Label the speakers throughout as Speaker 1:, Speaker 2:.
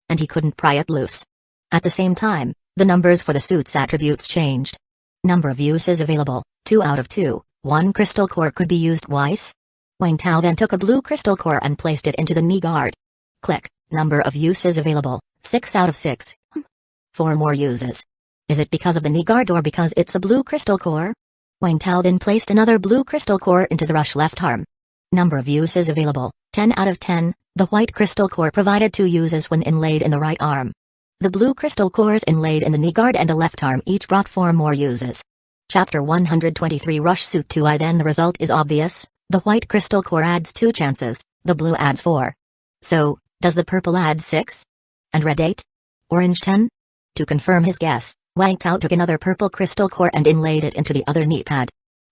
Speaker 1: and he couldn't pry it loose. At the same time, the numbers for the suit's attributes changed. Number of uses available, 2 out of 2, 1 crystal core could be used twice. Wang Tao then took a blue crystal core and placed it into the knee guard. Click, number of uses available, 6 out of 6. 4 more uses. Is it because of the knee guard or because it's a blue crystal core? Wang Tao then placed another blue crystal core into the rush left arm. Number of uses available, 10 out of 10, the white crystal core provided 2 uses when inlaid in the right arm. The blue crystal cores inlaid in the knee guard and the left arm each brought 4 more uses. Chapter 123 Rush Suit 2I. Then the result is obvious, the white crystal core adds 2 chances, the blue adds 4. So, does the purple add 6? And red 8? Orange 10? To confirm his guess, Wang Tao took another purple crystal core and inlaid it into the other knee pad.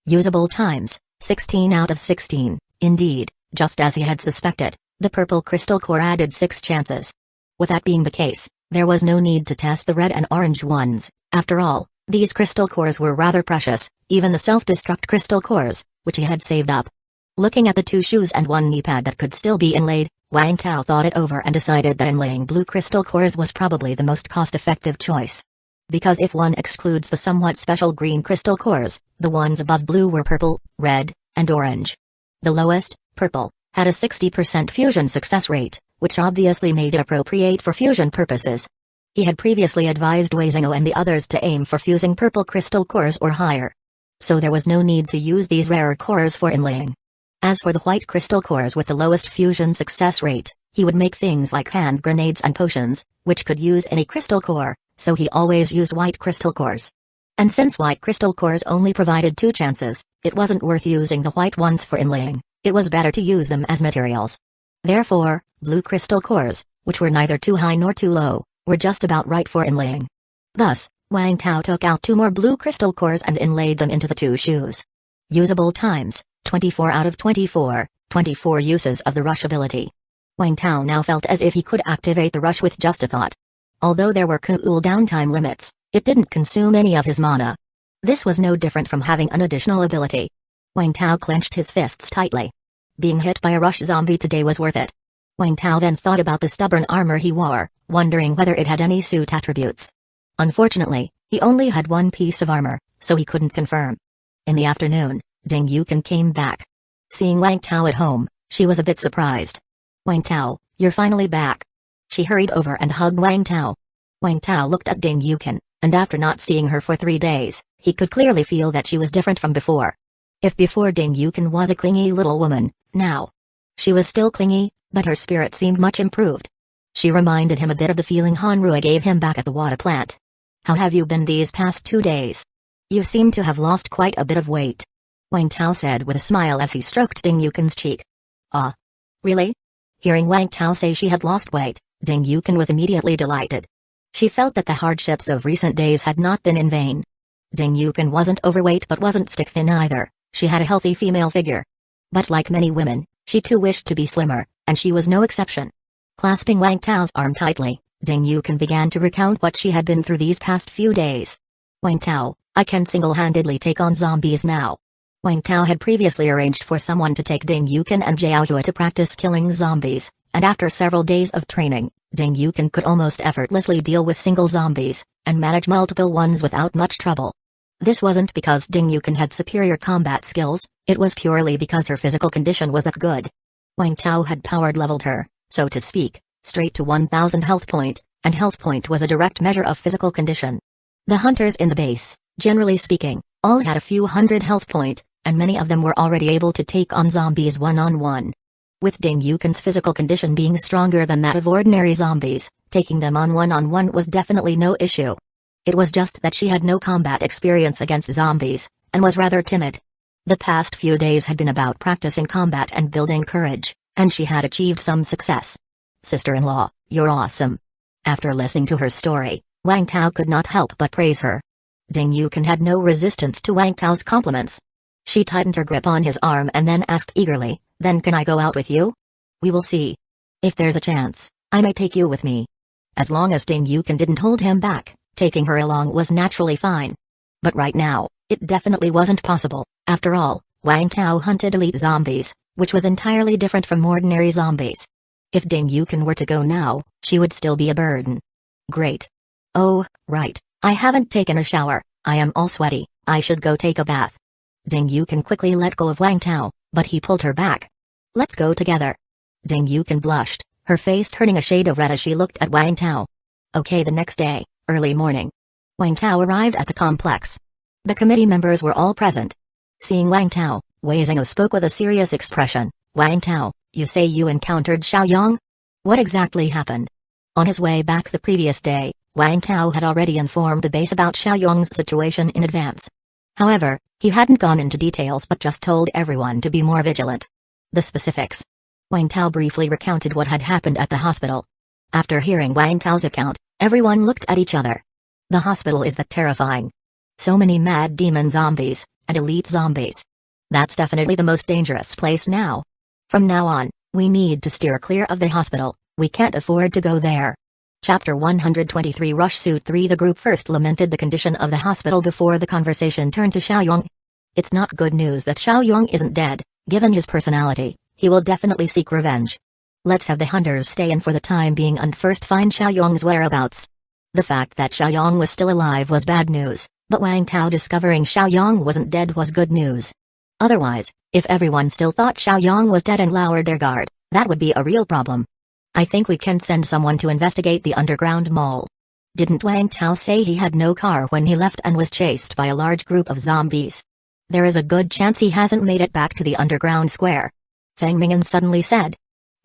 Speaker 1: Usable times, 16 out of 16, indeed, just as he had suspected, the purple crystal core added 6 chances. With that being the case, there was no need to test the red and orange ones. After all, these crystal cores were rather precious, even the self-destruct crystal cores, which he had saved up. Looking at the 2 shoes and 1 knee pad that could still be inlaid, Wang Tao thought it over and decided that inlaying blue crystal cores was probably the most cost-effective choice. Because if one excludes the somewhat special green crystal cores, the ones above blue were purple, red, and orange. The lowest, purple, had a 60% fusion success rate, which obviously made it appropriate for fusion purposes. He had previously advised Wei Zhengou and the others to aim for fusing purple crystal cores or higher. So there was no need to use these rarer cores for inlaying. As for the white crystal cores with the lowest fusion success rate, he would make things like hand grenades and potions, which could use any crystal core, so he always used white crystal cores. And since white crystal cores only provided 2 chances, it wasn't worth using the white ones for inlaying, it was better to use them as materials. Therefore, blue crystal cores, which were neither too high nor too low, were just about right for inlaying. Thus, Wang Tao took out 2 more blue crystal cores and inlaid them into the 2 shoes. Usable times, 24 out of 24, 24 uses of the rush ability. Wang Tao now felt as if he could activate the rush with just a thought. Although there were cool downtime limits, it didn't consume any of his mana. This was no different from having an additional ability. Wang Tao clenched his fists tightly. Being hit by a rush zombie today was worth it. Wang Tao then thought about the stubborn armor he wore, wondering whether it had any suit attributes. Unfortunately, he only had 1 piece of armor, so he couldn't confirm. In the afternoon, Ding Yukin came back. Seeing Wang Tao at home, she was a bit surprised. "Wang Tao, you're finally back." She hurried over and hugged Wang Tao. Wang Tao looked at Ding Yukin, and after not seeing her for 3 days, he could clearly feel that she was different from before. If before Ding Yukin was a clingy little woman, now she was still clingy, but her spirit seemed much improved. She reminded him a bit of the feeling Hanrui gave him back at the water plant. "How have you been these past 2 days? You seem to have lost quite a bit of weight," Wang Tao said with a smile as he stroked Ding Yukin's cheek. "Ah? Really?" Hearing Wang Tao say she had lost weight, Ding Yukin was immediately delighted. She felt that the hardships of recent days had not been in vain. Ding Yukin wasn't overweight but wasn't stick-thin either, she had a healthy female figure. But like many women, she too wished to be slimmer, and she was no exception. Clasping Wang Tao's arm tightly, Ding Yukin began to recount what she had been through these past few days. "Wang Tao, I can single-handedly take on zombies now." Wang Tao had previously arranged for someone to take Ding Yukin and Jiaohua to practice killing zombies, and after several days of training, Ding Yukin could almost effortlessly deal with single zombies, and manage multiple ones without much trouble. This wasn't because Ding Yukin had superior combat skills, it was purely because her physical condition was that good. Wang Tao had powered-leveled her, so to speak, straight to 1000 health point, and health point was a direct measure of physical condition. The hunters in the base, generally speaking, all had a few hundred health point, and many of them were already able to take on zombies one-on-one. With Ding Yukin's physical condition being stronger than that of ordinary zombies, taking them on one-on-one was definitely no issue. It was just that she had no combat experience against zombies, and was rather timid. The past few days had been about practicing combat and building courage, and she had achieved some success. "Sister-in-law, you're awesome." After listening to her story, Wang Tao could not help but praise her. Ding Yukin had no resistance to Wang Tao's compliments. She tightened her grip on his arm and then asked eagerly, "Then can I go out with you?" "We will see. If there's a chance, I may take you with me." As long as Ding Yukin didn't hold him back, taking her along was naturally fine. But right now, it definitely wasn't possible. After all, Wang Tao hunted elite zombies, which was entirely different from ordinary zombies. If Ding Yukin were to go now, she would still be a burden. Great. Oh, right, I haven't taken a shower, I am all sweaty, I should go take a bath. Ding Yukin quickly let go of Wang Tao, but he pulled her back. Let's go together. Ding Yukin blushed, her face turning a shade of red as she looked at Wang Tao. Okay, the next day, early morning. Wang Tao arrived at the complex. The committee members were all present. Seeing Wang Tao, Wei Zhengou spoke with a serious expression. Wang Tao, you say you encountered Xiaoyang? What exactly happened? On his way back the previous day, Wang Tao had already informed the base about Xiaoyang's situation in advance. However, he hadn't gone into details but just told everyone to be more vigilant. The specifics. Wang Tao briefly recounted what had happened at the hospital. After hearing Wang Tao's account, everyone looked at each other. The hospital is that terrifying. So many mad demon zombies, and elite zombies. That's definitely the most dangerous place now. From now on, we need to steer clear of the hospital, we can't afford to go there. Chapter 123 Rush Suit 3 The group first lamented the condition of the hospital before the conversation turned to Xiaoyang. It's not good news that Xiaoyang isn't dead. Given his personality, he will definitely seek revenge. Let's have the hunters stay in for the time being and first find Xiaoyang's whereabouts. The fact that Xiaoyang was still alive was bad news, but Wang Tao discovering Xiaoyang wasn't dead was good news. Otherwise, if everyone still thought Xiaoyang was dead and lowered their guard, that would be a real problem. I think we can send someone to investigate the underground mall. Didn't Wang Tao say he had no car when he left and was chased by a large group of zombies? There is a good chance he hasn't made it back to the underground square. Feng Mingyan suddenly said.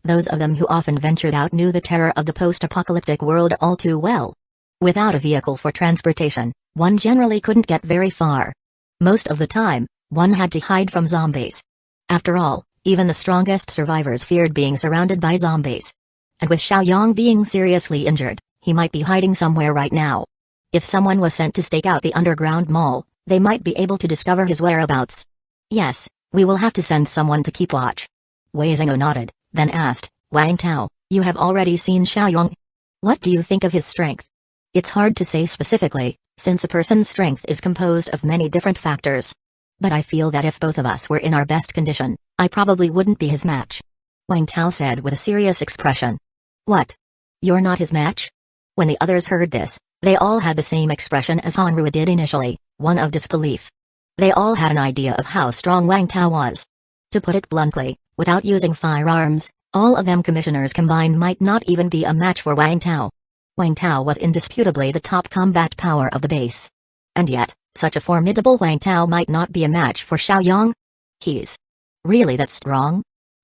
Speaker 1: Those of them who often ventured out knew the terror of the post-apocalyptic world all too well. Without a vehicle for transportation, one generally couldn't get very far. Most of the time, one had to hide from zombies. After all, even the strongest survivors feared being surrounded by zombies. And with Xiaoyang being seriously injured, he might be hiding somewhere right now. If someone was sent to stake out the underground mall, they might be able to discover his whereabouts. Yes, we will have to send someone to keep watch. Wei Zhengou nodded, then asked, Wang Tao, you have already seen Xiaoyang. What do you think of his strength? It's hard to say specifically, since a person's strength is composed of many different factors. But I feel that if both of us were in our best condition, I probably wouldn't be his match. Wang Tao said with a serious expression. What? You're not his match? When the others heard this, they all had the same expression as Hanrua did initially, one of disbelief. They all had an idea of how strong Wang Tao was. To put it bluntly, without using firearms, all of them commissioners combined might not even be a match for Wang Tao. Wang Tao was indisputably the top combat power of the base. And yet, such a formidable Wang Tao might not be a match for Xiaoyang? He's really that strong?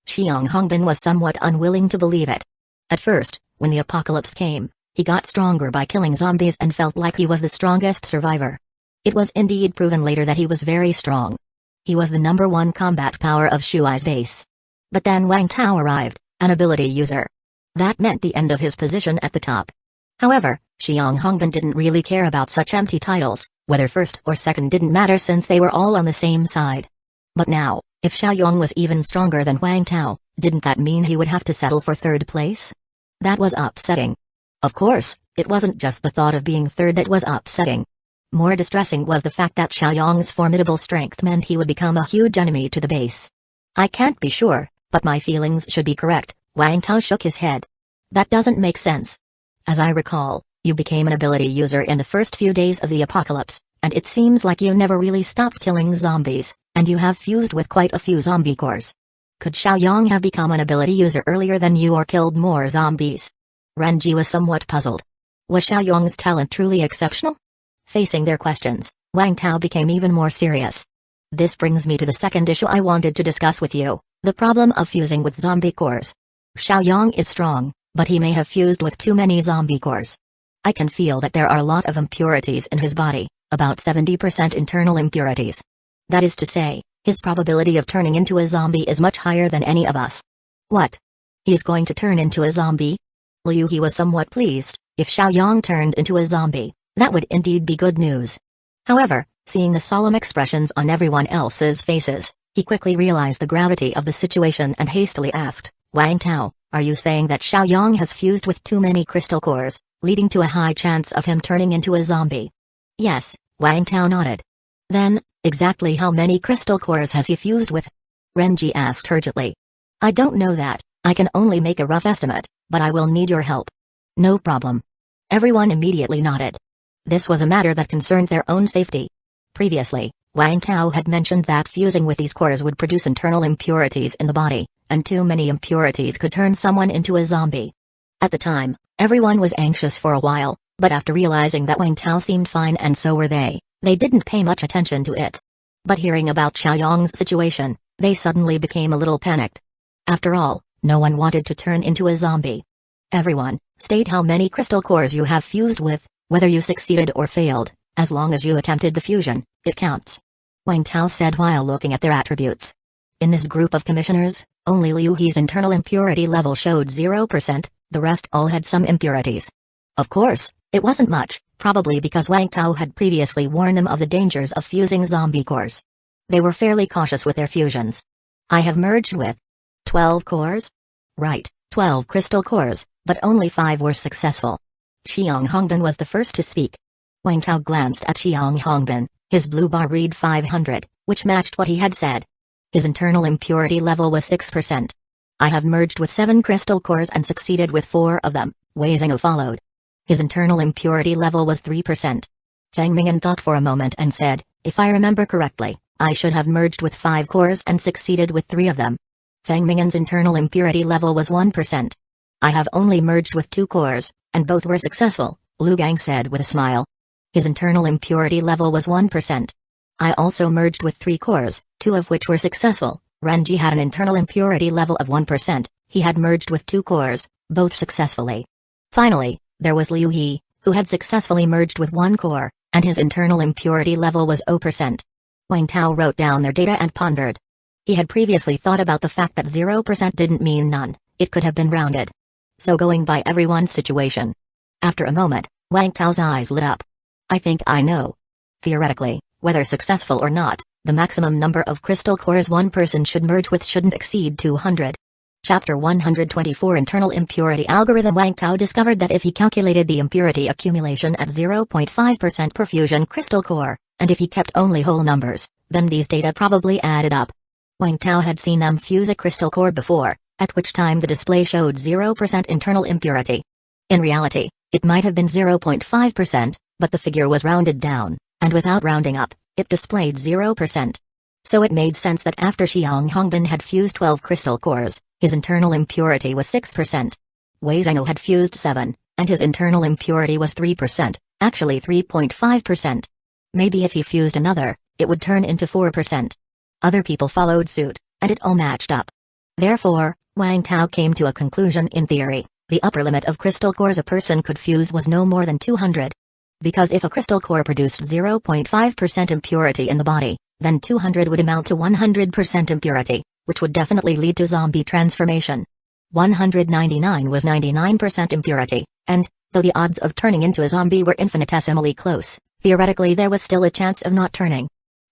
Speaker 1: Xiang Hongbin was somewhat unwilling to believe it. At first, when the apocalypse came, he got stronger by killing zombies and felt like he was the strongest survivor. It was indeed proven later that he was very strong. He was the #1 combat power of Shuai's base. But then Wang Tao arrived, an ability user. That meant the end of his position at the top. However, Xiang Hongbin didn't really care about such empty titles, whether first or second didn't matter since they were all on the same side. But now, if Xiaoyang was even stronger than Wang Tao, didn't that mean he would have to settle for third place? That was upsetting. Of course, it wasn't just the thought of being third that was upsetting. More distressing was the fact that Xiaoyang's formidable strength meant he would become a huge enemy to the base. I can't be sure, but my feelings should be correct. Wang Tao shook his head. That doesn't make sense. As I recall, you became an ability user in the first few days of the apocalypse, and it seems like you never really stopped killing zombies, and you have fused with quite a few zombie cores. Could Xiaoyang have become an ability user earlier than you or killed more zombies? Renji was somewhat puzzled. Was Xiaoyang's talent truly exceptional? Facing their questions, Wang Tao became even more serious. This brings me to the second issue I wanted to discuss with you, the problem of fusing with zombie cores. Xiaoyang is strong, but he may have fused with too many zombie cores. I can feel that there are a lot of impurities in his body, about 70% internal impurities. That is to say, his probability of turning into a zombie is much higher than any of us. What? He's going to turn into a zombie? Liu He was somewhat pleased. If Xiaoyang turned into a zombie, that would indeed be good news. However, seeing the solemn expressions on everyone else's faces, he quickly realized the gravity of the situation and hastily asked, Wang Tao, are you saying that Xiaoyang has fused with too many crystal cores, leading to a high chance of him turning into a zombie? Yes, Wang Tao nodded. Then, exactly how many crystal cores has he fused with? Renji asked urgently. I don't know that, I can only make a rough estimate, but I will need your help. No problem. Everyone immediately nodded. This was a matter that concerned their own safety. Previously, Wang Tao had mentioned that fusing with these cores would produce internal impurities in the body, and too many impurities could turn someone into a zombie. At the time, everyone was anxious for a while, but after realizing that Wang Tao seemed fine and so were they didn't pay much attention to it. But hearing about Xiaoyang's situation, they suddenly became a little panicked. After all, no one wanted to turn into a zombie. Everyone, state how many crystal cores you have fused with, whether you succeeded or failed, as long as you attempted the fusion, it counts. Wang Tao said while looking at their attributes. In this group of commissioners, only Liu He's internal impurity level showed 0%, the rest all had some impurities. Of course, it wasn't much, probably because Wang Tao had previously warned them of the dangers of fusing zombie cores. They were fairly cautious with their fusions. I have merged with 12 cores? Right, 12 crystal cores, but only 5 were successful. Xiang Hongbin was the first to speak. Wang Tao glanced at Xiang Hongbin, his blue bar read 500, which matched what he had said. His internal impurity level was 6%. I have merged with 7 crystal cores and succeeded with 4 of them, Wei Zhengou followed. His internal impurity level was 3%. Feng Mingyan thought for a moment and said, if I remember correctly, I should have merged with 5 cores and succeeded with 3 of them. Feng Mingyan's internal impurity level was 1%. I have only merged with 2 cores, and both were successful, Lu Gang said with a smile. His internal impurity level was 1%. I also merged with 3 cores, 2 of which were successful. Renji had an internal impurity level of 1%, he had merged with 2 cores, both successfully. Finally, there was Liu He, who had successfully merged with 1 core, and his internal impurity level was 0%. Wang Tao wrote down their data and pondered. He had previously thought about the fact that 0% didn't mean none, it could have been rounded. So going by everyone's situation. After a moment, Wang Tao's eyes lit up. I think I know. Theoretically, whether successful or not, the maximum number of crystal cores one person should merge with shouldn't exceed 200. Chapter 124 Internal Impurity Algorithm. Wang Tao discovered that if he calculated the impurity accumulation at 0.5% per fusion crystal core, and if he kept only whole numbers, then these data probably added up. Wang Tao had seen them fuse a crystal core before, at which time the display showed 0% internal impurity. In reality, it might have been 0.5%, but the figure was rounded down, and without rounding up, it displayed 0%. So it made sense that after Xiang Hongbin had fused 12 crystal cores, his internal impurity was 6%. Wei Zhengou had fused 7, and his internal impurity was 3%, actually 3.5%. Maybe if he fused another, it would turn into 4%. Other people followed suit, and it all matched up. Therefore, Wang Tao came to a conclusion. In theory, the upper limit of crystal cores a person could fuse was no more than 200. Because if a crystal core produced 0.5% impurity in the body, then 200 would amount to 100% impurity, which would definitely lead to zombie transformation. 199 was 99% impurity, and, though the odds of turning into a zombie were infinitesimally close, theoretically there was still a chance of not turning.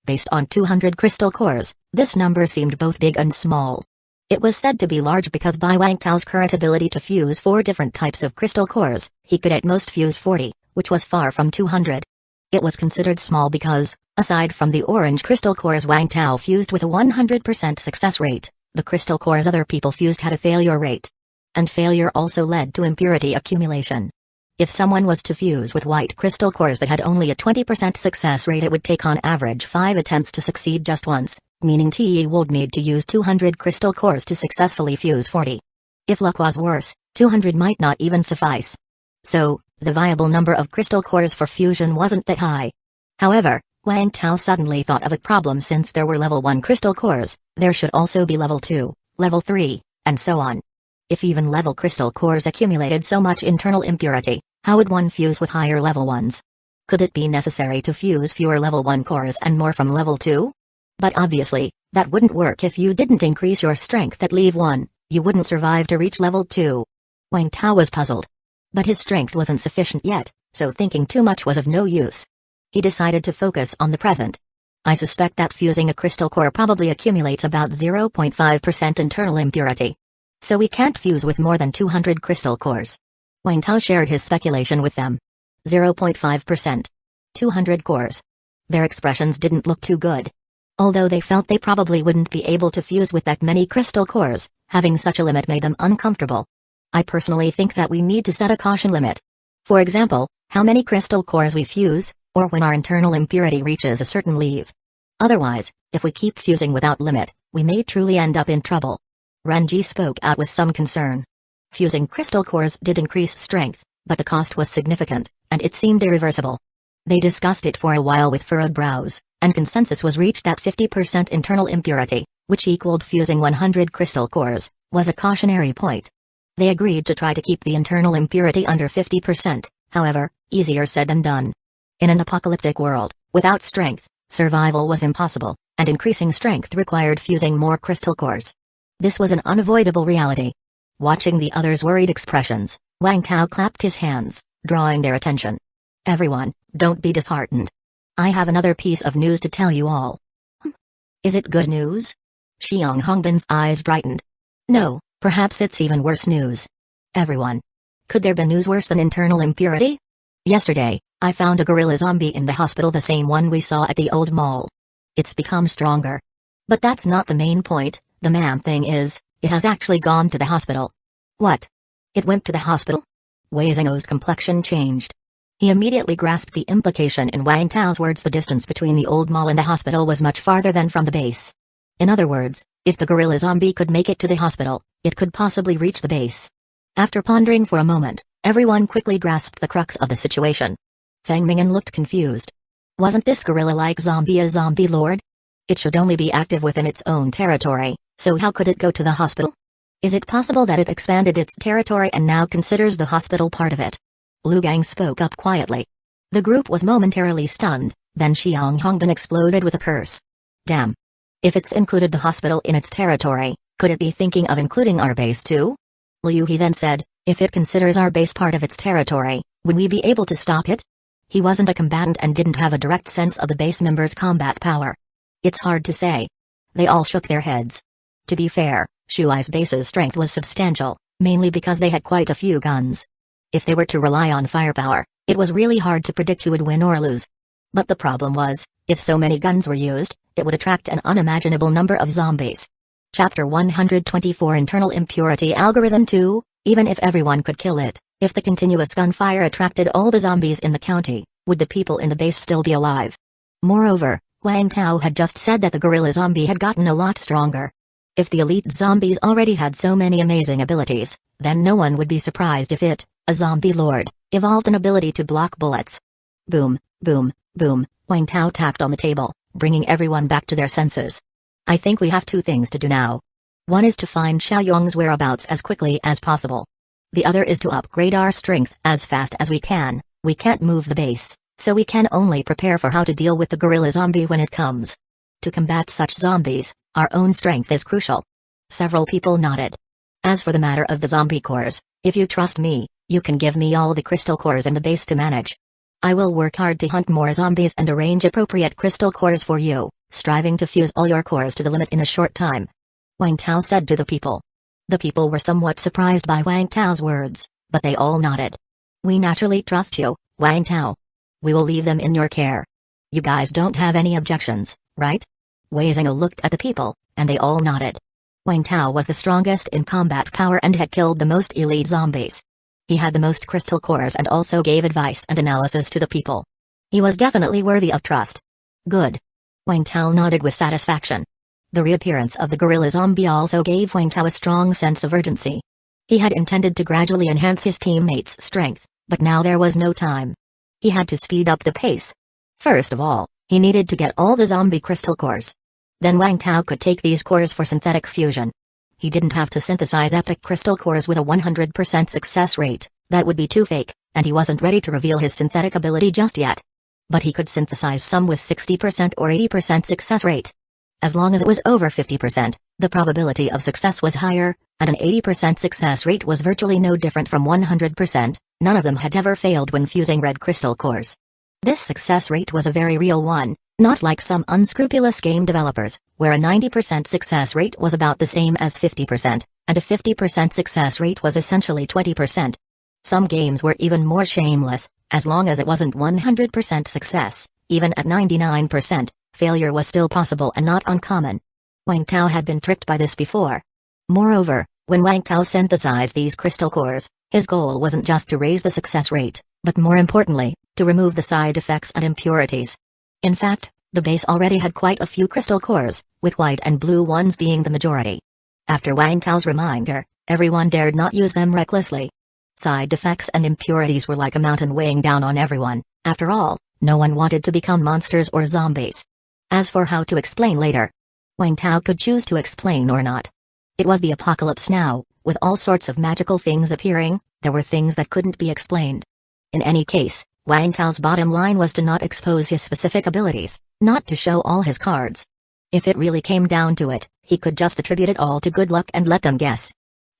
Speaker 1: Based on 200 crystal cores, this number seemed both big and small. It was said to be large because by Wang Tao's current ability to fuse 4 different types of crystal cores, he could at most fuse 40, which was far from 200. It was considered small because, aside from the orange crystal cores Wang Tao fused with a 100% success rate, the crystal cores other people fused had a failure rate. And failure also led to impurity accumulation. If someone was to fuse with white crystal cores that had only a 20% success rate, it would take on average 5 attempts to succeed just once, meaning he would need to use 200 crystal cores to successfully fuse 40. If luck was worse, 200 might not even suffice. So, the viable number of crystal cores for fusion wasn't that high. However, Wang Tao suddenly thought of a problem. Since there were level 1 crystal cores, there should also be level 2, level 3, and so on. If even level crystal cores accumulated so much internal impurity, how would one fuse with higher level ones? Could it be necessary to fuse fewer level 1 cores and more from level 2? But obviously, that wouldn't work. If you didn't increase your strength at level 1, you wouldn't survive to reach level 2. Wang Tao was puzzled. But his strength wasn't sufficient yet, so thinking too much was of no use. He decided to focus on the present. I suspect that fusing a crystal core probably accumulates about 0.5% internal impurity. So we can't fuse with more than 200 crystal cores. Wang Tao shared his speculation with them. 0.5%. 200 cores. Their expressions didn't look too good. Although they felt they probably wouldn't be able to fuse with that many crystal cores, having such a limit made them uncomfortable. I personally think that we need to set a caution limit. For example, how many crystal cores we fuse, or when our internal impurity reaches a certain level. Otherwise, if we keep fusing without limit, we may truly end up in trouble. Renji spoke out with some concern. Fusing crystal cores did increase strength, but the cost was significant, and it seemed irreversible. They discussed it for a while with furrowed brows, and consensus was reached that 50% internal impurity, which equaled fusing 100 crystal cores, was a cautionary point. They agreed to try to keep the internal impurity under 50%, however, easier said than done. In an apocalyptic world, without strength, survival was impossible, and increasing strength required fusing more crystal cores. This was an unavoidable reality. Watching the others' worried expressions, Wang Tao clapped his hands, drawing their attention. Everyone, don't be disheartened. I have another piece of news to tell you all. Is it good news? Xiang Hongbin's eyes brightened. No, perhaps it's even worse news. Everyone. Could there be news worse than internal impurity? Yesterday, I found a gorilla zombie in the hospital, the same one we saw at the old mall. It's become stronger. But that's not the main point. The main thing is, it has actually gone to the hospital. What? It went to the hospital? Wei Zhengou's complexion changed. He immediately grasped the implication in Wang Tao's words. The distance between the old mall and the hospital was much farther than from the base. In other words, if the gorilla zombie could make it to the hospital, it could possibly reach the base. After pondering for a moment, everyone quickly grasped the crux of the situation. Feng Ming'an looked confused. Wasn't this gorilla-like zombie a zombie lord? It should only be active within its own territory, so how could it go to the hospital? Is it possible that it expanded its territory and now considers the hospital part of it? Lu Gang spoke up quietly. The group was momentarily stunned, then Xiang Hongbin exploded with a curse. Damn. If it's included the hospital in its territory, could it be thinking of including our base too? Liu He then said, if it considers our base part of its territory, would we be able to stop it? He wasn't a combatant and didn't have a direct sense of the base members' combat power. It's hard to say. They all shook their heads. To be fair, Shuai's base's strength was substantial, mainly because they had quite a few guns. If they were to rely on firepower, it was really hard to predict who would win or lose. But the problem was, if so many guns were used, it would attract an unimaginable number of zombies. Chapter 124 Internal Impurity Algorithm 2, even if everyone could kill it, if the continuous gunfire attracted all the zombies in the county, would the people in the base still be alive? Moreover, Wang Tao had just said that the gorilla zombie had gotten a lot stronger. If the elite zombies already had so many amazing abilities, then no one would be surprised if it, a zombie lord, evolved an ability to block bullets. Boom, boom, boom, Wang Tao tapped on the table, bringing everyone back to their senses. I think we have two things to do now. One is to find Xiaoyong's whereabouts as quickly as possible. The other is to upgrade our strength as fast as we can. We can't move the base, so we can only prepare for how to deal with the gorilla zombie when it comes. To combat such zombies, our own strength is crucial. Several people nodded. As for the matter of the zombie cores, if you trust me, you can give me all the crystal cores in the base to manage. I will work hard to hunt more zombies and arrange appropriate crystal cores for you, striving to fuse all your cores to the limit in a short time. Wang Tao said to the people. The people were somewhat surprised by Wang Tao's words, but they all nodded. We naturally trust you, Wang Tao. We will leave them in your care. You guys don't have any objections, right? Wei Zhengou looked at the people, and they all nodded. Wang Tao was the strongest in combat power and had killed the most elite zombies. He had the most crystal cores and also gave advice and analysis to the people. He was definitely worthy of trust. Good. Wang Tao nodded with satisfaction. The reappearance of the gorilla zombie also gave Wang Tao a strong sense of urgency. He had intended to gradually enhance his teammates' strength, but now there was no time. He had to speed up the pace. First of all, he needed to get all the zombie crystal cores. Then Wang Tao could take these cores for synthetic fusion. He didn't have to synthesize epic crystal cores with a 100% success rate, that would be too fake, and he wasn't ready to reveal his synthetic ability just yet. But he could synthesize some with 60% or 80% success rate. As long as it was over 50%, the probability of success was higher, and an 80% success rate was virtually no different from 100%, none of them had ever failed when fusing red crystal cores. This success rate was a very real one, not like some unscrupulous game developers, where a 90% success rate was about the same as 50%, and a 50% success rate was essentially 20%. Some games were even more shameless, as long as it wasn't 100% success, even at 99%, Failure was still possible and not uncommon. Wang Tao had been tricked by this before. Moreover, when Wang Tao synthesized these crystal cores, his goal wasn't just to raise the success rate, but more importantly, to remove the side effects and impurities. In fact, the base already had quite a few crystal cores, with white and blue ones being the majority. After Wang Tao's reminder, everyone dared not use them recklessly. Side effects and impurities were like a mountain weighing down on everyone. After all, no one wanted to become monsters or zombies. As for how to explain later, Wang Tao could choose to explain or not. It was the apocalypse now, with all sorts of magical things appearing. There were things that couldn't be explained. In any case, Wang Tao's bottom line was to not expose his specific abilities, not to show all his cards. If it really came down to it, he could just attribute it all to good luck and let them guess.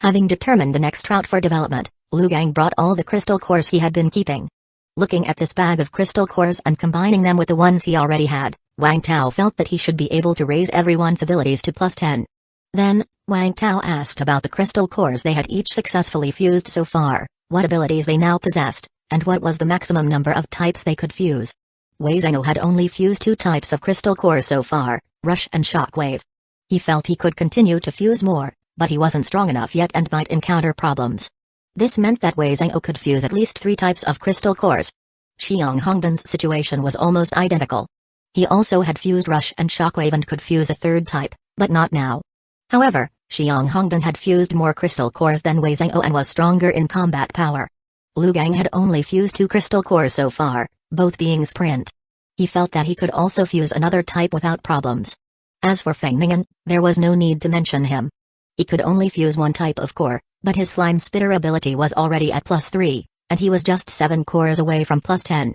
Speaker 1: Having determined the next route for development, Liu Gang brought all the crystal cores he had been keeping. Looking at this bag of crystal cores and combining them with the ones he already had, Wang Tao felt that he should be able to raise everyone's abilities to +10. Then, Wang Tao asked about the crystal cores they had each successfully fused so far, what abilities they now possessed, and what was the maximum number of types they could fuse. Wei Zhengou had only fused 2 types of crystal cores so far, Rush and Shockwave. He felt he could continue to fuse more, but he wasn't strong enough yet and might encounter problems. This meant that Wei Zhengou could fuse at least 3 types of crystal cores. Xiang Hongbin's situation was almost identical. He also had fused Rush and Shockwave and could fuse a 3rd type, but not now. However, Xiang Hongbin had fused more crystal cores than Wei Zhengou and was stronger in combat power. Liu Gang had only fused 2 crystal cores so far, both being sprint. He felt that he could also fuse another type without problems. As for Feng Mingyan, there was no need to mention him. He could only fuse 1 type of core, but his slime spitter ability was already at +3, and he was just 7 cores away from +10.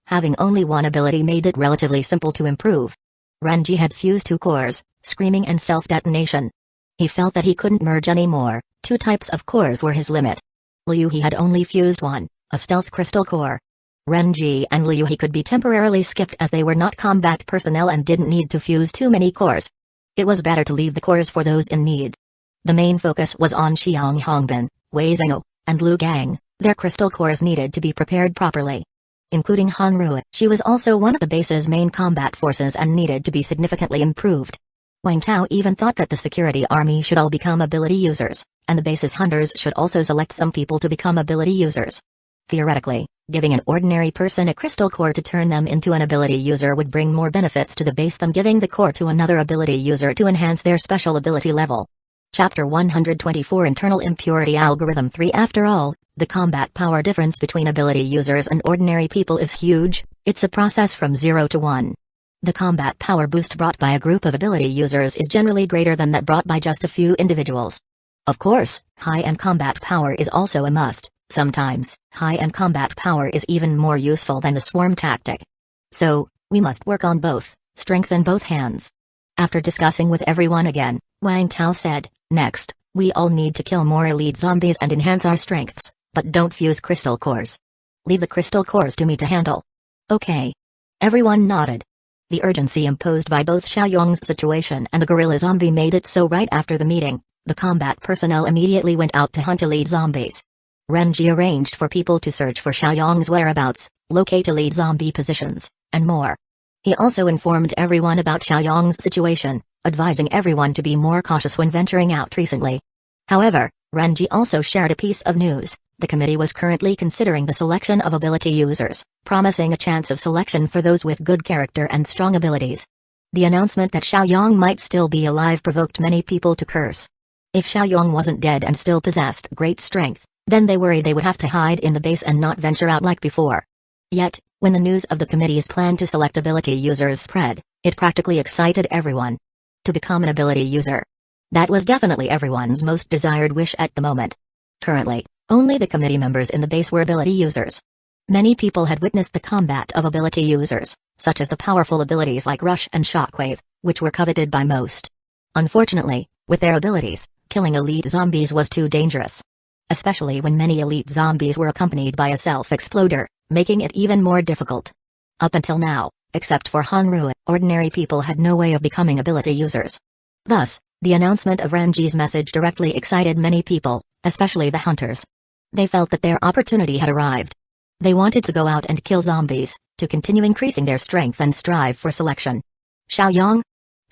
Speaker 1: Having only 1 ability made it relatively simple to improve. Renji had fused 2 cores, Screaming and Self-Detonation. He felt that he couldn't merge anymore, 2 types of cores were his limit. Liu he had only fused 1, a Stealth Crystal Core. Renji and Liu he could be temporarily skipped as they were not combat personnel and didn't need to fuse too many cores. It was better to leave the cores for those in need. The main focus was on Xiang Hongbin, Wei Zhengou, and Liu Gang. Their crystal cores needed to be prepared properly. Including Han Rui, she was also one of the base's main combat forces and needed to be significantly improved. Wang Tao even thought that the security army should all become ability users, and the base's hunters should also select some people to become ability users. Theoretically, giving an ordinary person a crystal core to turn them into an ability user would bring more benefits to the base than giving the core to another ability user to enhance their special ability level. Chapter 124 Internal Impurity Algorithm 3 After all, the combat power difference between ability users and ordinary people is huge. It's a process from 0 to 1. The combat power boost brought by a group of ability users is generally greater than that brought by just a few individuals. Of course, high-end combat power is also a must. Sometimes, high-end combat power is even more useful than the swarm tactic. So, we must work on both, strengthen both hands. After discussing with everyone again, Wang Tao said, next, we all need to kill more elite zombies and enhance our strengths, but don't fuse crystal cores. Leave the crystal cores to me to handle. Okay. Everyone nodded. The urgency imposed by both Xiaoyong's situation and the gorilla zombie made it so right after the meeting, the combat personnel immediately went out to hunt elite zombies. Renji arranged for people to search for Xiaoyong's whereabouts, locate elite zombie positions, and more. He also informed everyone about Xiaoyong's situation, advising everyone to be more cautious when venturing out recently. However, Renji also shared a piece of news. The committee was currently considering the selection of ability users, promising a chance of selection for those with good character and strong abilities. The announcement that Xiaoyong might still be alive provoked many people to curse. If Xiaoyong wasn't dead and still possessed great strength, then they worried they would have to hide in the base and not venture out like before. Yet, when the news of the committee's plan to select ability users spread, it practically excited everyone. To become an ability user. That was definitely everyone's most desired wish at the moment. Currently, only the committee members in the base were ability users. Many people had witnessed the combat of ability users, such as the powerful abilities like Rush and Shockwave, which were coveted by most. Unfortunately, with their abilities, killing elite zombies was too dangerous. Especially when many elite zombies were accompanied by a self-exploder, making it even more difficult. Up until now, except for Hanru, ordinary people had no way of becoming ability users. Thus, the announcement of Renji's message directly excited many people, especially the hunters. They felt that their opportunity had arrived. They wanted to go out and kill zombies, to continue increasing their strength and strive for selection. Xiaoyang?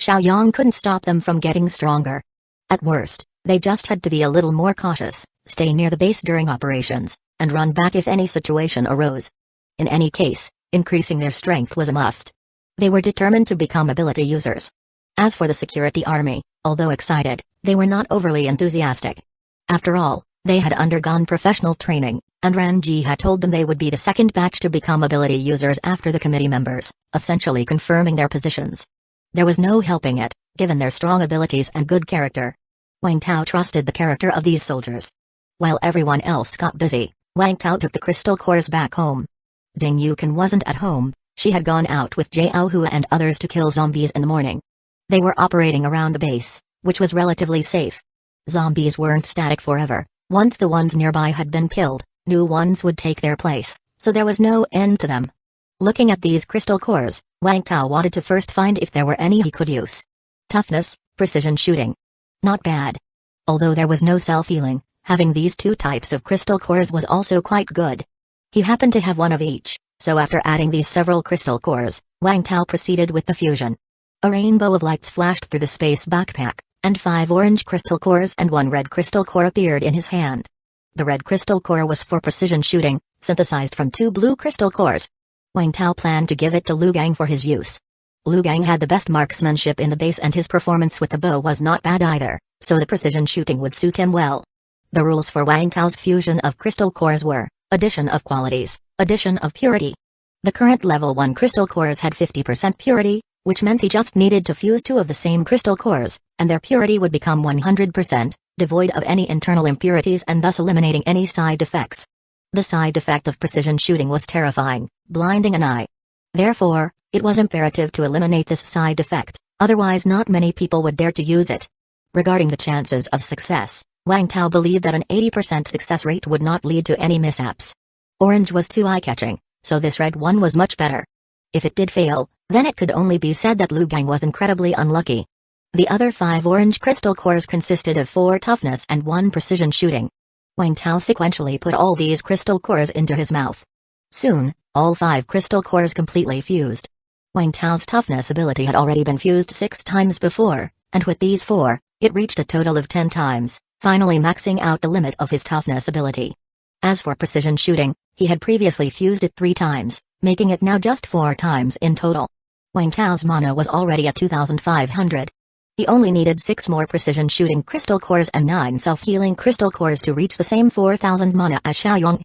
Speaker 1: Xiaoyang couldn't stop them from getting stronger. At worst, they just had to be a little more cautious, stay near the base during operations, and run back if any situation arose. In any case, increasing their strength was a must. They were determined to become ability users. As for the security army, although excited, they were not overly enthusiastic. After all, they had undergone professional training, and Ranji had told them they would be the second batch to become ability users after the committee members, essentially confirming their positions. There was no helping it, given their strong abilities and good character. Wang Tao trusted the character of these soldiers. While everyone else got busy, Wang Tao took the crystal cores back home. Ding Yukan wasn't at home. She had gone out with Jiao Hua and others to kill zombies in the morning. They were operating around the base, which was relatively safe. Zombies weren't static forever. Once the ones nearby had been killed, new ones would take their place, so there was no end to them. Looking at these crystal cores, Wang Tao wanted to first find if there were any he could use. Toughness, precision shooting. Not bad. Although there was no self-healing, having these two types of crystal cores was also quite good. He happened to have one of each, so after adding these several crystal cores, Wang Tao proceeded with the fusion. A rainbow of lights flashed through the space backpack, and 5 orange crystal cores and 1 red crystal core appeared in his hand. The red crystal core was for precision shooting, synthesized from 2 blue crystal cores. Wang Tao planned to give it to Lu Gang for his use. Lu Gang had the best marksmanship in the base and his performance with the bow was not bad either, so the precision shooting would suit him well. The rules for Wang Tao's fusion of crystal cores were: addition of qualities, addition of purity. The current level 1 crystal cores had 50% purity, which meant he just needed to fuse 2 of the same crystal cores, and their purity would become 100%, devoid of any internal impurities and thus eliminating any side effects. The side effect of precision shooting was terrifying, blinding an eye. Therefore, it was imperative to eliminate this side effect, otherwise not many people would dare to use it. Regarding the chances of success, Wang Tao believed that an 80% success rate would not lead to any mishaps. Orange was too eye-catching, so this red one was much better. If it did fail, then it could only be said that Lu Gang was incredibly unlucky. The other 5 orange crystal cores consisted of 4 toughness and 1 precision shooting. Wang Tao sequentially put all these crystal cores into his mouth. Soon, all 5 crystal cores completely fused. Wang Tao's toughness ability had already been fused 6 times before, and with these 4, it reached a total of 10 times, finally maxing out the limit of his toughness ability. As for precision shooting, he had previously fused it 3 times, making it now just 4 times in total. Wang Tao's mana was already at 2,500. He only needed 6 more precision shooting crystal cores and 9 self-healing crystal cores to reach the same 4,000 mana as Xiaoyang.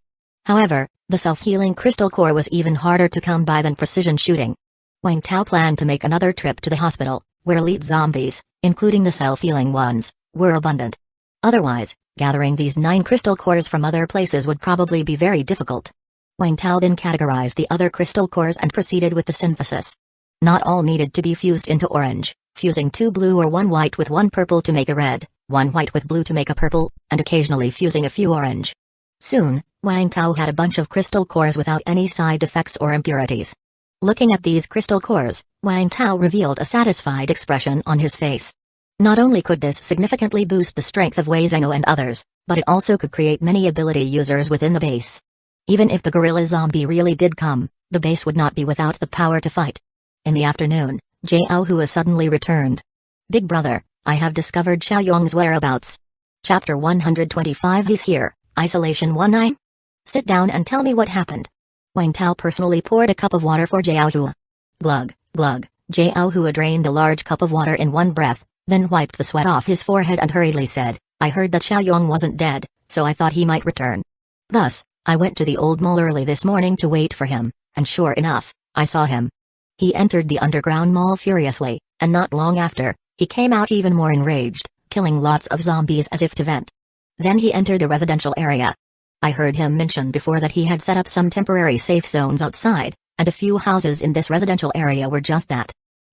Speaker 1: However, the self-healing crystal core was even harder to come by than precision shooting. Wang Tao planned to make another trip to the hospital, where elite zombies, including the self-healing ones, were abundant. Otherwise, gathering these 9 crystal cores from other places would probably be very difficult. Wang Tao then categorized the other crystal cores and proceeded with the synthesis. Not all needed to be fused into orange, fusing 2 blue or 1 white with 1 purple to make a red, 1 white with blue to make a purple, and occasionally fusing a few orange. Soon, Wang Tao had a bunch of crystal cores without any side effects or impurities. Looking at these crystal cores, Wang Tao revealed a satisfied expression on his face. Not only could this significantly boost the strength of Wei Zhengou and others, but it also could create many ability users within the base. Even if the gorilla zombie really did come, the base would not be without the power to fight. In the afternoon, Jiao Hua suddenly returned. "Big brother, I have discovered Xiaoyang's whereabouts." Chapter 125 He's here, Isolation 19? Sit down and tell me what happened. Wang Tao personally poured a cup of water for Jiao Hua. Glug, glug, Jiao Hua drained the large cup of water in one breath, then wiped the sweat off his forehead and hurriedly said, "I heard that Xiaoyang wasn't dead, so I thought he might return. Thus, I went to the old mall early this morning to wait for him, and sure enough, I saw him. He entered the underground mall furiously, and not long after, he came out even more enraged, killing lots of zombies as if to vent. Then he entered a residential area. I heard him mention before that he had set up some temporary safe zones outside, and a few houses in this residential area were just that.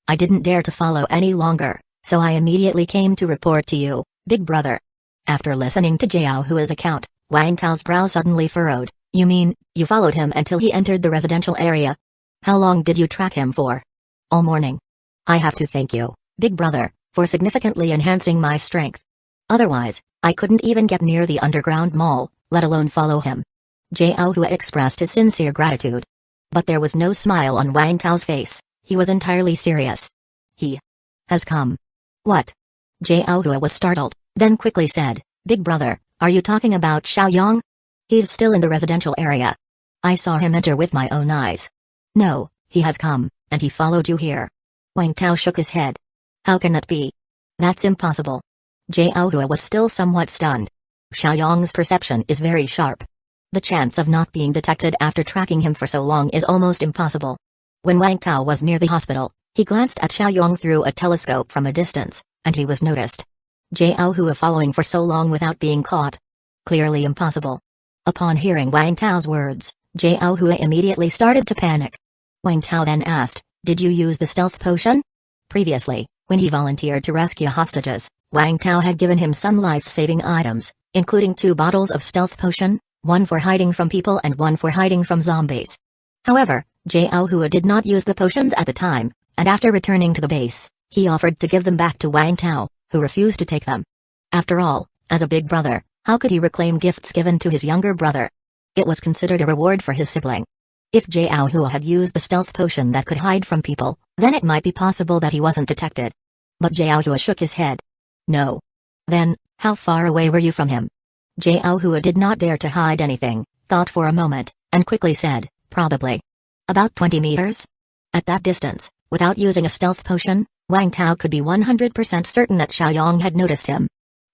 Speaker 1: I didn't dare to follow any longer, so I immediately came to report to you, big brother." After listening to Jiao Hua's account, Wang Tao's brow suddenly furrowed. "You mean, you followed him until he entered the residential area? How long did you track him for?" "All morning. I have to thank you, big brother, for significantly enhancing my strength. Otherwise, I couldn't even get near the underground mall, let alone follow him." Jiao Hua expressed his sincere gratitude. But there was no smile on Wang Tao's face, he was entirely serious. He has come. What? Jiaohua was startled, then quickly said, Big brother, are you talking about Xiaoyong? He's still in the residential area. I saw him enter with my own eyes. No, he has come, and he followed you here. Wang Tao shook his head. How can that be? That's impossible. Jiaohua was still somewhat stunned. Xiaoyong's perception is very sharp. The chance of not being detected after tracking him for so long is almost impossible. When Wang Tao was near the hospital, he glanced at Xiaoyong through a telescope from a distance, and he was noticed. Jiaohua following for so long without being caught. Clearly impossible. Upon hearing Wang Tao's words, Jiaohua immediately started to panic. Wang Tao then asked, Did you use the stealth potion? Previously, when he volunteered to rescue hostages, Wang Tao had given him some life-saving items, including 2 bottles of stealth potion, one for hiding from people and one for hiding from zombies. However, Jiaohua did not use the potions at the time, and after returning to the base, he offered to give them back to Wang Tao, who refused to take them. After all, as a big brother, how could he reclaim gifts given to his younger brother? It was considered a reward for his sibling. If Jiaohua had used the stealth potion that could hide from people, then it might be possible that he wasn't detected. But Jiaohua shook his head. No. Then, how far away were you from him? Jiaohua did not dare to hide anything, thought for a moment, and quickly said, Probably. About 20 meters? At that distance, without using a stealth potion, Wang Tao could be 100% certain that Xiaoyong had noticed him.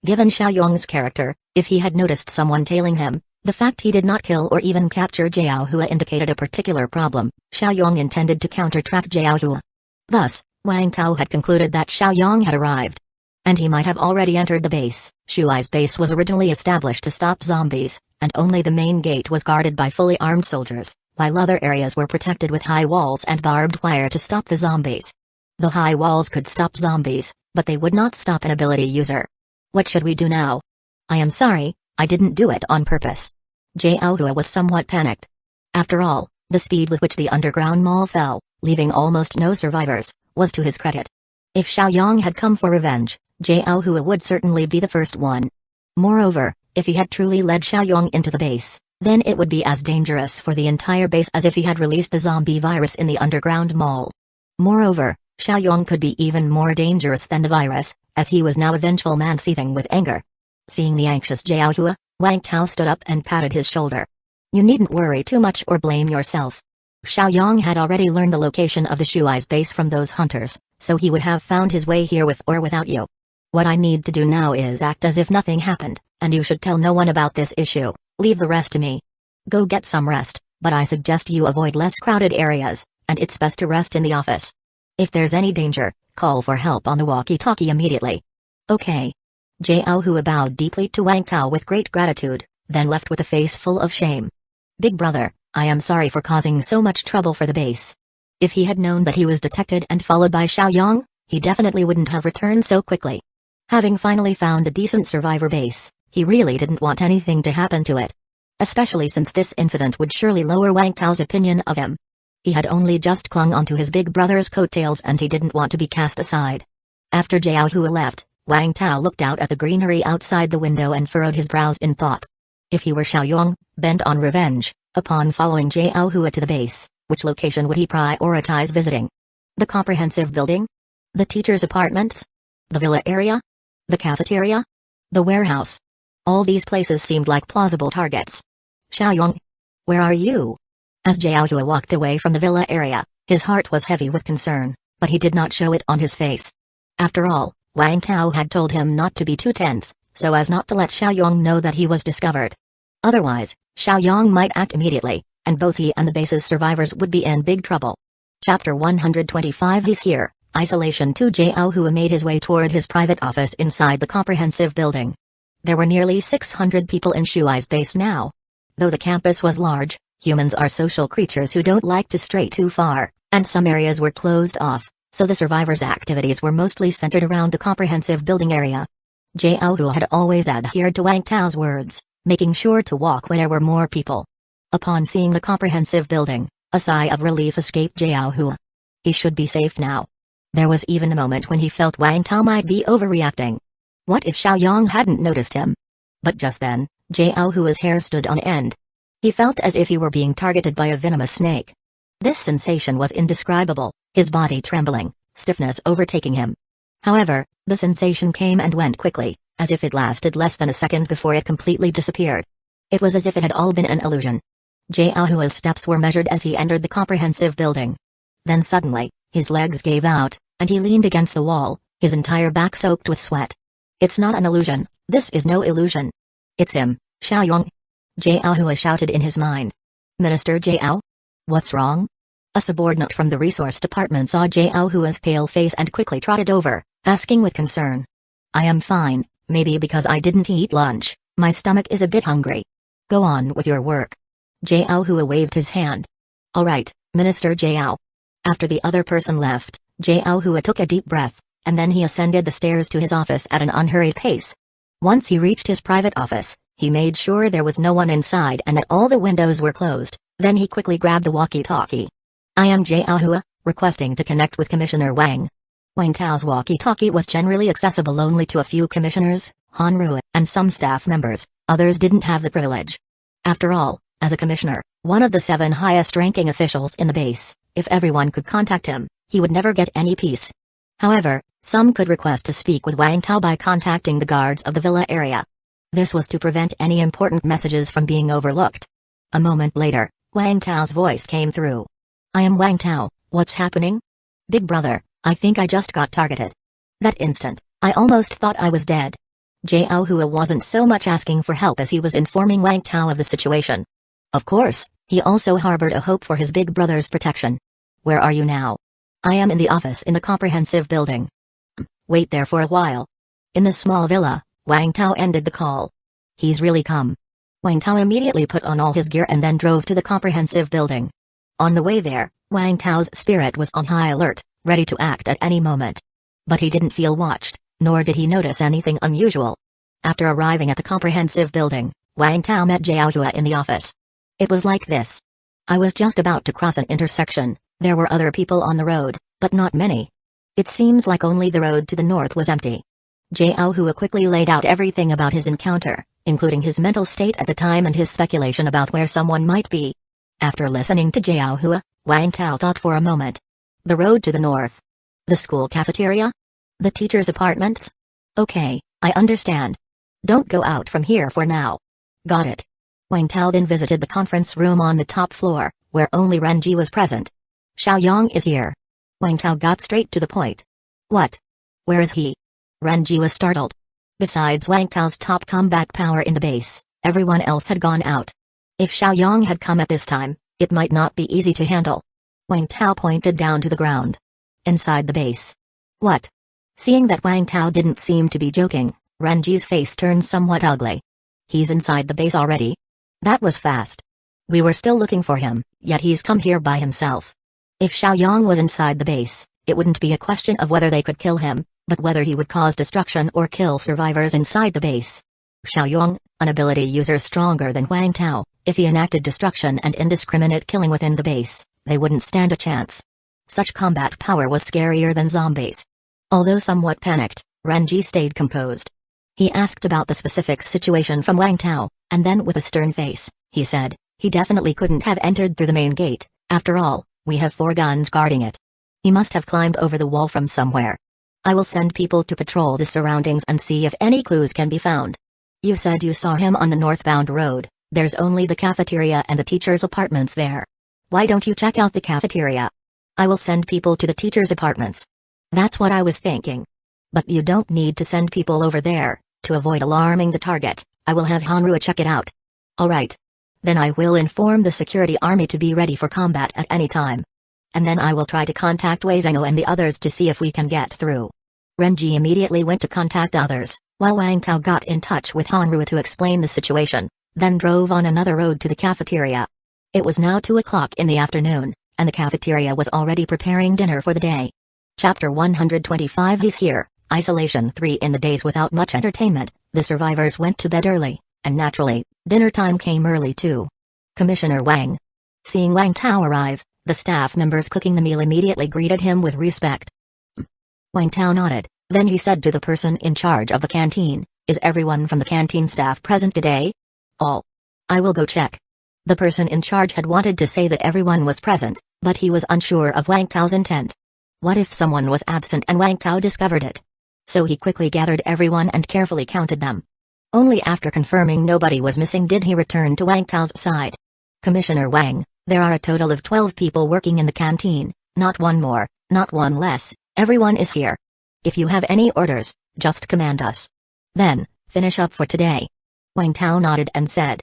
Speaker 1: Given Xiaoyong's character, if he had noticed someone tailing him, the fact he did not kill or even capture Jiaohua indicated a particular problem. Xiaoyong intended to counter-track Jiaohua. Thus, Wang Tao had concluded that Xiaoyong had arrived. And he might have already entered the base. Shuai's base was originally established to stop zombies, and only the main gate was guarded by fully armed soldiers, while other areas were protected with high walls and barbed wire to stop the zombies. The high walls could stop zombies, but they would not stop an ability user. What should we do now? I am sorry, I didn't do it on purpose. Jiaohua was somewhat panicked. After all, the speed with which the underground mall fell, leaving almost no survivors, was to his credit. If Xiaoyong had come for revenge, Jiaohua would certainly be the first one. Moreover, if he had truly led Xiaoyong into the base, then it would be as dangerous for the entire base as if he had released the zombie virus in the underground mall. Moreover, Xiaoyong could be even more dangerous than the virus, as he was now a vengeful man seething with anger. Seeing the anxious Jiaohua, Wang Tao stood up and patted his shoulder. You needn't worry too much or blame yourself. Xiaoyong had already learned the location of the Shuai's base from those hunters, so he would have found his way here with or without you. What I need to do now is act as if nothing happened, and you should tell no one about this issue. Leave the rest to me. Go get some rest, but I suggest you avoid less crowded areas, and it's best to rest in the office. If there's any danger, call for help on the walkie-talkie immediately. Okay. Jiaohua bowed deeply to Wang Tao with great gratitude, then left with a face full of shame. Big brother, I am sorry for causing so much trouble for the base. If he had known that he was detected and followed by Xiaoyong, he definitely wouldn't have returned so quickly. Having finally found a decent survivor base, he really didn't want anything to happen to it. Especially since this incident would surely lower Wang Tao's opinion of him. He had only just clung onto his big brother's coattails and he didn't want to be cast aside. After Jiaohua left, Wang Tao looked out at the greenery outside the window and furrowed his brows in thought. If he were Xiaoyong, bent on revenge, upon following Jiaohua to the base, which location would he prioritize visiting? The comprehensive building? The teacher's apartments? The villa area? The cafeteria? The warehouse? All these places seemed like plausible targets. Xiaoyong? Where are you? As Jiaohua walked away from the villa area, his heart was heavy with concern, but he did not show it on his face. After all, Wang Tao had told him not to be too tense, so as not to let Xiaoyong know that he was discovered. Otherwise, Xiaoyong might act immediately, and both he and the base's survivors would be in big trouble. Chapter 125 He's here. Isolation 2 Jiaohua made his way toward his private office inside the comprehensive building. There were nearly 600 people in Shuai's base now. Though the campus was large, humans are social creatures who don't like to stray too far, and some areas were closed off, so the survivors' activities were mostly centered around the comprehensive building area. Jiaohua had always adhered to Wang Tao's words, making sure to walk where there were more people. Upon seeing the comprehensive building, a sigh of relief escaped Jiaohua. He should be safe now. There was even a moment when he felt Wang Tao might be overreacting. What if Xiaoyong hadn't noticed him? But just then, Jiaohua's hair stood on end. He felt as if he were being targeted by a venomous snake. This sensation was indescribable, his body trembling, stiffness overtaking him. However, the sensation came and went quickly, as if it lasted less than a second before it completely disappeared. It was as if it had all been an illusion. Jiaohua's steps were measured as he entered the comprehensive building. Then suddenly, his legs gave out, and he leaned against the wall, his entire back soaked with sweat. It's not an illusion, this is no illusion. It's him, Xiaoyong. Jiaohua shouted in his mind. Minister Jiao? What's wrong? A subordinate from the resource department saw Jiaohua's pale face and quickly trotted over, asking with concern. I am fine, maybe because I didn't eat lunch, my stomach is a bit hungry. Go on with your work. Jiaohua waved his hand. Alright, Minister Jiao. After the other person left, Jiaohua took a deep breath, and then he ascended the stairs to his office at an unhurried pace. Once he reached his private office, he made sure there was no one inside and that all the windows were closed, then he quickly grabbed the walkie-talkie. I am Jiaohua, requesting to connect with Commissioner Wang. Wang Tao's walkie-talkie was generally accessible only to a few commissioners, Hanru, and some staff members, others didn't have the privilege. After all, as a commissioner, one of the 7 highest-ranking officials in the base, if everyone could contact him, he would never get any peace. However, some could request to speak with Wang Tao by contacting the guards of the villa area. This was to prevent any important messages from being overlooked. A moment later, Wang Tao's voice came through. I am Wang Tao, what's happening? Big brother, I think I just got targeted. That instant, I almost thought I was dead. Jiaohua wasn't so much asking for help as he was informing Wang Tao of the situation. Of course, he also harbored a hope for his big brother's protection. Where are you now? I am in the office in the comprehensive building. Wait there for a while. In the small villa, Wang Tao ended the call. He's really come. Wang Tao immediately put on all his gear and then drove to the comprehensive building. On the way there, Wang Tao's spirit was on high alert, ready to act at any moment. But he didn't feel watched, nor did he notice anything unusual. After arriving at the comprehensive building, Wang Tao met Jiaohua in the office. It was like this. I was just about to cross an intersection, there were other people on the road, but not many. It seems like only the road to the north was empty. Jiaohua quickly laid out everything about his encounter, including his mental state at the time and his speculation about where someone might be. After listening to Jiaohua, Wang Tao thought for a moment. The road to the north. The school cafeteria? The teacher's apartments? Okay, I understand. Don't go out from here for now. Got it. Wang Tao then visited the conference room on the top floor, where only Renji was present. Xiaoyong is here. Wang Tao got straight to the point. What? Where is he? Renji was startled. Besides Wang Tao's top combat power in the base, everyone else had gone out. If Xiaoyong had come at this time, it might not be easy to handle. Wang Tao pointed down to the ground. Inside the base. What? Seeing that Wang Tao didn't seem to be joking, Renji's face turned somewhat ugly. He's inside the base already? That was fast. We were still looking for him, yet he's come here by himself. If Xiaoyong was inside the base, it wouldn't be a question of whether they could kill him, but whether he would cause destruction or kill survivors inside the base. Xiaoyong, an ability user stronger than Wang Tao, if he enacted destruction and indiscriminate killing within the base, they wouldn't stand a chance. Such combat power was scarier than zombies. Although somewhat panicked, Renji stayed composed. He asked about the specific situation from Wang Tao, and then with a stern face, he said, he definitely couldn't have entered through the main gate, after all, we have 4 guns guarding it. He must have climbed over the wall from somewhere. I will send people to patrol the surroundings and see if any clues can be found. You said you saw him on the northbound road, there's only the cafeteria and the teacher's apartments there. Why don't you check out the cafeteria? I will send people to the teacher's apartments. That's what I was thinking. But you don't need to send people over there, to avoid alarming the target, I will have Hanru check it out. Alright. Then I will inform the security army to be ready for combat at any time. And then I will try to contact Wei Zhengou and the others to see if we can get through. Renji immediately went to contact others, while Wang Tao got in touch with Hanru to explain the situation, then drove on another road to the cafeteria. It was now 2 o'clock in the afternoon, and the cafeteria was already preparing dinner for the day. Chapter 125 He's here, Isolation 3 In the days without much entertainment, the survivors went to bed early, and naturally, dinner time came early too. Commissioner Wang. Seeing Wang Tao arrive, the staff members cooking the meal immediately greeted him with respect. Wang Tao nodded, then he said to the person in charge of the canteen, is everyone from the canteen staff present today? All. I will go check. The person in charge had wanted to say that everyone was present, but he was unsure of Wang Tao's intent. What if someone was absent and Wang Tao discovered it? So he quickly gathered everyone and carefully counted them. Only after confirming nobody was missing did he return to Wang Tao's side. Commissioner Wang, there are a total of 12 people working in the canteen, not one more, not one less, everyone is here. If you have any orders, just command us. Then, finish up for today. Wang Tao nodded and said.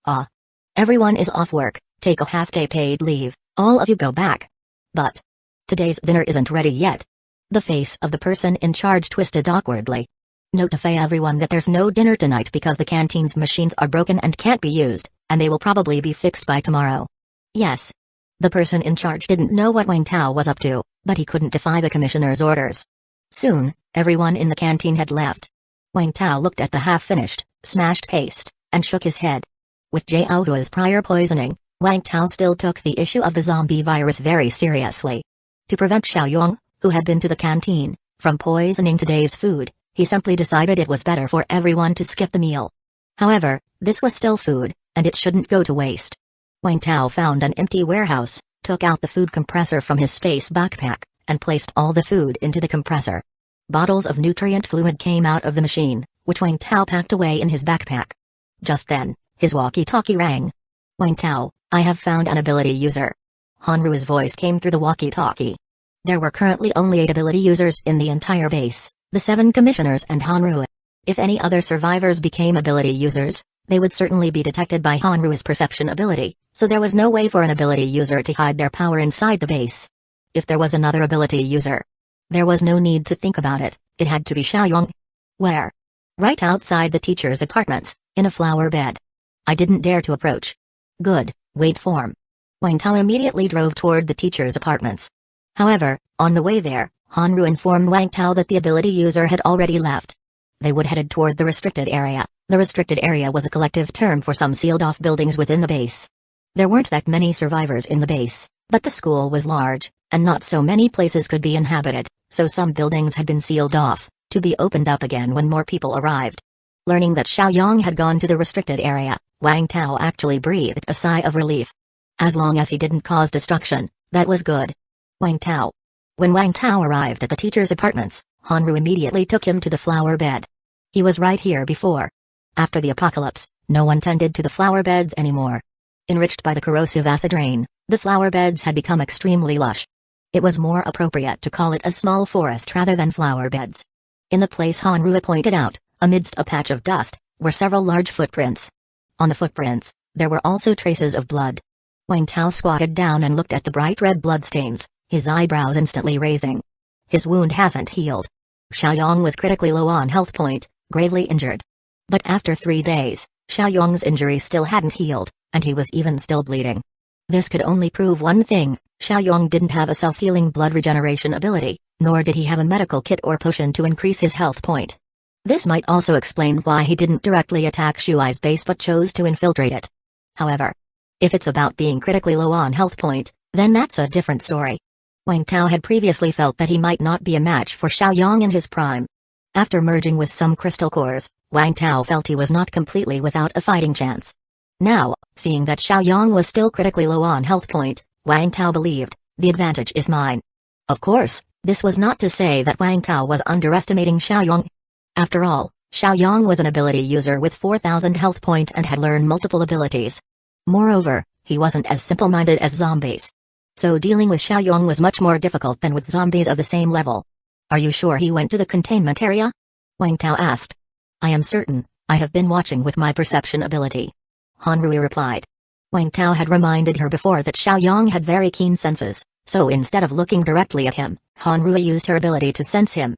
Speaker 1: Ah. Everyone is off work, take a half-day paid leave, all of you go back. But today's dinner isn't ready yet. The face of the person in charge twisted awkwardly. Notify everyone that there's no dinner tonight because the canteen's machines are broken and can't be used, and they will probably be fixed by tomorrow. Yes. The person in charge didn't know what Wang Tao was up to, but he couldn't defy the commissioner's orders. Soon, everyone in the canteen had left. Wang Tao looked at the half-finished, smashed paste, and shook his head. With Jiao Hua's prior poisoning, Wang Tao still took the issue of the zombie virus very seriously. To prevent Xiaoyong, who had been to the canteen, from poisoning today's food, he simply decided it was better for everyone to skip the meal. However, this was still food, and it shouldn't go to waste. Wang Tao found an empty warehouse, took out the food compressor from his space backpack, and placed all the food into the compressor. Bottles of nutrient fluid came out of the machine, which Wang Tao packed away in his backpack. Just then, his walkie-talkie rang. Wang Tao, I have found an ability user. Hanru's voice came through the walkie-talkie. There were currently only 8 ability users in the entire base, the 7 commissioners and Hanru. If any other survivors became ability users, they would certainly be detected by Hanru's perception ability, so there was no way for an ability user to hide their power inside the base. If there was another ability user, there was no need to think about it, it had to be Xiaoyong. Where? Right outside the teacher's apartments, in a flower bed. I didn't dare to approach. Good, wait for him. Wang Tao immediately drove toward the teacher's apartments. However, on the way there, Hanru informed Wang Tao that the ability user had already left. They would headed toward the restricted area. The restricted area was a collective term for some sealed-off buildings within the base. There weren't that many survivors in the base, but the school was large, and not so many places could be inhabited, so some buildings had been sealed off, to be opened up again when more people arrived. Learning that Xiaoyong had gone to the restricted area, Wang Tao actually breathed a sigh of relief. As long as he didn't cause destruction, that was good. Wang Tao. When Wang Tao arrived at the teacher's apartments, Hanru immediately took him to the flower bed. He was right here before. After the apocalypse, no one tended to the flower beds anymore. Enriched by the corrosive acid rain, the flower beds had become extremely lush. It was more appropriate to call it a small forest rather than flower beds. In the place Hanru pointed out, amidst a patch of dust, were several large footprints. On the footprints, there were also traces of blood. Wang Tao squatted down and looked at the bright red bloodstains, his eyebrows instantly raising. His wound hasn't healed. Xiaoyong was critically low on health point, gravely injured. But after 3 days, Xiaoyong's injury still hadn't healed, and he was even still bleeding. This could only prove one thing: Xiaoyong didn't have a self-healing blood regeneration ability, nor did he have a medical kit or potion to increase his health point. This might also explain why he didn't directly attack Shuai's base but chose to infiltrate it. However, if it's about being critically low on health point, then that's a different story. Wang Tao had previously felt that he might not be a match for Xiaoyong in his prime. After merging with some crystal cores, Wang Tao felt he was not completely without a fighting chance. Now, seeing that Xiaoyong was still critically low on health point, Wang Tao believed, the advantage is mine. Of course, this was not to say that Wang Tao was underestimating Xiaoyong. After all, Xiaoyong was an ability user with 4,000 health point and had learned multiple abilities. Moreover, he wasn't as simple-minded as zombies. So dealing with Xiaoyong was much more difficult than with zombies of the same level. Are you sure he went to the containment area? Wang Tao asked. I am certain, I have been watching with my perception ability. Hanru replied. Wang Tao had reminded her before that Xiaoyong had very keen senses, so instead of looking directly at him, Hanru used her ability to sense him.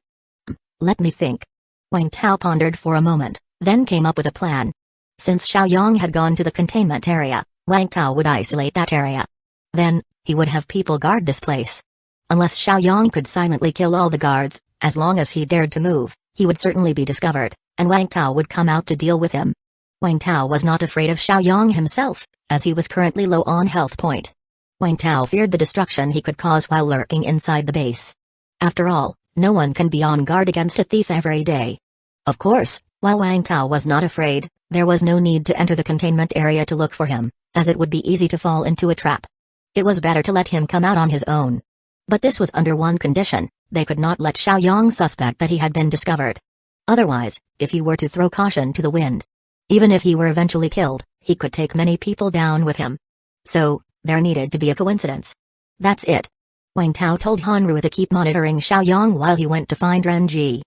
Speaker 1: Let me think. Wang Tao pondered for a moment, then came up with a plan. Since Xiaoyong had gone to the containment area, Wang Tao would isolate that area. Then, he would have people guard this place. Unless Xiaoyong could silently kill all the guards, as long as he dared to move, he would certainly be discovered, and Wang Tao would come out to deal with him. Wang Tao was not afraid of Xiaoyong himself, as he was currently low on health point. Wang Tao feared the destruction he could cause while lurking inside the base. After all, no one can be on guard against a thief every day. Of course, while Wang Tao was not afraid, there was no need to enter the containment area to look for him, as it would be easy to fall into a trap. It was better to let him come out on his own. But this was under one condition: they could not let Xiaoyong suspect that he had been discovered. Otherwise, if he were to throw caution to the wind, even if he were eventually killed, he could take many people down with him. So, there needed to be a coincidence. That's it. Wang Tao told Hanru to keep monitoring Xiaoyong while he went to find Renji.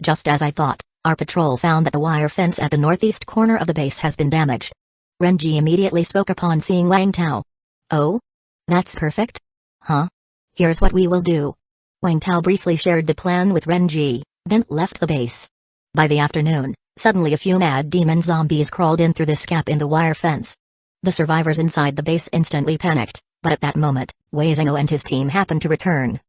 Speaker 1: Just as I thought, our patrol found that the wire fence at the northeast corner of the base has been damaged. Renji immediately spoke upon seeing Wang Tao. Oh? That's perfect? Huh? Here's what we will do. Wang Tao briefly shared the plan with Renji, then left the base. By the afternoon, suddenly a few mad demon zombies crawled in through this gap in the wire fence. The survivors inside the base instantly panicked, but at that moment, Wei Zhengou and his team happened to return.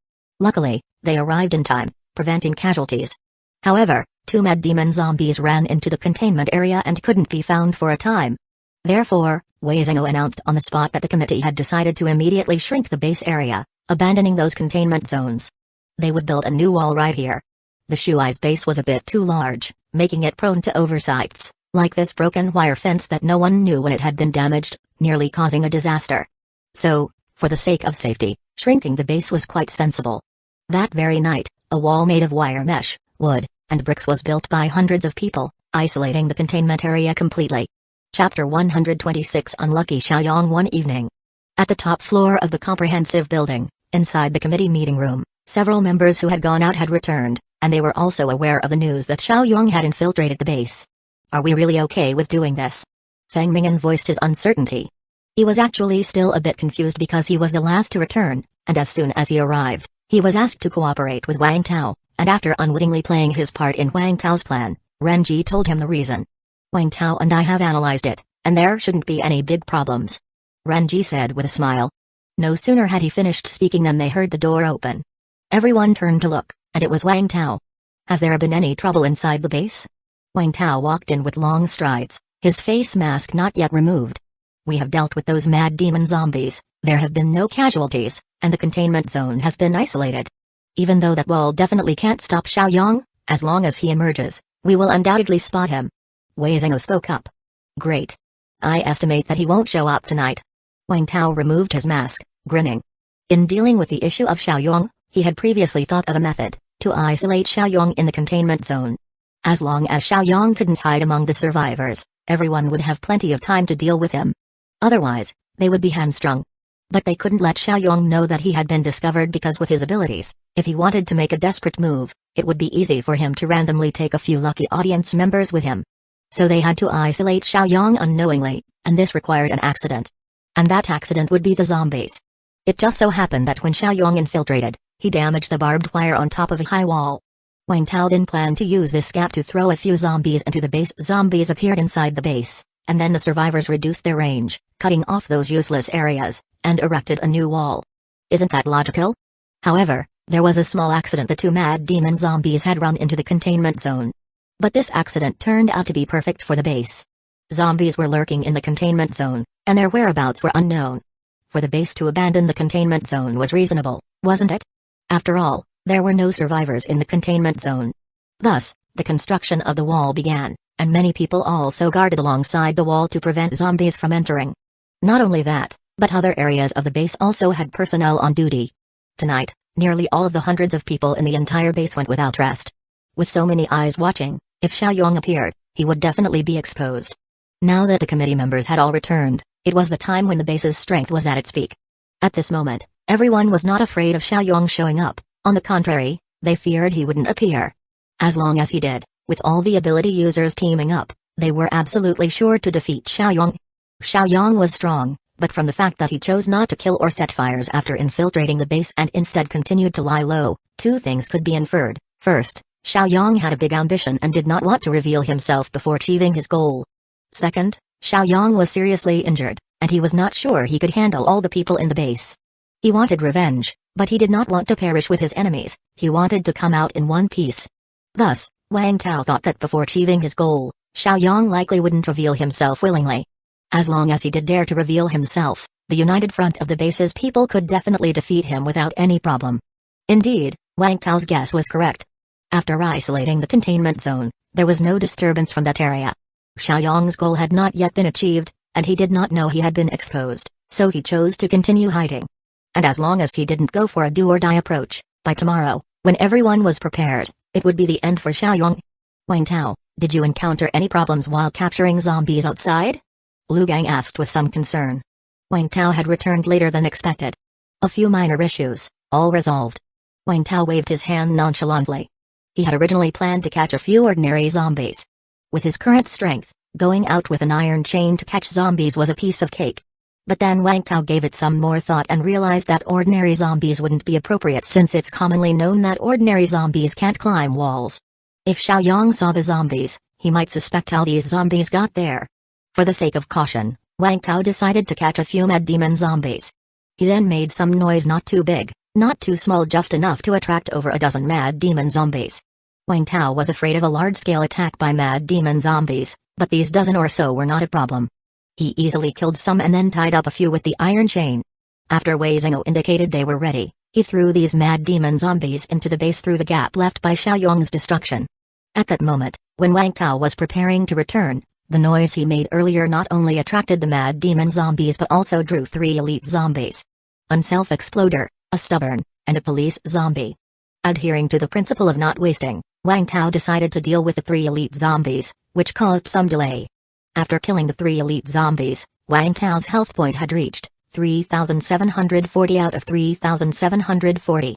Speaker 1: Luckily, they arrived in time, preventing casualties. However, 2 mad demon zombies ran into the containment area and couldn't be found for a time. Therefore, Wei Zhengou announced on the spot that the committee had decided to immediately shrink the base area, abandoning those containment zones. They would build a new wall right here. The Shuai's base was a bit too large, making it prone to oversights, like this broken wire fence that no one knew when it had been damaged, nearly causing a disaster. So, for the sake of safety, shrinking the base was quite sensible. That very night, a wall made of wire mesh, wood, and bricks was built by hundreds of people, isolating the containment area completely. Chapter 126 Unlucky Xiaoyong. One evening, at the top floor of the comprehensive building, inside the committee meeting room, several members who had gone out had returned, and they were also aware of the news that Xiaoyong had infiltrated the base. Are we really okay with doing this? Feng Ming'an voiced his uncertainty. He was actually still a bit confused because he was the last to return, and as soon as he arrived, he was asked to cooperate with Wang Tao, and after unwittingly playing his part in Wang Tao's plan, Renji told him the reason. Wang Tao and I have analyzed it, and there shouldn't be any big problems, Renji said with a smile. No sooner had he finished speaking than they heard the door open. Everyone turned to look, and it was Wang Tao. Has there been any trouble inside the base? Wang Tao walked in with long strides, his face mask not yet removed. We have dealt with those mad demon zombies, there have been no casualties, and the containment zone has been isolated. Even though that wall definitely can't stop Xiaoyong, as long as he emerges, we will undoubtedly spot him. Wei Zhengou spoke up. Great. I estimate that he won't show up tonight. Wang Tao removed his mask, grinning. In dealing with the issue of Xiaoyong, he had previously thought of a method to isolate Xiaoyong in the containment zone. As long as Xiaoyong couldn't hide among the survivors, everyone would have plenty of time to deal with him. Otherwise, they would be hamstrung. But they couldn't let Xiaoyong know that he had been discovered because with his abilities, if he wanted to make a desperate move, it would be easy for him to randomly take a few lucky audience members with him. So they had to isolate Xiaoyong unknowingly, and this required an accident. And that accident would be the zombies. It just so happened that when Xiaoyong infiltrated, he damaged the barbed wire on top of a high wall. Wang Tao then planned to use this gap to throw a few zombies into the base. Zombies appeared inside the base, and then the survivors reduced their range, cutting off those useless areas, and erected a new wall. Isn't that logical? However, there was a small accident. The 2 mad demon zombies had run into the containment zone. But this accident turned out to be perfect for the base. Zombies were lurking in the containment zone, and their whereabouts were unknown. For the base to abandon the containment zone was reasonable, wasn't it? After all, there were no survivors in the containment zone. Thus, the construction of the wall began, and many people also guarded alongside the wall to prevent zombies from entering. Not only that, but other areas of the base also had personnel on duty. Tonight, nearly all of the hundreds of people in the entire base went without rest. With so many eyes watching, if Xiaoyong appeared, he would definitely be exposed. Now that the committee members had all returned, it was the time when the base's strength was at its peak. At this moment, everyone was not afraid of Xiaoyong showing up. On the contrary, they feared he wouldn't appear. As long as he did, with all the ability users teaming up, they were absolutely sure to defeat Xiaoyong. Xiaoyong was strong, but from the fact that he chose not to kill or set fires after infiltrating the base and instead continued to lie low, 2 things could be inferred. First, Xiaoyong had a big ambition and did not want to reveal himself before achieving his goal. Second, Xiaoyong was seriously injured, and he was not sure he could handle all the people in the base. He wanted revenge, but he did not want to perish with his enemies. He wanted to come out in one piece. Thus, Wang Tao thought that before achieving his goal, Xiaoyong likely wouldn't reveal himself willingly. As long as he did dare to reveal himself, the united front of the base's people could definitely defeat him without any problem. Indeed, Wang Tao's guess was correct. After isolating the containment zone, there was no disturbance from that area. Xiaoyong's goal had not yet been achieved, and he did not know he had been exposed, so he chose to continue hiding. And as long as he didn't go for a do-or-die approach, by tomorrow, when everyone was prepared, it would be the end for Xiaoyong. Wang Tao, did you encounter any problems while capturing zombies outside? Lu Gang asked with some concern. Wang Tao had returned later than expected. A few minor issues, all resolved. Wang Tao waved his hand nonchalantly. He had originally planned to catch a few ordinary zombies. With his current strength, going out with an iron chain to catch zombies was a piece of cake. But then Wang Tao gave it some more thought and realized that ordinary zombies wouldn't be appropriate since it's commonly known that ordinary zombies can't climb walls. If Xiaoyong saw the zombies, he might suspect how these zombies got there. For the sake of caution, Wang Tao decided to catch a few mad demon zombies. He then made some noise not too big, not too small, just enough to attract over a dozen mad demon zombies. Wang Tao was afraid of a large-scale attack by mad demon zombies, but these dozen or so were not a problem. He easily killed some and then tied up a few with the iron chain. After Wei Zhengou indicated they were ready, he threw these mad demon zombies into the base through the gap left by Xiaoyong's destruction. At that moment, when Wang Tao was preparing to return, the noise he made earlier not only attracted the mad demon zombies but also drew 3 elite zombies. A self-exploder, a stubborn, and a police zombie. Adhering to the principle of not wasting, Wang Tao decided to deal with the 3 elite zombies, which caused some delay. After killing the 3 elite zombies, Wang Tao's health point had reached 3,740 out of 3,740.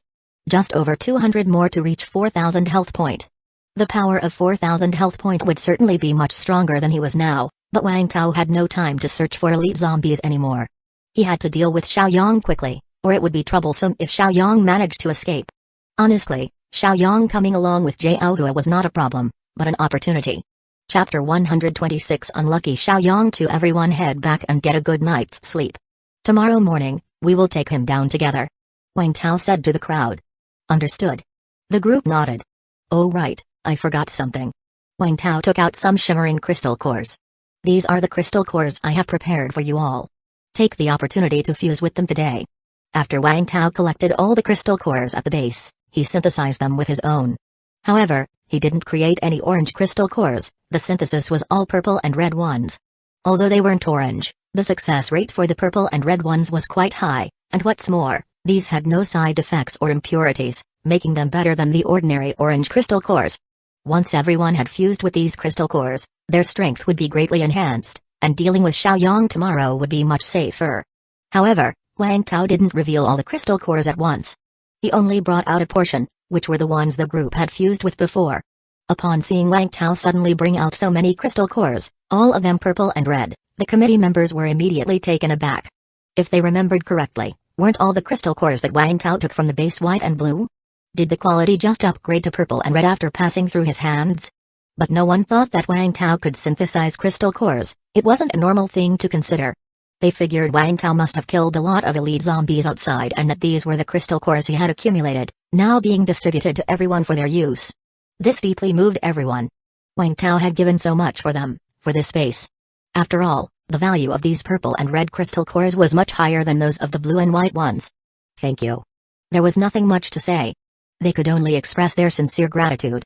Speaker 1: Just over 200 more to reach 4,000 health point. The power of 4,000 health point would certainly be much stronger than he was now, but Wang Tao had no time to search for elite zombies anymore. He had to deal with Xiaoyong quickly, or it would be troublesome if Xiaoyong managed to escape. Honestly, Xiaoyong coming along with Jiaohua was not a problem, but an opportunity. Chapter 126 Unlucky Xiaoyong. To everyone, head back and get a good night's sleep. Tomorrow morning, we will take him down together. Wang Tao said to the crowd. Understood. The group nodded. Oh right, I forgot something. Wang Tao took out some shimmering crystal cores. These are the crystal cores I have prepared for you all. Take the opportunity to fuse with them today. After Wang Tao collected all the crystal cores at the base, he synthesized them with his own. However, he didn't create any orange crystal cores, the synthesis was all purple and red ones. Although they weren't orange, the success rate for the purple and red ones was quite high, and what's more, these had no side effects or impurities, making them better than the ordinary orange crystal cores. Once everyone had fused with these crystal cores, their strength would be greatly enhanced, and dealing with Xiaoyong tomorrow would be much safer. However, Wang Tao didn't reveal all the crystal cores at once. He only brought out a portion, which were the ones the group had fused with before. Upon seeing Wang Tao suddenly bring out so many crystal cores, all of them purple and red, the committee members were immediately taken aback. If they remembered correctly, weren't all the crystal cores that Wang Tao took from the base white and blue? Did the quality just upgrade to purple and red after passing through his hands? But no one thought that Wang Tao could synthesize crystal cores, it wasn't a normal thing to consider. They figured Wang Tao must have killed a lot of elite zombies outside and that these were the crystal cores he had accumulated, now being distributed to everyone for their use. This deeply moved everyone. Wang Tao had given so much for them, for this base. After all, the value of these purple and red crystal cores was much higher than those of the blue and white ones. Thank you. There was nothing much to say. They could only express their sincere gratitude.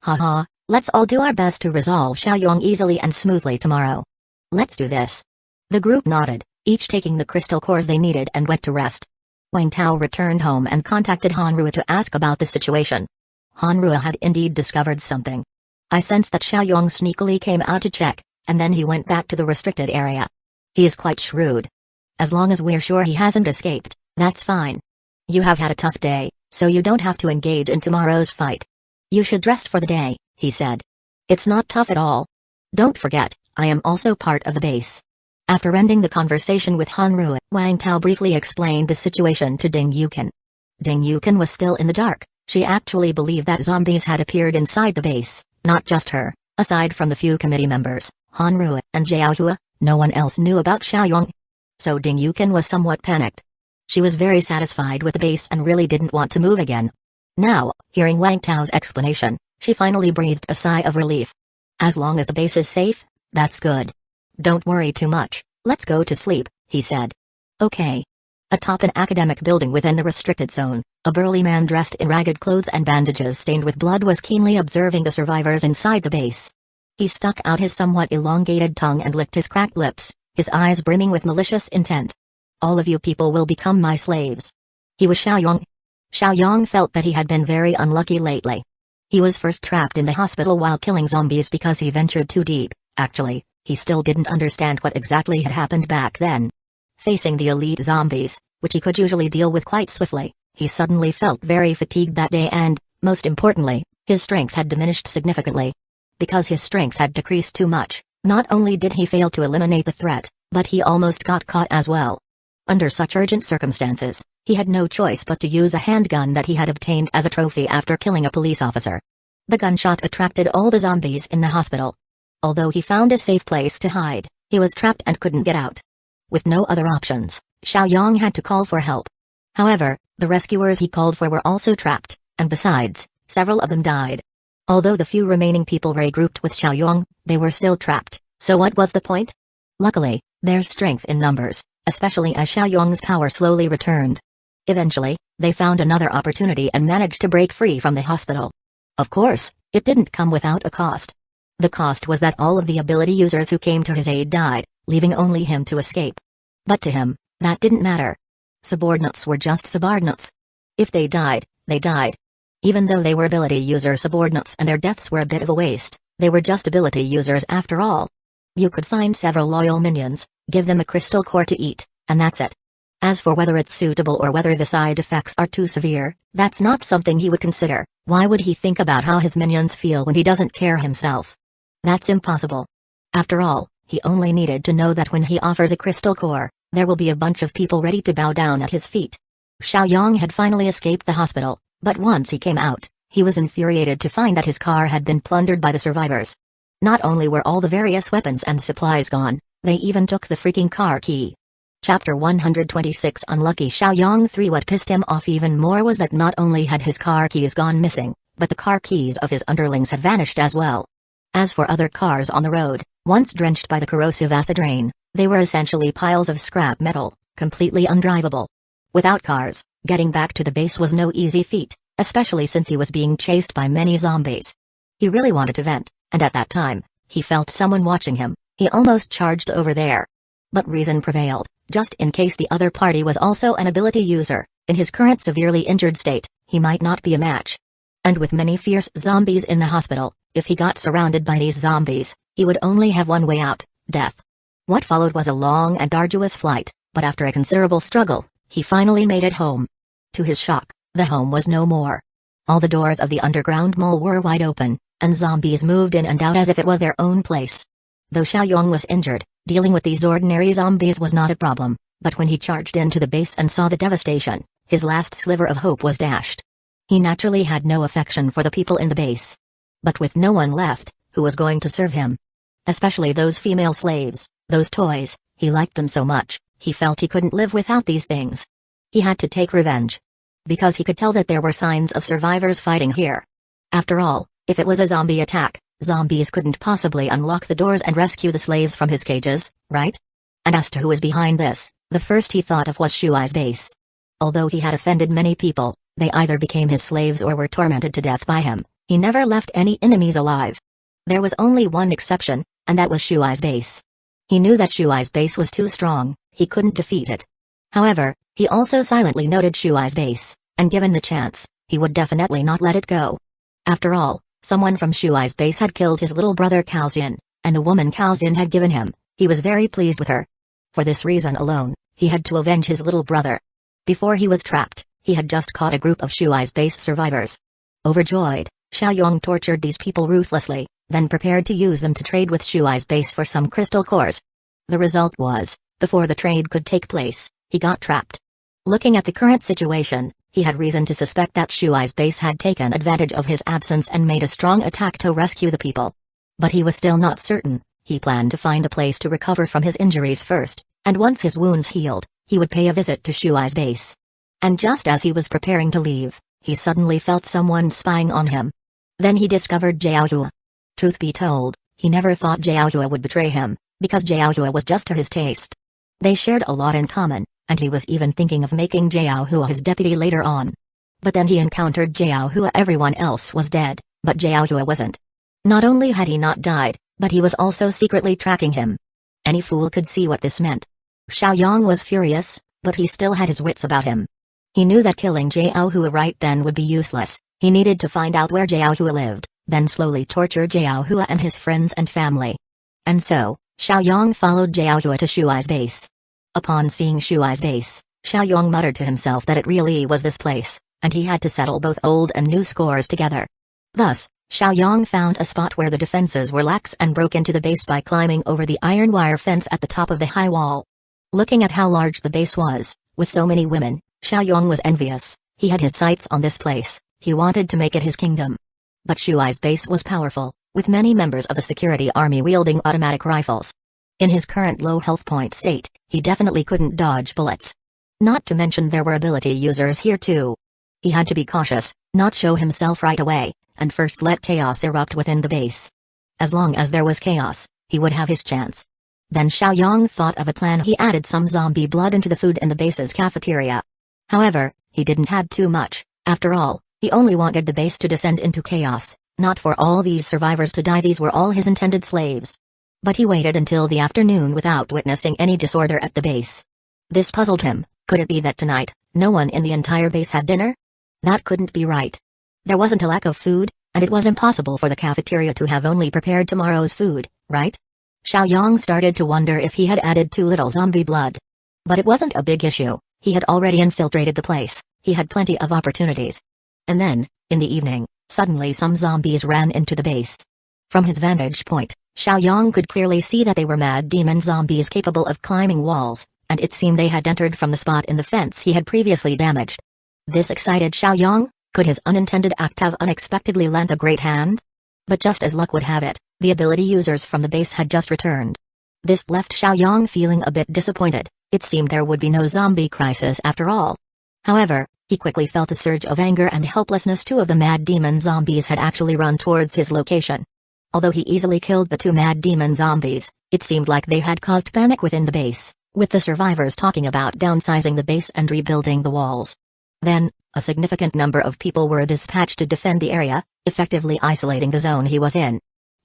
Speaker 1: Haha, let's all do our best to resolve Xiaoyong easily and smoothly tomorrow. Let's do this. The group nodded, each taking the crystal cores they needed and went to rest. Wang Tao returned home and contacted Hanrua to ask about the situation. Hanrua had indeed discovered something. I sensed that Xiaoyong sneakily came out to check, and then he went back to the restricted area. He is quite shrewd. As long as we're sure he hasn't escaped, that's fine. You have had a tough day, so you don't have to engage in tomorrow's fight. You should rest for the day, he said. It's not tough at all. Don't forget, I am also part of the base. After ending the conversation with Hanrua, Wang Tao briefly explained the situation to Ding Yukin. Ding Yukin was still in the dark. She actually believed that zombies had appeared inside the base, not just her. Aside from the few committee members, Hanrua and Jiaohua, no one else knew about Xiaoyong. So Ding Yukin was somewhat panicked. She was very satisfied with the base and really didn't want to move again. Now, hearing Wang Tao's explanation, she finally breathed a sigh of relief. As long as the base is safe, that's good. Don't worry too much, let's go to sleep, he said. Okay. Atop an academic building within the restricted zone, a burly man dressed in ragged clothes and bandages stained with blood was keenly observing the survivors inside the base. He stuck out his somewhat elongated tongue and licked his cracked lips, his eyes brimming with malicious intent. All of you people will become my slaves. He was Xiaoyong. Xiaoyong felt that he had been very unlucky lately. He was first trapped in the hospital while killing zombies because he ventured too deep. Actually, he still didn't understand what exactly had happened back then. Facing the elite zombies, which he could usually deal with quite swiftly, he suddenly felt very fatigued that day and, most importantly, his strength had diminished significantly. Because his strength had decreased too much, not only did he fail to eliminate the threat, but he almost got caught as well. Under such urgent circumstances, he had no choice but to use a handgun that he had obtained as a trophy after killing a police officer. The gunshot attracted all the zombies in the hospital. Although he found a safe place to hide, he was trapped and couldn't get out. With no other options, Xiaoyong had to call for help. However, the rescuers he called for were also trapped, and besides, several of them died. Although the few remaining people regrouped with Xiaoyong, they were still trapped, so what was the point? Luckily, there's strength in numbers, especially as Xiaoyong's power slowly returned. Eventually, they found another opportunity and managed to break free from the hospital. Of course, it didn't come without a cost. The cost was that all of the ability users who came to his aid died, leaving only him to escape. But to him, that didn't matter. Subordinates were just subordinates. If they died, they died. Even though they were ability user subordinates and their deaths were a bit of a waste, they were just ability users after all. You could find several loyal minions, give them a crystal core to eat, and that's it. As for whether it's suitable or whether the side effects are too severe, that's not something he would consider. Why would he think about how his minions feel when he doesn't care himself? That's impossible. After all, he only needed to know that when he offers a crystal core, there will be a bunch of people ready to bow down at his feet. Xiaoyong had finally escaped the hospital, but once he came out, he was infuriated to find that his car had been plundered by the survivors. Not only were all the various weapons and supplies gone, they even took the freaking car key. Chapter 126 Unlucky Xiaoyong 3. What pissed him off even more was that not only had his car keys gone missing, but the car keys of his underlings had vanished as well. As for other cars on the road, once drenched by the corrosive acid rain, they were essentially piles of scrap metal, completely undrivable. Without cars, getting back to the base was no easy feat, especially since he was being chased by many zombies. He really wanted to vent, and at that time, he felt someone watching him. He almost charged over there. But reason prevailed. Just in case the other party was also an ability user, in his current severely injured state, he might not be a match. And with many fierce zombies in the hospital, if he got surrounded by these zombies, he would only have one way out: death. What followed was a long and arduous flight, but after a considerable struggle, he finally made it home. To his shock, the home was no more. All the doors of the underground mall were wide open, and zombies moved in and out as if it was their own place. Though Xiaoyong was injured, dealing with these ordinary zombies was not a problem, but when he charged into the base and saw the devastation, his last sliver of hope was dashed. He naturally had no affection for the people in the base. But with no one left, who was going to serve him? Especially those female slaves, those toys, he liked them so much, he felt he couldn't live without these things. He had to take revenge. Because he could tell that there were signs of survivors fighting here. After all, if it was a zombie attack, zombies couldn't possibly unlock the doors and rescue the slaves from his cages, right? And as to who was behind this, the first he thought of was Shuai's base. Although he had offended many people, they either became his slaves or were tormented to death by him. He never left any enemies alive. There was only one exception, and that was Shuai's base. He knew that Shuai's base was too strong, he couldn't defeat it. However, he also silently noted Shuai's base, and given the chance, he would definitely not let it go. After all, someone from Shuai's base had killed his little brother Kaoxian, and the woman Kaoxian had given him. He was very pleased with her. For this reason alone, he had to avenge his little brother. Before he was trapped, he had just caught a group of Shuai's base survivors. Overjoyed, Xiaoyong tortured these people ruthlessly, then prepared to use them to trade with Shuai's base for some crystal cores. The result was, before the trade could take place, he got trapped. Looking at the current situation, he had reason to suspect that Shuai's base had taken advantage of his absence and made a strong attack to rescue the people. But he was still not certain. He planned to find a place to recover from his injuries first, and once his wounds healed, he would pay a visit to Shuai's base. And just as he was preparing to leave, he suddenly felt someone spying on him. Then he discovered Jiaohua. Truth be told, he never thought Jiaohua would betray him, because Jiaohua was just to his taste. They shared a lot in common, and he was even thinking of making Jiaohua his deputy later on. But then he encountered Jiaohua. Everyone else was dead, but Jiaohua wasn't. Not only had he not died, but he was also secretly tracking him. Any fool could see what this meant. Xiaoyong was furious, but he still had his wits about him. He knew that killing Jiaohua right then would be useless. He needed to find out where Jiaohua lived, then slowly torture Jiaohua and his friends and family. And so, Xiaoyong followed Jiaohua to Shuai's base. Upon seeing Shuai's base, Xiaoyong muttered to himself that it really was this place, and he had to settle both old and new scores together. Thus, Xiaoyong found a spot where the defenses were lax and broke into the base by climbing over the iron wire fence at the top of the high wall. Looking at how large the base was, with so many women, Xiaoyong was envious. He had his sights on this place. He wanted to make it his kingdom. But Shuai's base was powerful, with many members of the security army wielding automatic rifles. In his current low health point state, he definitely couldn't dodge bullets. Not to mention there were ability users here too. He had to be cautious, not show himself right away, and first let chaos erupt within the base. As long as there was chaos, he would have his chance. Then Xiaoyong thought of a plan. He added some zombie blood into the food in the base's cafeteria. However, he didn't add too much. After all, he only wanted the base to descend into chaos, not for all these survivors to die. These were all his intended slaves. But he waited until the afternoon without witnessing any disorder at the base. This puzzled him. Could it be that tonight, no one in the entire base had dinner? That couldn't be right. There wasn't a lack of food, and it was impossible for the cafeteria to have only prepared tomorrow's food, right? Xiaoyong started to wonder if he had added too little zombie blood. But it wasn't a big issue. He had already infiltrated the place. He had plenty of opportunities. And then, in the evening, suddenly some zombies ran into the base. From his vantage point, Xiaoyong could clearly see that they were mad demon zombies capable of climbing walls, and it seemed they had entered from the spot in the fence he had previously damaged. This excited Xiaoyong. Could his unintended act have unexpectedly lent a great hand? But just as luck would have it, the ability users from the base had just returned. This left Xiaoyong feeling a bit disappointed. It seemed there would be no zombie crisis after all. However, he quickly felt a surge of anger and helplessness. Two of the mad demon zombies had actually run towards his location. Although he easily killed the two mad demon zombies, it seemed like they had caused panic within the base, with the survivors talking about downsizing the base and rebuilding the walls. Then, a significant number of people were dispatched to defend the area, effectively isolating the zone he was in.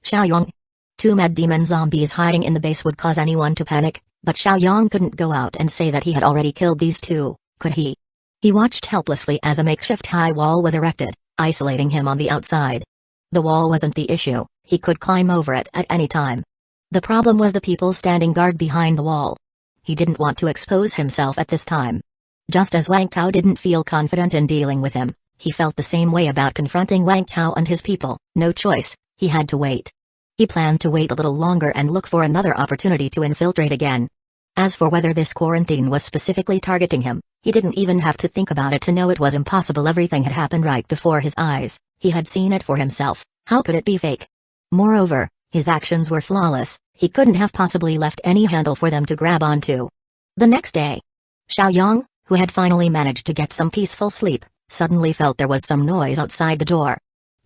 Speaker 1: Xiaoyong. Two mad demon zombies hiding in the base would cause anyone to panic, but Xiaoyong couldn't go out and say that he had already killed these two, could he? He watched helplessly as a makeshift high wall was erected, isolating him on the outside. The wall wasn't the issue, he could climb over it at any time. The problem was the people standing guard behind the wall. He didn't want to expose himself at this time. Just as Wang Tao didn't feel confident in dealing with him, he felt the same way about confronting Wang Tao and his people. No choice, he had to wait. He planned to wait a little longer and look for another opportunity to infiltrate again. As for whether this quarantine was specifically targeting him, he didn't even have to think about it to know it was impossible. Everything had happened right before his eyes. He had seen it for himself. How could it be fake? Moreover, his actions were flawless. He couldn't have possibly left any handle for them to grab onto. The next day, Xiaoyong, who had finally managed to get some peaceful sleep, suddenly felt there was some noise outside the door.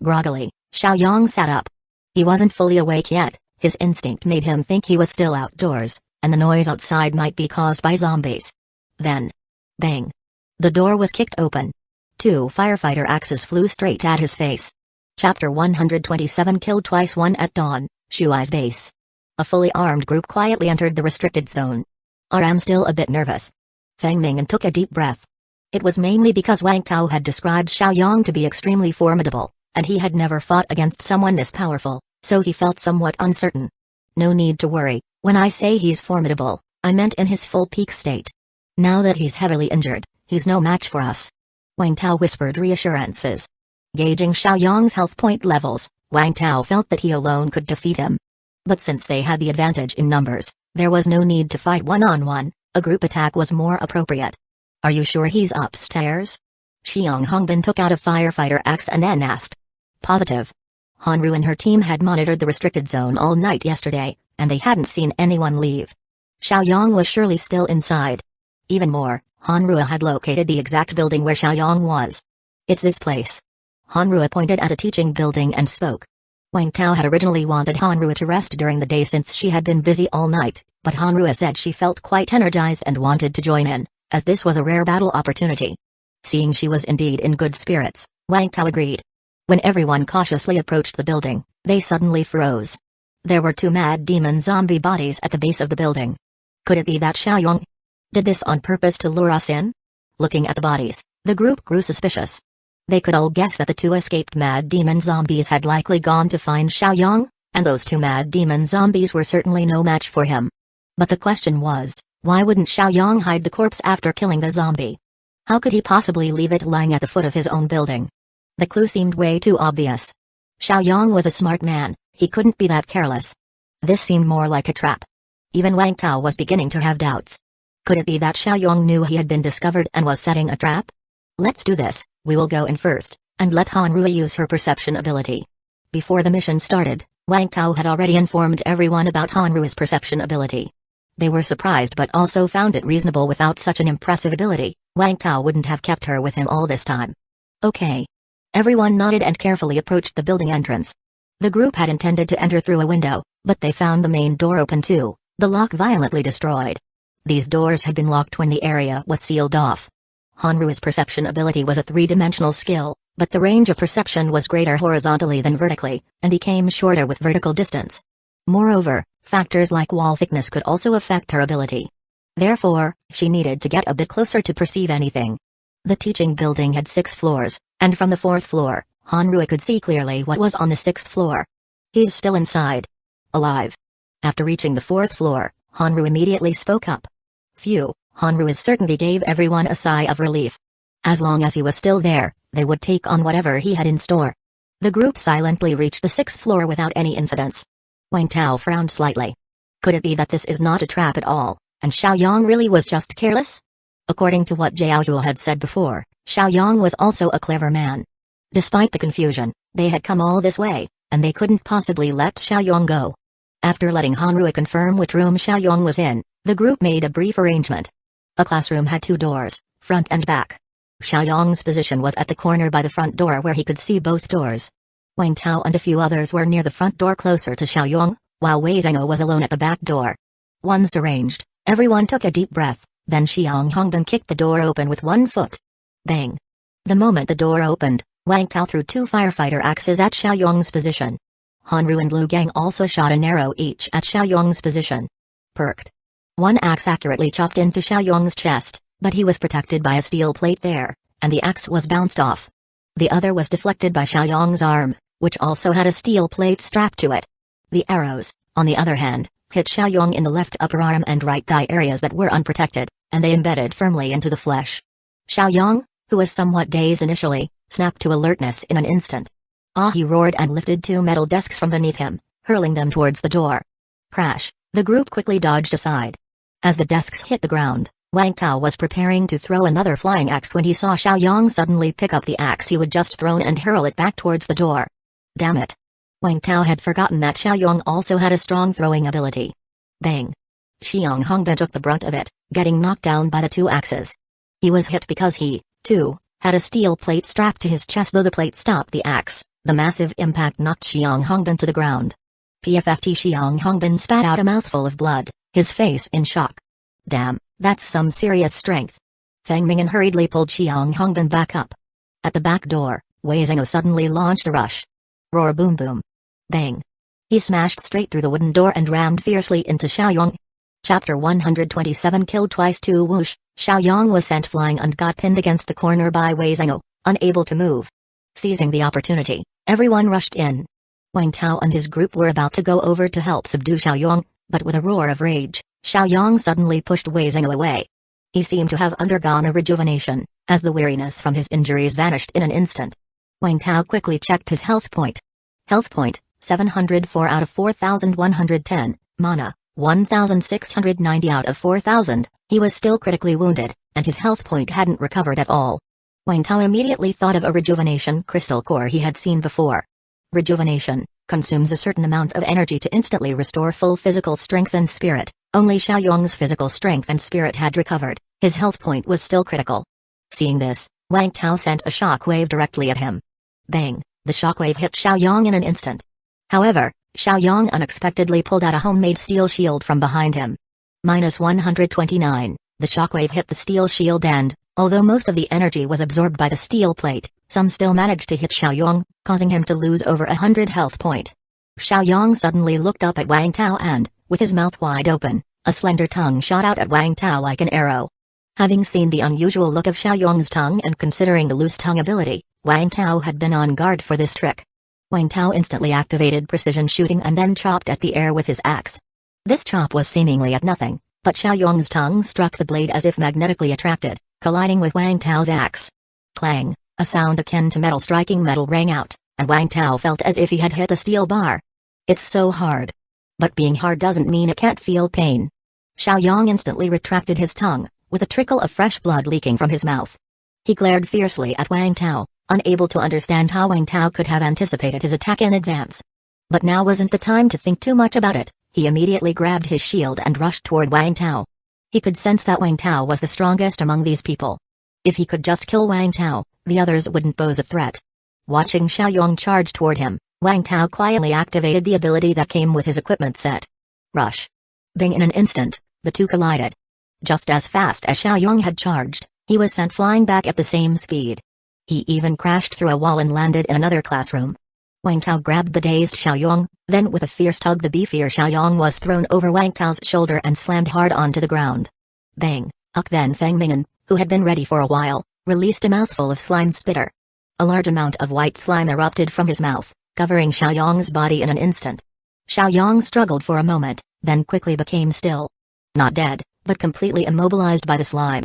Speaker 1: Groggily, Xiaoyong sat up. He wasn't fully awake yet. His instinct made him think he was still outdoors, and the noise outside might be caused by zombies. Then, bang! The door was kicked open. Two firefighter axes flew straight at his face. Chapter 127 Killed Twice. One at dawn, Shuai's base. A fully armed group quietly entered the restricted zone. I'm still a bit nervous. Feng Ming'an took a deep breath. It was mainly because Wang Tao had described Xiaoyong to be extremely formidable, and he had never fought against someone this powerful, so he felt somewhat uncertain. No need to worry, when I say he's formidable, I meant in his full peak state. Now that he's heavily injured, he's no match for us. Wang Tao whispered reassurances. Gauging Xiaoyong's health point levels, Wang Tao felt that he alone could defeat him. But since they had the advantage in numbers, there was no need to fight one-on-one. A group attack was more appropriate. Are you sure he's upstairs? Xiang Hongbin took out a firefighter axe and then asked. Positive. Hanru and her team had monitored the restricted zone all night yesterday, and they hadn't seen anyone leave. Xiaoyong was surely still inside. Even more, Hanru had located the exact building where Xiaoyong was. It's this place. Hanru pointed at a teaching building and spoke. Wang Tao had originally wanted Hanru to rest during the day since she had been busy all night, but Hanru said she felt quite energized and wanted to join in, as this was a rare battle opportunity. Seeing she was indeed in good spirits, Wang Tao agreed. When everyone cautiously approached the building, they suddenly froze. There were two mad demon zombie bodies at the base of the building. Could it be that Xiaoyong? Did this on purpose to lure us in? Looking at the bodies, the group grew suspicious. They could all guess that the two escaped mad demon zombies had likely gone to find Xiaoyang, and those two mad demon zombies were certainly no match for him. But the question was, why wouldn't Xiaoyang hide the corpse after killing the zombie? How could he possibly leave it lying at the foot of his own building? The clue seemed way too obvious. Xiaoyang was a smart man, he couldn't be that careless. This seemed more like a trap. Even Wang Tao was beginning to have doubts. Could it be that Xiaoyang knew he had been discovered and was setting a trap? Let's do this, we will go in first, and let Hanrui use her perception ability. Before the mission started, Wang Tao had already informed everyone about Hanrui's perception ability. They were surprised but also found it reasonable. Without such an impressive ability, Wang Tao wouldn't have kept her with him all this time. Okay. Everyone nodded and carefully approached the building entrance. The group had intended to enter through a window, but they found the main door open too, the lock violently destroyed. These doors had been locked when the area was sealed off. Hanrui's perception ability was a three-dimensional skill, but the range of perception was greater horizontally than vertically, and became shorter with vertical distance. Moreover, factors like wall thickness could also affect her ability. Therefore, she needed to get a bit closer to perceive anything. The teaching building had 6 floors, and from the 4th floor, Hanrui could see clearly what was on the 6th floor. He's still inside. Alive. After reaching the 4th floor, Hanrui immediately spoke up. Phew, Hanrui's certainty gave everyone a sigh of relief. As long as he was still there, they would take on whatever he had in store. The group silently reached the 6th floor without any incidents. Wang Tao frowned slightly. Could it be that this is not a trap at all, and Xiaoyang really was just careless? According to what Jiaohu had said before, Xiaoyang was also a clever man. Despite the confusion, they had come all this way, and they couldn't possibly let Xiaoyang go. After letting Hanrui confirm which room Xiaoyang was in, the group made a brief arrangement. A classroom had 2 doors, front and back. Xiaoyang's position was at the corner by the front door where he could see both doors. Wang Tao and a few others were near the front door closer to Xiaoyang, while Wei Zhengou was alone at the back door. Once arranged, everyone took a deep breath, then Xiang Hongbin kicked the door open with 1 foot. Bang! The moment the door opened, Wang Tao threw 2 firefighter axes at Xiaoyang's position. Hanru and Lu Gang also shot an arrow each at Xiaoyang's position. Perked. 1 axe accurately chopped into Xiaoyang's chest, but he was protected by a steel plate there, and the axe was bounced off. The other was deflected by Xiaoyang's arm, which also had a steel plate strapped to it. The arrows, on the other hand, hit Xiaoyang in the left upper arm and right thigh areas that were unprotected, and they embedded firmly into the flesh. Xiaoyang, who was somewhat dazed initially, snapped to alertness in an instant. Ah! He roared and lifted 2 metal desks from beneath him, hurling them towards the door. Crash! The group quickly dodged aside. As the desks hit the ground, Wang Tao was preparing to throw another flying axe when he saw Xiaoyang suddenly pick up the axe he would just thrown and hurl it back towards the door. Damn it! Wang Tao had forgotten that Xiaoyang also had a strong throwing ability. Bang! Xiang Hongbin took the brunt of it, getting knocked down by the 2 axes. He was hit because he, too, had a steel plate strapped to his chest. Though the plate stopped the axe, the massive impact knocked Xiang Hongbin to the ground. PFFT Xiang Hongbin spat out a mouthful of blood, his face in shock. Damn, that's some serious strength. Feng Ming'an hurriedly pulled Xiang Hongbin back up. At the back door, Wei Zhengou suddenly launched a rush. Roar boom boom. Bang. He smashed straight through the wooden door and rammed fiercely into Xiaoyang. Chapter 127 Killed twice. 2 Whoosh, Xiaoyang was sent flying and got pinned against the corner by Wei Zhengou, unable to move. Seizing the opportunity, everyone rushed in. Wang Tao and his group were about to go over to help subdue Xiaoyang, but with a roar of rage, Xiaoyang suddenly pushed Wei Zhengou away. He seemed to have undergone a rejuvenation, as the weariness from his injuries vanished in an instant. Wang Tao quickly checked his health point. Health point, 704 out of 4110, mana, 1690 out of 4000, he was still critically wounded, and his health point hadn't recovered at all. Wang Tao immediately thought of a rejuvenation crystal core he had seen before. Rejuvenation consumes a certain amount of energy to instantly restore full physical strength and spirit. Only Xiaoyang's physical strength and spirit had recovered, his health point was still critical. Seeing this, Wang Tao sent a shockwave directly at him. Bang! The shockwave hit Xiaoyang in an instant. However, Xiaoyang unexpectedly pulled out a homemade steel shield from behind him. -129, the shockwave hit the steel shield and, although most of the energy was absorbed by the steel plate, some still managed to hit Xiaoyang, causing him to lose over 100 health point. Xiaoyang suddenly looked up at Wang Tao and, with his mouth wide open, A slender tongue shot out at Wang Tao like an arrow. Having seen the unusual look of Xiaoyong's tongue and considering the loose tongue ability, Wang Tao had been on guard for this trick. Wang Tao instantly activated precision shooting and then chopped at the air with his axe. This chop was seemingly at nothing, but Xiaoyong's tongue struck the blade as if magnetically attracted, colliding with Wang Tao's axe. Clang, a sound akin to metal striking metal rang out, and Wang Tao felt as if he had hit a steel bar. It's so hard. But being hard doesn't mean it can't feel pain. Xiaoyong instantly retracted his tongue, with a trickle of fresh blood leaking from his mouth. He glared fiercely at Wang Tao, unable to understand how Wang Tao could have anticipated his attack in advance. But now wasn't the time to think too much about it. He immediately grabbed his shield and rushed toward Wang Tao. He could sense that Wang Tao was the strongest among these people. If he could just kill Wang Tao, the others wouldn't pose a threat. Watching Xiaoyong charge toward him, Wang Tao quietly activated the ability that came with his equipment set. Rush. Bing! In an instant, the two collided. Just as fast as Xiaoyong had charged, he was sent flying back at the same speed. He even crashed through a wall and landed in another classroom. Wang Tao grabbed the dazed Xiaoyong, then with a fierce tug the beefier Xiaoyong was thrown over Wang Tao's shoulder and slammed hard onto the ground. Bang! Then Feng Mingan, who had been ready for a while, released a mouthful of slime spitter. A large amount of white slime erupted from his mouth, covering Xiaoyong's body in an instant. Xiaoyong struggled for a moment, then quickly became still. Not dead, but completely immobilized by the slime.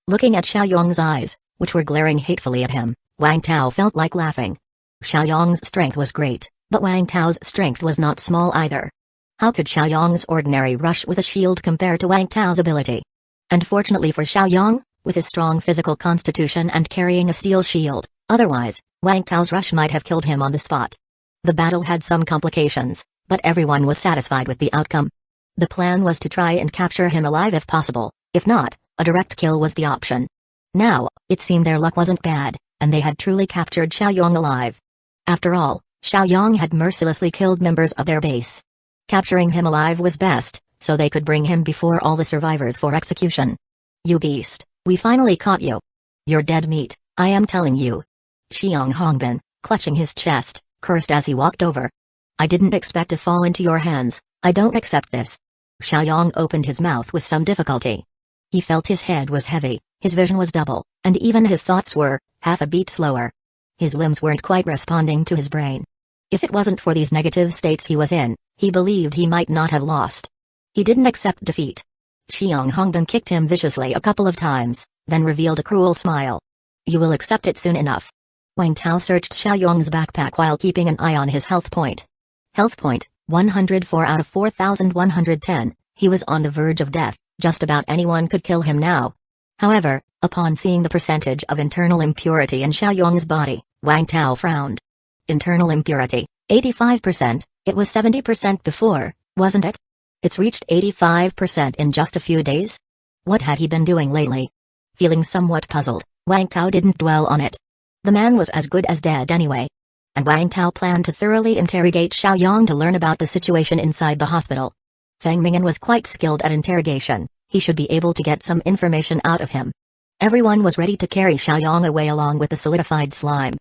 Speaker 1: Looking at Xiaoyong's eyes, which were glaring hatefully at him, Wang Tao felt like laughing. Xiaoyong's strength was great, but Wang Tao's strength was not small either. How could Xiaoyong's ordinary rush with a shield compare to Wang Tao's ability? And fortunately for Xiaoyong, with his strong physical constitution and carrying a steel shield, otherwise, Wang Tao's rush might have killed him on the spot. The battle had some complications, but everyone was satisfied with the outcome. The plan was to try and capture him alive if possible, if not, a direct kill was the option. Now, it seemed their luck wasn't bad, and they had truly captured Xiaoyong alive. After all, Xiaoyong had mercilessly killed members of their base. Capturing him alive was best, so they could bring him before all the survivors for execution. You beast, we finally caught you. You're dead meat, I am telling you. Xiong Hongbin, clutching his chest, cursed as he walked over. I didn't expect to fall into your hands, I don't accept this. Xiaoyong opened his mouth with some difficulty. He felt his head was heavy, his vision was double, and even his thoughts were half a beat slower. His limbs weren't quite responding to his brain. If it wasn't for these negative states he was in, he believed he might not have lost. He didn't accept defeat. Xiong Hongbin kicked him viciously a couple of times, then revealed a cruel smile. You will accept it soon enough. Wang Tao searched Xiaoyong's backpack while keeping an eye on his health point. Health point, 104 out of 4110, he was on the verge of death, just about anyone could kill him now. However, upon seeing the percentage of internal impurity in Xiaoyong's body, Wang Tao frowned. Internal impurity, 85%, it was 70% before, wasn't it? It's reached 85% in just a few days? What had he been doing lately? Feeling somewhat puzzled, Wang Tao didn't dwell on it. The man was as good as dead anyway. And Wang Tao planned to thoroughly interrogate Xiaoyong to learn about the situation inside the hospital. Feng Mingan was quite skilled at interrogation, he should be able to get some information out of him. Everyone was ready to carry Xiaoyong away along with the solidified slime.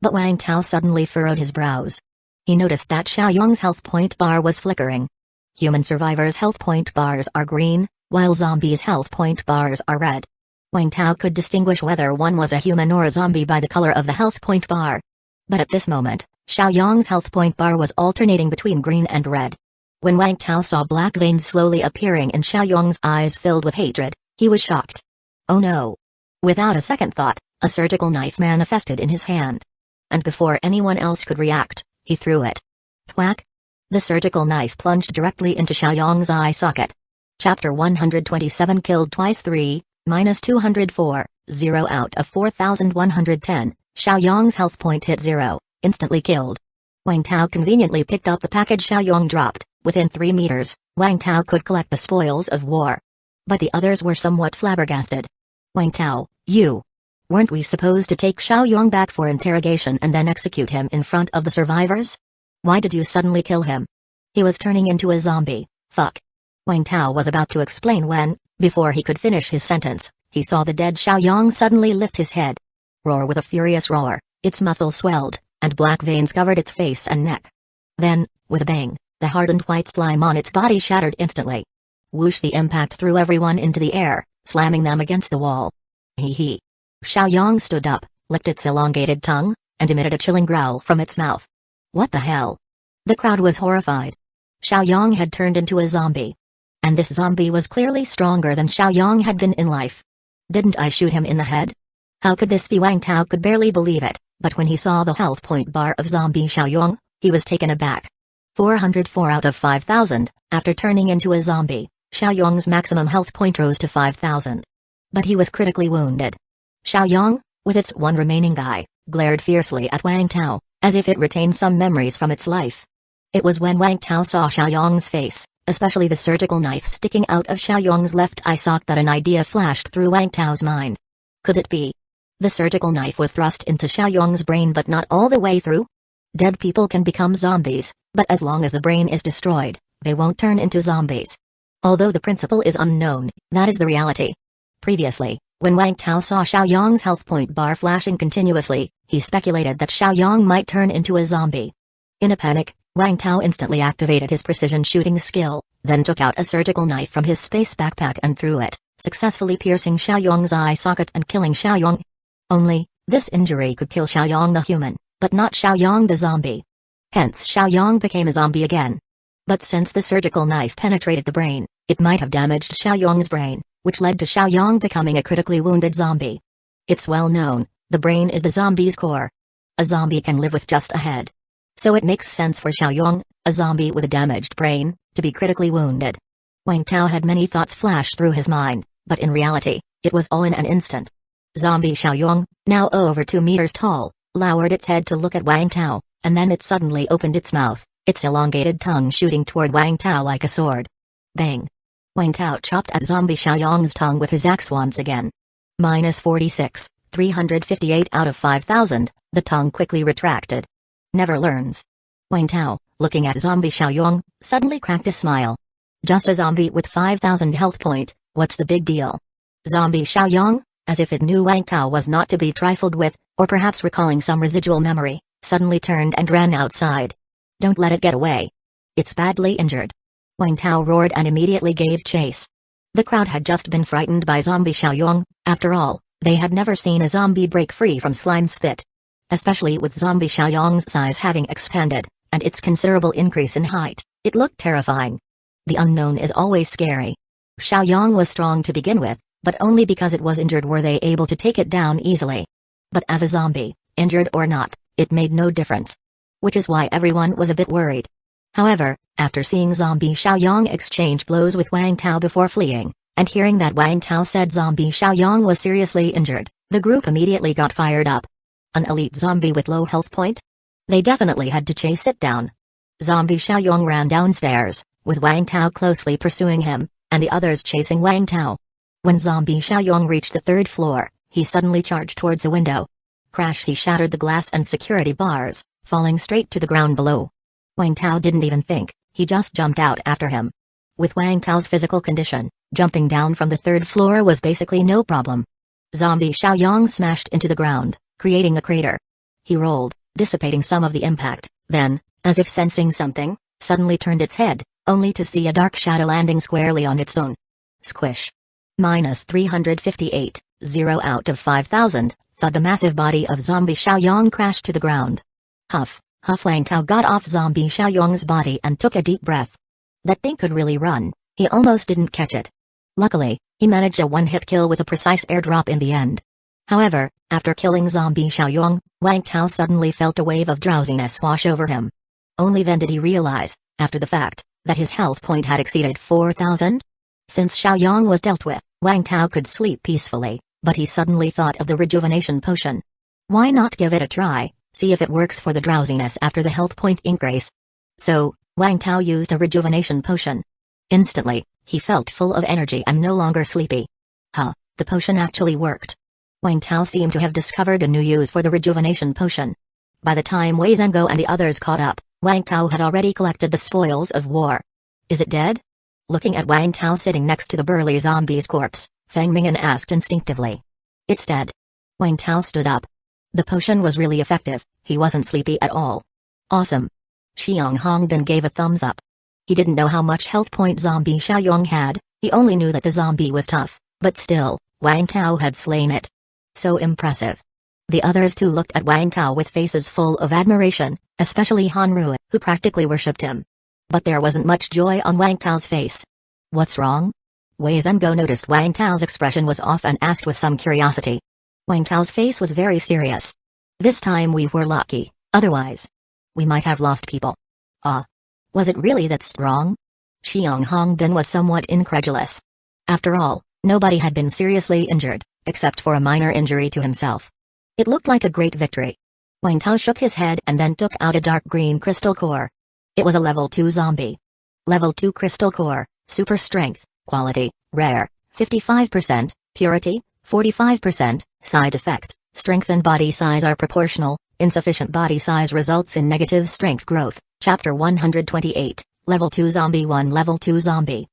Speaker 1: But Wang Tao suddenly furrowed his brows. He noticed that Xiaoyong's health point bar was flickering. Human survivors' health point bars are green, while zombies' health point bars are red. Wang Tao could distinguish whether one was a human or a zombie by the color of the health point bar. But at this moment, Xiaoyong's health point bar was alternating between green and red. When Wang Tao saw black veins slowly appearing in Xiaoyong's eyes filled with hatred, he was shocked. Oh no! Without a second thought, a surgical knife manifested in his hand. And before anyone else could react, he threw it. Thwack! The surgical knife plunged directly into Xiaoyong's eye socket. Chapter 127 Killed Twice 3, -204, 0 out of 4110, Xiaoyong's health point hit 0, instantly killed. Wang Tao conveniently picked up the package Xiaoyong dropped. Within 3 meters, Wang Tao could collect the spoils of war. But the others were somewhat flabbergasted. Wang Tao, you! Weren't we supposed to take Xiaoyong back for interrogation and then execute him in front of the survivors? Why did you suddenly kill him? He was turning into a zombie, fuck. Wang Tao was about to explain when, before he could finish his sentence, he saw the dead Xiaoyong suddenly lift his head. Roar with a furious roar, its muscles swelled, and black veins covered its face and neck. Then, with a bang, the hardened white slime on its body shattered instantly. Whoosh! The impact threw everyone into the air, slamming them against the wall. Hee hee. Xiaoyang stood up, licked its elongated tongue, and emitted a chilling growl from its mouth. What the hell? The crowd was horrified. Xiaoyang had turned into a zombie. And this zombie was clearly stronger than Xiaoyang had been in life. Didn't I shoot him in the head? How could this be? Wang Tao could barely believe it, but when he saw the health point bar of zombie Xiaoyang, he was taken aback. 404 out of 5,000, after turning into a zombie, Xiaoyang's maximum health point rose to 5,000. But he was critically wounded. Xiaoyang, with its one remaining eye, glared fiercely at Wang Tao, as if it retained some memories from its life. It was when Wang Tao saw Xiaoyang's face, especially the surgical knife sticking out of Xiaoyang's left eye socket, that an idea flashed through Wang Tao's mind. Could it be? The surgical knife was thrust into Xiaoyang's brain, but not all the way through? Dead people can become zombies, but as long as the brain is destroyed, they won't turn into zombies. Although the principle is unknown, that is the reality. Previously, when Wang Tao saw Xiaoyang's health point bar flashing continuously, he speculated that Xiaoyang might turn into a zombie. In a panic, Wang Tao instantly activated his precision shooting skill, then took out a surgical knife from his space backpack and threw it, successfully piercing Xiaoyang's eye socket and killing Xiaoyang. Only, this injury could kill Xiaoyang the human, but not Xiaoyang the zombie. Hence Xiaoyang became a zombie again. But since the surgical knife penetrated the brain, it might have damaged Xiaoyang's brain, which led to Xiaoyang becoming a critically wounded zombie. It's well known, the brain is the zombie's core. A zombie can live with just a head. So it makes sense for Xiaoyang, a zombie with a damaged brain, to be critically wounded. Wang Tao had many thoughts flash through his mind, but in reality, it was all in an instant. Zombie Xiaoyang, now over 2 meters tall, lowered its head to look at Wang Tao, and then it suddenly opened its mouth, its elongated tongue shooting toward Wang Tao like a sword. Bang! Wang Tao chopped at zombie Xiaoyang's tongue with his axe once again. -46, 358 out of 5,000, the tongue quickly retracted. Never learns. Wang Tao, looking at zombie Xiaoyang, suddenly cracked a smile. Just a zombie with 5,000 health point, what's the big deal? Zombie Xiaoyang, as if it knew Wang Tao was not to be trifled with, or perhaps recalling some residual memory, suddenly turned and ran outside. Don't let it get away. It's badly injured. Wang Tao roared and immediately gave chase. The crowd had just been frightened by zombie Xiaoyang. After all, they had never seen a zombie break free from slime spit. Especially with zombie Xiaoyang's size having expanded, and its considerable increase in height, it looked terrifying. The unknown is always scary. Xiaoyang was strong to begin with, but only because it was injured were they able to take it down easily. But as a zombie, injured or not, it made no difference. Which is why everyone was a bit worried. However, after seeing zombie Xiaoyang exchange blows with Wang Tao before fleeing, and hearing that Wang Tao said zombie Xiaoyang was seriously injured, the group immediately got fired up. An elite zombie with low health point? They definitely had to chase it down. Zombie Xiaoyang ran downstairs, with Wang Tao closely pursuing him, and the others chasing Wang Tao. When zombie Xiaoyang reached the 3rd floor, he suddenly charged towards a window. Crash! He shattered the glass and security bars, falling straight to the ground below. Wang Tao didn't even think, he just jumped out after him. With Wang Tao's physical condition, jumping down from the 3rd floor was basically no problem. Zombie Xiaoyang smashed into the ground, creating a crater. He rolled, dissipating some of the impact, then, as if sensing something, suddenly turned its head, only to see a dark shadow landing squarely on its own. Squish. -358, 0 out of 5,000, thud. The massive body of zombie Xiaoyang crashed to the ground. Huff, huff. Wang Tao got off zombie Xiaoyang's body and took a deep breath. That thing could really run, he almost didn't catch it. Luckily, he managed a one-hit kill with a precise airdrop in the end. However, after killing zombie Xiaoyang, Wang Tao suddenly felt a wave of drowsiness wash over him. Only then did he realize, after the fact, that his health point had exceeded 4,000. Since Xiaoyang was dealt with, Wang Tao could sleep peacefully, but he suddenly thought of the rejuvenation potion. Why not give it a try, see if it works for the drowsiness after the health point increase? So, Wang Tao used a rejuvenation potion. Instantly, he felt full of energy and no longer sleepy. The potion actually worked. Wang Tao seemed to have discovered a new use for the rejuvenation potion. By the time Wei Zhengo and the others caught up, Wang Tao had already collected the spoils of war. Is it dead? Looking at Wang Tao sitting next to the burly zombie's corpse, Feng Ming'an asked instinctively. It's dead. Wang Tao stood up. The potion was really effective, he wasn't sleepy at all. Awesome. Xiang Hong then gave a thumbs up. He didn't know how much health point zombie Xiaoyang had, He only knew that the zombie was tough, but still, Wang Tao had slain it. So impressive. The others too looked at Wang Tao with faces full of admiration, especially Han Rui, who practically worshipped him. But there wasn't much joy on Wang Tao's face. What's wrong? Wei Zhengo noticed Wang Tao's expression was off and asked with some curiosity. Wang Tao's face was very serious. This time we were lucky, otherwise we might have lost people. Ah. Was it really that strong? Xiang Hongbin was somewhat incredulous. After all, nobody had been seriously injured, except for a minor injury to himself. It looked like a great victory. Wang Tao shook his head and then took out a dark green crystal core. It was a level 2 zombie. Level 2 crystal core, super strength, quality, rare, 55%, purity, 45%, side effect, strength and body size are proportional, insufficient body size results in negative strength growth. Chapter 128, Level 2 Zombie 1 Level 2 Zombie.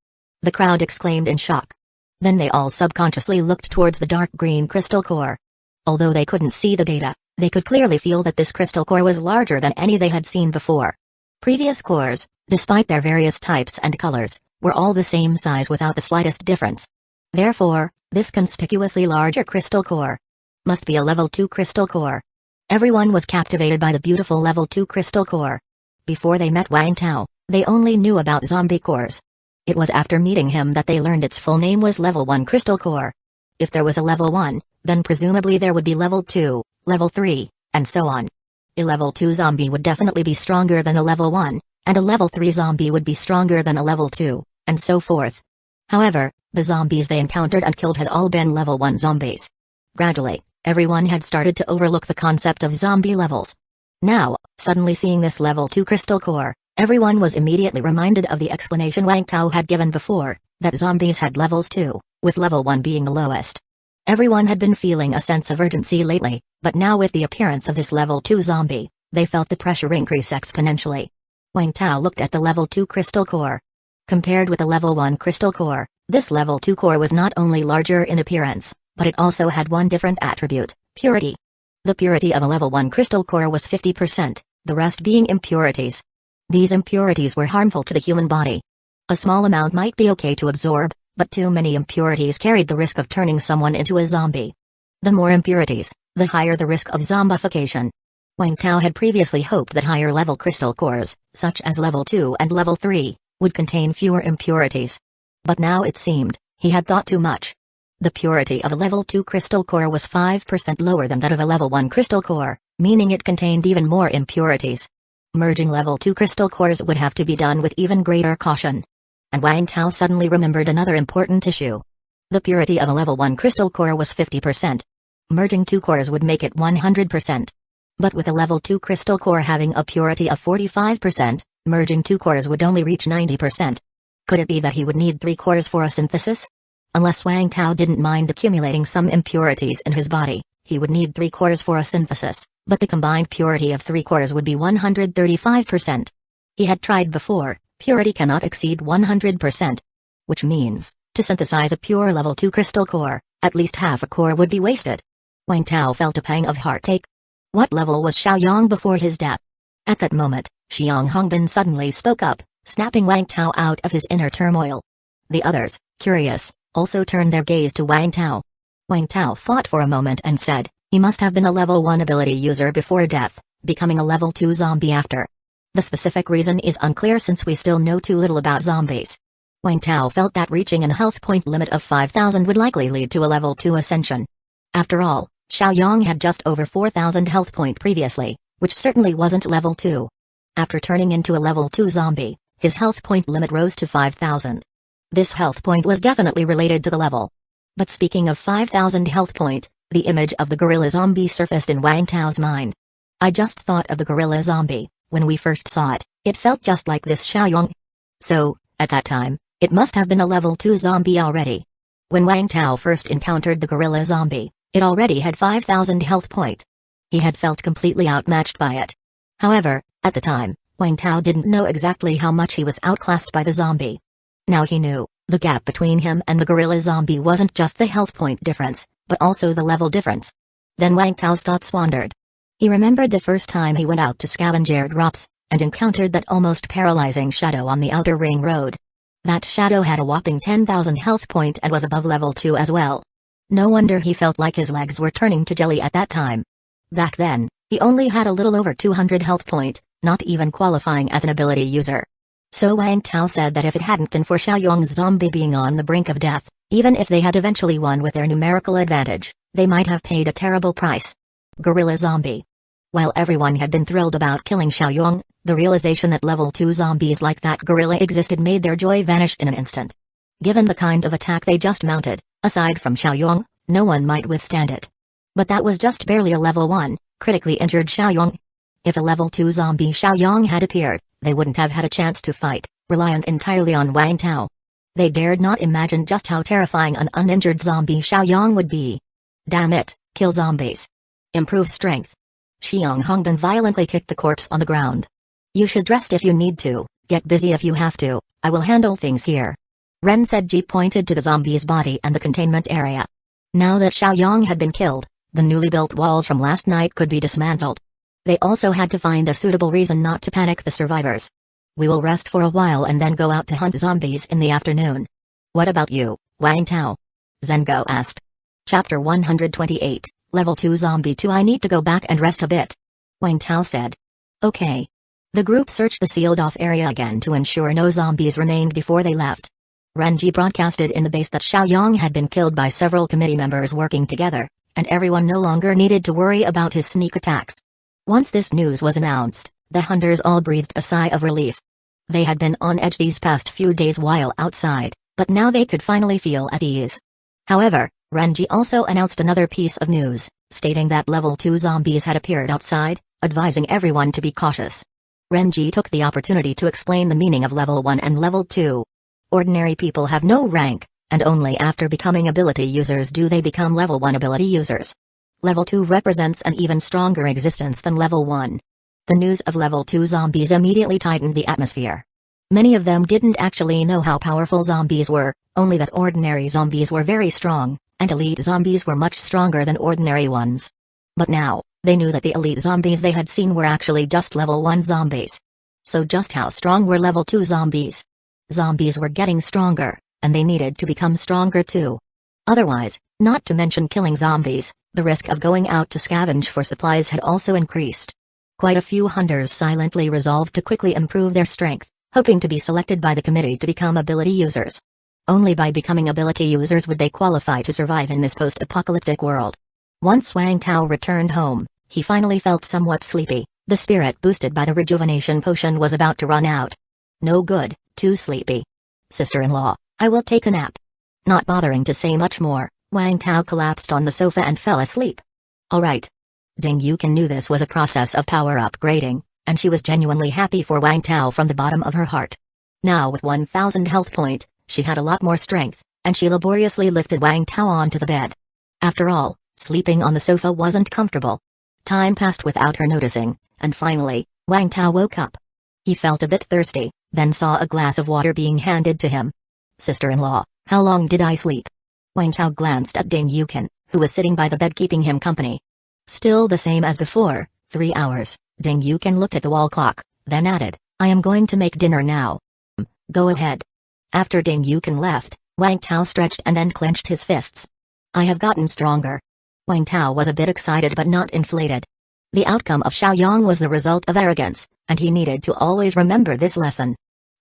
Speaker 1: The crowd exclaimed in shock. Then they all subconsciously looked towards the dark green crystal core. Although they couldn't see the data, they could clearly feel that this crystal core was larger than any they had seen before. Previous cores, despite their various types and colors, were all the same size without the slightest difference. Therefore, this conspicuously larger crystal core must be a level 2 crystal core. Everyone was captivated by the beautiful level 2 crystal core. Before they met Wang Tao, they only knew about zombie cores. It was after meeting him that they learned its full name was level 1 crystal core. If there was a level 1, then presumably there would be level 2, level 3, and so on. A level 2 zombie would definitely be stronger than a level 1, and a level 3 zombie would be stronger than a level 2, and so forth. However, the zombies they encountered and killed had all been level 1 zombies. Gradually, everyone had started to overlook the concept of zombie levels. Now, suddenly seeing this level 2 crystal core, everyone was immediately reminded of the explanation Wang Tao had given before, that zombies had levels too, with level 1 being the lowest. Everyone had been feeling a sense of urgency lately, but now with the appearance of this level 2 zombie, they felt the pressure increase exponentially. Wang Tao looked at the level 2 crystal core. Compared with the level 1 crystal core, this level 2 core was not only larger in appearance, but it also had one different attribute, purity. The purity of a level 1 crystal core was 50%, the rest being impurities. These impurities were harmful to the human body. A small amount might be okay to absorb, but too many impurities carried the risk of turning someone into a zombie. The more impurities, the higher the risk of zombification. Wang Tao had previously hoped that higher level crystal cores, such as level 2 and level 3, would contain fewer impurities. But now it seemed, he had thought too much. The purity of a level 2 crystal core was 5% lower than that of a level 1 crystal core, meaning it contained even more impurities. Merging level 2 crystal cores would have to be done with even greater caution. And Wang Tao suddenly remembered another important issue. The purity of a level 1 crystal core was 50%. Merging 2 cores would make it 100%. But with a level 2 crystal core having a purity of 45%, merging 2 cores would only reach 90%. Could it be that he would need 3 cores for a synthesis? Unless Wang Tao didn't mind accumulating some impurities in his body, he would need 3 cores for a synthesis, but the combined purity of 3 cores would be 135%. He had tried before, purity cannot exceed 100%. Which means, to synthesize a pure level 2 crystal core, at least half a core would be wasted. Wang Tao felt a pang of heartache. What level was Xiaoyang before his death? At that moment, Xiang Hongbin suddenly spoke up, snapping Wang Tao out of his inner turmoil. The others, curious, also turned their gaze to Wang Tao. Wang Tao thought for a moment and said, he must have been a level 1 ability user before death, becoming a level 2 zombie after. The specific reason is unclear since we still know too little about zombies. Wang Tao felt that reaching an health point limit of 5,000 would likely lead to a level 2 ascension. After all, Xiaoyang had just over 4,000 health point previously, which certainly wasn't level 2. After turning into a level 2 zombie, his health point limit rose to 5,000. This health point was definitely related to the level. But speaking of 5,000 health point, the image of the gorilla zombie surfaced in Wang Tao's mind. I just thought of the gorilla zombie. When we first saw it, it felt just like this Xiaoyang. So, at that time, it must have been a level 2 zombie already. When Wang Tao first encountered the gorilla zombie, it already had 5,000 health point. He had felt completely outmatched by it. However, at the time, Wang Tao didn't know exactly how much he was outclassed by the zombie. Now he knew, the gap between him and the gorilla zombie wasn't just the health point difference, but also the level difference. Then Wang Tao's thoughts wandered. He remembered the first time he went out to scavenge airdrops, and encountered that almost paralyzing shadow on the outer ring road. That shadow had a whopping 10,000 health point and was above level 2 as well. No wonder he felt like his legs were turning to jelly at that time. Back then, he only had a little over 200 health point, not even qualifying as an ability user. So Wang Tao said that if it hadn't been for Xiaoyong's zombie being on the brink of death, even if they had eventually won with their numerical advantage, they might have paid a terrible price. Gorilla Zombie. While everyone had been thrilled about killing Xiaoyong, the realization that level 2 zombies like that gorilla existed made their joy vanish in an instant. Given the kind of attack they just mounted, aside from Xiaoyong, no one might withstand it. But that was just barely a level 1, critically injured Xiaoyong. If a level 2 zombie Xiaoyong had appeared, they wouldn't have had a chance to fight, reliant entirely on Wang Tao. They dared not imagine just how terrifying an uninjured zombie Xiaoyong would be. Damn it, kill zombies. Improve strength. Xiang Hongbin violently kicked the corpse on the ground. You should rest if you need to, get busy if you have to, I will handle things here. Ren said. Ji pointed to the zombie's body and the containment area. Now that Xiaoyong had been killed, the newly built walls from last night could be dismantled. They also had to find a suitable reason not to panic the survivors. We will rest for a while and then go out to hunt zombies in the afternoon. What about you, Wang Tao? Zhengo asked. Chapter 128, Level 2 Zombie 2. I need to go back and rest a bit. Wang Tao said. Okay. The group searched the sealed-off area again to ensure no zombies remained before they left. Renji broadcasted in the base that Xiaoyong had been killed by several committee members working together, and everyone no longer needed to worry about his sneak attacks. Once this news was announced, the hunters all breathed a sigh of relief. They had been on edge these past few days while outside, but now they could finally feel at ease. However, Renji also announced another piece of news, stating that level 2 zombies had appeared outside, advising everyone to be cautious. Renji took the opportunity to explain the meaning of level 1 and level 2. Ordinary people have no rank, and only after becoming ability users do they become level 1 ability users. Level 2 represents an even stronger existence than level 1. The news of level 2 zombies immediately tightened the atmosphere. Many of them didn't actually know how powerful zombies were, only that ordinary zombies were very strong, and elite zombies were much stronger than ordinary ones. But now, they knew that the elite zombies they had seen were actually just level 1 zombies. So just how strong were level 2 zombies? Zombies were getting stronger, and they needed to become stronger too. Otherwise, not to mention killing zombies, the risk of going out to scavenge for supplies had also increased. Quite a few hunters silently resolved to quickly improve their strength, hoping to be selected by the committee to become ability users. Only by becoming ability users would they qualify to survive in this post-apocalyptic world. Once Wang Tao returned home, he finally felt somewhat sleepy. The spirit boosted by the rejuvenation potion was about to run out. No good, too sleepy. Sister-in-law, I will take a nap. Not bothering to say much more, Wang Tao collapsed on the sofa and fell asleep. Alright. Ding Yukin knew this was a process of power upgrading, and she was genuinely happy for Wang Tao from the bottom of her heart. Now with 1000 health point, she had a lot more strength, and she laboriously lifted Wang Tao onto the bed. After all, sleeping on the sofa wasn't comfortable. Time passed without her noticing, and finally, Wang Tao woke up. He felt a bit thirsty, then saw a glass of water being handed to him. Sister-in-law, how long did I sleep? Wang Tao glanced at Ding Yukin, who was sitting by the bed keeping him company. Still the same as before, 3 hours. Ding Yukin looked at the wall clock, then added, I am going to make dinner now. Go ahead. After Ding Yukin left, Wang Tao stretched and then clenched his fists. I have gotten stronger. Wang Tao was a bit excited but not inflated. The outcome of Xiaoyong was the result of arrogance, and he needed to always remember this lesson.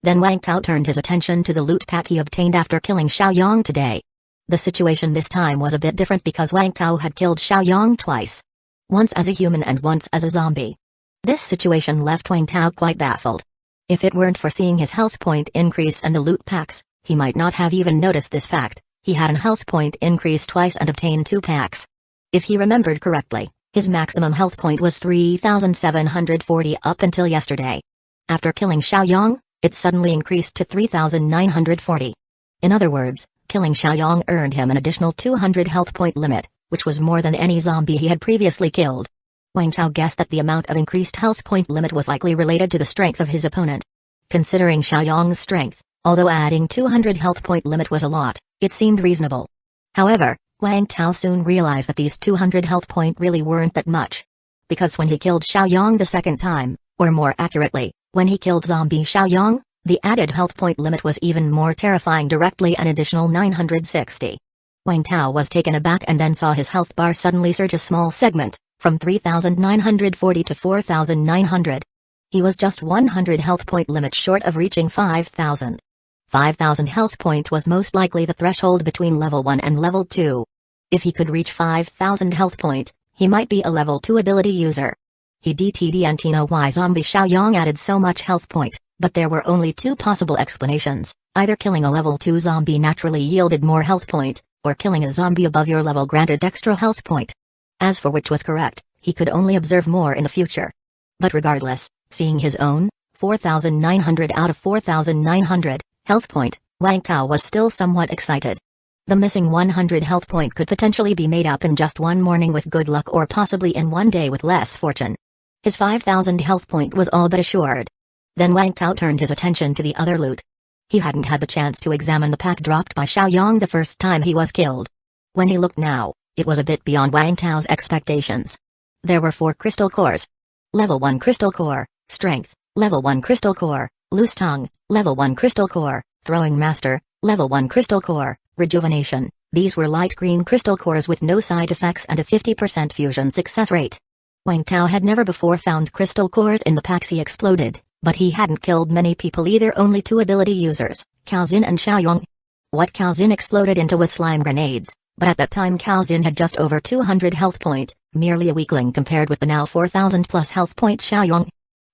Speaker 1: Then Wang Tao turned his attention to the loot pack he obtained after killing Xiaoyong today. The situation this time was a bit different because Wang Tao had killed Xiaoyong twice. Once as a human and once as a zombie. This situation left Wang Tao quite baffled. If it weren't for seeing his health point increase and the loot packs, he might not have even noticed this fact. He had an health point increase twice and obtained 2 packs. If he remembered correctly, his maximum health point was 3,740 up until yesterday. After killing Xiaoyong, it suddenly increased to 3,940. In other words, killing Xiaoyong earned him an additional 200 health point limit, which was more than any zombie he had previously killed. Wang Tao guessed that the amount of increased health point limit was likely related to the strength of his opponent. Considering Xiaoyong's strength, although adding 200 health point limit was a lot, it seemed reasonable. However, Wang Tao soon realized that these 200 health point really weren't that much. Because when he killed Xiaoyong the second time, or more accurately, when he killed zombie Xiaoyong, The added health point limit was even more terrifying, directly an additional 960. Wang Tao was taken aback and then saw his health bar suddenly surge a small segment, from 3,940 to 4,900. He was just 100 health point limit short of reaching 5,000. 5,000 health point was most likely the threshold between level 1 and level 2. If he could reach 5,000 health point, he might be a level 2 ability user. He didn't know why zombie Xiaoyang added so much health point, but there were only two possible explanations: either killing a level 2 zombie naturally yielded more health point, or killing a zombie above your level granted extra health point. As for which was correct, he could only observe more in the future. But regardless, seeing his own 4,900 out of 4,900 health point, Wang Tao was still somewhat excited. The missing 100 health point could potentially be made up in just one morning with good luck, or possibly in one day with less fortune. His 5,000 health point was all but assured. Then Wang Tao turned his attention to the other loot. He hadn't had the chance to examine the pack dropped by Xiaoyang the first time he was killed. When he looked now, it was a bit beyond Wang Tao's expectations. There were 4 crystal cores. Level 1 crystal core, strength; level 1 crystal core, loose tongue; level 1 crystal core, throwing master; level 1 crystal core, rejuvenation. These were light green crystal cores with no side effects and a 50% fusion success rate. Wang Tao had never before found crystal cores in the packs he exploded, but he hadn't killed many people either, only 2 ability users, Caozin and Xiaoyang. What Caozin exploded into was slime grenades, but at that time Caozin had just over 200 health point, merely a weakling compared with the now 4,000 plus health point Xiaoyang.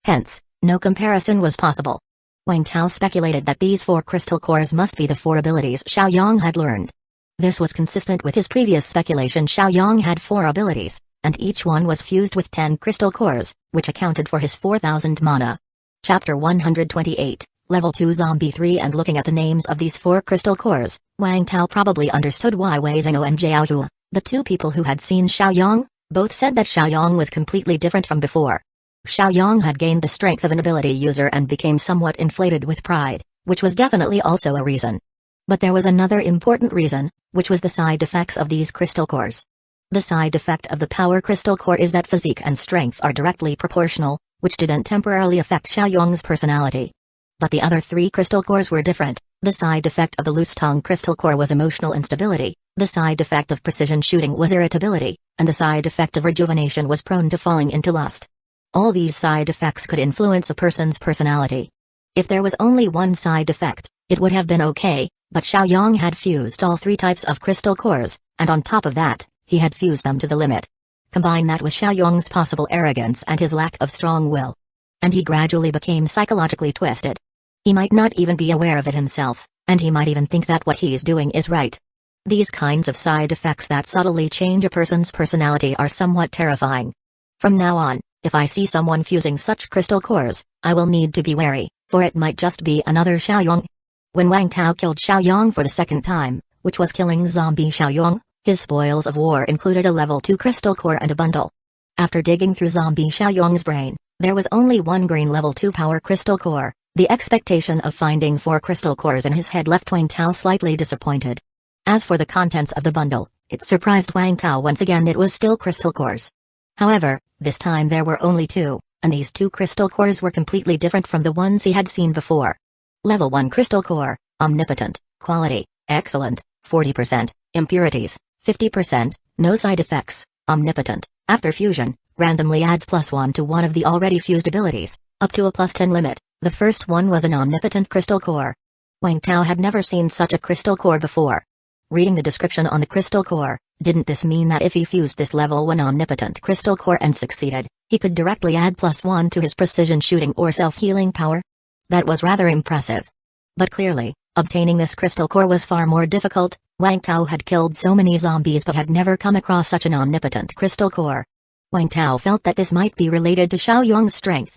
Speaker 1: Hence, no comparison was possible. Wang Tao speculated that these 4 crystal cores must be the 4 abilities Xiaoyang had learned. This was consistent with his previous speculation. Xiaoyang had 4 abilities, and each one was fused with 10 crystal cores, which accounted for his 4,000 mana. Chapter 128, Level 2 Zombie 3. And looking at the names of these 4 crystal cores, Wang Tao probably understood why Wei Zhengou and Jiao Hua, the 2 people who had seen Xiaoyang, both said that Xiaoyang was completely different from before. Xiaoyang had gained the strength of an ability user and became somewhat inflated with pride, which was definitely also a reason. But there was another important reason, which was the side effects of these crystal cores. The side effect of the power crystal core is that physique and strength are directly proportional, which didn't temporarily affect Xiaoyang's personality. But the other 3 crystal cores were different. The side effect of the loose tongue crystal core was emotional instability, the side effect of precision shooting was irritability, and the side effect of rejuvenation was prone to falling into lust. All these side effects could influence a person's personality. If there was only one side effect, it would have been okay, but Xiaoyang had fused all 3 types of crystal cores, and on top of that, he had fused them to the limit. Combine that with Xiaoyang's possible arrogance and his lack of strong will, and he gradually became psychologically twisted. He might not even be aware of it himself, and he might even think that what he's doing is right. These kinds of side effects that subtly change a person's personality are somewhat terrifying. From now on, if I see someone fusing such crystal cores, I will need to be wary, for it might just be another Xiaoyang. When Wang Tao killed Xiaoyang for the second time, which was killing zombie Xiaoyang, his spoils of war included a level 2 crystal core and a bundle. After digging through zombie Xiaoyang's brain, there was only one green level 2 power crystal core. The expectation of finding 4 crystal cores in his head left Wang Tao slightly disappointed. As for the contents of the bundle, it surprised Wang Tao once again. It was still crystal cores. However, this time there were only 2, and these 2 crystal cores were completely different from the ones he had seen before. Level 1 crystal core, omnipotent, quality, excellent, 40%, impurities, 50%, no side effects, omnipotent. After fusion, randomly adds +1 to one of the already fused abilities, up to a +10 limit. The first one was an omnipotent crystal core. Wang Tao had never seen such a crystal core before. Reading the description on the crystal core, didn't this mean that if he fused this level 1 omnipotent crystal core and succeeded, he could directly add +1 to his precision shooting or self-healing power? That was rather impressive. But clearly, obtaining this crystal core was far more difficult. Wang Tao had killed so many zombies but had never come across such an omnipotent crystal core. Wang Tao felt that this might be related to Xiaoyang's strength.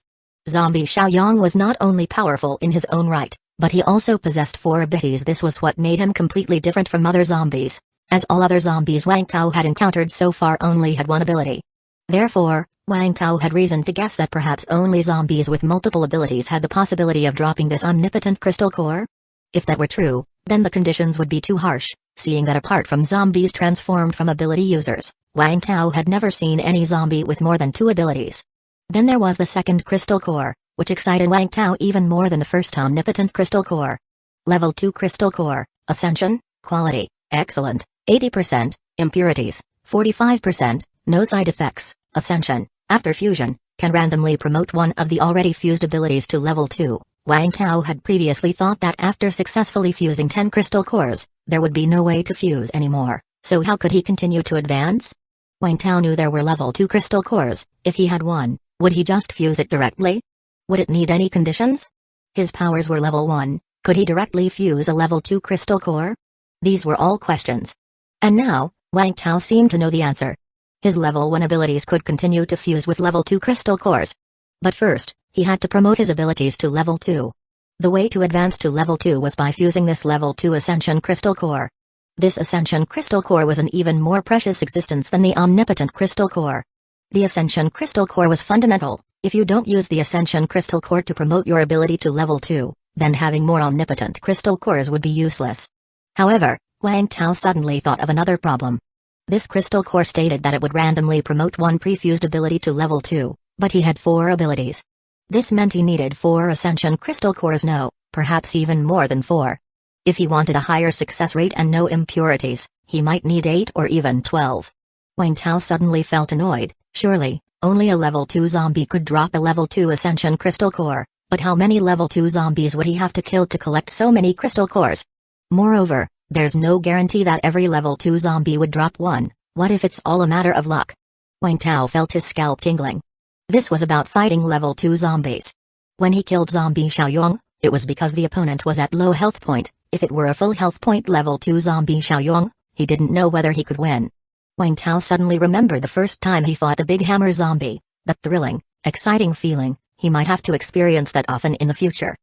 Speaker 1: Zombie Xiaoyang was not only powerful in his own right, but he also possessed 4 abilities. This was what made him completely different from other zombies, as all other zombies Wang Tao had encountered so far only had one ability. Therefore, Wang Tao had reason to guess that perhaps only zombies with multiple abilities had the possibility of dropping this omnipotent crystal core. If that were true, then the conditions would be too harsh, seeing that apart from zombies transformed from ability users, Wang Tao had never seen any zombie with more than 2 abilities. Then there was the second crystal core, which excited Wang Tao even more than the first omnipotent crystal core. Level 2 crystal core, Ascension, quality, excellent, 80%, impurities, 45%, no side effects, Ascension, after fusion, can randomly promote one of the already fused abilities to level 2. Wang Tao had previously thought that after successfully fusing 10 crystal cores, there would be no way to fuse anymore, so how could he continue to advance? Wang Tao knew there were level 2 crystal cores. If he had one, would he just fuse it directly? Would it need any conditions? His powers were level 1, could he directly fuse a level 2 crystal core? These were all questions. And now, Wang Tao seemed to know the answer. His level 1 abilities could continue to fuse with level 2 crystal cores. But first, he had to promote his abilities to level 2. The way to advance to level 2 was by fusing this level 2 Ascension Crystal Core. This Ascension Crystal Core was an even more precious existence than the Omnipotent Crystal Core. The Ascension Crystal Core was fundamental. If you don't use the Ascension Crystal Core to promote your ability to level 2, then having more Omnipotent Crystal Cores would be useless. However, Wang Tao suddenly thought of another problem. This Crystal Core stated that it would randomly promote one pre-fused ability to level 2, but he had 4 abilities. This meant he needed 4 Ascension Crystal Cores, no, perhaps even more than 4. If he wanted a higher success rate and no impurities, he might need 8 or even 12. Wang Tao suddenly felt annoyed. Surely, only a level 2 zombie could drop a level 2 Ascension Crystal Core, but how many level 2 zombies would he have to kill to collect so many crystal cores? Moreover, there's no guarantee that every level 2 zombie would drop one. What if it's all a matter of luck? Wang Tao felt his scalp tingling. This was about fighting level 2 zombies. When he killed zombie Xiaoyong, it was because the opponent was at low health point. If it were a full health point level 2 zombie Xiaoyong, he didn't know whether he could win. Wang Tao suddenly remembered the first time he fought a big hammer zombie. That thrilling, exciting feeling, he might have to experience that often in the future.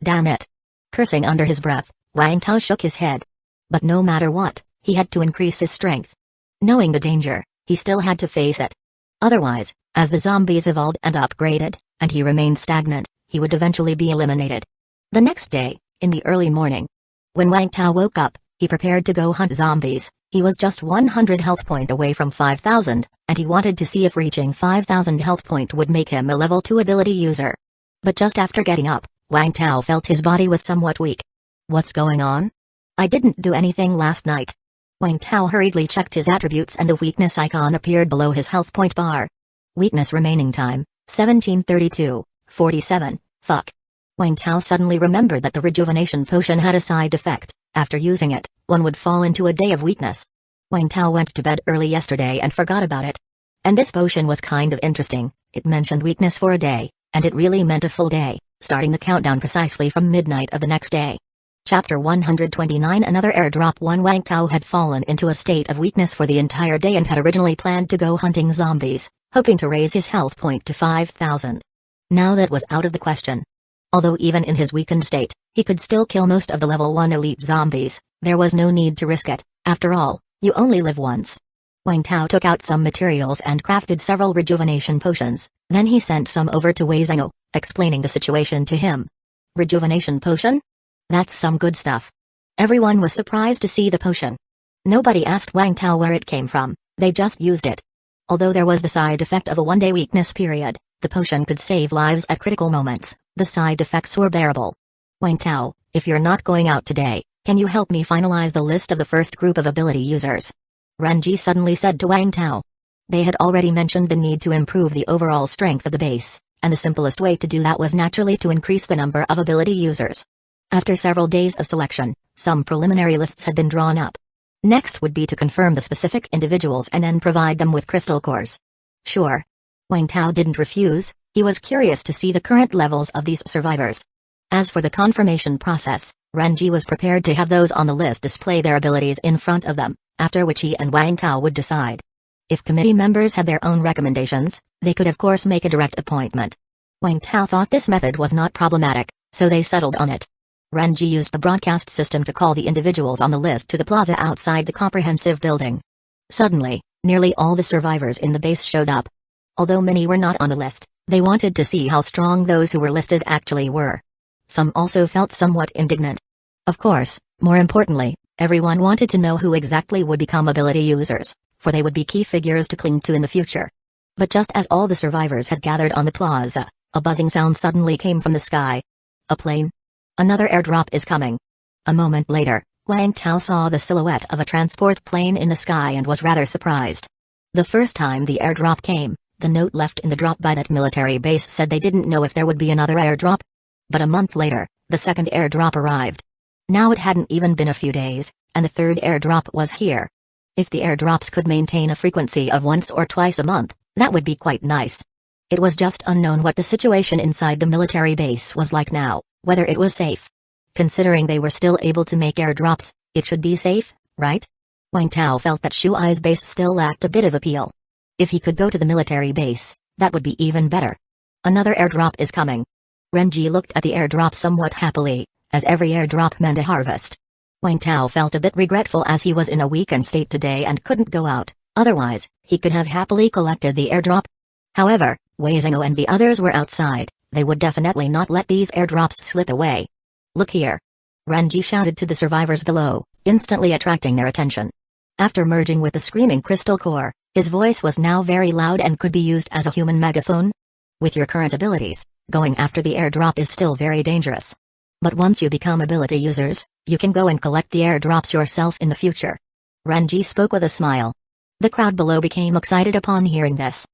Speaker 1: Damn it. Cursing under his breath, Wang Tao shook his head. But no matter what, he had to increase his strength. Knowing the danger, he still had to face it. Otherwise, as the zombies evolved and upgraded, and he remained stagnant, he would eventually be eliminated. The next day, in the early morning, when Wang Tao woke up, he prepared to go hunt zombies. He was just 100 health point away from 5,000, and he wanted to see if reaching 5,000 health point would make him a level 2 ability user. But just after getting up, Wang Tao felt his body was somewhat weak. What's going on? I didn't do anything last night. Wang Tao hurriedly checked his attributes and the weakness icon appeared below his health point bar. Weakness remaining time, 1732, 47, fuck. Wang Tao suddenly remembered that the rejuvenation potion had a side effect. After using it, one would fall into a day of weakness. Wang Tao went to bed early yesterday and forgot about it. And this potion was kind of interesting. It mentioned weakness for a day, and it really meant a full day, starting the countdown precisely from midnight of the next day. Chapter 129 Another airdrop. Wang Tao had fallen into a state of weakness for the entire day and had originally planned to go hunting zombies, hoping to raise his health point to 5,000. Now that was out of the question. Although even in his weakened state, he could still kill most of the level 1 elite zombies, there was no need to risk it. After all, you only live once. Wang Tao took out some materials and crafted several rejuvenation potions, then he sent some over to Wei Zhengou, explaining the situation to him. Rejuvenation potion? That's some good stuff. Everyone was surprised to see the potion. Nobody asked Wang Tao where it came from, they just used it. Although there was the side effect of a one-day weakness period, the potion could save lives at critical moments. The side effects were bearable. Wang Tao, if you're not going out today, can you help me finalize the list of the first group of ability users? Renji suddenly said to Wang Tao. They had already mentioned the need to improve the overall strength of the base, and the simplest way to do that was naturally to increase the number of ability users. After several days of selection, some preliminary lists had been drawn up. Next would be to confirm the specific individuals and then provide them with crystal cores. Sure. Wang Tao didn't refuse. He was curious to see the current levels of these survivors. As for the confirmation process, Renji was prepared to have those on the list display their abilities in front of them, after which he and Wang Tao would decide. If committee members had their own recommendations, they could of course make a direct appointment. Wang Tao thought this method was not problematic, so they settled on it. Renji used the broadcast system to call the individuals on the list to the plaza outside the comprehensive building. Suddenly, nearly all the survivors in the base showed up. Although many were not on the list, they wanted to see how strong those who were listed actually were. Some also felt somewhat indignant. Of course, more importantly, everyone wanted to know who exactly would become ability users, for they would be key figures to cling to in the future. But just as all the survivors had gathered on the plaza, A buzzing sound suddenly came from the sky. A plane? Another airdrop is coming. A moment later, Wang Tao saw the silhouette of a transport plane in the sky and was rather surprised. The first time the airdrop came, the note left in the drop by that military base said they didn't know if there would be another airdrop. But a month later, the second airdrop arrived. Now it hadn't even been a few days, and the third airdrop was here. If the airdrops could maintain a frequency of once or twice a month, that would be quite nice. It was just unknown what the situation inside the military base was like now, whether it was safe. Considering they were still able to make airdrops, it should be safe, right? Wang Tao felt that Shuai's base still lacked a bit of appeal. If he could go to the military base, that would be even better. Another airdrop is coming. Renji looked at the airdrop somewhat happily, as every airdrop meant a harvest. Wang Tao felt a bit regretful as he was in a weakened state today and couldn't go out, otherwise, he could have happily collected the airdrop. However, Wei Zhengou and the others were outside, they would definitely not let these airdrops slip away. Look here! Renji shouted to the survivors below, instantly attracting their attention. After merging with the screaming crystal core, his voice was now very loud and could be used as a human megaphone. With your current abilities, going after the airdrop is still very dangerous. But once you become ability users, you can go and collect the airdrops yourself in the future. Renji spoke with a smile. The crowd below became excited upon hearing this.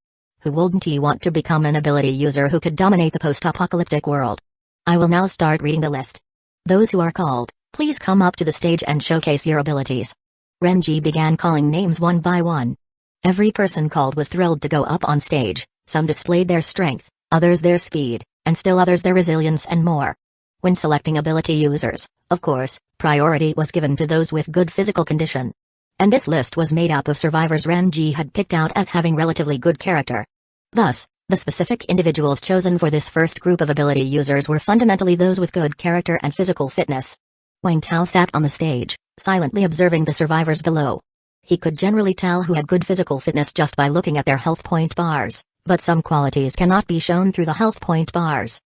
Speaker 1: Who wouldn't want to become an ability user who could dominate the post-apocalyptic world? I will now start reading the list. Those who are called, please come up to the stage and showcase your abilities. Renji began calling names one by one. Every person called was thrilled to go up on stage. Some displayed their strength, others their speed, and still others their resilience and more. When selecting ability users, of course, priority was given to those with good physical condition. And this list was made up of survivors Renji had picked out as having relatively good character. Thus, the specific individuals chosen for this first group of ability users were fundamentally those with good character and physical fitness. Wang Tao sat on the stage, silently observing the survivors below. He could generally tell who had good physical fitness just by looking at their health point bars, but some qualities cannot be shown through the health point bars.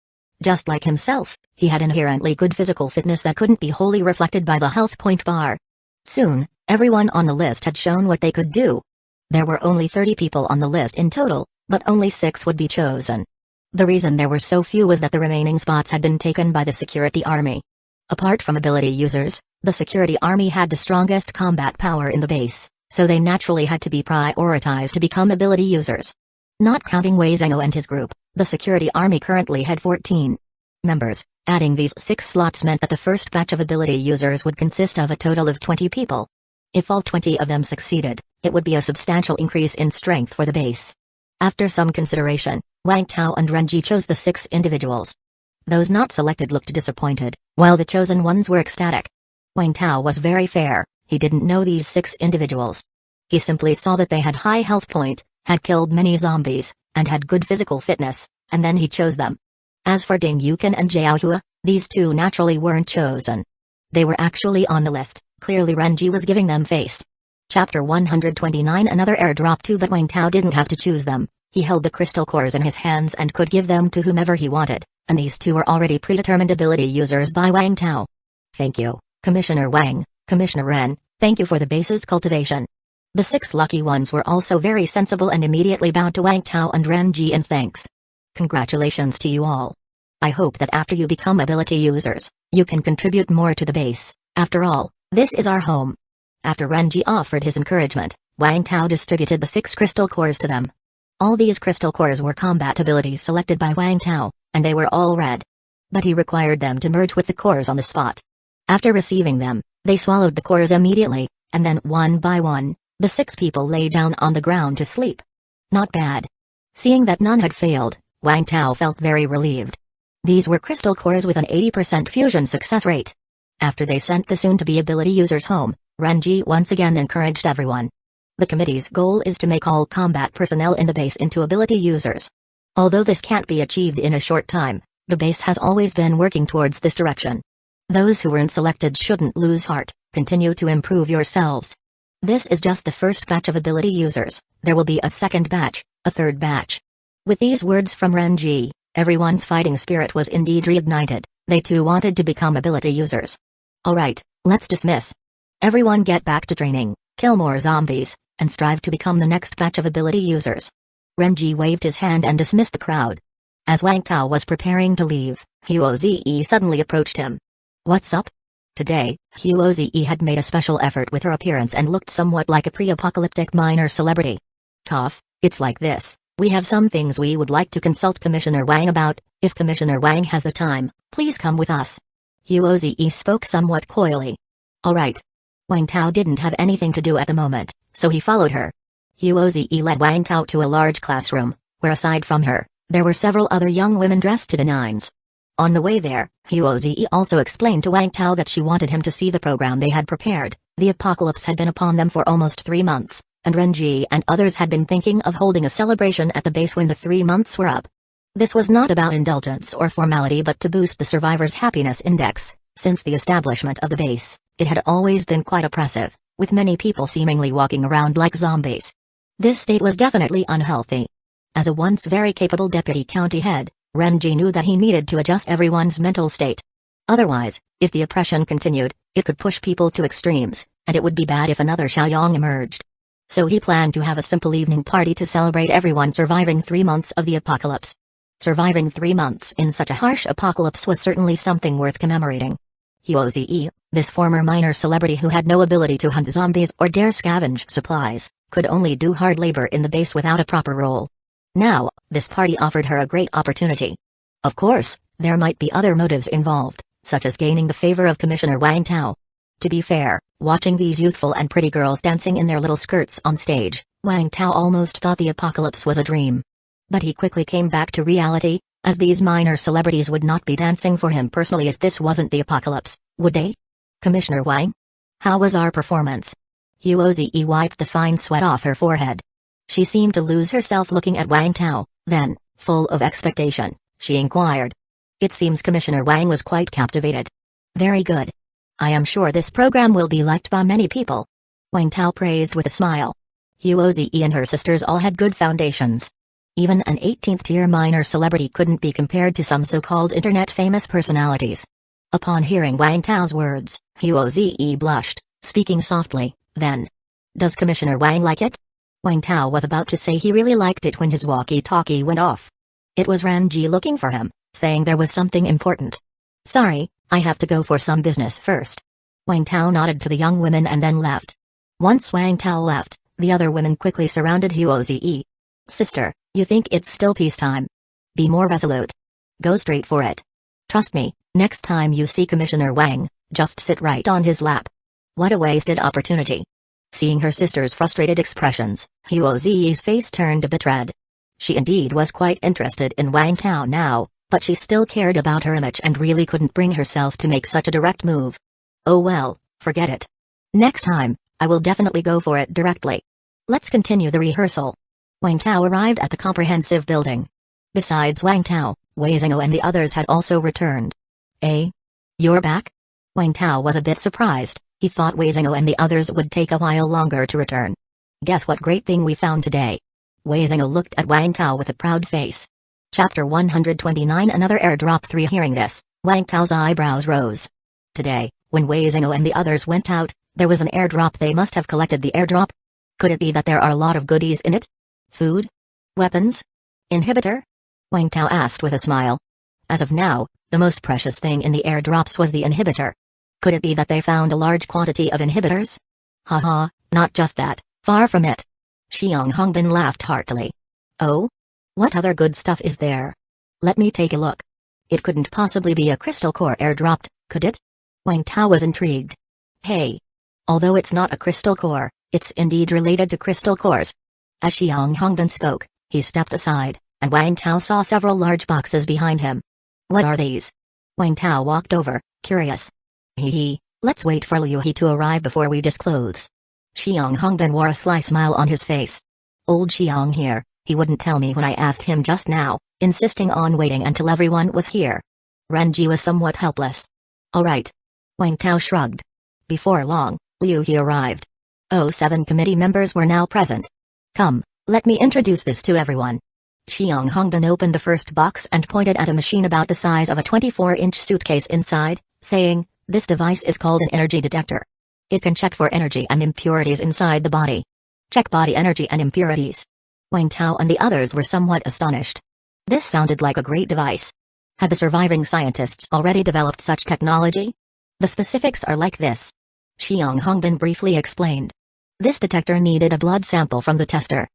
Speaker 1: Just like himself, he had inherently good physical fitness that couldn't be wholly reflected by the health point bar. Soon, everyone on the list had shown what they could do. There were only 30 people on the list in total, but only 6 would be chosen. The reason there were so few was that the remaining spots had been taken by the security army. Apart from ability users, the security army had the strongest combat power in the base, so they naturally had to be prioritized to become ability users. Not counting Wei Zhengou and his group, the security army currently had 14 members. Adding these 6 slots meant that the first batch of ability users would consist of a total of 20 people. If all 20 of them succeeded, it would be a substantial increase in strength for the base. After some consideration, Wang Tao and Renji chose the 6 individuals. Those not selected looked disappointed, while the chosen ones were ecstatic. Wang Tao was very fair, he didn't know these 6 individuals. He simply saw that they had high health point, had killed many zombies, and had good physical fitness, and then he chose them. As for Ding Yukin and Jiaohua, these 2 naturally weren't chosen. They were actually on the list, clearly Renji was giving them face. Chapter 129 Another airdrop too, but Wang Tao didn't have to choose them. He held the crystal cores in his hands and could give them to whomever he wanted, and these 2 were already predetermined ability users by Wang Tao. Thank you, Commissioner Wang, Commissioner Ren, thank you for the base's cultivation. The 6 lucky ones were also very sensible and immediately bowed to Wang Tao and Renji in thanks. Congratulations to you all. I hope that after you become ability users, you can contribute more to the base. After all, this is our home. After Renji offered his encouragement, Wang Tao distributed the 6 crystal cores to them. All these crystal cores were combat abilities selected by Wang Tao, and they were all red. But he required them to merge with the cores on the spot. After receiving them, they swallowed the cores immediately, and then one by one, the 6 people lay down on the ground to sleep. Not bad. Seeing that none had failed, Wang Tao felt very relieved. These were crystal cores with an 80% fusion success rate. After they sent the soon-to-be ability users home, Renji once again encouraged everyone. The committee's goal is to make all combat personnel in the base into ability users. Although this can't be achieved in a short time, the base has always been working towards this direction. Those who weren't selected shouldn't lose heart, continue to improve yourselves. This is just the first batch of ability users, there will be a second batch, a third batch. With these words from Renji, everyone's fighting spirit was indeed reignited, they too wanted to become ability users. Alright, let's dismiss. Everyone get back to training, kill more zombies, and strive to become the next batch of ability users. Renji waved his hand and dismissed the crowd. As Wang Tao was preparing to leave, Huozi suddenly approached him. "What's up?" Today, Huozi had made a special effort with her appearance and looked somewhat like a pre-apocalyptic minor celebrity. "Cough, it's like this. We have some things we would like to consult Commissioner Wang about. If Commissioner Wang has the time, please come with us." Huozi spoke somewhat coyly. "All right." Wang Tao didn't have anything to do at the moment, so he followed her. Huozi led Wang Tao to a large classroom, where aside from her, there were several other young women dressed to the nines. On the way there, Huozi also explained to Wang Tao that she wanted him to see the program they had prepared. The apocalypse had been upon them for almost 3 months, and Renji and others had been thinking of holding a celebration at the base when the 3 months were up. This was not about indulgence or formality but to boost the survivors' happiness index. Since the establishment of the base, it had always been quite oppressive, with many people seemingly walking around like zombies. This state was definitely unhealthy. As a once very capable deputy county head, Renji knew that he needed to adjust everyone's mental state. Otherwise, if the oppression continued, it could push people to extremes, and it would be bad if another Xiaoyang emerged. So he planned to have a simple evening party to celebrate everyone surviving 3 months of the apocalypse. Surviving 3 months in such a harsh apocalypse was certainly something worth commemorating. Huozi, this former minor celebrity who had no ability to hunt zombies or dare scavenge supplies, could only do hard labor in the base without a proper role. Now, this party offered her a great opportunity. Of course, there might be other motives involved, such as gaining the favor of Commissioner Wang Tao. To be fair, watching these youthful and pretty girls dancing in their little skirts on stage, Wang Tao almost thought the apocalypse was a dream. But he quickly came back to reality, as these minor celebrities would not be dancing for him personally if this wasn't the apocalypse, would they? "Commissioner Wang? How was our performance?" Huozi wiped the fine sweat off her forehead. She seemed to lose herself looking at Wang Tao, then, full of expectation, she inquired. "It seems Commissioner Wang was quite captivated." "Very good. I am sure this program will be liked by many people," Wang Tao praised with a smile. Huozi and her sisters all had good foundations. Even an 18th-tier minor celebrity couldn't be compared to some so-called internet-famous personalities. Upon hearing Wang Tao's words, Huozi blushed, speaking softly, then. "Does Commissioner Wang like it?" Wang Tao was about to say he really liked it when his walkie-talkie went off. It was Renji looking for him, saying there was something important. "Sorry, I have to go for some business first." Wang Tao nodded to the young women and then left. Once Wang Tao left, the other women quickly surrounded Huozi. "Sister, you think it's still peacetime? Be more resolute. Go straight for it. Trust me, next time you see Commissioner Wang, just sit right on his lap." What a wasted opportunity. Seeing her sister's frustrated expressions, Huozi's face turned a bit red. She indeed was quite interested in Wang Tao now, but she still cared about her image and really couldn't bring herself to make such a direct move. "Oh well, forget it. Next time, I will definitely go for it directly. Let's continue the rehearsal." Wang Tao arrived at the comprehensive building. Besides Wang Tao, Wei Zhengou and the others had also returned. "Eh? You're back?" Wang Tao was a bit surprised. He thought Wei Zhengou and the others would take a while longer to return. "Guess what great thing we found today?" Wei Zhengou looked at Wang Tao with a proud face. Chapter 129 Another Airdrop 3 Hearing this, Wang Tao's eyebrows rose. Today, when Wei Zhengou and the others went out, there was an airdrop. They must have collected the airdrop. Could it be that there are a lot of goodies in it? Food? Weapons? Inhibitor? Wang Tao asked with a smile. As of now, the most precious thing in the airdrops was the inhibitor. Could it be that they found a large quantity of inhibitors? Haha, not just that, far from it. Xiang Hongbin laughed heartily. "Oh? What other good stuff is there? Let me take a look. It couldn't possibly be a crystal core airdropped, could it?" Wang Tao was intrigued. "Hey. Although it's not a crystal core, it's indeed related to crystal cores." As Xiang Hongbin spoke, he stepped aside, and Wang Tao saw several large boxes behind him. "What are these?" Wang Tao walked over, curious. Hee, let's wait for Liu He to arrive before we disclose." Xiang Hongbin wore a sly smile on his face. Old Xiang here, he wouldn't tell me when I asked him just now, insisting on waiting until everyone was here. Renji was somewhat helpless. "All right." Wang Tao shrugged. Before long, Liu He arrived. 7 committee members were now present. "Come, let me introduce this to everyone." Xiang Hongbin opened the first box and pointed at a machine about the size of a 24-inch suitcase inside, saying, "This device is called an energy detector. It can check for energy and impurities inside the body. Check body energy and impurities." Wang Tao and the others were somewhat astonished. This sounded like a great device. Had the surviving scientists already developed such technology? The specifics are like this. Xiang Hongbin briefly explained. This detector needed a blood sample from the tester.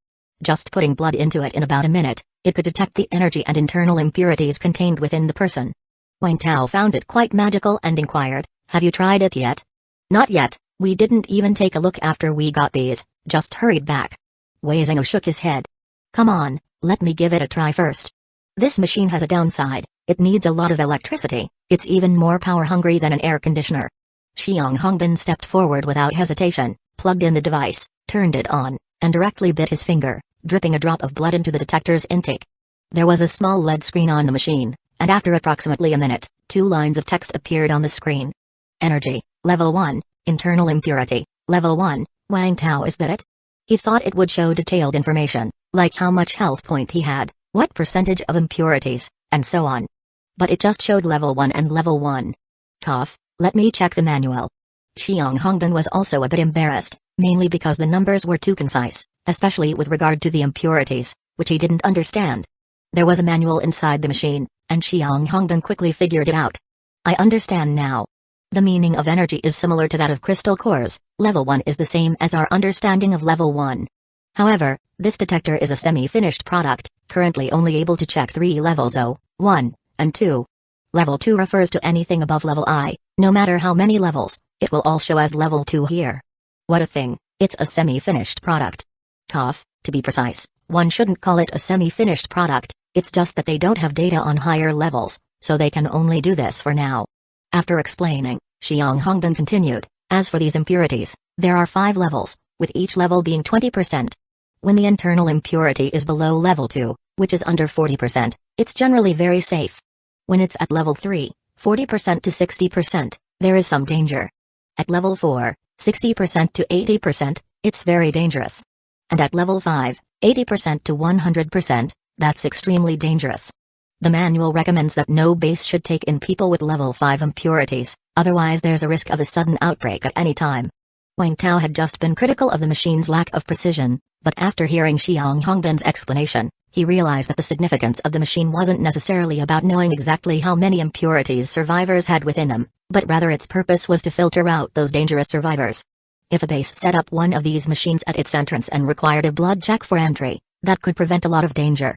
Speaker 1: Just putting blood into it in about a minute, it could detect the energy and internal impurities contained within the person. Wang Tao found it quite magical and inquired, "Have you tried it yet?" "Not yet, we didn't even take a look after we got these, just hurried back." Wei Zhengou shook his head. "Come on, let me give it a try first. This machine has a downside, it needs a lot of electricity, it's even more power-hungry than an air conditioner." Xiang Hongbin stepped forward without hesitation, plugged in the device, turned it on, and directly bit his finger, dripping a drop of blood into the detector's intake. There was a small LED screen on the machine, and after approximately a minute, 2 lines of text appeared on the screen. Energy, level 1, internal impurity, level 1, Wang Tao, is that it? He thought it would show detailed information, like how much health point he had, what percentage of impurities, and so on. But it just showed level 1 and level 1. Cough, let me check the manual. Xiang Hongbin was also a bit embarrassed, mainly because the numbers were too concise, especially with regard to the impurities, which he didn't understand. There was a manual inside the machine, and Xiang Hongbin quickly figured it out. "I understand now. The meaning of energy is similar to that of crystal cores, level 1 is the same as our understanding of level 1. However, this detector is a semi-finished product, currently only able to check 3 levels 0, 1, and 2. Level 2 refers to anything above level I, no matter how many levels, it will all show as level 2 here. What a thing, it's a semi-finished product. Cough, to be precise, one shouldn't call it a semi-finished product, it's just that they don't have data on higher levels, so they can only do this for now." After explaining, Xiang Hongbin continued, "As for these impurities, there are 5 levels, with each level being 20%. When the internal impurity is below level 2, which is under 40%, it's generally very safe. When it's at level 3, 40% to 60%, there is some danger. At level 4, 60% to 80%, it's very dangerous. And at level 5, 80% to 100%, that's extremely dangerous. The manual recommends that no base should take in people with level 5 impurities, otherwise there's a risk of a sudden outbreak at any time." Wang Tao had just been critical of the machine's lack of precision, but after hearing Xiang Hongbin's explanation, he realized that the significance of the machine wasn't necessarily about knowing exactly how many impurities survivors had within them, but rather its purpose was to filter out those dangerous survivors. If a base set up one of these machines at its entrance and required a blood check for entry, that could prevent a lot of danger.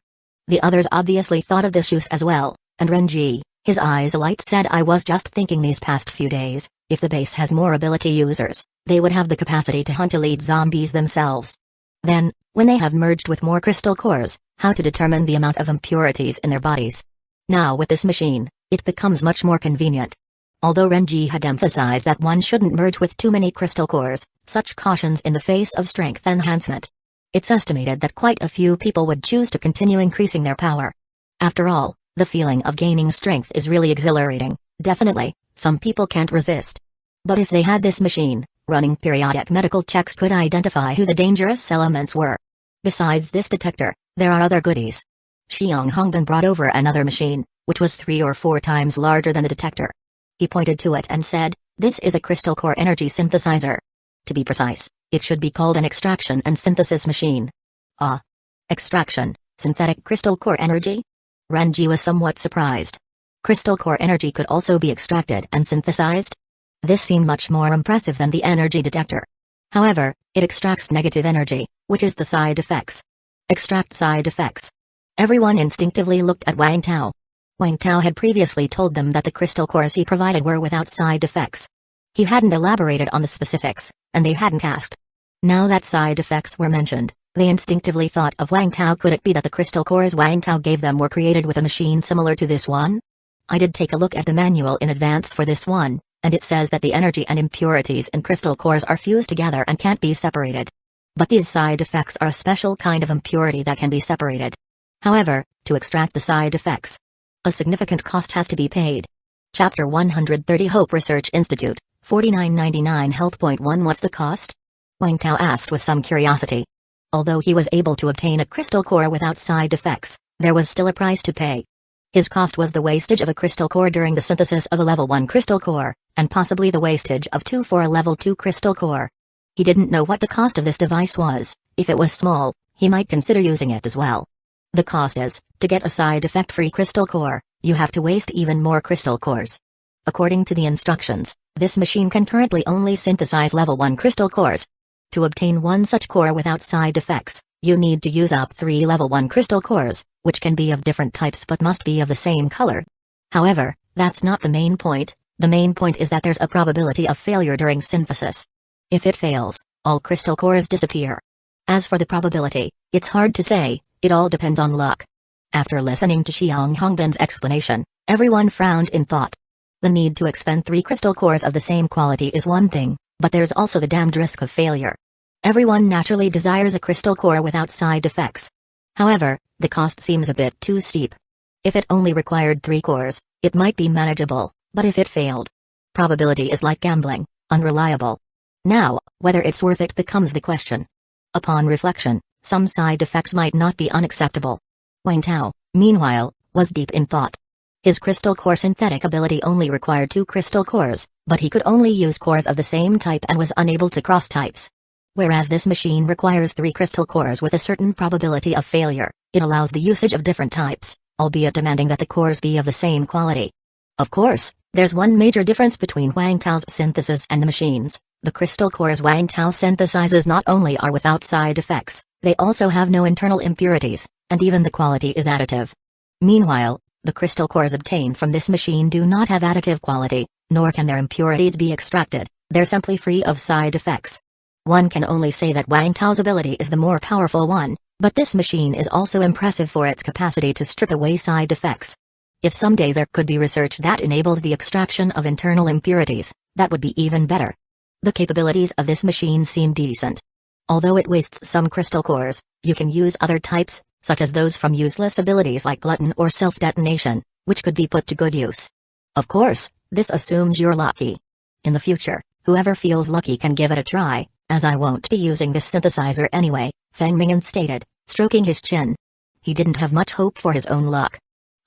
Speaker 1: The others obviously thought of this use as well, and Renji, his eyes alight, said, "I was just thinking these past few days, if the base has more ability users, they would have the capacity to hunt elite zombies themselves. Then, when they have merged with more crystal cores, how to determine the amount of impurities in their bodies. Now with this machine, it becomes much more convenient." Although Renji had emphasized that one shouldn't merge with too many crystal cores, such cautions in the face of strength enhancement. It's estimated that quite a few people would choose to continue increasing their power. After all, the feeling of gaining strength is really exhilarating, definitely, some people can't resist. But if they had this machine, running periodic medical checks could identify who the dangerous elements were. Besides this detector, there are other goodies. Xiang Hongbin brought over another machine, which was 3 or 4 times larger than the detector. He pointed to it and said, "This is a crystal core energy synthesizer. To be precise, it should be called an extraction and synthesis machine." "Ah. Extraction, synthetic crystal core energy?" Renji was somewhat surprised. Crystal core energy could also be extracted and synthesized? This seemed much more impressive than the energy detector. However, it extracts negative energy, which is the side effects. Extract side effects. Everyone instinctively looked at Wang Tao. Wang Tao had previously told them that the crystal cores he provided were without side effects. He hadn't elaborated on the specifics, and they hadn't asked. Now that side effects were mentioned, they instinctively thought of Wang Tao. Could it be that the crystal cores Wang Tao gave them were created with a machine similar to this one? I did take a look at the manual in advance for this one, and it says that the energy and impurities in crystal cores are fused together and can't be separated. But these side effects are a special kind of impurity that can be separated. However, to extract the side effects, a significant cost has to be paid. Chapter 130 Hope Research Institute, 49.99 Health Point 1. What's the cost? Wang Tao asked with some curiosity. Although he was able to obtain a crystal core without side effects, there was still a price to pay. His cost was the wastage of a crystal core during the synthesis of a level 1 crystal core, and possibly the wastage of 2 for a level 2 crystal core. He didn't know what the cost of this device was. If it was small, he might consider using it as well. The cost is, to get a side effect-free crystal core, you have to waste even more crystal cores. According to the instructions, this machine can currently only synthesize level 1 crystal cores. To obtain one such core without side effects, you need to use up 3 level 1 crystal cores, which can be of different types but must be of the same color. However, that's not the main point. The main point is that there's a probability of failure during synthesis. If it fails, all crystal cores disappear. As for the probability, it's hard to say, it all depends on luck. After listening to Xiang Hongban's explanation, everyone frowned in thought. The need to expend 3 crystal cores of the same quality is one thing, but there's also the damned risk of failure. Everyone naturally desires a crystal core without side effects. However, the cost seems a bit too steep. If it only required 3 cores, it might be manageable, but if it failed, probability is like gambling, unreliable. Now, whether it's worth it becomes the question. Upon reflection, some side effects might not be unacceptable. Wang Tao, meanwhile, was deep in thought. His crystal core synthetic ability only required 2 crystal cores, but he could only use cores of the same type and was unable to cross types. Whereas this machine requires 3 crystal cores with a certain probability of failure, it allows the usage of different types, albeit demanding that the cores be of the same quality. Of course, there's one major difference between Wang Tao's synthesis and the machine's. The crystal cores Wang Tao synthesizes not only are without side effects, they also have no internal impurities, and even the quality is additive. Meanwhile, the crystal cores obtained from this machine do not have additive quality, nor can their impurities be extracted, they're simply free of side effects. One can only say that Wang Tao's ability is the more powerful one, but this machine is also impressive for its capacity to strip away side effects. If someday there could be research that enables the extraction of internal impurities, that would be even better. The capabilities of this machine seem decent. Although it wastes some crystal cores, you can use other types, such as those from useless abilities like glutton or self-detonation, which could be put to good use. Of course, this assumes you're lucky. In the future, whoever feels lucky can give it a try, as I won't be using this synthesizer anyway, Feng Mingyan stated, stroking his chin. He didn't have much hope for his own luck.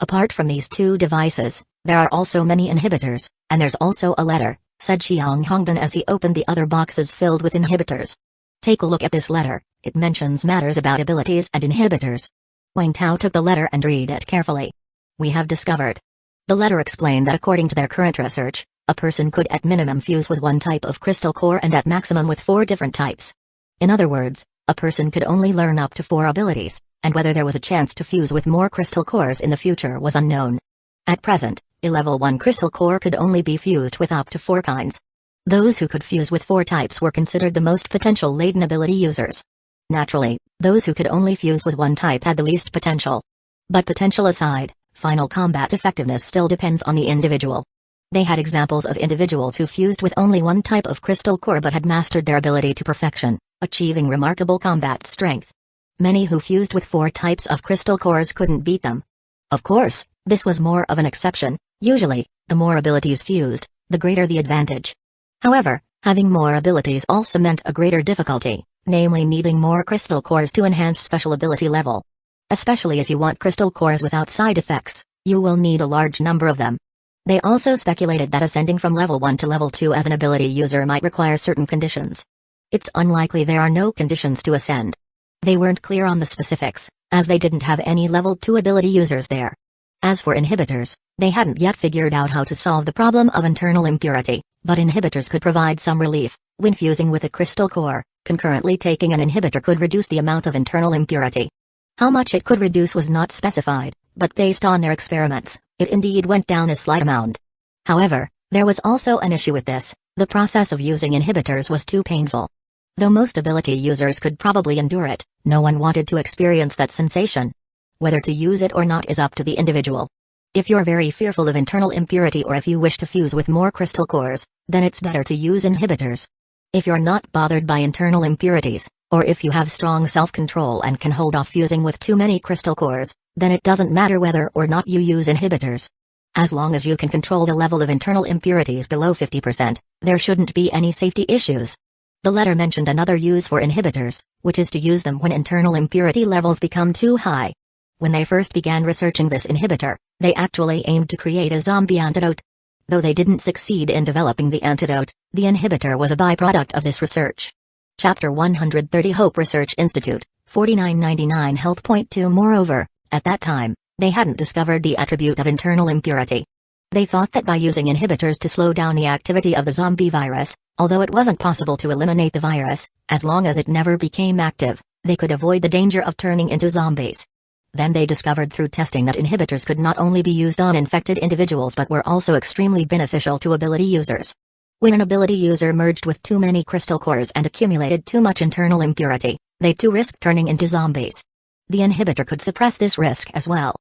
Speaker 1: Apart from these 2 devices, there are also many inhibitors, and there's also a letter, said Xiang Hongban as he opened the other boxes filled with inhibitors. Take a look at this letter, it mentions matters about abilities and inhibitors. Wang Tao took the letter and read it carefully. We have discovered. The letter explained that according to their current research, a person could at minimum fuse with 1 type of crystal core and at maximum with 4 different types. In other words, a person could only learn up to 4 abilities, and whether there was a chance to fuse with more crystal cores in the future was unknown. At present, a level 1 crystal core could only be fused with up to 4 kinds. Those who could fuse with 4 types were considered the most potential-laden ability users. Naturally, those who could only fuse with 1 type had the least potential. But potential aside, final combat effectiveness still depends on the individual. They had examples of individuals who fused with only 1 type of crystal core but had mastered their ability to perfection, achieving remarkable combat strength. Many who fused with 4 types of crystal cores couldn't beat them. Of course, this was more of an exception. Usually, the more abilities fused, the greater the advantage. However, having more abilities also meant a greater difficulty, namely needing more crystal cores to enhance special ability level. Especially if you want crystal cores without side effects, you will need a large number of them. They also speculated that ascending from level 1 to level 2 as an ability user might require certain conditions. It's unlikely there are no conditions to ascend. They weren't clear on the specifics, as they didn't have any level 2 ability users there. As for inhibitors, they hadn't yet figured out how to solve the problem of internal impurity, but inhibitors could provide some relief. When fusing with a crystal core, concurrently taking an inhibitor could reduce the amount of internal impurity. How much it could reduce was not specified, but based on their experiments, it indeed went down a slight amount. However, there was also an issue with this: the process of using inhibitors was too painful. Though most ability users could probably endure it, no one wanted to experience that sensation. Whether to use it or not is up to the individual. If you're very fearful of internal impurity or if you wish to fuse with more crystal cores, then it's better to use inhibitors. If you're not bothered by internal impurities, or if you have strong self-control and can hold off fusing with too many crystal cores, then it doesn't matter whether or not you use inhibitors. As long as you can control the level of internal impurities below 50%, there shouldn't be any safety issues. The letter mentioned another use for inhibitors, which is to use them when internal impurity levels become too high. When they first began researching this inhibitor, they actually aimed to create a zombie antidote. Though they didn't succeed in developing the antidote, the inhibitor was a byproduct of this research. Chapter 130 Hope Research Institute, 4999 Health. Point 2 Moreover, At that time, they hadn't discovered the attribute of internal impurity. They thought that by using inhibitors to slow down the activity of the zombie virus, although it wasn't possible to eliminate the virus, as long as it never became active, they could avoid the danger of turning into zombies. Then they discovered through testing that inhibitors could not only be used on infected individuals but were also extremely beneficial to ability users. When an ability user merged with too many crystal cores and accumulated too much internal impurity, they too risked turning into zombies. The inhibitor could suppress this risk as well.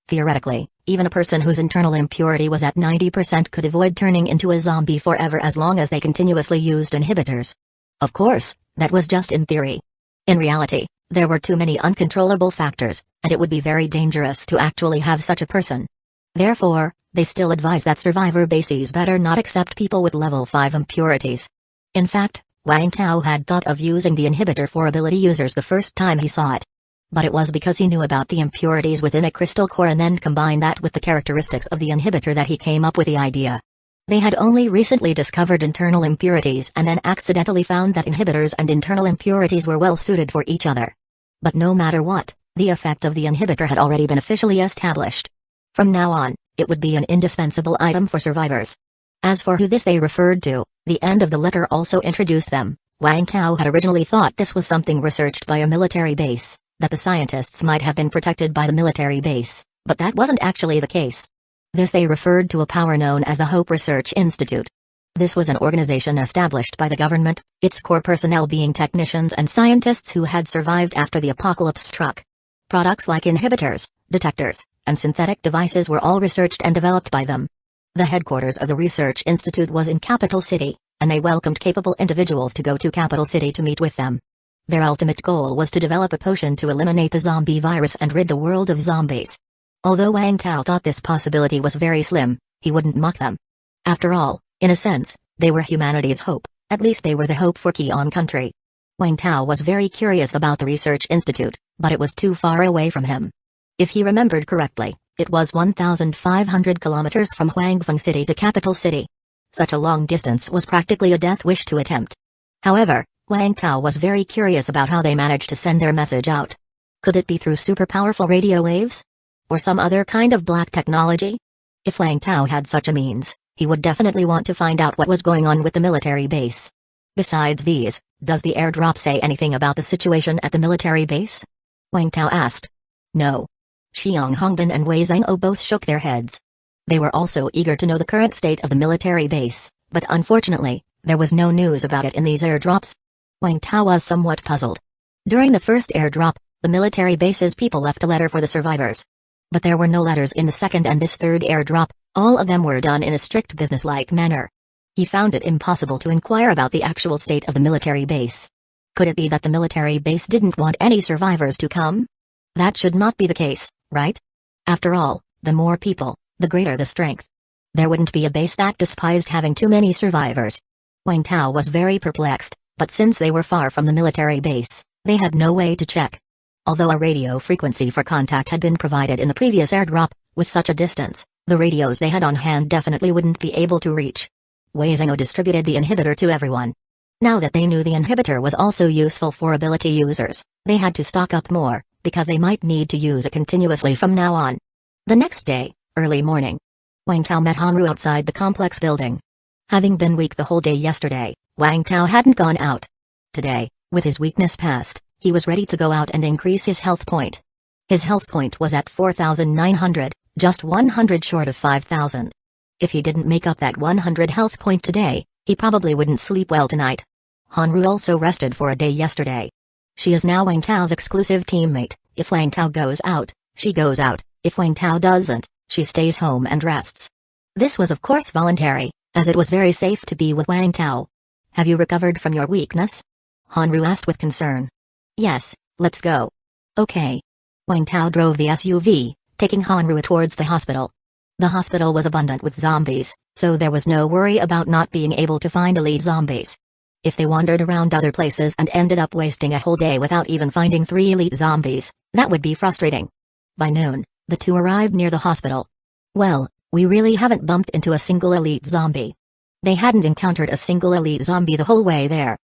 Speaker 1: Theoretically, even a person whose internal impurity was at 90% could avoid turning into a zombie forever as long as they continuously used inhibitors. Of course, that was just in theory. In reality, there were too many uncontrollable factors, and it would be very dangerous to actually have such a person. Therefore, they still advise that survivor bases better not accept people with level 5 impurities. In fact, Wang Tao had thought of using the inhibitor for ability users the first time he saw it. But it was because he knew about the impurities within a crystal core and then combined that with the characteristics of the inhibitor that he came up with the idea. They had only recently discovered internal impurities and then accidentally found that inhibitors and internal impurities were well suited for each other. But no matter what, the effect of the inhibitor had already been officially established. From now on, it would be an indispensable item for survivors. As for who this they referred to, the end of the letter also introduced them. Wang Tao had originally thought this was something researched by a military base, that the scientists might have been protected by the military base, but that wasn't actually the case. This they referred to a power known as the Hope Research Institute. This was an organization established by the government, its core personnel being technicians and scientists who had survived after the apocalypse struck. Products like inhibitors, detectors, and synthetic devices were all researched and developed by them. The headquarters of the Research Institute was in Capital City, and they welcomed capable individuals to go to Capital City to meet with them. Their ultimate goal was to develop a potion to eliminate the zombie virus and rid the world of zombies. Although Wang Tao thought this possibility was very slim, he wouldn't mock them. After all, in a sense, they were humanity's hope, at least they were the hope for Qian country. Wang Tao was very curious about the Research Institute, but it was too far away from him. If he remembered correctly, it was 1,500 kilometers from Huangfeng City to Capital City. Such a long distance was practically a death wish to attempt. However, Wang Tao was very curious about how they managed to send their message out. Could it be through super powerful radio waves? Or some other kind of black technology? If Wang Tao had such a means, he would definitely want to find out what was going on with the military base. Besides these, does the airdrop say anything about the situation at the military base? Wang Tao asked. No. Xiang Hongbin and Wei Zheng'o both shook their heads. They were also eager to know the current state of the military base, but unfortunately, there was no news about it in these airdrops. Wang Tao was somewhat puzzled. During the first airdrop, the military base's people left a letter for the survivors. But there were no letters in the second and this third airdrop, all of them were done in a strict businesslike manner. He found it impossible to inquire about the actual state of the military base. Could it be that the military base didn't want any survivors to come? That should not be the case, right? After all, the more people, the greater the strength. There wouldn't be a base that despised having too many survivors. Wang Tao was very perplexed, but since they were far from the military base, they had no way to check. Although a radio frequency for contact had been provided in the previous airdrop, with such a distance, the radios they had on hand definitely wouldn't be able to reach. Wei Zheng'o distributed the inhibitor to everyone. Now that they knew the inhibitor was also useful for ability users, they had to stock up more, because they might need to use it continuously from now on. The next day, early morning, Wang Tao met Hanru outside the complex building. Having been weak the whole day yesterday, Wang Tao hadn't gone out. Today, with his weakness past, he was ready to go out and increase his health point. His health point was at 4,900, just 100 short of 5,000. If he didn't make up that 100 health point today, he probably wouldn't sleep well tonight. Hanru also rested for a day yesterday. She is now Wang Tao's exclusive teammate. If Wang Tao goes out, she goes out. If Wang Tao doesn't, she stays home and rests. This was of course voluntary, as it was very safe to be with Wang Tao. Have you recovered from your weakness? Hanru asked with concern. Yes, let's go. Okay. Wang Tao drove the SUV, taking Hanru towards the hospital. The hospital was abundant with zombies, so there was no worry about not being able to find elite zombies. If they wandered around other places and ended up wasting a whole day without even finding 3 elite zombies, that would be frustrating. By noon, the two arrived near the hospital. Well, we really haven't bumped into a single elite zombie. They hadn't encountered a single elite zombie the whole way there.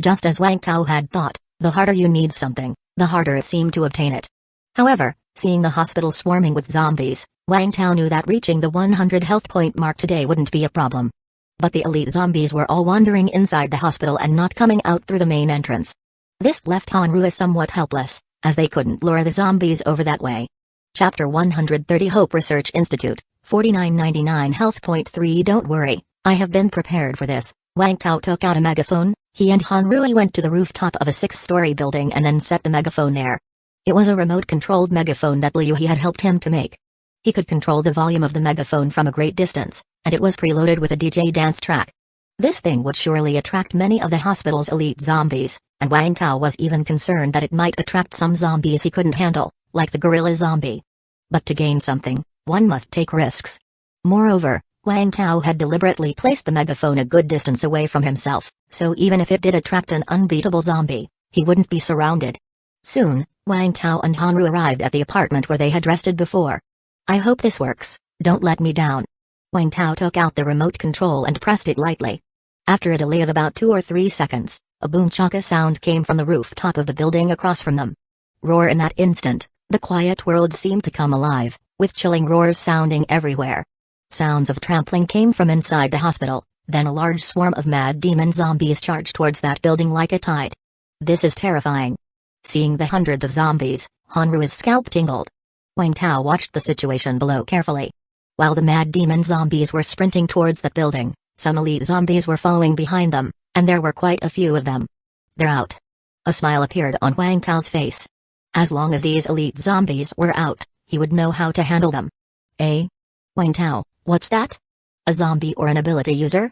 Speaker 1: Just as Wang Tao had thought, the harder you need something, the harder it seemed to obtain it. However, Seeing the hospital swarming with zombies, Wang Tao knew that reaching the 100 health point mark today wouldn't be a problem. But the elite zombies were all wandering inside the hospital and not coming out through the main entrance. This left Hanru somewhat helpless, as they couldn't lure the zombies over that way. Chapter 130 Hope Research Institute, 49.99 Health Point 3. Don't worry, I have been prepared for this. Wang Tao took out a megaphone. He and Hanru went to the rooftop of a 6-story building and then set the megaphone there. It was a remote-controlled megaphone that Liu He had helped him to make. He could control the volume of the megaphone from a great distance, and it was preloaded with a DJ dance track. This thing would surely attract many of the hospital's elite zombies, and Wang Tao was even concerned that it might attract some zombies he couldn't handle, like the gorilla zombie. But to gain something, one must take risks. Moreover, Wang Tao had deliberately placed the megaphone a good distance away from himself, so even if it did attract an unbeatable zombie, he wouldn't be surrounded. Soon, Wang Tao and Hanru arrived at the apartment where they had rested before. I hope this works, don't let me down. Wang Tao took out the remote control and pressed it lightly. After a delay of about 2 or 3 seconds, a boom-chaka sound came from the rooftop of the building across from them. Roar! In that instant, the quiet world seemed to come alive, with chilling roars sounding everywhere. Sounds of trampling came from inside the hospital, then a large swarm of mad demon zombies charged towards that building like a tide. This is terrifying. Seeing the hundreds of zombies, Hanru's scalp tingled. Wang Tao watched the situation below carefully. While the mad demon zombies were sprinting towards that building, some elite zombies were following behind them, and there were quite a few of them. They're out. A smile appeared on Wang Tao's face. As long as these elite zombies were out, he would know how to handle them. Eh? Wang Tao, what's that? A zombie or an ability user?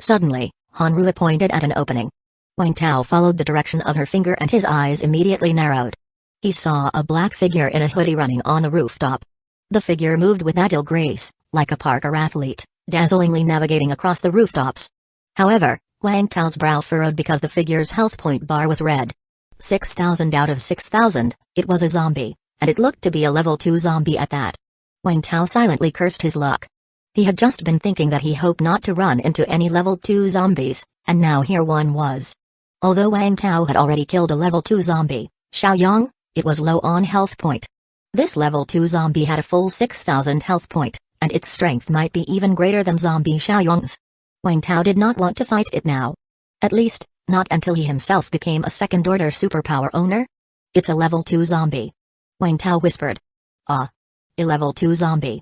Speaker 1: Suddenly, Hanru pointed at an opening. Wang Tao followed the direction of her finger and his eyes immediately narrowed. He saw a black figure in a hoodie running on the rooftop. The figure moved with agile grace, like a parkour athlete, dazzlingly navigating across the rooftops. However, Wang Tao's brow furrowed because the figure's health point bar was red. 6,000 out of 6,000, it was a zombie, and it looked to be a level 2 zombie at that. Wang Tao silently cursed his luck. He had just been thinking that he hoped not to run into any level 2 zombies, and now here one was. Although Wang Tao had already killed a level 2 zombie, Xiaoyang, it was low on health point. This level 2 zombie had a full 6,000 health point, and its strength might be even greater than zombie Xiaoyang's. Wang Tao did not want to fight it now. At least, not until he himself became a second-order superpower owner. It's a level 2 zombie. Wang Tao whispered. Ah. A level 2 zombie.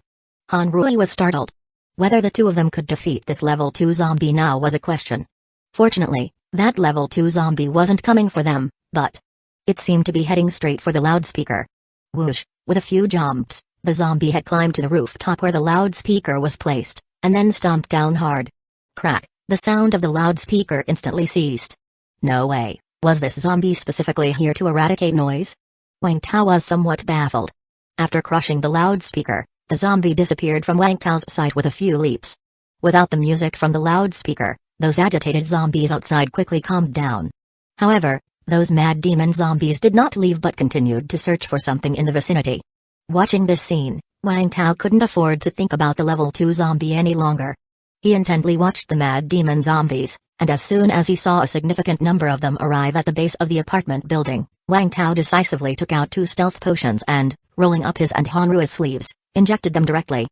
Speaker 1: Hanru was startled. Whether the two of them could defeat this level 2 zombie now was a question. Fortunately, that level 2 zombie wasn't coming for them, but it seemed to be heading straight for the loudspeaker. Whoosh, with a few jumps, the zombie had climbed to the rooftop where the loudspeaker was placed, and then stomped down hard. Crack, the sound of the loudspeaker instantly ceased. No way, was this zombie specifically here to eradicate noise? Wang Tao was somewhat baffled. After crushing the loudspeaker, the zombie disappeared from Wang Tao's sight with a few leaps. Without the music from the loudspeaker, those agitated zombies outside quickly calmed down. However, those mad demon zombies did not leave but continued to search for something in the vicinity. Watching this scene, Wang Tao couldn't afford to think about the level 2 zombie any longer. He intently watched the mad demon zombies, and as soon as he saw a significant number of them arrive at the base of the apartment building, Wang Tao decisively took out 2 stealth potions and, rolling up his and Hanru's sleeves, injected them directly.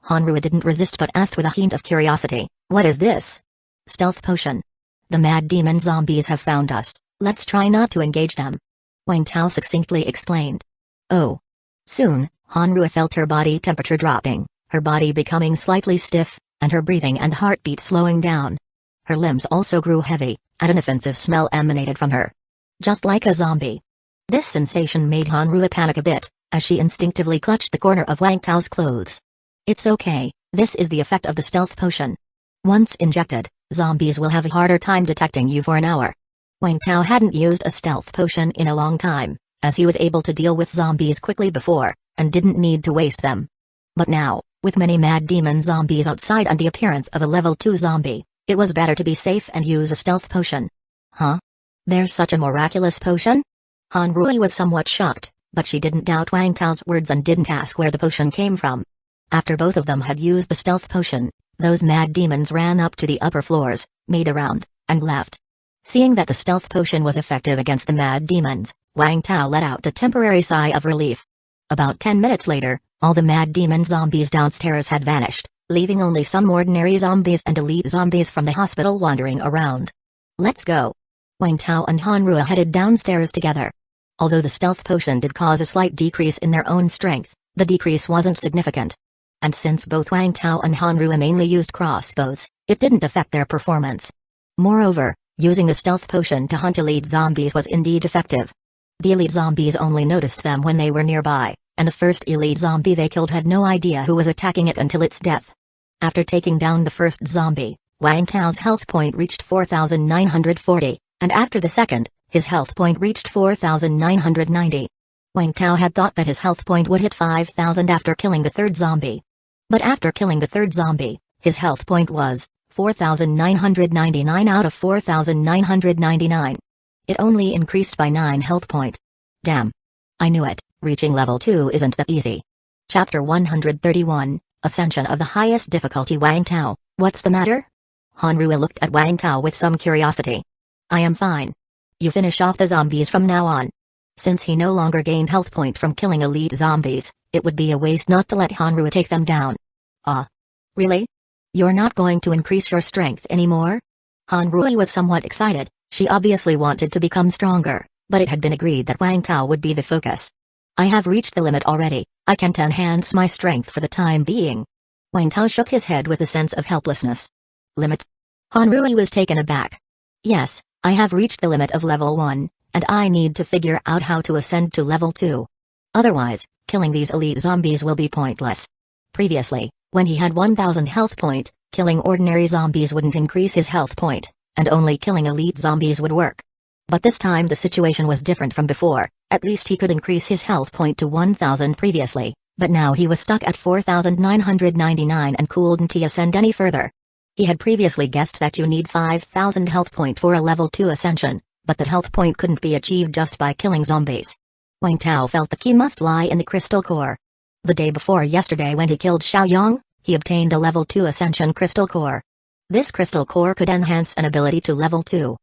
Speaker 1: Hanru didn't resist but asked with a hint of curiosity, "What is this?" "Stealth potion. The mad demon zombies have found us, let's try not to engage them," Wang Tao succinctly explained. Oh. Soon, Hanru felt her body temperature dropping, her body becoming slightly stiff, and her breathing and heartbeat slowing down. Her limbs also grew heavy, and an offensive smell emanated from her. Just like a zombie. This sensation made Hanru panic a bit, as she instinctively clutched the corner of Wang Tao's clothes. It's okay, this is the effect of the stealth potion. Once injected, zombies will have a harder time detecting you for an hour. Wang Tao hadn't used a stealth potion in a long time, as he was able to deal with zombies quickly before, and didn't need to waste them. But now, with many mad demon zombies outside and the appearance of a level 2 zombie, it was better to be safe and use a stealth potion. Huh? There's such a miraculous potion? Hanru was somewhat shocked, but she didn't doubt Wang Tao's words and didn't ask where the potion came from. After both of them had used the stealth potion, those mad demons ran up to the upper floors, made a round, and left. Seeing that the stealth potion was effective against the mad demons, Wang Tao let out a temporary sigh of relief. About 10 minutes later, all the mad demon zombies downstairs had vanished, leaving only some ordinary zombies and elite zombies from the hospital wandering around. Let's go. Wang Tao and Hanrua headed downstairs together. Although the stealth potion did cause a slight decrease in their own strength, the decrease wasn't significant. And since both Wang Tao and Hanrua mainly used crossbows, it didn't affect their performance. Moreover, using the stealth potion to hunt elite zombies was indeed effective. The elite zombies only noticed them when they were nearby, and the first elite zombie they killed had no idea who was attacking it until its death. After taking down the first zombie, Wang Tao's health point reached 4,940, and after the second, his health point reached 4,990. Wang Tao had thought that his health point would hit 5,000 after killing the third zombie. But after killing the third zombie, his health point was 4,999 out of 4,999. It only increased by 9 health point. Damn. I knew it, reaching level 2 isn't that easy. Chapter 131, Ascension of the Highest Difficulty. Wang Tao, what's the matter? Hanrua looked at Wang Tao with some curiosity. I am fine. You finish off the zombies from now on. Since he no longer gained health point from killing elite zombies, it would be a waste not to let Hanrua take them down. Really? You're not going to increase your strength anymore? Hanrua was somewhat excited. She obviously wanted to become stronger, but it had been agreed that Wang Tao would be the focus. I have reached the limit already. I can't enhance my strength for the time being. Wang Tao shook his head with a sense of helplessness. Limit? Hanrua was taken aback. Yes, I have reached the limit of level 1, and I need to figure out how to ascend to level 2. Otherwise, killing these elite zombies will be pointless. Previously, when he had 1,000 health point, killing ordinary zombies wouldn't increase his health point, and only killing elite zombies would work. But this time the situation was different from before. At least he could increase his health point to 1,000 previously, but now he was stuck at 4,999 and couldn't ascend any further. He had previously guessed that you need 5,000 health point for a level 2 ascension, but that health point couldn't be achieved just by killing zombies. Wang Tao felt the key must lie in the crystal core. The day before yesterday when he killed Xiaoyong, he obtained a level 2 ascension crystal core. This crystal core could enhance an ability to level 2.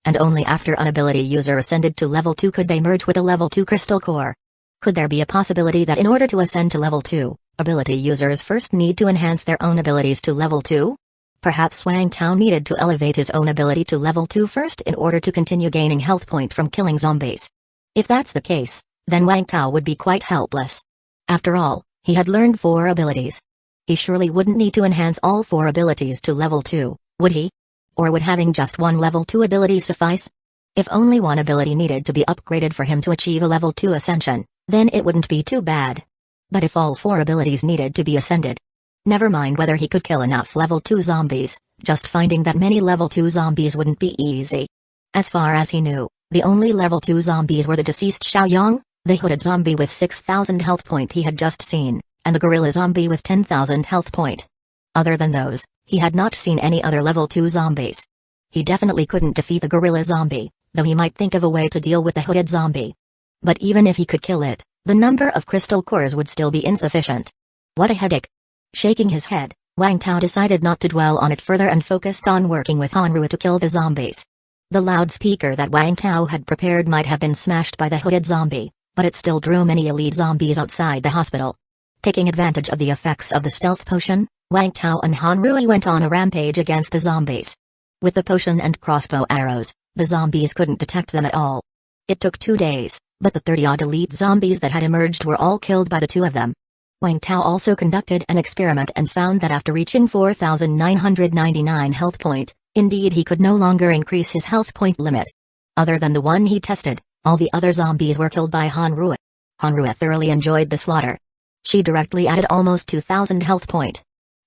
Speaker 1: And only after an ability user ascended to level 2 could they merge with a level 2 crystal core. Could there be a possibility that in order to ascend to level 2, ability users first need to enhance their own abilities to level 2? Perhaps Wang Tao needed to elevate his own ability to level 2 first in order to continue gaining health point from killing zombies. If that's the case, then Wang Tao would be quite helpless. After all, he had learned 4 abilities. He surely wouldn't need to enhance all 4 abilities to level 2, would he? Or would having just one level 2 ability suffice? If only one ability needed to be upgraded for him to achieve a level 2 ascension, then it wouldn't be too bad. But if all 4 abilities needed to be ascended, never mind whether he could kill enough level 2 zombies, just finding that many level 2 zombies wouldn't be easy. As far as he knew, the only level 2 zombies were the deceased Xiaoyong, the hooded zombie with 6,000 health point he had just seen, and the gorilla zombie with 10,000 health point. Other than those, he had not seen any other level 2 zombies. He definitely couldn't defeat the gorilla zombie, though he might think of a way to deal with the hooded zombie. But even if he could kill it, the number of crystal cores would still be insufficient. What a headache. Shaking his head, Wang Tao decided not to dwell on it further and focused on working with Hanrua to kill the zombies. The loudspeaker that Wang Tao had prepared might have been smashed by the hooded zombie, but it still drew many elite zombies outside the hospital. Taking advantage of the effects of the stealth potion, Wang Tao and Hanrua went on a rampage against the zombies. With the potion and crossbow arrows, the zombies couldn't detect them at all. It took 2 days, but the 30-odd elite zombies that had emerged were all killed by the 2 of them. Wang Tao also conducted an experiment and found that after reaching 4,999 health point, indeed he could no longer increase his health point limit. Other than the one he tested, all the other zombies were killed by Hanrua. Hanrua thoroughly enjoyed the slaughter. She directly added almost 2,000 health point.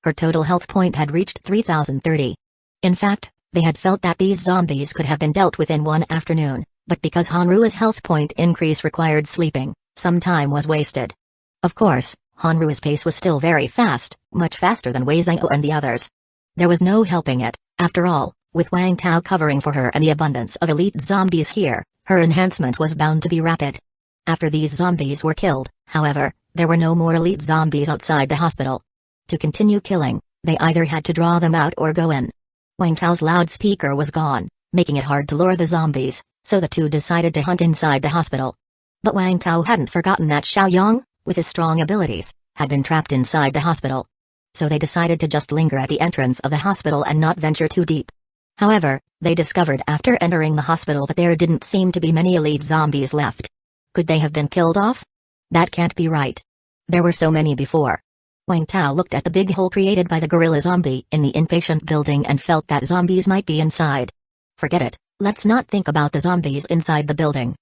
Speaker 1: Her total health point had reached 3,030. In fact, they had felt that these zombies could have been dealt with in one afternoon, but because Hanrua's health point increase required sleeping, some time was wasted. Of course, Hanrua's pace was still very fast, much faster than Wei Zhao and the others. There was no helping it, after all, with Wang Tao covering for her and the abundance of elite zombies here, her enhancement was bound to be rapid. After these zombies were killed, however, there were no more elite zombies outside the hospital. To continue killing, they either had to draw them out or go in. Wang Tao's loudspeaker was gone, making it hard to lure the zombies, so the two decided to hunt inside the hospital. But Wang Tao hadn't forgotten that Xiaoyong, with his strong abilities, had been trapped inside the hospital. So they decided to just linger at the entrance of the hospital and not venture too deep. However, they discovered after entering the hospital that there didn't seem to be many elite zombies left. Could they have been killed off? That can't be right. There were so many before. Wang Tao looked at the big hole created by the gorilla zombie in the inpatient building and felt that zombies might be inside. Forget it, let's not think about the zombies inside the building.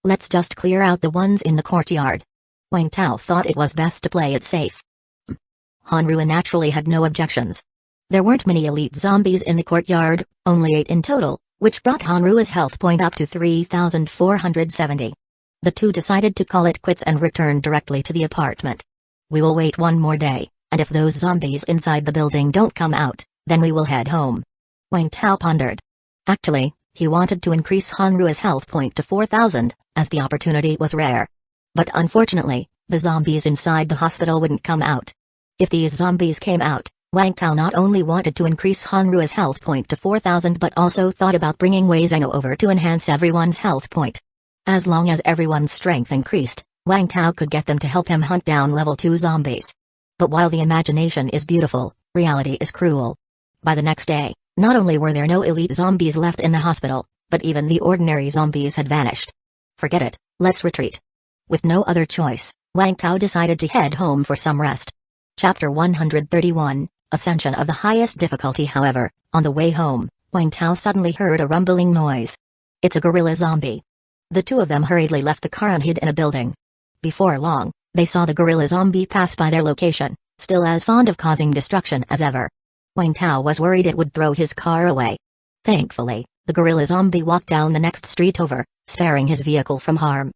Speaker 1: Let's just clear out the ones in the courtyard. Wang Tao thought it was best to play it safe. Hanru naturally had no objections. There weren't many elite zombies in the courtyard, only 8 in total, which brought Hanru's health point up to 3,470. The two decided to call it quits and return directly to the apartment. We will wait one more day, and if those zombies inside the building don't come out, then we will head home. Wang Tao pondered. Actually, he wanted to increase Hanru's health point to 4,000, as the opportunity was rare. But unfortunately, the zombies inside the hospital wouldn't come out. If these zombies came out, Wang Tao not only wanted to increase Hanru's health point to 4,000 but also thought about bringing Wei Zhengou over to enhance everyone's health point. As long as everyone's strength increased, Wang Tao could get them to help him hunt down level 2 zombies. But while the imagination is beautiful, reality is cruel. By the next day, not only were there no elite zombies left in the hospital, but even the ordinary zombies had vanished. Forget it, let's retreat. With no other choice, Wang Tao decided to head home for some rest. Chapter 131, Ascension of the Highest Difficulty. However, on the way home, Wang Tao suddenly heard a rumbling noise. It's a gorilla zombie. The two of them hurriedly left the car and hid in a building. Before long, they saw the gorilla zombie pass by their location, still as fond of causing destruction as ever. Wang Tao was worried it would throw his car away. Thankfully, the gorilla zombie walked down the next street over, sparing his vehicle from harm.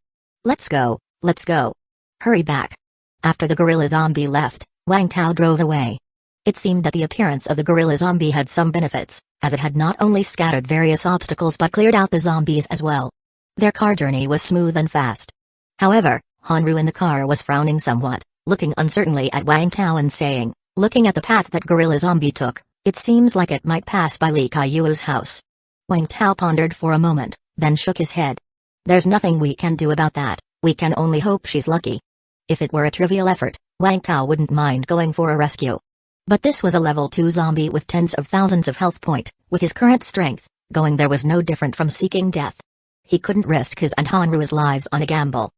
Speaker 1: Let's go, let's go. Hurry back. After the gorilla zombie left, Wang Tao drove away. It seemed that the appearance of the gorilla zombie had some benefits, as it had not only scattered various obstacles but cleared out the zombies as well. Their car journey was smooth and fast. However, Hanru in the car was frowning somewhat, looking uncertainly at Wang Tao and saying, looking at the path that gorilla zombie took, it seems like it might pass by Li Kaiyu's house. Wang Tao pondered for a moment, then shook his head. There's nothing we can do about that, we can only hope she's lucky. If it were a trivial effort, Wang Tao wouldn't mind going for a rescue. But this was a level 2 zombie with tens of thousands of health point, with his current strength, going there was no different from seeking death. He couldn't risk his and Hanru's lives on a gamble.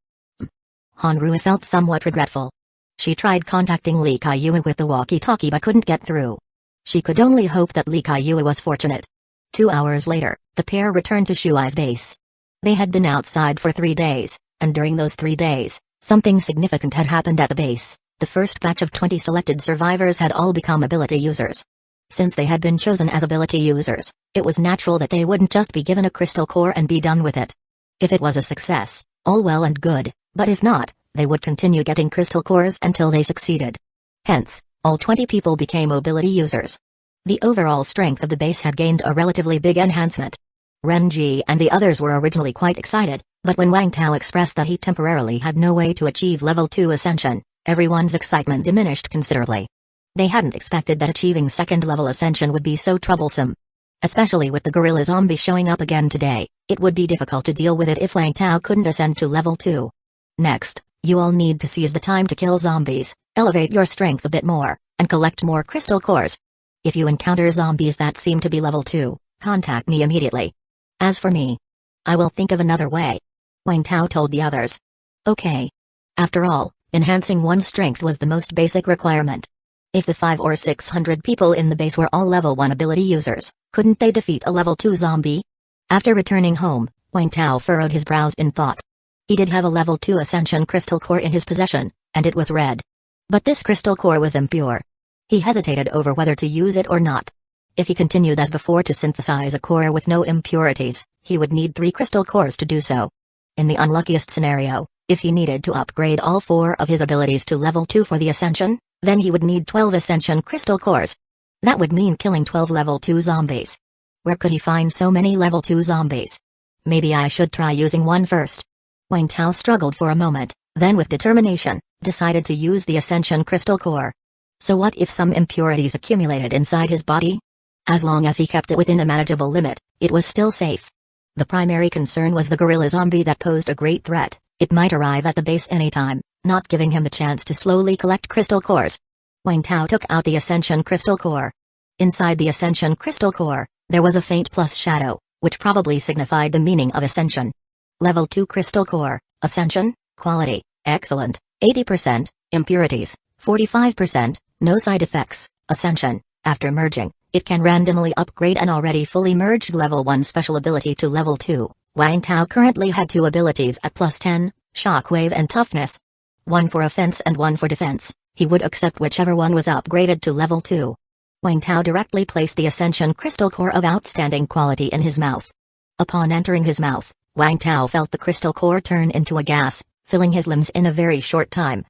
Speaker 1: Hanru felt somewhat regretful. She tried contacting Li Kaiyu with the walkie-talkie but couldn't get through. She could only hope that Li Kaiyu was fortunate. 2 hours later, the pair returned to Shuai's base. They had been outside for 3 days, and during those 3 days, something significant had happened at the base. The first batch of 20 selected survivors had all become ability users. Since they had been chosen as ability users, it was natural that they wouldn't just be given a crystal core and be done with it. If it was a success, all well and good, but if not, they would continue getting crystal cores until they succeeded. Hence, all 20 people became ability users. The overall strength of the base had gained a relatively big enhancement. Renji and the others were originally quite excited, but when Wang Tao expressed that he temporarily had no way to achieve level 2 ascension, everyone's excitement diminished considerably. They hadn't expected that achieving second level ascension would be so troublesome. Especially with the gorilla zombie showing up again today, it would be difficult to deal with it if Wang Tao couldn't ascend to level 2. Next, you all need to seize the time to kill zombies, elevate your strength a bit more, and collect more crystal cores. If you encounter zombies that seem to be level 2, contact me immediately. As for me, I will think of another way. Wang Tao told the others. Okay. After all, enhancing one's strength was the most basic requirement. If the 500 or 600 people in the base were all level 1 ability users, couldn't they defeat a level 2 zombie? After returning home, Wang Tao furrowed his brows in thought. He did have a level 2 ascension crystal core in his possession, and it was red. But this crystal core was impure. He hesitated over whether to use it or not. If he continued as before to synthesize a core with no impurities, he would need 3 crystal cores to do so. In the unluckiest scenario, if he needed to upgrade all 4 of his abilities to level 2 for the ascension, then he would need 12 ascension crystal cores. That would mean killing 12 level 2 zombies. Where could he find so many level 2 zombies? Maybe I should try using one first. Wang Tao struggled for a moment, then with determination, decided to use the ascension crystal core. So what if some impurities accumulated inside his body? As long as he kept it within a manageable limit, it was still safe. The primary concern was the gorilla zombie that posed a great threat. It might arrive at the base anytime, not giving him the chance to slowly collect crystal cores. Wang Tao took out the Ascension Crystal Core. Inside the Ascension Crystal Core, there was a faint plus shadow, which probably signified the meaning of Ascension. Level 2 Crystal Core, Ascension, Quality, Excellent, 80%, Impurities, 45%, no side effects, Ascension. After merging, it can randomly upgrade an already fully merged level 1 special ability to level 2. Wang Tao currently had 2 abilities at plus 10, Shockwave and Toughness. One for offense and one for defense. He would accept whichever one was upgraded to level 2. Wang Tao directly placed the Ascension Crystal Core of outstanding quality in his mouth. Upon entering his mouth, Wang Tao felt the crystal core turn into a gas, filling his limbs in a very short time.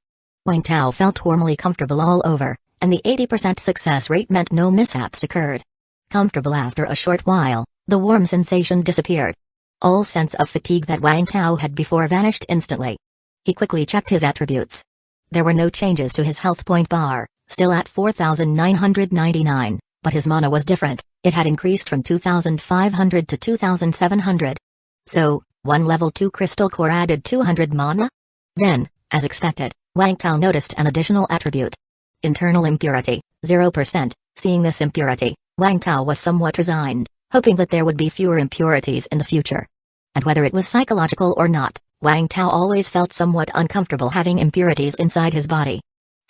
Speaker 1: Wang Tao felt warmly comfortable all over, and the 80% success rate meant no mishaps occurred. Comfortable after a short while, the warm sensation disappeared. All sense of fatigue that Wang Tao had before vanished instantly. He quickly checked his attributes. There were no changes to his health point bar, still at 4,999, but his mana was different. It had increased from 2,500 to 2,700. So, one level 2 crystal core added 200 mana? Then, as expected, Wang Tao noticed an additional attribute. Internal impurity, 0%. Seeing this impurity, Wang Tao was somewhat resigned, hoping that there would be fewer impurities in the future. And whether it was psychological or not, Wang Tao always felt somewhat uncomfortable having impurities inside his body.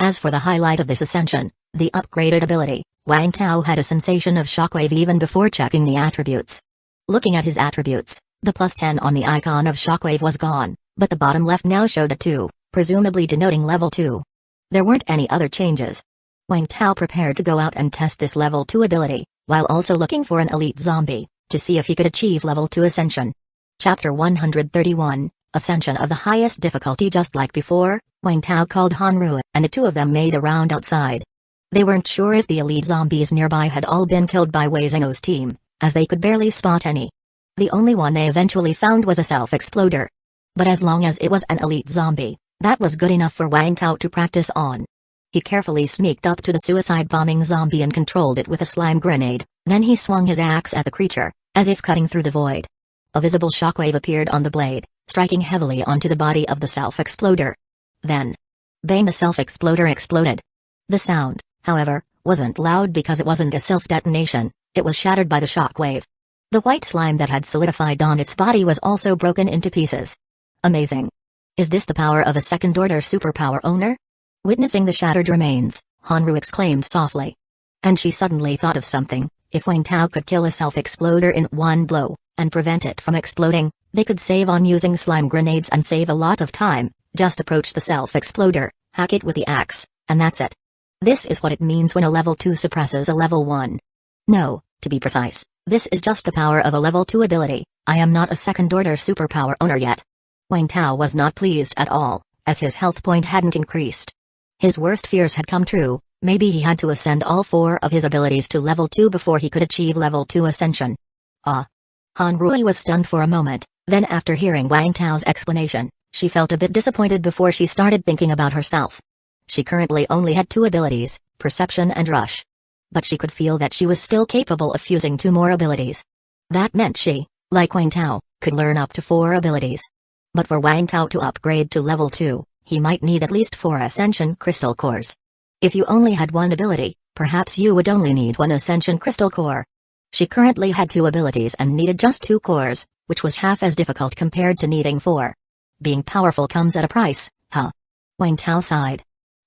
Speaker 1: As for the highlight of this ascension, the upgraded ability, Wang Tao had a sensation of shockwave even before checking the attributes. Looking at his attributes, the plus 10 on the icon of shockwave was gone, but the bottom left now showed a 2, presumably denoting level 2. There weren't any other changes. Wang Tao prepared to go out and test this level 2 ability, while also looking for an elite zombie, to see if he could achieve level 2 ascension. Chapter 131, Ascension of the highest difficulty. Just like before, Wang Tao called Hanru, and the two of them made a round outside. They weren't sure if the elite zombies nearby had all been killed by Wei Zhengou's team, as they could barely spot any. The only one they eventually found was a self-exploder. But as long as it was an elite zombie, that was good enough for Wang Tao to practice on. He carefully sneaked up to the suicide-bombing zombie and controlled it with a slime grenade, then he swung his axe at the creature, as if cutting through the void. A visible shockwave appeared on the blade, striking heavily onto the body of the self-exploder. Then, bang, the self-exploder exploded. The sound, however, wasn't loud because it wasn't a self-detonation, it was shattered by the shockwave. The white slime that had solidified on its body was also broken into pieces. Amazing. Is this the power of a second-order superpower owner? Witnessing the shattered remains, Hanru exclaimed softly. And she suddenly thought of something. If Wang Tao could kill a self-exploder in one blow, and prevent it from exploding, they could save on using slime grenades and save a lot of time. Just approach the self-exploder, hack it with the axe, and that's it. This is what it means when a level 2 suppresses a level 1. No, to be precise, this is just the power of a level 2 ability. I am not a second-order superpower owner yet. Wang Tao was not pleased at all, as his health point hadn't increased. His worst fears had come true. Maybe he had to ascend all 4 of his abilities to level 2 before he could achieve level 2 ascension. Hanru was stunned for a moment, then after hearing Wang Tao's explanation, she felt a bit disappointed before she started thinking about herself. She currently only had 2 abilities, Perception and Rush. But she could feel that she was still capable of fusing 2 more abilities. That meant she, like Wang Tao, could learn up to 4 abilities. But for Wang Tao to upgrade to level 2, he might need at least 4 Ascension Crystal Cores. If you only had 1 ability, perhaps you would only need 1 Ascension Crystal Core. She currently had 2 abilities and needed just 2 cores, which was half as difficult compared to needing 4. Being powerful comes at a price, huh? Wang Tao sighed.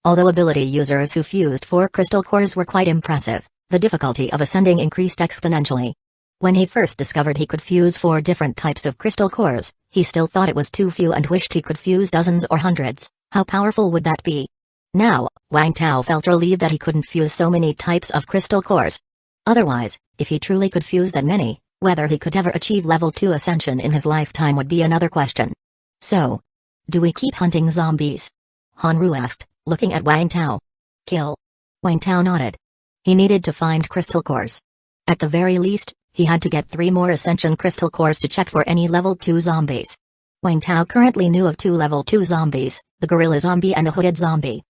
Speaker 1: Although ability users who fused 4 crystal cores were quite impressive, the difficulty of ascending increased exponentially. When he first discovered he could fuse 4 different types of crystal cores, he still thought it was too few and wished he could fuse dozens or hundreds. How powerful would that be? Now, Wang Tao felt relieved that he couldn't fuse so many types of crystal cores. Otherwise, if he truly could fuse that many, whether he could ever achieve level 2 ascension in his lifetime would be another question. So, do we keep hunting zombies? Hanru asked, looking at Wang Tao. Kill. Wang Tao nodded. He needed to find crystal cores. At the very least, he had to get 3 more ascension crystal cores to check for any level 2 zombies. Wang Tao currently knew of 2 level 2 zombies, the gorilla zombie and the hooded zombie.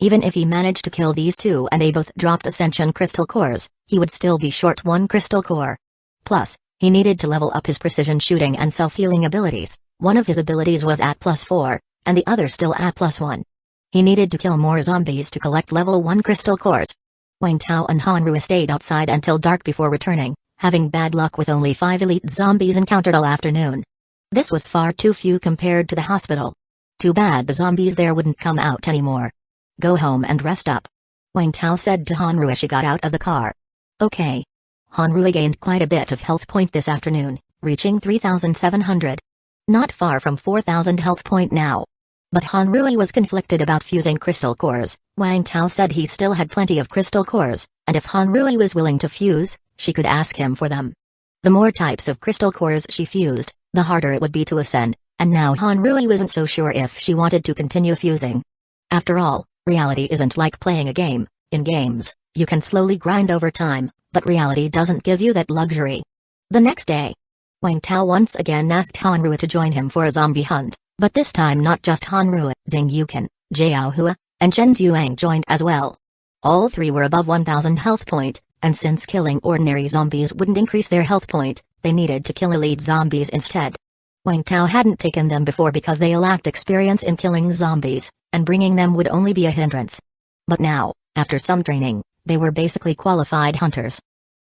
Speaker 1: Even if he managed to kill these 2 and they both dropped ascension crystal cores, he would still be short 1 crystal core. Plus, he needed to level up his precision shooting and self-healing abilities. One of his abilities was at +4, and the other still at +1. He needed to kill more zombies to collect level 1 crystal cores. Wang Tao and Hanrui stayed outside until dark before returning, having bad luck with only 5 elite zombies encountered all afternoon. This was far too few compared to the hospital. Too bad the zombies there wouldn't come out anymore. Go home and rest up, Wang Tao said to Hanrui as she got out of the car. Okay. Hanrui gained quite a bit of health point this afternoon, reaching 3,700. Not far from 4,000 health point now. But Hanrui was conflicted about fusing crystal cores. Wang Tao said he still had plenty of crystal cores, and if Hanrui was willing to fuse, she could ask him for them. The more types of crystal cores she fused, the harder it would be to ascend, and now Hanrui wasn't so sure if she wanted to continue fusing. After all, reality isn't like playing a game. In games, you can slowly grind over time, but reality doesn't give you that luxury. The next day, Wang Tao once again asked Hanrui to join him for a zombie hunt, but this time not just Hanrui, Ding Yukan, Jiao Hua, and Chen Zhuang joined as well. All three were above 1,000 health point, and since killing ordinary zombies wouldn't increase their health point, they needed to kill elite zombies instead. Wang Tao hadn't taken them before because they lacked experience in killing zombies, and bringing them would only be a hindrance. But now, after some training, they were basically qualified hunters.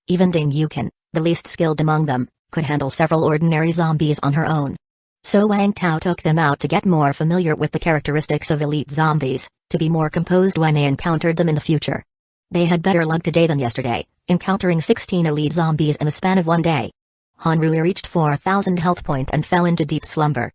Speaker 1: Even Ding Yukan, the least skilled among them, could handle several ordinary zombies on her own. So Wang Tao took them out to get more familiar with the characteristics of elite zombies, to be more composed when they encountered them in the future. They had better luck today than yesterday, encountering 16 elite zombies in the span of one day. Hanrui reached 4,000 health point and fell into deep slumber.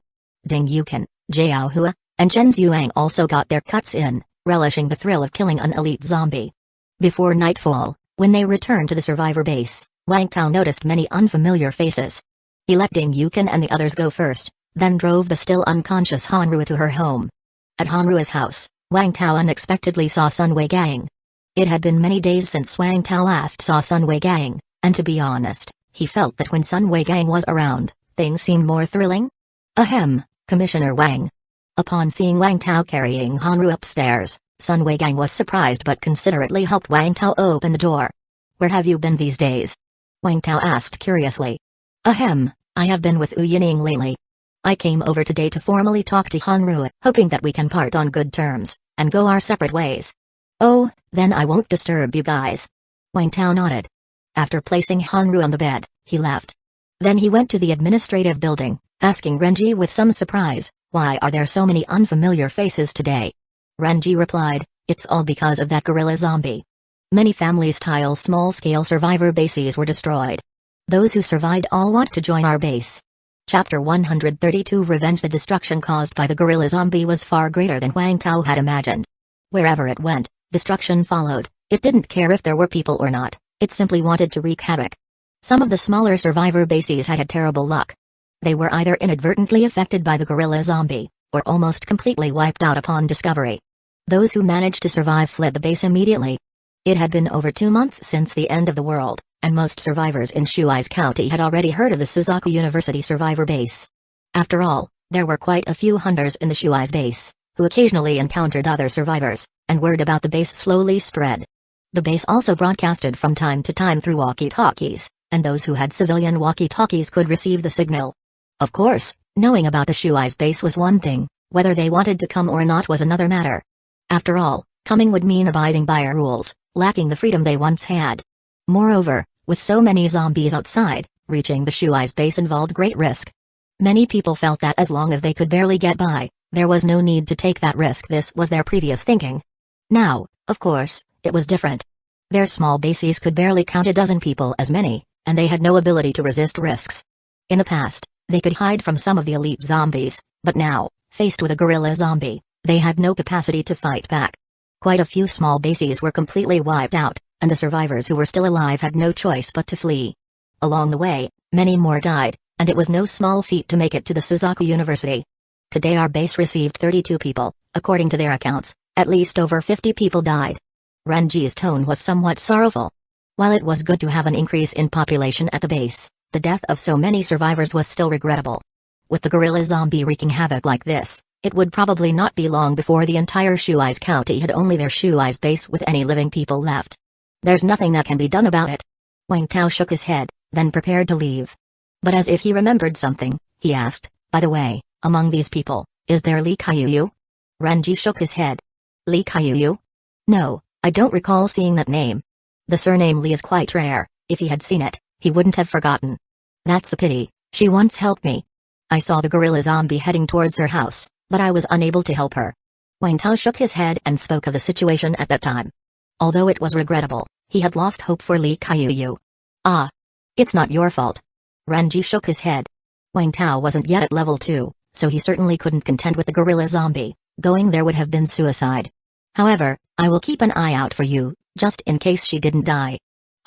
Speaker 1: Ding Yukan, Jiao Hua, and Chen Zhuang also got their cuts in, relishing the thrill of killing an elite zombie. Before nightfall, when they returned to the survivor base, Wang Tao noticed many unfamiliar faces. He let Ding Yukan and the others go first, then drove the still unconscious Hanrui to her home. At Hanrui's house, Wang Tao unexpectedly saw Sun Wei Gang. It had been many days since Wang Tao last saw Sun Wei Gang, and to be honest, he felt that when Sun Wei Gang was around, things seemed more thrilling. Ahem, Commissioner Wang. Upon seeing Wang Tao carrying Hanrui upstairs, Sun Wei Gang was surprised but considerately helped Wang Tao open the door. Where have you been these days? Wang Tao asked curiously. Ahem, I have been with Yu Yining lately. I came over today to formally talk to Hanrui, hoping that we can part on good terms, and go our separate ways. Oh, then I won't disturb you guys. Wang Tao nodded. After placing Hanrui on the bed, he left. Then he went to the administrative building, asking Renji with some surprise, why are there so many unfamiliar faces today? Renji replied, it's all because of that gorilla zombie. Many family-style small-scale survivor bases were destroyed. Those who survived all want to join our base. Chapter 132 Revenge. The destruction caused by the gorilla zombie was far greater than Wang Tao had imagined. Wherever it went, destruction followed. It didn't care if there were people or not, it simply wanted to wreak havoc. Some of the smaller survivor bases had terrible luck. They were either inadvertently affected by the gorilla zombie, or almost completely wiped out upon discovery. Those who managed to survive fled the base immediately. It had been over 2 months since the end of the world, and most survivors in Shuai's County had already heard of the Suzaku University survivor base. After all, there were quite a few hunters in the Shuai's base, who occasionally encountered other survivors, and word about the base slowly spread. The base also broadcasted from time to time through walkie-talkies, and those who had civilian walkie-talkies could receive the signal. Of course, knowing about the Shuai's base was one thing, whether they wanted to come or not was another matter. After all, coming would mean abiding by our rules, lacking the freedom they once had. Moreover, with so many zombies outside, reaching the Shuai's base involved great risk. Many people felt that as long as they could barely get by, there was no need to take that risk. This was their previous thinking. Now, of course, it was different. Their small bases could barely count a dozen people as many, and they had no ability to resist risks. In the past, they could hide from some of the elite zombies, but now, faced with a gorilla zombie, they had no capacity to fight back. Quite a few small bases were completely wiped out, and the survivors who were still alive had no choice but to flee. Along the way, many more died, and it was no small feat to make it to the Suzaku University. Today our base received 32 people, according to their accounts, at least over 50 people died. Renji's tone was somewhat sorrowful. While it was good to have an increase in population at the base, the death of so many survivors was still regrettable. With the gorilla zombie wreaking havoc like this, it would probably not be long before the entire Shuai's County had only their Shuai's base with any living people left. There's nothing that can be done about it. Wang Tao shook his head, then prepared to leave. But as if he remembered something, he asked, by the way, among these people, is there Li Kaiyu? Renji shook his head. Li Kaiyu? No, I don't recall seeing that name. The surname Li is quite rare. If he had seen it, he wouldn't have forgotten. That's a pity, she once helped me. I saw the gorilla zombie heading towards her house, but I was unable to help her. Wang Tao shook his head and spoke of the situation at that time. Although it was regrettable, he had lost hope for Li Kaiyu. Ah. It's not your fault. Renji shook his head. Wang Tao wasn't yet at level 2, so he certainly couldn't contend with the gorilla zombie. Going there would have been suicide. However, I will keep an eye out for you, just in case she didn't die.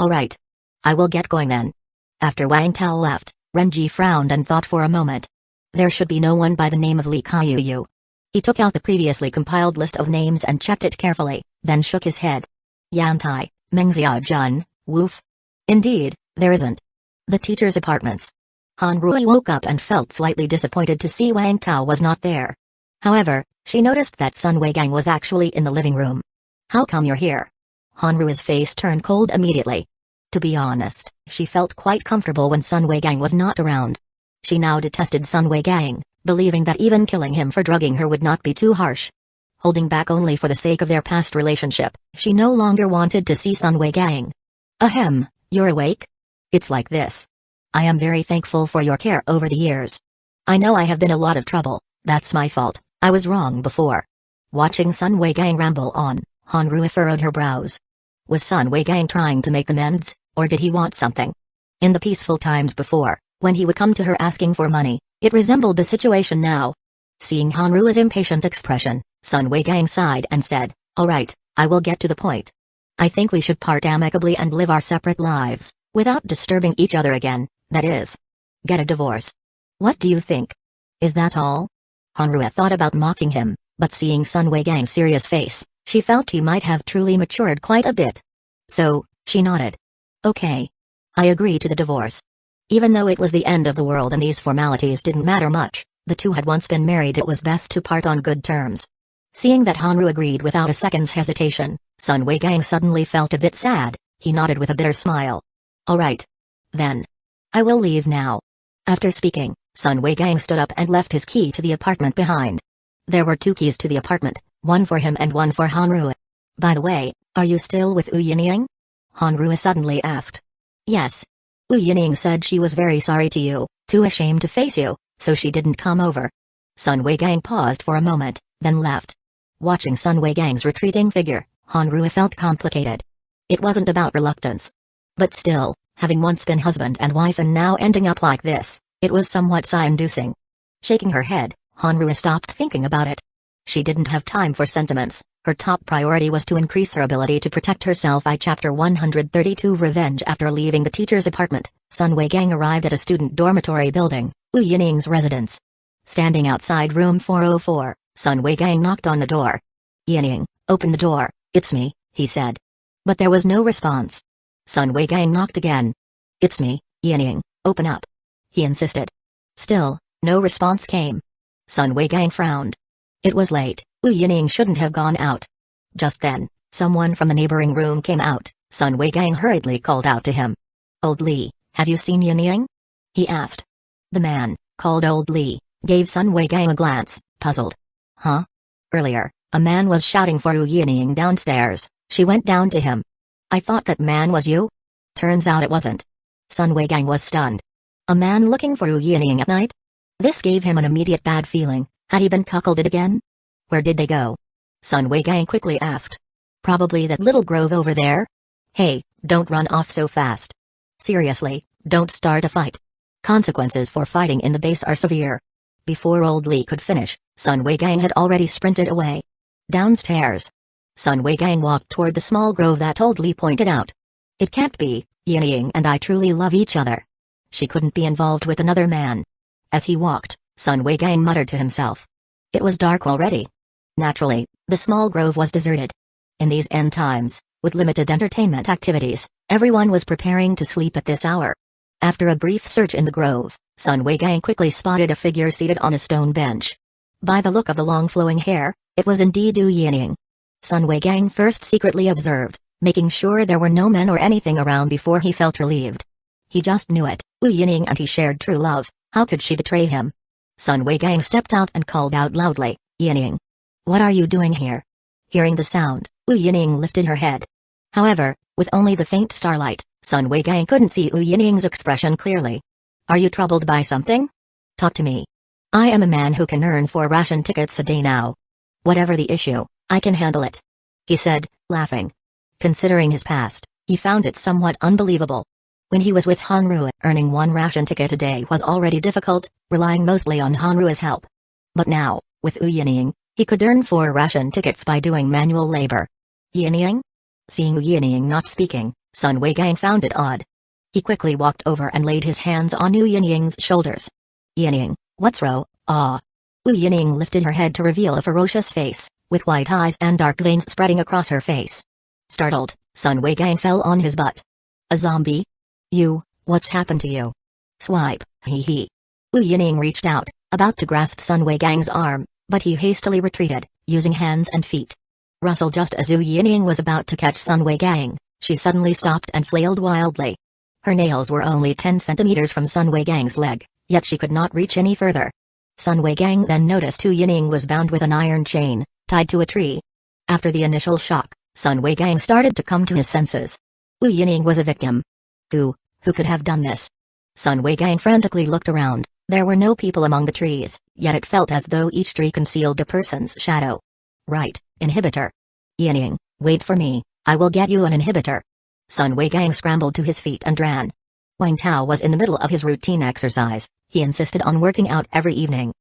Speaker 1: Alright. I will get going then. After Wang Tao left, Renji frowned and thought for a moment. There should be no one by the name of Li Kaiyu. He took out the previously compiled list of names and checked it carefully, then shook his head. Yantai, Mengxia Jun, woof. Indeed, there isn't. The teacher's apartments. Han Rui woke up and felt slightly disappointed to see Wang Tao was not there. However, she noticed that Sun Weigang was actually in the living room. How come you're here? Han Rui's face turned cold immediately. To be honest, she felt quite comfortable when Sun Weigang was not around. She now detested Sun Weigang, believing that even killing him for drugging her would not be too harsh. Holding back only for the sake of their past relationship, she no longer wanted to see Sun Weigang. Ahem, you're awake? It's like this. I am very thankful for your care over the years. I know I have been a lot of trouble, that's my fault, I was wrong before. Watching Sun Weigang ramble on, Han Rui furrowed her brows. Was Sun Weigang trying to make amends, or did he want something? In the peaceful times before, when he would come to her asking for money, it resembled the situation now. Seeing Han Rui's impatient expression, Sun Weigang sighed and said, Alright, I will get to the point. I think we should part amicably and live our separate lives, without disturbing each other again, that is. Get a divorce. What do you think? Is that all? Han Rui thought about mocking him, but seeing Sun Weigang's serious face, she felt he might have truly matured quite a bit. So, she nodded. Okay. I agree to the divorce. Even though it was the end of the world and these formalities didn't matter much, the two had once been married, it was best to part on good terms. Seeing that Han Rui agreed without a second's hesitation, Sun Weigang suddenly felt a bit sad. He nodded with a bitter smile. Alright. Then. I will leave now. After speaking, Sun Weigang stood up and left his key to the apartment behind. There were 2 keys to the apartment, one for him and one for Han Rui. By the way, are you still with Wu Yinying? Han Rui suddenly asked. Yes. Wu Yinying said she was very sorry to you, too ashamed to face you, so she didn't come over. Sun Weigang paused for a moment, then left. Watching Sun Weigang's retreating figure, Han Rui felt complicated. It wasn't about reluctance. But still, having once been husband and wife and now ending up like this, it was somewhat sigh-inducing. Shaking her head, Han Rui stopped thinking about it. She didn't have time for sentiments, her top priority was to increase her ability to protect herself. Chapter 132 Revenge. After leaving the teacher's apartment, Sun Weigang arrived at a student dormitory building, Wu Yinying's residence. Standing outside room 404, Sun Weigang knocked on the door. Yinying, open the door, it's me, he said. But there was no response. Sun Weigang knocked again. It's me, Yinying, open up. He insisted. Still, no response came. Sun Weigang frowned. It was late, Wu Yinying shouldn't have gone out. Just then, someone from the neighboring room came out. Sun Weigang hurriedly called out to him. Old Li, have you seen Yinying? He asked. The man, called Old Li, gave Sun Weigang a glance, puzzled. Huh? Earlier, a man was shouting for Wu Yinying downstairs. She went down to him. I thought that man was you? Turns out it wasn't. Sun Weigang was stunned. A man looking for Wu Yinying at night? This gave him an immediate bad feeling. Had he been cuckolded again? Where did they go? Sun Weigang quickly asked. Probably that little grove over there? Hey, don't run off so fast. Seriously, don't start a fight. Consequences for fighting in the base are severe. Before Old Li could finish, Sun Weigang had already sprinted away. Downstairs. Sun Weigang walked toward the small grove that Old Li pointed out. It can't be, Yinying and I truly love each other. She couldn't be involved with another man. As he walked, Sun Weigang muttered to himself. It was dark already. Naturally, the small grove was deserted. In these end times, with limited entertainment activities, everyone was preparing to sleep at this hour. After a brief search in the grove, Sun Weigang quickly spotted a figure seated on a stone bench. By the look of the long flowing hair, it was indeed Wu Yinying. Sun Weigang first secretly observed, making sure there were no men or anything around before he felt relieved. He just knew it, Wu Yinying and he shared true love, how could she betray him? Sun Weigang stepped out and called out loudly, Yinying. What are you doing here? Hearing the sound, Wu Yining lifted her head. However, with only the faint starlight, Sun Weigang couldn't see Wu Yining's expression clearly. Are you troubled by something? Talk to me. I am a man who can earn 4 ration tickets a day now. Whatever the issue, I can handle it, he said, laughing. Considering his past, he found it somewhat unbelievable. When he was with Hanru, earning 1 ration ticket a day was already difficult, relying mostly on Hanru's help. But now, with Wu Yining, he could earn 4 ration tickets by doing manual labor. Yining? Seeing Wu Yining not speaking, Sun Weigang found it odd. He quickly walked over and laid his hands on Wu Yining's shoulders. Yining, what's wrong? Ah. Wu Yining lifted her head to reveal a ferocious face, with white eyes and dark veins spreading across her face. Startled, Sun Weigang fell on his butt. A zombie? You, what's happened to you? Swipe, hee hee. Wu Yining reached out, about to grasp Sun Weigang's arm, but he hastily retreated, using hands and feet. Rustle just as Wu Yining was about to catch Sun Weigang, she suddenly stopped and flailed wildly. Her nails were only 10 centimeters from Sun Weigang's leg, yet she could not reach any further. Sun Weigang then noticed Wu Yining was bound with an iron chain, tied to a tree. After the initial shock, Sun Weigang started to come to his senses. Wu Yining was a victim. Who could have done this? Sun Weigang frantically looked around. There were no people among the trees, yet it felt as though each tree concealed a person's shadow. Right, inhibitor. Yining, wait for me, I will get you an inhibitor. Sun Weigang scrambled to his feet and ran. Wang Tao was in the middle of his routine exercise. He insisted on working out every evening.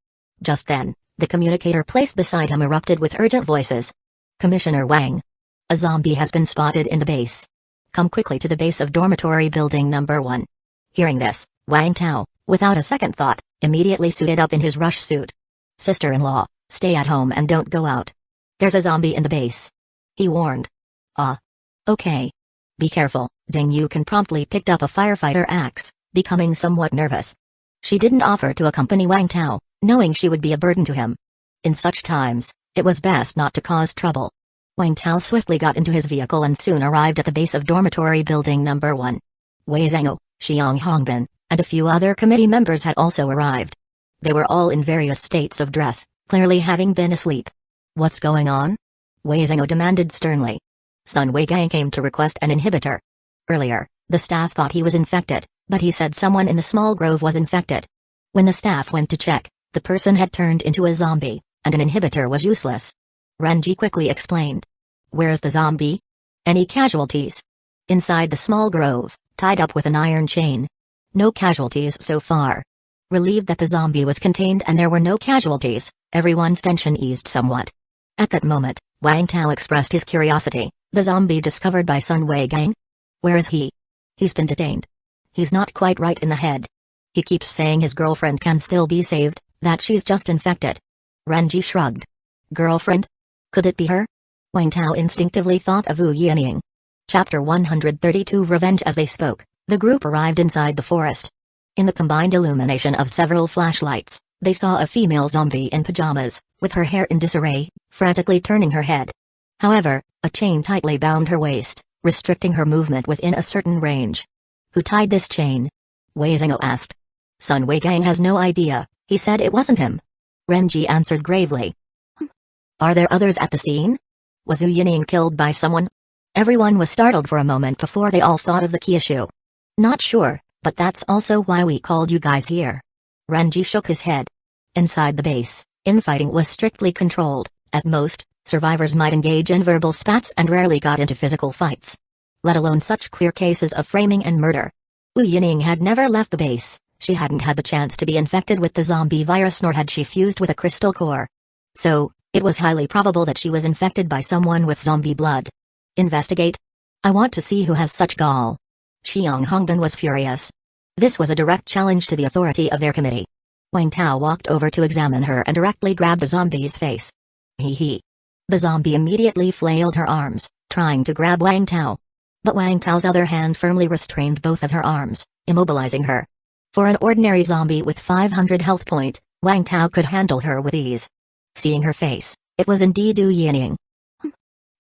Speaker 1: Just then, the communicator placed beside him erupted with urgent voices. Commissioner Wang. A zombie has been spotted in the base. Come quickly to the base of dormitory building number 1. Hearing this, Wang Tao, without a second thought, immediately suited up in his rush suit. Sister-in-law, stay at home and don't go out. There's a zombie in the base, he warned. Ah. Okay. Be careful. Ding Yukon promptly picked up a firefighter axe, becoming somewhat nervous. She didn't offer to accompany Wang Tao, knowing she would be a burden to him. In such times, it was best not to cause trouble. Wang Tao swiftly got into his vehicle and soon arrived at the base of dormitory building number 1. Wei Zhengou, Xiang Hongbin, and a few other committee members had also arrived. They were all in various states of dress, clearly having been asleep. What's going on? Wei Zhengou demanded sternly. Sun Weigang came to request an inhibitor. Earlier, the staff thought he was infected, but he said someone in the small grove was infected. When the staff went to check, the person had turned into a zombie, and an inhibitor was useless. Renji quickly explained. Where's the zombie? Any casualties? Inside the small grove, tied up with an iron chain. No casualties so far. Relieved that the zombie was contained and there were no casualties, everyone's tension eased somewhat. At that moment, Wang Tao expressed his curiosity. The zombie discovered by Sun Weigang? Where is he? He's been detained. He's not quite right in the head. He keeps saying his girlfriend can still be saved, that she's just infected. Renji shrugged. Girlfriend? Could it be her? Wang Tao instinctively thought of Wu Yining. Chapter 132 Revenge. As they spoke, the group arrived inside the forest. In the combined illumination of several flashlights, they saw a female zombie in pajamas, with her hair in disarray, frantically turning her head. However, a chain tightly bound her waist, restricting her movement within a certain range. Who tied this chain? Wei Zhengou asked. Sun Weigang has no idea, he said it wasn't him. Renji answered gravely. Are there others at the scene? Was Wu Yining killed by someone? Everyone was startled for a moment before they all thought of the key issue. Not sure, but that's also why we called you guys here. Renji shook his head. Inside the base, infighting was strictly controlled. At most, survivors might engage in verbal spats and rarely got into physical fights. Let alone such clear cases of framing and murder. Wu Yining had never left the base, she hadn't had the chance to be infected with the zombie virus nor had she fused with a crystal core. So, it was highly probable that she was infected by someone with zombie blood. Investigate? I want to see who has such gall. Xiang Hongbin was furious. This was a direct challenge to the authority of their committee. Wang Tao walked over to examine her and directly grabbed the zombie's face. Hee hee. The zombie immediately flailed her arms, trying to grab Wang Tao. But Wang Tao's other hand firmly restrained both of her arms, immobilizing her. For an ordinary zombie with 500 health point, Wang Tao could handle her with ease. Seeing her face, it was indeed Wu Yining.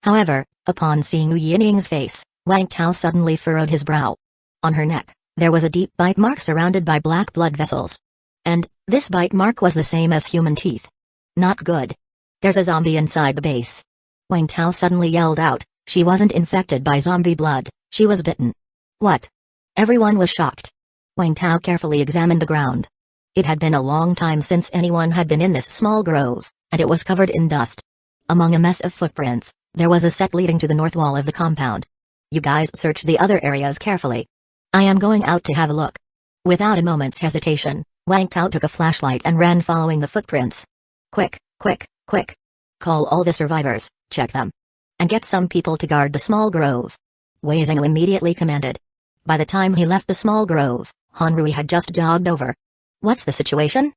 Speaker 1: However, upon seeing Wu Yining's face, Wang Tao suddenly furrowed his brow. On her neck, there was a deep bite mark surrounded by black blood vessels. And, this bite mark was the same as human teeth. Not good. There's a zombie inside the base. Wang Tao suddenly yelled out, she wasn't infected by zombie blood, she was bitten. What? Everyone was shocked. Wang Tao carefully examined the ground. It had been a long time since anyone had been in this small grove, and it was covered in dust. Among a mess of footprints, there was a set leading to the north wall of the compound. You guys search the other areas carefully. I am going out to have a look. Without a moment's hesitation, Wang Tao took a flashlight and ran following the footprints. Quick, quick, quick. Call all the survivors, check them. And get some people to guard the small grove. Wei Zheng immediately commanded. By the time he left the small grove, Han Rui had just jogged over. What's the situation?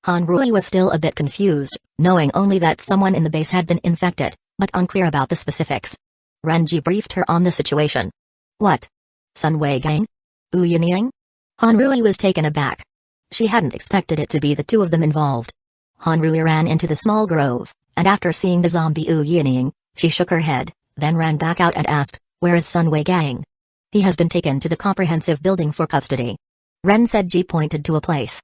Speaker 1: Han Rui was still a bit confused, knowing only that someone in the base had been infected, but unclear about the specifics. Renji briefed her on the situation. What? Sun Wei Gang? Wu Yinying? Han Rui was taken aback. She hadn't expected it to be the two of them involved. Han Rui ran into the small grove, and after seeing the zombie Wu Yinying, she shook her head, then ran back out and asked, where is Sun Wei Gang? He has been taken to the comprehensive building for custody. Ren said. Ji pointed to a place.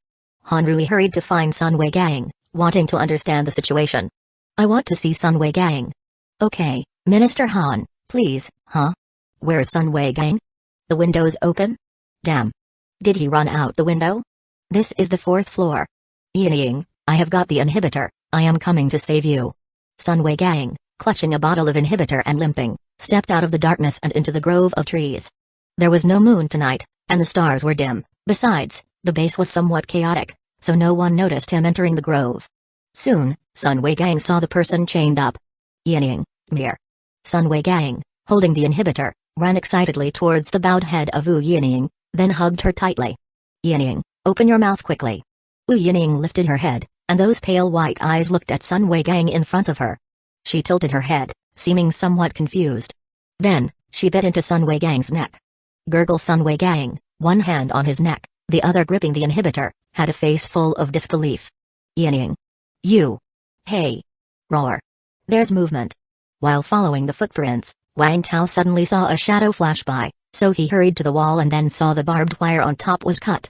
Speaker 1: Han Rui hurried to find Sun Wei Gang, wanting to understand the situation. I want to see Sun Wei Gang. Okay, Minister Han, please, huh? Where's Sun Wei Gang? The window's open? Damn. Did he run out the window? This is the 4th floor. Yinying, I have got the inhibitor, I am coming to save you. Sun Wei Gang, clutching a bottle of inhibitor and limping, stepped out of the darkness and into the grove of trees. There was no moon tonight, and the stars were dim. Besides, the base was somewhat chaotic, so no one noticed him entering the grove. Soon, Sun Wei Gang saw the person chained up. Yinying, mere. Sun Wei Gang, holding the inhibitor, ran excitedly towards the bowed head of Wu Yinying, then hugged her tightly. Yinying, open your mouth quickly. Wu Yinying lifted her head, and those pale white eyes looked at Sun Wei Gang in front of her. She tilted her head, seeming somewhat confused. Then, she bit into Sun Wei Gang's neck. Gurgle Sun Wei Gang, one hand on his neck, the other gripping the inhibitor, had a face full of disbelief. Yinying. You. Hey. Roar. There's movement. While following the footprints, Wang Tao suddenly saw a shadow flash by, so he hurried to the wall and then saw the barbed wire on top was cut.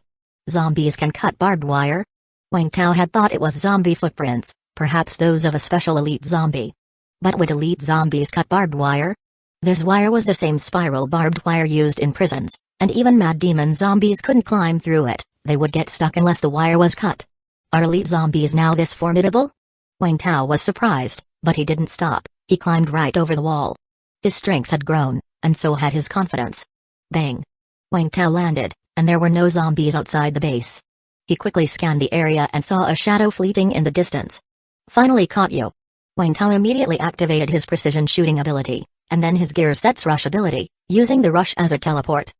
Speaker 1: Zombies can cut barbed wire? Wang Tao had thought it was zombie footprints, perhaps those of a special elite zombie. But would elite zombies cut barbed wire? This wire was the same spiral barbed wire used in prisons, and even mad demon zombies couldn't climb through it, they would get stuck unless the wire was cut. Are elite zombies now this formidable? Wang Tao was surprised, but he didn't stop, he climbed right over the wall. His strength had grown, and so had his confidence. Bang! Wang Tao landed, and there were no zombies outside the base. He quickly scanned the area and saw a shadow fleeting in the distance. Finally caught you. Wang Tao immediately activated his precision shooting ability, and then his gear sets rush ability, using the rush as a teleport.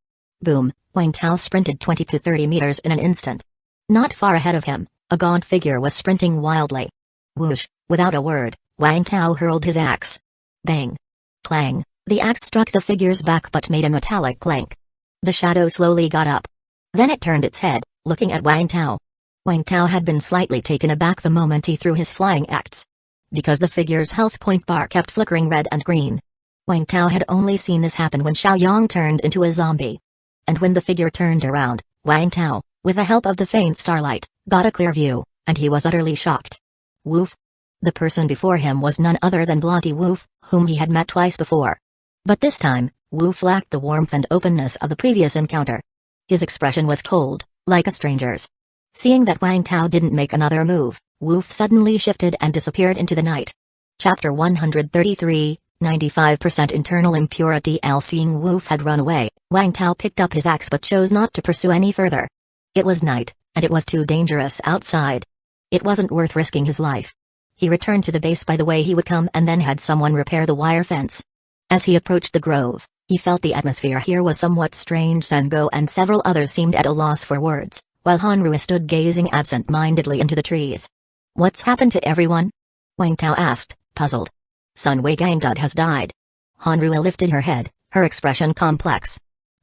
Speaker 1: Boom, Wang Tao sprinted 20 to 30 meters in an instant. Not far ahead of him, a gaunt figure was sprinting wildly. Whoosh, without a word, Wang Tao hurled his axe. Bang! Clang, the axe struck the figure's back but made a metallic clank. The shadow slowly got up. Then it turned its head, looking at Wang Tao. Wang Tao had been slightly taken aback the moment he threw his flying axe. Because the figure's health point bar kept flickering red and green. Wang Tao had only seen this happen when Xiaoyang turned into a zombie. And when the figure turned around, Wang Tao, with the help of the faint starlight, got a clear view, and he was utterly shocked. Woof! The person before him was none other than Blondie Woof, whom he had met twice before. But this time, Woof lacked the warmth and openness of the previous encounter. His expression was cold, like a stranger's. Seeing that Wang Tao didn't make another move, Woof suddenly shifted and disappeared into the night. Chapter 133, 95% Internal Impurity. Seeing Woof had run away, Wang Tao picked up his axe but chose not to pursue any further. It was night, and it was too dangerous outside. It wasn't worth risking his life. He returned to the base by the way he would come and then had someone repair the wire fence. As he approached the grove, he felt the atmosphere here was somewhat strange. Sango and several others seemed at a loss for words, while Hanrui stood gazing absent-mindedly into the trees. What's happened to everyone? Wang Tao asked, puzzled. Sun Wei Gangdud has died. Hanrui lifted her head, her expression complex.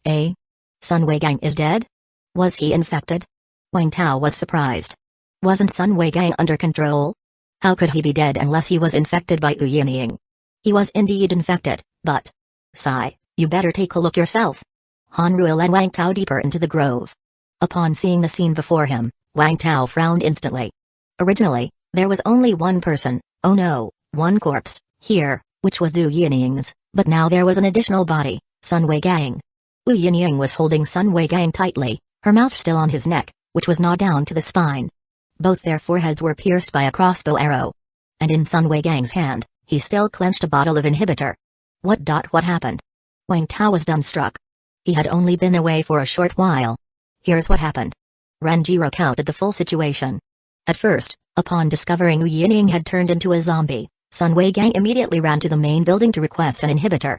Speaker 1: Eh? Sun Wei Gang is dead? Was he infected? Wang Tao was surprised. Wasn't Sun Wei Gang under control? How could he be dead unless he was infected by Wu Yinying? He was indeed infected, but... Sigh, you better take a look yourself. Hanrui led Wang Tao deeper into the grove. Upon seeing the scene before him, Wang Tao frowned instantly. Originally, there was only one person, oh no, one corpse, here, which was Wu Yining's, but now there was an additional body, Sun Weigang. Wu Yining was holding Sun Weigang tightly, her mouth still on his neck, which was gnawed down to the spine. Both their foreheads were pierced by a crossbow arrow. And in Sun Weigang's hand, he still clenched a bottle of inhibitor. What happened? Wang Tao was dumbstruck. He had only been away for a short while. Here's what happened. Renji recounted the full situation. At first, upon discovering Wu Yining had turned into a zombie, Sun Weigang immediately ran to the main building to request an inhibitor.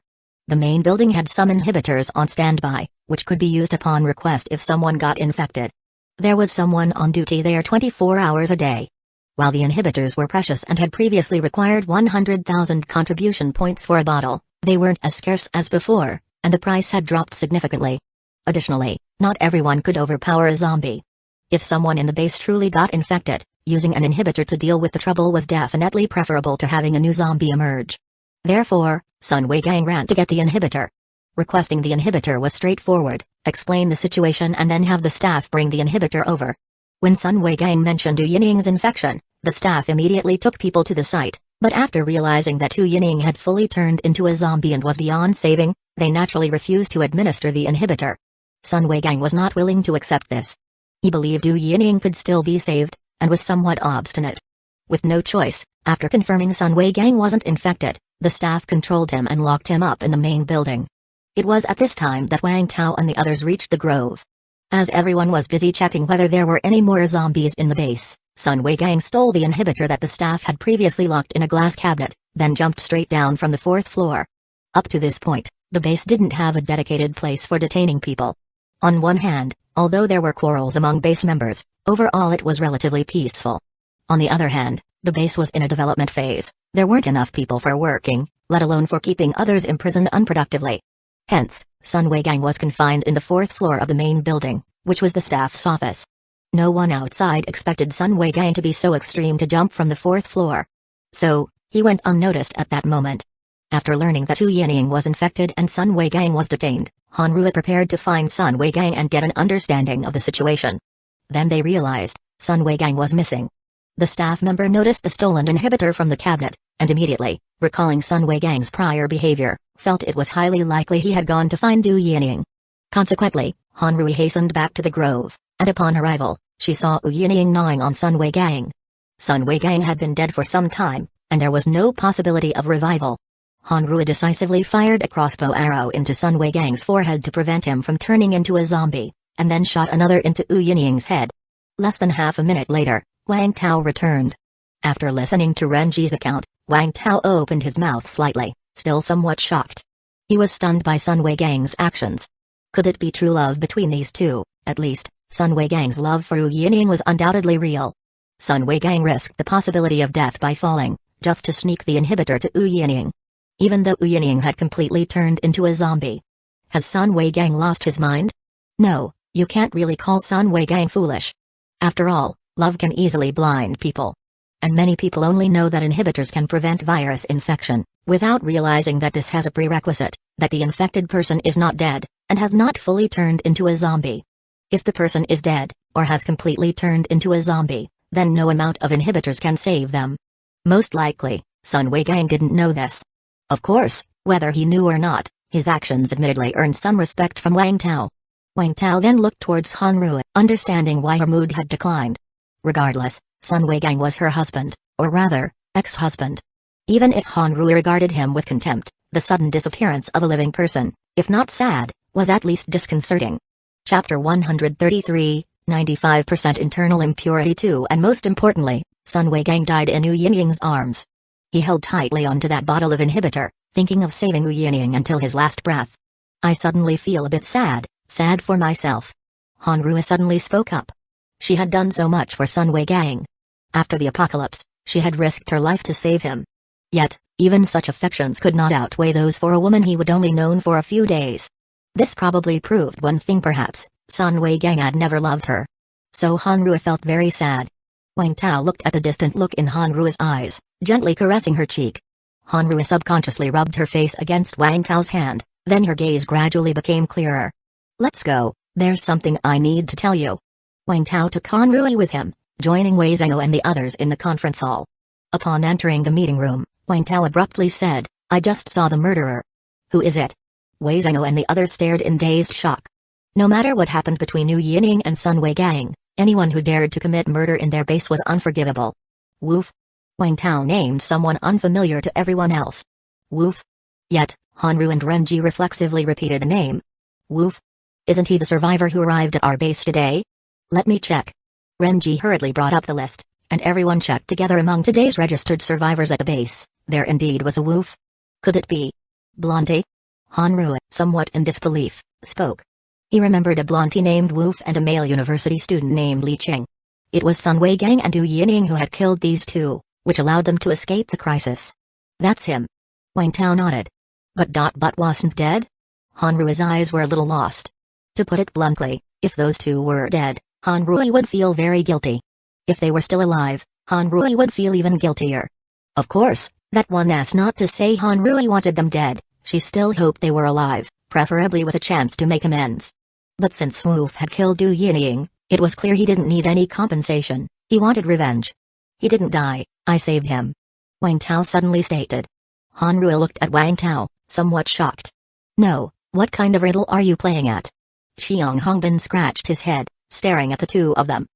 Speaker 1: The main building had some inhibitors on standby, which could be used upon request if someone got infected. There was someone on duty there 24 hours a day. While the inhibitors were precious and had previously required 100,000 contribution points for a bottle, they weren't as scarce as before, and the price had dropped significantly. Additionally, not everyone could overpower a zombie. If someone in the base truly got infected, using an inhibitor to deal with the trouble was definitely preferable to having a new zombie emerge. Therefore, Sun Weigang ran to get the inhibitor. Requesting the inhibitor was straightforward: explain the situation and then have the staff bring the inhibitor over. When Sun Weigang mentioned Wu Yining's infection, the staff immediately took people to the site, but after realizing that Wu Yining had fully turned into a zombie and was beyond saving, they naturally refused to administer the inhibitor. Sun Weigang was not willing to accept this. He believed Wu Yining could still be saved, and was somewhat obstinate. With no choice, after confirming Sun Weigang wasn't infected, the staff controlled him and locked him up in the main building. It was at this time that Wang Tao and the others reached the grove. As everyone was busy checking whether there were any more zombies in the base, Sun Weigang stole the inhibitor that the staff had previously locked in a glass cabinet, then jumped straight down from the 4th floor. Up to this point, the base didn't have a dedicated place for detaining people. On one hand, although there were quarrels among base members, overall it was relatively peaceful. On the other hand, the base was in a development phase. There weren't enough people for working, let alone for keeping others imprisoned unproductively. Hence, Sun Weigang was confined in the 4th floor of the main building, which was the staff's office. No one outside expected Sun Weigang to be so extreme to jump from the 4th floor. So, he went unnoticed at that moment. After learning that Wu Yining was infected and Sun Weigang was detained, Hanrui prepared to find Sun Weigang and get an understanding of the situation. Then they realized, Sun Weigang was missing. The staff member noticed the stolen inhibitor from the cabinet, and immediately, recalling Sun Weigang's prior behavior, felt it was highly likely he had gone to find Wu Yining. Consequently, Hanrui hastened back to the grove, and upon arrival, she saw Wu Yining gnawing on Sun Weigang. Sun Weigang had been dead for some time, and there was no possibility of revival. Hanrui decisively fired a crossbow arrow into Sun Weigang's forehead to prevent him from turning into a zombie, and then shot another into Wu Yining's head. Less than half a minute later, Wang Tao returned. After listening to Renji's account, Wang Tao opened his mouth slightly, still somewhat shocked. He was stunned by Sun Weigang's actions. Could it be true love between these two? At least, Sun Weigang's love for Wu Yining was undoubtedly real. Sun Weigang risked the possibility of death by falling, just to sneak the inhibitor to Wu Yining. Even though Wu Yining had completely turned into a zombie. Has Sun Weigang lost his mind? No, you can't really call Sun Weigang foolish. After all, love can easily blind people. And many people only know that inhibitors can prevent virus infection, without realizing that this has a prerequisite, that the infected person is not dead, and has not fully turned into a zombie. If the person is dead, or has completely turned into a zombie, then no amount of inhibitors can save them. Most likely, Sun Weigang didn't know this. Of course, whether he knew or not, his actions admittedly earned some respect from Wang Tao. Wang Tao then looked towards Hanrui, understanding why her mood had declined. Regardless, Sun Weigang was her husband, or rather, ex-husband. Even if Hanrui regarded him with contempt, the sudden disappearance of a living person, if not sad, was at least disconcerting. Chapter 133, 95% Internal Impurity 2. And most importantly, Sun Weigang died in Wu Yining's arms. He held tightly onto that bottle of inhibitor, thinking of saving Wu Yining until his last breath. I suddenly feel a bit sad for myself. Hanrui suddenly spoke up. She had done so much for Sun Weigang. After the apocalypse, she had risked her life to save him. Yet, even such affections could not outweigh those for a woman he would only known for a few days. This probably proved one thing perhaps, Sun Weigang had never loved her. So Hanrui felt very sad. Wang Tao looked at the distant look in Hanrui's eyes, gently caressing her cheek. Hanrui subconsciously rubbed her face against Wang Tao's hand, then her gaze gradually became clearer. Let's go, there's something I need to tell you. Wang Tao took Hanrui with him, joining Wei Zhengou and the others in the conference hall. Upon entering the meeting room, Wang Tao abruptly said, I just saw the murderer. Who is it? Wei Zhengou and the others stared in dazed shock. No matter what happened between Wu Yining and Sun Wei Gang, anyone who dared to commit murder in their base was unforgivable. Woof. Wang Tao named someone unfamiliar to everyone else. Woof. Yet, Hanru and Renji reflexively repeated the name. Woof. Isn't he the survivor who arrived at our base today? Let me check. Renji hurriedly brought up the list, and everyone checked together among today's registered survivors at the base. There indeed was a Woof. Could it be Blondie? Hanru, somewhat in disbelief, spoke. He remembered a Blondie named Woof and a male university student named Li Qing. It was Sun Wei Gang and Wu Yining who had killed these two, which allowed them to escape the crisis. That's him. Wang Tao nodded. But wasn't dead? Hanru's eyes were a little lost. To put it bluntly, if those two were dead, Hanru would feel very guilty. If they were still alive, Hanru would feel even guiltier. Of course, that one asked not to say Hanru wanted them dead. She still hoped they were alive, preferably with a chance to make amends. But since Woof had killed Wu Yining, it was clear he didn't need any compensation. He wanted revenge. He didn't die, I saved him. Wang Tao suddenly stated. Hanru looked at Wang Tao, somewhat shocked. No, what kind of riddle are you playing at? Xiang Hongbin scratched his head, staring at the two of them.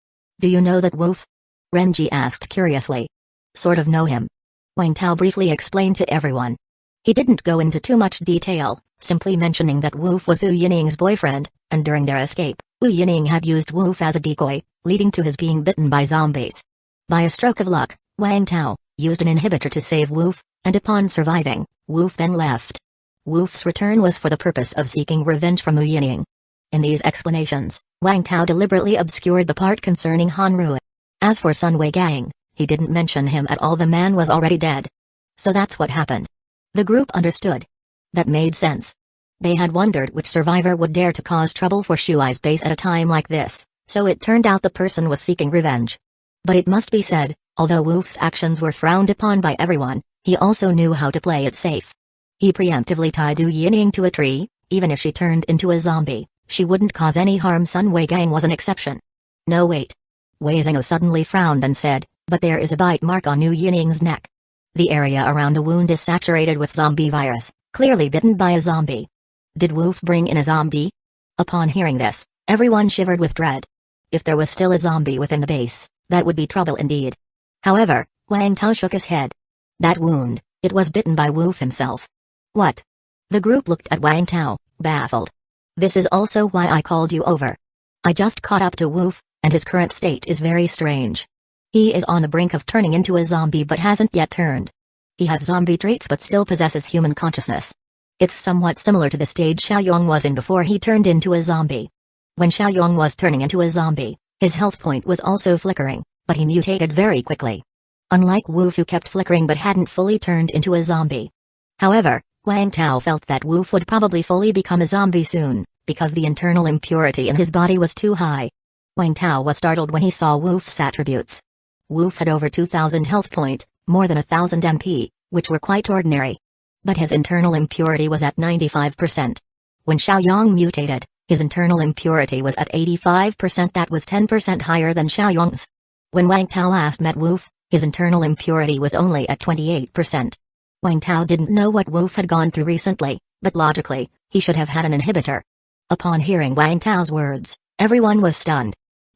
Speaker 1: Do you know that Woof? Renji asked curiously. Sort of know him. Wang Tao briefly explained to everyone. He didn't go into too much detail, simply mentioning that Woof was Wu Yining's boyfriend, and during their escape, Wu Yining had used Woof as a decoy, leading to his being bitten by zombies. By a stroke of luck, Wang Tao used an inhibitor to save Woof, and upon surviving, Woof then left. Woof's return was for the purpose of seeking revenge from Wu Yining. In these explanations, Wang Tao deliberately obscured the part concerning Hanru. As for Sun Wei Gang, he didn't mention him at all. The man was already dead. So that's what happened. The group understood. That made sense. They had wondered which survivor would dare to cause trouble for Shuai's base at a time like this, so it turned out the person was seeking revenge. But it must be said, although Woof's actions were frowned upon by everyone, he also knew how to play it safe. He preemptively tied Wu Yining to a tree. Even if she turned into a zombie, she wouldn't cause any harm. Sun Wei Gang was an exception. No wait. Wei Zhengou suddenly frowned and said, but there is a bite mark on Wu Yining's neck. The area around the wound is saturated with zombie virus, clearly bitten by a zombie. Did Woof bring in a zombie? Upon hearing this, everyone shivered with dread. If there was still a zombie within the base, that would be trouble indeed. However, Wang Tao shook his head. That wound, it was bitten by Woof himself. What? The group looked at Wang Tao, baffled. This is also why I called you over. I just caught up to Woof, and his current state is very strange. He is on the brink of turning into a zombie but hasn't yet turned. He has zombie traits but still possesses human consciousness. It's somewhat similar to the stage Xiaoyong was in before he turned into a zombie. When Xiaoyong was turning into a zombie, his health point was also flickering, but he mutated very quickly. Unlike Woof, who kept flickering but hadn't fully turned into a zombie. However, Wang Tao felt that Woof would probably fully become a zombie soon, because the internal impurity in his body was too high. Wang Tao was startled when he saw Woof's attributes. Woof had over 2,000 health point, more than 1,000 MP, which were quite ordinary. But his internal impurity was at 95%. When Xiaoyong mutated, his internal impurity was at 85%. That was 10% higher than Xiaoyong's. When Wang Tao last met Woof, his internal impurity was only at 28%. Wang Tao didn't know what Woof had gone through recently, but logically, he should have had an inhibitor. Upon hearing Wang Tao's words, everyone was stunned.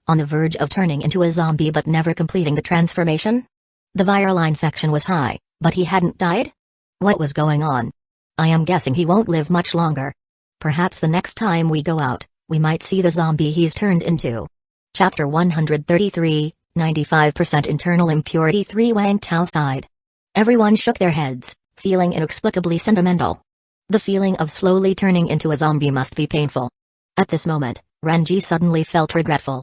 Speaker 1: On the verge of turning into a zombie but never completing the transformation? The viral infection was high, but he hadn't died? What was going on? I am guessing he won't live much longer. Perhaps the next time we go out, we might see the zombie he's turned into. Chapter 133, 95% Internal Impurity 3. Wang Tao sighed. Everyone shook their heads, feeling inexplicably sentimental. The feeling of slowly turning into a zombie must be painful. At this moment, Renji suddenly felt regretful.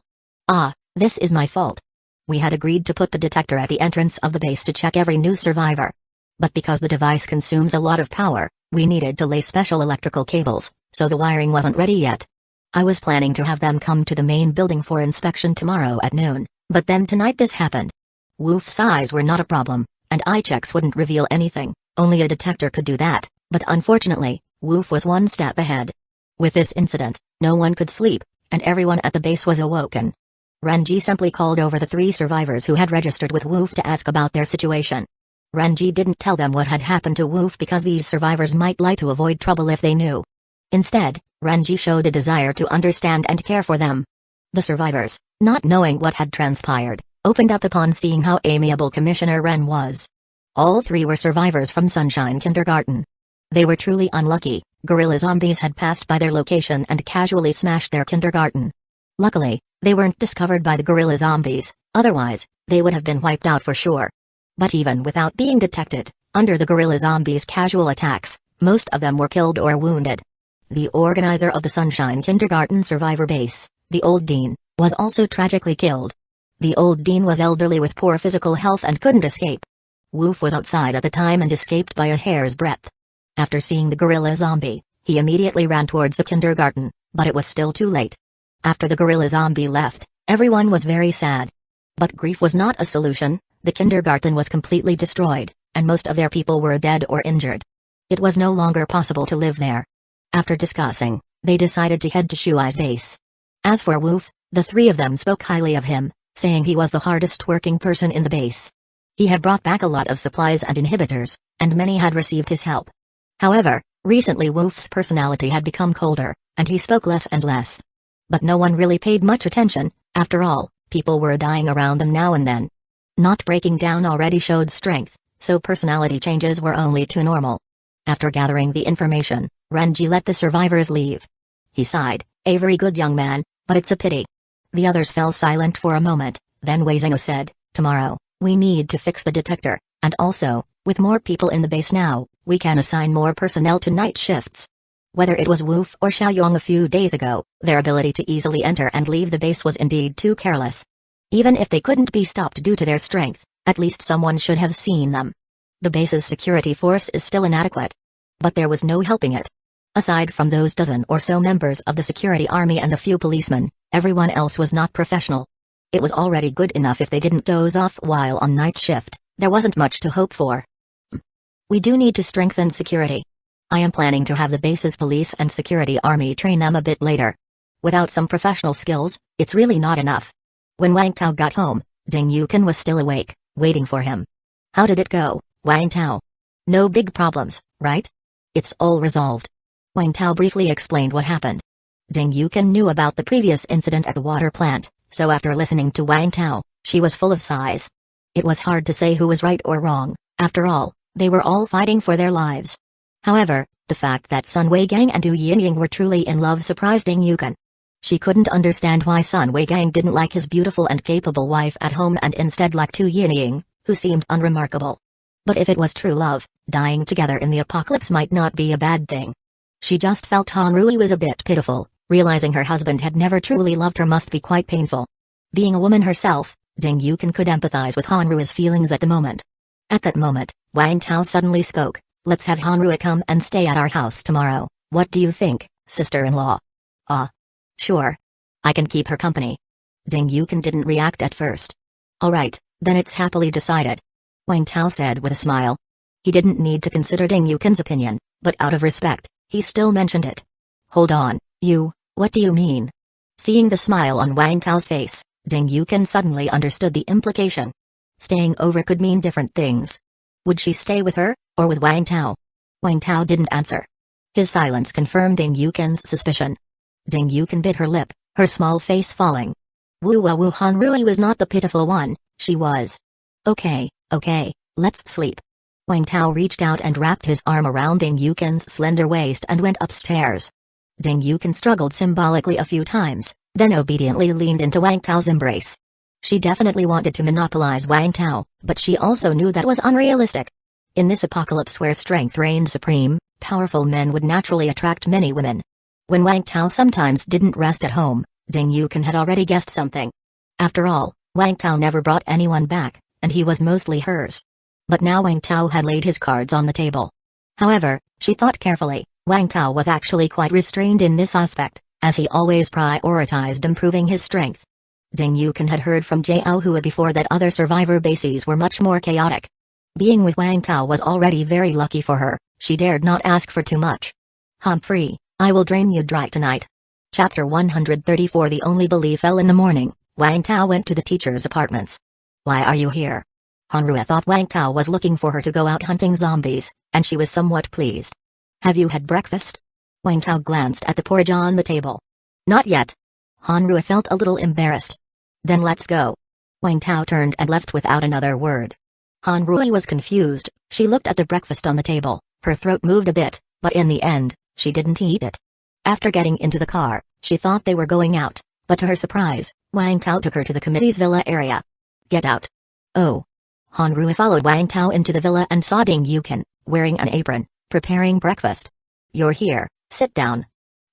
Speaker 1: Ah, this is my fault. We had agreed to put the detector at the entrance of the base to check every new survivor. But because the device consumes a lot of power, we needed to lay special electrical cables, so the wiring wasn't ready yet. I was planning to have them come to the main building for inspection tomorrow at noon, but then tonight this happened. Woof's eyes were not a problem, and eye checks wouldn't reveal anything, only a detector could do that, but unfortunately, Woof was one step ahead. With this incident, no one could sleep, and everyone at the base was awoken. Renji simply called over the 3 survivors who had registered with Woof to ask about their situation. Renji didn't tell them what had happened to Woof because these survivors might lie to avoid trouble if they knew. Instead, Renji showed a desire to understand and care for them. The survivors, not knowing what had transpired, opened up upon seeing how amiable Commissioner Ren was. All three were survivors from Sunshine Kindergarten. They were truly unlucky. Guerrilla zombies had passed by their location and casually smashed their kindergarten. Luckily, they weren't discovered by the guerrilla zombies, otherwise, they would have been wiped out for sure. But even without being detected, under the guerrilla zombies' casual attacks, most of them were killed or wounded. The organizer of the Sunshine Kindergarten survivor base, the old dean, was also tragically killed. The old dean was elderly with poor physical health and couldn't escape. Woof was outside at the time and escaped by a hair's breadth. After seeing the gorilla zombie, he immediately ran towards the kindergarten, but it was still too late. After the gorilla zombie left, everyone was very sad. But grief was not a solution. The kindergarten was completely destroyed, and most of their people were dead or injured. It was no longer possible to live there. After discussing, they decided to head to Shuai's base. As for Woof, the three of them spoke highly of him, saying he was the hardest working person in the base. He had brought back a lot of supplies and inhibitors, and many had received his help. However, recently Woof's personality had become colder, and he spoke less and less. But no one really paid much attention. After all, people were dying around them now and then. Not breaking down already showed strength, so personality changes were only too normal. After gathering the information, Renji let the survivors leave. He sighed, "A very good young man, but it's a pity." The others fell silent for a moment, then Weizango said, "Tomorrow, we need to fix the detector, and also, with more people in the base now, we can assign more personnel to night shifts." Whether it was Woof or Xiaoyong a few days ago, their ability to easily enter and leave the base was indeed too careless. Even if they couldn't be stopped due to their strength, at least someone should have seen them. The base's security force is still inadequate. But there was no helping it. Aside from those dozen or so members of the security army and a few policemen, everyone else was not professional. It was already good enough if they didn't doze off while on night shift. There wasn't much to hope for. We do need to strengthen security. I am planning to have the base's police and security army train them a bit later. Without some professional skills, it's really not enough. When Wang Tao got home, Ding Yuken was still awake, waiting for him. "How did it go, Wang Tao?" "No big problems, right? It's all resolved." Wang Tao briefly explained what happened. Ding Yuken knew about the previous incident at the water plant, so after listening to Wang Tao, she was full of sighs. It was hard to say who was right or wrong. After all, they were all fighting for their lives. However, the fact that Sun Weigang and Du Yinying were truly in love surprised Ding Yuken. She couldn't understand why Sun Weigang didn't like his beautiful and capable wife at home and instead liked Du Yinying, who seemed unremarkable. But if it was true love, dying together in the apocalypse might not be a bad thing. She just felt Hanrui was a bit pitiful. Realizing her husband had never truly loved her must be quite painful. Being a woman herself, Ding Yuken could empathize with Hanrui's feelings at the moment. At that moment, Wang Tao suddenly spoke, "Let's have Hanrui come and stay at our house tomorrow. What do you think, sister-in-law?" "Ah. Sure. I can keep her company." Ding Yuken didn't react at first. "Alright, then it's happily decided," Wang Tao said with a smile. He didn't need to consider Ding Yuken's opinion, but out of respect, he still mentioned it. "Hold on, what do you mean?" Seeing the smile on Wang Tao's face, Ding Yuken suddenly understood the implication. Staying over could mean different things. Would she stay with her, or with Wang Tao? Wang Tao didn't answer. His silence confirmed Ding Yuken's suspicion. Ding Yuken bit her lip, her small face falling. Wu Hanrui was not the pitiful one, she was. Okay, let's sleep." Wang Tao reached out and wrapped his arm around Ding Yuken's slender waist and went upstairs. Ding Yuken struggled symbolically a few times, then obediently leaned into Wang Tao's embrace. She definitely wanted to monopolize Wang Tao, but she also knew that was unrealistic. In this apocalypse where strength reigned supreme, powerful men would naturally attract many women. When Wang Tao sometimes didn't rest at home, Ding Yuken had already guessed something. After all, Wang Tao never brought anyone back, and he was mostly hers. But now Wang Tao had laid his cards on the table. However, she thought carefully, Wang Tao was actually quite restrained in this aspect, as he always prioritized improving his strength. Ding Yuken had heard from Jiao Hua before that other survivor bases were much more chaotic. Being with Wang Tao was already very lucky for her, she dared not ask for too much. "Humphrey, I will drain you dry tonight." Chapter 134. The only belief fell in the morning. Wang Tao went to the teacher's apartments. "Why are you here?" Hanrua thought Wang Tao was looking for her to go out hunting zombies, and she was somewhat pleased. Have you had breakfast? Wang Tao glanced at the porridge on the table. Not yet. Hanrua felt a little embarrassed. Then let's go. Wang Tao turned and left without another word. Hanrua was confused. She looked at the breakfast on the table, her throat moved a bit, but in the end, she didn't eat it. After getting into the car, she thought they were going out, but to her surprise, Wang Tao took her to the committee's villa area. Get out. Oh. Hanrua followed Wang Tao into the villa and saw Ding Yukan, wearing an apron, preparing breakfast. You're here, sit down.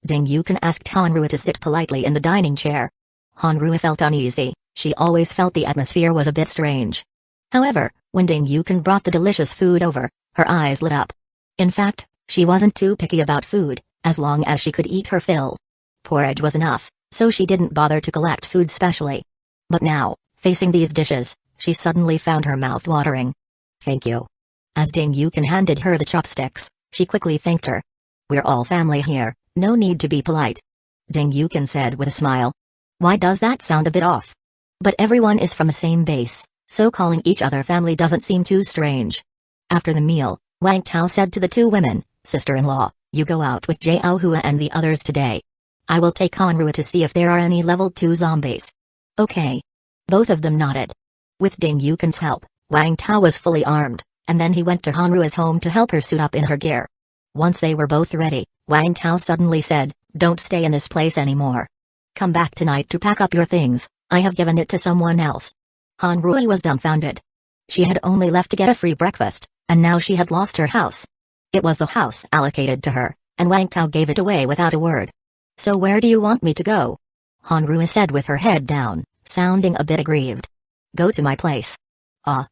Speaker 1: Ding Yukan asked Hanrua to sit politely in the dining chair. Hanrua felt uneasy, she always felt the atmosphere was a bit strange. However, when Ding Yukan brought the delicious food over, her eyes lit up. In fact, she wasn't too picky about food, as long as she could eat her fill. Porridge was enough, so she didn't bother to collect food specially. But now, facing these dishes, she suddenly found her mouth watering. Thank you. As Ding Yukan handed her the chopsticks, she quickly thanked her. We're all family here, no need to be polite. Ding Yukan said with a smile. Why does that sound a bit off? But everyone is from the same base, so calling each other family doesn't seem too strange. After the meal, Wang Tao said to the two women, sister-in-law, you go out with Jiaohua and the others today. I will take Hanrua to see if there are any level 2 zombies. Okay. Both of them nodded. With Ding Yukan's help, Wang Tao was fully armed, and then he went to Hanrua's home to help her suit up in her gear. Once they were both ready, Wang Tao suddenly said, don't stay in this place anymore. Come back tonight to pack up your things, I have given it to someone else. Hanrua was dumbfounded. She had only left to get a free breakfast, and now she had lost her house. It was the house allocated to her, and Wang Tao gave it away without a word. So where do you want me to go? Hanrua said with her head down, sounding a bit aggrieved. Go to my place. Ah.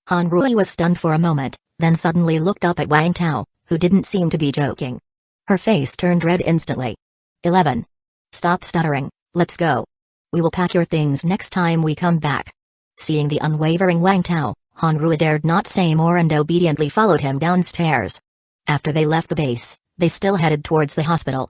Speaker 1: Hanrua was stunned for a moment, then suddenly looked up at Wang Tao, who didn't seem to be joking. Her face turned red instantly. 11. Stop stuttering, let's go. We will pack your things next time we come back. Seeing the unwavering Wang Tao, Hanrua dared not say more and obediently followed him downstairs. After they left the base, they still headed towards the hospital.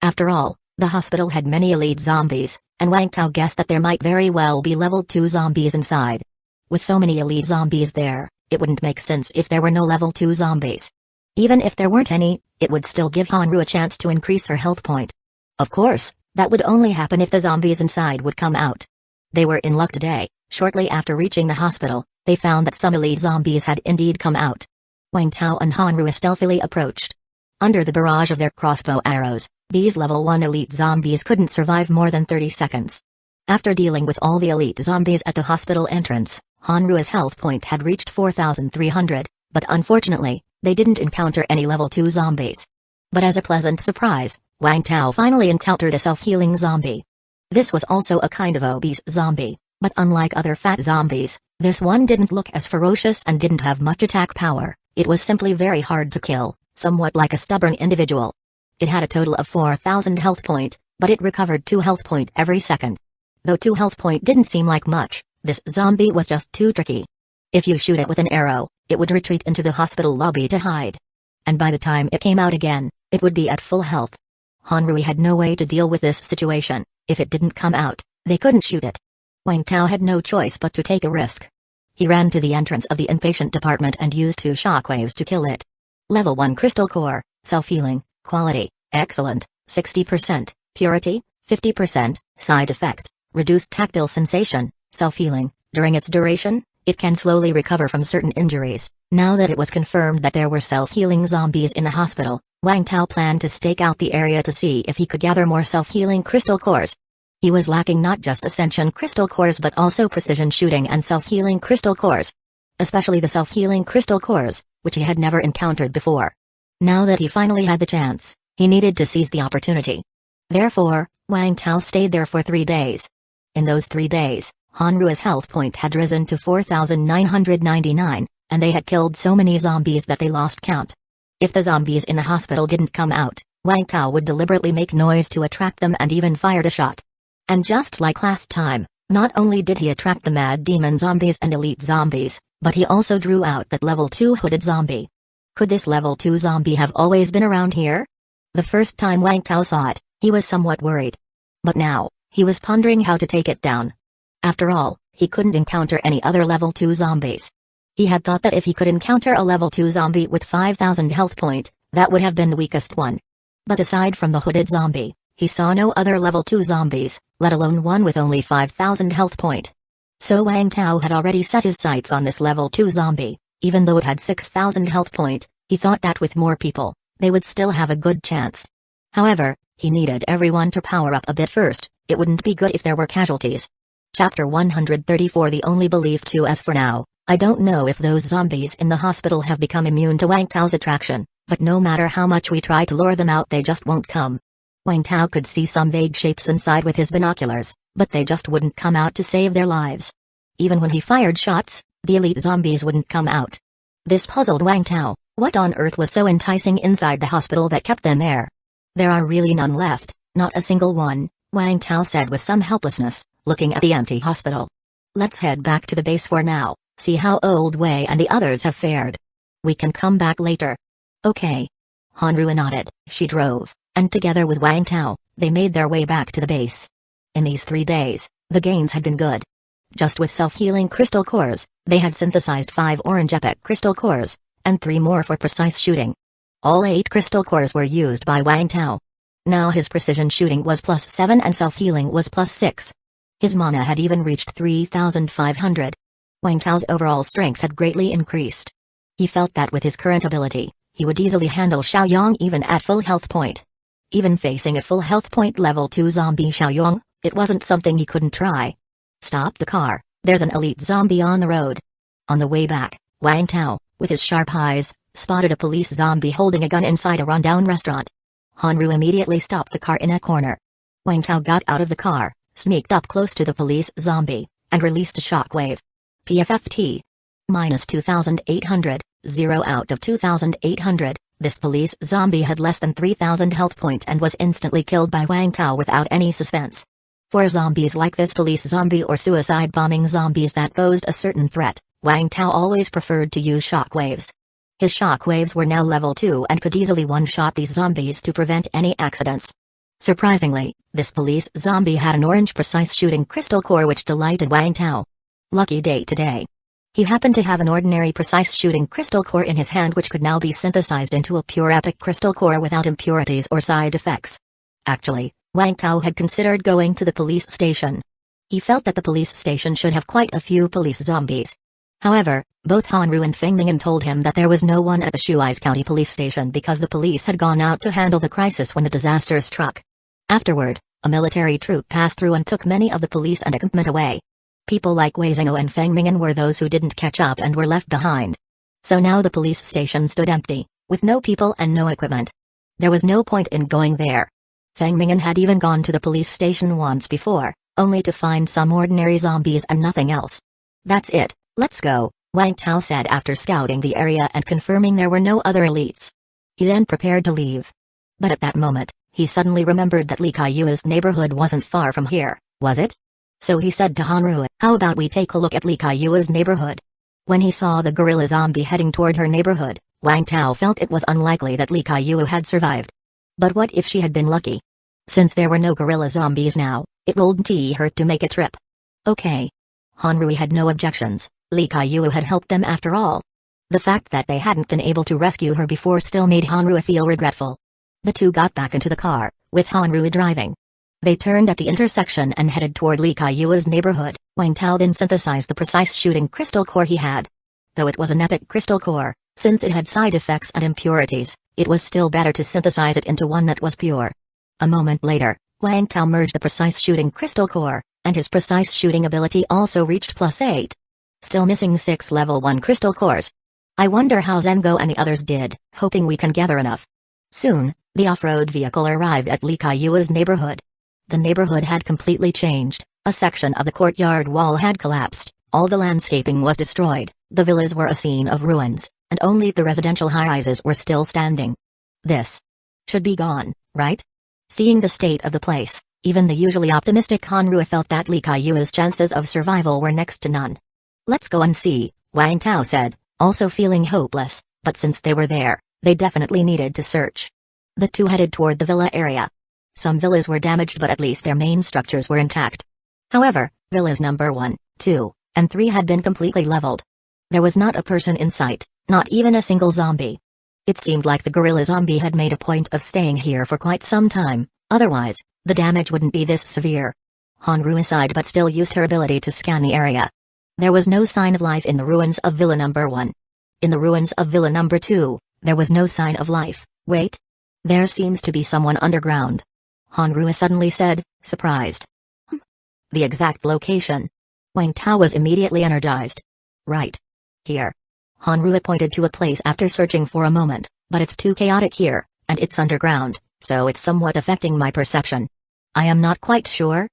Speaker 1: After all, the hospital had many elite zombies, and Wang Tao guessed that there might very well be level 2 zombies inside. With so many elite zombies there, it wouldn't make sense if there were no level 2 zombies. Even if there weren't any, it would still give Hanrua a chance to increase her health point. Of course, that would only happen if the zombies inside would come out. They were in luck today. Shortly after reaching the hospital, they found that some elite zombies had indeed come out. Wang Tao and Hanrua stealthily approached. Under the barrage of their crossbow arrows, these level 1 elite zombies couldn't survive more than 30 seconds. After dealing with all the elite zombies at the hospital entrance, Hanrua's health point had reached 4,300, but unfortunately, they didn't encounter any level 2 zombies. But as a pleasant surprise, Wang Tao finally encountered a self-healing zombie. This was also a kind of obese zombie, but unlike other fat zombies, this one didn't look as ferocious and didn't have much attack power. It was simply very hard to kill, somewhat like a stubborn individual. It had a total of 4,000 health point, but it recovered 2 health point every second. Though 2 health point didn't seem like much, this zombie was just too tricky. If you shoot it with an arrow, it would retreat into the hospital lobby to hide. And by the time it came out again, it would be at full health. Hanrua had no way to deal with this situation. If it didn't come out, they couldn't shoot it. Wang Tao had no choice but to take a risk. He ran to the entrance of the inpatient department and used 2 shockwaves to kill it. Level 1 Crystal Core, Self-Healing, Quality, Excellent, 60%, Purity, 50%, Side Effect, Reduced Tactile Sensation, Self-Healing. During its duration, it can slowly recover from certain injuries. Now that it was confirmed that there were self-healing zombies in the hospital, Wang Tao planned to stake out the area to see if he could gather more self-healing crystal cores. He was lacking not just ascension crystal cores but also precision shooting and self-healing crystal cores. Especially the self-healing crystal cores, which he had never encountered before. Now that he finally had the chance, he needed to seize the opportunity. Therefore, Wang Tao stayed there for 3 days. In those 3 days, Hanrua's health point had risen to 4,999, and they had killed so many zombies that they lost count. If the zombies in the hospital didn't come out, Wang Tao would deliberately make noise to attract them and even fired a shot. And just like last time, not only did he attract the mad demon zombies and elite zombies, but he also drew out that level 2 hooded zombie. Could this level 2 zombie have always been around here? The first time Wang Tao saw it, he was somewhat worried. But now, he was pondering how to take it down. After all, he couldn't encounter any other level 2 zombies. He had thought that if he could encounter a level 2 zombie with 5,000 health point, that would have been the weakest one. But aside from the hooded zombie, he saw no other level 2 zombies, let alone one with only 5,000 health point. So Wang Tao had already set his sights on this level 2 zombie. Even though it had 6,000 health point, he thought that with more people, they would still have a good chance. However, he needed everyone to power up a bit first. It wouldn't be good if there were casualties. Chapter 134 The only belief to as for now, I don't know if those zombies in the hospital have become immune to Wang Tao's attraction, but no matter how much we try to lure them out they just won't come. Wang Tao could see some vague shapes inside with his binoculars, but they just wouldn't come out to save their lives. Even when he fired shots, the elite zombies wouldn't come out. This puzzled Wang Tao. What on earth was so enticing inside the hospital that kept them there? There are really none left, not a single one, Wang Tao said with some helplessness, looking at the empty hospital. Let's head back to the base for now, see how Old Wei and the others have fared. We can come back later. Okay. Hanru nodded. She drove, and together with Wang Tao, they made their way back to the base. In these 3 days, the gains had been good. Just with self-healing crystal cores, they had synthesized 5 orange epic crystal cores, and 3 more for precise shooting. All 8 crystal cores were used by Wang Tao. Now his precision shooting was +7 and self-healing was +6. His mana had even reached 3,500. Wang Tao's overall strength had greatly increased. He felt that with his current ability, he would easily handle Xiaoyong even at full health point. Even facing a full health point level 2 zombie Xiaoyong, it wasn't something he couldn't try. Stop the car, there's an elite zombie on the road. On the way back, Wang Tao, with his sharp eyes, spotted a police zombie holding a gun inside a rundown restaurant. Hanru immediately stopped the car in a corner. Wang Tao got out of the car, sneaked up close to the police zombie, and released a shockwave. PFFT. -2,800, 0 out of 2,800, this police zombie had less than 3,000 health point and was instantly killed by Wang Tao without any suspense. For zombies like this police zombie or suicide bombing zombies that posed a certain threat, Wang Tao always preferred to use shockwaves. His shockwaves were now level 2 and could easily one-shot these zombies to prevent any accidents. Surprisingly, this police zombie had an orange precise shooting crystal core which delighted Wang Tao. Lucky day today. He happened to have an ordinary precise shooting crystal core in his hand which could now be synthesized into a pure epic crystal core without impurities or side effects. Actually, Wang Tao had considered going to the police station. He felt that the police station should have quite a few police zombies. However, both Hanru and Feng Mingyan told him that there was no one at the Shuai's County police station because the police had gone out to handle the crisis when the disaster struck. Afterward, a military troop passed through and took many of the police and equipment away. People like Wei Zhengou and Feng Mingyan were those who didn't catch up and were left behind. So now the police station stood empty, with no people and no equipment. There was no point in going there. Feng Mingyan had even gone to the police station once before, only to find some ordinary zombies and nothing else. That's it, let's go, Wang Tao said after scouting the area and confirming there were no other elites. He then prepared to leave. But at that moment, he suddenly remembered that Li Kaiyu's neighborhood wasn't far from here, was it? So he said to Hanru, how about we take a look at Li Kaiyu's neighborhood? When he saw the gorilla zombie heading toward her neighborhood, Wang Tao felt it was unlikely that Li Kaiyu had survived. But what if she had been lucky? Since there were no gorilla zombies now, it wouldn't hurt to make a trip. Okay. Hanru had no objections, Li Kaiyu had helped them after all. The fact that they hadn't been able to rescue her before still made Hanru feel regretful. The two got back into the car, with Hanru driving. They turned at the intersection and headed toward Li Kaiyu's neighborhood. Wang Tao then synthesized the precise shooting crystal core he had. Though it was an epic crystal core, since it had side effects and impurities, it was still better to synthesize it into one that was pure. A moment later, Wang Tao merged the precise shooting crystal core, and his precise shooting ability also reached +8. Still missing 6 level 1 crystal cores. I wonder how Zengou and the others did, hoping we can gather enough. Soon, the off-road vehicle arrived at Li Kaiyu's neighborhood. The neighborhood had completely changed, a section of the courtyard wall had collapsed, all the landscaping was destroyed, the villas were a scene of ruins, and only the residential high-rises were still standing. This should be gone, right? Seeing the state of the place, even the usually optimistic Hanru felt that Li Kaiyu's chances of survival were next to none. Let's go and see, Wang Tao said, also feeling hopeless, but since they were there, they definitely needed to search. The two headed toward the villa area. Some villas were damaged but at least their main structures were intact. However, villas number 1, 2, and 3 had been completely leveled. There was not a person in sight, not even a single zombie. It seemed like the gorilla zombie had made a point of staying here for quite some time, otherwise, the damage wouldn't be this severe. Hanru sighed but still used her ability to scan the area. There was no sign of life in the ruins of Villa Number 1. In the ruins of Villa Number 2, there was no sign of life. Wait. There seems to be someone underground. Hanru suddenly said, surprised. The exact location. Wang Tao was immediately energized. Right. Here. Hanru pointed to a place after searching for a moment, but it's too chaotic here, and it's underground, so it's somewhat affecting my perception. I am not quite sure.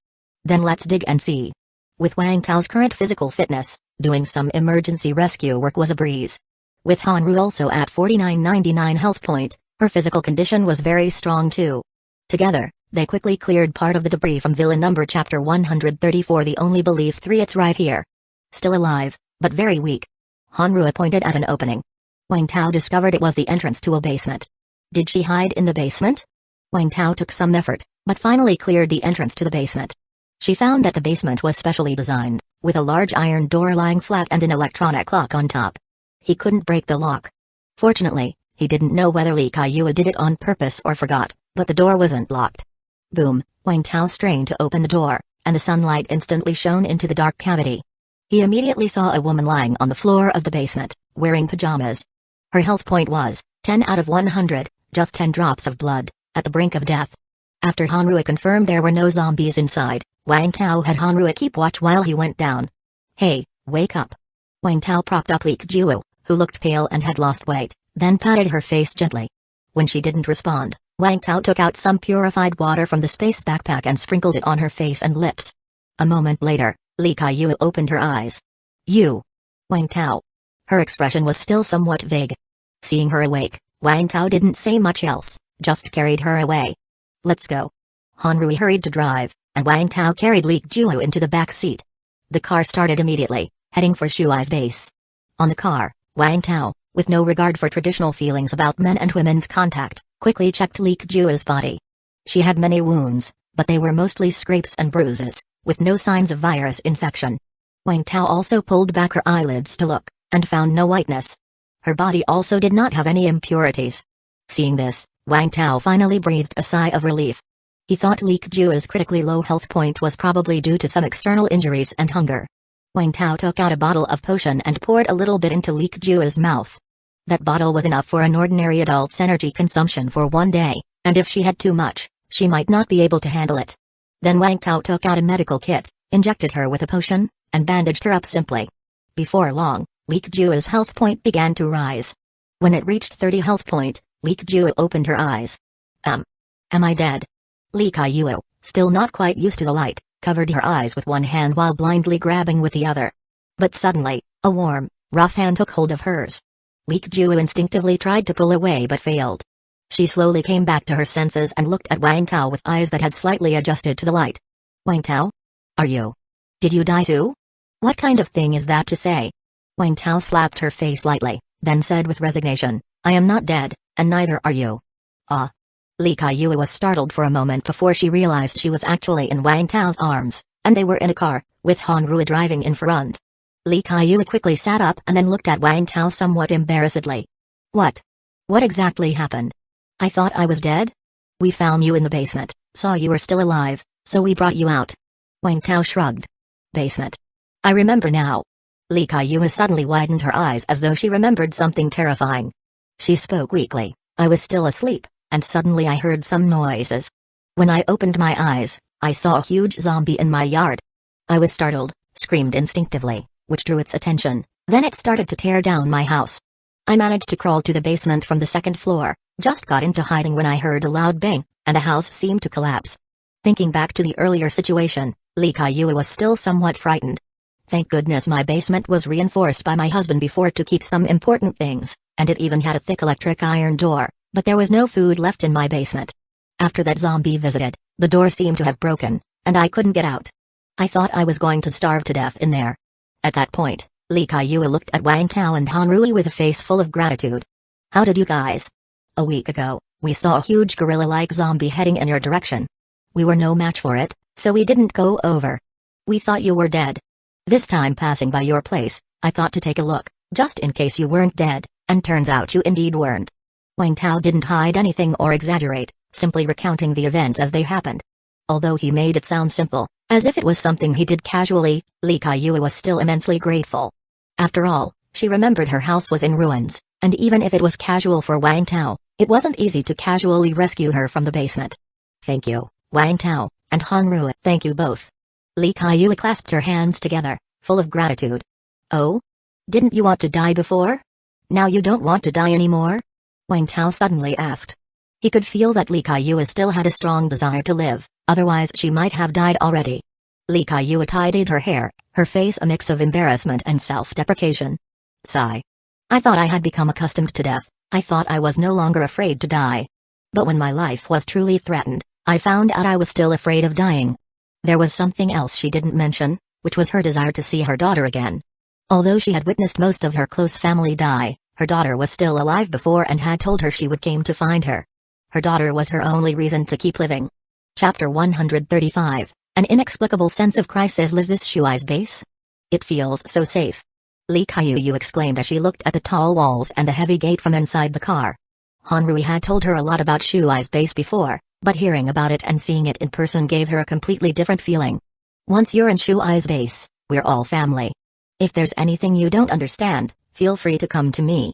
Speaker 1: Then let's dig and see. With Wang Tao's current physical fitness, doing some emergency rescue work was a breeze. With Hanru also at 49.99 health point, her physical condition was very strong too. Together, they quickly cleared part of the debris from Villa Number Chapter 134. The only belief 3 it's right here. Still alive, but very weak. Hanru pointed at an opening. Wang Tao discovered it was the entrance to a basement. Did she hide in the basement? Wang Tao took some effort, but finally cleared the entrance to the basement. She found that the basement was specially designed, with a large iron door lying flat and an electronic lock on top. He couldn't break the lock. Fortunately, he didn't know whether Li Kaiyue did it on purpose or forgot, but the door wasn't locked. Boom, Wang Tao strained to open the door, and the sunlight instantly shone into the dark cavity. He immediately saw a woman lying on the floor of the basement, wearing pajamas. Her health point was 10 out of 100, just 10 drops of blood, at the brink of death. After Hanru confirmed there were no zombies inside, Wang Tao had Hanru keep watch while he went down. Hey, wake up. Wang Tao propped up Li Kaiyue, who looked pale and had lost weight, then patted her face gently. When she didn't respond, Wang Tao took out some purified water from the space backpack and sprinkled it on her face and lips. A moment later, Li Kaiyue opened her eyes. You. Wang Tao. Her expression was still somewhat vague. Seeing her awake, Wang Tao didn't say much else, just carried her away. Let's go. Hanru hurried to drive, and Wang Tao carried Li Kaiyue into the back seat. The car started immediately, heading for Shuai's base. On the car, Wang Tao, with no regard for traditional feelings about men and women's contact, quickly checked Li Kaiyue's body. She had many wounds, but they were mostly scrapes and bruises, with no signs of virus infection. Wang Tao also pulled back her eyelids to look, and found no whiteness. Her body also did not have any impurities. Seeing this, Wang Tao finally breathed a sigh of relief. He thought Li Kaiyue's critically low health point was probably due to some external injuries and hunger. Wang Tao took out a bottle of potion and poured a little bit into Li Kaiyue's mouth. That bottle was enough for an ordinary adult's energy consumption for one day, and if she had too much, she might not be able to handle it. Then Wang Tao took out a medical kit, injected her with a potion, and bandaged her up simply. Before long, Li Kaiyue's health point began to rise. When it reached 30 health point, Li Kaiyue opened her eyes. Am I dead? Li Kaiyue, still not quite used to the light, covered her eyes with one hand while blindly grabbing with the other. But suddenly, a warm, rough hand took hold of hers. Li Kaiyue instinctively tried to pull away but failed. She slowly came back to her senses and looked at Wang Tao with eyes that had slightly adjusted to the light. Wang Tao? Are you? Did you die too? What kind of thing is that to say? Wang Tao slapped her face lightly, then said with resignation, I am not dead, and neither are you. Ah. Li Kaiyue was startled for a moment before she realized she was actually in Wang Tao's arms, and they were in a car, with Hanru driving in front. Li Kaiyue quickly sat up and then looked at Wang Tao somewhat embarrassedly. What? What exactly happened? I thought I was dead? We found you in the basement, saw you were still alive, so we brought you out. Wang Tao shrugged. Basement. I remember now. Li Kaiyue suddenly widened her eyes as though she remembered something terrifying. She spoke weakly. I was still asleep, and suddenly I heard some noises. When I opened my eyes, I saw a huge zombie in my yard. I was startled, screamed instinctively, which drew its attention, then it started to tear down my house. I managed to crawl to the basement from the second floor, just got into hiding when I heard a loud bang, and the house seemed to collapse. Thinking back to the earlier situation, Li Kaiyue was still somewhat frightened. Thank goodness my basement was reinforced by my husband before to keep some important things, and it even had a thick electric iron door, but there was no food left in my basement. After that zombie visited, the door seemed to have broken, and I couldn't get out. I thought I was going to starve to death in there. At that point, Li Kaiyue looked at Wang Tao and Hanru with a face full of gratitude. How did you guys? A week ago, we saw a huge gorilla-like zombie heading in your direction. We were no match for it, so we didn't go over. We thought you were dead. This time passing by your place, I thought to take a look, Just in case you weren't dead, and turns out you indeed weren't. Wang Tao didn't hide anything or exaggerate, simply recounting the events as they happened. Although he made it sound simple, as if it was something he did casually, Li Kaiyue was still immensely grateful. After all, she remembered her house was in ruins, and even if it was casual for Wang Tao, it wasn't easy to casually rescue her from the basement. Thank you, Wang Tao, and Hanru. Thank you both. Li Kaiyue clasped her hands together, full of gratitude. Oh? Didn't you want to die before? Now you don't want to die anymore? Wang Tao suddenly asked. He could feel that Li Kaiyue still had a strong desire to live, otherwise she might have died already. Li Kaiyue tidied her hair, her face a mix of embarrassment and self-deprecation. Sigh. I thought I had become accustomed to death, I thought I was no longer afraid to die. But when my life was truly threatened, I found out I was still afraid of dying. There was something else she didn't mention, which was her desire to see her daughter again. Although she had witnessed most of her close family die, her daughter was still alive before and had told her she would come to find her. Her daughter was her only reason to keep living. Chapter 135, An inexplicable sense of crisis. Is this Shuai's base? It feels so safe. Li Kaiyue exclaimed as she looked at the tall walls and the heavy gate from inside the car. Hanrui had told her a lot about Shuai's base before, but hearing about it and seeing it in person gave her a completely different feeling. Once you're in Shuai's base, we're all family. If there's anything you don't understand, feel free to come to me.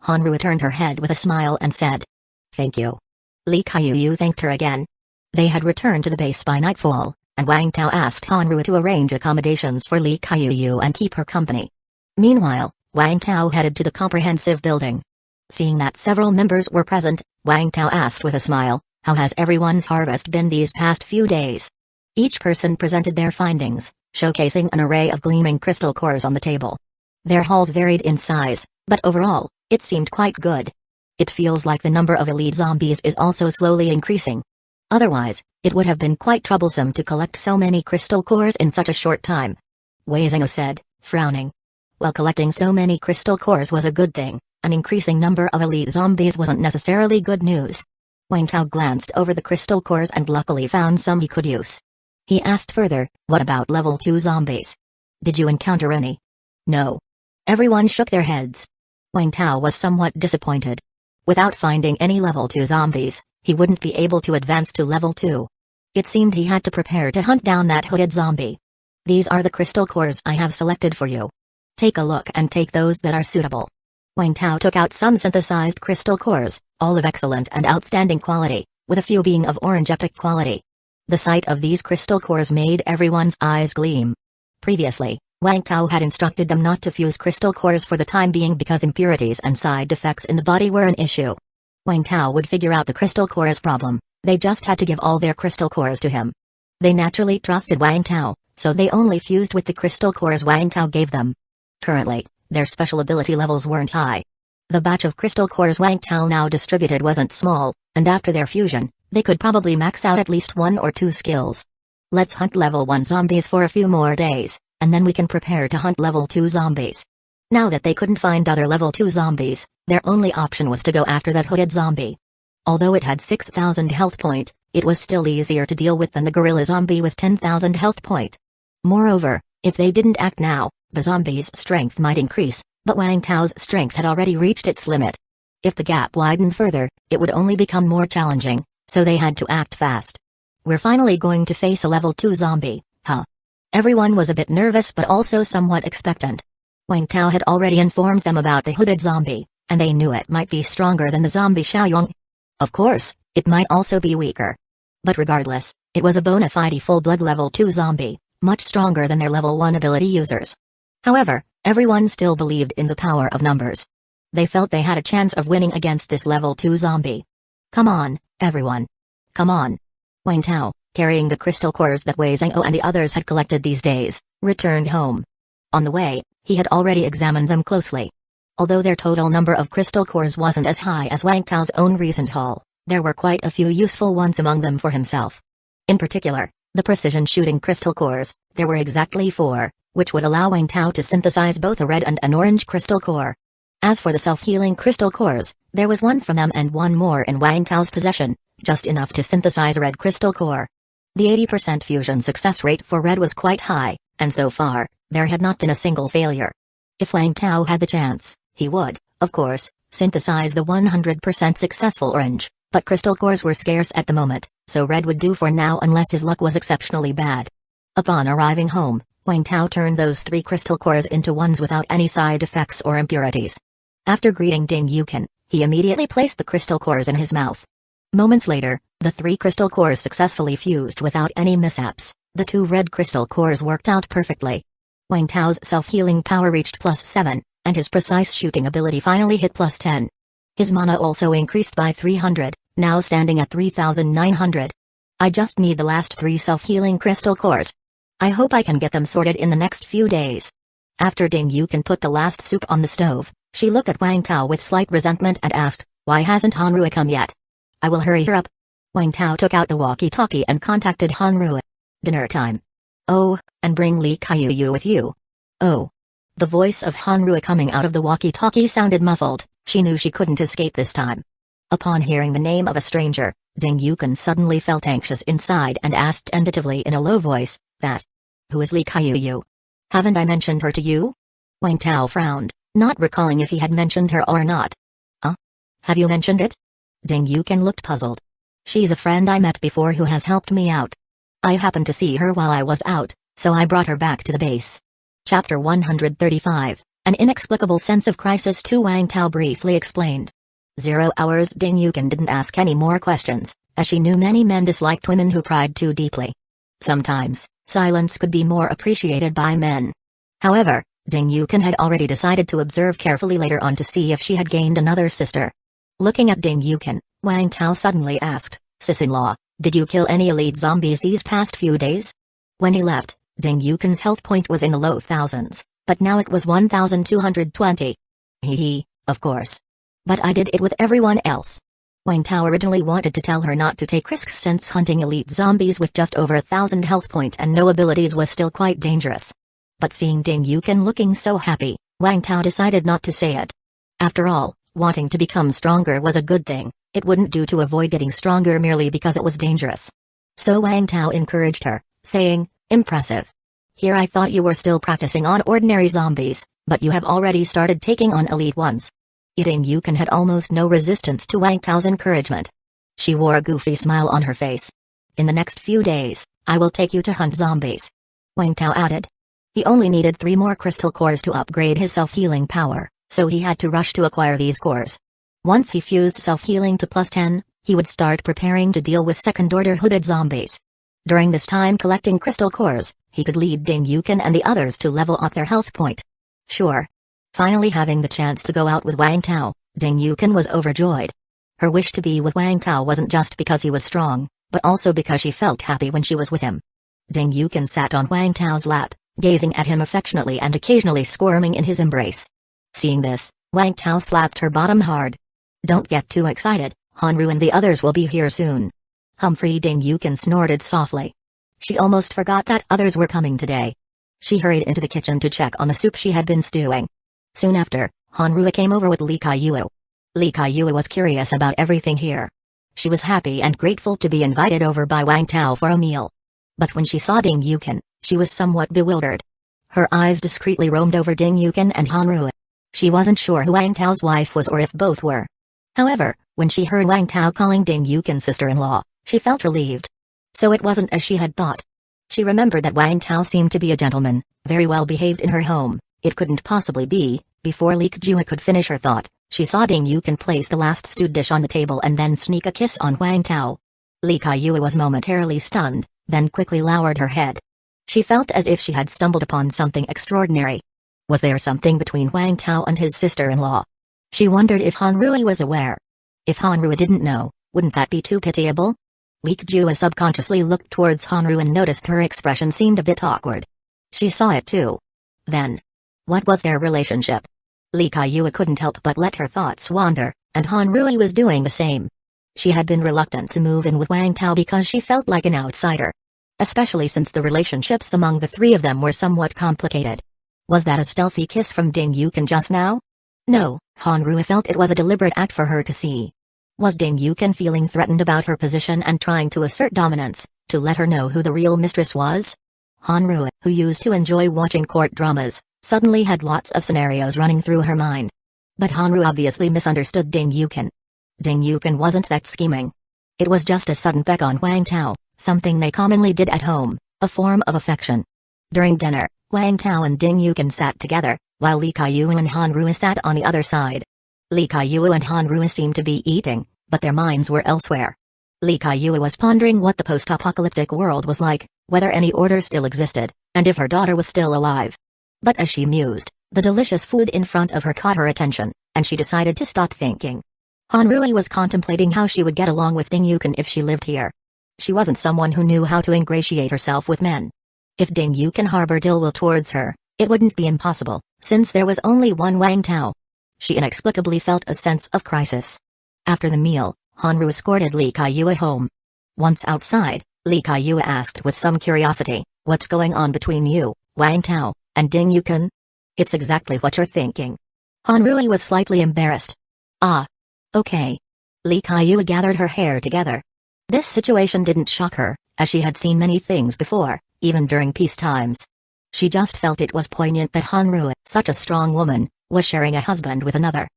Speaker 1: Hanrui turned her head with a smile and said. Thank you. Li Kaiyue thanked her again. They had returned to the base by nightfall, and Wang Tao asked Hanrui to arrange accommodations for Li Kaiyue and keep her company. Meanwhile, Wang Tao headed to the comprehensive building. Seeing that several members were present, Wang Tao asked with a smile, how has everyone's harvest been these past few days? Each person presented their findings, showcasing an array of gleaming crystal cores on the table. Their hauls varied in size, but overall, it seemed quite good. It feels like the number of elite zombies is also slowly increasing. Otherwise, it would have been quite troublesome to collect so many crystal cores in such a short time. Wei Zhengao said, frowning. While collecting so many crystal cores was a good thing, an increasing number of elite zombies wasn't necessarily good news. Wang Tao glanced over the crystal cores and luckily found some he could use. He asked further, what about level 2 zombies? Did you encounter any? No. Everyone shook their heads. Wang Tao was somewhat disappointed. Without finding any level 2 zombies, he wouldn't be able to advance to level 2. It seemed he had to prepare to hunt down that hooded zombie. These are the crystal cores I have selected for you. Take a look and take those that are suitable. Wang Tao took out some synthesized crystal cores, all of excellent and outstanding quality, with a few being of orange epic quality. The sight of these crystal cores made everyone's eyes gleam. Previously, Wang Tao had instructed them not to fuse crystal cores for the time being because impurities and side effects in the body were an issue. Wang Tao would figure out the crystal cores problem, they just had to give all their crystal cores to him. They naturally trusted Wang Tao, so they only fused with the crystal cores Wang Tao gave them. Currently, their special ability levels weren't high. The batch of crystal cores Wang Tao now distributed wasn't small, and after their fusion, they could probably max out at least 1 or 2 skills. Let's hunt level 1 zombies for a few more days, and then we can prepare to hunt level 2 zombies. Now that they couldn't find other level 2 zombies, their only option was to go after that hooded zombie. Although it had 6,000 health point, it was still easier to deal with than the gorilla zombie with 10,000 health point. Moreover, if they didn't act now, the zombie's strength might increase, but Wang Tao's strength had already reached its limit. If the gap widened further, it would only become more challenging, so they had to act fast. We're finally going to face a level 2 zombie, huh? Everyone was a bit nervous but also somewhat expectant. Wang Tao had already informed them about the hooded zombie, and they knew it might be stronger than the zombie Xiaoyong. Of course, it might also be weaker. But regardless, it was a bona fide full-blood level 2 zombie, much stronger than their level 1 ability users. However, everyone still believed in the power of numbers. They felt they had a chance of winning against this level 2 zombie. Come on, everyone. Come on. Wang Tao, carrying the crystal cores that Wei Zhengao and the others had collected these days, returned home. On the way, he had already examined them closely. Although their total number of crystal cores wasn't as high as Wang Tao's own recent haul, there were quite a few useful ones among them for himself. In particular, the precision shooting crystal cores, there were exactly 4, which would allow Wang Tao to synthesize both a red and an orange crystal core. As for the self-healing crystal cores, there was 1 from them and 1 more in Wang Tao's possession, just enough to synthesize a red crystal core. The 80% fusion success rate for red was quite high, and so far, there had not been a single failure. If Wang Tao had the chance, he would, of course, synthesize the 100% successful orange, but crystal cores were scarce at the moment, so red would do for now unless his luck was exceptionally bad. Upon arriving home, Wang Tao turned those 3 crystal cores into ones without any side effects or impurities. After greeting Ding Yukin, he immediately placed the crystal cores in his mouth. Moments later, the 3 crystal cores successfully fused without any mishaps. The 2 red crystal cores worked out perfectly. Wang Tao's self-healing power reached +7, and his precise shooting ability finally hit +10. His mana also increased by 300, now standing at 3,900. I just need the last 3 self-healing crystal cores. I hope I can get them sorted in the next few days. After Ding Yukin put the last soup on the stove, she looked at Wang Tao with slight resentment and asked, "Why hasn't Hanrui come yet?" "I will hurry her up." Wang Tao took out the walkie-talkie and contacted Hanrui. "Dinner time." "Oh, and bring Li Kaiyu with you." "Oh." The voice of Hanrui coming out of the walkie-talkie sounded muffled. She knew she couldn't escape this time. Upon hearing the name of a stranger, Ding Yukin suddenly felt anxious inside and asked tentatively in a low voice, "Who is Li Kaiyu? Haven't I mentioned her to you?" Wang Tao frowned, not recalling if he had mentioned her or not. Have you mentioned it?" Ding Yukin looked puzzled. "She's a friend I met before who has helped me out. I happened to see her while I was out, so I brought her back to the base." Chapter 135, An Inexplicable Sense of Crisis to Wang Tao briefly explained. 0 hours. Ding Yukin didn't ask any more questions, as she knew many men disliked women who pried too deeply. Sometimes, silence could be more appreciated by men. However, Ding Yukin had already decided to observe carefully later on to see if she had gained another sister. Looking at Ding Yukin, Wang Tao suddenly asked, "Sis-in-law, did you kill any elite zombies these past few days?" When he left, Ding Yukin's health point was in the low thousands, but now it was 1,220. Of course. But I did it with everyone else. Wang Tao originally wanted to tell her not to take risks since hunting elite zombies with just over 1,000 health point and no abilities was still quite dangerous. But seeing Ding Yukin looking so happy, Wang Tao decided not to say it. After all, wanting to become stronger was a good thing. It wouldn't do to avoid getting stronger merely because it was dangerous. So Wang Tao encouraged her, saying, "Impressive. Here I thought you were still practicing on ordinary zombies, but you have already started taking on elite ones." Ding Yukin had almost no resistance to Wang Tao's encouragement. She wore a goofy smile on her face. "In the next few days, I will take you to hunt zombies," Wang Tao added. He only needed 3 more crystal cores to upgrade his self-healing power, so he had to rush to acquire these cores. Once he fused self-healing to +10, he would start preparing to deal with second-order hooded zombies. During this time collecting crystal cores, he could lead Ding Yukin and the others to level up their health point. Sure. Finally having the chance to go out with Wang Tao, Ding Yukin was overjoyed. Her wish to be with Wang Tao wasn't just because he was strong, but also because she felt happy when she was with him. Ding Yukin sat on Wang Tao's lap, gazing at him affectionately and occasionally squirming in his embrace. Seeing this, Wang Tao slapped her bottom hard. "Don't get too excited, Hanru and the others will be here soon." Humphrey. Ding Yukin snorted softly. She almost forgot that others were coming today. She hurried into the kitchen to check on the soup she had been stewing. Soon after, Hanru came over with Li Kaiyu. Li Kaiyu was curious about everything here. She was happy and grateful to be invited over by Wang Tao for a meal. But when she saw Ding Yukin, she was somewhat bewildered. Her eyes discreetly roamed over Ding Yukin and Hanru. She wasn't sure who Wang Tao's wife was or if both were. However, when she heard Wang Tao calling Ding Yukin sister-in-law, she felt relieved. So it wasn't as she had thought. She remembered that Wang Tao seemed to be a gentleman, very well behaved in her home. It couldn't possibly be. Before Li Kaiyu could finish her thought, she saw Ding Yukin place the last stewed dish on the table and then sneak a kiss on Wang Tao. Li Kaiyu was momentarily stunned, then quickly lowered her head. She felt as if she had stumbled upon something extraordinary. Was there something between Wang Tao and his sister-in-law? She wondered if Hanrui was aware. If Hanrui didn't know, wouldn't that be too pitiable? Li Kaiyu subconsciously looked towards Hanru and noticed her expression seemed a bit awkward. She saw it too. Then, what was their relationship? Li Kaiyu couldn't help but let her thoughts wander, and Hanrui was doing the same. She had been reluctant to move in with Wang Tao because she felt like an outsider. Especially since the relationships among the 3 of them were somewhat complicated. Was that a stealthy kiss from Ding Yukin just now? No, Hanrui felt it was a deliberate act for her to see. Was Ding Yukin feeling threatened about her position and trying to assert dominance, to let her know who the real mistress was? Hanrui, who used to enjoy watching court dramas, suddenly had lots of scenarios running through her mind. But Hanru obviously misunderstood Ding Yukin. Ding Yukin wasn't that scheming. It was just a sudden peck on Wang Tao, something they commonly did at home, a form of affection. During dinner, Wang Tao and Ding Yukin sat together, while Li Kaiyue and Hanru sat on the other side. Li Kaiyue and Hanru seemed to be eating, but their minds were elsewhere. Li Kaiyue was pondering what the post-apocalyptic world was like, whether any order still existed, and if her daughter was still alive. But as she mused, the delicious food in front of her caught her attention, and she decided to stop thinking. Hanru was contemplating how she would get along with Ding Yukin if she lived here. She wasn't someone who knew how to ingratiate herself with men. If Ding Yukin harbored ill will towards her, it wouldn't be impossible, since there was only one Wang Tao. She inexplicably felt a sense of crisis. After the meal, Hanru escorted Li Kaiyue home. Once outside, Li Kaiyue asked with some curiosity, "What's going on between you, Wang Tao, and Ding Yukin?" "It's exactly what you're thinking." Hanru was slightly embarrassed. "Ah. Okay." Li Kaiyue gathered her hair together. This situation didn't shock her, as she had seen many things before, even during peace times. She just felt it was poignant that Hanru, such a strong woman, was sharing a husband with another.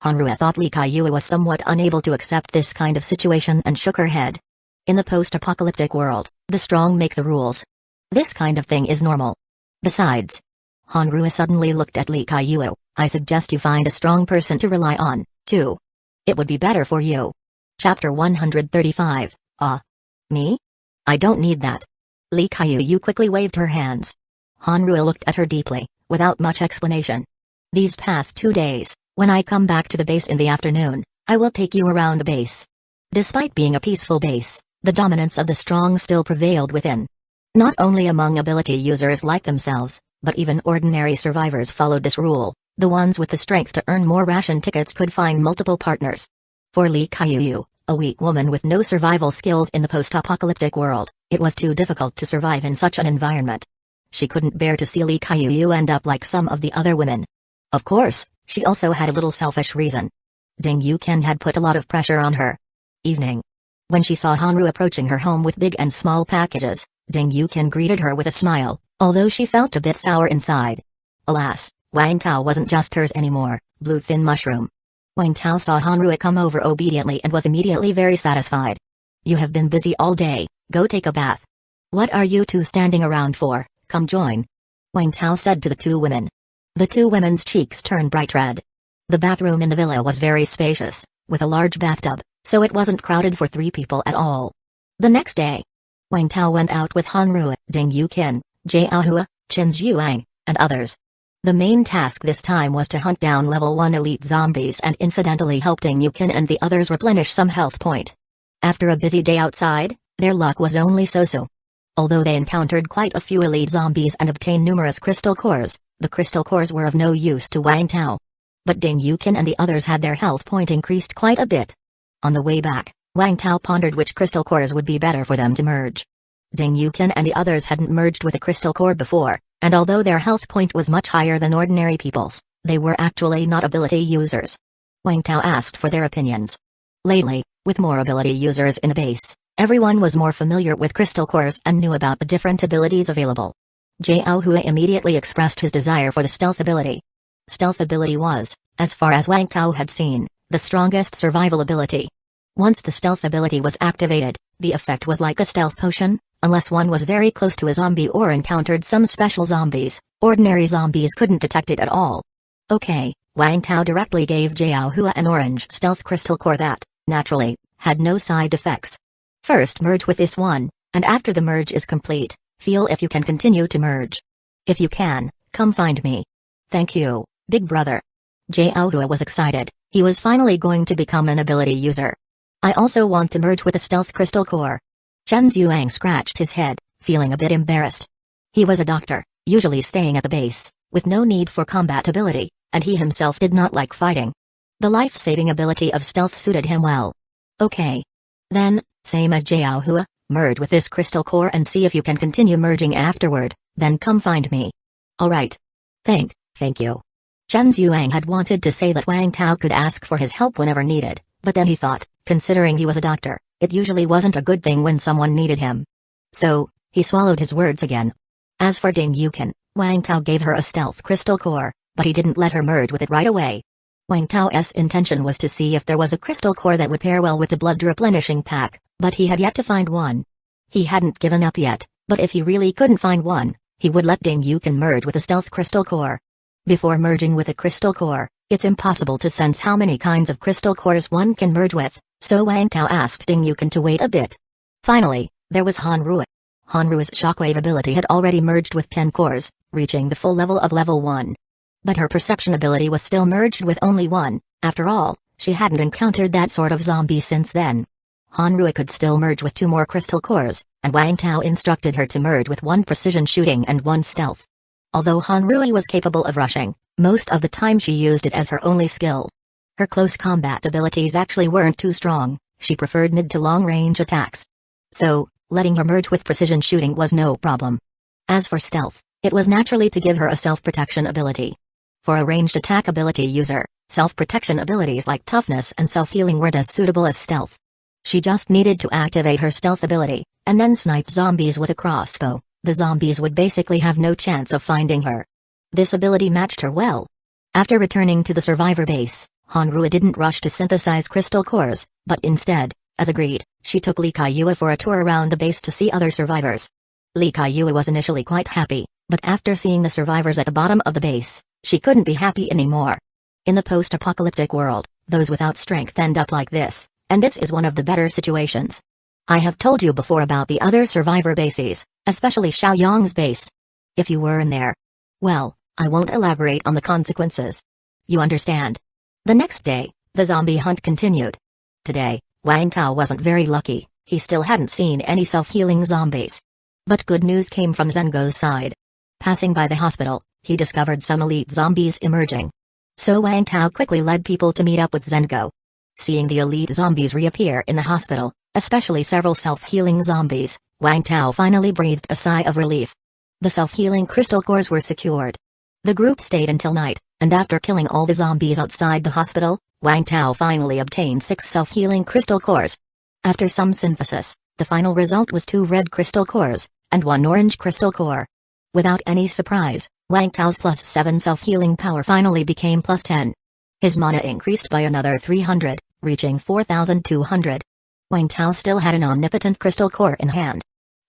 Speaker 1: Hanru thought Li Kaiyue was somewhat unable to accept this kind of situation and shook her head. In the post-apocalyptic world, the strong make the rules. This kind of thing is normal. Besides, Hanru suddenly looked at Li Kaiyue, "I suggest you find a strong person to rely on, too. It would be better for you." Chapter 135, Me? I don't need that. Li Kaiyue quickly waved her hands. Hanru looked at her deeply, without much explanation. "These past 2 days, when I come back to the base in the afternoon, I will take you around the base." Despite being a peaceful base, the dominance of the strong still prevailed within. Not only among ability users like themselves, but even ordinary survivors followed this rule. The ones with the strength to earn more ration tickets could find multiple partners. For Li Kaiyue, a weak woman with no survival skills in the post-apocalyptic world, it was too difficult to survive in such an environment. She couldn't bear to see Li Kaiyue end up like some of the other women. Of course, she also had a little selfish reason. Ding Yukin had put a lot of pressure on her. Evening. When she saw Hanru approaching her home with big and small packages, Ding Yukin greeted her with a smile, although she felt a bit sour inside. Alas, Wang Tao wasn't just hers anymore, Blue Thin Mushroom. Wang Tao saw Hanru come over obediently and was immediately very satisfied. "You have been busy all day, go take a bath." "What are you two standing around for? Come join," Wang Tao said to the two women. The two women's cheeks turned bright red. The bathroom in the villa was very spacious, with a large bathtub, so it wasn't crowded for 3 people at all. The next day, Wang Tao went out with Hanru, Ding Yukin, Jiao Hua, Qin Zhuang, and others. The main task this time was to hunt down level 1 elite zombies and incidentally help Ding Yukin and the others replenish some health point. After a busy day outside, their luck was only so-so. Although they encountered quite a few elite zombies and obtained numerous crystal cores, the crystal cores were of no use to Wang Tao. But Ding Yukin and the others had their health point increased quite a bit. On the way back, Wang Tao pondered which crystal cores would be better for them to merge. Ding Yukin and the others hadn't merged with a crystal core before, and although their health point was much higher than ordinary people's, they were actually not ability users. Wang Tao asked for their opinions. Lately, with more ability users in the base, everyone was more familiar with crystal cores and knew about the different abilities available. Jiao Hua immediately expressed his desire for the stealth ability. Stealth ability was, as far as Wang Tao had seen, the strongest survival ability. Once the stealth ability was activated, the effect was like a stealth potion. Unless one was very close to a zombie or encountered some special zombies, ordinary zombies couldn't detect it at all. Okay, Wang Tao directly gave Jiao Hua an orange stealth crystal core that, naturally, had no side effects. First merge with this one, and after the merge is complete, feel if you can continue to merge. If you can, come find me. Thank you, big brother. Jiao Hua was excited, he was finally going to become an ability user. I also want to merge with a stealth crystal core. Chen Zhuang scratched his head, feeling a bit embarrassed. He was a doctor, usually staying at the base, with no need for combat ability, and he himself did not like fighting. The life-saving ability of stealth suited him well. Okay. Then, same as Jiao Hua, merge with this crystal core and see if you can continue merging afterward, then come find me. Alright. Thank you. Chen Zhuang had wanted to say that Wang Tao could ask for his help whenever needed, but then he thought, considering he was a doctor, it usually wasn't a good thing when someone needed him. So, he swallowed his words again. As for Ding Yukin, Wang Tao gave her a stealth crystal core, but he didn't let her merge with it right away. Wang Tao's intention was to see if there was a crystal core that would pair well with the blood replenishing pack, but he had yet to find one. He hadn't given up yet, but if he really couldn't find one, he would let Ding Yukin merge with a stealth crystal core. Before merging with a crystal core, it's impossible to sense how many kinds of crystal cores one can merge with, so Wang Tao asked Ding Yukin to wait a bit. Finally, there was Hanruo. Hanruo's shockwave ability had already merged with 10 cores, reaching the full level of level 1. But her perception ability was still merged with only 1, after all, she hadn't encountered that sort of zombie since then. Hanruo could still merge with 2 more crystal cores, and Wang Tao instructed her to merge with 1 precision shooting and 1 stealth. Although Hanruo was capable of rushing, most of the time she used it as her only skill. Her close combat abilities actually weren't too strong, she preferred mid to long range attacks. So, letting her merge with precision shooting was no problem. As for stealth, it was naturally to give her a self-protection ability. For a ranged attack ability user, self-protection abilities like toughness and self-healing weren't as suitable as stealth. She just needed to activate her stealth ability, and then snipe zombies with a crossbow. The zombies would basically have no chance of finding her. This ability matched her well. After returning to the survivor base, Hanruo didn't rush to synthesize crystal cores, but instead, as agreed, she took Li Kaiyue for a tour around the base to see other survivors. Li Kaiyue was initially quite happy, but after seeing the survivors at the bottom of the base, she couldn't be happy anymore. In the post-apocalyptic world, those without strength end up like this, and this is one of the better situations. I have told you before about the other survivor bases, especially Xiaoyang's base. If you were in there, well, I won't elaborate on the consequences. You understand? The next day, the zombie hunt continued. Today, Wang Tao wasn't very lucky, he still hadn't seen any self-healing zombies. But good news came from Zengo's side. Passing by the hospital, he discovered some elite zombies emerging. So Wang Tao quickly led people to meet up with Zengo. Seeing the elite zombies reappear in the hospital, especially several self-healing zombies, Wang Tao finally breathed a sigh of relief. The self-healing crystal cores were secured. The group stayed until night, and after killing all the zombies outside the hospital, Wang Tao finally obtained 6 self-healing crystal cores. After some synthesis, the final result was 2 red crystal cores, and 1 orange crystal core. Without any surprise, Wang Tao's +7 self-healing power finally became +10. His mana increased by another 300, reaching 4,200. Wang Tao still had an omnipotent crystal core in hand.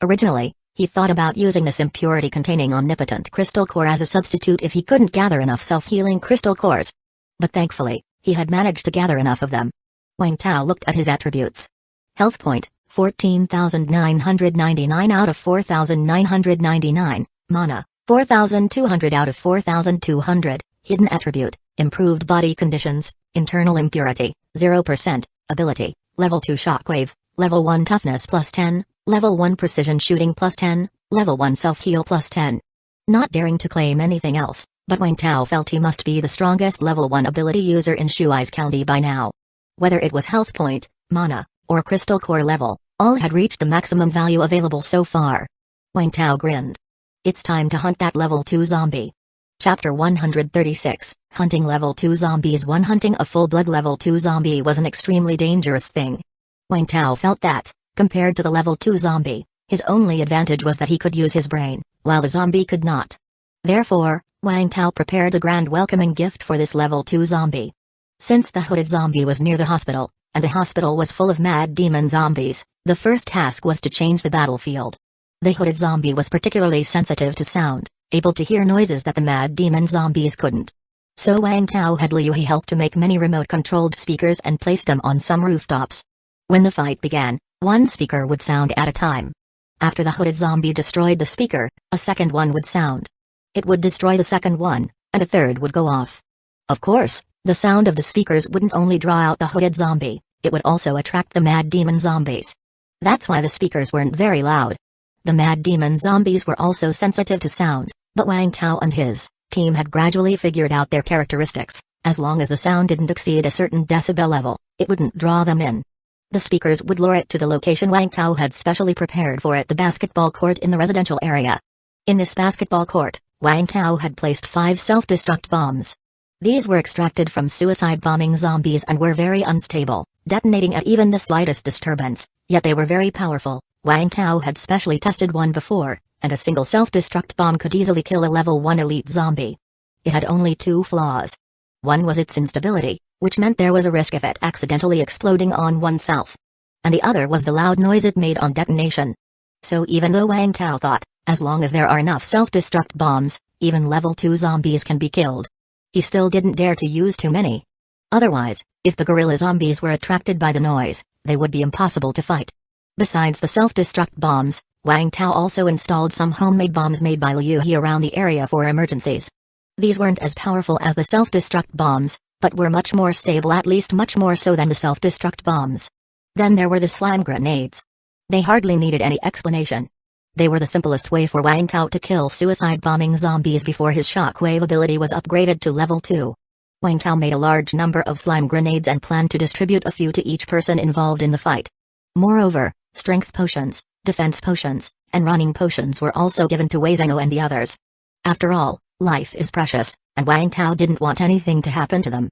Speaker 1: Originally, he thought about using this impurity-containing omnipotent crystal core as a substitute if he couldn't gather enough self-healing crystal cores. But thankfully, he had managed to gather enough of them. Wang Tao looked at his attributes. Health point, 14,999 out of 4,999, mana, 4,200 out of 4,200, hidden attribute, improved body conditions, internal impurity, 0%, ability, level 2 shockwave, level 1 toughness +10, level 1 precision shooting +10, level 1 self-heal +10. Not daring to claim anything else, but Wang Tao felt he must be the strongest level 1 ability user in Shuai's county by now. Whether it was health point, mana, or crystal core level, all had reached the maximum value available so far. Wang Tao grinned. It's time to hunt that level 2 zombie. Chapter 136, Hunting Level 2 Zombies. Hunting a full-blood level 2 zombie was an extremely dangerous thing. Wang Tao felt that, compared to the level 2 zombie, his only advantage was that he could use his brain, while the zombie could not. Therefore, Wang Tao prepared a grand welcoming gift for this level 2 zombie. Since the hooded zombie was near the hospital, and the hospital was full of mad demon zombies, the first task was to change the battlefield. The hooded zombie was particularly sensitive to sound, able to hear noises that the mad demon zombies couldn't. So Wang Tao had Liu He help to make many remote-controlled speakers and place them on some rooftops. When the fight began, one speaker would sound at a time. After the hooded zombie destroyed the speaker, a second one would sound. It would destroy the second one, and a third would go off. Of course, the sound of the speakers wouldn't only draw out the hooded zombie, it would also attract the mad demon zombies. That's why the speakers weren't very loud. The mad demon zombies were also sensitive to sound, but Wang Tao and his team had gradually figured out their characteristics. As long as the sound didn't exceed a certain decibel level, it wouldn't draw them in. The speakers would lure it to the location Wang Tao had specially prepared for it, the basketball court in the residential area. In this basketball court, Wang Tao had placed 5 self-destruct bombs. These were extracted from suicide bombing zombies and were very unstable, detonating at even the slightest disturbance, yet they were very powerful. Wang Tao had specially tested one before, and a single self-destruct bomb could easily kill a level 1 elite zombie. It had only two flaws. One was its instability, which meant there was a risk of it accidentally exploding on oneself. And the other was the loud noise it made on detonation. So even though Wang Tao thought, as long as there are enough self-destruct bombs, even level 2 zombies can be killed, he still didn't dare to use too many. Otherwise, if the gorilla zombies were attracted by the noise, they would be impossible to fight. Besides the self-destruct bombs, Wang Tao also installed some homemade bombs made by Liu He around the area for emergencies. These weren't as powerful as the self-destruct bombs, but were much more stable, at least much more so than the self-destruct bombs. Then there were the slime grenades. They hardly needed any explanation. They were the simplest way for Wang Tao to kill suicide-bombing zombies before his shockwave ability was upgraded to level 2. Wang Tao made a large number of slime grenades and planned to distribute a few to each person involved in the fight. Moreover, strength potions, defense potions, and running potions were also given to Wei Zhenghou and the others. After all, life is precious, and Wang Tao didn't want anything to happen to them.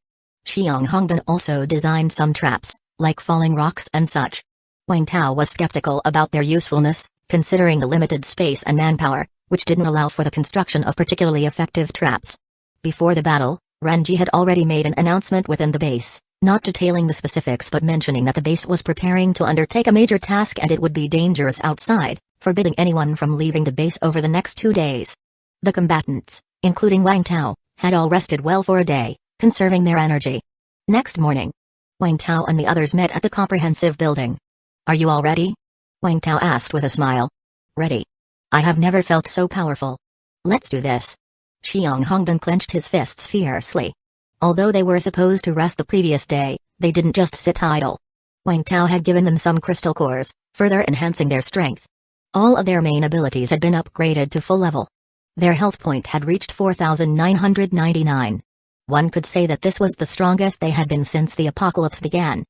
Speaker 1: Xiang Hongbin also designed some traps, like falling rocks and such. Wang Tao was skeptical about their usefulness, considering the limited space and manpower, which didn't allow for the construction of particularly effective traps. Before the battle, Renji had already made an announcement within the base, not detailing the specifics but mentioning that the base was preparing to undertake a major task and it would be dangerous outside, forbidding anyone from leaving the base over the next 2 days. The combatants, including Wang Tao, had all rested well for a day, conserving their energy. Next morning, Wang Tao and the others met at the comprehensive building. "Are you all ready?" Wang Tao asked with a smile. "Ready. I have never felt so powerful. Let's do this." Xiang Hongbin clenched his fists fiercely. Although they were supposed to rest the previous day, they didn't just sit idle. Wang Tao had given them some crystal cores, further enhancing their strength. All of their main abilities had been upgraded to full level. Their health point had reached 4,999. One could say that this was the strongest they had been since the apocalypse began.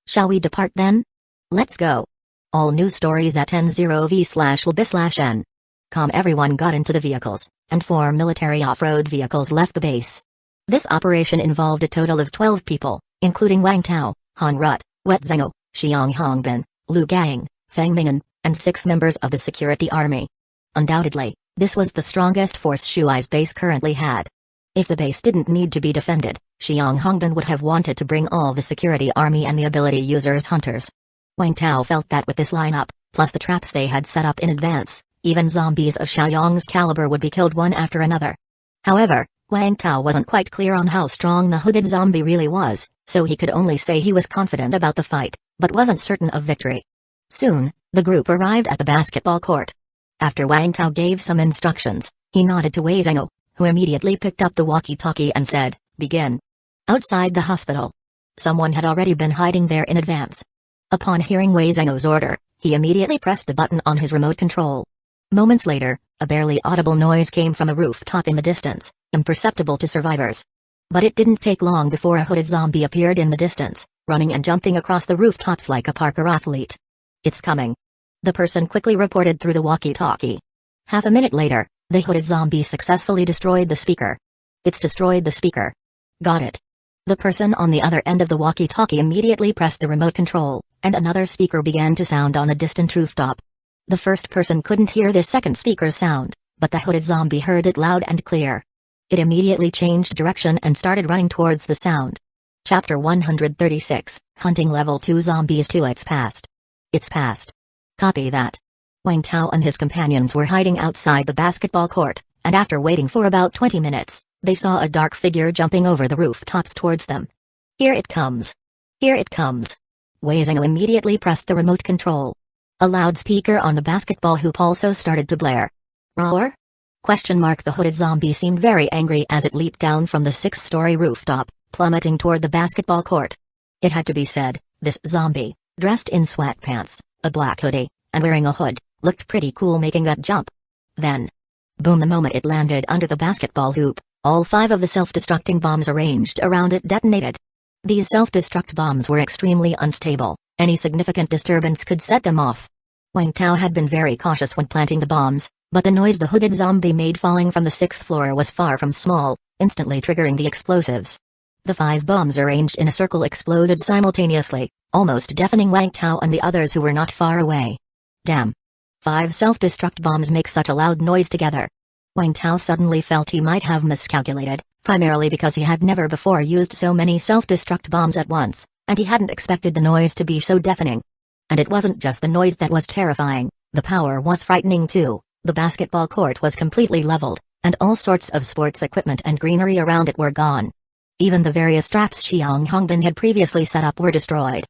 Speaker 1: "Shall we depart then? Let's go." All news stories at n0v/lb/n. Everyone got into the vehicles, and 4 military off-road vehicles left the base. This operation involved a total of 12 people, including Wang Tao, Han Rut, Wei Zhenghou, Xiang Hongbin, Lu Gang, Feng Ming'an, and 6 members of the security army. Undoubtedly, this was the strongest force Shuai's base currently had. If the base didn't need to be defended, Xiang Hongbin would have wanted to bring all the security army and the ability users hunters. Wang Tao felt that with this lineup, plus the traps they had set up in advance, even zombies of Xiaoyang's caliber would be killed one after another. However, Wang Tao wasn't quite clear on how strong the hooded zombie really was, so he could only say he was confident about the fight, but wasn't certain of victory. Soon, the group arrived at the basketball court. After Wang Tao gave some instructions, he nodded to Wei Zhenghou, who immediately picked up the walkie-talkie and said, "Begin." Outside the hospital, someone had already been hiding there in advance. Upon hearing Wei Zhenghou's order, he immediately pressed the button on his remote control. Moments later, a barely audible noise came from a rooftop in the distance, imperceptible to survivors. But it didn't take long before a hooded zombie appeared in the distance, running and jumping across the rooftops like a parkour athlete. "It's coming," the person quickly reported through the walkie-talkie. Half a minute later, the hooded zombie successfully destroyed the speaker. "It's destroyed the speaker." "Got it." The person on the other end of the walkie-talkie immediately pressed the remote control, and another speaker began to sound on a distant rooftop. The first person couldn't hear the second speaker's sound, but the hooded zombie heard it loud and clear. It immediately changed direction and started running towards the sound. Chapter 136, Hunting Level 2 Zombies 2. It's past. It's past. Copy that. Wang Tao and his companions were hiding outside the basketball court, and after waiting for about 20 minutes, they saw a dark figure jumping over the rooftops towards them. "Here it comes. Here it comes." Wei Zhenghou immediately pressed the remote control. A loudspeaker on the basketball hoop also started to blare. "Roar?" The hooded zombie seemed very angry as it leaped down from the 6-story rooftop, plummeting toward the basketball court. It had to be said, this zombie, dressed in sweatpants, a black hoodie, and wearing a hood, looked pretty cool making that jump. Then, boom, the moment it landed under the basketball hoop, all 5 of the self-destructing bombs arranged around it detonated. These self-destruct bombs were extremely unstable. Any significant disturbance could set them off. Wang Tao had been very cautious when planting the bombs, but the noise the hooded zombie made falling from the 6th floor was far from small, instantly triggering the explosives. The 5 bombs arranged in a circle exploded simultaneously, almost deafening Wang Tao and the others who were not far away. "Damn. 5 self-destruct bombs make such a loud noise together? Wang Tao suddenly felt he might have miscalculated, primarily because he had never before used so many self-destruct bombs at once, and he hadn't expected the noise to be so deafening. And it wasn't just the noise that was terrifying, the power was frightening too. The basketball court was completely leveled, and all sorts of sports equipment and greenery around it were gone. Even the various traps Xiang Hongbin had previously set up were destroyed.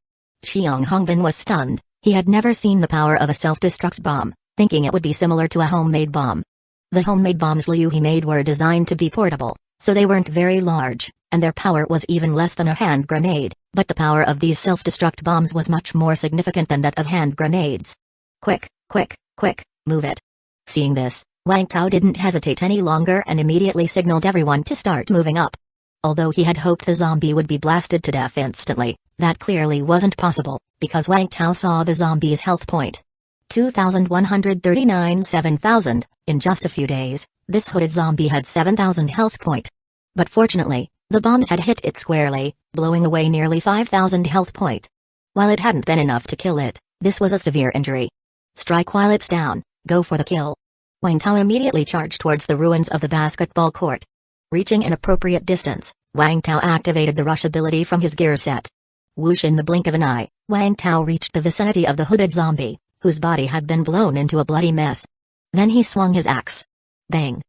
Speaker 1: Xiang Hongbin was stunned. He had never seen the power of a self-destruct bomb, thinking it would be similar to a homemade bomb. The homemade bombs Liu He made were designed to be portable, so they weren't very large, and their power was even less than a hand grenade, but the power of these self-destruct bombs was much more significant than that of hand grenades. Quick, quick, quick, move it. Seeing this, Wang Tao didn't hesitate any longer and immediately signaled everyone to start moving up. Although he had hoped the zombie would be blasted to death instantly, that clearly wasn't possible, because Wang Tao saw the zombie's health point. 2,139 7,000, in just a few days, this hooded zombie had 7,000 health point. But fortunately, the bombs had hit it squarely, blowing away nearly 5,000 health point. While it hadn't been enough to kill it, this was a severe injury. Strike while it's down, go for the kill. Wang Tao immediately charged towards the ruins of the basketball court. Reaching an appropriate distance, Wang Tao activated the rush ability from his gear set. Whoosh, in the blink of an eye, Wang Tao reached the vicinity of the hooded zombie, whose body had been blown into a bloody mess. Then he swung his axe. Bang.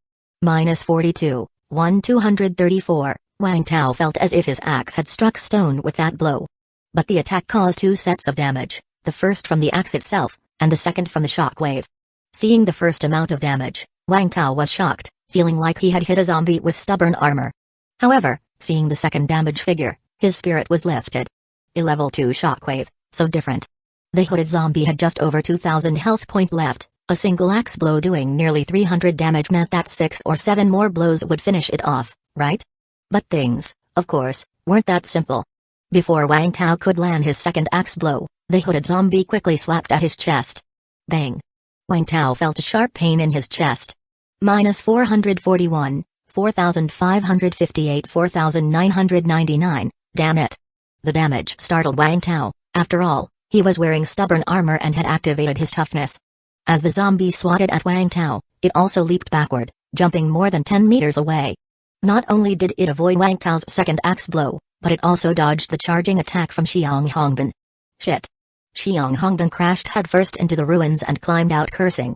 Speaker 1: -42, 1,234, Wang Tao felt as if his axe had struck stone with that blow. But the attack caused 2 sets of damage, the first from the axe itself, and the second from the shockwave. Seeing the first amount of damage, Wang Tao was shocked, feeling like he had hit a zombie with stubborn armor. However, seeing the second damage figure, his spirit was lifted. A level 2 shockwave, so different. The hooded zombie had just over 2,000 health point left, a single axe blow doing nearly 300 damage meant that 6 or 7 more blows would finish it off, right? But things, of course, weren't that simple. Before Wang Tao could land his second axe blow, the hooded zombie quickly slapped at his chest. Bang. Wang Tao felt a sharp pain in his chest. -441, 4,558, 4,999, damn it. The damage startled Wang Tao. After all, he was wearing stubborn armor and had activated his toughness. As the zombie swatted at Wang Tao, it also leaped backward, jumping more than 10 meters away. Not only did it avoid Wang Tao's second axe blow, but it also dodged the charging attack from Xiang Hongbin. Shit. Xiang Hongbin crashed headfirst into the ruins and climbed out cursing.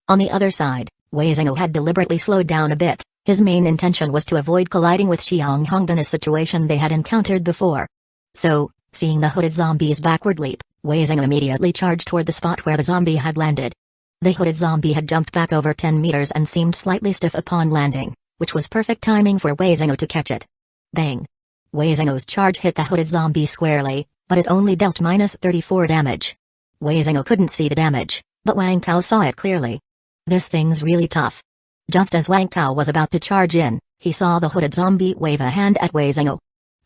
Speaker 1: On the other side, Wei Zhengou had deliberately slowed down a bit. His main intention was to avoid colliding with Xiang Hongbin, a situation they had encountered before. So, seeing the hooded zombie's backward leap, Wei Zhengou immediately charged toward the spot where the zombie had landed. The hooded zombie had jumped back over 10 meters and seemed slightly stiff upon landing, which was perfect timing for Wei Zhengou to catch it. Bang! Wei Zhengou's charge hit the hooded zombie squarely, but it only dealt -34 damage. Wei Zhengou couldn't see the damage, but Wang Tao saw it clearly. This thing's really tough. Just as Wang Tao was about to charge in, he saw the hooded zombie wave a hand at Wei Zhengou.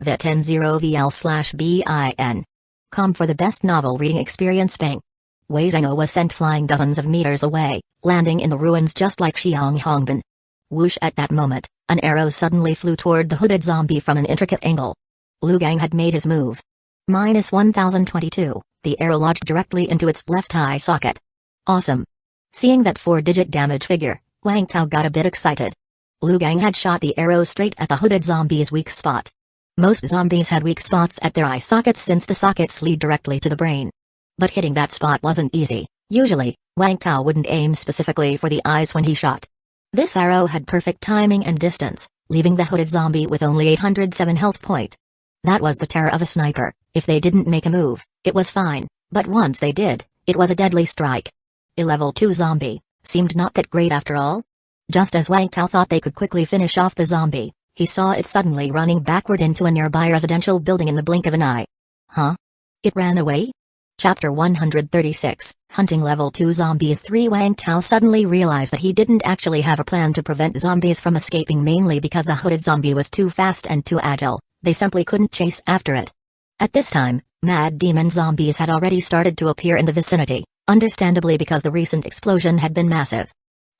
Speaker 1: VIT10VL/BIN. Come for the best novel reading experience. Bang! Wei Zhengou was sent flying dozens of meters away, landing in the ruins just like Xiang Hongbin. Whoosh! At that moment, an arrow suddenly flew toward the hooded zombie from an intricate angle. Lu Gang had made his move. -1022, the arrow lodged directly into its left eye socket. Awesome. Seeing that 4-digit damage figure, Wang Tao got a bit excited. Lu Gang had shot the arrow straight at the hooded zombie's weak spot. Most zombies had weak spots at their eye sockets since the sockets lead directly to the brain. But hitting that spot wasn't easy. Usually, Wang Tao wouldn't aim specifically for the eyes when he shot. This arrow had perfect timing and distance, leaving the hooded zombie with only 807 health point. That was the terror of a sniper. If they didn't make a move, it was fine, but once they did, it was a deadly strike. A level 2 zombie seemed not that great after all. Just as Wang Tao thought they could quickly finish off the zombie, he saw it suddenly running backward into a nearby residential building in the blink of an eye. Huh? It ran away? Chapter 136, Hunting Level 2 Zombies 3. Wang Tao suddenly realized that he didn't actually have a plan to prevent zombies from escaping, mainly because the hooded zombie was too fast and too agile. They simply couldn't chase after it. At this time, mad demon zombies had already started to appear in the vicinity, understandably because the recent explosion had been massive.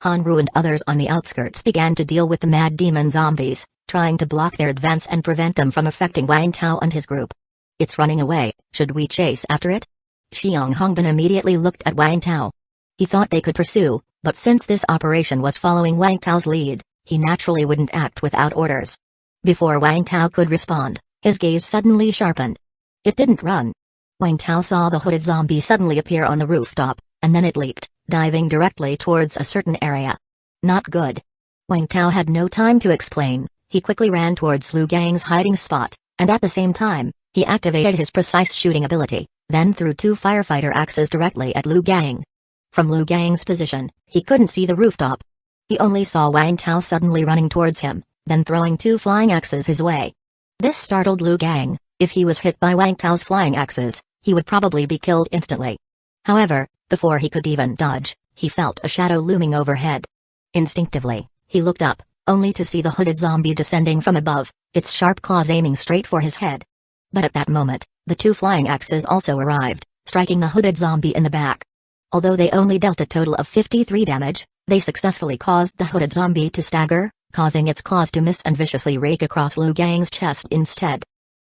Speaker 1: Hanru and others on the outskirts began to deal with the mad demon zombies, trying to block their advance and prevent them from affecting Wang Tao and his group. It's running away, should we chase after it? Xiang Hongbin immediately looked at Wang Tao. He thought they could pursue, but since this operation was following Wang Tao's lead, he naturally wouldn't act without orders. Before Wang Tao could respond, his gaze suddenly sharpened. It didn't run. Wang Tao saw the hooded zombie suddenly appear on the rooftop, and then it leaped, diving directly towards a certain area. Not good. Wang Tao had no time to explain. He quickly ran towards Lu Gang's hiding spot, and at the same time, he activated his precise shooting ability, then threw 2 firefighter axes directly at Lu Gang. From Lu Gang's position, he couldn't see the rooftop. He only saw Wang Tao suddenly running towards him, then throwing 2 flying axes his way. This startled Lu Gang. If he was hit by Wang Tao's flying axes, he would probably be killed instantly. However, before he could even dodge, he felt a shadow looming overhead. Instinctively, he looked up, only to see the hooded zombie descending from above, its sharp claws aiming straight for his head. But at that moment, the 2 flying axes also arrived, striking the hooded zombie in the back. Although they only dealt a total of 53 damage, they successfully caused the hooded zombie to stagger, causing its claws to miss and viciously rake across Lu Gang's chest instead.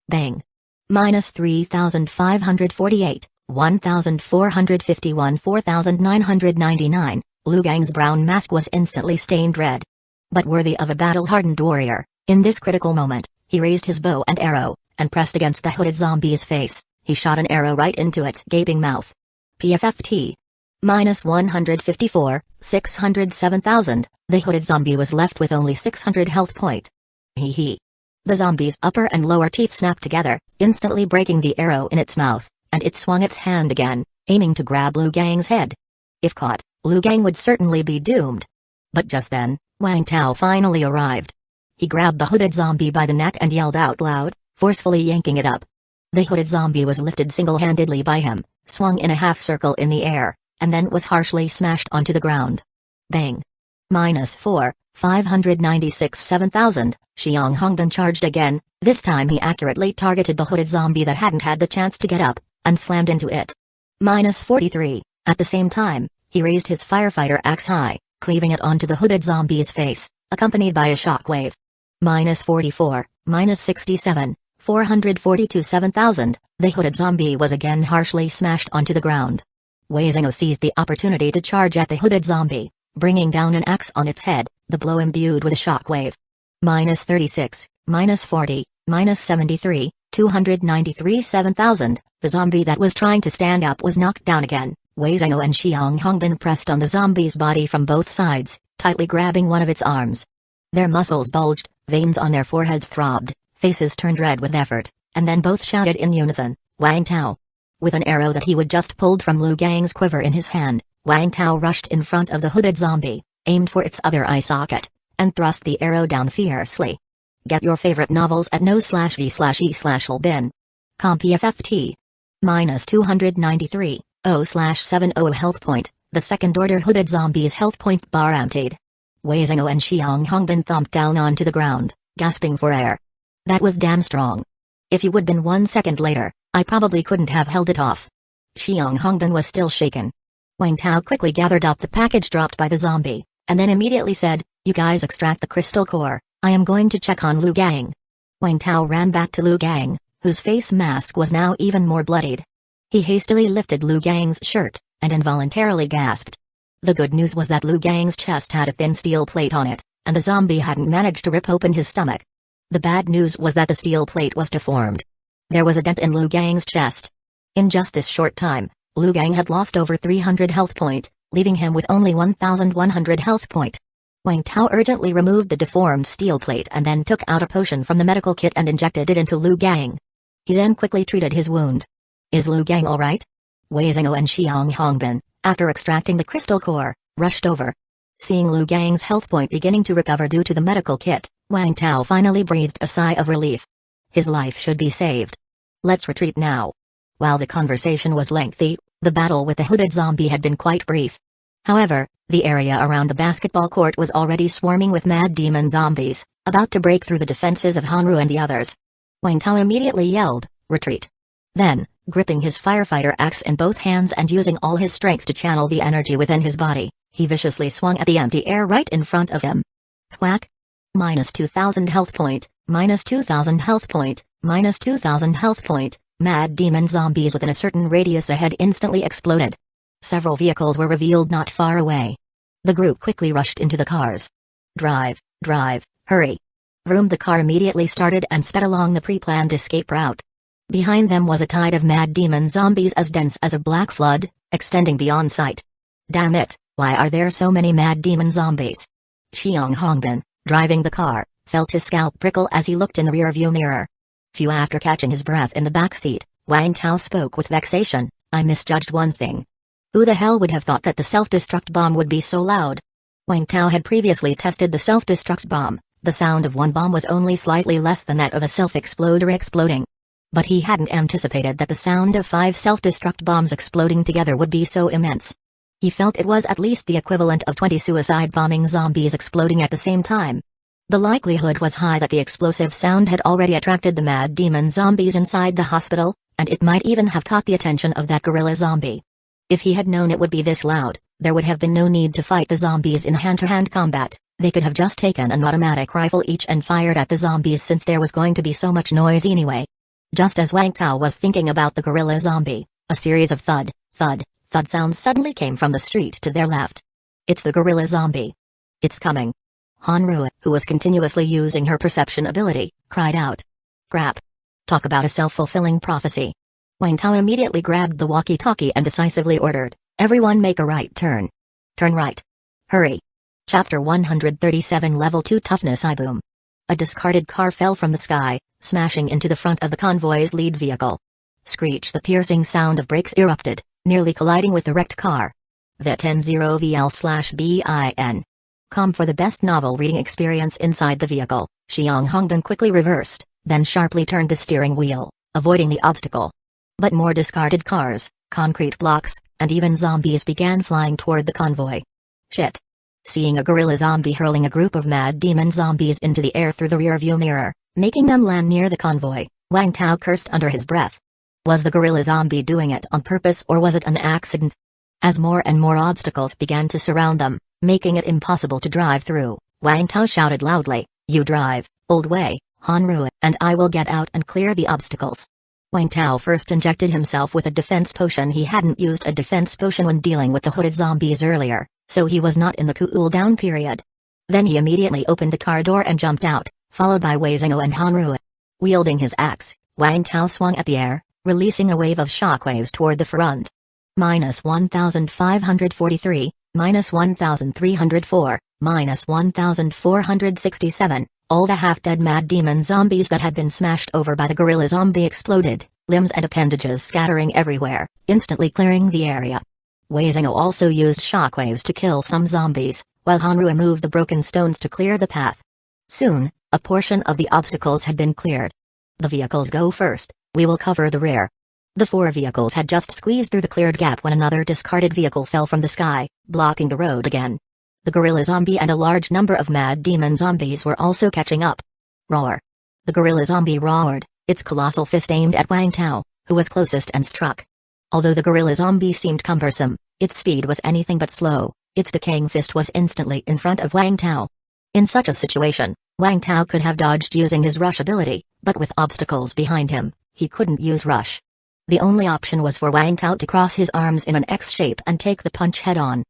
Speaker 1: Bang. -3,548, 1,451, 4,999, Lu Gang's brown mask was instantly stained red. But worthy of a battle-hardened warrior, in this critical moment, he raised his bow and arrow, and pressed against the hooded zombie's face. He shot an arrow right into its gaping mouth. PFFT. -154, 607,000, the hooded zombie was left with only 600 health point. Hee. The zombie's upper and lower teeth snapped together, instantly breaking the arrow in its mouth, and it swung its hand again, aiming to grab Lu Gang's head. If caught, Lu Gang would certainly be doomed. But just then, Wang Tao finally arrived. He grabbed the hooded zombie by the neck and yelled out loud, forcefully yanking it up. The hooded zombie was lifted single-handedly by him, swung in a half-circle in the air, and then was harshly smashed onto the ground. Bang. -4, 596, 7,000, Xiang Hongbin charged again. This time he accurately targeted the hooded zombie that hadn't had the chance to get up, and slammed into it. -43, at the same time, he raised his firefighter axe high, cleaving it onto the hooded zombie's face, accompanied by a shockwave. -44, -67, 442, 7,000, the hooded zombie was again harshly smashed onto the ground. Wei Zhengou seized the opportunity to charge at the hooded zombie, bringing down an axe on its head, the blow imbued with a shockwave. -36, -40, -73, 293, 7,000, the zombie that was trying to stand up was knocked down again. Wei Zhengou and Xiang Hongbin pressed on the zombie's body from both sides, tightly grabbing one of its arms. Their muscles bulged, veins on their foreheads throbbed, faces turned red with effort, and then both shouted in unison, "Wang Tao!" With an arrow that he would just pulled from Lu Gang's quiver in his hand, Wang Tao rushed in front of the hooded zombie, aimed for its other eye socket, and thrust the arrow down fiercely. Get your favorite novels at no/v/e/lbin. ComPFFT. -293, 0/70 health point, the second-order hooded zombie's health point bar emptied. Wei Zhengou and Xiang Hongbin thumped down onto the ground, gasping for air. That was damn strong. If you would been 1 second later, I probably couldn't have held it off. Xiang Hongbin was still shaken. Wang Tao quickly gathered up the package dropped by the zombie, and then immediately said, "You guys extract the crystal core, I am going to check on Lu Gang." Wang Tao ran back to Lu Gang, whose face mask was now even more bloodied. He hastily lifted Lu Gang's shirt, and involuntarily gasped. The good news was that Lu Gang's chest had a thin steel plate on it, and the zombie hadn't managed to rip open his stomach. The bad news was that the steel plate was deformed. There was a dent in Lu Gang's chest. In just this short time, Lu Gang had lost over 300 health point, leaving him with only 1,100 health point. Wang Tao urgently removed the deformed steel plate and then took out a potion from the medical kit and injected it into Lu Gang. He then quickly treated his wound. "Is Lu Gang alright?" Wei Zhengou and Xiang Hongbin, after extracting the crystal core, rushed over. Seeing Lu Gang's health point beginning to recover due to the medical kit, Wang Tao finally breathed a sigh of relief. His life should be saved. "Let's retreat now." While the conversation was lengthy, the battle with the hooded zombie had been quite brief. However, the area around the basketball court was already swarming with mad demon zombies, about to break through the defenses of Hanru and the others. Wang Tao immediately yelled, "Retreat!" Then, gripping his firefighter axe in both hands and using all his strength to channel the energy within his body, he viciously swung at the empty air right in front of him. Thwack! -2,000 health point, -2,000 health point, -2,000 health point. Mad demon zombies within a certain radius ahead instantly exploded. Several vehicles were revealed not far away. The group quickly rushed into the cars. Drive, hurry. Vroom! The car immediately started and sped along the pre-planned escape route. Behind them was a tide of mad demon zombies as dense as a black flood, extending beyond sight. Damn it, why are there so many mad demon zombies? Xiong Hongbin, driving the car, felt his scalp prickle as he looked in the rearview mirror. Few after catching his breath in the back seat, Wang Tao spoke with vexation, I misjudged one thing. Who the hell would have thought that the self-destruct bomb would be so loud? Wang Tao had previously tested the self-destruct bomb. The sound of one bomb was only slightly less than that of a self-exploder exploding. But he hadn't anticipated that the sound of 5 self-destruct bombs exploding together would be so immense. He felt it was at least the equivalent of 20 suicide-bombing zombies exploding at the same time. The likelihood was high that the explosive sound had already attracted the mad demon zombies inside the hospital, and it might even have caught the attention of that gorilla zombie. If he had known it would be this loud, there would have been no need to fight the zombies in hand-to-hand combat. They could have just taken an automatic rifle each and fired at the zombies since there was going to be so much noise anyway. Just as Wang Tao was thinking about the gorilla zombie, a series of thud, thud, thud sounds suddenly came from the street to their left. It's the gorilla zombie. It's coming. Hanru, who was continuously using her perception ability, cried out. Crap. Talk about a self-fulfilling prophecy. Wang Tao immediately grabbed the walkie-talkie and decisively ordered, everyone make a right turn. Turn right. Hurry. Chapter 137 Level 2 Toughness I Boom. A discarded car fell from the sky, smashing into the front of the convoy's lead vehicle. Screech! The piercing sound of brakes erupted, nearly colliding with the wrecked car. VET10VL/BIN. Come for the best novel reading experience inside the vehicle. Xiong Hongbin quickly reversed, then sharply turned the steering wheel, avoiding the obstacle. But more discarded cars, concrete blocks, and even zombies began flying toward the convoy. Shit. Seeing a gorilla zombie hurling a group of mad demon zombies into the air through the rearview mirror, making them land near the convoy, Wang Tao cursed under his breath. Was the gorilla zombie doing it on purpose or was it an accident? As more and more obstacles began to surround them, making it impossible to drive through, Wang Tao shouted loudly, You drive, old way, Hanru, and I will get out and clear the obstacles. Wang Tao first injected himself with a defense potion. He hadn't used a defense potion when dealing with the hooded zombies earlier, so he was not in the cool-down period. Then he immediately opened the car door and jumped out, followed by Wei Zhengou and Hanru. Wielding his axe, Wang Tao swung at the air, releasing a wave of shockwaves toward the front. -1543, -1304, -1467, all the half-dead mad demon zombies that had been smashed over by the gorilla zombie exploded, limbs and appendages scattering everywhere, instantly clearing the area. Wei Zhengou also used shockwaves to kill some zombies, while Hanru moved the broken stones to clear the path. Soon, a portion of the obstacles had been cleared. The vehicles go first, we will cover the rear. The 4 vehicles had just squeezed through the cleared gap when another discarded vehicle fell from the sky, blocking the road again. The gorilla zombie and a large number of mad demon zombies were also catching up. Roar! The gorilla zombie roared, its colossal fist aimed at Wang Tao, who was closest, and struck. Although the gorilla zombie seemed cumbersome, its speed was anything but slow. Its decaying fist was instantly in front of Wang Tao. In such a situation, Wang Tao could have dodged using his rush ability, but with obstacles behind him, he couldn't use rush. The only option was for Wang Tao to cross his arms in an X shape and take the punch head-on.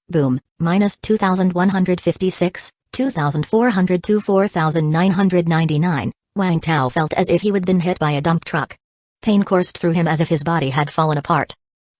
Speaker 1: Boom, -2156, 2402, 4999, Wang Tao felt as if he would been hit by a dump truck. Pain coursed through him as if his body had fallen apart.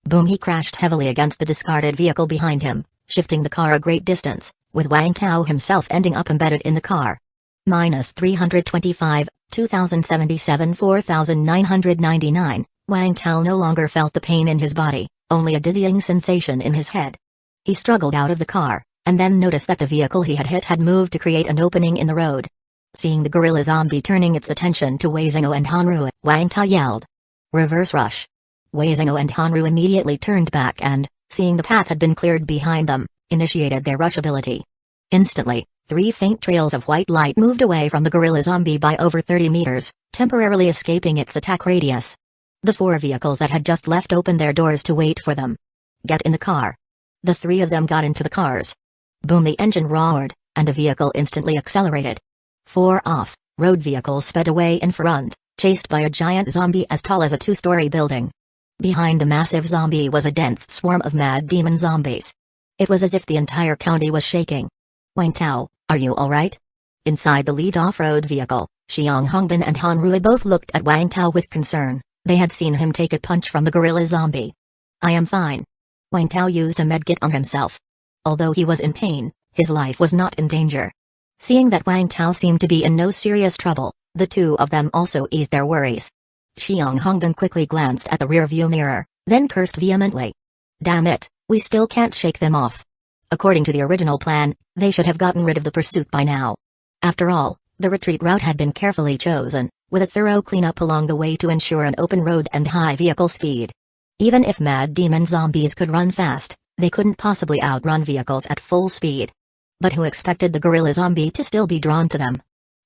Speaker 1: Boom! He crashed heavily against the discarded vehicle behind him, shifting the car a great distance, with Wang Tao himself ending up embedded in the car. -325, 2077, 4999, Wang Tao no longer felt the pain in his body, only a dizzying sensation in his head. He struggled out of the car, and then noticed that the vehicle he had hit had moved to create an opening in the road. Seeing the gorilla zombie turning its attention to Wei Zhengou and Hanru, Wang Tao yelled. Reverse rush. Wei Zhengou and Hanru immediately turned back and, seeing the path had been cleared behind them, initiated their rush ability. Instantly, 3 faint trails of white light moved away from the gorilla zombie by over 30 meters, temporarily escaping its attack radius. The 4 vehicles that had just left opened their doors to wait for them. Get in the car. The 3 of them got into the cars. Boom! The engine roared, and the vehicle instantly accelerated. 4 off-road vehicles sped away in front, chased by a giant zombie as tall as a 2-story building. Behind the massive zombie was a dense swarm of mad demon zombies. It was as if the entire county was shaking. Wang Tao, are you alright? Inside the lead off-road vehicle, Xiang Hongbin and Han Rui both looked at Wang Tao with concern. They had seen him take a punch from the gorilla zombie. I am fine. Wang Tao used a medkit on himself. Although he was in pain, his life was not in danger. Seeing that Wang Tao seemed to be in no serious trouble, the two of them also eased their worries. Xiang Hongbin quickly glanced at the rearview mirror, then cursed vehemently. Damn it, we still can't shake them off. According to the original plan, they should have gotten rid of the pursuit by now. After all, the retreat route had been carefully chosen, with a thorough cleanup along the way to ensure an open road and high vehicle speed. Even if mad demon zombies could run fast, they couldn't possibly outrun vehicles at full speed. But who expected the gorilla zombie to still be drawn to them?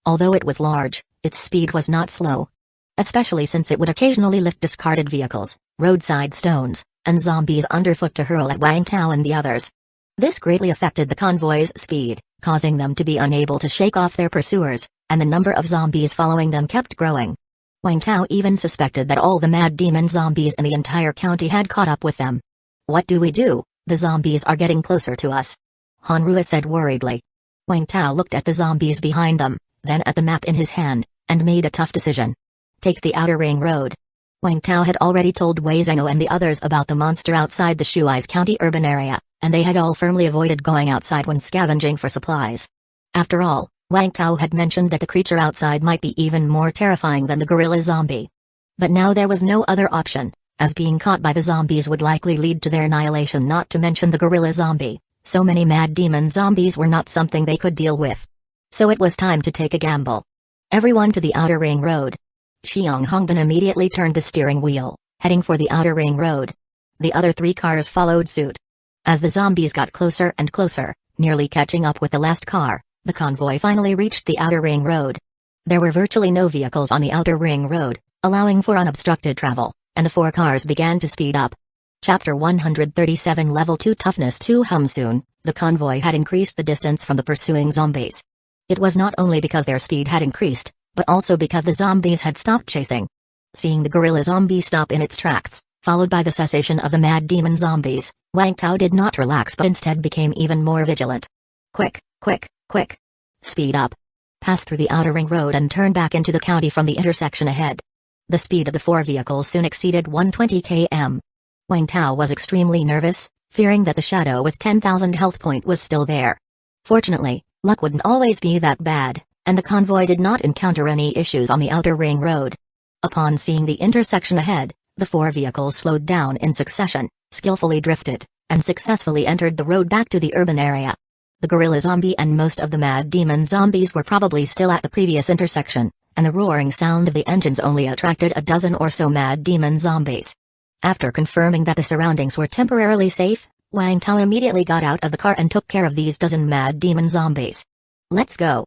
Speaker 1: Although it was large, its speed was not slow. Especially since it would occasionally lift discarded vehicles, roadside stones, and zombies underfoot to hurl at Wang Tao and the others. This greatly affected the convoy's speed, causing them to be unable to shake off their pursuers, and the number of zombies following them kept growing. Wang Tao even suspected that all the mad demon zombies in the entire county had caught up with them. What do we do? The zombies are getting closer to us. Han Rui said worriedly. Wang Tao looked at the zombies behind them, then at the map in his hand, and made a tough decision. Take the outer ring road. Wang Tao had already told Wei Zhengou and the others about the monster outside the Shuai's county urban area, and they had all firmly avoided going outside when scavenging for supplies. After all, Wang Tao had mentioned that the creature outside might be even more terrifying than the gorilla zombie. But now there was no other option, as being caught by the zombies would likely lead to their annihilation, not to mention the gorilla zombie. So many mad demon zombies were not something they could deal with. So it was time to take a gamble. Everyone to the outer ring road. Xiang Hongbin immediately turned the steering wheel, heading for the outer ring road. The other three cars followed suit. As the zombies got closer and closer, nearly catching up with the last car, the convoy finally reached the outer ring road. There were virtually no vehicles on the outer ring road, allowing for unobstructed travel, and the four cars began to speed up. Chapter 137 Level 2 Toughness 2 Soon, the convoy had increased the distance from the pursuing zombies. It was not only because their speed had increased, but also because the zombies had stopped chasing. Seeing the gorilla zombie stop in its tracks, followed by the cessation of the mad demon zombies, Wang Tao did not relax but instead became even more vigilant. Quick, quick, quick. Speed up. Pass through the outer ring road and turn back into the county from the intersection ahead. The speed of the four vehicles soon exceeded 120 km. Wang Tao was extremely nervous, fearing that the shadow with 10,000 health point was still there. Fortunately, luck wouldn't always be that bad, and the convoy did not encounter any issues on the outer ring road. Upon seeing the intersection ahead, the four vehicles slowed down in succession, skillfully drifted, and successfully entered the road back to the urban area. The gorilla zombie and most of the mad demon zombies were probably still at the previous intersection, and the roaring sound of the engines only attracted a dozen or so mad demon zombies. After confirming that the surroundings were temporarily safe, Wang Tao immediately got out of the car and took care of these dozen mad demon zombies. Let's go.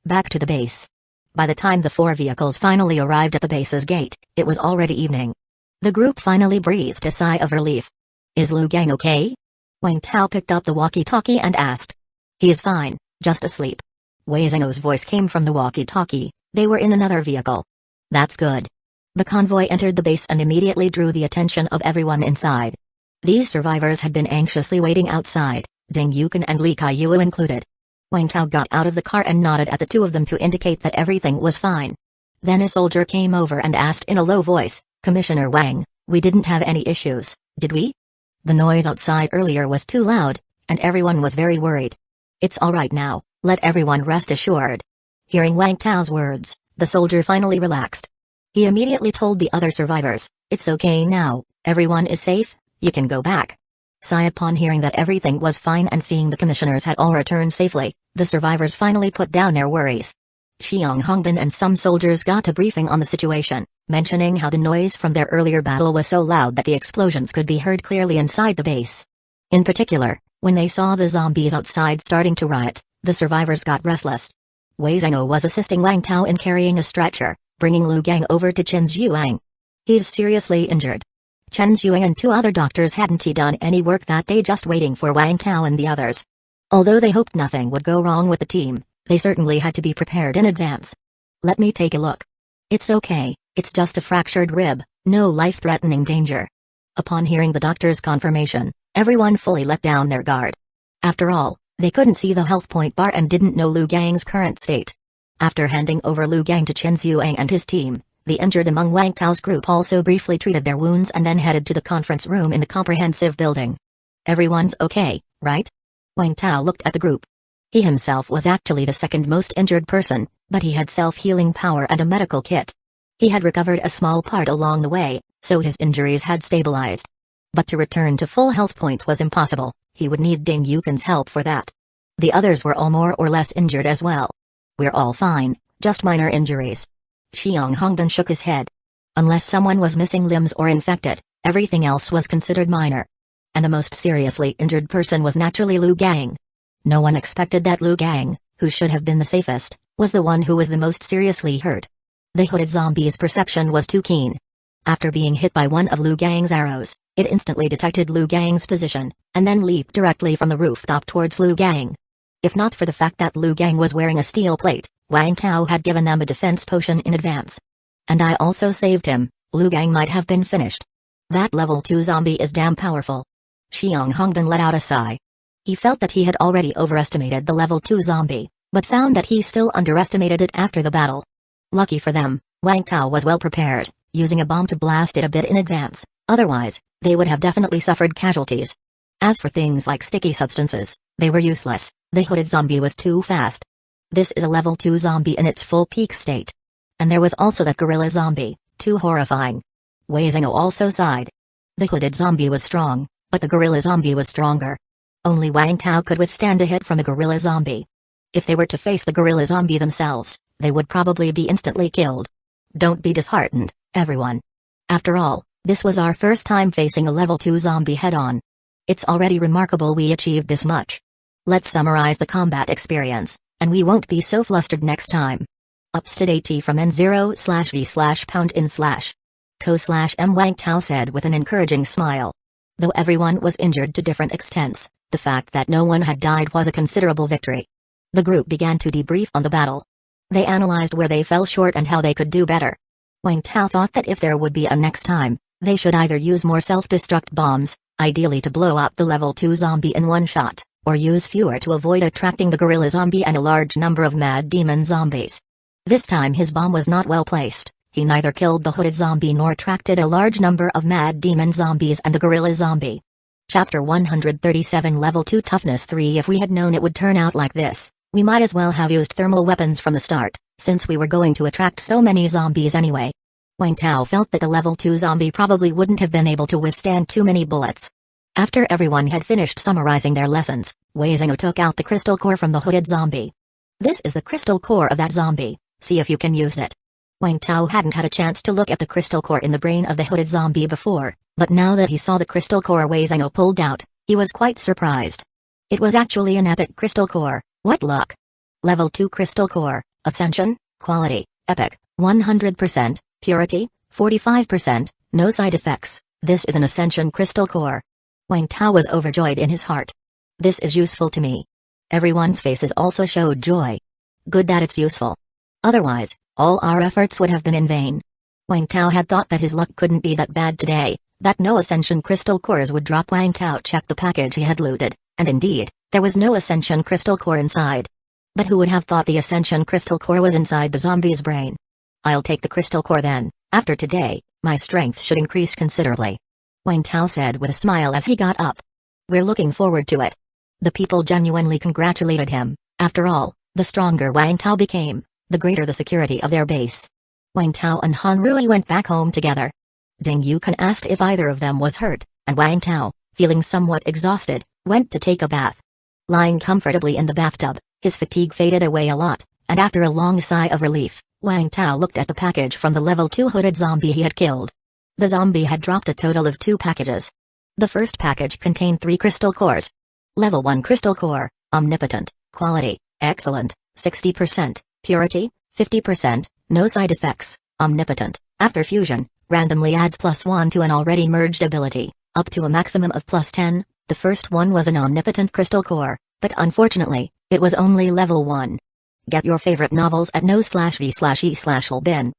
Speaker 1: Back to the base. By the time the four vehicles finally arrived at the base's gate, it was already evening. The group finally breathed a sigh of relief. Is Lu Gang okay? Wang Tao picked up the walkie-talkie and asked. He is fine, just asleep. Wei Zhengou's voice came from the walkie-talkie. They were in another vehicle. That's good. The convoy entered the base and immediately drew the attention of everyone inside. These survivors had been anxiously waiting outside, Ding Yukan and Li Kaiyuo included. Wang Tao got out of the car and nodded at the two of them to indicate that everything was fine. Then a soldier came over and asked in a low voice, Commissioner Wang, we didn't have any issues, did we? The noise outside earlier was too loud, and everyone was very worried. It's all right now, let everyone rest assured. Hearing Wang Tao's words, the soldier finally relaxed. He immediately told the other survivors, it's okay now, everyone is safe, you can go back. Sigh upon hearing that everything was fine and seeing the commissioners had all returned safely, the survivors finally put down their worries. Xiang Hongbin and some soldiers got a briefing on the situation, mentioning how the noise from their earlier battle was so loud that the explosions could be heard clearly inside the base. In particular, when they saw the zombies outside starting to riot, the survivors got restless. Wei Zhengou was assisting Wang Tao in carrying a stretcher, bringing Lu Gang over to Chen Zhuang. He's seriously injured. Chen Zhuang and two other doctors hadn't done any work that day, just waiting for Wang Tao and the others. Although they hoped nothing would go wrong with the team, they certainly had to be prepared in advance. Let me take a look. It's okay, it's just a fractured rib, no life-threatening danger. Upon hearing the doctor's confirmation, everyone fully let down their guard. After all, they couldn't see the health point bar and didn't know Lu Gang's current state. After handing over Lu Gang to Chen Xuang and his team, the injured among Wang Tao's group also briefly treated their wounds and then headed to the conference room in the comprehensive building. Everyone's okay, right? Wang Tao looked at the group. He himself was actually the second most injured person, but he had self-healing power and a medical kit. He had recovered a small part along the way, so his injuries had stabilized. But to return to full health point was impossible. He would need Ding Yukan's help for that. The others were all more or less injured as well. We're all fine, just minor injuries. Xiang Hongbin shook his head. Unless someone was missing limbs or infected, everything else was considered minor. And the most seriously injured person was naturally Lu Gang. No one expected that Lu Gang, who should have been the safest, was the one who was the most seriously hurt. The hooded zombie's perception was too keen. After being hit by one of Lu Gang's arrows, it instantly detected Lu Gang's position, and then leaped directly from the rooftop towards Lu Gang. If not for the fact that Lu Gang was wearing a steel plate, Wang Tao had given them a defense potion in advance. And I also saved him. Lu Gang might have been finished. That level 2 zombie is damn powerful. Xiang Hongbin let out a sigh. He felt that he had already overestimated the level 2 zombie, but found that he still underestimated it after the battle. Lucky for them, Wang Tao was well prepared, using a bomb to blast it a bit in advance, otherwise, they would have definitely suffered casualties. As for things like sticky substances, they were useless. The hooded zombie was too fast. This is a level 2 zombie in its full peak state. And there was also that gorilla zombie, too horrifying. Wei Zhengao also sighed. The hooded zombie was strong, but the gorilla zombie was stronger. Only Wang Tao could withstand a hit from a gorilla zombie. If they were to face the gorilla zombie themselves, they would probably be instantly killed. Don't be disheartened, everyone. After all, this was our first time facing a level 2 zombie head-on. It's already remarkable we achieved this much. Let's summarize the combat experience, and we won't be so flustered next time. Upstate from N0/V/pound-in/. Co/M Wang Tao said with an encouraging smile. Though everyone was injured to different extents, the fact that no one had died was a considerable victory. The group began to debrief on the battle. They analyzed where they fell short and how they could do better. Wang Tao thought that if there would be a next time, they should either use more self-destruct bombs, ideally to blow up the level 2 zombie in one shot, or use fewer to avoid attracting the gorilla zombie and a large number of mad demon zombies. This time his bomb was not well placed. He neither killed the hooded zombie nor attracted a large number of mad demon zombies and the gorilla zombie. Chapter 137 Level 2 Toughness 3 If we had known it would turn out like this, we might as well have used thermal weapons from the start, since we were going to attract so many zombies anyway. Wang Tao felt that the level 2 zombie probably wouldn't have been able to withstand too many bullets. After everyone had finished summarizing their lessons, Wei Zhengao took out the crystal core from the hooded zombie. This is the crystal core of that zombie, see if you can use it. Wang Tao hadn't had a chance to look at the crystal core in the brain of the hooded zombie before, but now that he saw the crystal core Wei Zhengao pulled out, he was quite surprised. It was actually an epic crystal core. What luck! Level 2 crystal core, Ascension, quality, epic, 100%, purity, 45%, no side effects. This is an Ascension crystal core. Wang Tao was overjoyed in his heart. This is useful to me. Everyone's faces also showed joy. Good that it's useful. Otherwise, all our efforts would have been in vain. Wang Tao had thought that his luck couldn't be that bad today, that no Ascension crystal cores would drop. Wang Tao checked the package he had looted, and indeed, there was no Ascension crystal core inside. But who would have thought the Ascension crystal core was inside the zombie's brain? I'll take the crystal core then. After today, my strength should increase considerably. Wang Tao said with a smile as he got up. We're looking forward to it. The people genuinely congratulated him. After all, the stronger Wang Tao became, the greater the security of their base. Wang Tao and Han Rui went back home together. Ding Yukan asked if either of them was hurt, and Wang Tao, feeling somewhat exhausted, went to take a bath. Lying comfortably in the bathtub, his fatigue faded away a lot, and after a long sigh of relief, Wang Tao looked at the package from the level 2 hooded zombie he had killed. The zombie had dropped a total of 2 packages. The first package contained 3 crystal cores. Level 1 crystal core, omnipotent, quality, excellent, 60%, purity, 50%, no side effects, omnipotent, after fusion, randomly adds +1 to an already merged ability, up to a maximum of +10. The first one was an omnipotent crystal core, but unfortunately, it was only level 1. Get your favorite novels at no/v/e/lbin.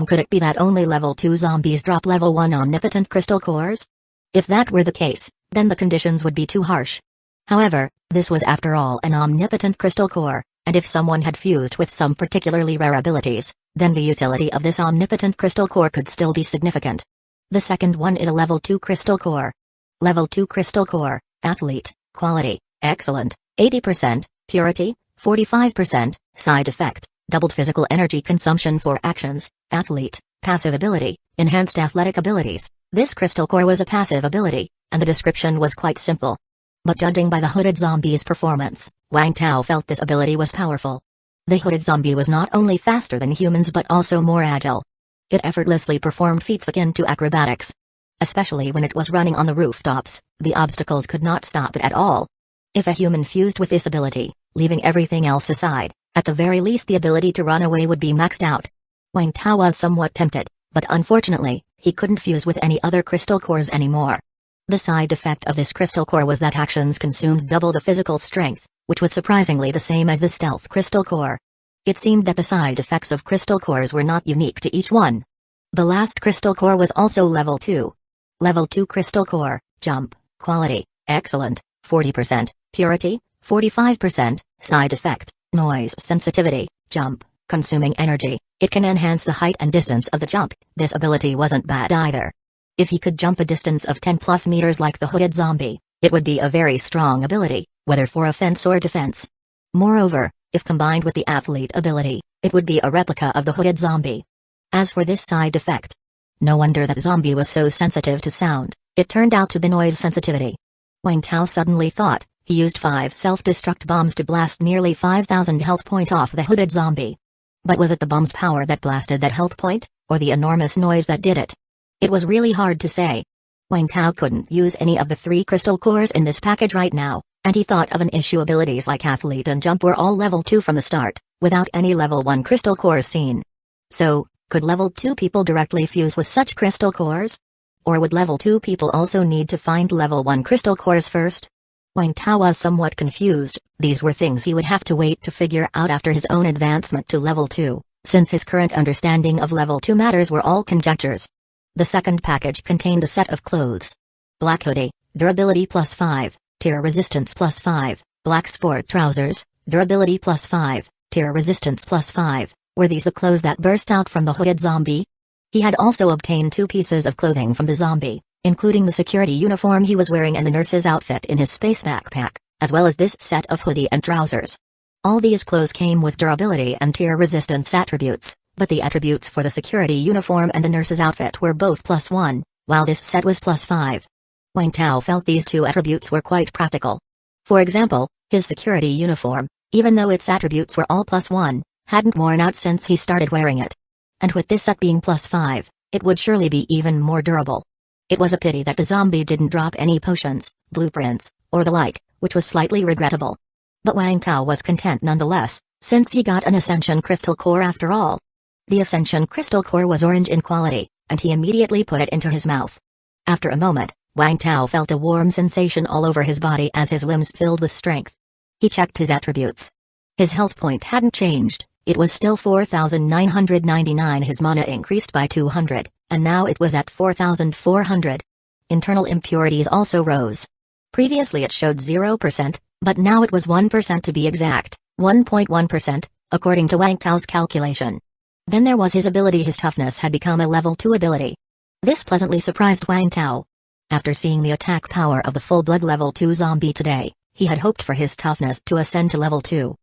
Speaker 1: Could it be that only level 2 zombies drop level 1 omnipotent crystal cores? If that were the case, then the conditions would be too harsh. However, this was after all an omnipotent crystal core, and if someone had fused with some particularly rare abilities, then the utility of this omnipotent crystal core could still be significant. The second one is a level 2 crystal core. Level 2 crystal core, athlete, quality, excellent, 80%, purity, 45%, side effect, doubled physical energy consumption for actions, athlete, passive ability, enhanced athletic abilities. This crystal core was a passive ability, and the description was quite simple. But judging by the hooded zombie's performance, Wang Tao felt this ability was powerful. The hooded zombie was not only faster than humans but also more agile. It effortlessly performed feats akin to acrobatics. Especially when it was running on the rooftops, the obstacles could not stop it at all. If a human fused with this ability, leaving everything else aside, at the very least the ability to run away would be maxed out. Wang Tao was somewhat tempted, but unfortunately, he couldn't fuse with any other crystal cores anymore. The side effect of this crystal core was that actions consumed double the physical strength, which was surprisingly the same as the stealth crystal core. It seemed that the side effects of crystal cores were not unique to each one. The last crystal core was also level 2. Level 2 crystal core, jump, quality, excellent, 40%, purity, 45%, side effect, noise sensitivity, jump, consuming energy. It can enhance the height and distance of the jump. This ability wasn't bad either. If he could jump a distance of 10 plus meters like the hooded zombie, it would be a very strong ability, whether for offense or defense. Moreover, if combined with the athlete ability, it would be a replica of the hooded zombie. As for this side effect, no wonder that zombie was so sensitive to sound. It turned out to be noise sensitivity. Wang Tao suddenly thought. He used 5 self-destruct bombs to blast nearly 5,000 health point off the hooded zombie. But was it the bomb's power that blasted that health point, or the enormous noise that did it? It was really hard to say. Wang Tao couldn't use any of the 3 crystal cores in this package right now, and he thought of an issue abilities like athlete and jump were all level 2 from the start, without any level 1 crystal cores seen. So, could level 2 people directly fuse with such crystal cores? Or would level 2 people also need to find level 1 crystal cores first? Wang Tao was somewhat confused. These were things he would have to wait to figure out after his own advancement to level 2, since his current understanding of level 2 matters were all conjectures. The second package contained a set of clothes. Black hoodie, durability plus 5, tear resistance plus 5, black sport trousers, durability plus 5, tear resistance plus 5. Were these the clothes that burst out from the hooded zombie? He had also obtained 2 pieces of clothing from the zombie, including the security uniform he was wearing and the nurse's outfit in his space backpack, as well as this set of hoodie and trousers. All these clothes came with durability and tear resistance attributes, but the attributes for the security uniform and the nurse's outfit were both +1, while this set was +5. Wang Tao felt these 2 attributes were quite practical. For example, his security uniform, even though its attributes were all +1, hadn't worn out since he started wearing it. And with this set being +5, it would surely be even more durable. It was a pity that the zombie didn't drop any potions, blueprints, or the like, which was slightly regrettable. But Wang Tao was content nonetheless, since he got an Ascension Crystal Core after all. The Ascension Crystal Core was orange in quality, and he immediately put it into his mouth. After a moment, Wang Tao felt a warm sensation all over his body as his limbs filled with strength. He checked his attributes. His health point hadn't changed, it was still 4,999. His mana increased by 200, and now it was at 4,400. Internal impurities also rose. Previously it showed 0%, but now it was 1% to be exact, 1.1%, according to Wang Tao's calculation. Then there was his ability. His toughness had become a level 2 ability. This pleasantly surprised Wang Tao. After seeing the attack power of the full-blood level 2 zombie today, he had hoped for his toughness to ascend to level 2.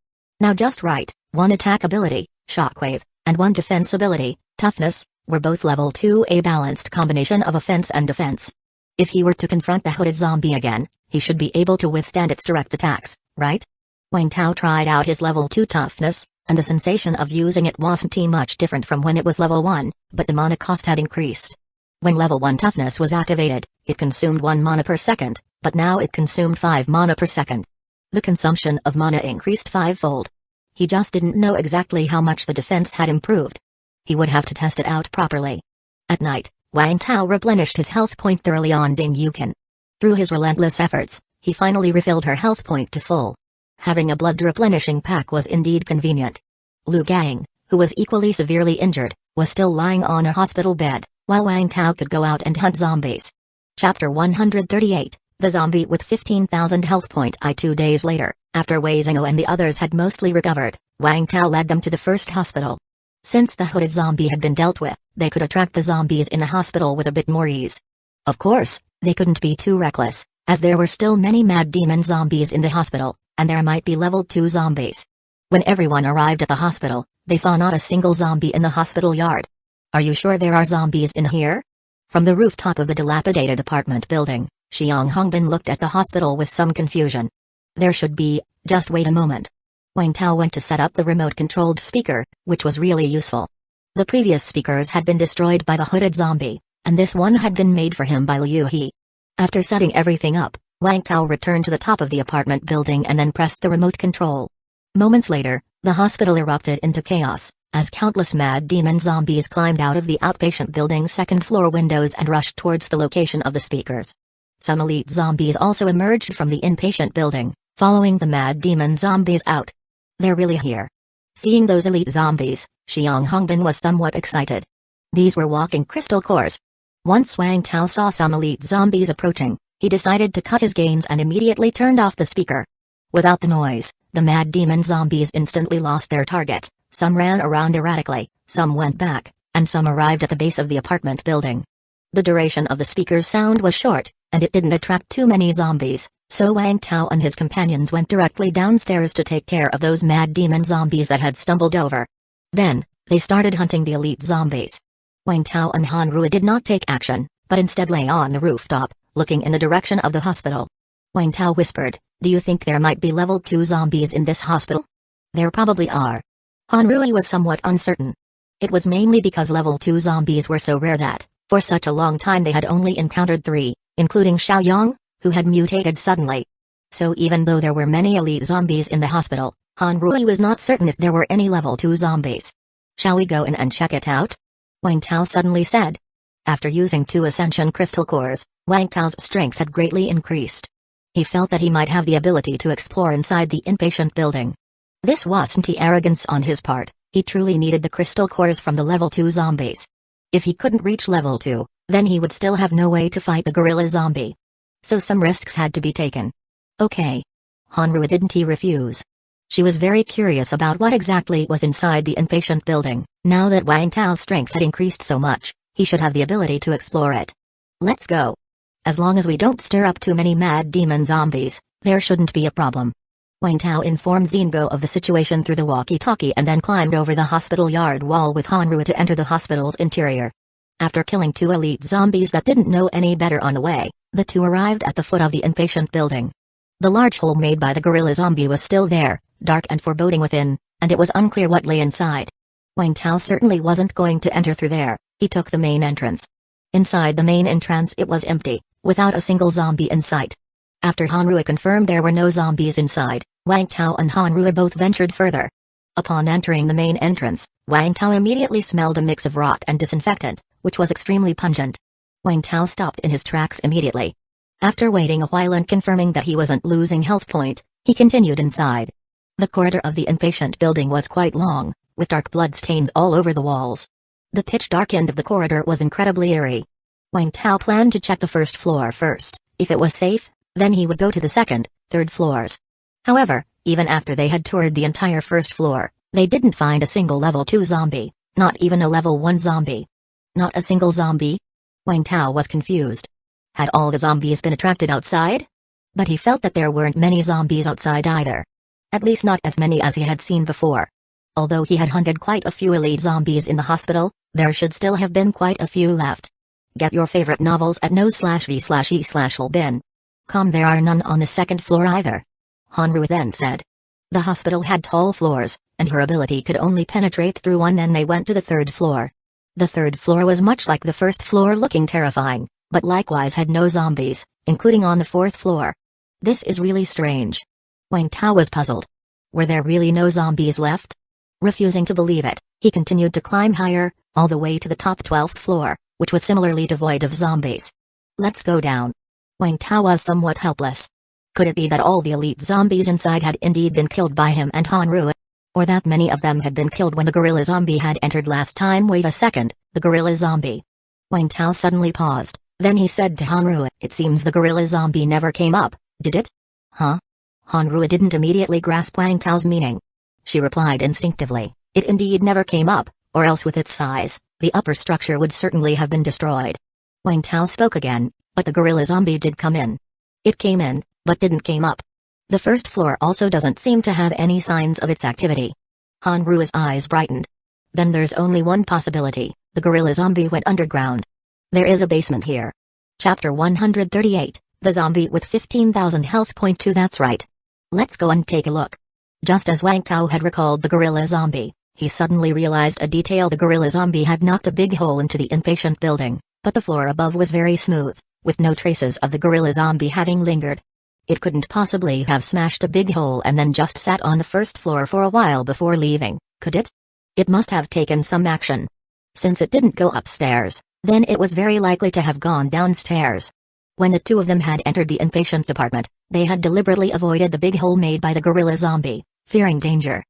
Speaker 1: Now just right, 1 attack ability, Shockwave, and 1 defense ability, Toughness, were both level 2, a balanced combination of offense and defense. If he were to confront the hooded zombie again, he should be able to withstand its direct attacks, right? Wang Tao tried out his level 2 toughness, and the sensation of using it wasn't too much different from when it was level 1, but the mana cost had increased. When level 1 toughness was activated, it consumed 1 mana per second, but now it consumed 5 mana per second. The consumption of mana increased 5-fold. He just didn't know exactly how much the defense had improved. He would have to test it out properly. At night, Wang Tao replenished his health point thoroughly on Ding Yukin. Through his relentless efforts, he finally refilled her health point to full. Having a blood replenishing pack was indeed convenient. Lu Gang, who was equally severely injured, was still lying on a hospital bed, while Wang Tao could go out and hunt zombies. Chapter 138, The Zombie with 15,000 health point. 2 days later, after Wei Zhengou and the others had mostly recovered, Wang Tao led them to the first hospital. Since the hooded zombie had been dealt with, they could attract the zombies in the hospital with a bit more ease. Of course, they couldn't be too reckless, as there were still many mad demon zombies in the hospital, and there might be level 2 zombies. When everyone arrived at the hospital, they saw not a single zombie in the hospital yard. Are you sure there are zombies in here? From the rooftop of the dilapidated apartment building, Xiang Hongbin looked at the hospital with some confusion. There should be, just wait a moment. Wang Tao went to set up the remote-controlled speaker, which was really useful. The previous speakers had been destroyed by the hooded zombie, and this one had been made for him by Liu He. After setting everything up, Wang Tao returned to the top of the apartment building and then pressed the remote control. Moments later, the hospital erupted into chaos, as countless mad demon zombies climbed out of the outpatient building's second-floor windows and rushed towards the location of the speakers. Some elite zombies also emerged from the inpatient building, following the mad demon zombies out. They're really here. Seeing those elite zombies, Xiang Hongbin was somewhat excited. These were walking crystal cores. Once Wang Tao saw some elite zombies approaching, he decided to cut his gains and immediately turned off the speaker. Without the noise, the mad demon zombies instantly lost their target. Some ran around erratically, some went back, and some arrived at the base of the apartment building. The duration of the speaker's sound was short, and it didn't attract too many zombies, so Wang Tao and his companions went directly downstairs to take care of those mad demon zombies that had stumbled over. Then, they started hunting the elite zombies. Wang Tao and Han Rui did not take action, but instead lay on the rooftop, looking in the direction of the hospital. Wang Tao whispered, "Do you think there might be level 2 zombies in this hospital?" "There probably are." Han Rui was somewhat uncertain. It was mainly because level 2 zombies were so rare that, for such a long time they had only encountered 3, including Xiaoyang, who had mutated suddenly. So even though there were many elite zombies in the hospital, Han Rui was not certain if there were any level 2 zombies. "Shall we go in and check it out?" Wang Tao suddenly said. After using 2 ascension crystal cores, Wang Tao's strength had greatly increased. He felt that he might have the ability to explore inside the inpatient building. This wasn't arrogance on his part, he truly needed the crystal cores from the level 2 zombies. If he couldn't reach level 2, then he would still have no way to fight the gorilla zombie. So some risks had to be taken. Okay. Hanru didn't refuse. She was very curious about what exactly was inside the inpatient building. Now that Wang Tao's strength had increased so much, he should have the ability to explore it. Let's go. As long as we don't stir up too many mad demon zombies, there shouldn't be a problem. Wang Tao informed Zingo of the situation through the walkie-talkie and then climbed over the hospital yard wall with Hanru to enter the hospital's interior. After killing 2 elite zombies that didn't know any better on the way, the 2 arrived at the foot of the inpatient building. The large hole made by the gorilla zombie was still there, dark and foreboding within, and it was unclear what lay inside. Wang Tao certainly wasn't going to enter through there. He took the main entrance. Inside the main entrance it was empty, without a single zombie in sight. After Hanru confirmed there were no zombies inside, Wang Tao and Hanru both ventured further. Upon entering the main entrance, Wang Tao immediately smelled a mix of rot and disinfectant, which was extremely pungent. Wang Tao stopped in his tracks immediately. After waiting a while and confirming that he wasn't losing health point, he continued inside. The corridor of the inpatient building was quite long, with dark blood stains all over the walls. The pitch-dark end of the corridor was incredibly eerie. Wang Tao planned to check the first floor first. If it was safe, then he would go to the second, third floors. However, even after they had toured the entire first floor, they didn't find a single level 2 zombie, not even a level 1 zombie. Not a single zombie? Wang Tao was confused. Had all the zombies been attracted outside? But he felt that there weren't many zombies outside either. At least not as many as he had seen before. Although he had hunted quite a few elite zombies in the hospital, there should still have been quite a few left. Get your favorite novels at no/v/e/lbin. There are none on the second floor either. Hanru then said. The hospital had tall floors, and her ability could only penetrate through one. Then they went to the third floor. The third floor was much like the first floor, looking terrifying, but likewise had no zombies, including on the fourth floor. This is really strange. Wang Tao was puzzled. Were there really no zombies left? Refusing to believe it, he continued to climb higher, all the way to the top 12th floor, which was similarly devoid of zombies. Let's go down. Wang Tao was somewhat helpless. Could it be that all the elite zombies inside had indeed been killed by him and Hanru? Or that many of them had been killed when the gorilla zombie had entered last time? Wait a second, the gorilla zombie. Wang Tao suddenly paused, Then he said to Hanrua, "It seems the gorilla zombie never came up, did it?" "Huh?" Hanrua didn't immediately grasp Wang Tao's meaning. She replied instinctively, "It indeed never came up, or else with its size, the upper structure would certainly have been destroyed." Wang Tao spoke again, "But the gorilla zombie did come in. It came in, but didn't came up. The first floor also doesn't seem to have any signs of its activity." Hanrua's eyes brightened. "Then there's only one possibility, the gorilla zombie went underground. There is a basement here." Chapter 138, The Zombie with 15,000 Health. Point 2. That's right. Let's go and take a look. Just as Wang Tao had recalled the gorilla zombie, he suddenly realized a detail. The gorilla zombie had knocked a big hole into the inpatient building, but the floor above was very smooth, with no traces of the gorilla zombie having lingered. It couldn't possibly have smashed a big hole and then just sat on the first floor for a while before leaving, could it? It must have taken some action. Since it didn't go upstairs, then it was very likely to have gone downstairs. When the two of them had entered the inpatient department, they had deliberately avoided the big hole made by the gorilla zombie, fearing danger.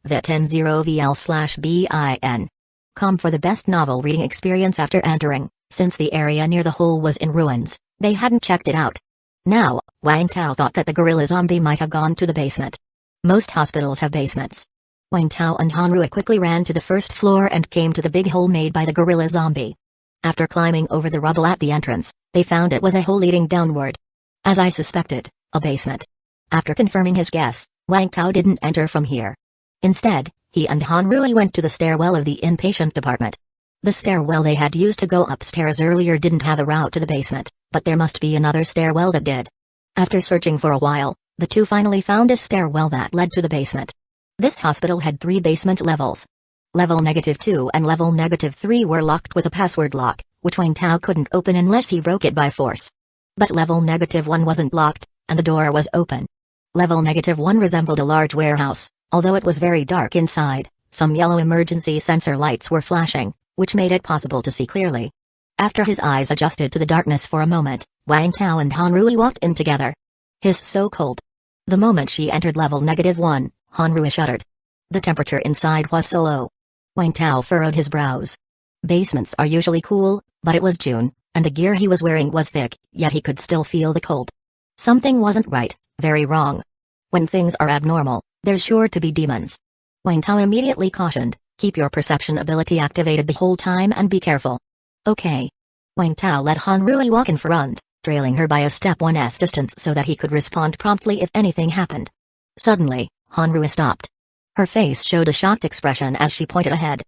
Speaker 1: VIT10VL/BIN. Com for the best novel reading experience. After entering, since the area near the hole was in ruins, they hadn't checked it out. Now, Wang Tao thought that the gorilla zombie might have gone to the basement. Most hospitals have basements. Wang Tao and Hanrua quickly ran to the first floor and came to the big hole made by the gorilla zombie. After climbing over the rubble at the entrance, they found it was a hole leading downward. As I suspected, a basement. After confirming his guess, Wang Tao didn't enter from here. Instead, he and Hanrua went to the stairwell of the inpatient department. The stairwell they had used to go upstairs earlier didn't have a route to the basement, but there must be another stairwell that did. After searching for a while, the two finally found a stairwell that led to the basement. This hospital had 3 basement levels. Level -2 and level -3 were locked with a password lock, which Wang Tao couldn't open unless he broke it by force. But level -1 wasn't locked, and the door was open. Level -1 resembled a large warehouse, although it was very dark inside. Some yellow emergency sensor lights were flashing, which made it possible to see clearly. After his eyes adjusted to the darkness for a moment, Wang Tao and Hanrua walked in together. "His so cold." The moment she entered level -1, Hanrua shuddered. The temperature inside was so low. Wang Tao furrowed his brows. Basements are usually cool, but it was June, and the gear he was wearing was thick, yet he could still feel the cold. Something wasn't right, very wrong. When things are abnormal, there's sure to be demons. Wang Tao immediately cautioned, "Keep your perception ability activated the whole time and be careful." "Okay." Wang Tao let Hanrua walk in front, trailing her by a step 1's distance so that he could respond promptly if anything happened. Suddenly, Hanrua stopped. Her face showed a shocked expression as she pointed ahead.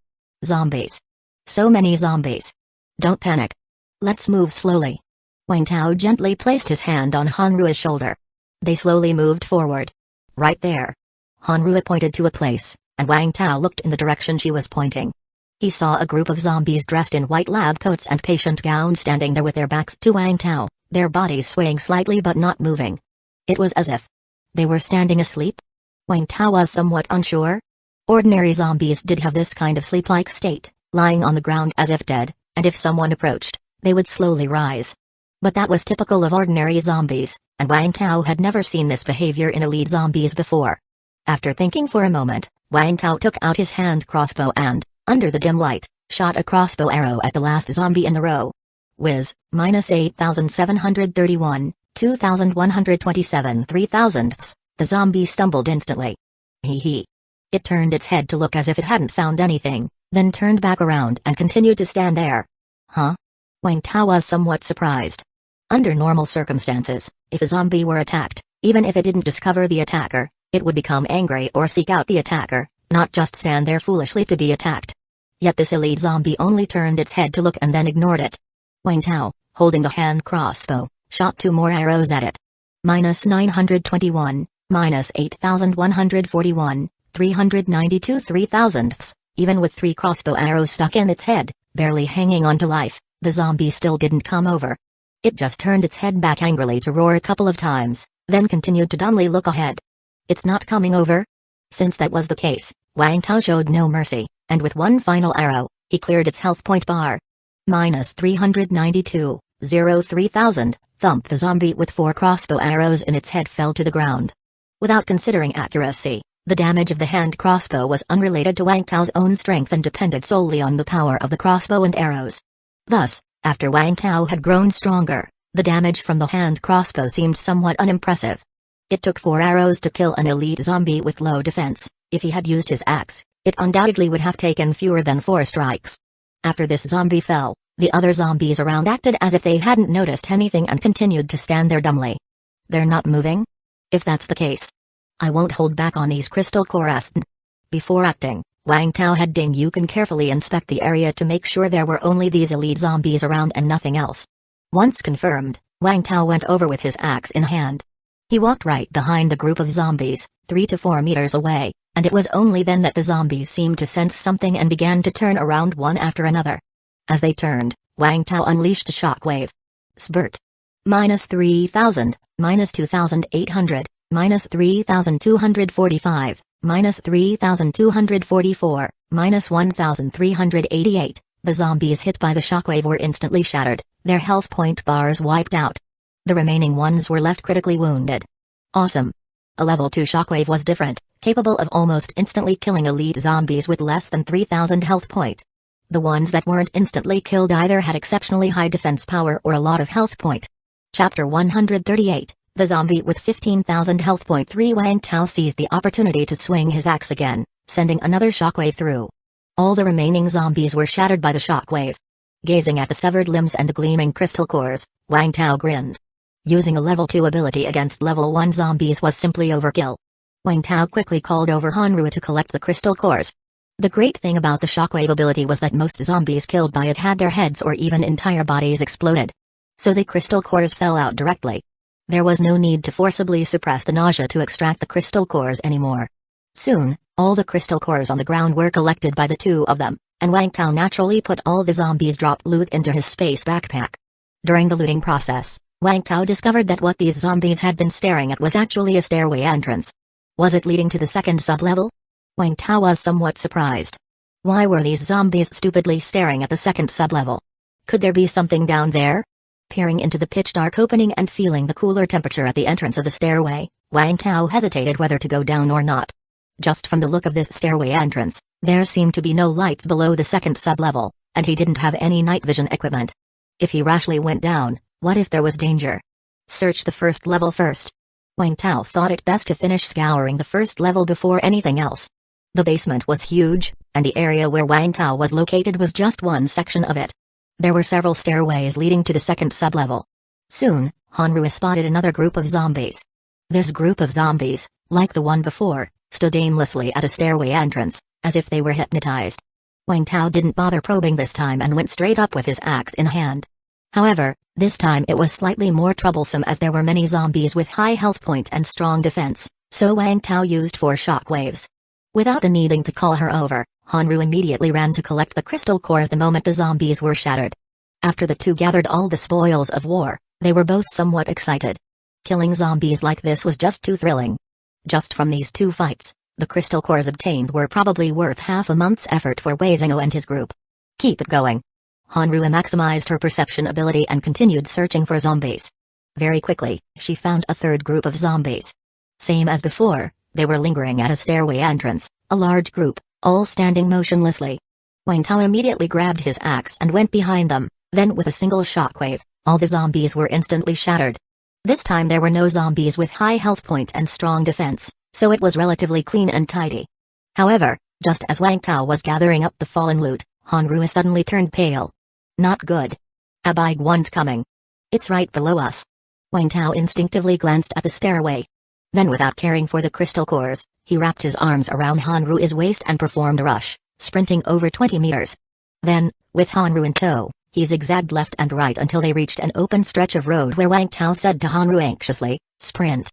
Speaker 1: "Zombies. So many zombies. Don't panic. Let's move slowly." Wang Tao gently placed his hand on Hanrua's shoulder. They slowly moved forward. "Right there." Hanrua pointed to a place, and Wang Tao looked in the direction she was pointing. He saw a group of zombies dressed in white lab coats and patient gowns standing there with their backs to Wang Tao, their bodies swaying slightly but not moving. It was as if they were standing asleep. Wang Tao was somewhat unsure. Ordinary zombies did have this kind of sleep-like state, lying on the ground as if dead, and if someone approached, they would slowly rise. But that was typical of ordinary zombies, and Wang Tao had never seen this behavior in elite zombies before. After thinking for a moment, Wang Tao took out his hand crossbow and, under the dim light, shot a crossbow arrow at the last zombie in the row. Whiz, -8731, 2127 3,000ths. The zombie stumbled instantly. Hee. It turned its head to look as if it hadn't found anything, then turned back around and continued to stand there. Huh? Wang Tao was somewhat surprised. Under normal circumstances, if a zombie were attacked, even if it didn't discover the attacker, it would become angry or seek out the attacker, not just stand there foolishly to be attacked. Yet this elite zombie only turned its head to look and then ignored it. Wang Tao, holding the hand crossbow, shot 2 more arrows at it. -921. -8141, 392 3,000ths, even with 3 crossbow arrows stuck in its head, barely hanging on to life, the zombie still didn't come over. It just turned its head back angrily to roar a couple of times, then continued to dumbly look ahead. "It's not coming over?" Since that was the case, Wang Tao showed no mercy, and with one final arrow, he cleared its health point bar. -392, 03,000, thump. The zombie with 4 crossbow arrows in its head fell to the ground. Without considering accuracy, the damage of the hand crossbow was unrelated to Wang Tao's own strength and depended solely on the power of the crossbow and arrows. Thus, After Wang Tao had grown stronger, the damage from the hand crossbow seemed somewhat unimpressive. It took 4 arrows to kill an elite zombie with low defense. If he had used his axe, it undoubtedly would have taken fewer than 4 strikes. After this zombie fell, the other zombies around acted as if they hadn't noticed anything and continued to stand there dumbly. They're not moving? If that's the case, I won't hold back on these crystal cores. Before acting, Wang Tao had Ding Yukan carefully inspect the area to make sure there were only these elite zombies around and nothing else. Once confirmed, Wang Tao went over with his axe in hand. He walked right behind the group of zombies, 3 to 4 meters away, and it was only then that the zombies seemed to sense something and began to turn around one after another. As they turned, Wang Tao unleashed a shockwave. Spurt. -3,000, -2,800, -3,245, -3,244, -1,388. The zombies hit by the shockwave were instantly shattered, their health point bars wiped out. The remaining ones were left critically wounded. Awesome. A level 2 shockwave was different, capable of almost instantly killing elite zombies with less than 3,000 health point. The ones that weren't instantly killed either had exceptionally high defense power or a lot of health point. Chapter 138, The Zombie with 15,000 health point. 3 Wang Tao seized the opportunity to swing his axe again, sending another shockwave through. All the remaining zombies were shattered by the shockwave. Gazing at the severed limbs and the gleaming crystal cores, Wang Tao grinned. Using a level 2 ability against level 1 zombies was simply overkill. Wang Tao quickly called over Hanru to collect the crystal cores. The great thing about the shockwave ability was that most zombies killed by it had their heads or even entire bodies exploded. So the crystal cores fell out directly. There was no need to forcibly suppress the nausea to extract the crystal cores anymore. Soon, all the crystal cores on the ground were collected by the 2 of them, and Wang Tao naturally put all the zombies' dropped loot into his space backpack. During the looting process, Wang Tao discovered that what these zombies had been staring at was actually a stairway entrance. Was it leading to the second sub-level? Wang Tao was somewhat surprised. Why were these zombies stupidly staring at the second sub-level? Could there be something down there? Peering into the pitch-dark opening and feeling the cooler temperature at the entrance of the stairway, Wang Tao hesitated whether to go down or not. Just from the look of this stairway entrance, there seemed to be no lights below the second sub-level, and he didn't have any night vision equipment. If he rashly went down, what if there was danger? Search the first level first. Wang Tao thought it best to finish scouring the first level before anything else. The basement was huge, and the area where Wang Tao was located was just one section of it. There were several stairways leading to the second sub-level. Soon, Hanru spotted another group of zombies. This group of zombies, like the one before, stood aimlessly at a stairway entrance, as if they were hypnotized. Wang Tao didn't bother probing this time and went straight up with his axe in hand. However, this time it was slightly more troublesome as there were many zombies with high health point and strong defense, so Wang Tao used 4 shockwaves. Without the needing to call her over, Hanru immediately ran to collect the crystal cores the moment the zombies were shattered. After the 2 gathered all the spoils of war, they were both somewhat excited. Killing zombies like this was just too thrilling. Just from these 2 fights, the crystal cores obtained were probably worth half a month's effort for Wei Zhengou and his group. Keep it going. Hanru maximized her perception ability and continued searching for zombies. Very quickly, she found a third group of zombies. Same as before, they were lingering at a stairway entrance, a large group, all standing motionlessly. Wang Tao immediately grabbed his axe and went behind them, then with a single shockwave, all the zombies were instantly shattered. This time there were no zombies with high health point and strong defense, so it was relatively clean and tidy. However, just as Wang Tao was gathering up the fallen loot, Hanru suddenly turned pale. Not good. A big one's coming. It's right below us. Wang Tao instinctively glanced at the stairway. Then without caring for the crystal cores, he wrapped his arms around Hanru's waist and performed a rush, sprinting over 20 meters. Then, with Hanru in tow, he zigzagged left and right until they reached an open stretch of road where Wang Tao said to Hanru anxiously, "Sprint."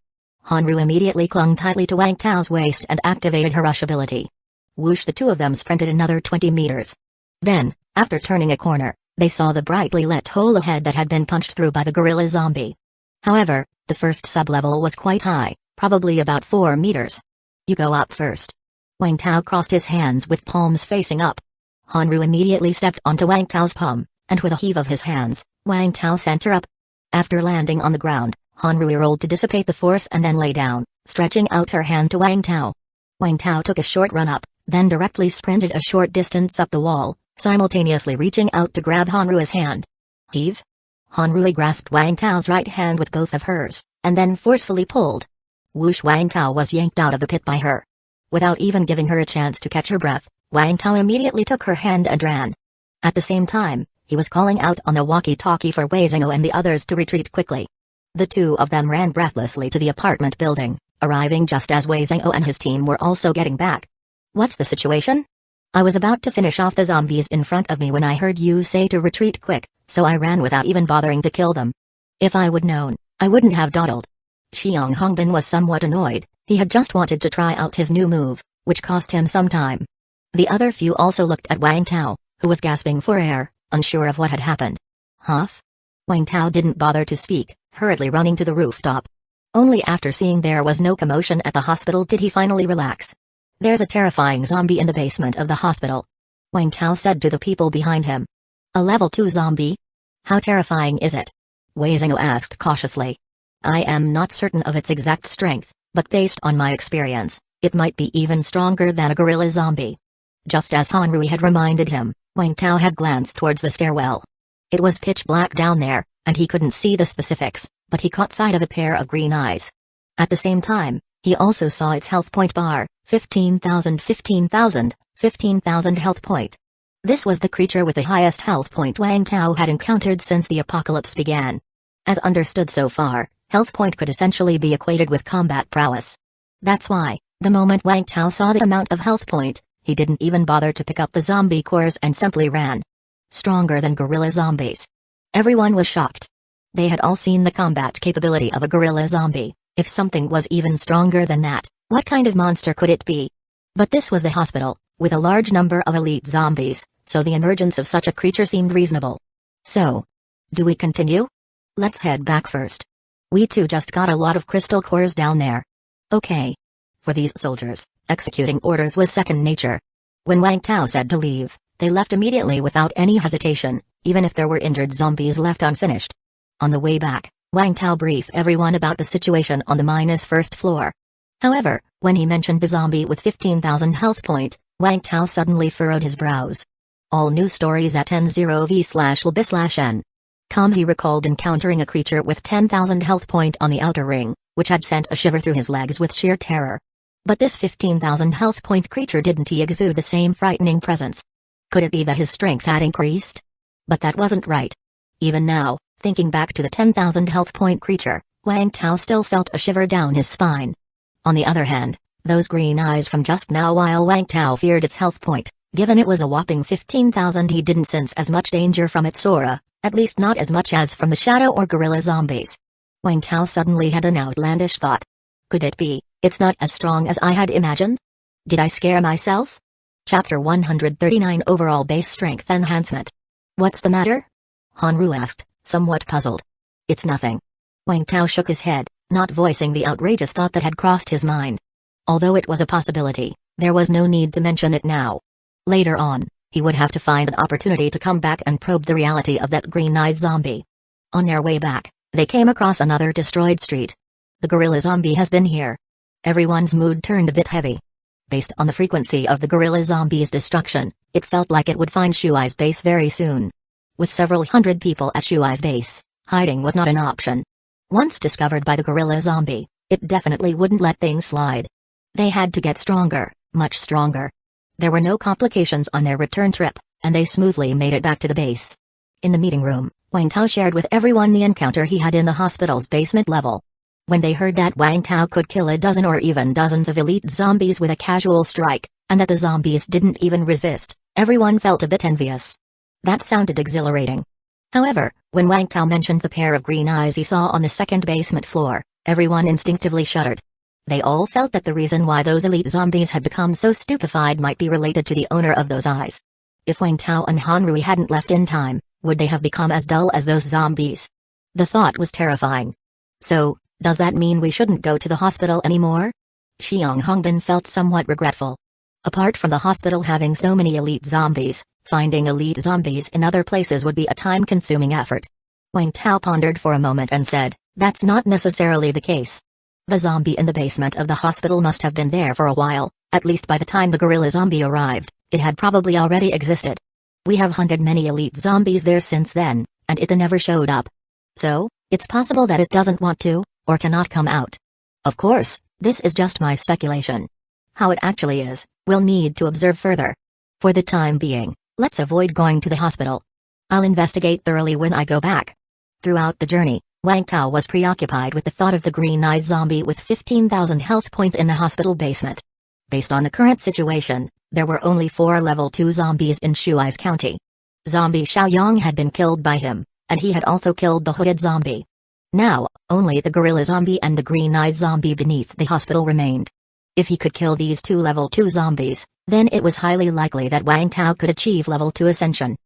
Speaker 1: Hanru immediately clung tightly to Wang Tao's waist and activated her rush ability. Whoosh, the 2 of them sprinted another 20 meters. Then, after turning a corner, they saw the brightly lit hole ahead that had been punched through by the gorilla zombie. However, the first sub-level was quite high, probably about 4 meters. You go up first. Wang Tao crossed his hands with palms facing up. Hanru immediately stepped onto Wang Tao's palm, and with a heave of his hands, Wang Tao sent her up. After landing on the ground, Hanru rolled to dissipate the force and then lay down, stretching out her hand to Wang Tao. Wang Tao took a short run up, then directly sprinted a short distance up the wall, simultaneously reaching out to grab Hanru's hand. Heave? Hanrui grasped Wang Tao's right hand with both of hers, and then forcefully pulled. Whoosh! Wang Tao was yanked out of the pit by her. Without even giving her a chance to catch her breath, Wang Tao immediately took her hand and ran. At the same time, he was calling out on the walkie-talkie for Wei Zhengou and the others to retreat quickly. The two of them ran breathlessly to the apartment building, arriving just as Wei Zhengou and his team were also getting back. What's the situation? I was about to finish off the zombies in front of me when I heard you say to retreat quick, so I ran without even bothering to kill them. If I would known, I wouldn't have dawdled. Xiang Hongbin was somewhat annoyed. He had just wanted to try out his new move, which cost him some time. The other few also looked at Wang Tao, who was gasping for air, unsure of what had happened. Huff? Wang Tao didn't bother to speak, hurriedly running to the rooftop. Only after seeing there was no commotion at the hospital did he finally relax. There's a terrifying zombie in the basement of the hospital, Wang Tao said to the people behind him. A level 2 zombie? How terrifying is it? Wei Zhengou asked cautiously. I am not certain of its exact strength, but based on my experience, it might be even stronger than a gorilla zombie. Just as Hanrui had reminded him, Wang Tao had glanced towards the stairwell. It was pitch black down there, and he couldn't see the specifics, but he caught sight of a pair of green eyes. At the same time, he also saw its health point bar, 15,000 health point. This was the creature with the highest health point Wang Tao had encountered since the apocalypse began. As understood so far, health point could essentially be equated with combat prowess. That's why, the moment Wang Tao saw the amount of health point, he didn't even bother to pick up the zombie cores and simply ran. Stronger than gorilla zombies. Everyone was shocked. They had all seen the combat capability of a gorilla zombie. If something was even stronger than that, what kind of monster could it be? But this was the hospital, with a large number of elite zombies, so the emergence of such a creature seemed reasonable. So, do we continue? Let's head back first. We too just got a lot of crystal cores down there. Okay. For these soldiers, executing orders was second nature. When Wang Tao said to leave, they left immediately without any hesitation, even if there were injured zombies left unfinished. On the way back, Wang Tao briefed everyone about the situation on the mine's first floor. However, when he mentioned the zombie with 15,000 health point, Wang Tao suddenly furrowed his brows. All new stories at n0v/lb/n. He recalled encountering a creature with 10,000 health point on the outer ring, which had sent a shiver through his legs with sheer terror. But this 15,000 health point creature didn't exude the same frightening presence. Could it be that his strength had increased? But that wasn't right. Even now, thinking back to the 10,000 health point creature, Wang Tao still felt a shiver down his spine. On the other hand, those green eyes from just now, while Wang Tao feared its health point, given it was a whopping 15,000, he didn't sense as much danger from its aura, at least not as much as from the shadow or gorilla zombies. Wang Tao suddenly had an outlandish thought. Could it be, it's not as strong as I had imagined? Did I scare myself? Chapter 139 Overall Base Strength Enhancement. What's the matter? Hanru asked, somewhat puzzled. It's nothing. Wang Tao shook his head, not voicing the outrageous thought that had crossed his mind. Although it was a possibility, there was no need to mention it now. Later on, he would have to find an opportunity to come back and probe the reality of that green-eyed zombie. On their way back, they came across another destroyed street. The gorilla zombie has been here. Everyone's mood turned a bit heavy. Based on the frequency of the gorilla zombie's destruction, it felt like it would find Shuai's base very soon. With several hundred people at Shuai's base, hiding was not an option. Once discovered by the gorilla zombie, it definitely wouldn't let things slide. They had to get stronger, much stronger. There were no complications on their return trip, and they smoothly made it back to the base. In the meeting room, Wang Tao shared with everyone the encounter he had in the hospital's basement level. When they heard that Wang Tao could kill a dozen or even dozens of elite zombies with a casual strike, and that the zombies didn't even resist, everyone felt a bit envious. That sounded exhilarating. However, when Wang Tao mentioned the pair of green eyes he saw on the second basement floor, everyone instinctively shuddered. They all felt that the reason why those elite zombies had become so stupefied might be related to the owner of those eyes. If Wang Tao and Hanrui hadn't left in time, would they have become as dull as those zombies? The thought was terrifying. So, does that mean we shouldn't go to the hospital anymore? Xiang Hongbin felt somewhat regretful. Apart from the hospital having so many elite zombies, finding elite zombies in other places would be a time-consuming effort. Wang Tao pondered for a moment and said, that's not necessarily the case. The zombie in the basement of the hospital must have been there for a while, at least by the time the gorilla zombie arrived, it had probably already existed. We have hunted many elite zombies there since then, and it never showed up. So, it's possible that it doesn't want to, or cannot come out. Of course, this is just my speculation. How it actually is, we'll need to observe further. For the time being, let's avoid going to the hospital. I'll investigate thoroughly when I go back. Throughout the journey, Wang Tao was preoccupied with the thought of the green-eyed zombie with 15,000 health points in the hospital basement. Based on the current situation, there were only 4 level 2 zombies in Shuai's county. Zombie Xiaoyang had been killed by him, and he had also killed the hooded zombie. Now, only the gorilla zombie and the green-eyed zombie beneath the hospital remained. If he could kill these 2 level 2 zombies, then it was highly likely that Wang Tao could achieve level 2 ascension.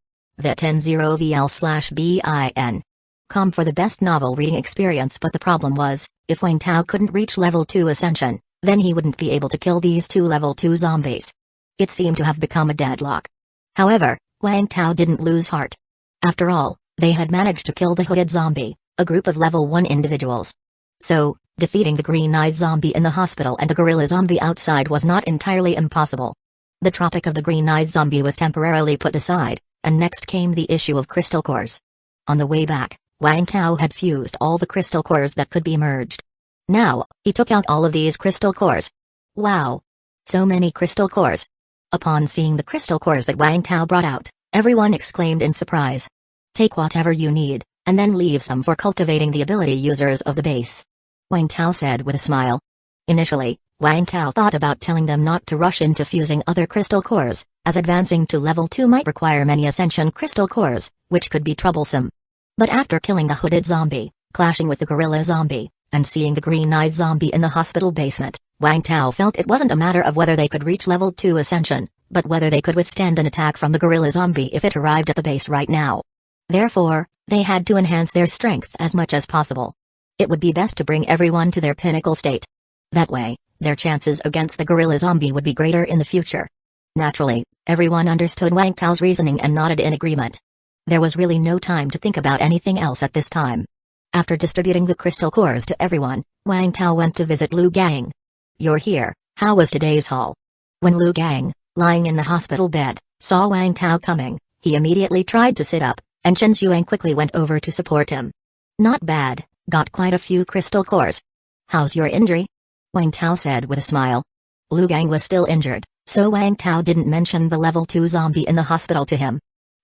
Speaker 1: VET10VL/BIN. Com for the best novel reading experience, but the problem was, if Wang Tao couldn't reach level 2 ascension, then he wouldn't be able to kill these 2 level 2 zombies. It seemed to have become a deadlock. However, Wang Tao didn't lose heart. After all, they had managed to kill the hooded zombie, a group of level 1 individuals. So, defeating the green-eyed zombie in the hospital and the gorilla zombie outside was not entirely impossible. The topic of the green-eyed zombie was temporarily put aside, and next came the issue of crystal cores. On the way back, Wang Tao had fused all the crystal cores that could be merged. Now, he took out all of these crystal cores. Wow! So many crystal cores! Upon seeing the crystal cores that Wang Tao brought out, everyone exclaimed in surprise. Take whatever you need, and then leave some for cultivating the ability users of the base. Wang Tao said with a smile. Initially, Wang Tao thought about telling them not to rush into fusing other crystal cores, as advancing to level 2 might require many ascension crystal cores, which could be troublesome. But after killing the hooded zombie, clashing with the gorilla zombie, and seeing the green-eyed zombie in the hospital basement, Wang Tao felt it wasn't a matter of whether they could reach level 2 ascension, but whether they could withstand an attack from the gorilla zombie if it arrived at the base right now. Therefore, they had to enhance their strength as much as possible. It would be best to bring everyone to their pinnacle state. That way, their chances against the gorilla zombie would be greater in the future. Naturally, everyone understood Wang Tao's reasoning and nodded in agreement. There was really no time to think about anything else at this time. After distributing the crystal cores to everyone, Wang Tao went to visit Lu Gang. You're here, how was today's haul? When Lu Gang, lying in the hospital bed, saw Wang Tao coming, he immediately tried to sit up, and Chen Xuang quickly went over to support him. Not bad, got quite a few crystal cores. How's your injury? Wang Tao said with a smile. Lu Gang was still injured, so Wang Tao didn't mention the level 2 zombie in the hospital to him.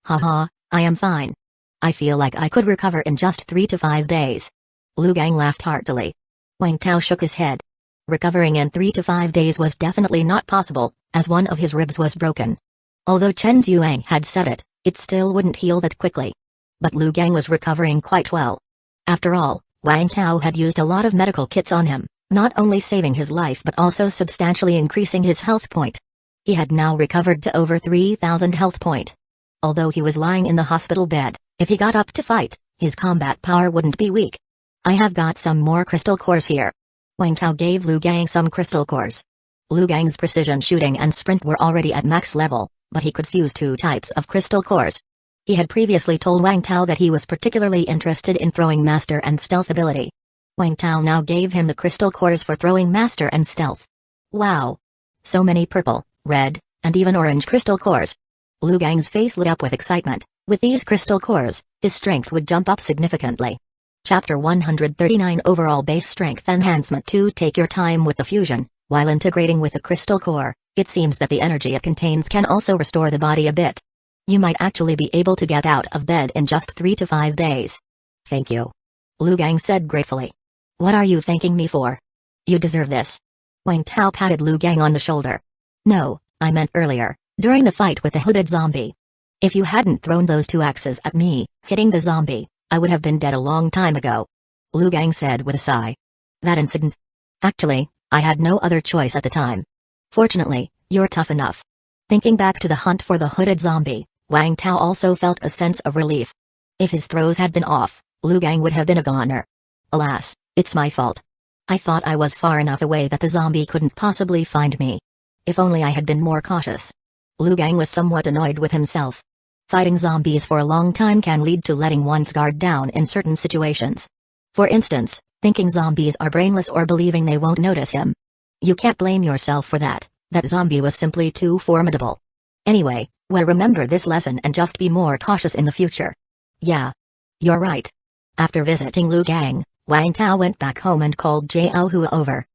Speaker 1: Haha, I am fine. I feel like I could recover in just 3 to 5 days. Lu Gang laughed heartily. Wang Tao shook his head. Recovering in 3 to 5 days was definitely not possible, as one of his ribs was broken. Although Chen Xuang had said it, it still wouldn't heal that quickly. But Lu Gang was recovering quite well. After all, Wang Tao had used a lot of medical kits on him, not only saving his life but also substantially increasing his health point. He had now recovered to over 3,000 health point. Although he was lying in the hospital bed, if he got up to fight, his combat power wouldn't be weak. I have got some more crystal cores here. Wang Tao gave Lu Gang some crystal cores. Lu Gang's precision shooting and sprint were already at max level, but he could fuse 2 types of crystal cores. He had previously told Wang Tao that he was particularly interested in throwing master and stealth ability. Wang Tao now gave him the crystal cores for throwing master and stealth. Wow! So many purple, red, and even orange crystal cores. Lu Gang's face lit up with excitement. With these crystal cores, his strength would jump up significantly. Chapter 139 Overall Base Strength Enhancement 2 Take your time with the fusion. While integrating with the crystal core, it seems that the energy it contains can also restore the body a bit. You might actually be able to get out of bed in just 3 to 5 days. Thank you. Lu Gang said gratefully. What are you thanking me for? You deserve this. Wang Tao patted Lu Gang on the shoulder. No, I meant earlier, during the fight with the hooded zombie. If you hadn't thrown those 2 axes at me, hitting the zombie, I would have been dead a long time ago. Lu Gang said with a sigh. That incident? Actually, I had no other choice at the time. Fortunately, you're tough enough. Thinking back to the hunt for the hooded zombie, Wang Tao also felt a sense of relief. If his throws had been off, Lu Gang would have been a goner. Alas, it's my fault. I thought I was far enough away that the zombie couldn't possibly find me. If only I had been more cautious. Lu Gang was somewhat annoyed with himself. Fighting zombies for a long time can lead to letting one's guard down in certain situations. For instance, thinking zombies are brainless or believing they won't notice him. You can't blame yourself for that zombie was simply too formidable. Anyway, well, remember this lesson and just be more cautious in the future. Yeah. You're right. After visiting Lu Gang, Wang Tao went back home and called Jiao Hua over.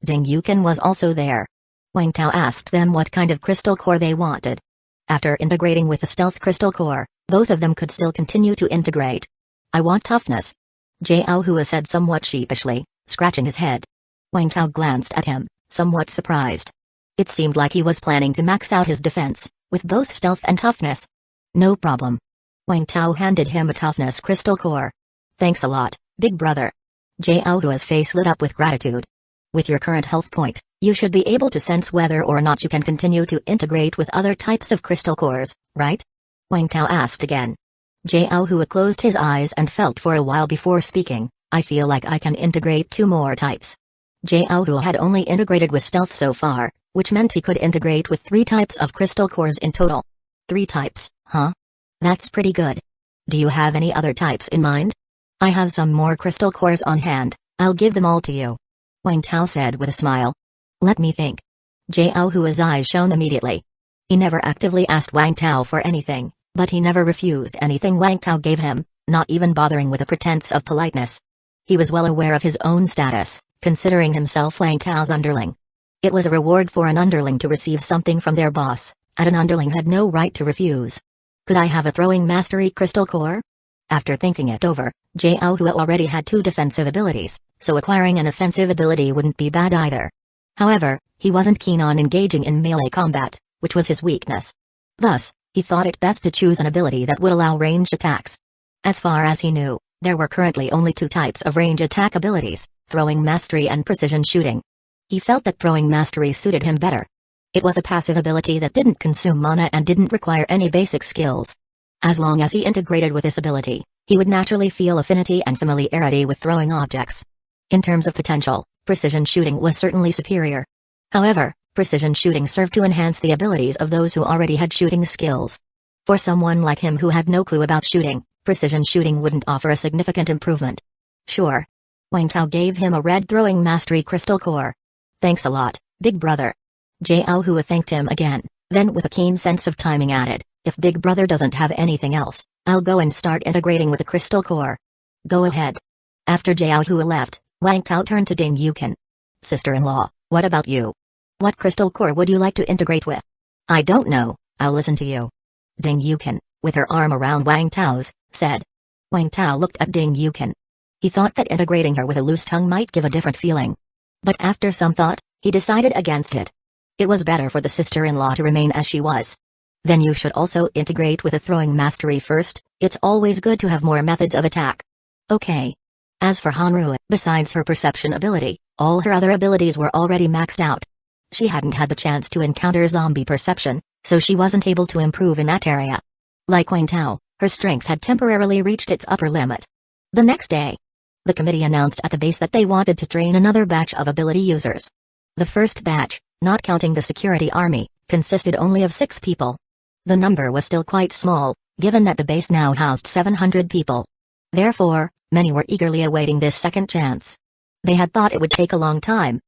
Speaker 1: Ding Yuken was also there. Wang Tao asked them what kind of crystal core they wanted. After integrating with the stealth crystal core, both of them could still continue to integrate. I want toughness. Jiao Hua said somewhat sheepishly, scratching his head. Wang Tao glanced at him, somewhat surprised. It seemed like he was planning to max out his defense, with both stealth and toughness. No problem. Wang Tao handed him a toughness crystal core. Thanks a lot, big brother. Jiao Hua's face lit up with gratitude. With your current health point, you should be able to sense whether or not you can continue to integrate with other types of crystal cores, right? Wang Tao asked again. Jiao Hua closed his eyes and felt for a while before speaking. I feel like I can integrate 2 more types. Jiao Hua had only integrated with stealth so far, which meant he could integrate with 3 types of crystal cores in total. 3 types, huh? That's pretty good. Do you have any other types in mind? I have some more crystal cores on hand, I'll give them all to you. Wang Tao said with a smile. Let me think. Jiao Hua's eyes shone immediately. He never actively asked Wang Tao for anything, but he never refused anything Wang Tao gave him, not even bothering with a pretense of politeness. He was well aware of his own status, considering himself Wang Tao's underling. It was a reward for an underling to receive something from their boss, and an underling had no right to refuse. Could I have a throwing mastery crystal core? After thinking it over, Jiao Hua already had 2 defensive abilities, so acquiring an offensive ability wouldn't be bad either. However, he wasn't keen on engaging in melee combat, which was his weakness. Thus, he thought it best to choose an ability that would allow ranged attacks. As far as he knew, there were currently only 2 types of range attack abilities, throwing mastery and precision shooting. He felt that throwing mastery suited him better. It was a passive ability that didn't consume mana and didn't require any basic skills. As long as he integrated with this ability, he would naturally feel affinity and familiarity with throwing objects. In terms of potential, precision shooting was certainly superior. However, precision shooting served to enhance the abilities of those who already had shooting skills. For someone like him who had no clue about shooting, precision shooting wouldn't offer a significant improvement. Sure. Wang Tao gave him a red throwing mastery crystal core. Thanks a lot, big brother. Jiao Hua thanked him again, then with a keen sense of timing added, if big brother doesn't have anything else, I'll go and start integrating with the crystal core. Go ahead. After Jiao Hua left, Wang Tao turned to Ding Yuken. Sister-in-law, what about you? What crystal core would you like to integrate with? I don't know, I'll listen to you. Ding Yuken, with her arm around Wang Tao's, said. Wang Tao looked at Ding Yuken. He thought that integrating her with a loose tongue might give a different feeling. But after some thought, he decided against it. It was better for the sister-in-law to remain as she was. Then you should also integrate with a throwing mastery first, it's always good to have more methods of attack. Okay. As for Hanru, besides her perception ability, all her other abilities were already maxed out. She hadn't had the chance to encounter zombie perception, so she wasn't able to improve in that area. Like Wang Tao, her strength had temporarily reached its upper limit. The next day, the committee announced at the base that they wanted to train another batch of ability users. The first batch, not counting the security army, consisted only of 6 people. The number was still quite small, given that the base now housed 700 people. Therefore, many were eagerly awaiting this second chance. They had thought it would take a long time.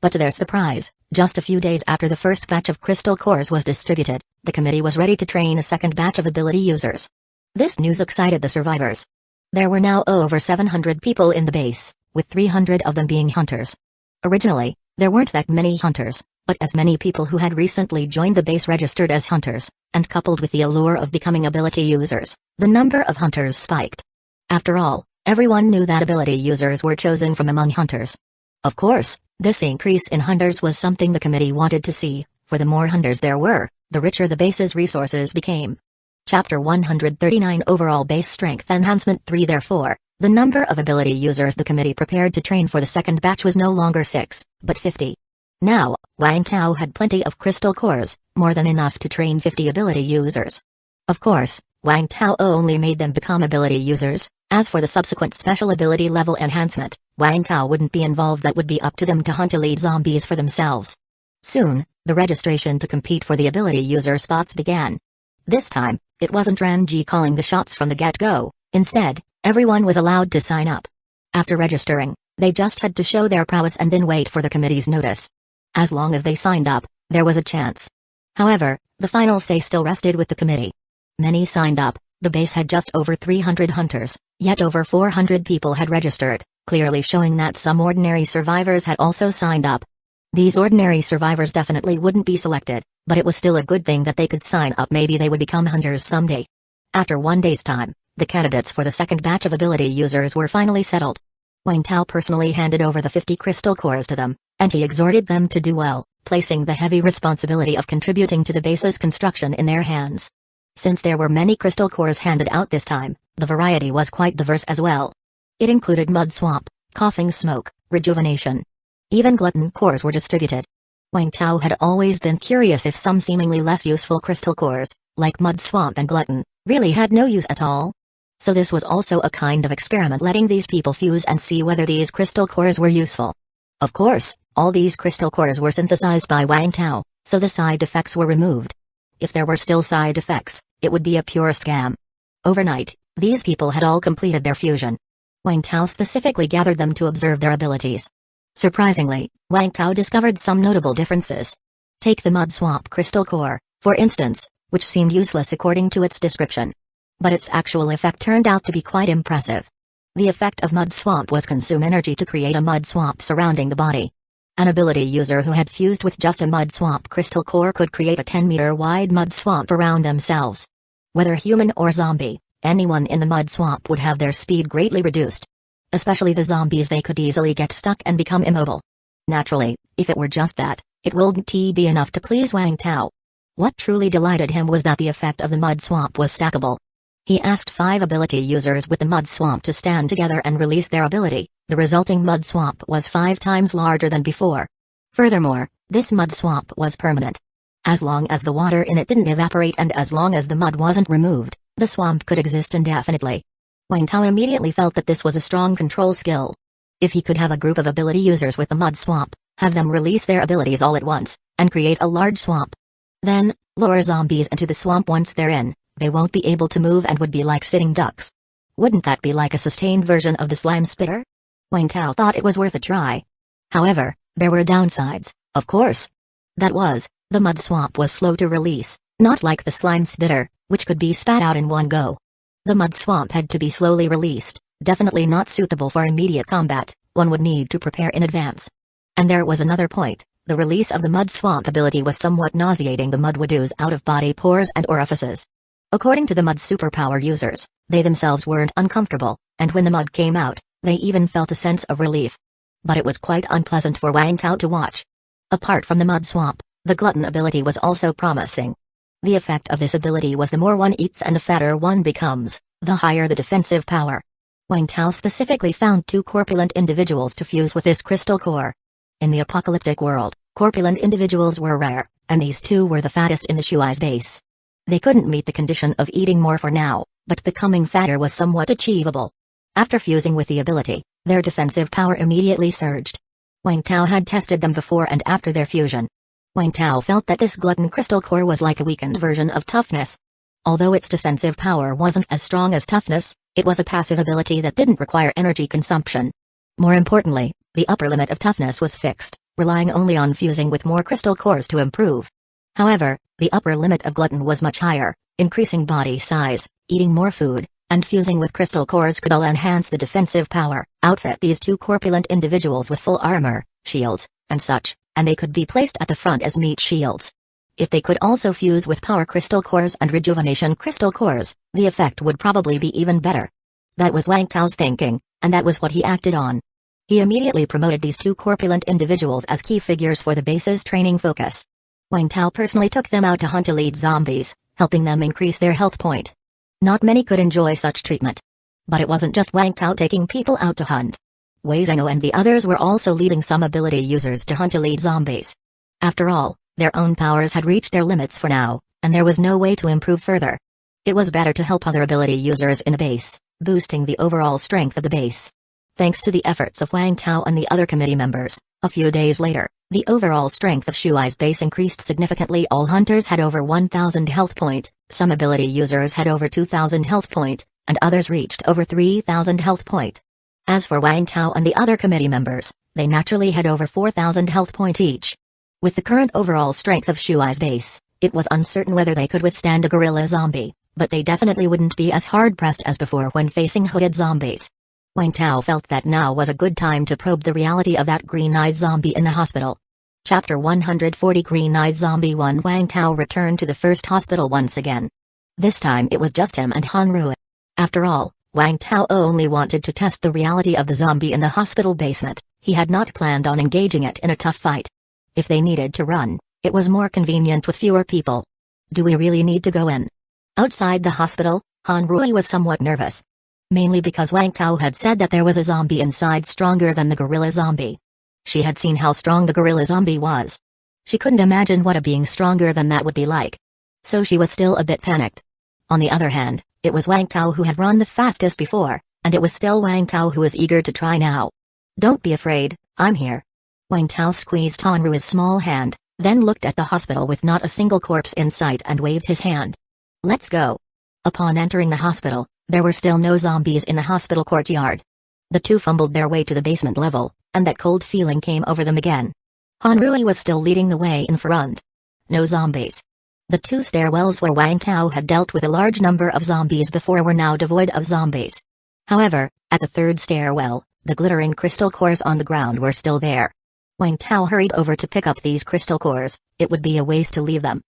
Speaker 1: But to their surprise, just a few days after the first batch of crystal cores was distributed, the committee was ready to train a second batch of ability users. This news excited the survivors. There were now over 700 people in the base, with 300 of them being hunters. Originally, there weren't that many hunters, but as many people who had recently joined the base registered as hunters, and coupled with the allure of becoming ability users, the number of hunters spiked. After all, everyone knew that ability users were chosen from among hunters. Of course, this increase in hunters was something the committee wanted to see, for the more hunters there were, the richer the base's resources became. Chapter 139 Overall Base Strength Enhancement 3 Therefore, the number of ability users the committee prepared to train for the second batch was no longer 6, but 50. Now, Wang Tao had plenty of crystal cores, more than enough to train 50 ability users. Of course, Wang Tao only made them become ability users. As for the subsequent special ability level enhancement, Wang Tao wouldn't be involved. That would be up to them to hunt elite zombies for themselves. Soon, the registration to compete for the ability user spots began. This time, it wasn't Ranji calling the shots from the get-go. Instead, everyone was allowed to sign up. After registering, they just had to show their prowess and then wait for the committee's notice. As long as they signed up, there was a chance. However, the final say still rested with the committee. Many signed up, The base had just over 300 hunters, yet over 400 people had registered, clearly showing that some ordinary survivors had also signed up. These ordinary survivors definitely wouldn't be selected, but it was still a good thing that they could sign up. Maybe they would become hunters someday. After 1 day's time, the candidates for the second batch of ability users were finally settled. Wang Tao personally handed over the 50 crystal cores to them, and he exhorted them to do well, placing the heavy responsibility of contributing to the base's construction in their hands. Since there were many crystal cores handed out this time, the variety was quite diverse as well. It included mud swamp, coughing smoke, rejuvenation. Even glutton cores were distributed. Wang Tao had always been curious if some seemingly less useful crystal cores, like mud swamp and glutton, really had no use at all. So this was also a kind of experiment, letting these people fuse and see whether these crystal cores were useful. Of course, all these crystal cores were synthesized by Wang Tao, so the side effects were removed. If there were still side effects, it would be a pure scam. Overnight, these people had all completed their fusion. Wang Tao specifically gathered them to observe their abilities. Surprisingly, Wang Tao discovered some notable differences. Take the mud swamp crystal core, for instance, which seemed useless according to its description. But its actual effect turned out to be quite impressive. The effect of mud swamp was consume energy to create a mud swamp surrounding the body. An ability user who had fused with just a mud swamp crystal core could create a 10-meter wide mud swamp around themselves. Whether human or zombie, anyone in the mud swamp would have their speed greatly reduced. Especially the zombies, they could easily get stuck and become immobile. Naturally, if it were just that, it wouldn't be enough to please Wang Tao. What truly delighted him was that the effect of the mud swamp was stackable. He asked 5 ability users with the mud swamp to stand together and release their ability. The resulting mud swamp was 5 times larger than before. Furthermore, this mud swamp was permanent. As long as the water in it didn't evaporate and as long as the mud wasn't removed, the swamp could exist indefinitely. Wang Tao immediately felt that this was a strong control skill. If he could have a group of ability users with the mud swamp, have them release their abilities all at once, and create a large swamp. Then, lure zombies into the swamp. Once they're in, they won't be able to move and would be like sitting ducks. Wouldn't that be like a sustained version of the slime spitter? Wang Tao thought it was worth a try. However, there were downsides, of course. That was, the mud swamp was slow to release, not like the slime spitter, which could be spat out in one go. The mud swamp had to be slowly released, definitely not suitable for immediate combat. One would need to prepare in advance. And there was another point. The release of the mud swamp ability was somewhat nauseating. The mud would ooze out of body pores and orifices. According to the mud superpower users, they themselves weren't uncomfortable, and when the mud came out, they even felt a sense of relief. But it was quite unpleasant for Wang Tao to watch. Apart from the mud swamp, the glutton ability was also promising. The effect of this ability was the more one eats and the fatter one becomes, the higher the defensive power. Wang Tao specifically found 2 corpulent individuals to fuse with this crystal core. In the apocalyptic world, corpulent individuals were rare, and these 2 were the fattest in the Shuai's base. They couldn't meet the condition of eating more for now, but becoming fatter was somewhat achievable. After fusing with the ability, their defensive power immediately surged. Wang Tao had tested them before and after their fusion. Wang Tao felt that this glutton crystal core was like a weakened version of toughness. Although its defensive power wasn't as strong as toughness, it was a passive ability that didn't require energy consumption. More importantly, the upper limit of toughness was fixed, relying only on fusing with more crystal cores to improve. However, the upper limit of glutton was much higher, increasing body size, eating more food, and fusing with crystal cores could all enhance the defensive power. Outfit these 2 corpulent individuals with full armor, shields, and such, and they could be placed at the front as meat shields. If they could also fuse with power crystal cores and rejuvenation crystal cores, the effect would probably be even better. That was Wang Tao's thinking, and that was what he acted on. He immediately promoted these 2 corpulent individuals as key figures for the base's training focus. Wang Tao personally took them out to hunt elite zombies, helping them increase their health point. Not many could enjoy such treatment. But it wasn't just Wang Tao taking people out to hunt. Wei Zhengou and the others were also leading some ability users to hunt elite zombies. After all, their own powers had reached their limits for now, and there was no way to improve further. It was better to help other ability users in the base, boosting the overall strength of the base. Thanks to the efforts of Wang Tao and the other committee members, a few days later, the overall strength of Shuai's base increased significantly. All hunters had over 1,000 health point, some ability users had over 2,000 health point, and others reached over 3,000 health point. As for Wang Tao and the other committee members, they naturally had over 4,000 health point each. With the current overall strength of Shuai's base, it was uncertain whether they could withstand a gorilla zombie, but they definitely wouldn't be as hard-pressed as before when facing hooded zombies. Wang Tao felt that now was a good time to probe the reality of that green-eyed zombie in the hospital. Chapter 140 Green-Eyed Zombie 1 Wang Tao returned to the first hospital once again. This time it was just him and Han Rui. After all, Wang Tao only wanted to test the reality of the zombie in the hospital basement. He had not planned on engaging it in a tough fight. If they needed to run, it was more convenient with fewer people. Do we really need to go in? Outside the hospital, Han Rui was somewhat nervous. Mainly because Wang Tao had said that there was a zombie inside stronger than the gorilla zombie. She had seen how strong the gorilla zombie was. She couldn't imagine what a being stronger than that would be like. So she was still a bit panicked. On the other hand, it was Wang Tao who had run the fastest before, and it was still Wang Tao who was eager to try now. Don't be afraid, I'm here. Wang Tao squeezed Han Rui's small hand, then looked at the hospital with not a single corpse in sight and waved his hand. Let's go. Upon entering the hospital, there were still no zombies in the hospital courtyard. The two fumbled their way to the basement level, and that cold feeling came over them again. Han Rui was still leading the way in front. No zombies. The two stairwells where Wang Tao had dealt with a large number of zombies before were now devoid of zombies. However, at the third stairwell, the glittering crystal cores on the ground were still there. Wang Tao hurried over to pick up these crystal cores. It would be a waste to leave them.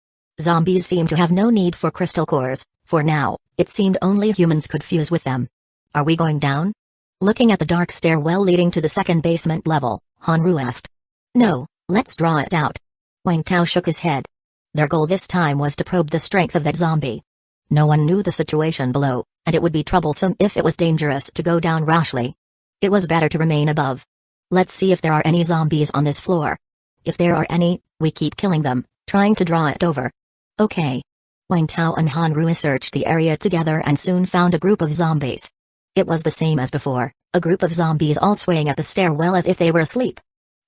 Speaker 1: Zombies seemed to have no need for crystal cores, for now, it seemed only humans could fuse with them. Are we going down? Looking at the dark stairwell leading to the second basement level, Han Rui asked. No, let's draw it out. Wang Tao shook his head. Their goal this time was to probe the strength of that zombie. No one knew the situation below, and it would be troublesome if it was dangerous to go down rashly. It was better to remain above. Let's see if there are any zombies on this floor. If there are any, we keep killing them, trying to draw it over. Okay. Wang Tao and Han Rui searched the area together and soon found a group of zombies. It was the same as before, a group of zombies all swaying at the stairwell as if they were asleep.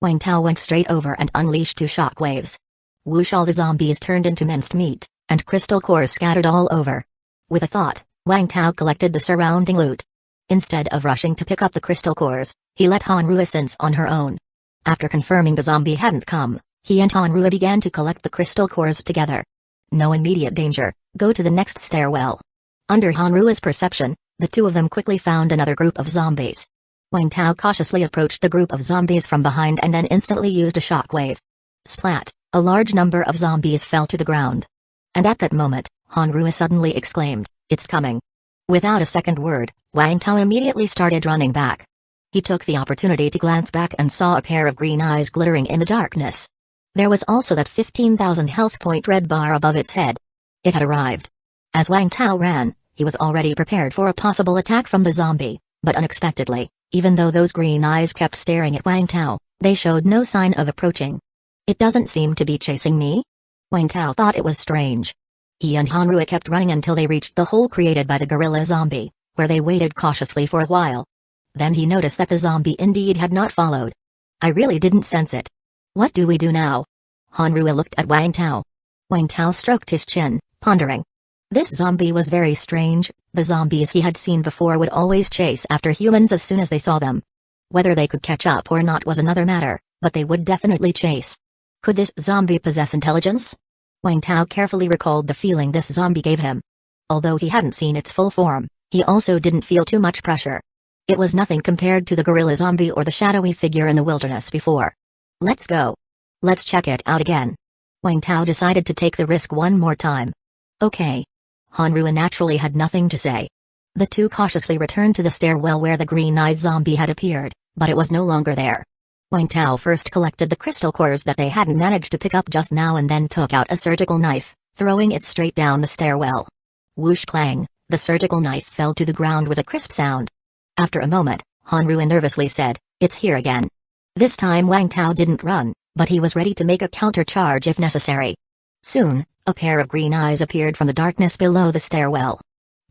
Speaker 1: Wang Tao went straight over and unleashed two shockwaves. Whoosh! All the zombies turned into minced meat, and crystal cores scattered all over. With a thought, Wang Tao collected the surrounding loot. Instead of rushing to pick up the crystal cores, he let Han Rui sense on her own. After confirming the zombie hadn't come, he and Han Rui began to collect the crystal cores together. No immediate danger, go to the next stairwell. Under Han Rui's perception, the two of them quickly found another group of zombies. Wang Tao cautiously approached the group of zombies from behind and then instantly used a shockwave. Splat! A large number of zombies fell to the ground. And at that moment, Han Rui suddenly exclaimed, "It's coming." Without a second word, Wang Tao immediately started running back. He took the opportunity to glance back and saw a pair of green eyes glittering in the darkness. There was also that 15,000 health point red bar above its head. It had arrived. As Wang Tao ran, he was already prepared for a possible attack from the zombie, but unexpectedly, even though those green eyes kept staring at Wang Tao, they showed no sign of approaching. It doesn't seem to be chasing me? Wang Tao thought it was strange. He and Han Rui kept running until they reached the hole created by the gorilla zombie, where they waited cautiously for a while. Then he noticed that the zombie indeed had not followed. I really didn't sense it. What do we do now? Han Rui looked at Wang Tao. Wang Tao stroked his chin, pondering. This zombie was very strange. The zombies he had seen before would always chase after humans as soon as they saw them. Whether they could catch up or not was another matter, but they would definitely chase. Could this zombie possess intelligence? Wang Tao carefully recalled the feeling this zombie gave him. Although he hadn't seen its full form, he also didn't feel too much pressure. It was nothing compared to the gorilla zombie or the shadowy figure in the wilderness before. Let's go. Let's check it out again. Wang Tao decided to take the risk one more time. Okay. Han Rui naturally had nothing to say. The two cautiously returned to the stairwell where the green-eyed zombie had appeared, but it was no longer there. Wang Tao first collected the crystal cores that they hadn't managed to pick up just now and then took out a surgical knife, throwing it straight down the stairwell. Whoosh clang, the surgical knife fell to the ground with a crisp sound. After a moment, Han Rui nervously said, "It's here again." This time Wang Tao didn't run, but he was ready to make a countercharge if necessary. Soon, a pair of green eyes appeared from the darkness below the stairwell.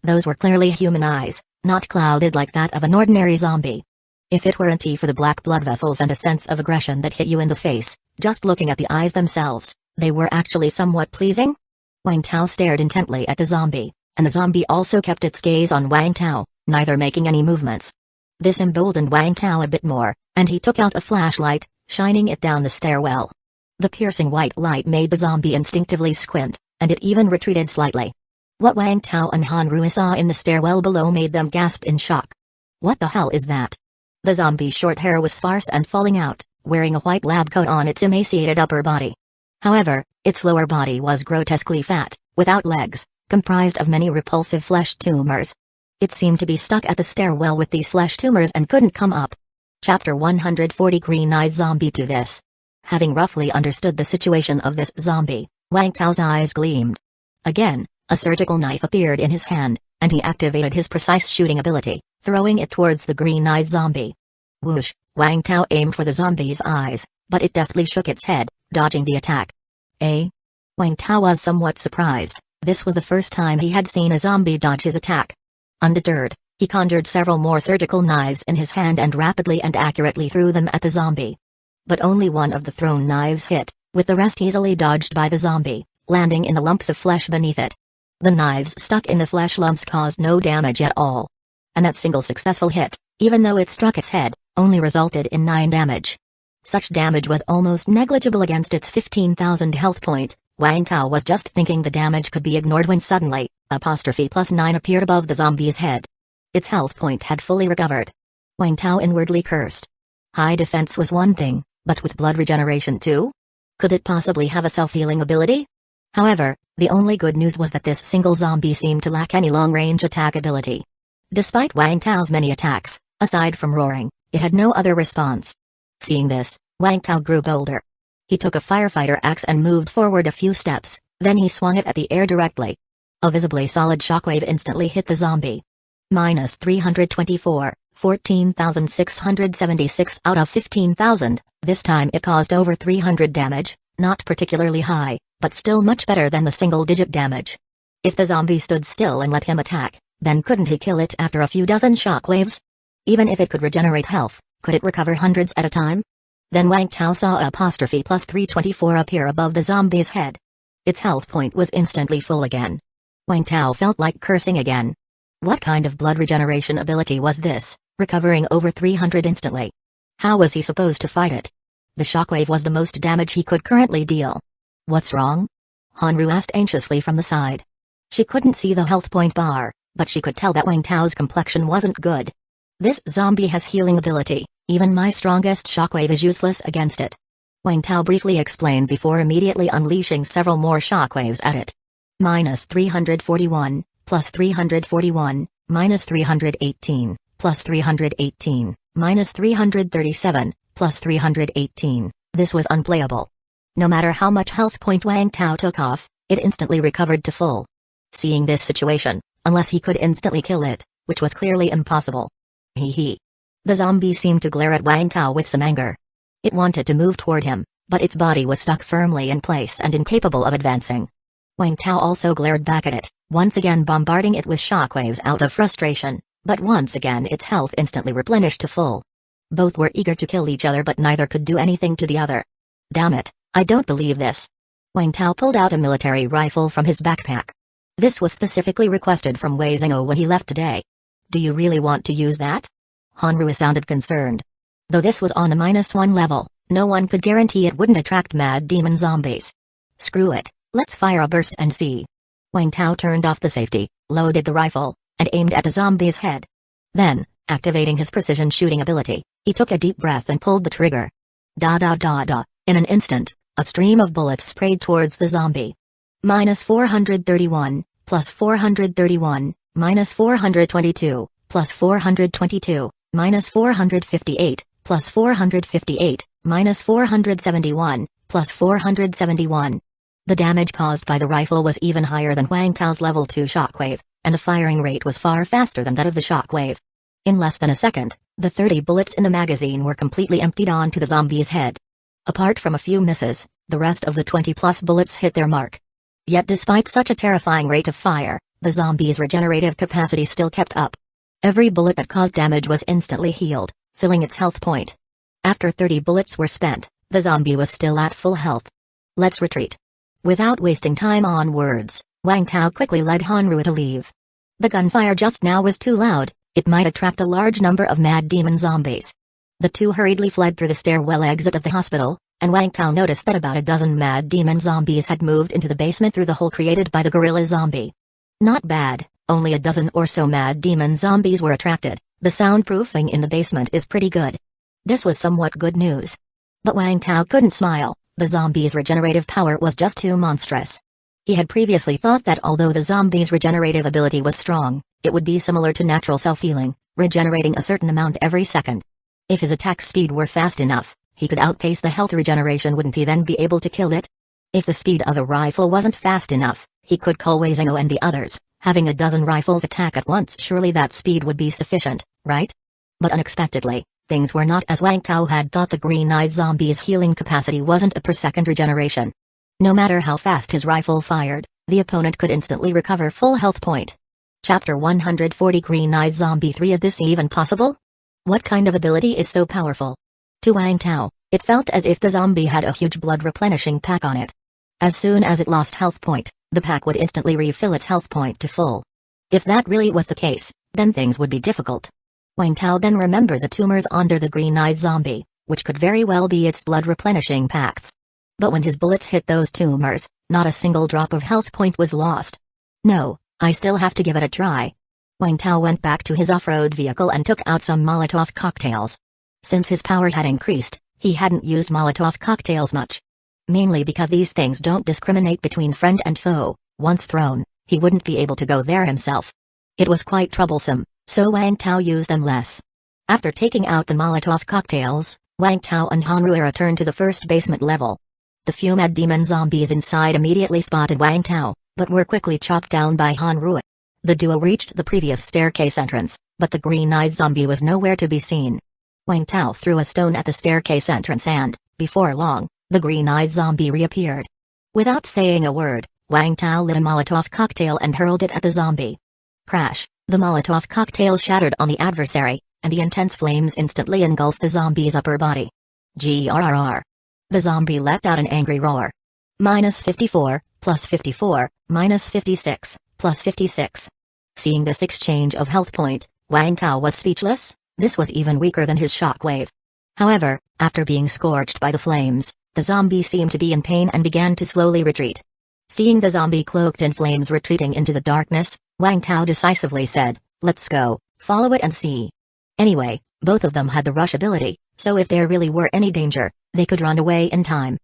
Speaker 1: Those were clearly human eyes, not clouded like that of an ordinary zombie. If it weren't for the black blood vessels and a sense of aggression that hit you in the face, just looking at the eyes themselves, they were actually somewhat pleasing. Wang Tao stared intently at the zombie, and the zombie also kept its gaze on Wang Tao, neither making any movements. This emboldened Wang Tao a bit more, and he took out a flashlight, shining it down the stairwell. The piercing white light made the zombie instinctively squint, and it even retreated slightly. What Wang Tao and Hanru saw in the stairwell below made them gasp in shock. What the hell is that? The zombie's short hair was sparse and falling out, wearing a white lab coat on its emaciated upper body. However, its lower body was grotesquely fat, without legs, comprised of many repulsive flesh tumors. It seemed to be stuck at the stairwell with these flesh tumors and couldn't come up. Chapter 140 Green-Eyed Zombie. To this. Having roughly understood the situation of this zombie, Wang Tao's eyes gleamed. Again, a surgical knife appeared in his hand, and he activated his precise shooting ability, throwing it towards the green-eyed zombie. Whoosh! Wang Tao aimed for the zombie's eyes, but it deftly shook its head, dodging the attack. Wang Tao was somewhat surprised. This was the first time he had seen a zombie dodge his attack. Undeterred, he conjured several more surgical knives in his hand and rapidly and accurately threw them at the zombie. But only one of the thrown knives hit, with the rest easily dodged by the zombie, landing in the lumps of flesh beneath it. The knives stuck in the flesh lumps caused no damage at all. And that single successful hit, even though it struck its head, only resulted in 9 damage. Such damage was almost negligible against its 15,000 health point. Wang Tao was just thinking the damage could be ignored when suddenly, +9 appeared above the zombie's head. Its health point had fully recovered. Wang Tao inwardly cursed. High defense was one thing, but with blood regeneration too? Could it possibly have a self-healing ability? However, the only good news was that this single zombie seemed to lack any long-range attack ability. Despite Wang Tao's many attacks, aside from roaring, it had no other response. Seeing this, Wang Tao grew bolder. He took a firefighter axe and moved forward a few steps, then he swung it at the air directly. A visibly solid shockwave instantly hit the zombie. -324, 14,676 out of 15,000, this time it caused over 300 damage, not particularly high, but still much better than the single-digit damage. If the zombie stood still and let him attack, then couldn't he kill it after a few dozen shockwaves? Even if it could regenerate health, could it recover hundreds at a time? Then Wang Tao saw a +324 appear above the zombie's head. Its health point was instantly full again. Wang Tao felt like cursing again. What kind of blood regeneration ability was this, recovering over 300 instantly? How was he supposed to fight it? The shockwave was the most damage he could currently deal. What's wrong? Hanru asked anxiously from the side. She couldn't see the health point bar, but she could tell that Wang Tao's complexion wasn't good. This zombie has healing ability, even my strongest shockwave is useless against it. Wang Tao briefly explained before immediately unleashing several more shockwaves at it. -341, +341, -318, +318, -337, +318, this was unplayable. No matter how much health point Wang Tao took off, it instantly recovered to full. Seeing this situation, unless he could instantly kill it, which was clearly impossible. Hee. The zombie seemed to glare at Wang Tao with some anger. It wanted to move toward him, but its body was stuck firmly in place and incapable of advancing. Wang Tao also glared back at it, once again bombarding it with shockwaves out of frustration, but once again its health instantly replenished to full. Both were eager to kill each other but neither could do anything to the other. Damn it, I don't believe this. Wang Tao pulled out a military rifle from his backpack. This was specifically requested from Wei Zhengou when he left today. Do you really want to use that? Hanru sounded concerned. Though this was on a -1 level, no one could guarantee it wouldn't attract mad demon zombies. Screw it, let's fire a burst and see. Wang Tao turned off the safety, loaded the rifle, and aimed at the zombie's head. Then, activating his precision shooting ability, he took a deep breath and pulled the trigger. In an instant, a stream of bullets sprayed towards the zombie. -431, +431, -422, +422, -458, +458, -471, +471. The damage caused by the rifle was even higher than Wang Tao's level 2 shockwave, and the firing rate was far faster than that of the shockwave. In less than a second, the 30 bullets in the magazine were completely emptied onto the zombie's head. Apart from a few misses, the rest of the 20+ bullets hit their mark. Yet despite such a terrifying rate of fire, the zombie's regenerative capacity still kept up. Every bullet that caused damage was instantly healed, filling its health point. After 30 bullets were spent, the zombie was still at full health. Let's retreat. Without wasting time on words, Wang Tao quickly led Hanru to leave. The gunfire just now was too loud, it might attract a large number of mad demon zombies. The two hurriedly fled through the stairwell exit of the hospital, and Wang Tao noticed that about a dozen mad demon zombies had moved into the basement through the hole created by the gorilla zombie. Not bad, only a dozen or so mad demon zombies were attracted. The soundproofing in the basement is pretty good. This was somewhat good news. But Wang Tao couldn't smile. The zombies' regenerative power was just too monstrous. He had previously thought that although the zombies' regenerative ability was strong, it would be similar to natural self-healing, regenerating a certain amount every second. If his attack speed were fast enough, he could outpace the health regeneration. Wouldn't he then be able to kill it? If the speed of a rifle wasn't fast enough, he could call Wei Zhengou and the others. Having a dozen rifles attack at once, surely that speed would be sufficient, right? But unexpectedly, things were not as Wang Tao had thought. The green-eyed zombie's healing capacity wasn't a per-second regeneration. No matter how fast his rifle fired, the opponent could instantly recover full health point. Chapter 140 Green-eyed Zombie 3. Is this even possible? What kind of ability is so powerful? To Wang Tao, it felt as if the zombie had a huge blood-replenishing pack on it. As soon as it lost health point, the pack would instantly refill its health point to full. If that really was the case, then things would be difficult. Wang Tao then remembered the tumors under the green-eyed zombie, which could very well be its blood-replenishing packs. But when his bullets hit those tumors, not a single drop of health point was lost. No, I still have to give it a try. Wang Tao went back to his off-road vehicle and took out some Molotov cocktails. Since his power had increased, he hadn't used Molotov cocktails much. Mainly because these things don't discriminate between friend and foe. Once thrown, he wouldn't be able to go there himself. It was quite troublesome, so Wang Tao used them less. After taking out the Molotov cocktails, Wang Tao and Hanru returned to the first basement level. The few mad demon zombies inside immediately spotted Wang Tao, but were quickly chopped down by Hanru. The duo reached the previous staircase entrance, but the green-eyed zombie was nowhere to be seen. Wang Tao threw a stone at the staircase entrance and, before long, the green-eyed zombie reappeared. Without saying a word, Wang Tao lit a Molotov cocktail and hurled it at the zombie. Crash! The Molotov cocktail shattered on the adversary, and the intense flames instantly engulfed the zombie's upper body. Grrr! The zombie let out an angry roar. -54, +54, -56, +56. Seeing this exchange of health point, Wang Tao was speechless. This was even weaker than his shockwave. However, after being scorched by the flames, the zombie seemed to be in pain and began to slowly retreat. Seeing the zombie cloaked in flames retreating into the darkness, Wang Tao decisively said, "Let's go, follow it and see." Anyway, both of them had the rush ability, so if there really were any danger, they could run away in time.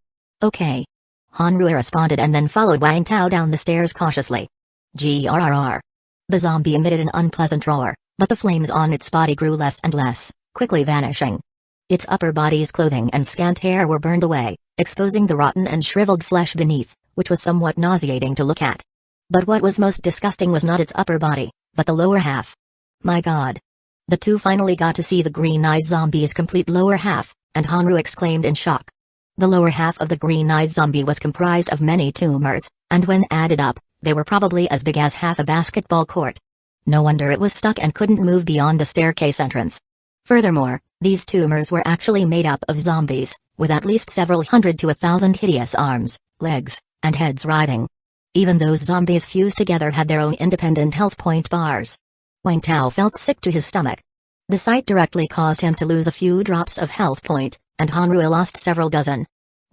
Speaker 1: Okay. Hanru responded and then followed Wang Tao down the stairs cautiously. Grrr. The zombie emitted an unpleasant roar, but the flames on its body grew less and less, quickly vanishing. Its upper body's clothing and scant hair were burned away, exposing the rotten and shriveled flesh beneath, which was somewhat nauseating to look at. But what was most disgusting was not its upper body, but the lower half. My God! The two finally got to see the green-eyed zombie's complete lower half, and Hanru exclaimed in shock. The lower half of the green-eyed zombie was comprised of many tumors, and when added up, they were probably as big as half a basketball court. No wonder it was stuck and couldn't move beyond the staircase entrance. Furthermore, these tumors were actually made up of zombies, with at least several hundred to 1,000 hideous arms, legs, and heads writhing. Even those zombies fused together had their own independent health point bars. Wang Tao felt sick to his stomach. The sight directly caused him to lose a few drops of health point, and Hanru lost several dozen.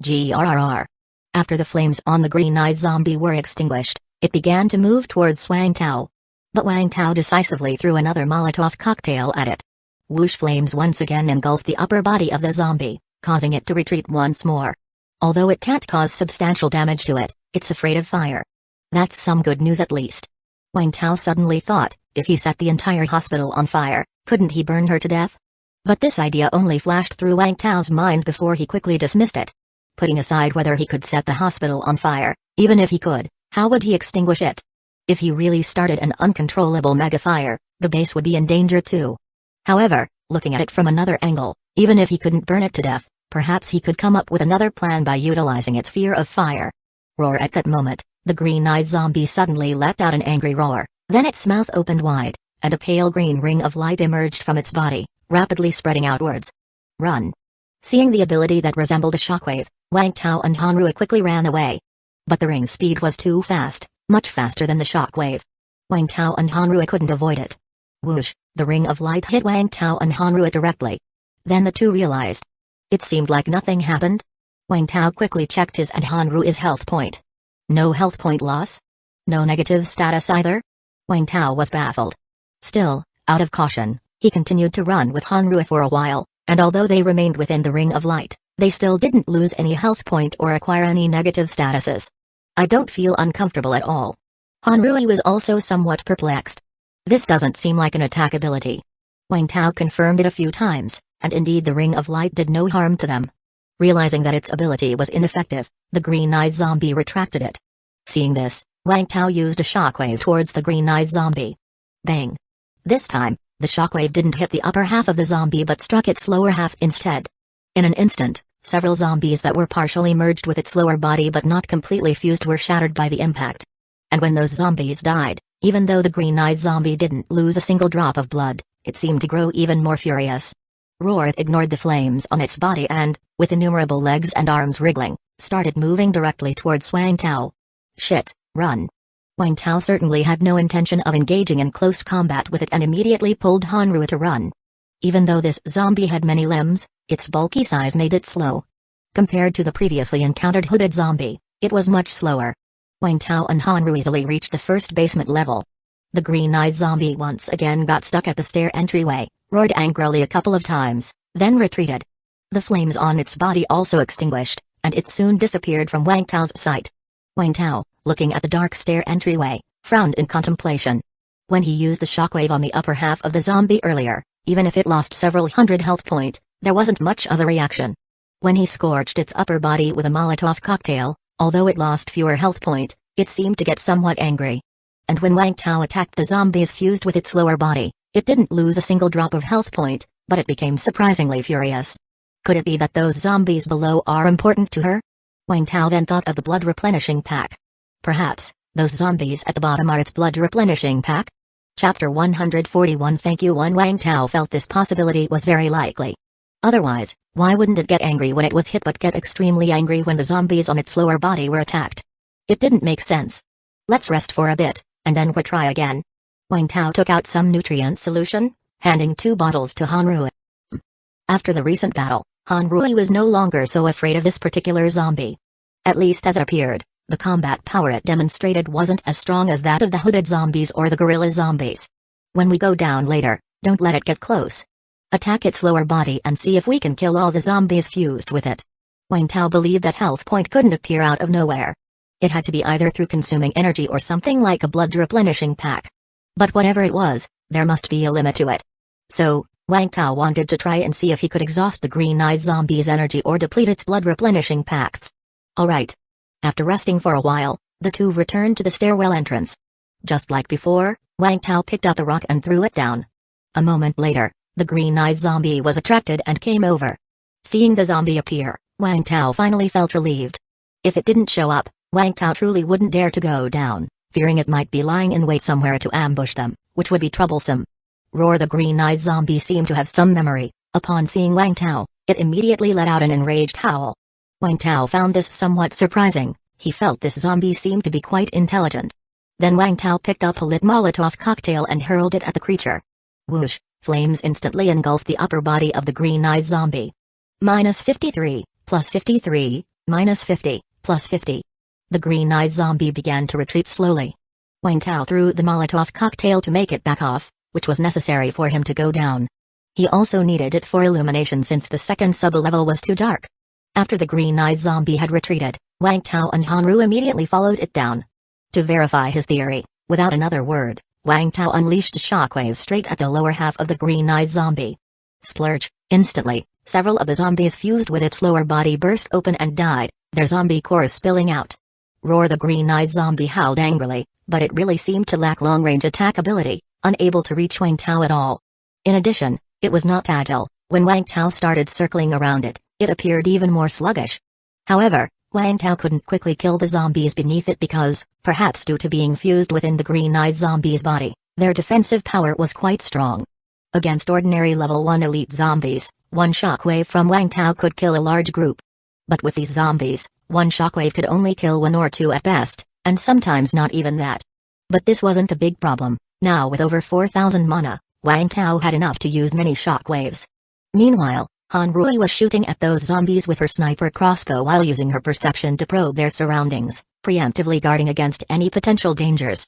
Speaker 1: Grrr. After the flames on the green-eyed zombie were extinguished, it began to move towards Wang Tao. But Wang Tao decisively threw another Molotov cocktail at it. Whoosh! Flames once again engulfed the upper body of the zombie, causing it to retreat once more. Although it can't cause substantial damage to it, it's afraid of fire. That's some good news at least. Wang Tao suddenly thought, if he set the entire hospital on fire, couldn't he burn her to death? But this idea only flashed through Wang Tao's mind before he quickly dismissed it. Putting aside whether he could set the hospital on fire, even if he could, how would he extinguish it? If he really started an uncontrollable mega-fire, the base would be in danger too. However, looking at it from another angle, even if he couldn't burn it to death, perhaps he could come up with another plan by utilizing its fear of fire. Roar! At that moment, the green-eyed zombie suddenly let out an angry roar, then its mouth opened wide, and a pale green ring of light emerged from its body, rapidly spreading outwards. Run! Seeing the ability that resembled a shockwave, Wang Tao and Hanru quickly ran away. But the ring's speed was too fast, much faster than the shockwave. Wang Tao and Hanru couldn't avoid it. Whoosh! The ring of light hit Wang Tao and Hanru directly. Then the two realized. It seemed like nothing happened. Wang Tao quickly checked his and Hanru's health point. No health point loss? No negative status either? Wang Tao was baffled. Still, out of caution, he continued to run with Hanrui for a while, and although they remained within the ring of light, they still didn't lose any health point or acquire any negative statuses. I don't feel uncomfortable at all. Hanrui was also somewhat perplexed. This doesn't seem like an attack ability. Wang Tao confirmed it a few times, and indeed the ring of light did no harm to them. Realizing that its ability was ineffective, the green-eyed zombie retracted it. Seeing this, Wang Tao used a shockwave towards the green-eyed zombie. Bang! This time, the shockwave didn't hit the upper half of the zombie but struck its lower half instead. In an instant, several zombies that were partially merged with its lower body but not completely fused were shattered by the impact. And when those zombies died, even though the green-eyed zombie didn't lose a single drop of blood, it seemed to grow even more furious. Roar ignored the flames on its body and, with innumerable legs and arms wriggling, started moving directly towards Wang Tao. Shit, run. Wang Tao certainly had no intention of engaging in close combat with it and immediately pulled Hanrui to run. Even though this zombie had many limbs, its bulky size made it slow. Compared to the previously encountered hooded zombie, it was much slower. Wang Tao and Hanrui easily reached the first basement level. The green-eyed zombie once again got stuck at the stair entryway, roared angrily a couple of times, then retreated. The flames on its body also extinguished, and it soon disappeared from Wang Tao's sight. Wang Tao, looking at the dark stair entryway, frowned in contemplation. When he used the shockwave on the upper half of the zombie earlier, even if it lost several hundred health point, there wasn't much of a reaction. When he scorched its upper body with a Molotov cocktail, although it lost fewer health point, it seemed to get somewhat angry. And when Wang Tao attacked the zombies fused with its lower body, it didn't lose a single drop of health point, but it became surprisingly furious. Could it be that those zombies below are important to her? Wang Tao then thought of the blood replenishing pack. Perhaps, those zombies at the bottom are its blood replenishing pack? Chapter 141. Thank you. Wang Tao felt this possibility was very likely. Otherwise, why wouldn't it get angry when it was hit but get extremely angry when the zombies on its lower body were attacked? It didn't make sense. Let's rest for a bit, and then we'll try again. Wang Tao took out some nutrient solution, handing 2 bottles to Hanrui. After the recent battle, Hanrui was no longer so afraid of this particular zombie. At least as it appeared, the combat power it demonstrated wasn't as strong as that of the hooded zombies or the gorilla zombies. When we go down later, don't let it get close. Attack its lower body and see if we can kill all the zombies fused with it. Wang Tao believed that health point couldn't appear out of nowhere. It had to be either through consuming energy or something like a blood replenishing pack. But whatever it was, there must be a limit to it. So, Wang Tao wanted to try and see if he could exhaust the green-eyed zombie's energy or deplete its blood replenishing packs. Alright. After resting for a while, the two returned to the stairwell entrance. Just like before, Wang Tao picked up a rock and threw it down. A moment later, the green-eyed zombie was attracted and came over. Seeing the zombie appear, Wang Tao finally felt relieved. If it didn't show up, Wang Tao truly wouldn't dare to go down, fearing it might be lying in wait somewhere to ambush them, which would be troublesome. Roar the green-eyed zombie seemed to have some memory. Upon seeing Wang Tao, it immediately let out an enraged howl. Wang Tao found this somewhat surprising. He felt this zombie seemed to be quite intelligent. Then Wang Tao picked up a lit Molotov cocktail and hurled it at the creature. Whoosh, flames instantly engulfed the upper body of the green-eyed zombie. -53, +53, -50, +50. The green-eyed zombie began to retreat slowly. Wang Tao threw the Molotov cocktail to make it back off, which was necessary for him to go down. He also needed it for illumination since the second sub-level was too dark. After the green-eyed zombie had retreated, Wang Tao and Hanrui immediately followed it down. To verify his theory, without another word, Wang Tao unleashed a shockwave straight at the lower half of the green-eyed zombie. Splurge! Instantly, several of the zombies fused with its lower body burst open and died, their zombie cores spilling out. Roar the green-eyed zombie howled angrily, but it really seemed to lack long-range attack ability, unable to reach Wang Tao at all. In addition, it was not agile. When Wang Tao started circling around it, it appeared even more sluggish. However, Wang Tao couldn't quickly kill the zombies beneath it because, perhaps due to being fused within the green-eyed zombie's body, their defensive power was quite strong. Against ordinary level 1 elite zombies, one shockwave from Wang Tao could kill a large group. But with these zombies, one shockwave could only kill 1 or 2 at best, and sometimes not even that. But this wasn't a big problem. Now with over 4,000 mana, Wang Tao had enough to use many shockwaves. Meanwhile, Hanrui was shooting at those zombies with her sniper crossbow while using her perception to probe their surroundings, preemptively guarding against any potential dangers.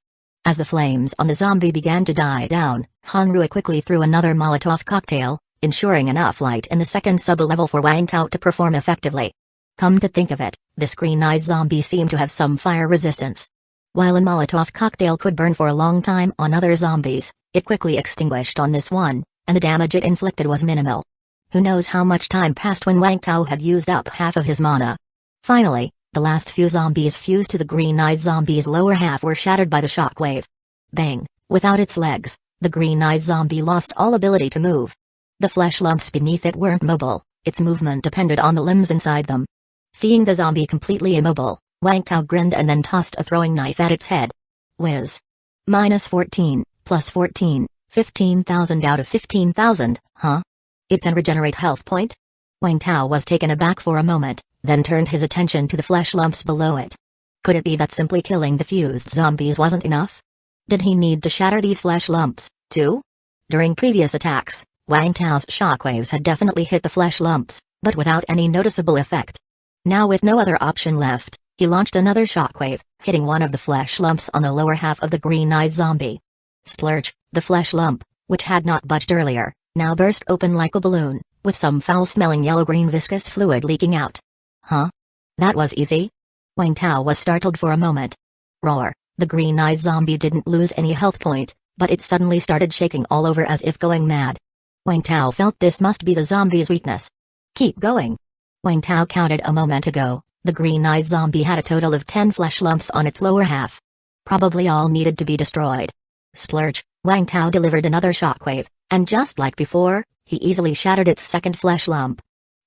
Speaker 1: As the flames on the zombie began to die down, Hanrui quickly threw another Molotov cocktail, ensuring enough light in the second sub-level for Wang Tao to perform effectively. Come to think of it, this green-eyed zombie seemed to have some fire resistance. While a Molotov cocktail could burn for a long time on other zombies, it quickly extinguished on this one, and the damage it inflicted was minimal. Who knows how much time passed when Wang Tao had used up half of his mana. Finally, the last few zombies fused to the green-eyed zombie's lower half were shattered by the shockwave. Bang! Without its legs, the green-eyed zombie lost all ability to move. The flesh lumps beneath it weren't mobile, its movement depended on the limbs inside them. Seeing the zombie completely immobile, Wang Tao grinned and then tossed a throwing knife at its head. Whiz. -14, +14, 15,000 out of 15,000, huh? It can regenerate health point? Wang Tao was taken aback for a moment, then turned his attention to the flesh lumps below it. Could it be that simply killing the fused zombies wasn't enough? Did he need to shatter these flesh lumps, too? During previous attacks, Wang Tao's shockwaves had definitely hit the flesh lumps, but without any noticeable effect. Now with no other option left, he launched another shockwave, hitting one of the flesh lumps on the lower half of the green-eyed zombie. Splurge, the flesh lump, which had not budged earlier, now burst open like a balloon, with some foul-smelling yellow-green viscous fluid leaking out. Huh? That was easy? Wang Tao was startled for a moment. Roar, the green-eyed zombie didn't lose any health point, but it suddenly started shaking all over as if going mad. Wang Tao felt this must be the zombie's weakness. Keep going. Wang Tao counted a moment ago, the green-eyed zombie had a total of 10 flesh lumps on its lower half. Probably all needed to be destroyed. Splurge, Wang Tao delivered another shockwave, and just like before, he easily shattered its second flesh lump.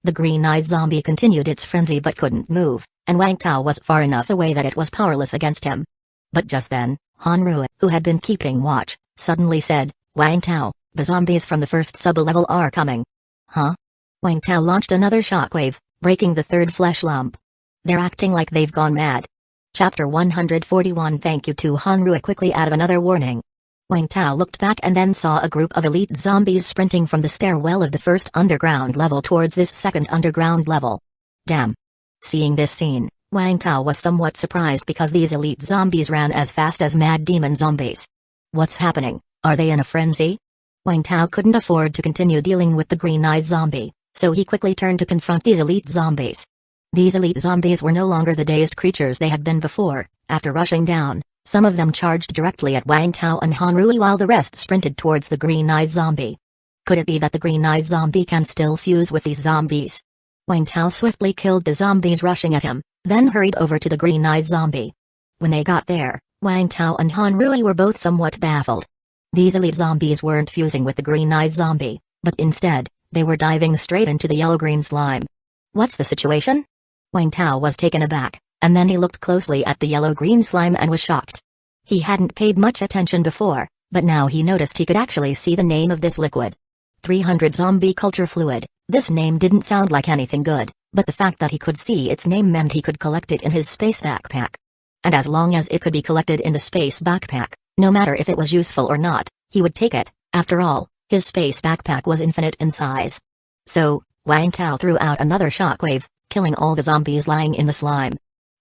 Speaker 1: The green-eyed zombie continued its frenzy but couldn't move, and Wang Tao was far enough away that it was powerless against him. But just then, Hanrui, who had been keeping watch, suddenly said, "Wang Tao, the zombies from the first sub-level are coming." Huh? Wang Tao launched another shockwave, breaking the third flesh lump. They're acting like they've gone mad. Chapter 141. Thank you to Hanrui quickly added another warning. Wang Tao looked back and then saw a group of elite zombies sprinting from the stairwell of the first underground level towards this second underground level. Damn. Seeing this scene, Wang Tao was somewhat surprised because these elite zombies ran as fast as mad demon zombies. What's happening? Are they in a frenzy? Wang Tao couldn't afford to continue dealing with the green-eyed zombie, so he quickly turned to confront these elite zombies. These elite zombies were no longer the dazed creatures they had been before. After rushing down, some of them charged directly at Wang Tao and Hanrui while the rest sprinted towards the green-eyed zombie. Could it be that the green-eyed zombie can still fuse with these zombies? Wang Tao swiftly killed the zombies rushing at him, then hurried over to the green-eyed zombie. When they got there, Wang Tao and Hanrui were both somewhat baffled. These elite zombies weren't fusing with the green-eyed zombie, but instead, they were diving straight into the yellow-green slime. What's the situation? Wang Tao was taken aback, and then he looked closely at the yellow-green slime and was shocked. He hadn't paid much attention before, but now he noticed he could actually see the name of this liquid. 300 Zombie Culture Fluid. This name didn't sound like anything good, but the fact that he could see its name meant he could collect it in his space backpack. And as long as it could be collected in the space backpack, no matter if it was useful or not, he would take it. After all, his space backpack was infinite in size. So, Wang Tao threw out another shockwave, killing all the zombies lying in the slime.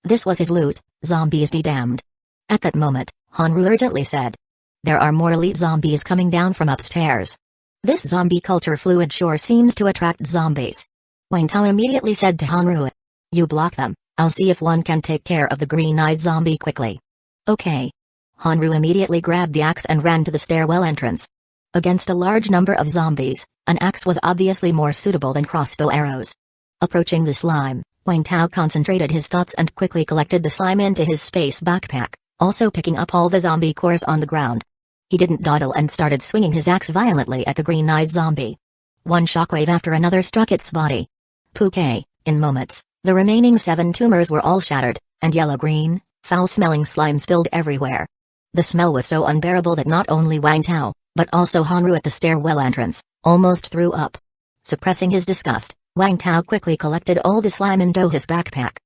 Speaker 1: This was his loot, zombies be damned. At that moment, Hanru urgently said, "There are more elite zombies coming down from upstairs. This zombie culture fluid sure seems to attract zombies." Wang Tao immediately said to Hanru, "You block them, I'll see if one can take care of the green-eyed zombie quickly." Okay. Hanru immediately grabbed the axe and ran to the stairwell entrance. Against a large number of zombies, an axe was obviously more suitable than crossbow arrows. Approaching the slime, Wang Tao concentrated his thoughts and quickly collected the slime into his space backpack, also picking up all the zombie cores on the ground. He didn't dawdle and started swinging his axe violently at the green-eyed zombie. One shockwave after another struck its body. Pooké, in moments, the remaining 7 tumors were all shattered, and yellow-green, foul-smelling slime spilled everywhere. The smell was so unbearable that not only Wang Tao, but also Hanru at the stairwell entrance, almost threw up. Suppressing his disgust, Wang Tao quickly collected all the slime into his backpack.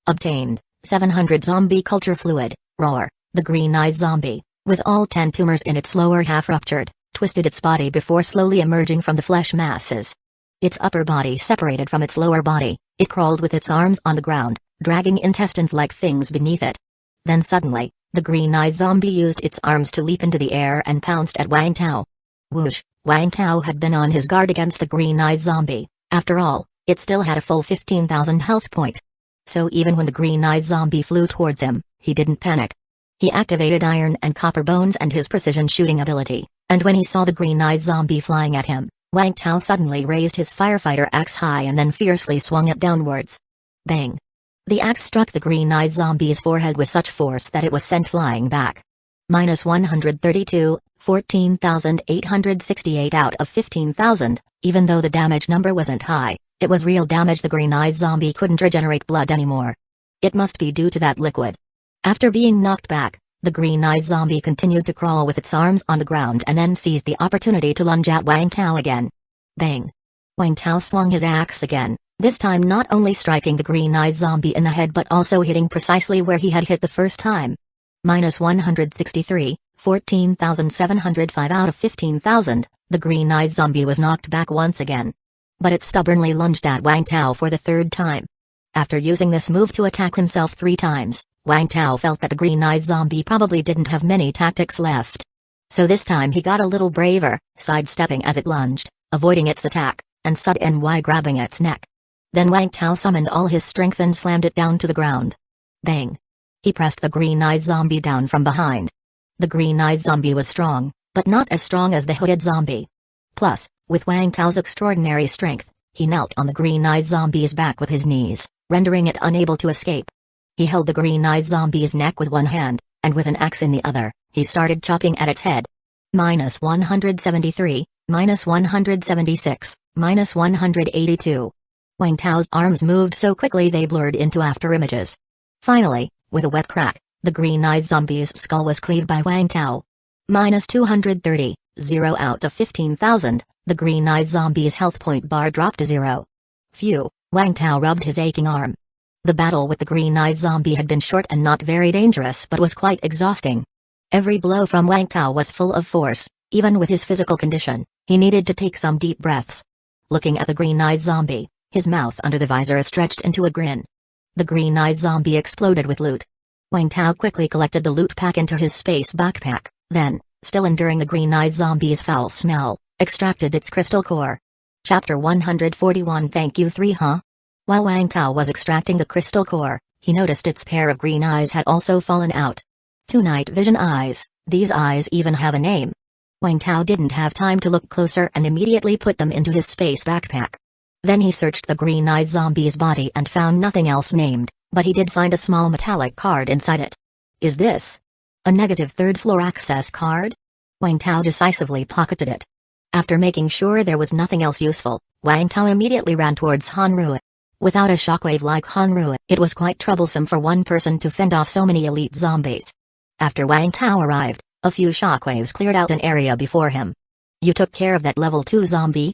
Speaker 1: Obtained, 700 Zombie Culture Fluid. Roar, the green-eyed zombie, with all 10 tumors in its lower half ruptured, twisted its body before slowly emerging from the flesh masses. Its upper body separated from its lower body, it crawled with its arms on the ground, dragging intestines like things beneath it. Then suddenly, The green-eyed zombie used its arms to leap into the air and pounced at Wang Tao. Whoosh! Wang Tao had been on his guard against the green-eyed zombie. After all, it still had a full 15,000 health point. So even when the green-eyed zombie flew towards him, he didn't panic. He activated iron and copper bones and his precision shooting ability, and when he saw the green-eyed zombie flying at him, Wang Tao suddenly raised his firefighter axe high and then fiercely swung it downwards. Bang! The axe struck the green-eyed zombie's forehead with such force that it was sent flying back. -132, 14,868 out of 15,000, even though the damage number wasn't high, it was real damage. The green-eyed zombie couldn't regenerate blood anymore. It must be due to that liquid. After being knocked back, the green-eyed zombie continued to crawl with its arms on the ground and then seized the opportunity to lunge at Wang Tao again. Bang! Wang Tao swung his axe again, this time not only striking the green-eyed zombie in the head but also hitting precisely where he had hit the first time. -163, 14,705 out of 15,000, the green-eyed zombie was knocked back once again. But it stubbornly lunged at Wang Tao for the third time. After using this move to attack himself 3 times, Wang Tao felt that the green-eyed zombie probably didn't have many tactics left. So this time he got a little braver, sidestepping as it lunged, avoiding its attack, and suddenly grabbing its neck. Then Wang Tao summoned all his strength and slammed it down to the ground. Bang! He pressed the green-eyed zombie down from behind. The green-eyed zombie was strong, but not as strong as the hooded zombie. Plus, with Wang Tao's extraordinary strength, he knelt on the green-eyed zombie's back with his knees, rendering it unable to escape. He held the green-eyed zombie's neck with one hand, and with an axe in the other, he started chopping at its head. -173, -176, -182. Wang Tao's arms moved so quickly they blurred into afterimages. Finally, with a wet crack, the green-eyed zombie's skull was cleaved by Wang Tao. -230, 0 out of 15,000, the green-eyed zombie's health point bar dropped to 0. Phew, Wang Tao rubbed his aching arm. The battle with the green-eyed zombie had been short and not very dangerous but was quite exhausting. Every blow from Wang Tao was full of force, even with his physical condition, he needed to take some deep breaths. Looking at the green-eyed zombie, his mouth under the visor stretched into a grin. The green-eyed zombie exploded with loot. Wang Tao quickly collected the loot pack into his space backpack, then, still enduring the green-eyed zombie's foul smell, extracted its crystal core. Chapter 141 Thank you 3 huh? While Wang Tao was extracting the crystal core, he noticed its pair of green eyes had also fallen out. 2 night vision eyes, these eyes even have a name. Wang Tao didn't have time to look closer and immediately put them into his space backpack. Then he searched the green-eyed zombie's body and found nothing else named, but he did find a small metallic card inside it. Is this a negative 3rd floor access card? Wang Tao decisively pocketed it. After making sure there was nothing else useful, Wang Tao immediately ran towards Hanru. Without a shockwave like Hanru, it was quite troublesome for one person to fend off so many elite zombies. After Wang Tao arrived, a few shockwaves cleared out an area before him. You took care of that level 2 zombie?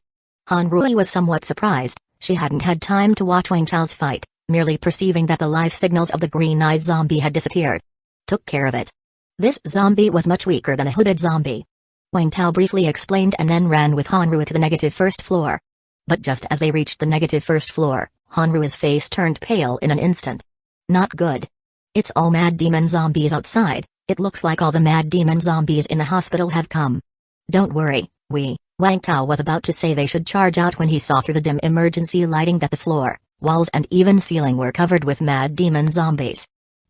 Speaker 1: Hanru was somewhat surprised. She hadn't had time to watch Wang Tao's fight, merely perceiving that the life signals of the green-eyed zombie had disappeared. Took care of it. This zombie was much weaker than the hooded zombie. Wang Tao briefly explained and then ran with Hanru to the negative 1st floor. But just as they reached the negative 1st floor, Hanru's face turned pale in an instant. Not good. It's all mad demon zombies outside. It looks like all the mad demon zombies in the hospital have come. Don't worry, Wang Tao was about to say they should charge out when he saw through the dim emergency lighting that the floor, walls and even ceiling were covered with mad demon zombies.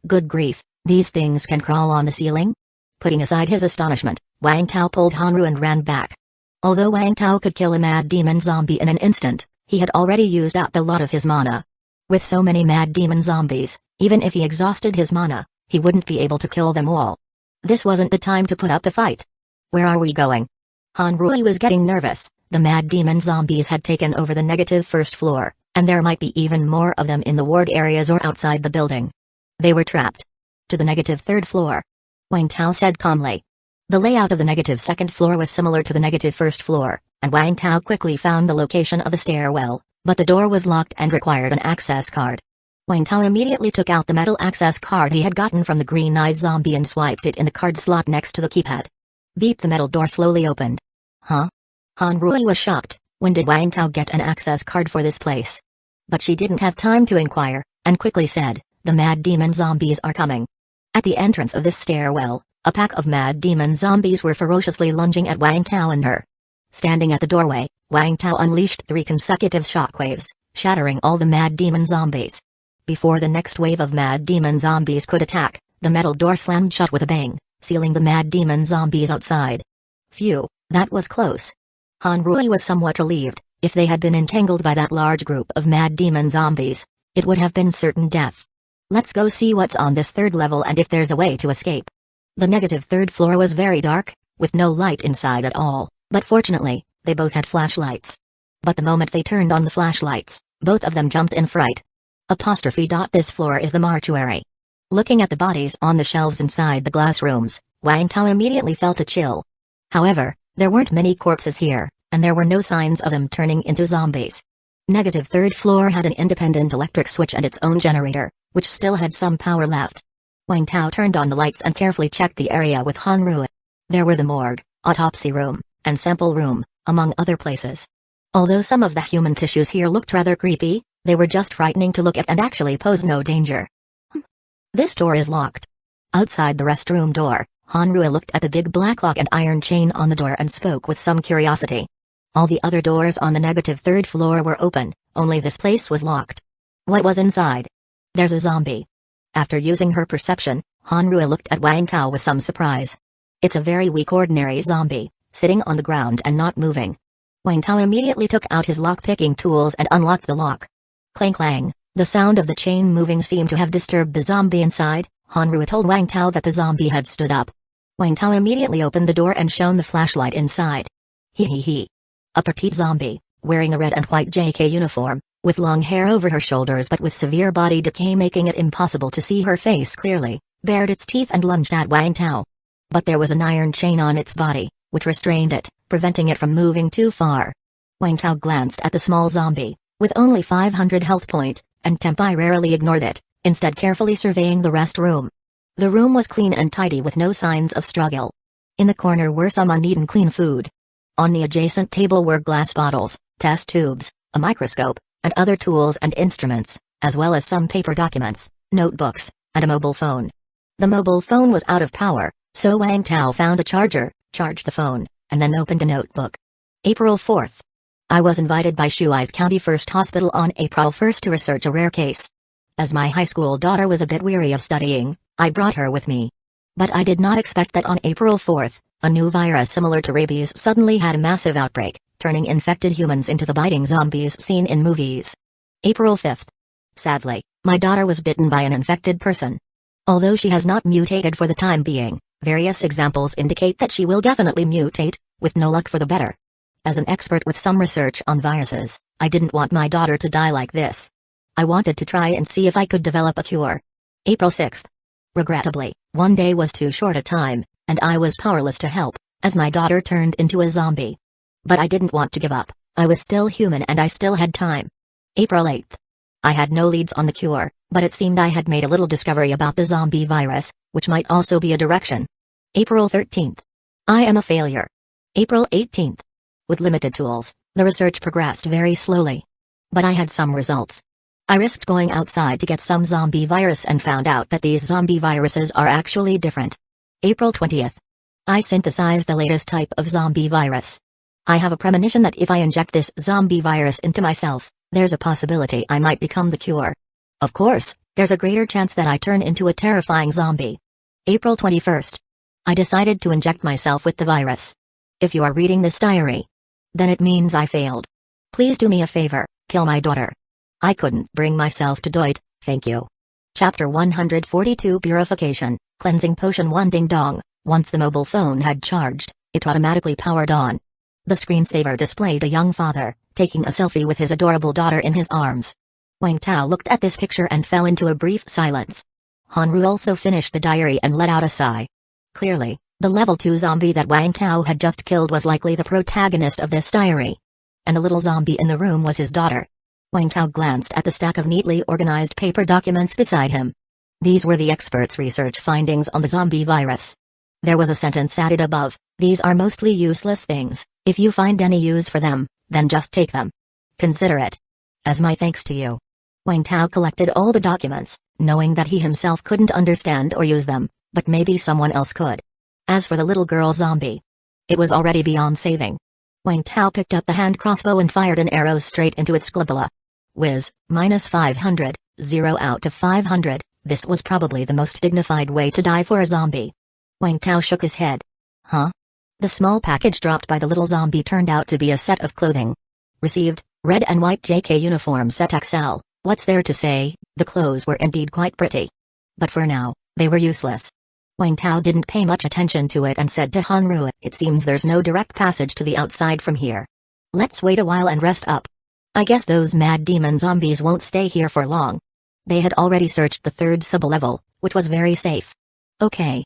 Speaker 1: Good grief, these things can crawl on the ceiling? Putting aside his astonishment, Wang Tao pulled Hanru and ran back. Although Wang Tao could kill a mad demon zombie in an instant, he had already used up a lot of his mana. With so many mad demon zombies, even if he exhausted his mana, he wouldn't be able to kill them all. This wasn't the time to put up a fight. Where are we going? Hanru was getting nervous. The mad demon zombies had taken over the negative 1st floor, and there might be even more of them in the ward areas or outside the building. They were trapped. To the negative 3rd floor. Wang Tao said calmly. The layout of the negative 2nd floor was similar to the negative 1st floor, and Wang Tao quickly found the location of the stairwell, but the door was locked and required an access card. Wang Tao immediately took out the metal access card he had gotten from the green-eyed zombie and swiped it in the card slot next to the keypad. Beep, the metal door slowly opened. Huh? Hanru was shocked. When did Wang Tao get an access card for this place? But she didn't have time to inquire, and quickly said, the mad demon zombies are coming. At the entrance of this stairwell, a pack of mad demon zombies were ferociously lunging at Wang Tao and her. Standing at the doorway, Wang Tao unleashed 3 consecutive shockwaves, shattering all the mad demon zombies. Before the next wave of mad demon zombies could attack, the metal door slammed shut with a bang, sealing the mad demon zombies outside. Phew, that was close. Han Rui was somewhat relieved. If they had been entangled by that large group of mad demon zombies, it would have been certain death. Let's go see what's on this 3rd level and if there's a way to escape. The negative 3rd floor was very dark, with no light inside at all, but fortunately, they both had flashlights. But the moment they turned on the flashlights, both of them jumped in fright. This floor is the mortuary. Looking at the bodies on the shelves inside the glass rooms, Wang Tao immediately felt a chill. However, there weren't many corpses here, and there were no signs of them turning into zombies. Negative 3rd floor had an independent electric switch and its own generator, which still had some power left. Wang Tao turned on the lights and carefully checked the area with Han Rui. There were the morgue, autopsy room, and sample room, among other places. Although some of the human tissues here looked rather creepy, they were just frightening to look at and actually posed no danger. This door is locked. Outside the restroom door, Han Rui looked at the big black lock and iron chain on the door and spoke with some curiosity. All the other doors on the negative 3rd floor were open, only this place was locked. What was inside? There's a zombie. After using her perception, Han Rui looked at Wang Tao with some surprise. It's a very weak ordinary zombie, sitting on the ground and not moving. Wang Tao immediately took out his lock-picking tools and unlocked the lock. Clang clang, the sound of the chain moving seemed to have disturbed the zombie inside. Han Rui told Wang Tao that the zombie had stood up. Wang Tao immediately opened the door and shone the flashlight inside. He. A petite zombie, wearing a red and white JK uniform, with long hair over her shoulders but with severe body decay making it impossible to see her face clearly, bared its teeth and lunged at Wang Tao. But there was an iron chain on its body, which restrained it, preventing it from moving too far. Wang Tao glanced at the small zombie, with only 500 health point, and temporarily ignored it, instead carefully surveying the rest room. The room was clean and tidy with no signs of struggle. In the corner were some uneaten clean food. On the adjacent table were glass bottles, test tubes, a microscope, and other tools and instruments, as well as some paper documents, notebooks, and a mobile phone. The mobile phone was out of power, so Wang Tao found a charger, charged the phone, and then opened a notebook. April 4th. I was invited by Shuai's County First Hospital on April 1st to research a rare case. As my high school daughter was a bit weary of studying, I brought her with me. But I did not expect that on April 4th, a new virus similar to rabies suddenly had a massive outbreak, turning infected humans into the biting zombies seen in movies. April 5th. Sadly, my daughter was bitten by an infected person. Although she has not mutated for the time being, various examples indicate that she will definitely mutate, with no luck for the better. As an expert with some research on viruses, I didn't want my daughter to die like this. I wanted to try and see if I could develop a cure. April 6th. Regrettably, one day was too short a time, and I was powerless to help, as my daughter turned into a zombie. But I didn't want to give up. I was still human and I still had time. April 8th. I had no leads on the cure, but it seemed I had made a little discovery about the zombie virus, which might also be a direction. April 13th. I am a failure. April 18th. With limited tools, the research progressed very slowly. But I had some results. I risked going outside to get some zombie virus and found out that these zombie viruses are actually different. April 20th. I synthesized the latest type of zombie virus. I have a premonition that if I inject this zombie virus into myself, there's a possibility I might become the cure. Of course, there's a greater chance that I turn into a terrifying zombie. April 21st. I decided to inject myself with the virus. If you are reading this diary, then it means I failed. Please do me a favor, kill my daughter. I couldn't bring myself to do it, thank you. Chapter 142 Purification, Cleansing Potion 1 Ding Dong. Once the mobile phone had charged, it automatically powered on. The screensaver displayed a young father, taking a selfie with his adorable daughter in his arms. Wang Tao looked at this picture and fell into a brief silence. Han Ru also finished the diary and let out a sigh. Clearly, the level 2 zombie that Wang Tao had just killed was likely the protagonist of this diary. And the little zombie in the room was his daughter. Wang Tao glanced at the stack of neatly organized paper documents beside him. These were the experts' research findings on the zombie virus. There was a sentence added above, "These are mostly useless things. If you find any use for them, then just take them. Consider it as my thanks to you." Wang Tao collected all the documents, knowing that he himself couldn't understand or use them, but maybe someone else could. As for the little girl zombie, it was already beyond saving. Wang Tao picked up the hand crossbow and fired an arrow straight into its glabella. Whiz, -500, 0 out of 500, this was probably the most dignified way to die for a zombie. Wang Tao shook his head. Huh? The small package dropped by the little zombie turned out to be a set of clothing. Received, red and white JK uniform set XL. What's there to say, the clothes were indeed quite pretty. But for now, they were useless. Wang Tao didn't pay much attention to it and said to Hanru, it seems there's no direct passage to the outside from here. Let's wait a while and rest up. I guess those mad demon zombies won't stay here for long. They had already searched the third sub-level, which was very safe. Okay.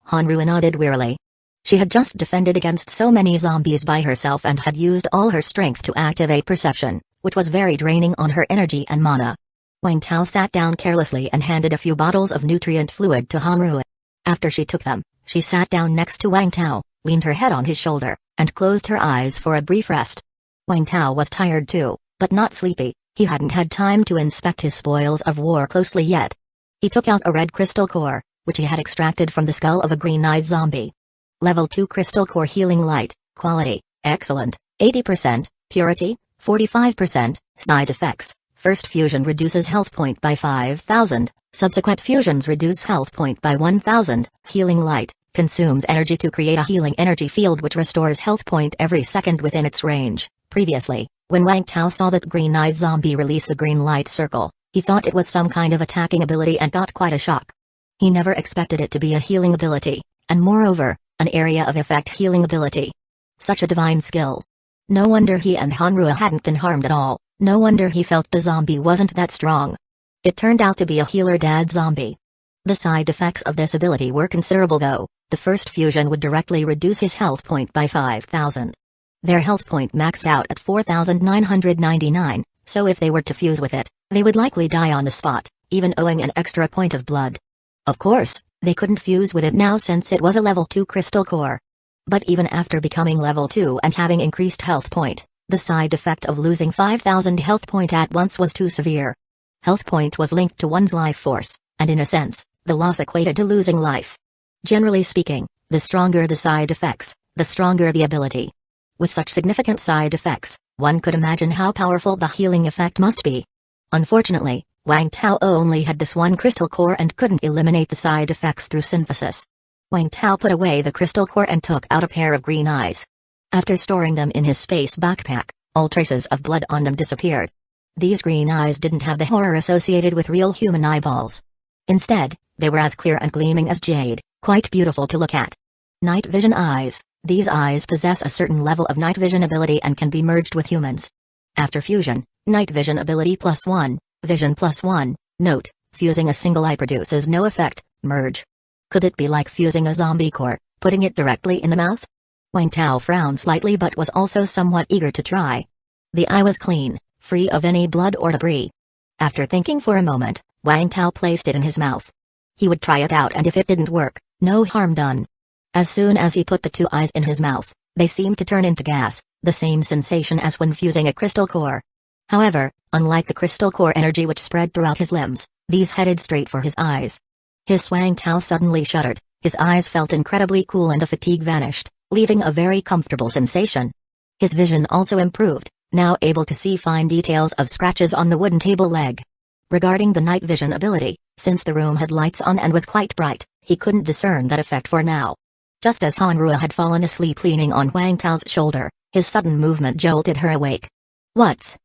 Speaker 1: Hanru nodded wearily. She had just defended against so many zombies by herself and had used all her strength to activate perception, which was very draining on her energy and mana. Wang Tao sat down carelessly and handed a few bottles of nutrient fluid to Hanru. After she took them, she sat down next to Wang Tao, leaned her head on his shoulder, and closed her eyes for a brief rest. Wang Tao was tired too, but not sleepy. He hadn't had time to inspect his spoils of war closely yet. He took out a red crystal core, which he had extracted from the skull of a green-eyed zombie. Level 2 crystal core healing light, quality, excellent, 80%, purity, 45%, side effects. First fusion reduces health point by 5,000, subsequent fusions reduce health point by 1,000, healing light, consumes energy to create a healing energy field which restores health point every second within its range. Previously, when Wang Tao saw that green-eyed zombie release the green light circle, he thought it was some kind of attacking ability and got quite a shock. He never expected it to be a healing ability, and moreover, an area of effect healing ability. Such a divine skill. No wonder he and Hanru hadn't been harmed at all. No wonder he felt the zombie wasn't that strong. It turned out to be a healer dad zombie. The side effects of this ability were considerable though. The first fusion would directly reduce his health point by 5,000. Their health point maxed out at 4,999, so if they were to fuse with it, they would likely die on the spot, even owing an extra point of blood. Of course, they couldn't fuse with it now since it was a level 2 crystal core. But even after becoming level 2 and having increased health point, the side effect of losing 5,000 health point at once was too severe. Health point was linked to one's life force, and in a sense, the loss equated to losing life. Generally speaking, the stronger the side effects, the stronger the ability. With such significant side effects, one could imagine how powerful the healing effect must be. Unfortunately, Wang Tao only had this one crystal core and couldn't eliminate the side effects through synthesis. Wang Tao put away the crystal core and took out a pair of green eyes. After storing them in his space backpack, all traces of blood on them disappeared. These green eyes didn't have the horror associated with real human eyeballs. Instead, they were as clear and gleaming as jade, quite beautiful to look at. Night vision eyes. These eyes possess a certain level of night vision ability and can be merged with humans. After fusion, night vision ability +1, vision +1, note, fusing a single eye produces no effect, merge. Could it be like fusing a zombie core, putting it directly in the mouth? Wang Tao frowned slightly but was also somewhat eager to try. The eye was clean, free of any blood or debris. After thinking for a moment, Wang Tao placed it in his mouth. He would try it out and if it didn't work, no harm done. As soon as he put the two eyes in his mouth, they seemed to turn into gas, the same sensation as when fusing a crystal core. However, unlike the crystal core energy which spread throughout his limbs, these headed straight for his eyes. His Wang Tao suddenly shuddered, his eyes felt incredibly cool and the fatigue vanished, leaving a very comfortable sensation. His vision also improved, now able to see fine details of scratches on the wooden table leg. Regarding the night vision ability, since the room had lights on and was quite bright, he couldn't discern that effect for now. Just as Hanru had fallen asleep leaning on Wang Tao's shoulder, his sudden movement jolted her awake. What's,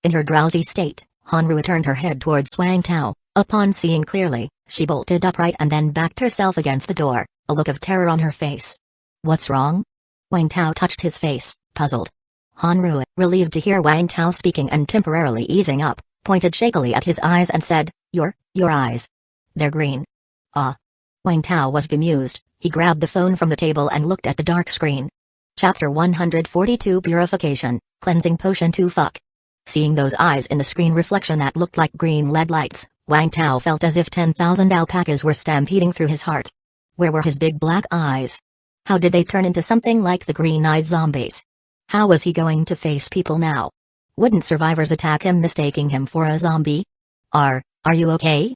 Speaker 1: In her drowsy state, Hanru turned her head towards Wang Tao. Upon seeing clearly, she bolted upright and then backed herself against the door, a look of terror on her face. What's wrong? Wang Tao touched his face, puzzled. Hanru, relieved to hear Wang Tao speaking and temporarily easing up, pointed shakily at his eyes and said, Your eyes. They're green. Wang Tao was bemused, he grabbed the phone from the table and looked at the dark screen. Chapter 142 Purification, Cleansing Potion to Fuck. Seeing those eyes in the screen reflection that looked like green LED lights, Wang Tao felt as if 10,000 alpacas were stampeding through his heart. Where were his big black eyes? How did they turn into something like the green-eyed zombies? How was he going to face people now? Wouldn't survivors attack him mistaking him for a zombie? Are you okay?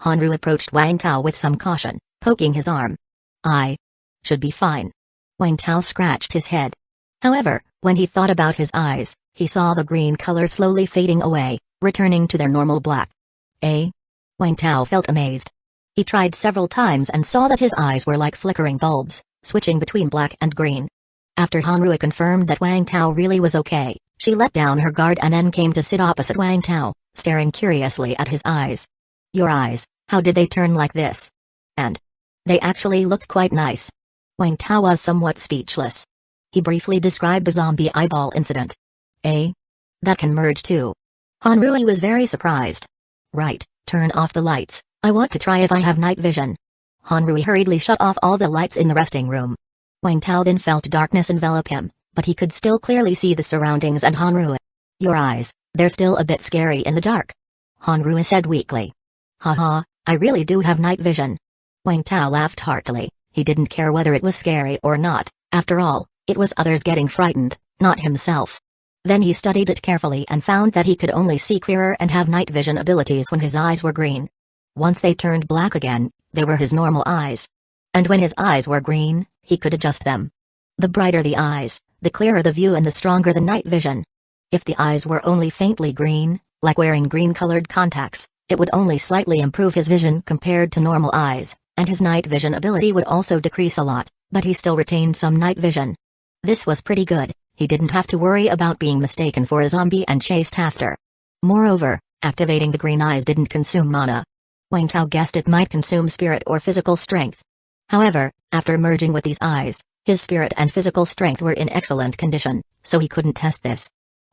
Speaker 1: Hanru approached Wang Tao with some caution, poking his arm. I should be fine. Wang Tao scratched his head. However, when he thought about his eyes, he saw the green color slowly fading away, returning to their normal black. Wang Tao felt amazed. He tried several times and saw that his eyes were like flickering bulbs, switching between black and green. After Hanru confirmed that Wang Tao really was okay, she let down her guard and then came to sit opposite Wang Tao, staring curiously at his eyes. Your eyes, how did they turn like this? And they actually look quite nice. Wang Tao was somewhat speechless. He briefly described the zombie eyeball incident. That can merge too. Hanru was very surprised. Right, turn off the lights, I want to try if I have night vision. Hanru hurriedly shut off all the lights in the resting room. Wang Tao then felt darkness envelop him, but he could still clearly see the surroundings and Hanru. Your eyes, they're still a bit scary in the dark. Hanru said weakly. Haha, I really do have night vision. Wang Tao laughed heartily. He didn't care whether it was scary or not, after all, it was others getting frightened, not himself. Then he studied it carefully and found that he could only see clearer and have night vision abilities when his eyes were green. Once they turned black again, they were his normal eyes. And when his eyes were green, he could adjust them. The brighter the eyes, the clearer the view and the stronger the night vision. If the eyes were only faintly green, like wearing green-colored contacts, it would only slightly improve his vision compared to normal eyes, and his night vision ability would also decrease a lot, but he still retained some night vision. This was pretty good, he didn't have to worry about being mistaken for a zombie and chased after. Moreover, activating the green eyes didn't consume mana. Wang Tao guessed it might consume spirit or physical strength. However, after merging with these eyes, his spirit and physical strength were in excellent condition, so he couldn't test this.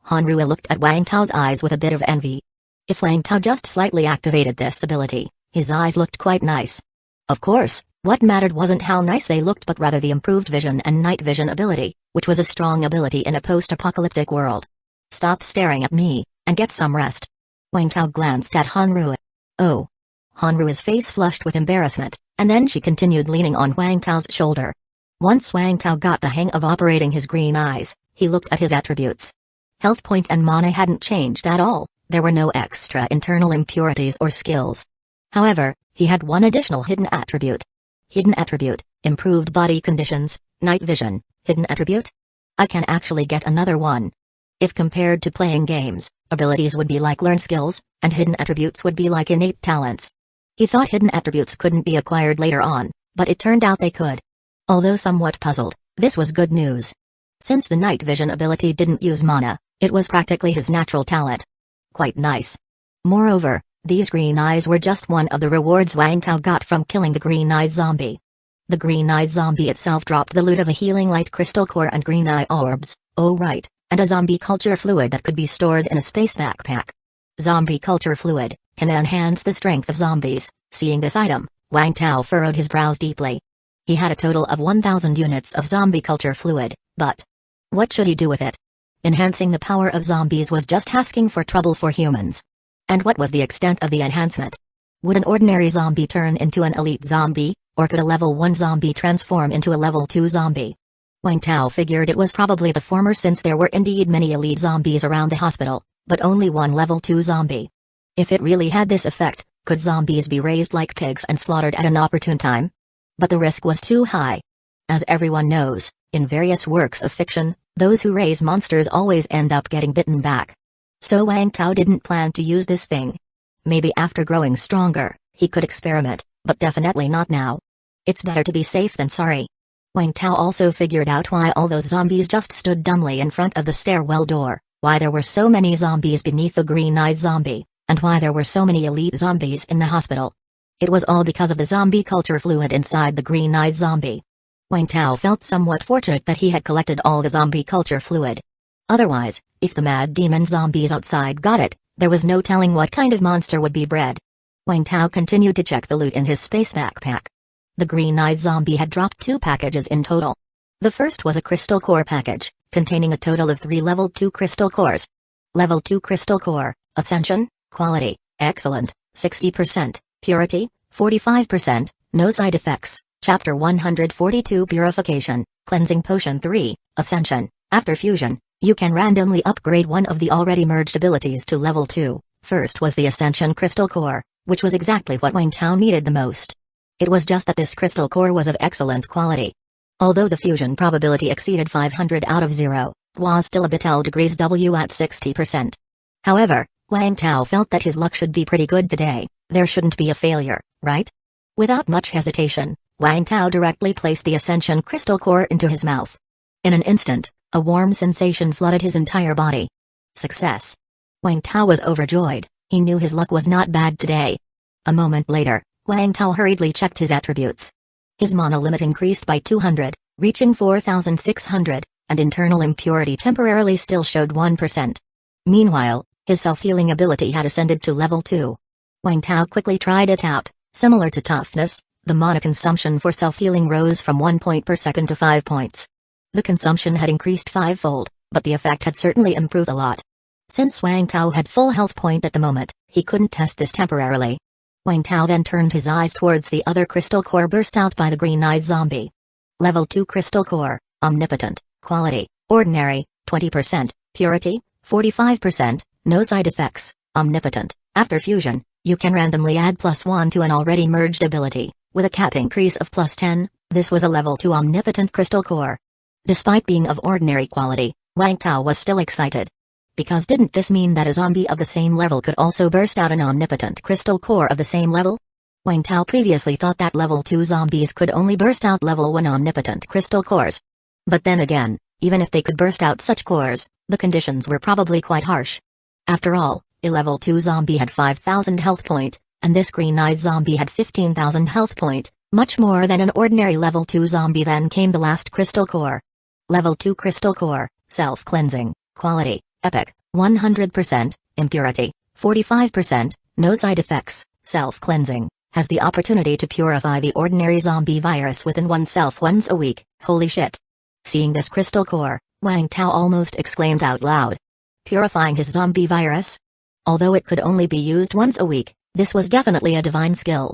Speaker 1: Hanru looked at Wang Tao's eyes with a bit of envy. If Wang Tao just slightly activated this ability, his eyes looked quite nice. Of course, what mattered wasn't how nice they looked but rather the improved vision and night vision ability, which was a strong ability in a post-apocalyptic world. Stop staring at me, and get some rest. Wang Tao glanced at Hanru. Oh. Hanru's face flushed with embarrassment, and then she continued leaning on Wang Tao's shoulder. Once Wang Tao got the hang of operating his green eyes, he looked at his attributes. Health point and mana hadn't changed at all, there were no extra internal impurities or skills. However, he had one additional hidden attribute. Hidden attribute, improved body conditions, night vision, hidden attribute? I can actually get another one. If compared to playing games, abilities would be like learned skills, and hidden attributes would be like innate talents. He thought hidden attributes couldn't be acquired later on, but it turned out they could. Although somewhat puzzled, this was good news. Since the night vision ability didn't use mana, it was practically his natural talent. Quite nice. Moreover, these green eyes were just one of the rewards Wang Tao got from killing the green-eyed zombie. The green-eyed zombie itself dropped the loot of a healing light crystal core and green eye orbs, oh right, and a zombie culture fluid that could be stored in a space backpack. Zombie culture fluid can enhance the strength of zombies. Seeing this item, Wang Tao furrowed his brows deeply. He had a total of 1,000 units of zombie culture fluid, but what should he do with it? Enhancing the power of zombies was just asking for trouble for humans. And what was the extent of the enhancement? Would an ordinary zombie turn into an elite zombie, or could a level 1 zombie transform into a level 2 zombie? Wang Tao figured it was probably the former since there were indeed many elite zombies around the hospital, but only one level 2 zombie. If it really had this effect, could zombies be raised like pigs and slaughtered at an opportune time? But the risk was too high. As everyone knows, in various works of fiction, those who raise monsters always end up getting bitten back. So Wang Tao didn't plan to use this thing. Maybe after growing stronger, he could experiment, but definitely not now. It's better to be safe than sorry. Wang Tao also figured out why all those zombies just stood dumbly in front of the stairwell door, why there were so many zombies beneath the green-eyed zombie, and why there were so many elite zombies in the hospital. It was all because of the zombie culture fluid inside the green-eyed zombie. Wang Tao felt somewhat fortunate that he had collected all the zombie culture fluid. Otherwise, if the mad demon zombies outside got it, there was no telling what kind of monster would be bred. Wang Tao continued to check the loot in his space backpack. The green-eyed zombie had dropped 2 packages in total. The first was a crystal core package, containing a total of 3 level 2 crystal cores. Level 2 crystal core, Ascension, Quality, Excellent, 60%, Purity, 45%, no side effects. Chapter 142 Purification, Cleansing Potion 3, Ascension. After fusion, you can randomly upgrade one of the already merged abilities to level 2. First was the Ascension Crystal Core, which was exactly what Wang Tao needed the most. It was just that this crystal core was of excellent quality. Although the fusion probability exceeded 500 out of 0, it was still a bit L degrees W at 60%. However, Wang Tao felt that his luck should be pretty good today. There shouldn't be a failure, right? Without much hesitation, Wang Tao directly placed the Ascension crystal core into his mouth. In an instant, a warm sensation flooded his entire body. Success. Wang Tao was overjoyed. He knew his luck was not bad today. A moment later, Wang Tao hurriedly checked his attributes. His mana limit increased by 200, reaching 4,600, and internal impurity temporarily still showed 1%. Meanwhile, his self-healing ability had ascended to level 2. Wang Tao quickly tried it out. Similar to toughness, the mana consumption for self-healing rose from 1 point per second to 5 points. The consumption had increased 5-fold, but the effect had certainly improved a lot. Since Wang Tao had full health point at the moment, he couldn't test this temporarily. Wang Tao then turned his eyes towards the other crystal core burst out by the green-eyed zombie. Level 2 crystal core, omnipotent, quality, ordinary, 20%, purity, 45%, no side effects, omnipotent. After fusion, you can randomly add +1 to an already merged ability, with a cap increase of +10, this was a level 2 omnipotent crystal core. Despite being of ordinary quality, Wang Tao was still excited. Because didn't this mean that a zombie of the same level could also burst out an omnipotent crystal core of the same level? Wang Tao previously thought that level 2 zombies could only burst out level 1 omnipotent crystal cores. But then again, even if they could burst out such cores, the conditions were probably quite harsh. After all, a level 2 zombie had 5,000 health point, and this green-eyed zombie had 15,000 health point, much more than an ordinary level 2 zombie. Then came the last crystal core. Level 2 crystal core, self-cleansing, quality, epic, 100%, impurity, 45%, no side effects, self-cleansing, has the opportunity to purify the ordinary zombie virus within oneself once a week. Holy shit. Seeing this crystal core, Wang Tao almost exclaimed out loud. Purifying his zombie virus? Although it could only be used once a week, this was definitely a divine skill.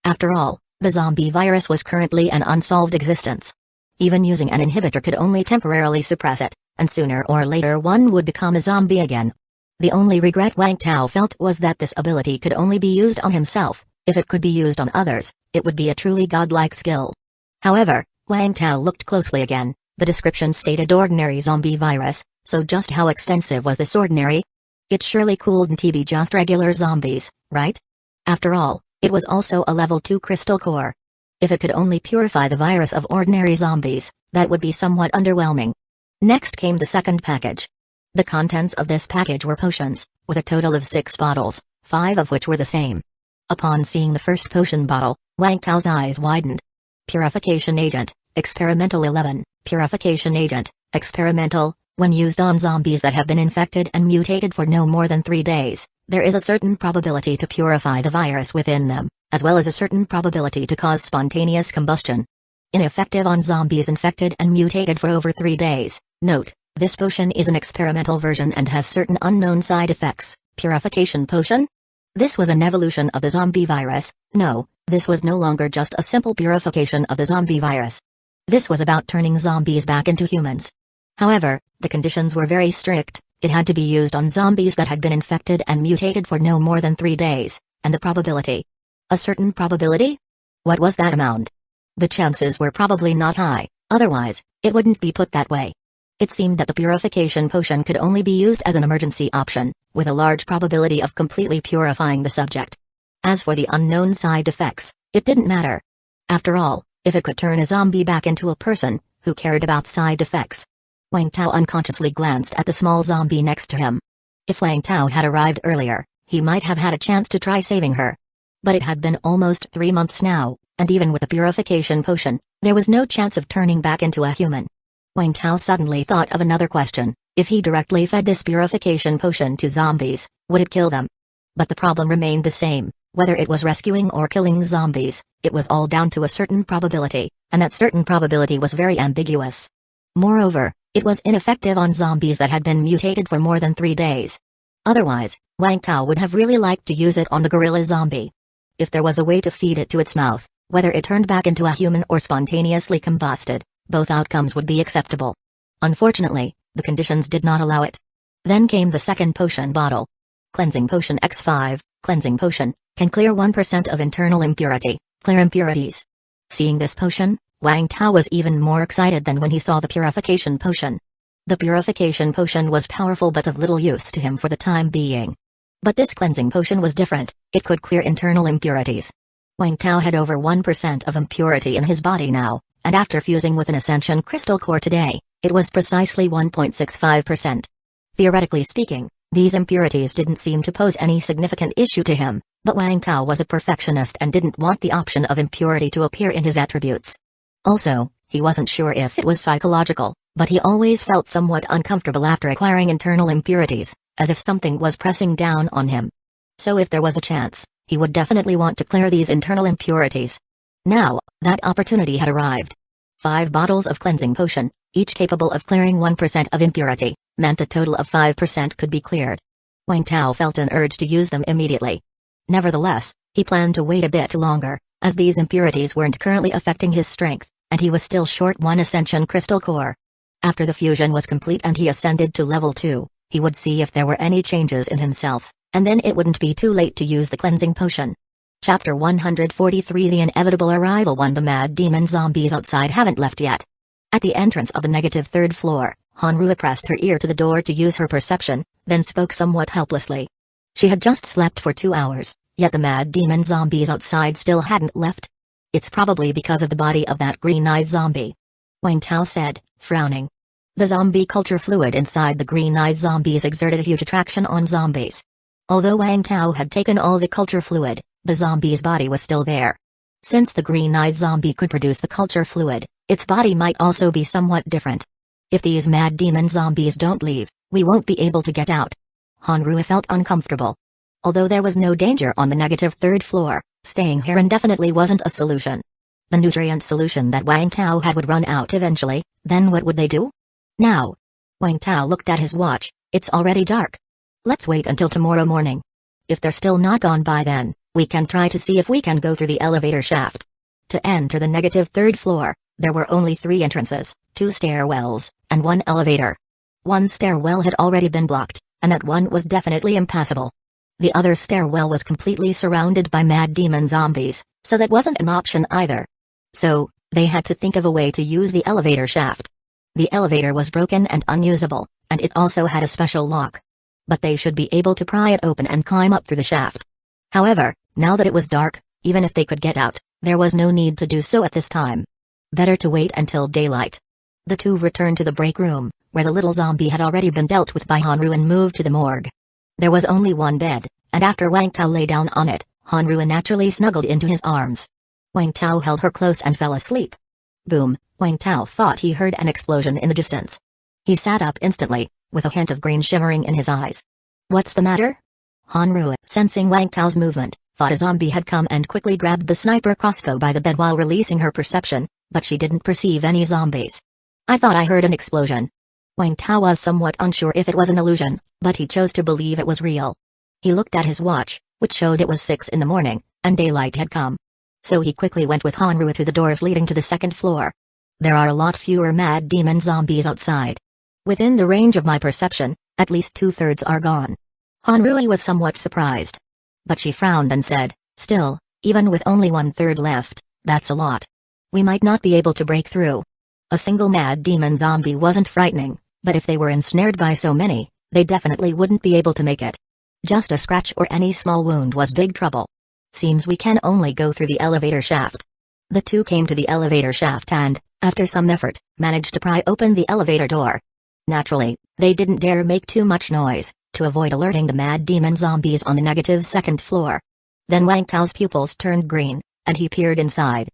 Speaker 1: After all, the zombie virus was currently an unsolved existence. Even using an inhibitor could only temporarily suppress it, and sooner or later one would become a zombie again. The only regret Wang Tao felt was that this ability could only be used on himself. If it could be used on others, it would be a truly godlike skill. However, Wang Tao looked closely again. The description stated ordinary zombie virus, so just how extensive was this ordinary? It surely couldn't be just regular zombies, right? After all, it was also a level 2 crystal core. If it could only purify the virus of ordinary zombies, that would be somewhat underwhelming. Next came the second package. The contents of this package were potions, with a total of 6 bottles, 5 of which were the same. Upon seeing the first potion bottle, Wang Tao's eyes widened. Purification agent, experimental 11, purification agent, experimental. When used on zombies that have been infected and mutated for no more than 3 days, there is a certain probability to purify the virus within them, as well as a certain probability to cause spontaneous combustion. Ineffective on zombies infected and mutated for over 3 days. Note, this potion is an experimental version and has certain unknown side effects. Purification potion? This was an evolution of the zombie virus. No, this was no longer just a simple purification of the zombie virus. This was about turning zombies back into humans. However, the conditions were very strict. It had to be used on zombies that had been infected and mutated for no more than 3 days, and the probability. A certain probability? What was that amount? The chances were probably not high, otherwise, it wouldn't be put that way. It seemed that the purification potion could only be used as an emergency option, with a large probability of completely purifying the subject. As for the unknown side effects, it didn't matter. After all, if it could turn a zombie back into a person, who cared about side effects? Wang Tao unconsciously glanced at the small zombie next to him. If Wang Tao had arrived earlier, he might have had a chance to try saving her. But it had been almost 3 months now, and even with a purification potion, there was no chance of turning back into a human. Wang Tao suddenly thought of another question. If he directly fed this purification potion to zombies, would it kill them? But the problem remained the same. Whether it was rescuing or killing zombies, it was all down to a certain probability, and that certain probability was very ambiguous. Moreover, it was ineffective on zombies that had been mutated for more than 3 days. Otherwise, Wang Tao would have really liked to use it on the gorilla zombie. If there was a way to feed it to its mouth, whether it turned back into a human or spontaneously combusted, both outcomes would be acceptable. Unfortunately, the conditions did not allow it. Then came the second potion bottle. Cleansing potion X5, cleansing potion, Can clear 1% of internal impurity. Clear impurities. Seeing this potion, Wang Tao was even more excited than when he saw the purification potion. The purification potion was powerful but of little use to him for the time being. But this cleansing potion was different, it could clear internal impurities. Wang Tao had over 1% of impurity in his body now, and after fusing with an Ascension Crystal Core today, it was precisely 1.65%. Theoretically speaking, these impurities didn't seem to pose any significant issue to him, but Wang Tao was a perfectionist and didn't want the option of impurity to appear in his attributes. Also, he wasn't sure if it was psychological, but he always felt somewhat uncomfortable after acquiring internal impurities, as if something was pressing down on him. So if there was a chance, he would definitely want to clear these internal impurities. Now, that opportunity had arrived. 5 bottles of cleansing potion, each capable of clearing 1% of impurity, meant a total of 5% could be cleared. Wang Tao felt an urge to use them immediately. Nevertheless, he planned to wait a bit longer, as these impurities weren't currently affecting his strength, and he was still short 1 Ascension Crystal Core. After the fusion was complete and he ascended to level 2, he would see if there were any changes in himself, and then it wouldn't be too late to use the cleansing potion. Chapter 143 The Inevitable Arrival 1 The mad demon zombies outside haven't left yet. At the entrance of the negative 3rd floor, Hanrua pressed her ear to the door to use her perception, then spoke somewhat helplessly. She had just slept for 2 hours, yet the mad demon zombies outside still hadn't left. It's probably because of the body of that green-eyed zombie, Wang Tao said, frowning. The zombie culture fluid inside the green-eyed zombies exerted a huge attraction on zombies. Although Wang Tao had taken all the culture fluid, the zombie's body was still there. Since the green-eyed zombie could produce the culture fluid, its body might also be somewhat different. If these mad demon zombies don't leave, we won't be able to get out. Hanrua felt uncomfortable. Although there was no danger on the negative 3rd floor, staying here indefinitely wasn't a solution. The nutrient solution that Wang Tao had would run out eventually, then what would they do? Now. Wang Tao looked at his watch, it's already dark. Let's wait until tomorrow morning. If they're still not gone by then, we can try to see if we can go through the elevator shaft. To enter the negative 3rd floor, there were only 3 entrances, 2 stairwells, and 1 elevator. 1 stairwell had already been blocked, and that one was definitely impassable. The other stairwell was completely surrounded by mad demon zombies, so that wasn't an option either. So, they had to think of a way to use the elevator shaft. The elevator was broken and unusable, and it also had a special lock. But they should be able to pry it open and climb up through the shaft. However, now that it was dark, even if they could get out, there was no need to do so at this time. Better to wait until daylight. The two returned to the break room, where the little zombie had already been dealt with by Hanru and moved to the morgue. There was only one bed, and after Wang Tao lay down on it, Hanru naturally snuggled into his arms. Wang Tao held her close and fell asleep. Boom, Wang Tao thought he heard an explosion in the distance. He sat up instantly, with a hint of green shimmering in his eyes. What's the matter? Hanru, sensing Wang Tao's movement, thought a zombie had come and quickly grabbed the sniper crossbow by the bed while releasing her perception, but she didn't perceive any zombies. I thought I heard an explosion. Wang Tao was somewhat unsure if it was an illusion, but he chose to believe it was real. He looked at his watch, which showed it was 6 in the morning, and daylight had come. So he quickly went with Hanru to the doors leading to the 2nd floor. There are a lot fewer mad demon zombies outside. Within the range of my perception, at least 2/3 are gone. Hanru was somewhat surprised. But she frowned and said, still, even with only 1/3 left, that's a lot. We might not be able to break through. A single mad demon zombie wasn't frightening, but if they were ensnared by so many, they definitely wouldn't be able to make it. Just a scratch or any small wound was big trouble. Seems we can only go through the elevator shaft. The two came to the elevator shaft and, after some effort, managed to pry open the elevator door. Naturally, they didn't dare make too much noise, to avoid alerting the mad demon zombies on the negative 2nd floor. Then Wang Tao's pupils turned green, and he peered inside.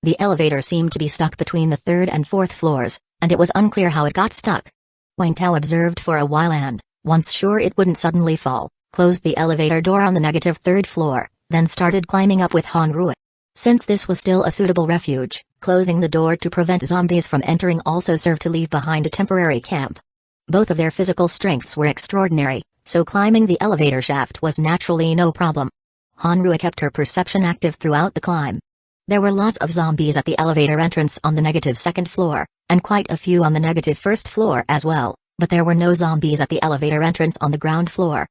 Speaker 1: The elevator seemed to be stuck between the 3rd and 4th floors, and it was unclear how it got stuck. Wang Tao observed for a while and, once sure it wouldn't suddenly fall, closed the elevator door on the negative 3rd floor, then started climbing up with Hanru. Since this was still a suitable refuge, closing the door to prevent zombies from entering also served to leave behind a temporary camp. Both of their physical strengths were extraordinary, so climbing the elevator shaft was naturally no problem. Hanru kept her perception active throughout the climb. There were lots of zombies at the elevator entrance on the negative 2nd floor, and quite a few on the negative 1st floor as well, but there were no zombies at the elevator entrance on the ground floor.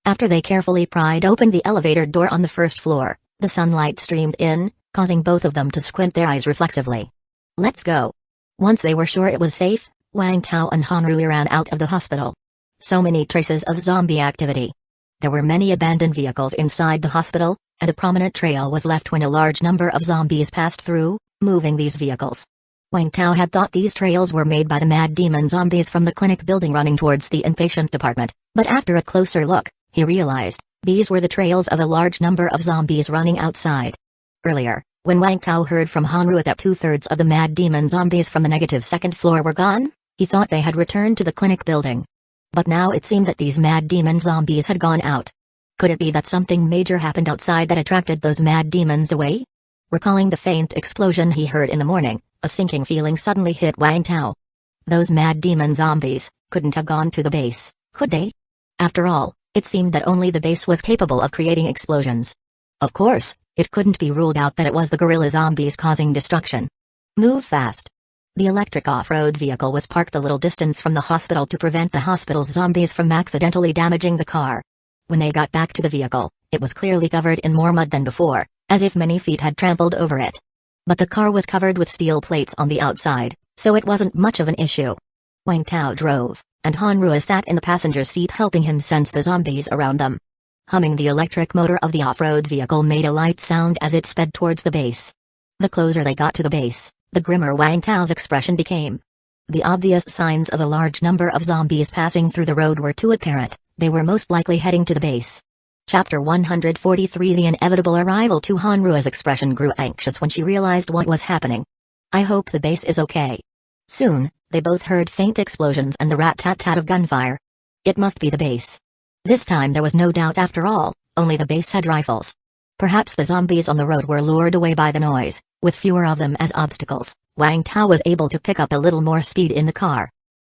Speaker 1: After they carefully pried open the elevator door on the first floor, the sunlight streamed in, causing both of them to squint their eyes reflexively. Let's go. Once they were sure it was safe, Wang Tao and Hanru ran out of the hospital. So many traces of zombie activity. There were many abandoned vehicles inside the hospital, and a prominent trail was left when a large number of zombies passed through, moving these vehicles. Wang Tao had thought these trails were made by the mad demon zombies from the clinic building running towards the inpatient department, but after a closer look, he realized these were the trails of a large number of zombies running outside. Earlier, when Wang Tao heard from Hanru that 2/3 of the mad demon zombies from the negative second floor were gone, he thought they had returned to the clinic building. But now it seemed that these mad demon zombies had gone out. Could it be that something major happened outside that attracted those mad demons away? Recalling the faint explosion he heard in the morning, a sinking feeling suddenly hit Wang Tao. Those mad demon zombies couldn't have gone to the base, could they? After all, it seemed that only the base was capable of creating explosions. Of course, it couldn't be ruled out that it was the gorilla zombies causing destruction. Move fast. The electric off-road vehicle was parked a little distance from the hospital to prevent the hospital's zombies from accidentally damaging the car. When they got back to the vehicle, it was clearly covered in more mud than before, as if many feet had trampled over it. But the car was covered with steel plates on the outside, so it wasn't much of an issue. Wang Tao drove, and Hanru sat in the passenger seat helping him sense the zombies around them. Humming, the electric motor of the off-road vehicle made a light sound as it sped towards the base. The closer they got to the base, the grimmer Wang Tao's expression became. The obvious signs of a large number of zombies passing through the road were too apparent. They were most likely heading to the base. Chapter 143 The inevitable arrival. To Hanru's expression grew anxious when she realized what was happening. I hope the base is okay. Soon, they both heard faint explosions and the rat-tat-tat of gunfire. It must be the base. This time there was no doubt after all, only the base had rifles. Perhaps the zombies on the road were lured away by the noise. With fewer of them as obstacles, Wang Tao was able to pick up a little more speed in the car.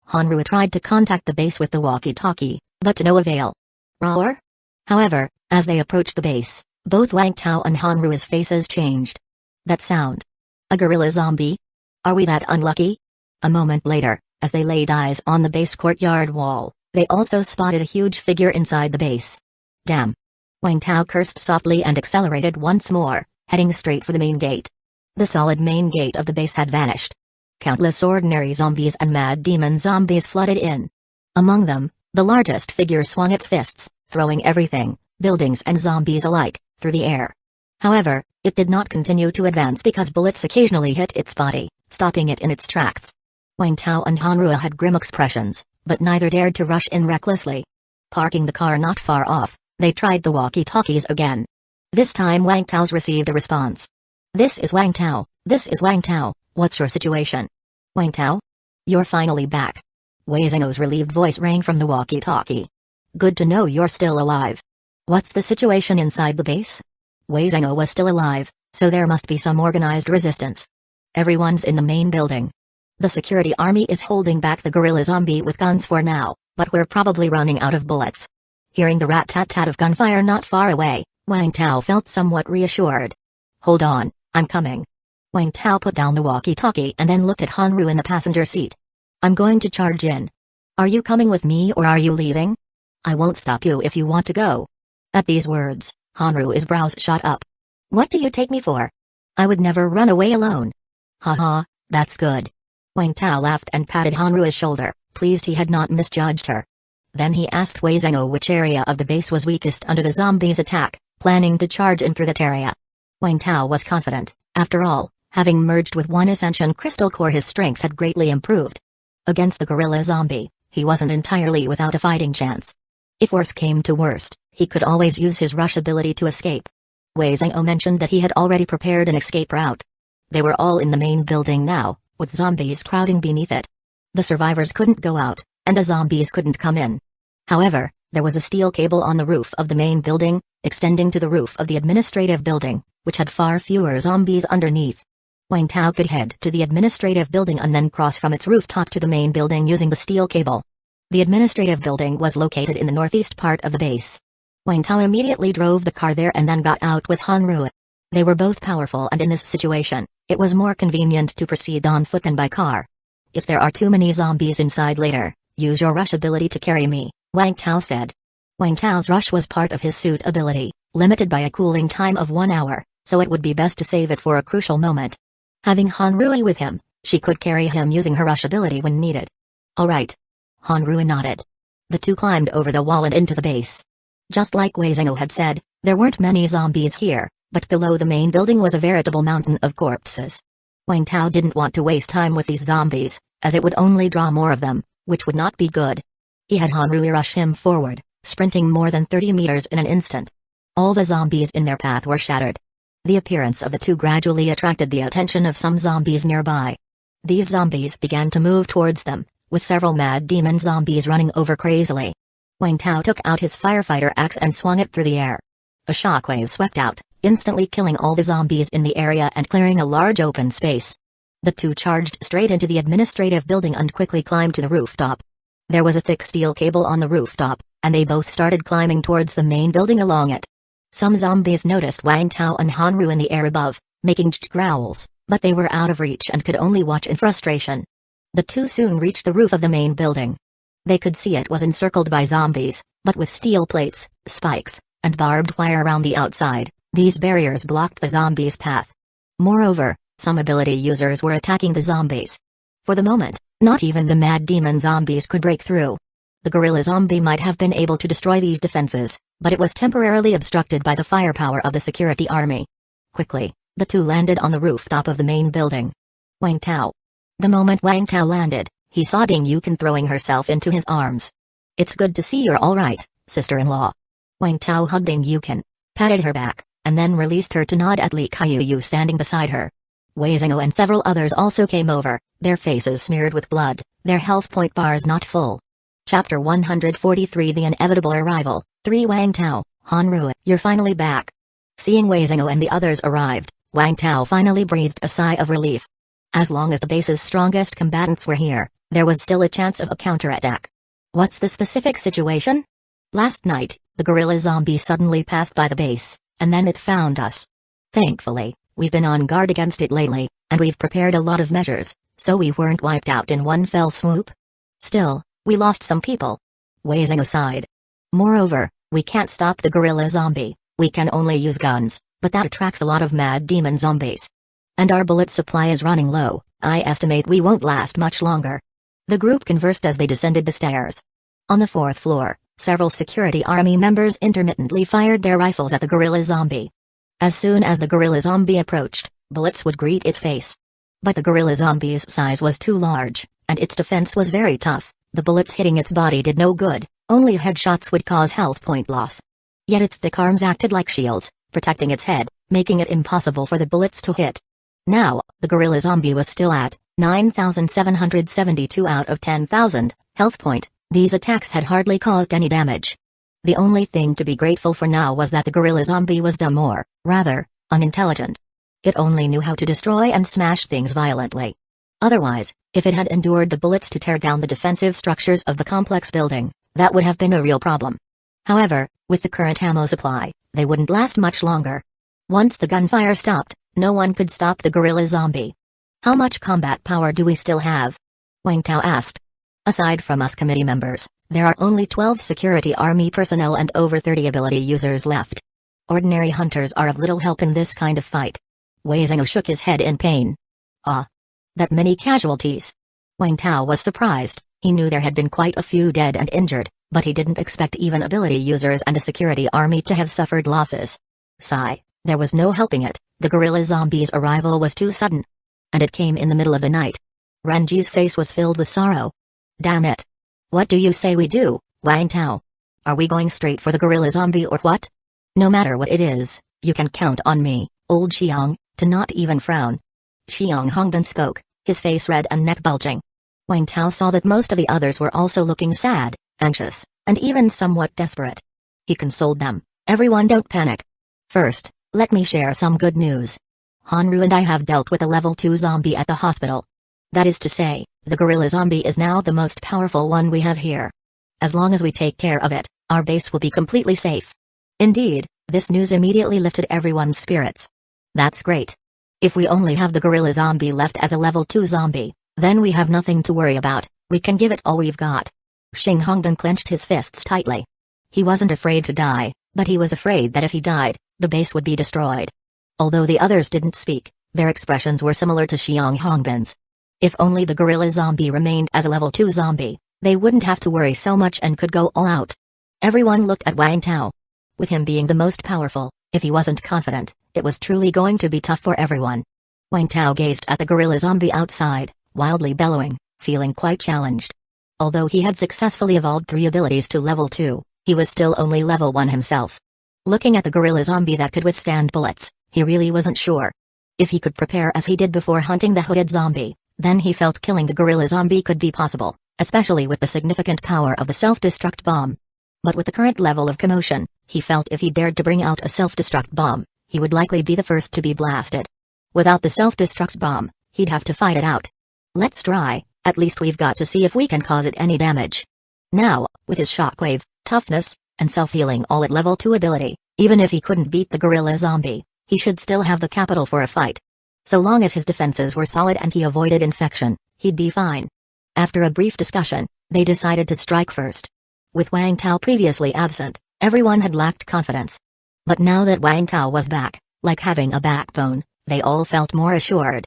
Speaker 1: Hanru tried to contact the base with the walkie-talkie, but to no avail. Roar? However, as they approached the base, both Wang Tao and Hanru's faces changed. That sound. A gorilla zombie? Are we that unlucky? A moment later, as they laid eyes on the base courtyard wall, they also spotted a huge figure inside the base. Damn. Wang Tao cursed softly and accelerated once more, heading straight for the main gate. The solid main gate of the base had vanished. Countless ordinary zombies and mad demon zombies flooded in. Among them, the largest figure swung its fists, throwing everything, buildings and zombies alike, through the air. However, it did not continue to advance because bullets occasionally hit its body, stopping it in its tracks. Wang Tao and Hanru had grim expressions, but neither dared to rush in recklessly. Parking the car not far off, they tried the walkie-talkies again. This time Wang Tao's received a response. This is Wang Tao, this is Wang Tao, what's your situation? Wang Tao? You're finally back. Wei Zhengou's relieved voice rang from the walkie-talkie. Good to know you're still alive. What's the situation inside the base? Wei Zhengou was still alive, so there must be some organized resistance. Everyone's in the main building. The security army is holding back the gorilla zombie with guns for now, but we're probably running out of bullets. Hearing the rat-tat-tat of gunfire not far away, Wang Tao felt somewhat reassured. Hold on, I'm coming. Wang Tao put down the walkie-talkie and then looked at Hanru in the passenger seat. I'm going to charge in. Are you coming with me or are you leaving? I won't stop you if you want to go. At these words, Hanru's brows shot up. What do you take me for? I would never run away alone. Haha, that's good. Wang Tao laughed and patted Hanru's shoulder, pleased he had not misjudged her. Then he asked Wei Zhengou which area of the base was weakest under the zombies' attack, planning to charge in through that area. Wang Tao was confident. After all, having merged with one Ascension crystal core, his strength had greatly improved. Against the gorilla zombie, he wasn't entirely without a fighting chance. If worse came to worst, he could always use his rush ability to escape. Wei Zhengou mentioned that he had already prepared an escape route. They were all in the main building now, with zombies crowding beneath it. The survivors couldn't go out, and the zombies couldn't come in. However, there was a steel cable on the roof of the main building, extending to the roof of the administrative building, which had far fewer zombies underneath. Wang Tao could head to the administrative building and then cross from its rooftop to the main building using the steel cable. The administrative building was located in the northeast part of the base. Wang Tao immediately drove the car there and then got out with Hanru. They were both powerful, and in this situation, it was more convenient to proceed on foot than by car. If there are too many zombies inside later, use your rush ability to carry me, Wang Tao said. Wang Tao's rush was part of his suit ability, limited by a cooling time of 1 hour, so it would be best to save it for a crucial moment. Having Hanrui with him, she could carry him using her rush ability when needed. Alright. Hanrui nodded. The two climbed over the wall and into the base. Just like Wei Zhenghou had said, there weren't many zombies here, but below the main building was a veritable mountain of corpses. Wang Tao didn't want to waste time with these zombies, as it would only draw more of them, which would not be good. He had Hanrui rush him forward, sprinting more than 30 meters in an instant. All the zombies in their path were shattered. The appearance of the two gradually attracted the attention of some zombies nearby. These zombies began to move towards them, with several mad demon zombies running over crazily. Wang Tao took out his firefighter axe and swung it through the air. A shockwave swept out, instantly killing all the zombies in the area and clearing a large open space. The two charged straight into the administrative building and quickly climbed to the rooftop. There was a thick steel cable on the rooftop, and they both started climbing towards the main building along it. Some zombies noticed Wang Tao and Hanru in the air above, making growls, but they were out of reach and could only watch in frustration. The two soon reached the roof of the main building. They could see it was encircled by zombies, but with steel plates, spikes, and barbed wire around the outside, these barriers blocked the zombies' path. Moreover, some ability users were attacking the zombies. For the moment, not even the mad demon zombies could break through. The gorilla zombie might have been able to destroy these defenses, but it was temporarily obstructed by the firepower of the security army. Quickly, the two landed on the rooftop of the main building. Wang Tao. The moment Wang Tao landed, he saw Ding Yukan throwing herself into his arms. "It's good to see you're alright, sister-in-law." Wang Tao hugged Ding Yukan, patted her back, and then released her to nod at Li Kaiyu standing beside her. Wei Zhenghou and several others also came over, their faces smeared with blood, their health point bars not full. Chapter 143 The Inevitable Arrival, 3 Wang Tao, Hanru, you're finally back. Seeing Wei Zhenghou and the others arrived, Wang Tao finally breathed a sigh of relief. As long as the base's strongest combatants were here, there was still a chance of a counterattack. What's the specific situation? Last night, the gorilla zombie suddenly passed by the base, and then it found us. Thankfully, we've been on guard against it lately, and we've prepared a lot of measures, so we weren't wiped out in one fell swoop. Still, we lost some people. Wei Zhenghou sighed. Moreover, we can't stop the gorilla zombie, we can only use guns, but that attracts a lot of mad demon zombies. And our bullet supply is running low, I estimate we won't last much longer. The group conversed as they descended the stairs. On the 4th floor, several security army members intermittently fired their rifles at the gorilla zombie. As soon as the gorilla zombie approached, bullets would greet its face. But the gorilla zombie's size was too large, and its defense was very tough. The bullets hitting its body did no good, only headshots would cause health point loss. Yet its thick arms acted like shields, protecting its head, making it impossible for the bullets to hit. Now, the gorilla zombie was still at 9,772 out of 10,000 health point. These attacks had hardly caused any damage. The only thing to be grateful for now was that the gorilla zombie was dumb or, rather, unintelligent. It only knew how to destroy and smash things violently. Otherwise, if it had endured the bullets to tear down the defensive structures of the complex building, that would have been a real problem. However, with the current ammo supply, they wouldn't last much longer. Once the gunfire stopped, no one could stop the gorilla zombie. How much combat power do we still have? Wang Tao asked. Aside from us committee members, there are only 12 security army personnel and over 30 ability users left. Ordinary hunters are of little help in this kind of fight. Wei Zhenghou shook his head in pain. Ah. That many casualties. Wang Tao was surprised. He knew there had been quite a few dead and injured, but he didn't expect even ability users and a security army to have suffered losses. Sigh, there was no helping it, the gorilla zombie's arrival was too sudden. And it came in the middle of the night. Renji's face was filled with sorrow. Damn it. What do you say we do, Wang Tao? Are we going straight for the gorilla zombie or what? No matter what it is, you can count on me, old Xiang, to not even frown. Xiang Hongbin spoke, his face red and neck bulging. Wang Tao saw that most of the others were also looking sad, anxious, and even somewhat desperate. He consoled them, everyone don't panic. First, let me share some good news. Hanru and I have dealt with a level 2 zombie at the hospital. That is to say, the gorilla zombie is now the most powerful one we have here. As long as we take care of it, our base will be completely safe. Indeed, this news immediately lifted everyone's spirits. That's great. If we only have the gorilla zombie left as a level 2 zombie, then we have nothing to worry about, we can give it all we've got. Xing Hongbin clenched his fists tightly. He wasn't afraid to die, but he was afraid that if he died, the base would be destroyed. Although the others didn't speak, their expressions were similar to Xiang Hongbin's. If only the gorilla zombie remained as a level 2 zombie, they wouldn't have to worry so much and could go all out. Everyone looked at Wang Tao. With him being the most powerful, if he wasn't confident, it was truly going to be tough for everyone. Wang Tao gazed at the gorilla zombie outside, wildly bellowing, feeling quite challenged. Although he had successfully evolved 3 abilities to level 2, he was still only level 1 himself. Looking at the gorilla zombie that could withstand bullets, he really wasn't sure. If he could prepare as he did before hunting the hooded zombie, then he felt killing the gorilla zombie could be possible, especially with the significant power of the self-destruct bomb. But with the current level of commotion, he felt if he dared to bring out a self-destruct bomb, he would likely be the first to be blasted. Without the self-destruct bomb, he'd have to fight it out. Let's try, at least we've got to see if we can cause it any damage. Now, with his shockwave, toughness, and self-healing all at level 2 ability, even if he couldn't beat the gorilla zombie, he should still have the capital for a fight. So long as his defenses were solid and he avoided infection, he'd be fine. After a brief discussion, they decided to strike first. With Wang Tao previously absent, everyone had lacked confidence. But now that Wang Tao was back, like having a backbone, they all felt more assured.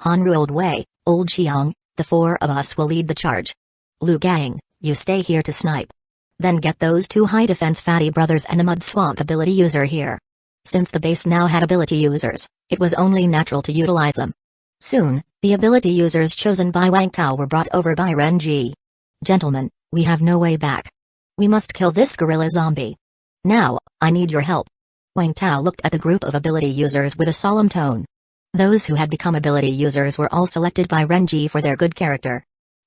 Speaker 1: Hanru Old Wei, Old Xiang, the 4 of us will lead the charge. Lu Gang, you stay here to snipe. Then get those 2 high defense fatty brothers and a mud swamp ability user here. Since the base now had ability users, it was only natural to utilize them. Soon, the ability users chosen by Wang Tao were brought over by Renji. Gentlemen, we have no way back. We must kill this gorilla zombie. Now, I need your help. Wang Tao looked at the group of ability users with a solemn tone. Those who had become ability users were all selected by Renji for their good character.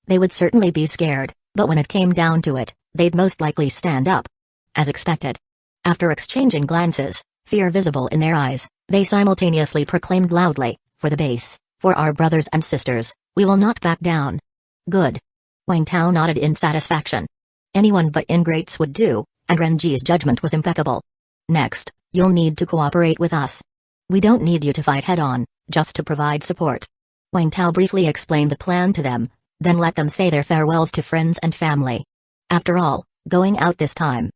Speaker 1: They would certainly be scared, but when it came down to it, they'd most likely stand up. As expected. After exchanging glances, fear visible in their eyes, they simultaneously proclaimed loudly, for the base, for our brothers and sisters, we will not back down. Good. Wang Tao nodded in satisfaction. Anyone but ingrates would do, and Renji's judgment was impeccable. Next, you'll need to cooperate with us. We don't need you to fight head-on, just to provide support. Wang Tao briefly explained the plan to them, then let them say their farewells to friends and family. After all, going out this time,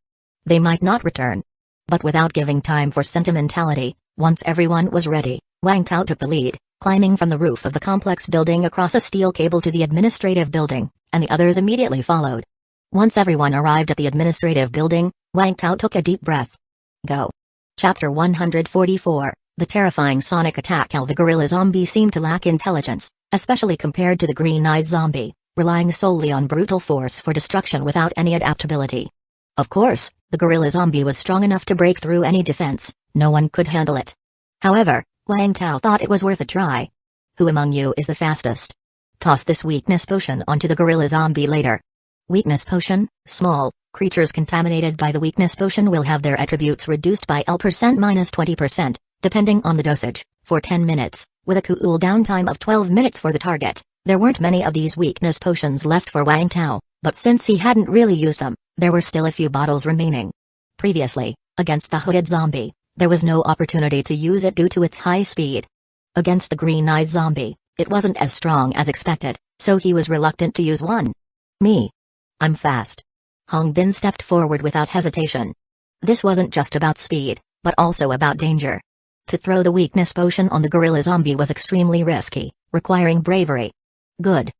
Speaker 1: they might not return. But without giving time for sentimentality, once everyone was ready, Wang Tao took the lead, climbing from the roof of the complex building across a steel cable to the administrative building, and the others immediately followed. Once everyone arrived at the administrative building, Wang Tao took a deep breath. Go. Chapter 144, The Terrifying Sonic Attack. The gorilla zombie seemed to lack intelligence, especially compared to the green-eyed zombie, relying solely on brutal force for destruction without any adaptability. Of course, the gorilla zombie was strong enough to break through any defense, no one could handle it. However, Wang Tao thought it was worth a try. Who among you is the fastest? Toss this weakness potion onto the gorilla zombie later. Weakness potion, small, creatures contaminated by the weakness potion will have their attributes reduced by L% minus 20%, depending on the dosage, for 10 minutes, with a cooldown time of 12 minutes for the target. There weren't many of these weakness potions left for Wang Tao, but since he hadn't really used them, there were still a few bottles remaining. Previously, against the hooded zombie, there was no opportunity to use it due to its high speed. Against the green-eyed zombie, it wasn't as strong as expected, so he was reluctant to use one. Me. I'm fast. Hong Bin stepped forward without hesitation. This wasn't just about speed, but also about danger. To throw the weakness potion on the gorilla zombie was extremely risky, requiring bravery. Good.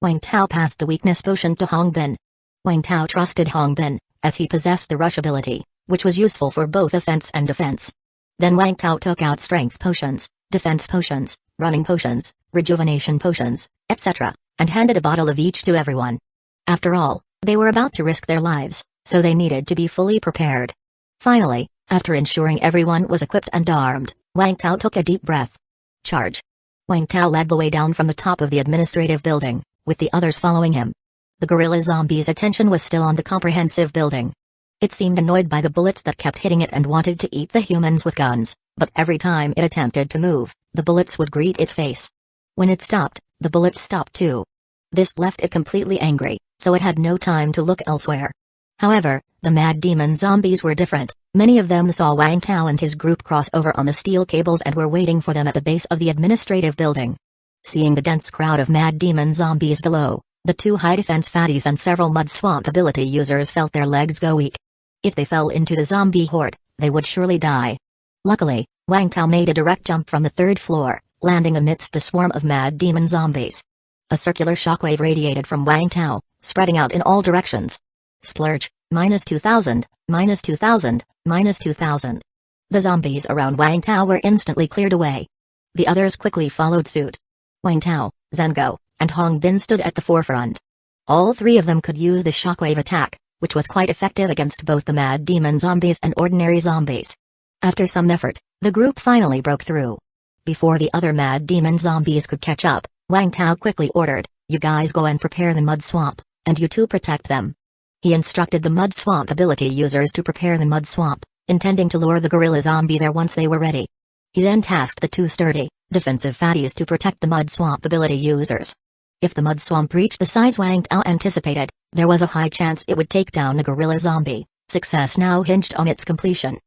Speaker 1: Wang Tao passed the weakness potion to Hong Bin. Wang Tao trusted Hong Bin, as he possessed the rush ability, which was useful for both offense and defense. Then Wang Tao took out strength potions, defense potions, running potions, rejuvenation potions, etc., and handed a bottle of each to everyone. After all, they were about to risk their lives, so they needed to be fully prepared. Finally, after ensuring everyone was equipped and armed, Wang Tao took a deep breath. Charge. Wang Tao led the way down from the top of the administrative building, with the others following him. The gorilla zombie's attention was still on the comprehensive building. It seemed annoyed by the bullets that kept hitting it and wanted to eat the humans with guns, but every time it attempted to move, the bullets would greet its face. When it stopped, the bullets stopped too. This left it completely angry, so it had no time to look elsewhere. However, the mad demon zombies were different. Many of them saw Wang Tao and his group cross over on the steel cables and were waiting for them at the base of the administrative building. Seeing the dense crowd of mad demon zombies below, the 2 high defense fatties and several mud swamp ability users felt their legs go weak. If they fell into the zombie horde, they would surely die. Luckily, Wang Tao made a direct jump from the third floor, landing amidst the swarm of mad demon zombies. A circular shockwave radiated from Wang Tao, spreading out in all directions. Splurge, -2000, -2000, -2000. The zombies around Wang Tao were instantly cleared away. The others quickly followed suit. Wang Tao, Zhengo, and Hong Bin stood at the forefront. All three of them could use the shockwave attack, which was quite effective against both the mad demon zombies and ordinary zombies. After some effort, the group finally broke through. Before the other mad demon zombies could catch up, Wang Tao quickly ordered, "You guys go and prepare the mud swamp, and you two protect them." He instructed the mud swamp ability users to prepare the mud swamp, intending to lure the gorilla zombie there once they were ready. He then tasked the two sturdy, defensive fatties to protect the mud swamp ability users. If the mud swamp reached the size Wang Tao anticipated, there was a high chance it would take down the gorilla zombie. Success now hinged on its completion.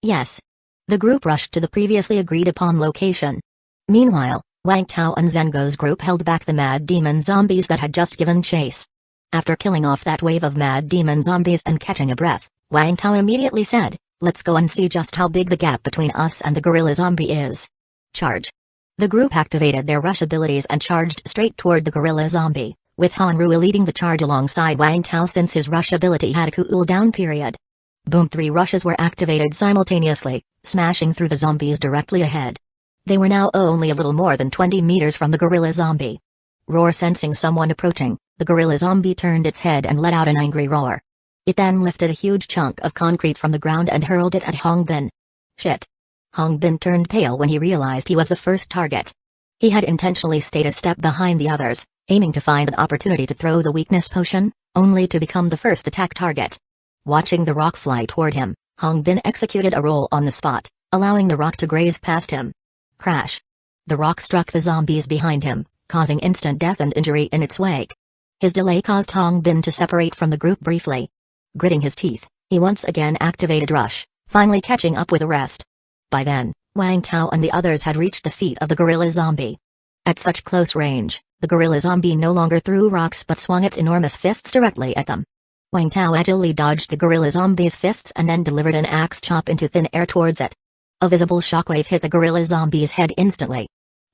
Speaker 1: Yes. The group rushed to the previously agreed upon location. Meanwhile, Wang Tao and Zhengo's group held back the mad demon zombies that had just given chase. After killing off that wave of mad demon zombies and catching a breath, Wang Tao immediately said, "Let's go and see just how big the gap between us and the gorilla zombie is." Charge. The group activated their rush abilities and charged straight toward the gorilla zombie, with Hanru leading the charge alongside Wang Tao since his rush ability had a cool-down period. Boom! 3 rushes were activated simultaneously, smashing through the zombies directly ahead. They were now only a little more than 20 meters from the gorilla zombie. Roar. Sensing someone approaching, the gorilla zombie turned its head and let out an angry roar. It then lifted a huge chunk of concrete from the ground and hurled it at Hong Bin. Shit. Hong Bin turned pale when he realized he was the first target. He had intentionally stayed a step behind the others, aiming to find an opportunity to throw the weakness potion, only to become the first attack target. Watching the rock fly toward him, Hong Bin executed a roll on the spot, allowing the rock to graze past him. Crash. The rock struck the zombies behind him, causing instant death and injury in its wake. His delay caused Hong Bin to separate from the group briefly. Gritting his teeth, he once again activated Rush, finally catching up with the rest. By then, Wang Tao and the others had reached the feet of the gorilla zombie. At such close range, the gorilla zombie no longer threw rocks but swung its enormous fists directly at them. Wang Tao agilely dodged the gorilla zombie's fists and then delivered an axe chop into thin air towards it. A visible shockwave hit the gorilla zombie's head instantly.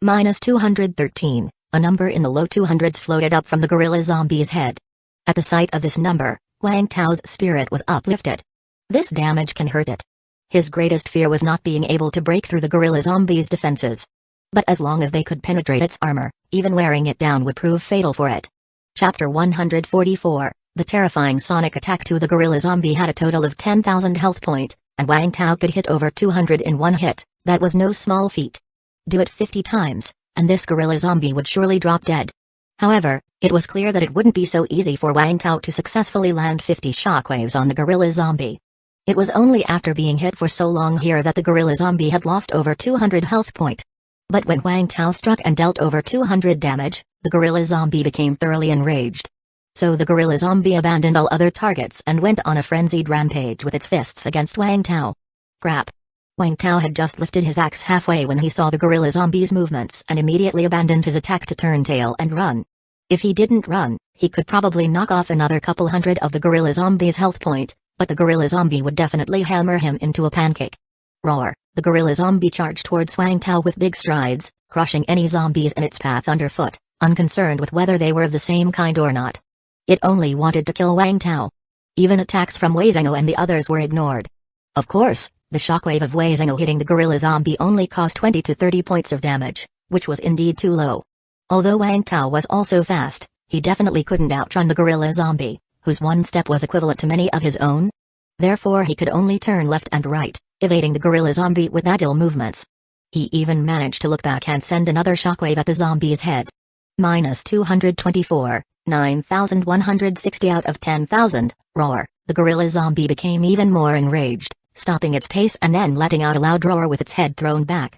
Speaker 1: -213, a number in the low 200s floated up from the gorilla zombie's head. At the sight of this number, Wang Tao's spirit was uplifted. This damage can hurt it. His greatest fear was not being able to break through the gorilla zombie's defenses. But as long as they could penetrate its armor, even wearing it down would prove fatal for it. Chapter 144, The Terrifying Sonic Attack to the gorilla zombie had a total of 10,000 health point, and Wang Tao could hit over 200 in one hit. That was no small feat. Do it 50 times, and this gorilla zombie would surely drop dead. However, it was clear that it wouldn't be so easy for Wang Tao to successfully land 50 shockwaves on the gorilla zombie. It was only after being hit for so long here that the gorilla zombie had lost over 200 health point. But when Wang Tao struck and dealt over 200 damage, the gorilla zombie became thoroughly enraged. So the gorilla zombie abandoned all other targets and went on a frenzied rampage with its fists against Wang Tao. Crap. Wang Tao had just lifted his axe halfway when he saw the gorilla zombie's movements and immediately abandoned his attack to turn tail and run. If he didn't run, he could probably knock off another couple hundred of the gorilla zombie's health point, but the gorilla zombie would definitely hammer him into a pancake. Roar. The gorilla zombie charged towards Wang Tao with big strides, crushing any zombies in its path underfoot, unconcerned with whether they were of the same kind or not. It only wanted to kill Wang Tao. Even attacks from Wei Zhengo and the others were ignored. Of course, the shockwave of Wei Zhengo hitting the gorilla zombie only caused 20 to 30 points of damage, which was indeed too low. Although Wang Tao was also fast, he definitely couldn't outrun the gorilla zombie, whose one step was equivalent to many of his own. Therefore he could only turn left and right, evading the gorilla zombie with agile movements. He even managed to look back and send another shockwave at the zombie's head. -224, 9,160 out of 10,000, roar. The gorilla zombie became even more enraged, stopping its pace and then letting out a loud roar with its head thrown back.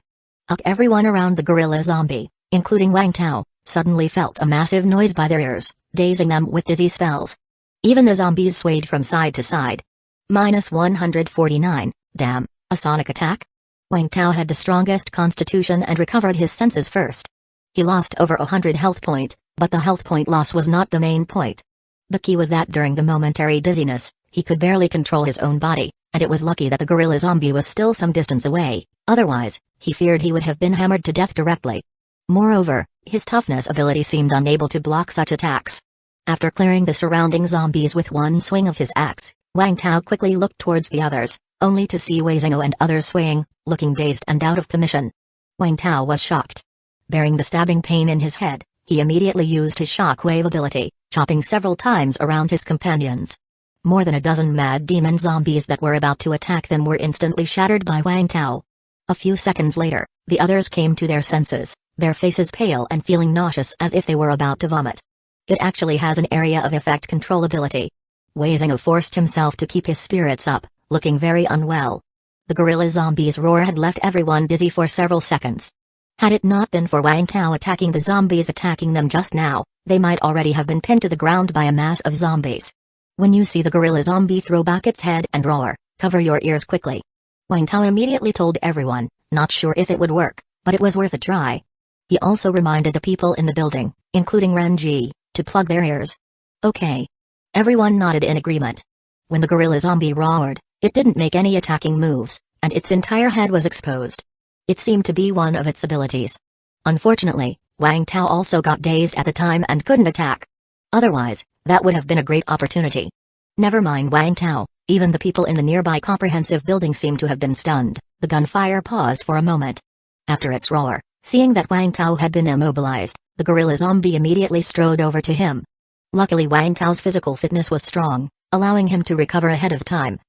Speaker 1: Everyone around the gorilla zombie, including Wang Tao, suddenly felt a massive noise by their ears, dazing them with dizzy spells. Even the zombies swayed from side to side. -149, damn, a sonic attack? Wang Tao had the strongest constitution and recovered his senses first. He lost over 100 health point, but the health point loss was not the main point. The key was that during the momentary dizziness, He could barely control his own body, and it was lucky that the gorilla zombie was still some distance away, otherwise, he feared he would have been hammered to death directly. Moreover, his toughness ability seemed unable to block such attacks. After clearing the surrounding zombies with one swing of his axe, Wang Tao quickly looked towards the others, only to see Wei Zhengou and others swaying, looking dazed and out of commission. Wang Tao was shocked. Bearing the stabbing pain in his head, he immediately used his shockwave ability, chopping several times around his companions. More than a dozen mad demon zombies that were about to attack them were instantly shattered by Wang Tao. A few seconds later, the others came to their senses, their faces pale and feeling nauseous as if they were about to vomit. It actually has an area of effect control ability. Wei Zhengou forced himself to keep his spirits up, looking very unwell. The gorilla zombies' roar had left everyone dizzy for several seconds. Had it not been for Wang Tao attacking the zombies attacking them just now, they might already have been pinned to the ground by a mass of zombies. When you see the gorilla zombie throw back its head and roar, cover your ears quickly. Wang Tao immediately told everyone, not sure if it would work, but it was worth a try. He also reminded the people in the building, including Renji, to plug their ears. Okay. Everyone nodded in agreement. When the gorilla zombie roared, it didn't make any attacking moves, and its entire head was exposed. It seemed to be one of its abilities. Unfortunately, Wang Tao also got dazed at the time and couldn't attack. Otherwise, that would have been a great opportunity. Never mind Wang Tao, even the people in the nearby comprehensive building seemed to have been stunned. The gunfire paused for a moment. After its roar, seeing that Wang Tao had been immobilized, the gorilla zombie immediately strode over to him. Luckily Wang Tao's physical fitness was strong, allowing him to recover ahead of time.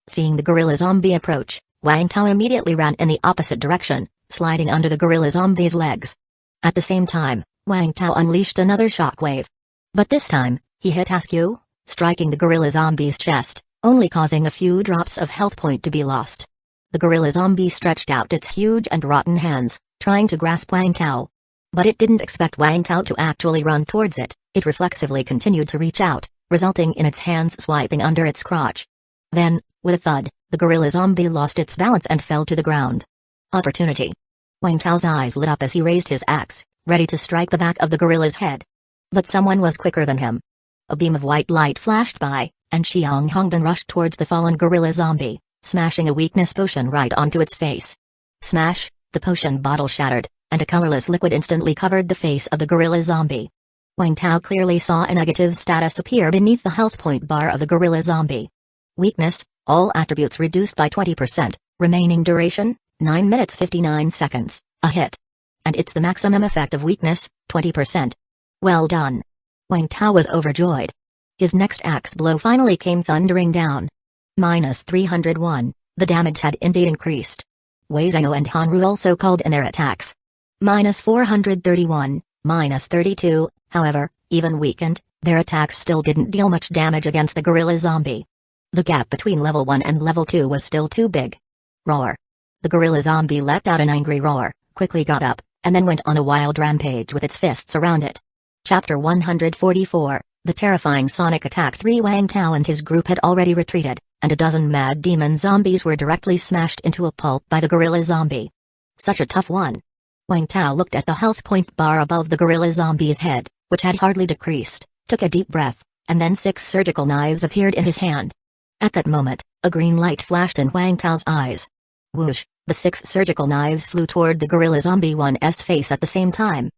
Speaker 1: Seeing the gorilla zombie approach, Wang Tao immediately ran in the opposite direction, sliding under the gorilla zombie's legs. At the same time, Wang Tao unleashed another shockwave. But this time, he hit Askew, striking the gorilla zombie's chest, only causing a few drops of health point to be lost. The gorilla zombie stretched out its huge and rotten hands, trying to grasp Wang Tao. But it didn't expect Wang Tao to actually run towards it. It reflexively continued to reach out, resulting in its hands swiping under its crotch. Then, with a thud, the gorilla zombie lost its balance and fell to the ground. Opportunity. Wang Tao's eyes lit up as he raised his axe, ready to strike the back of the gorilla's head. But someone was quicker than him. A beam of white light flashed by, and Xiang Hongbin rushed towards the fallen gorilla zombie, smashing a weakness potion right onto its face. Smash, the potion bottle shattered, and a colorless liquid instantly covered the face of the gorilla zombie. Wang Tao clearly saw a negative status appear beneath the health point bar of the gorilla zombie. Weakness, all attributes reduced by 20%, remaining duration, 9 minutes 59 seconds, a hit. And it's the maximum effect of weakness, 20%. Well done. Wang Tao was overjoyed. His next axe blow finally came thundering down. Minus 301, the damage had indeed increased. Wei Zhengou and Hanru also called in their attacks. Minus 431, minus 32, however, even weakened, their attacks still didn't deal much damage against the gorilla zombie. The gap between level 1 and level 2 was still too big. Roar. The gorilla zombie let out an angry roar, quickly got up, and then went on a wild rampage with its fists around it. Chapter 144, The Terrifying Sonic Attack. Wang Tao and his group had already retreated, and a dozen mad demon zombies were directly smashed into a pulp by the gorilla zombie. Such a tough one. Wang Tao looked at the health point bar above the gorilla zombie's head, which had hardly decreased, took a deep breath, and then 6 surgical knives appeared in his hand. At that moment, a green light flashed in Wang Tao's eyes. Whoosh, the 6 surgical knives flew toward the gorilla zombie one's face at the same time.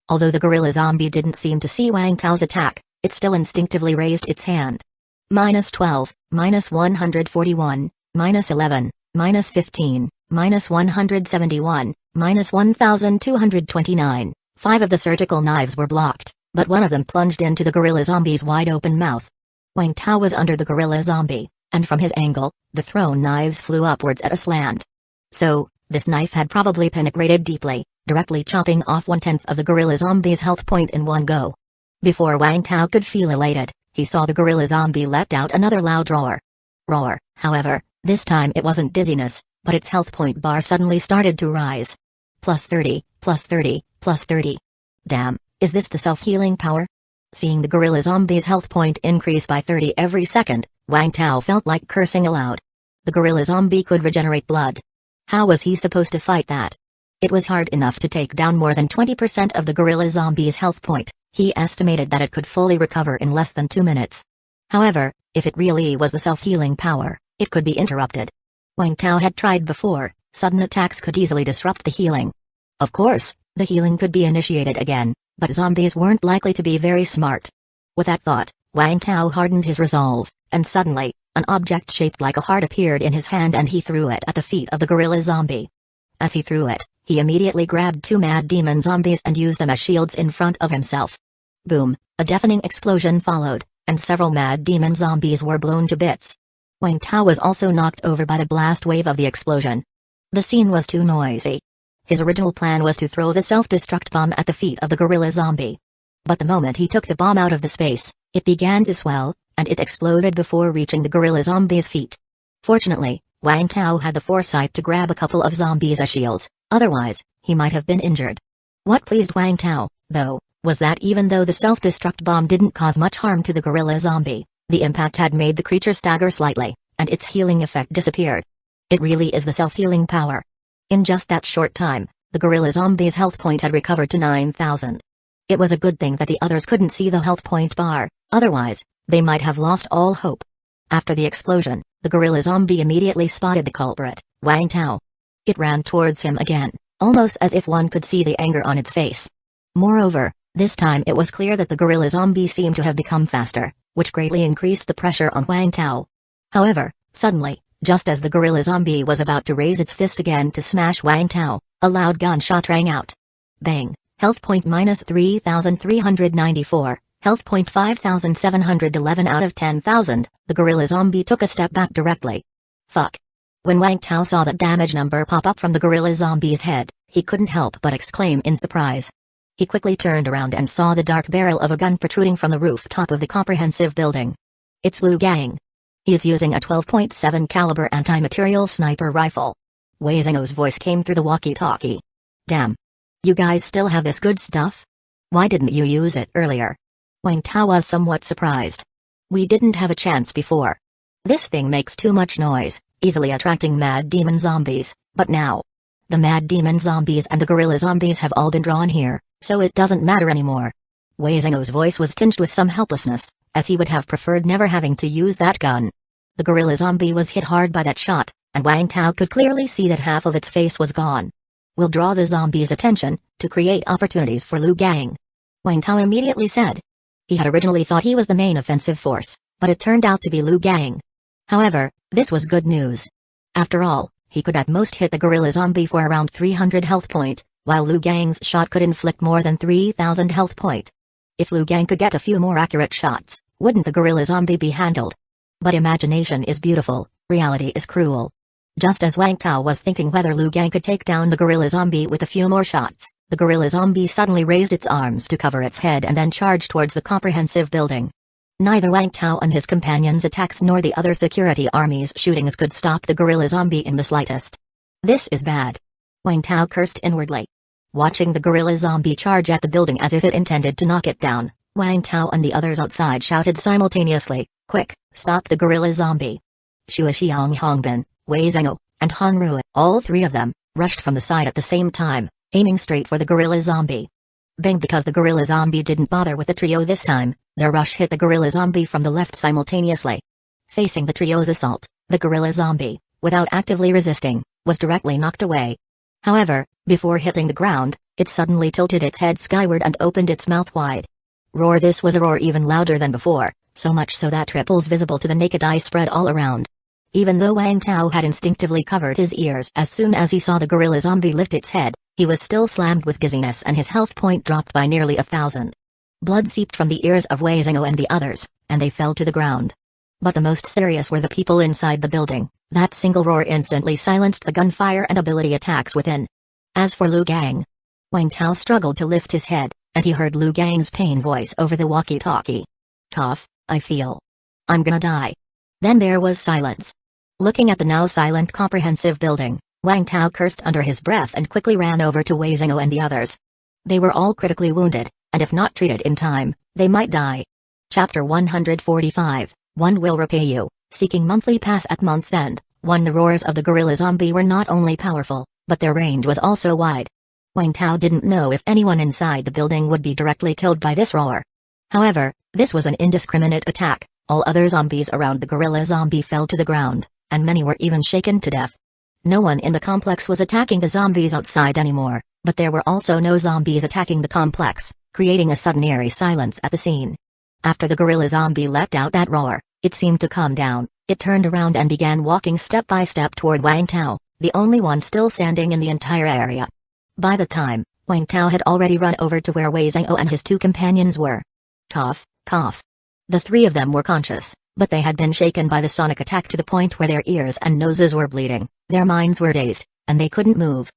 Speaker 1: Although the gorilla zombie didn't seem to see Wang Tao's attack, it still instinctively raised its hand. Minus 12, minus 141, minus 11, minus 15, minus 171, minus 1229. 5 of the surgical knives were blocked, but one of them plunged into the gorilla zombie's wide-open mouth. Wang Tao was under the gorilla zombie, and from his angle, the thrown knives flew upwards at a slant. So, this knife had probably penetrated deeply, directly chopping off 1/10 of the gorilla zombie's health point in one go. Before Wang Tao could feel elated, he saw the gorilla zombie let out another loud roar. However, this time it wasn't dizziness, but its health point bar suddenly started to rise. Plus 30, plus 30, plus 30. Damn, is this the self-healing power? Seeing the gorilla zombie's health point increase by 30 every second, Wang Tao felt like cursing aloud. The gorilla zombie could regenerate blood. How was he supposed to fight that? It was hard enough to take down more than 20% of the gorilla zombie's health point. He estimated that it could fully recover in less than 2 minutes. However, If it really was the self-healing power, it could be interrupted. Wang Tao had tried before, sudden attacks could easily disrupt the healing. Of course, the healing could be initiated again, but zombies weren't likely to be very smart. With that thought, Wang Tao hardened his resolve, and suddenly, an object shaped like a heart appeared in his hand and he threw it at the feet of the gorilla zombie. As he threw it, he immediately grabbed two mad demon zombies and used them as shields in front of himself. Boom, a deafening explosion followed, and several mad demon zombies were blown to bits. Wang Tao was also knocked over by the blast wave of the explosion. The scene was too noisy. His original plan was to throw the self-destruct bomb at the feet of the gorilla zombie. But the moment he took the bomb out of the space, it began to swell, and it exploded before reaching the gorilla zombie's feet. Fortunately, Wang Tao had the foresight to grab a couple of zombies as shields, otherwise, he might have been injured. What pleased Wang Tao, though, was that even though the self-destruct bomb didn't cause much harm to the gorilla zombie, the impact had made the creature stagger slightly, and its healing effect disappeared. It really is the self-healing power. In just that short time, the gorilla zombie's health point had recovered to 9,000. It was a good thing that the others couldn't see the health point bar, otherwise, they might have lost all hope. After the explosion, the gorilla zombie immediately spotted the culprit, Wang Tao. It ran towards him again, almost as if one could see the anger on its face. Moreover, this time it was clear that the gorilla zombie seemed to have become faster, which greatly increased the pressure on Wang Tao. However, suddenly, just as the gorilla zombie was about to raise its fist again to smash Wang Tao, a loud gunshot rang out. Bang, health point minus 3,394, health point 5,711 out of 10,000, the gorilla zombie took a step back directly. Fuck. When Wang Tao saw that damage number pop up from the gorilla zombie's head, he couldn't help but exclaim in surprise. He quickly turned around and saw the dark barrel of a gun protruding from the rooftop of the comprehensive building. It's Liu Gang. He's using a 12.7 caliber anti-material sniper rifle. Wei Zhengou's voice came through the walkie-talkie. Damn. You guys still have this good stuff? Why didn't you use it earlier? Wang Tao was somewhat surprised. We didn't have a chance before. This thing makes too much noise, easily attracting mad demon zombies, but now, the mad demon zombies and the gorilla zombies have all been drawn here, so it doesn't matter anymore. Wei Zhengou's voice was tinged with some helplessness, as he would have preferred never having to use that gun. The gorilla zombie was hit hard by that shot, and Wang Tao could clearly see that half of its face was gone. We'll draw the zombies' attention, to create opportunities for Liu Gang. Wang Tao immediately said. He had originally thought he was the main offensive force, but it turned out to be Liu Gang. However, this was good news. After all, he could at most hit the gorilla zombie for around 300 health point, while Liu Gang's shot could inflict more than 3,000 health point. If Liu Gang could get a few more accurate shots, wouldn't the gorilla zombie be handled? But imagination is beautiful, reality is cruel. Just as Wang Tao was thinking whether Liu Gang could take down the gorilla zombie with a few more shots, the gorilla zombie suddenly raised its arms to cover its head and then charged towards the comprehensive building. Neither Wang Tao and his companions' attacks nor the other security army's shootings could stop the gorilla zombie in the slightest. This is bad. Wang Tao cursed inwardly. Watching the gorilla zombie charge at the building as if it intended to knock it down, Wang Tao and the others outside shouted simultaneously, "Quick, stop the gorilla zombie!" Xue Xiang Hongbin, Wei Zhengou, and Han Rui, all three of them, rushed from the side at the same time, aiming straight for the gorilla zombie. Bang! Because the gorilla zombie didn't bother with the trio this time, their rush hit the gorilla zombie from the left simultaneously. Facing the trio's assault, the gorilla zombie, without actively resisting, was directly knocked away. However, before hitting the ground, it suddenly tilted its head skyward and opened its mouth wide. Roar! This was a roar even louder than before, so much so that ripples visible to the naked eye spread all around. Even though Wang Tao had instinctively covered his ears as soon as he saw the gorilla zombie lift its head, he was still slammed with dizziness and his health point dropped by nearly 1,000. Blood seeped from the ears of Wei Zhengou and the others, and they fell to the ground. But the most serious were the people inside the building. That single roar instantly silenced the gunfire and ability attacks within. As for Liu Gang, Wang Tao struggled to lift his head, and he heard Liu Gang's pain voice over the walkie-talkie. "Cough, I feel. I'm gonna die." Then there was silence. Looking at the now silent comprehensive building, Wang Tao cursed under his breath and quickly ran over to Wei Zhengou and the others. They were all critically wounded, and if not treated in time, they might die. Chapter 145, One Will Repay You, Seeking Monthly Pass at Month's End. The roars of the gorilla zombie were not only powerful, but their range was also wide. Wang Tao didn't know if anyone inside the building would be directly killed by this roar. However, this was an indiscriminate attack, All other zombies around the gorilla zombie fell to the ground, and many were even shaken to death. No one in the complex was attacking the zombies outside anymore, but there were also no zombies attacking the complex, creating a sudden eerie silence at the scene. After the gorilla zombie let out that roar, it seemed to calm down. It turned around and began walking step by step toward Wang Tao, the only one still standing in the entire area. By the time, Wang Tao had already run over to where Wei Zhao and his two companions were. Cough, cough. The three of them were conscious, but they had been shaken by the sonic attack to the point where their ears and noses were bleeding, their minds were dazed, and they couldn't move.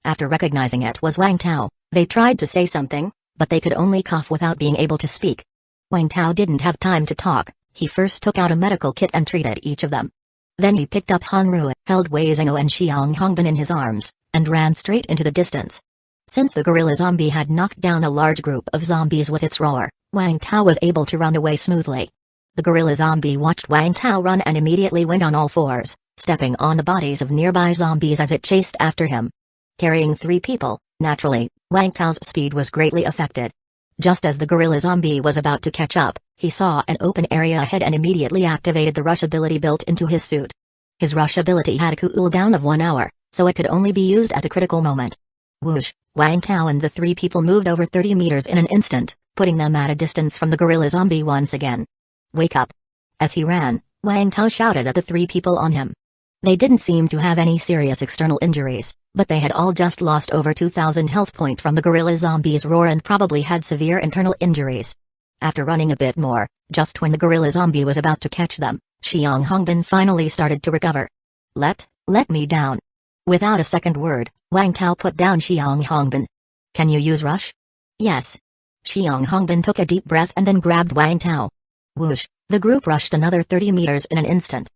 Speaker 1: After recognizing it was Wang Tao, they tried to say something, but they could only cough without being able to speak. Wang Tao didn't have time to talk. He first took out a medical kit and treated each of them. Then he picked up Hanru, held Wei Zhao and Xiang Hongbin in his arms, and ran straight into the distance. Since the gorilla zombie had knocked down a large group of zombies with its roar, Wang Tao was able to run away smoothly. The gorilla zombie watched Wang Tao run and immediately went on all fours, stepping on the bodies of nearby zombies as it chased after him. Carrying 3 people, naturally, Wang Tao's speed was greatly affected. Just as the gorilla zombie was about to catch up, he saw an open area ahead and immediately activated the rush ability built into his suit. His rush ability had a cooldown of 1 hour, so it could only be used at a critical moment. Whoosh! Wang Tao and the 3 people moved over 30 meters in an instant, putting them at a distance from the gorilla zombie once again. Wake up! As he ran, Wang Tao shouted at the 3 people on him. They didn't seem to have any serious external injuries, but they had all just lost over 2,000 health point from the gorilla zombie's roar and probably had severe internal injuries. After running a bit more, just when the gorilla zombie was about to catch them, Xiang Hongbin finally started to recover. Let me down. Without a second word, Wang Tao put down Xiang Hongbin. Can you use rush? Yes. Xiang Hongbin took a deep breath and then grabbed Wang Tao. Whoosh! The group rushed another 30 meters in an instant.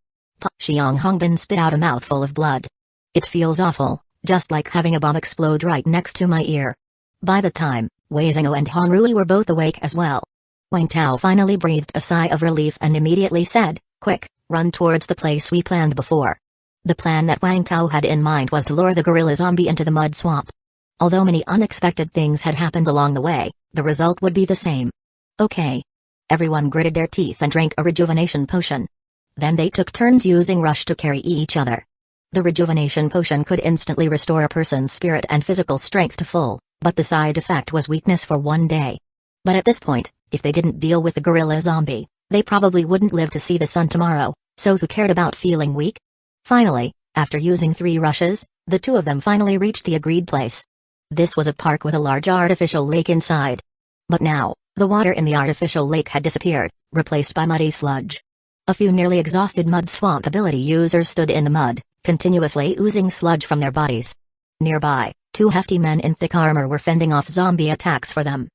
Speaker 1: Xiang Hongbin spit out a mouthful of blood. It feels awful, just like having a bomb explode right next to my ear. By the time, Wei Zhao and Han Rui were both awake as well. Wang Tao finally breathed a sigh of relief and immediately said, "Quick, run towards the place we planned before." The plan that Wang Tao had in mind was to lure the gorilla zombie into the mud swamp. Although many unexpected things had happened along the way, the result would be the same. Okay. Everyone gritted their teeth and drank a rejuvenation potion. Then they took turns using rush to carry each other. The rejuvenation potion could instantly restore a person's spirit and physical strength to full, but the side effect was weakness for 1 day. But at this point, if they didn't deal with the gorilla zombie, they probably wouldn't live to see the sun tomorrow, so who cared about feeling weak? Finally, after using 3 rushes, the 2 of them finally reached the agreed place. This was a park with a large artificial lake inside. But now, the water in the artificial lake had disappeared, replaced by muddy sludge. A few nearly exhausted mud swamp ability users stood in the mud, continuously oozing sludge from their bodies. Nearby, 2 hefty men in thick armor were fending off zombie attacks for them.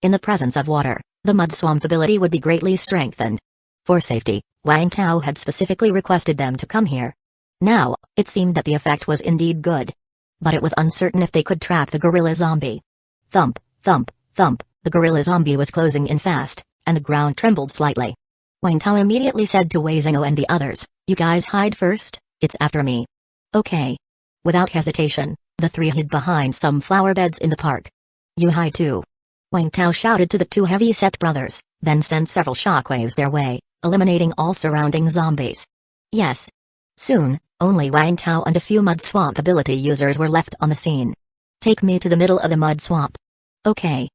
Speaker 1: In the presence of water, the mud swamp ability would be greatly strengthened. For safety, Wang Tao had specifically requested them to come here. Now, it seemed that the effect was indeed good. But it was uncertain if they could trap the gorilla zombie. Thump, thump, thump, the gorilla zombie was closing in fast, and the ground trembled slightly. Wang Tao immediately said to Wei Zhao and the others, "You guys hide first, it's after me." Okay. Without hesitation, the 3 hid behind some flower beds in the park. "You hide too." Wang Tao shouted to the 2 heavy-set brothers, then sent several shockwaves their way, eliminating all surrounding zombies. Yes. Soon, only Wang Tao and a few mud swamp ability users were left on the scene. "Take me to the middle of the mud swamp." Okay.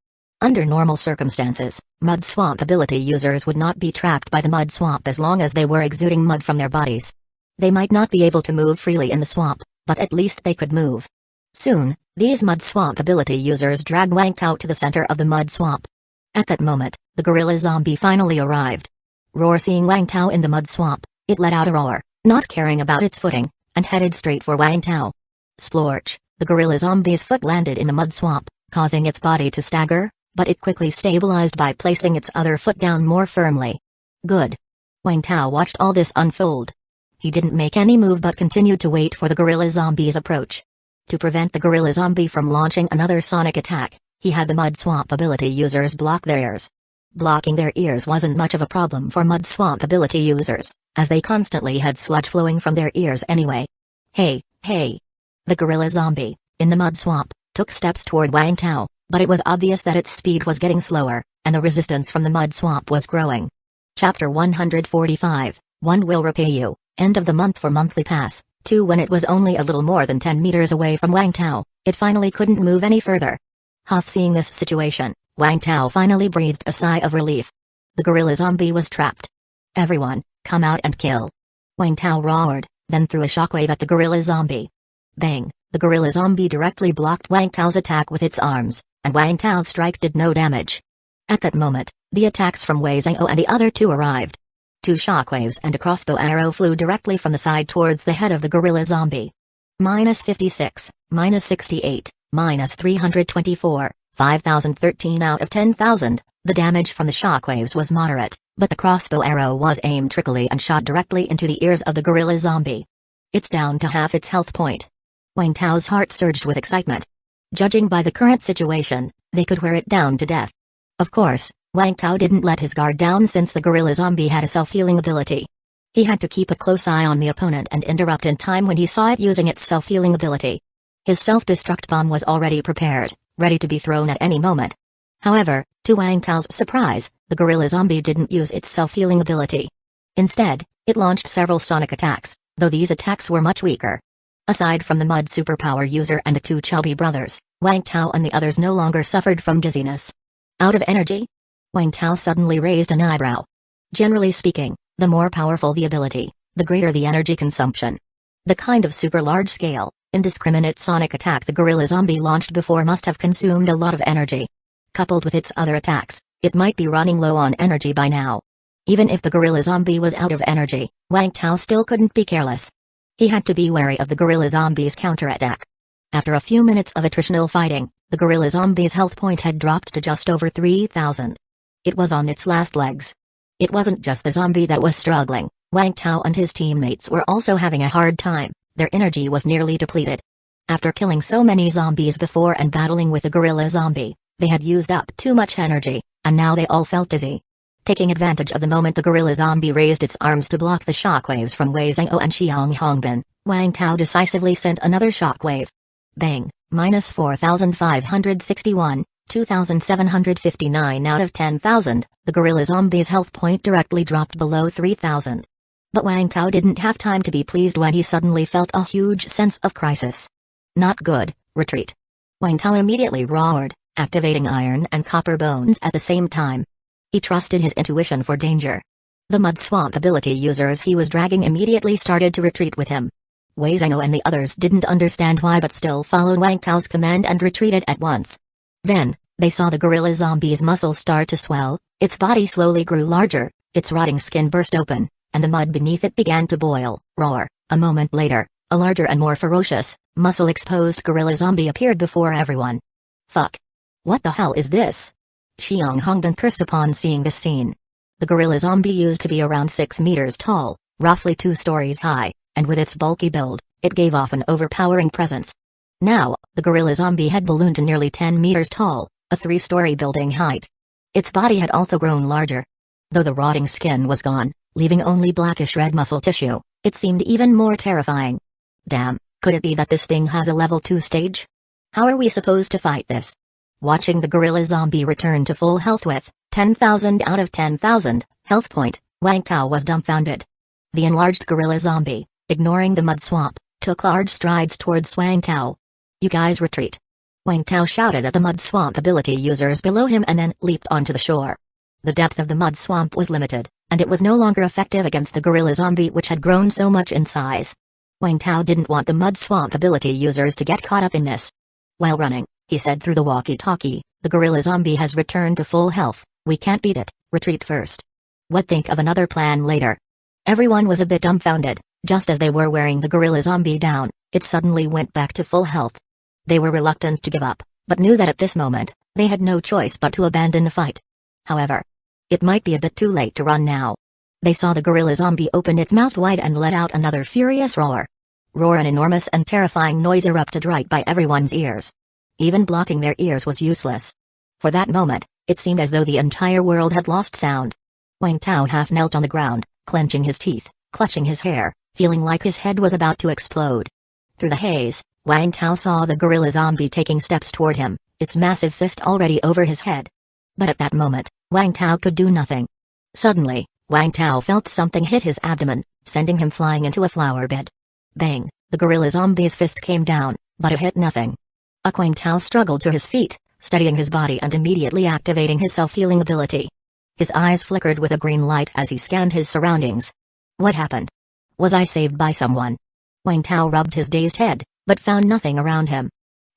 Speaker 1: Under normal circumstances, mud swamp ability users would not be trapped by the mud swamp as long as they were exuding mud from their bodies. They might not be able to move freely in the swamp, but at least they could move. Soon, these mud swamp ability users dragged Wang Tao to the center of the mud swamp. At that moment, the gorilla zombie finally arrived. Roar seeing Wang Tao in the mud swamp, it let out a roar, not caring about its footing, and headed straight for Wang Tao. Splorch, the gorilla zombie's foot landed in the mud swamp, causing its body to stagger, but it quickly stabilized by placing its other foot down more firmly. Good. Wang Tao watched all this unfold. He didn't make any move but continued to wait for the gorilla zombie's approach. To prevent the gorilla zombie from launching another sonic attack, he had the mud swamp ability users block their ears. Blocking their ears wasn't much of a problem for mud swamp ability users, as they constantly had sludge flowing from their ears anyway. Hey, hey! The gorilla zombie, in the mud swamp, took steps toward Wang Tao, but it was obvious that its speed was getting slower, and the resistance from the mud swamp was growing. Chapter 145, 1 will repay you, end of the month for monthly pass. 2 When it was only a little more than 10 meters away from Wang Tao, it finally couldn't move any further. Seeing this situation, Wang Tao finally breathed a sigh of relief. The gorilla zombie was trapped. Everyone, come out and kill. Wang Tao roared, then threw a shockwave at the gorilla zombie. Bang! The gorilla zombie directly blocked Wang Tao's attack with its arms, and Wang Tao's strike did no damage. At that moment, the attacks from Wei Zhao and the other two arrived. 2 shockwaves and a crossbow arrow flew directly from the side towards the head of the gorilla zombie. -56, -68, -324, 5013 out of 10,000. The damage from the shockwaves was moderate, but the crossbow arrow was aimed trickily and shot directly into the ears of the gorilla zombie. It's down to half its health point. Wang Tao's heart surged with excitement. Judging by the current situation, they could wear it down to death. Of course, Wang Tao didn't let his guard down since the gorilla zombie had a self-healing ability. He had to keep a close eye on the opponent and interrupt in time when he saw it using its self-healing ability. His self-destruct bomb was already prepared, ready to be thrown at any moment. However, to Wang Tao's surprise, the gorilla zombie didn't use its self-healing ability. Instead, it launched several sonic attacks, though these attacks were much weaker. Aside from the mud superpower user and the 2 chubby brothers, Wang Tao and the others no longer suffered from dizziness. Out of energy? Wang Tao suddenly raised an eyebrow. Generally speaking, the more powerful the ability, the greater the energy consumption. The kind of super large-scale, indiscriminate sonic attack the gorilla zombie launched before must have consumed a lot of energy. Coupled with its other attacks, it might be running low on energy by now. Even if the gorilla zombie was out of energy, Wang Tao still couldn't be careless. He had to be wary of the gorilla zombie's counterattack. After a few minutes of attritional fighting, the gorilla zombie's health point had dropped to just over 3,000. It was on its last legs. It wasn't just the zombie that was struggling. Wang Tao and his teammates were also having a hard time. Their energy was nearly depleted. After killing so many zombies before and battling with the gorilla zombie, they had used up too much energy, and now they all felt dizzy. Taking advantage of the moment the gorilla zombie raised its arms to block the shockwaves from Wei Zhao and Xiang Hongbin, Wang Tao decisively sent another shockwave. Bang! -4,561, 2,759 out of 10,000, the gorilla zombie's health point directly dropped below 3,000. But Wang Tao didn't have time to be pleased when he suddenly felt a huge sense of crisis. Not good, retreat. Wang Tao immediately roared, activating iron and copper bones at the same time. He trusted his intuition for danger. The mud swamp ability users he was dragging immediately started to retreat with him. Wei Zhao and the others didn't understand why but still followed Wang Tao's command and retreated at once. Then, they saw the gorilla zombie's muscles start to swell, its body slowly grew larger, its rotting skin burst open, and the mud beneath it began to boil, roar. A moment later, a larger and more ferocious, muscle-exposed gorilla zombie appeared before everyone. Fuck. What the hell is this? Xiang Hongbin cursed upon seeing this scene. The gorilla zombie used to be around 6 meters tall, roughly 2 stories high, and with its bulky build, it gave off an overpowering presence. Now, the gorilla zombie had ballooned to nearly 10 meters tall, a 3-story building height. Its body had also grown larger. Though the rotting skin was gone, leaving only blackish red muscle tissue, it seemed even more terrifying. Damn, could it be that this thing has a level 2 stage? How are we supposed to fight this? Watching the gorilla zombie return to full health with 10,000 out of 10,000 health point, Wang Tao was dumbfounded. The enlarged gorilla zombie, ignoring the mud swamp, took large strides towards Wang Tao. You guys retreat. Wang Tao shouted at the mud swamp ability users below him and then leaped onto the shore. The depth of the mud swamp was limited, and it was no longer effective against the gorilla zombie which had grown so much in size. Wang Tao didn't want the mud swamp ability users to get caught up in this. While running, he said through the walkie-talkie, the gorilla zombie has returned to full health, we can't beat it, retreat first. What think of another plan later? Everyone was a bit dumbfounded. Just as they were wearing the gorilla zombie down, it suddenly went back to full health. They were reluctant to give up, but knew that at this moment, they had no choice but to abandon the fight. However, it might be a bit too late to run now. They saw the gorilla zombie open its mouth wide and let out another furious roar. An enormous and terrifying noise erupted right by everyone's ears. Even blocking their ears was useless. For that moment, it seemed as though the entire world had lost sound. Wang Tao half knelt on the ground, clenching his teeth, clutching his hair, feeling like his head was about to explode. Through the haze, Wang Tao saw the gorilla zombie taking steps toward him, its massive fist already over his head. But at that moment, Wang Tao could do nothing. Suddenly, Wang Tao felt something hit his abdomen, sending him flying into a flower bed. Bang, the gorilla zombie's fist came down, but it hit nothing. Wang Tao struggled to his feet, steadying his body and immediately activating his self-healing ability. His eyes flickered with a green light as he scanned his surroundings. What happened? Was I saved by someone? Wang Tao rubbed his dazed head, but found nothing around him.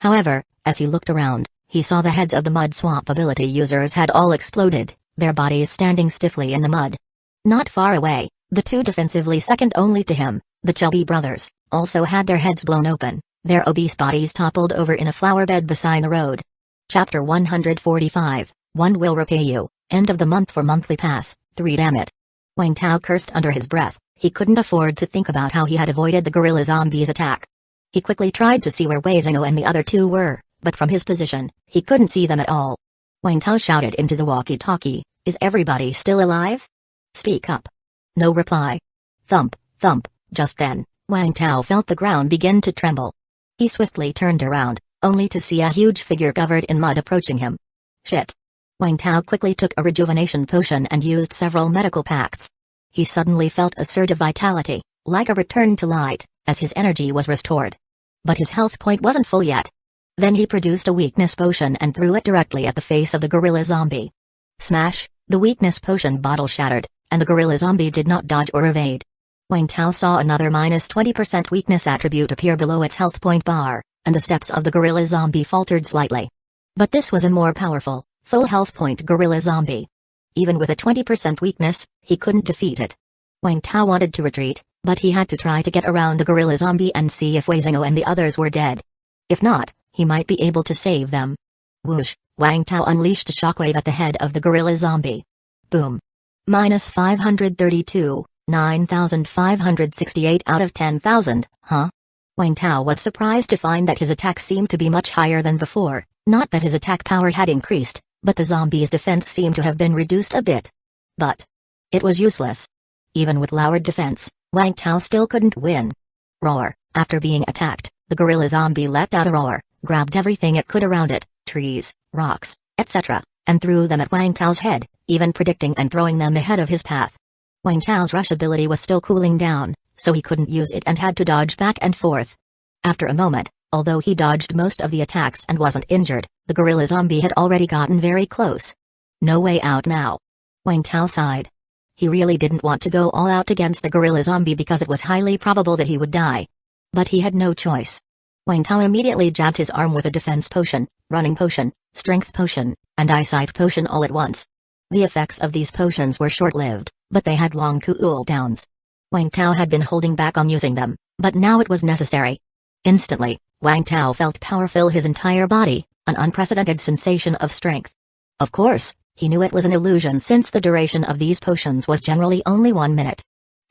Speaker 1: However, as he looked around, he saw the heads of the mud swamp ability users had all exploded, their bodies standing stiffly in the mud. Not far away, the two defensively second only to him, the chubby brothers, also had their heads blown open, their obese bodies toppled over in a flower bed beside the road. Chapter 145, One Will Repay You, End of the Month for Monthly Pass, 3 Damn it. Wang Tao cursed under his breath, he couldn't afford to think about how he had avoided the gorilla zombie's attack. He quickly tried to see where Wei Zhao and the other two were, but from his position, he couldn't see them at all. Wang Tao shouted into the walkie-talkie, "Is everybody still alive? Speak up." No reply. Thump, thump, just then, Wang Tao felt the ground begin to tremble. He swiftly turned around, only to see a huge figure covered in mud approaching him. Shit. Wang Tao quickly took a rejuvenation potion and used several medical packs. He suddenly felt a surge of vitality, like a return to light, as his energy was restored. But his health point wasn't full yet. Then he produced a weakness potion and threw it directly at the face of the gorilla zombie. Smash, the weakness potion bottle shattered, and the gorilla zombie did not dodge or evade. Wang Tao saw another -20% weakness attribute appear below its health point bar, and the steps of the gorilla zombie faltered slightly. But this was a more powerful, full health point gorilla zombie. Even with a 20% weakness, he couldn't defeat it. Wang Tao wanted to retreat, but he had to try to get around the gorilla zombie and see if Wei Zhao and the others were dead. If not, he might be able to save them. Whoosh, Wang Tao unleashed a shockwave at the head of the gorilla zombie. Boom. -532, 9,568 out of 10,000, huh? Wang Tao was surprised to find that his attack seemed to be much higher than before, not that his attack power had increased, but the zombie's defense seemed to have been reduced a bit. But it was useless. Even with lowered defense, Wang Tao still couldn't win. Roar. After being attacked, the gorilla zombie let out a roar, grabbed everything it could around it, trees, rocks, etc., and threw them at Wang Tao's head, even predicting and throwing them ahead of his path. Wang Tao's rush ability was still cooling down, so he couldn't use it and had to dodge back and forth. After a moment, although he dodged most of the attacks and wasn't injured, the gorilla zombie had already gotten very close. No way out now. Wang Tao sighed. He really didn't want to go all out against the gorilla zombie because it was highly probable that he would die. But he had no choice. Wang Tao immediately jabbed his arm with a defense potion, running potion, strength potion, and eyesight potion all at once. The effects of these potions were short-lived, but they had long cooldowns. Wang Tao had been holding back on using them, but now it was necessary. Instantly, Wang Tao felt power fill his entire body, an unprecedented sensation of strength. Of course, he knew it was an illusion since the duration of these potions was generally only 1 minute.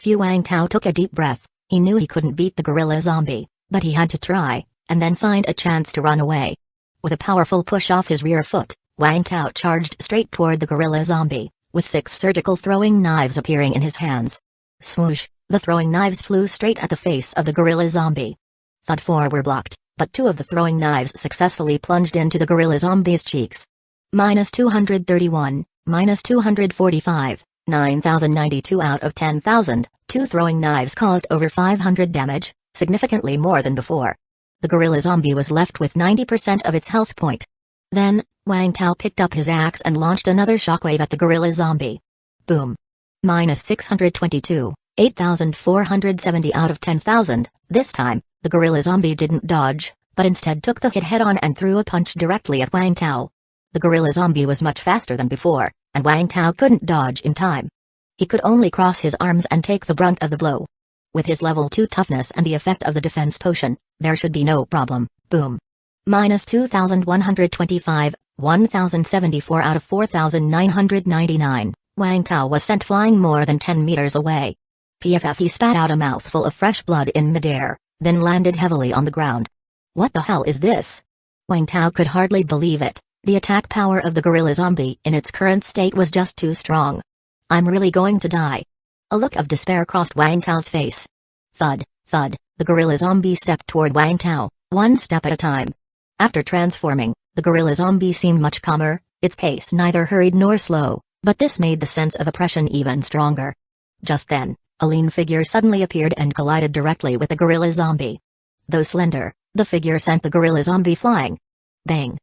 Speaker 1: Wang Tao took a deep breath. He knew he couldn't beat the gorilla zombie, but he had to try, and then find a chance to run away. With a powerful push off his rear foot, Wang Tao charged straight toward the gorilla zombie, with 6 surgical throwing knives appearing in his hands. Swoosh, the throwing knives flew straight at the face of the gorilla zombie. Thud 4 were blocked, but 2 of the throwing knives successfully plunged into the gorilla zombie's cheeks. -231, -245, 9,092 out of 10,000, 2 throwing knives caused over 500 damage, significantly more than before. The gorilla zombie was left with 90% of its health point. Then, Wang Tao picked up his axe and launched another shockwave at the gorilla zombie. Boom. -622, 8,470 out of 10,000, this time, the gorilla zombie didn't dodge, but instead took the hit head-on and threw a punch directly at Wang Tao. The gorilla zombie was much faster than before, and Wang Tao couldn't dodge in time. He could only cross his arms and take the brunt of the blow. With his level 2 toughness and the effect of the defense potion, there should be no problem. Boom. -2,125, 1,074 out of 4,999, Wang Tao was sent flying more than 10 meters away. Pff, he spat out a mouthful of fresh blood in midair, then landed heavily on the ground. What the hell is this? Wang Tao could hardly believe it. The attack power of the gorilla zombie in its current state was just too strong. I'm really going to die. A look of despair crossed Wang Tao's face. Thud, thud, the gorilla zombie stepped toward Wang Tao, 1 step at a time. After transforming, the gorilla zombie seemed much calmer, its pace neither hurried nor slow, But this made the sense of oppression even stronger. Just then, a lean figure suddenly appeared and collided directly with the gorilla zombie. Though slender, the figure sent the gorilla zombie flying. Bang!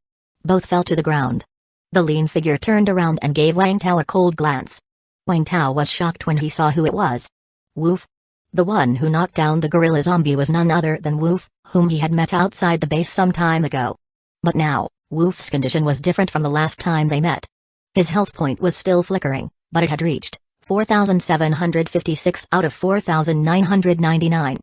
Speaker 1: Both fell to the ground. The lean figure turned around and gave Wang Tao a cold glance. Wang Tao was shocked when he saw who it was. Woof. The one who knocked down the gorilla zombie was none other than Woof, whom he had met outside the base some time ago. But now, Woof's condition was different from the last time they met. His health point was still flickering, but it had reached 4,756 out of 4,999.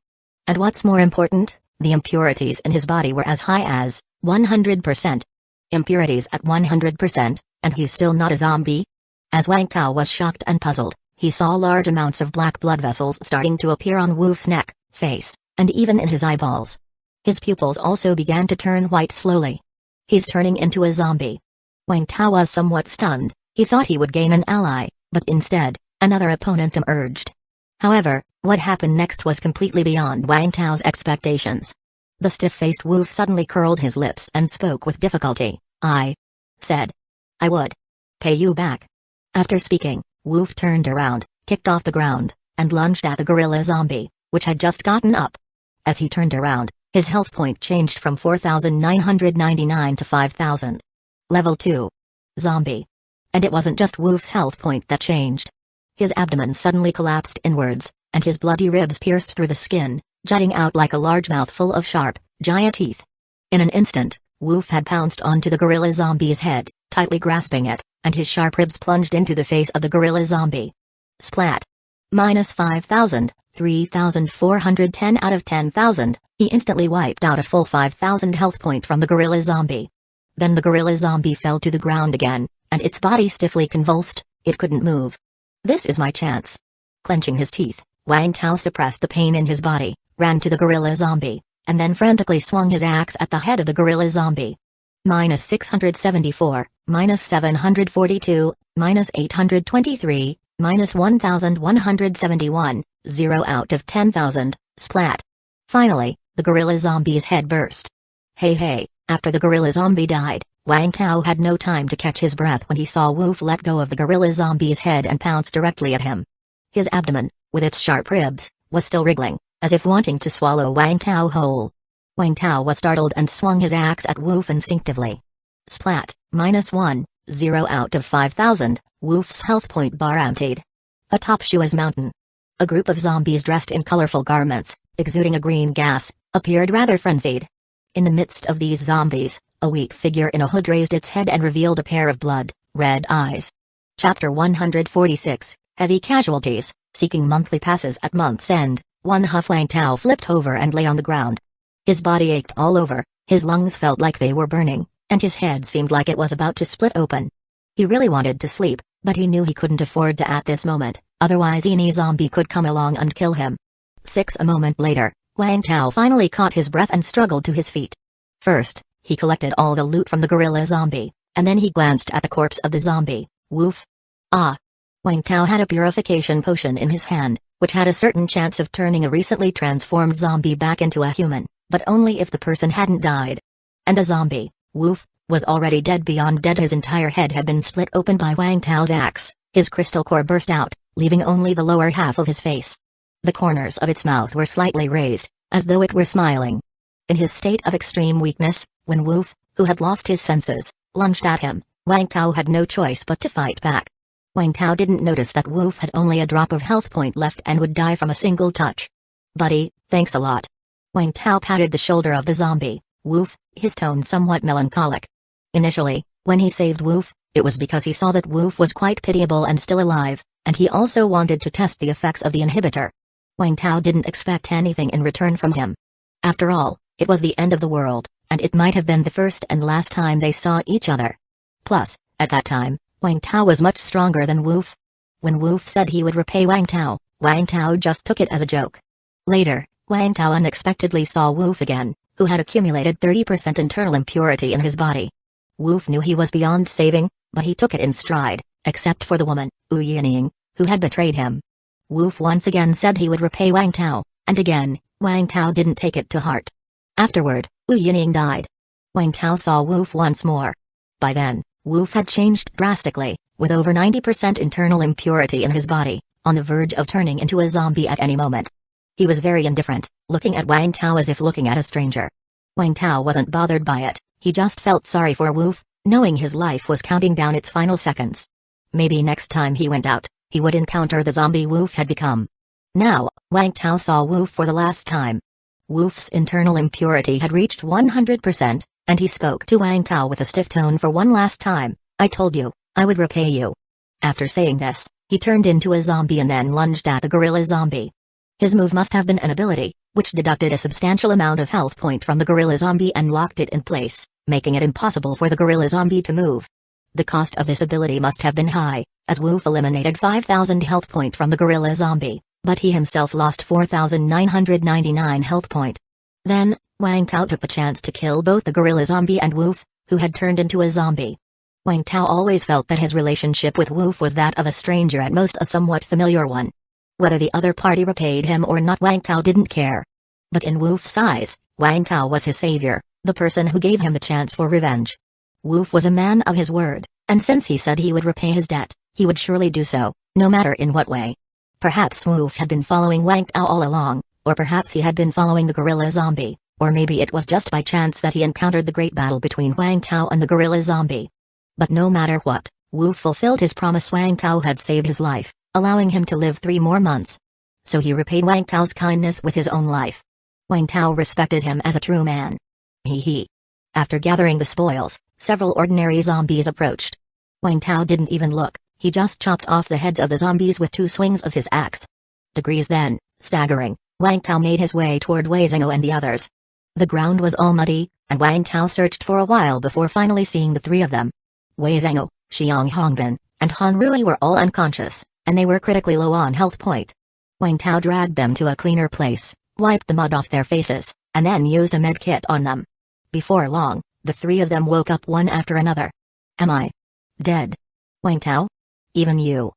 Speaker 1: And what's more important, the impurities in his body were as high as 100%. Impurities at 100%, and he's still not a zombie? As Wang Tao was shocked and puzzled, he saw large amounts of black blood vessels starting to appear on Woof's neck, face, and even in his eyeballs. His pupils also began to turn white slowly. He's turning into a zombie. Wang Tao was somewhat stunned. He thought he would gain an ally, but instead, another opponent emerged. However, what happened next was completely beyond Wang Tao's expectations. The stiff-faced Woof suddenly curled his lips and spoke with difficulty. I said I would pay you back. After speaking, Woof turned around, kicked off the ground, and lunged at the gorilla zombie, which had just gotten up. As he turned around, his health point changed from 4,999 to 5,000. Level 2. Zombie. And it wasn't just Woof's health point that changed. His abdomen suddenly collapsed inwards, and his bloody ribs pierced through the skin, jutting out like a large mouthful of sharp, giant teeth. In an instant, Woof had pounced onto the gorilla zombie's head, tightly grasping it, and his sharp ribs plunged into the face of the gorilla zombie. Splat. Minus 5,000, 3,410 out of 10,000, he instantly wiped out a full 5,000 health point from the gorilla zombie. Then the gorilla zombie fell to the ground again, and its body stiffly convulsed. It couldn't move. This is my chance. Clenching his teeth, Wang Tao suppressed the pain in his body, ran to the gorilla zombie, and then frantically swung his axe at the head of the gorilla zombie. Minus 674, minus 742, minus 823, minus 1,171, 0 out of 10,000, splat. Finally, the gorilla zombie's head burst. Hey, after the gorilla zombie died, Wang Tao had no time to catch his breath when he saw Woof let go of the gorilla zombie's head and pounce directly at him. His abdomen, with its sharp ribs, was still wriggling, as if wanting to swallow Wang Tao whole. Wang Tao was startled and swung his axe at Woof instinctively. Splat, minus 1, 0 out of 5,000, Woof's health point bar emptied. Atop Shua's mountain, a group of zombies dressed in colorful garments, exuding a green gas, appeared rather frenzied. In the midst of these zombies, a weak figure in a hood raised its head and revealed a pair of blood-red eyes. Chapter 146, Heavy Casualties, Seeking Monthly Passes at Month's End. One huff Wang Tao flipped over and lay on the ground. His body ached all over, his lungs felt like they were burning, and his head seemed like it was about to split open. He really wanted to sleep, but he knew he couldn't afford to at this moment, otherwise any zombie could come along and kill him. A moment later, Wang Tao finally caught his breath and struggled to his feet. First, he collected all the loot from the gorilla zombie, and then he glanced at the corpse of the zombie. Woof. Ah. Wang Tao had a purification potion in his hand, which had a certain chance of turning a recently transformed zombie back into a human, but only if the person hadn't died. And the zombie, Woof, was already dead beyond dead. His entire head had been split open by Wang Tao's axe, his crystal core burst out, leaving only the lower half of his face. The corners of its mouth were slightly raised, as though it were smiling. In his state of extreme weakness, when Woof, who had lost his senses, lunged at him, Wang Tao had no choice but to fight back. Wang Tao didn't notice that Woof had only a drop of health point left and would die from a single touch. Buddy, thanks a lot. Wang Tao patted the shoulder of the zombie, Woof, his tone somewhat melancholic. Initially, when he saved Woof, it was because he saw that Woof was quite pitiable and still alive, and he also wanted to test the effects of the inhibitor. Wang Tao didn't expect anything in return from him. After all, it was the end of the world, and it might have been the first and last time they saw each other. Plus, at that time, Wang Tao was much stronger than Woof. When Woof said he would repay Wang Tao just took it as a joke. Later, Wang Tao unexpectedly saw Woof again, who had accumulated 30% internal impurity in his body. Woof knew he was beyond saving, but he took it in stride, except for the woman, Uchiha, who had betrayed him. Woof once again said he would repay Wang Tao, and again, Wang Tao didn't take it to heart. Afterward, Uchiha died. Wang Tao saw Woof once more. By then, Woof had changed drastically. with over 90% internal impurity in his body, on the verge of turning into a zombie at any moment. He was very indifferent, looking at Wang Tao as if looking at a stranger. Wang Tao wasn't bothered by it, he just felt sorry for Woof, knowing his life was counting down its final seconds. Maybe next time he went out, he would encounter the zombie Woof had become. Now, Wang Tao saw Woof for the last time. Woof's internal impurity had reached 100%, and he spoke to Wang Tao with a stiff tone for one last time. I told you, I would repay you. After saying this, he turned into a zombie and then lunged at the gorilla zombie. His move must have been an ability, which deducted a substantial amount of health point from the gorilla zombie and locked it in place, making it impossible for the gorilla zombie to move. The cost of this ability must have been high, as Woof eliminated 5,000 health point from the gorilla zombie, but he himself lost 4,999 health point. Then, Wang Tao took the chance to kill both the gorilla zombie and Woof, who had turned into a zombie. Wang Tao always felt that his relationship with Woof was that of a stranger, at most a somewhat familiar one. Whether the other party repaid him or not, Wang Tao didn't care. But in Woof's eyes, Wang Tao was his savior, the person who gave him the chance for revenge. Woof was a man of his word, and since he said he would repay his debt, he would surely do so, no matter in what way. Perhaps Woof had been following Wang Tao all along, or perhaps he had been following the gorilla zombie, or maybe it was just by chance that he encountered the great battle between Wang Tao and the gorilla zombie. But no matter what, Woof fulfilled his promise. Wang Tao had saved his life, allowing him to live 3 more months. So he repaid Wang Tao's kindness with his own life. Wang Tao respected him as a true man. He. After gathering the spoils, several ordinary zombies approached. Wang Tao didn't even look, he just chopped off the heads of the zombies with 2 swings of his axe. Degrees then, staggering, Wang Tao made his way toward Wei Zhengou and the others. The ground was all muddy, and Wang Tao searched for a while before finally seeing the 3 of them. Wei Zhengou, Xiang Hongbin, and Han Rui were all unconscious, and they were critically low on health point. Wang Tao dragged them to a cleaner place, wiped the mud off their faces, and then used a med kit on them. Before long, the 3 of them woke up one after another. Am I dead? Wang Tao? Even you?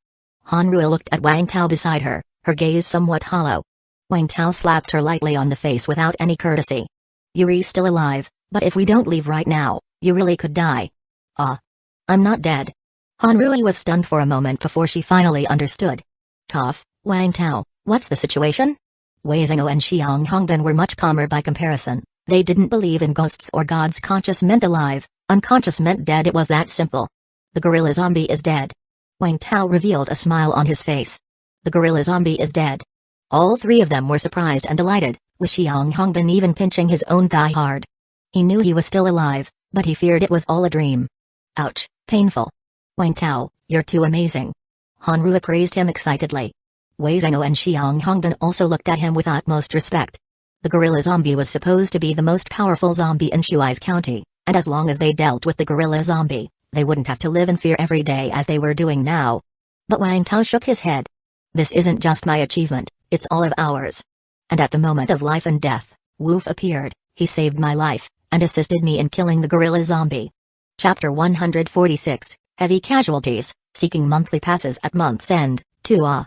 Speaker 1: Han Rui looked at Wang Tao beside her, her gaze somewhat hollow. Wang Tao slapped her lightly on the face without any courtesy. You're still alive, but if we don't leave right now, you really could die. I'm not dead. Han Rui was stunned for a moment before she finally understood. Cough, Wang Tao, what's the situation? Wei Zhengou and Xiang Hongbin were much calmer by comparison. They didn't believe in ghosts or gods. Conscious meant alive, unconscious meant dead. It was that simple. The gorilla zombie is dead. Wang Tao revealed a smile on his face. The gorilla zombie is dead. All 3 of them were surprised and delighted, with Xiang Hongbin even pinching his own thigh hard. He knew he was still alive, but he feared it was all a dream. Ouch, painful. Wang Tao, you're too amazing. Han Rui praised him excitedly. Wei Zhengou and Xiang Hongbin also looked at him with utmost respect. The gorilla zombie was supposed to be the most powerful zombie in Shuai's county, and as long as they dealt with the gorilla zombie, they wouldn't have to live in fear every day as they were doing now. But Wang Tao shook his head. This isn't just my achievement, it's all of ours. And at the moment of life and death, Woof appeared, he saved my life, and assisted me in killing the gorilla zombie. Chapter 146, Heavy Casualties, Seeking Monthly Passes at Month's End, 2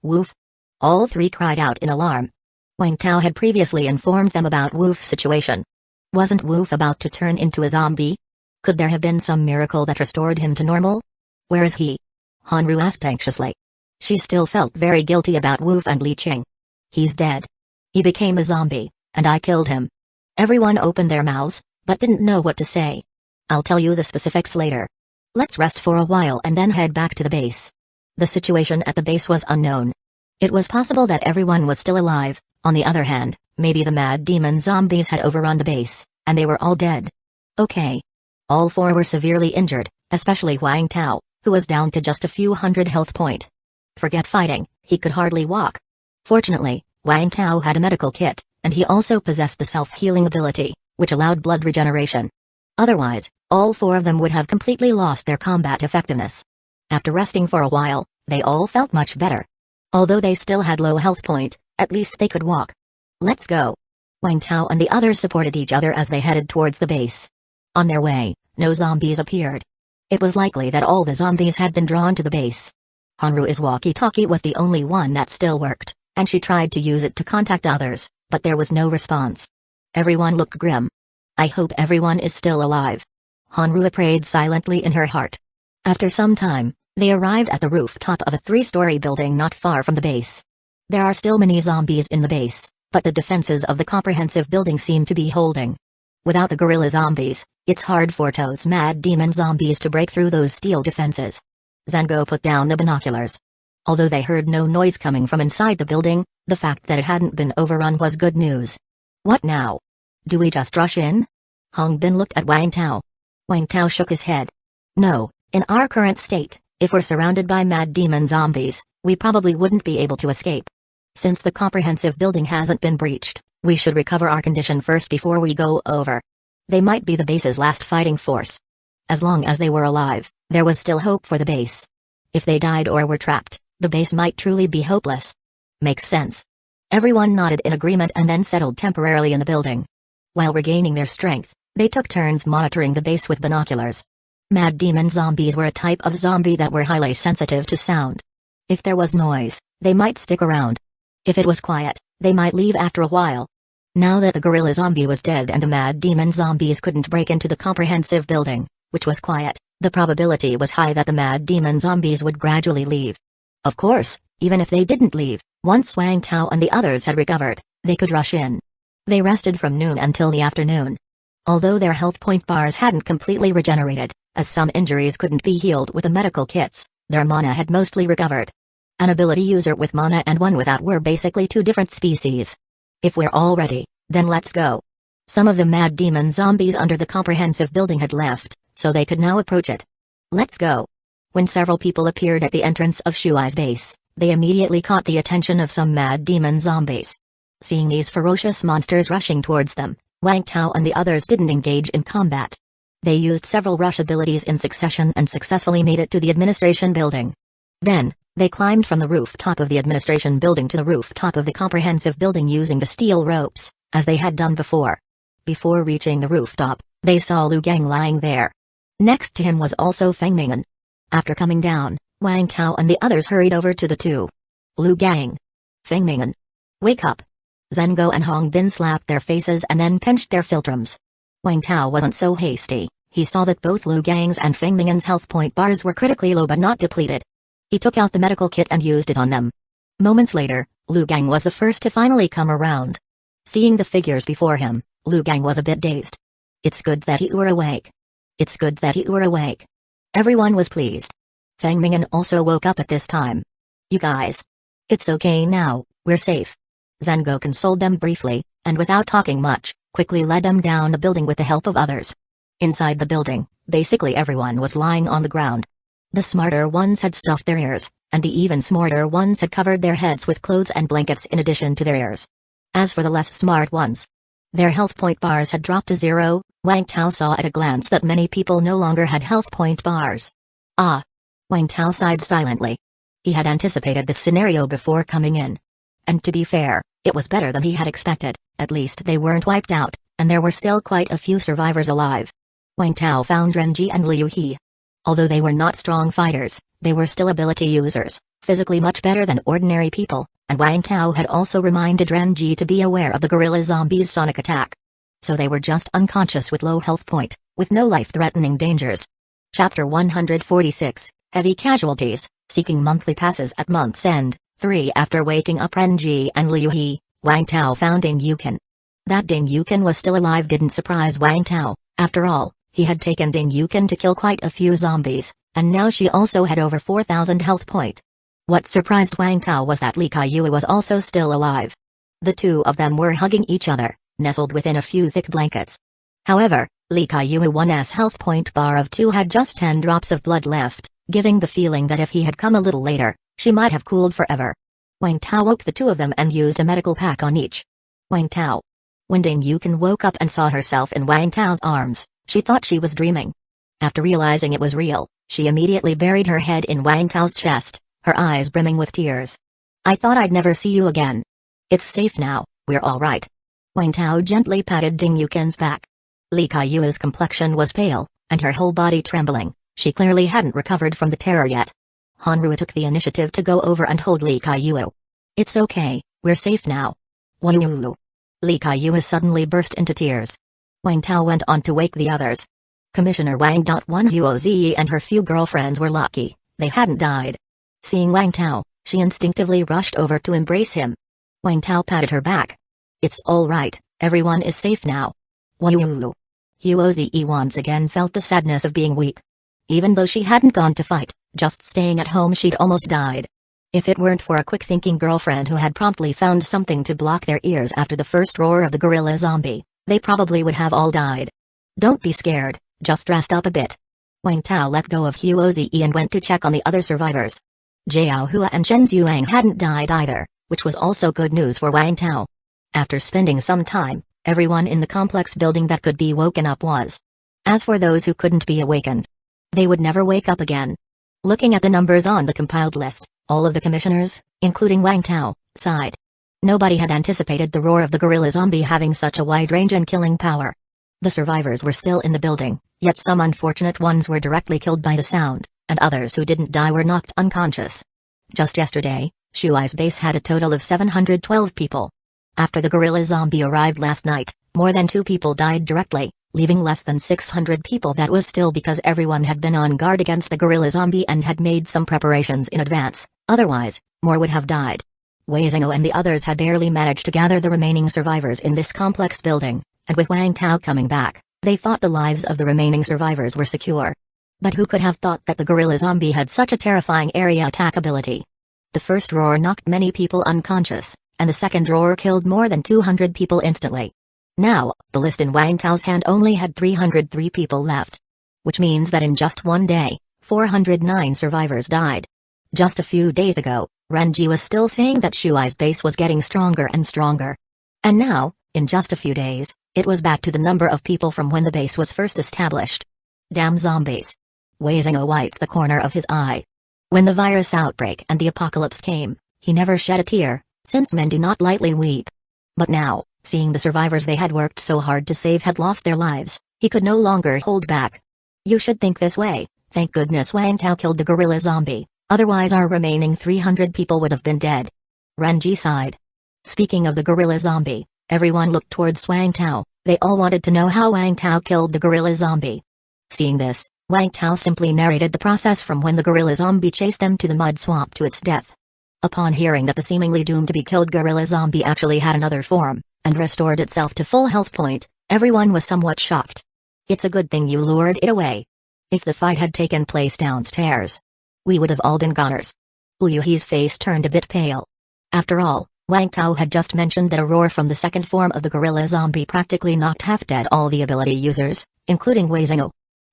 Speaker 1: Woof. All 3 cried out in alarm. Wang Tao had previously informed them about Woof's situation. Wasn't Woof about to turn into a zombie? Could there have been some miracle that restored him to normal? Where is he? Han Rui asked anxiously. She still felt very guilty about Woof and Li Qing. He's dead. He became a zombie, and I killed him. Everyone opened their mouths, but didn't know what to say. I'll tell you the specifics later. Let's rest for a while and then head back to the base. The situation at the base was unknown. It was possible that everyone was still alive. On the other hand, maybe the mad demon zombies had overrun the base, and they were all dead. Okay. All 4 were severely injured, especially Wang Tao, who was down to just a few hundred health point. Forget fighting, he could hardly walk. Fortunately, Wang Tao had a medical kit, and he also possessed the self-healing ability, which allowed blood regeneration. Otherwise, all 4 of them would have completely lost their combat effectiveness. After resting for a while, they all felt much better. Although they still had low health point, at least they could walk. Let's go. Wang Tao and the others supported each other as they headed towards the base. On their way, no zombies appeared. It was likely that all the zombies had been drawn to the base. Han Rui's walkie-talkie was the only one that still worked, and she tried to use it to contact others, but there was no response. Everyone looked grim. I hope everyone is still alive. Han Rui prayed silently in her heart. After some time, They arrived at the rooftop of a 3-story building not far from the base. There are still many zombies in the base, but the defenses of the comprehensive building seem to be holding. Without the gorilla zombies, it's hard for Toad's mad demon zombies to break through those steel defenses. Zengo put down the binoculars. Although they heard no noise coming from inside the building, the fact that it hadn't been overrun was good news. What now? Do we just rush in? Hong Bin looked at Wang Tao. Wang Tao shook his head. No, in our current state, if we're surrounded by mad demon zombies, we probably wouldn't be able to escape. Since the comprehensive building hasn't been breached, we should recover our condition first before we go over. They might be the base's last fighting force. As long as they were alive, there was still hope for the base. If they died or were trapped, the base might truly be hopeless. Makes sense. Everyone nodded in agreement and then settled temporarily in the building. While regaining their strength, they took turns monitoring the base with binoculars. Mad demon zombies were a type of zombie that were highly sensitive to sound. If there was noise, they might stick around. If it was quiet, they might leave after a while. Now that the gorilla zombie was dead and the mad demon zombies couldn't break into the comprehensive building, which was quiet, the probability was high that the mad demon zombies would gradually leave. Of course, even if they didn't leave, once Wang Tao and the others had recovered, they could rush in. They rested from noon until the afternoon. Although their health point bars hadn't completely regenerated, as some injuries couldn't be healed with the medical kits, their mana had mostly recovered. An ability user with mana and one without were basically two different species. If we're all ready, then let's go. Some of the mad demon zombies under the comprehensive building had left, so they could now approach it. Let's go. When several people appeared at the entrance of Shuai's base, they immediately caught the attention of some mad demon zombies. Seeing these ferocious monsters rushing towards them, Wang Tao and the others didn't engage in combat. They used several rush abilities in succession and successfully made it to the administration building. Then, they climbed from the rooftop of the administration building to the rooftop of the comprehensive building using the steel ropes, as they had done before. Before reaching the rooftop, they saw Lu Gang lying there. Next to him was also Feng Ming'an. After coming down, Wang Tao and the others hurried over to the two. Lu Gang. Feng Ming'an. Wake up. Zengo and Hong Bin slapped their faces and then pinched their philtrums. Wang Tao wasn't so hasty. He saw that both Lu Gang's and Feng Ming'an's health point bars were critically low but not depleted. He took out the medical kit and used it on them. Moments later, Lu Gang was the first to finally come around. Seeing the figures before him, Lu Gang was a bit dazed. It's good that you were awake. It's good that you were awake. Everyone was pleased. Feng Ming'an also woke up at this time. You guys. It's okay now, we're safe. Zengo consoled them briefly, and without talking much, quickly led them down the building with the help of others. Inside the building, basically everyone was lying on the ground. The smarter ones had stuffed their ears, and the even smarter ones had covered their heads with clothes and blankets in addition to their ears. As for the less smart ones, their health point bars had dropped to 0. Wang Tao saw at a glance that many people no longer had health point bars. Ah! Wang Tao sighed silently. He had anticipated this scenario before coming in. And to be fair, it was better than he had expected. At least they weren't wiped out, and there were still quite a few survivors alive. Wang Tao found Renji and Liu He. Although they were not strong fighters, they were still ability users, physically much better than ordinary people, and Wang Tao had also reminded Renji to be aware of the gorilla zombies' sonic attack. So they were just unconscious with low health point, with no life-threatening dangers. Chapter 146, Heavy Casualties, Seeking Monthly Passes at Month's End. 3. After waking up Renji and Liu He, Wang Tao found Ding Yukin. That Ding Yukin was still alive didn't surprise Wang Tao. After all, he had taken Ding Yukin to kill quite a few zombies, and now she also had over 4,000 health point. What surprised Wang Tao was that Li Kaiyue was also still alive. The two of them were hugging each other, nestled within a few thick blankets. However, Li Kaiyue's health point bar of 2 had just 10 drops of blood left, giving the feeling that if he had come a little later, she might have cooled forever. Wang Tao woke the two of them and used a medical pack on each. Wang Tao. When Ding Yukin woke up and saw herself in Wang Tao's arms, she thought she was dreaming. After realizing it was real, she immediately buried her head in Wang Tao's chest, her eyes brimming with tears. I thought I'd never see you again. It's safe now, we're all right. Wang Tao gently patted Ding Yukin's back. Li Kaiyue's complexion was pale, and her whole body trembling. She clearly hadn't recovered from the terror yet. Hanru took the initiative to go over and hold Li Kaiyue. It's okay, we're safe now. Woo! Li Kaiyue suddenly burst into tears. Wang Tao went on to wake the others. Commissioner Wang. Huozi and her few girlfriends were lucky. They hadn't died. Seeing Wang Tao, she instinctively rushed over to embrace him. Wang Tao patted her back. It's all right, everyone is safe now. Woo. Huozi once again felt the sadness of being weak. Even though she hadn't gone to fight, just staying at home she'd almost died. If it weren't for a quick-thinking girlfriend who had promptly found something to block their ears after the first roar of the gorilla zombie, they probably would have all died. Don't be scared, just rest up a bit. Wang Tao let go of Huozi and went to check on the other survivors. Jiao Hua and Chen Zhuang hadn't died either, which was also good news for Wang Tao. After spending some time, everyone in the complex building that could be woken up was. As for those who couldn't be awakened, they would never wake up again. Looking at the numbers on the compiled list, all of the commissioners, including Wang Tao, sighed. Nobody had anticipated the roar of the gorilla zombie having such a wide range and killing power. The survivors were still in the building, yet some unfortunate ones were directly killed by the sound, and others who didn't die were knocked unconscious. Just yesterday, Shuai's base had a total of 712 people. After the gorilla zombie arrived last night, more than 2 people died directly, leaving less than 600 people. That was still because everyone had been on guard against the gorilla zombie and had made some preparations in advance, otherwise, more would have died. Wei Zhengou and the others had barely managed to gather the remaining survivors in this complex building, and with Wang Tao coming back, they thought the lives of the remaining survivors were secure. But who could have thought that the gorilla zombie had such a terrifying area attack ability? The first roar knocked many people unconscious, and the second roar killed more than 200 people instantly. Now, the list in Wang Tao's hand only had 303 people left. Which means that in just one day, 409 survivors died. Just a few days ago, Renji was still saying that Shuai's base was getting stronger and stronger. And now, in just a few days, it was back to the number of people from when the base was first established. Damn zombies. Wei Zhengou wiped the corner of his eye. When the virus outbreak and the apocalypse came, he never shed a tear, since men do not lightly weep. But now, seeing the survivors they had worked so hard to save had lost their lives, he could no longer hold back. You should think this way, thank goodness Wang Tao killed the gorilla zombie, otherwise our remaining 300 people would have been dead. Renji sighed. Speaking of the gorilla zombie, everyone looked towards Wang Tao. They all wanted to know how Wang Tao killed the gorilla zombie. Seeing this, Wang Tao simply narrated the process from when the gorilla zombie chased them to the mud swamp to its death. Upon hearing that the seemingly doomed to be killed gorilla zombie actually had another form, and restored itself to full health point, everyone was somewhat shocked. It's a good thing you lured it away. If the fight had taken place downstairs, we would have all been goners. Liu He's face turned a bit pale. After all, Wang Tao had just mentioned that a roar from the second form of the gorilla zombie practically knocked half dead all the ability users, including Wei Zhengou.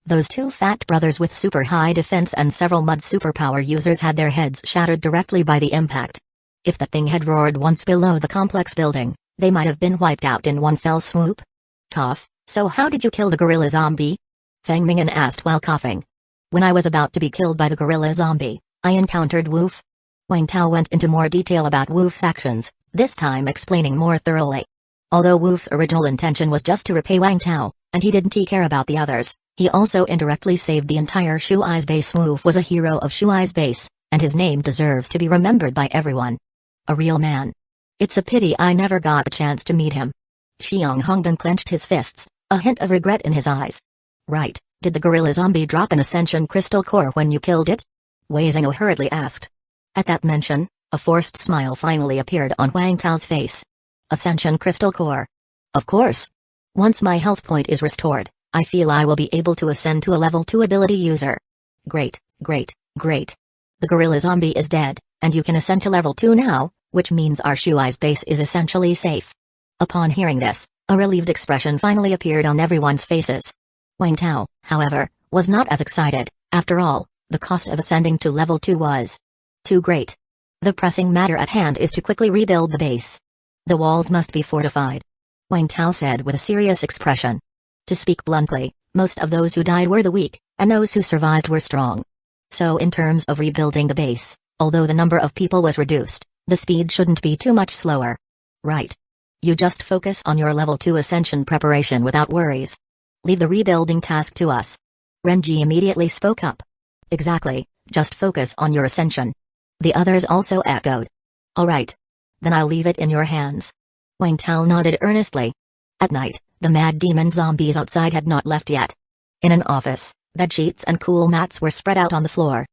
Speaker 1: Those 2 fat brothers with super high defense and several mud superpower users had their heads shattered directly by the impact. If the thing had roared once below the complex building, they might have been wiped out in one fell swoop. Cough, so how did you kill the gorilla zombie? Feng Ming'an asked while coughing. When I was about to be killed by the gorilla zombie, I encountered Woof. Wang Tao went into more detail about Woof's actions, this time explaining more thoroughly. Although Woof's original intention was just to repay Wang Tao, and he didn't care about the others, he also indirectly saved the entire Shuai's base. Woof was a hero of Shuai's base, and his name deserves to be remembered by everyone. A real man. It's a pity I never got a chance to meet him. Xiang Hongbin clenched his fists, a hint of regret in his eyes. Right, did the gorilla zombie drop an ascension crystal core when you killed it? Wei Zhengou hurriedly asked. At that mention, a forced smile finally appeared on Wang Tao's face. Ascension crystal core. Of course. Once my health point is restored, I feel I will be able to ascend to a level 2 ability user. Great, great, great. The gorilla zombie is dead, and you can ascend to level 2 now, which means our Shuai's base is essentially safe. Upon hearing this, a relieved expression finally appeared on everyone's faces. Wang Tao, however, was not as excited. After all, the cost of ascending to level 2 was too great. The pressing matter at hand is to quickly rebuild the base. The walls must be fortified. Wang Tao said with a serious expression. To speak bluntly, most of those who died were the weak, and those who survived were strong. So in terms of rebuilding the base, although the number of people was reduced, the speed shouldn't be too much slower. Right. You just focus on your level 2 ascension preparation without worries. Leave the rebuilding task to us. Renji immediately spoke up. Exactly, just focus on your ascension. The others also echoed. All right. Then I'll leave it in your hands. Wang Tao nodded earnestly. At night, the mad demon zombies outside had not left yet. In an office, bedsheets and cool mats were spread out on the floor.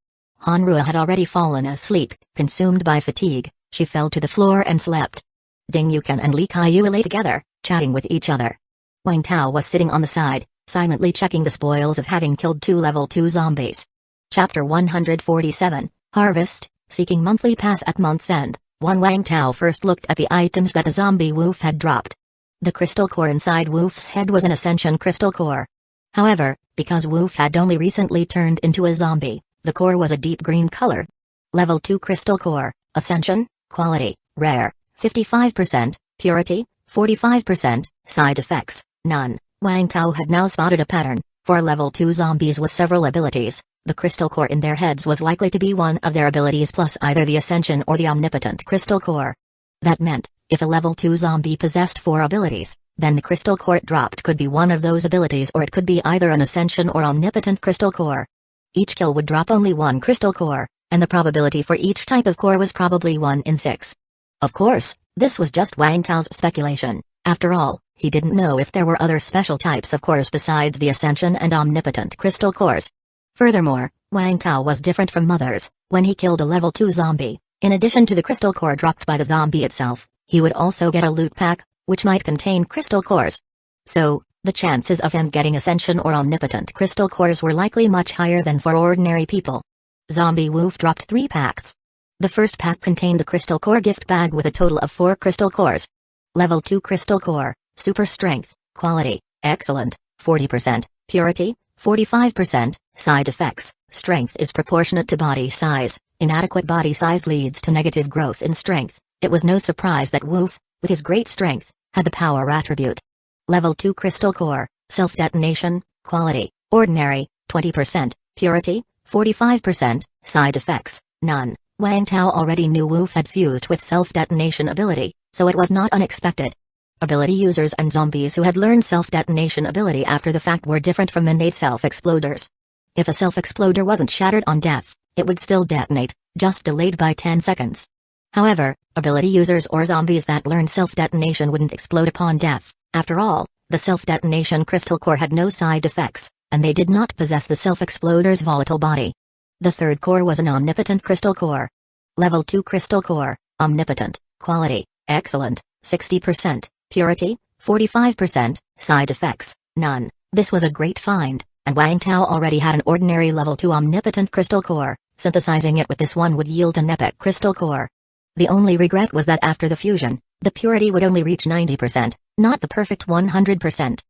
Speaker 1: Hanrua had already fallen asleep, consumed by fatigue. She fell to the floor and slept. Ding Yukan and Li Kaiyu lay together, chatting with each other. Wang Tao was sitting on the side, silently checking the spoils of having killed 2 level 2 zombies. Chapter 147, Harvest, seeking monthly pass at month's end. Wang Tao first looked at the items that the zombie Wolf had dropped. The crystal core inside Wolf's head was an Ascension crystal core. However, because Wolf had only recently turned into a zombie, the core was a deep green color. Level 2 crystal core, Ascension, quality, rare, 55%, purity, 45%, side effects, none. Wang Tao had now spotted a pattern. For level 2 zombies with several abilities, the crystal core in their heads was likely to be one of their abilities plus either the Ascension or the Omnipotent crystal core. That meant, if a level 2 zombie possessed 4 abilities, then the crystal core it dropped could be one of those abilities or it could be either an Ascension or Omnipotent crystal core. Each kill would drop only 1 crystal core, and the probability for each type of core was probably 1 in 6. Of course, this was just Wang Tao's speculation. After all, he didn't know if there were other special types of cores besides the Ascension and Omnipotent crystal cores. Furthermore, Wang Tao was different from others. When he killed a level 2 zombie, in addition to the crystal core dropped by the zombie itself, he would also get a loot pack, which might contain crystal cores. So, the chances of him getting Ascension or Omnipotent crystal cores were likely much higher than for ordinary people. Zombie Wolf dropped 3 packs. The first pack contained a crystal core gift bag with a total of 4 crystal cores. Level 2 crystal core, super strength, quality, excellent, 40%, purity, 45%, side effects, strength is proportionate to body size, inadequate body size leads to negative growth in strength. It was no surprise that Wolf, with his great strength, had the power attribute. Level 2 crystal core, self-detonation, quality, ordinary, 20%, purity, 45%, side effects, none. Wang Tao already knew Wolf had fused with self-detonation ability, so it was not unexpected. Ability users and zombies who had learned self-detonation ability after the fact were different from innate self-exploders. If a self-exploder wasn't shattered on death, it would still detonate, just delayed by 10 seconds. However, ability users or zombies that learned self-detonation wouldn't explode upon death. After all, the self-detonation crystal core had no side effects, and they did not possess the self-exploder's volatile body. The third core was an Omnipotent crystal core. Level 2 crystal core, Omnipotent, quality, excellent, 60%, purity, 45%, side effects, none. This was a great find, and Wang Tao already had an ordinary level 2 Omnipotent crystal core. Synthesizing it with this one would yield an epic crystal core. The only regret was that after the fusion, the purity would only reach 90%, not the perfect 100%.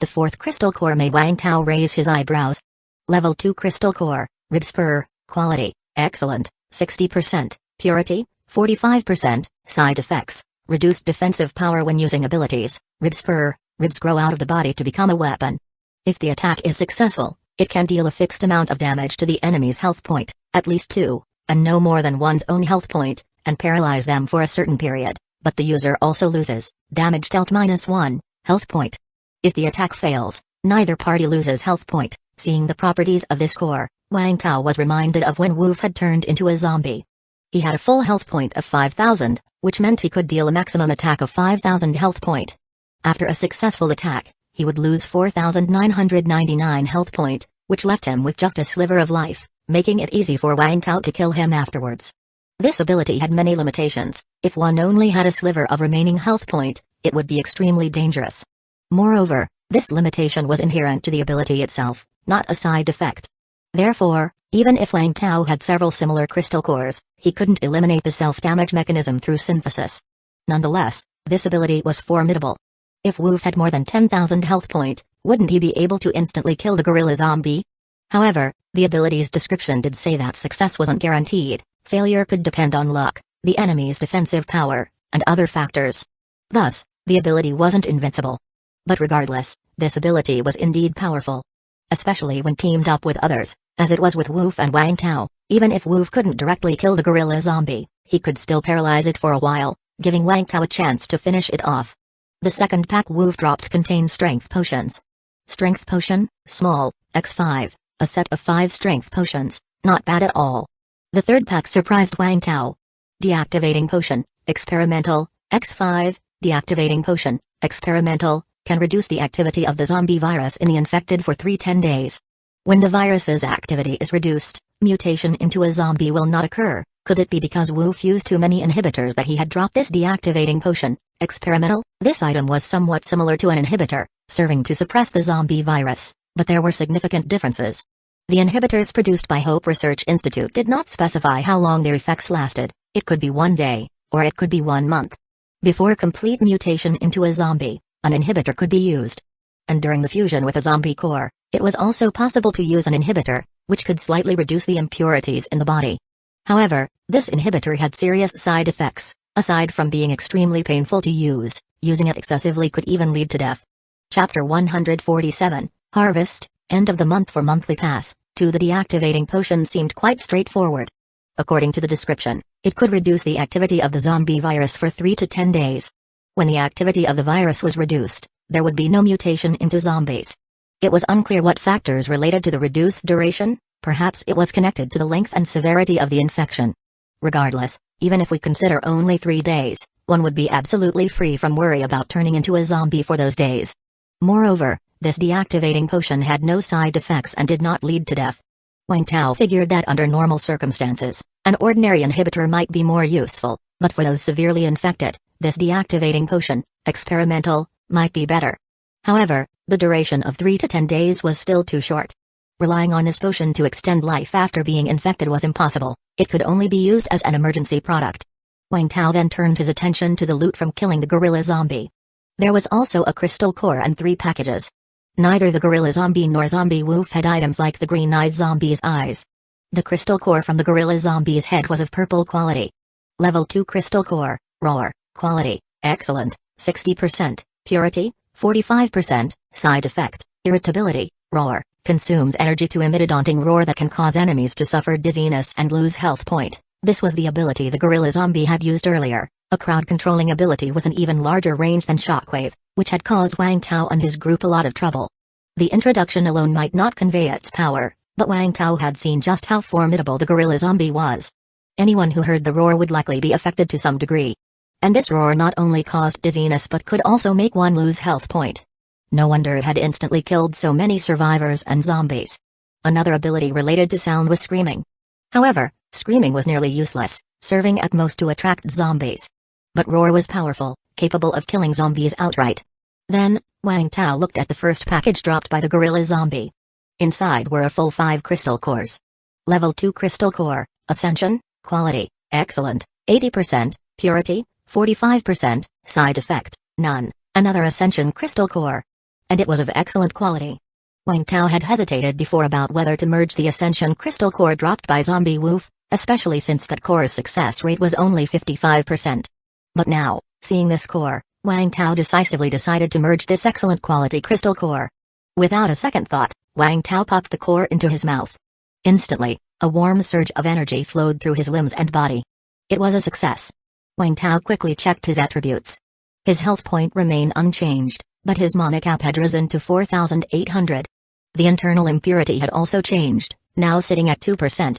Speaker 1: The fourth crystal core made Wang Tao raise his eyebrows. Level 2 crystal core, rib spur, quality, excellent, 60%, purity, 45%, side effects, reduced defensive power when using abilities, rib spur, ribs grow out of the body to become a weapon. If the attack is successful, it can deal a fixed amount of damage to the enemy's health point, at least 2, and no more than one's own health point, and paralyze them for a certain period, but the user also loses damage dealt -1 health point. If the attack fails, neither party loses health point. Seeing the properties of this core, Wang Tao was reminded of when Wolf had turned into a zombie. He had a full health point of 5,000, which meant he could deal a maximum attack of 5,000 health point. After a successful attack, he would lose 4,999 health point, which left him with just a sliver of life, making it easy for Wang Tao to kill him afterwards. This ability had many limitations. If one only had a sliver of remaining health point, it would be extremely dangerous. Moreover, this limitation was inherent to the ability itself, not a side effect. Therefore, even if Wang Tao had several similar crystal cores, he couldn't eliminate the self-damage mechanism through synthesis. Nonetheless, this ability was formidable. If Wolf had more than 10,000 health point, wouldn't he be able to instantly kill the gorilla zombie? However, the ability's description did say that success wasn't guaranteed. Failure could depend on luck, the enemy's defensive power, and other factors. Thus, the ability wasn't invincible. But regardless, this ability was indeed powerful. Especially when teamed up with others, as it was with Wolf and Wang Tao. Even if Wolf couldn't directly kill the gorilla zombie, he could still paralyze it for a while, giving Wang Tao a chance to finish it off. The second pack Wolf dropped contained strength potions. Strength potion, small, x5, a set of 5 strength potions, not bad at all. The third pack surprised Wang Tao. Deactivating potion, experimental, x5, deactivating potion, experimental, can reduce the activity of the zombie virus in the infected for 10 days. When the virus's activity is reduced, mutation into a zombie will not occur. Could it be because Wu fused too many inhibitors that he had dropped this deactivating potion? Experimental? This item was somewhat similar to an inhibitor, serving to suppress the zombie virus, but there were significant differences. The inhibitors produced by Hope Research Institute did not specify how long their effects lasted. It could be 1 day, or it could be 1 month. Before complete mutation into a zombie, an inhibitor could be used. And during the fusion with a zombie core, it was also possible to use an inhibitor, which could slightly reduce the impurities in the body. However, this inhibitor had serious side effects. Aside from being extremely painful to use, using it excessively could even lead to death. Chapter 147, Harvest, End of the Month for Monthly Pass. The deactivating potion seemed quite straightforward. According to the description, it could reduce the activity of the zombie virus for 3 to 10 days. When the activity of the virus was reduced, there would be no mutation into zombies. It was unclear what factors related to the reduced duration. Perhaps it was connected to the length and severity of the infection. Regardless, even if we consider only 3 days, one would be absolutely free from worry about turning into a zombie for those days. Moreover, this deactivating potion had no side effects and did not lead to death. Wang Tao figured that under normal circumstances, an ordinary inhibitor might be more useful, but for those severely infected, this deactivating potion, experimental, might be better. However, the duration of 3 to 10 days was still too short. Relying on this potion to extend life after being infected was impossible. It could only be used as an emergency product. Wang Tao then turned his attention to the loot from killing the gorilla zombie. There was also a crystal core and 3 packages. Neither the gorilla zombie nor zombie Wolf had items like the green-eyed zombie's eyes. The crystal core from the gorilla zombie's head was of purple quality. Level 2 crystal core, Roar, quality, excellent, 60%, purity, 45%, side effect, irritability, Roar, consumes energy to emit a daunting roar that can cause enemies to suffer dizziness and lose health point. This was the ability the gorilla zombie had used earlier, a crowd-controlling ability with an even larger range than Shockwave, which had caused Wang Tao and his group a lot of trouble. The introduction alone might not convey its power, but Wang Tao had seen just how formidable the gorilla zombie was. Anyone who heard the roar would likely be affected to some degree. And this roar not only caused dizziness but could also make one lose health point. No wonder it had instantly killed so many survivors and zombies. Another ability related to sound was screaming. However, screaming was nearly useless, serving at most to attract zombies. But roar was powerful, capable of killing zombies outright. Then, Wang Tao looked at the first package dropped by the gorilla zombie. Inside were a full 5 crystal cores. Level 2 crystal core, Ascension, quality, excellent, 80%, purity, 45%, side effect, none, another Ascension crystal core. And it was of excellent quality. Wang Tao had hesitated before about whether to merge the Ascension crystal core dropped by zombie Wolf, especially since that core's success rate was only 55%. But now, seeing this core, Wang Tao decisively decided to merge this excellent quality crystal core. Without a second thought, Wang Tao popped the core into his mouth. Instantly, a warm surge of energy flowed through his limbs and body. It was a success. Wang Tao quickly checked his attributes. His health point remained unchanged, but his mana cap had risen to 4,800. The internal impurity had also changed, now sitting at 2%.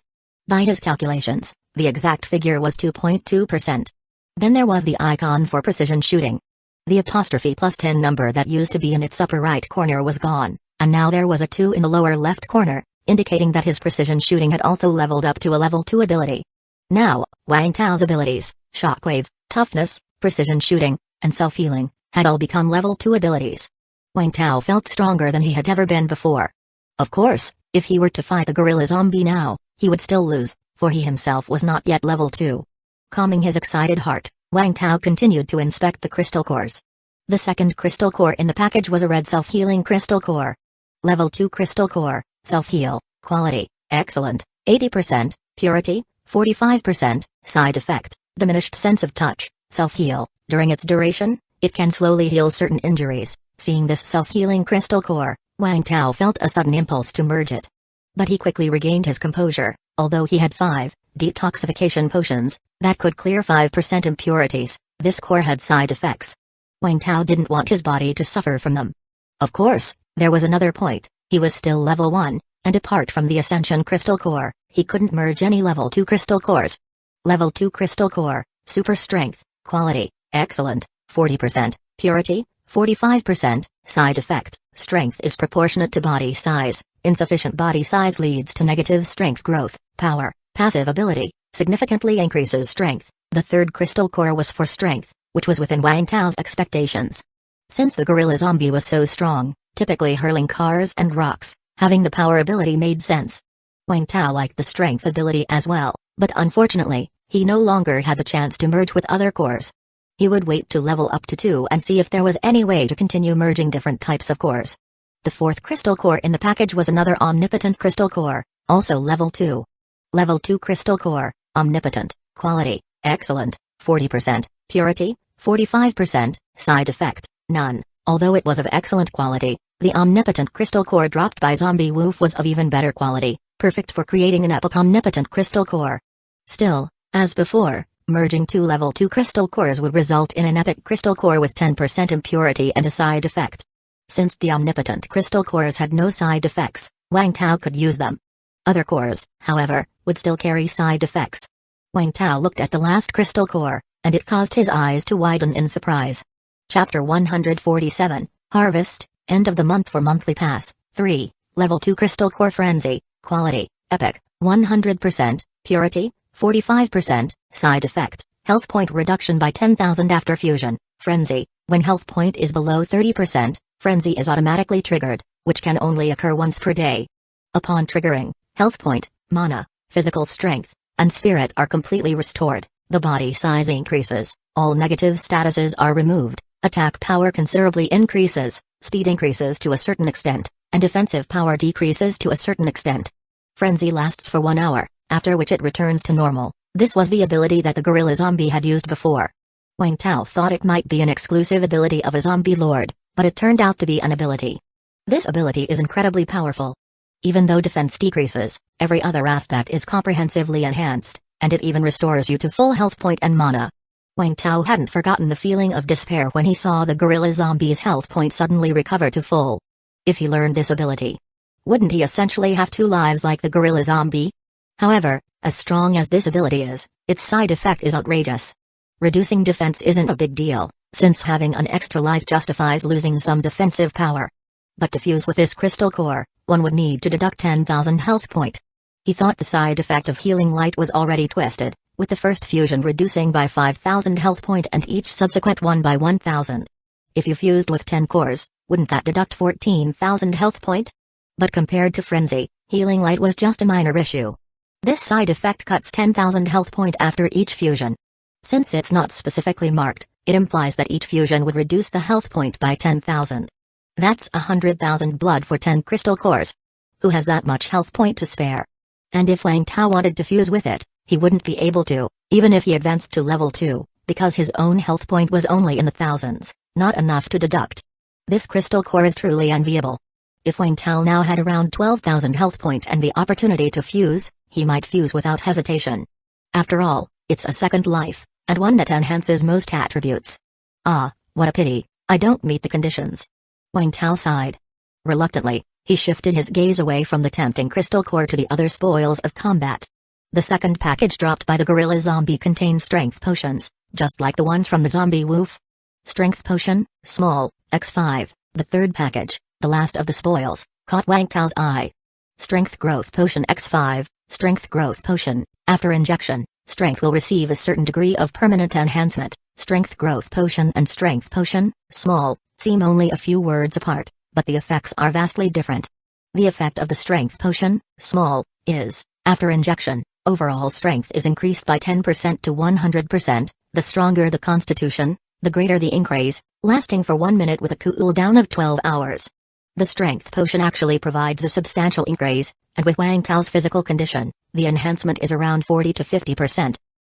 Speaker 1: By his calculations, the exact figure was 2.2%. Then there was the icon for precision shooting. The apostrophe +10 number that used to be in its upper right corner was gone, and now there was a 2 in the lower left corner, indicating that his precision shooting had also leveled up to a level 2 ability. Now, Wang Tao's abilities, Shockwave, Toughness, Precision Shooting, and Self-Healing, had all become level 2 abilities. Wang Tao felt stronger than he had ever been before. Of course, if he were to fight the gorilla zombie now, he would still lose, for he himself was not yet level 2. Calming his excited heart, Wang Tao continued to inspect the crystal cores. The second crystal core in the package was a red self-healing crystal core. Level 2 crystal core, self-heal, quality, excellent, 80%, purity, 45%, side effect, diminished sense of touch, self-heal. During its duration, it can slowly heal certain injuries. Seeing this self-healing crystal core, Wang Tao felt a sudden impulse to merge it. But he quickly regained his composure. Although he had 5 detoxification potions that could clear 5% impurities, this core had side effects. Wang Tao didn't want his body to suffer from them. Of course, there was another point: he was still level 1, and apart from the Ascension crystal core, he couldn't merge any level 2 crystal cores. Level 2 crystal core, super strength, quality, excellent, 40%, purity, 45%, side effect, strength is proportionate to body size, insufficient body size leads to negative strength growth. Power, passive ability, significantly increases strength. The third crystal core was for strength, which was within Wang Tao's expectations. Since the gorilla zombie was so strong, typically hurling cars and rocks, having the power ability made sense. Wang Tao liked the strength ability as well, but unfortunately, he no longer had the chance to merge with other cores. He would wait to level up to 2 and see if there was any way to continue merging different types of cores. The fourth crystal core in the package was another omnipotent crystal core, also level 2. Level 2 crystal core, omnipotent, quality, excellent, 40%, purity, 45%, side effect, none. Although it was of excellent quality, the omnipotent crystal core dropped by Zombie Woof was of even better quality, perfect for creating an epic omnipotent crystal core. Still, as before, merging 2 level 2 crystal cores would result in an epic crystal core with 10% impurity and a side effect. Since the omnipotent crystal cores had no side effects, Wang Tao could use them. Other cores, however, would still carry side effects. Wang Tao looked at the last crystal core, and it caused his eyes to widen in surprise. Chapter 147, Harvest, End of the Month for Monthly Pass, 3, Level 2 Crystal Core Frenzy, Quality, Epic, 100%, Purity, 45%, Side Effect, Health Point Reduction by 10,000 after Fusion, Frenzy, when health point is below 30%, Frenzy is automatically triggered, which can only occur once per day. Upon triggering, health point, mana, physical strength, and spirit are completely restored, the body size increases, all negative statuses are removed, attack power considerably increases, speed increases to a certain extent, and defensive power decreases to a certain extent. Frenzy lasts for 1 hour, after which it returns to normal. This was the ability that the gorilla zombie had used before. Wang Tao thought it might be an exclusive ability of a zombie lord, but it turned out to be an ability. This ability is incredibly powerful. Even though defense decreases, every other aspect is comprehensively enhanced, and it even restores you to full health point and mana. Wang Tao hadn't forgotten the feeling of despair when he saw the gorilla zombie's health point suddenly recover to full. If he learned this ability, wouldn't he essentially have 2 lives like the gorilla zombie? However, as strong as this ability is, its side effect is outrageous. Reducing defense isn't a big deal, since having an extra life justifies losing some defensive power. But to fuse with this crystal core, one would need to deduct 10,000 health point. He thought the side effect of healing light was already twisted, with the first fusion reducing by 5,000 health point and each subsequent one by 1,000. If you fused with 10 cores, wouldn't that deduct 14,000 health point? But compared to Frenzy, healing light was just a minor issue. This side effect cuts 10,000 health point after each fusion. Since it's not specifically marked, it implies that each fusion would reduce the health point by 10,000. That's 100,000 blood for 10 crystal cores. Who has that much health point to spare? And if Wang Tao wanted to fuse with it, he wouldn't be able to, even if he advanced to level 2, because his own health point was only in the thousands, not enough to deduct. This crystal core is truly enviable. If Wang Tao now had around 12,000 health point and the opportunity to fuse, he might fuse without hesitation. After all, it's a second life, and one that enhances most attributes. Ah, what a pity, I don't meet the conditions. Wang Tao sighed. Reluctantly, he shifted his gaze away from the tempting crystal core to the other spoils of combat. The second package dropped by the gorilla zombie contained strength potions, just like the ones from the zombie woof. Strength potion, small, X5, the third package, the last of the spoils, caught Wang Tao's eye. Strength growth potion X5, strength growth potion, after injection, strength will receive a certain degree of permanent enhancement. Strength growth potion and strength potion, small, seem only a few words apart, but the effects are vastly different. The effect of the strength potion, small, is, after injection, overall strength is increased by 10% to 100%, the stronger the constitution, the greater the increase, lasting for 1 minute with a cooldown of 12 hours. The strength potion actually provides a substantial increase, and with Wang Tao's physical condition, the enhancement is around 40 to 50%.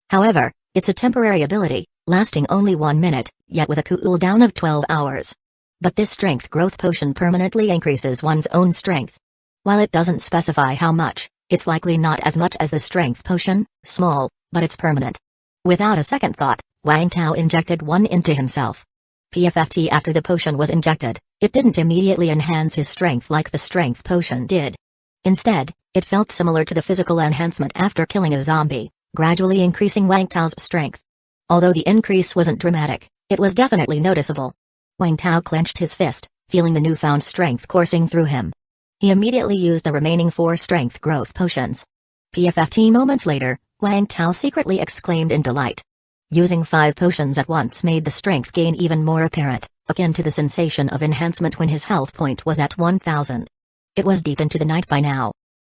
Speaker 1: However, it's a temporary ability, lasting only 1 minute, yet with a cooldown of 12 hours. But this strength growth potion permanently increases one's own strength. While it doesn't specify how much, it's likely not as much as the strength potion, small, but it's permanent. Without a second thought, Wang Tao injected one into himself. PFFT after the potion was injected, it didn't immediately enhance his strength like the strength potion did. Instead, it felt similar to the physical enhancement after killing a zombie, gradually increasing Wang Tao's strength. Although the increase wasn't dramatic, it was definitely noticeable. Wang Tao clenched his fist, feeling the newfound strength coursing through him. He immediately used the remaining 4 strength growth potions. PFFT moments later, Wang Tao secretly exclaimed in delight. Using 5 potions at once made the strength gain even more apparent, akin to the sensation of enhancement when his health point was at 1000. It was deep into the night by now.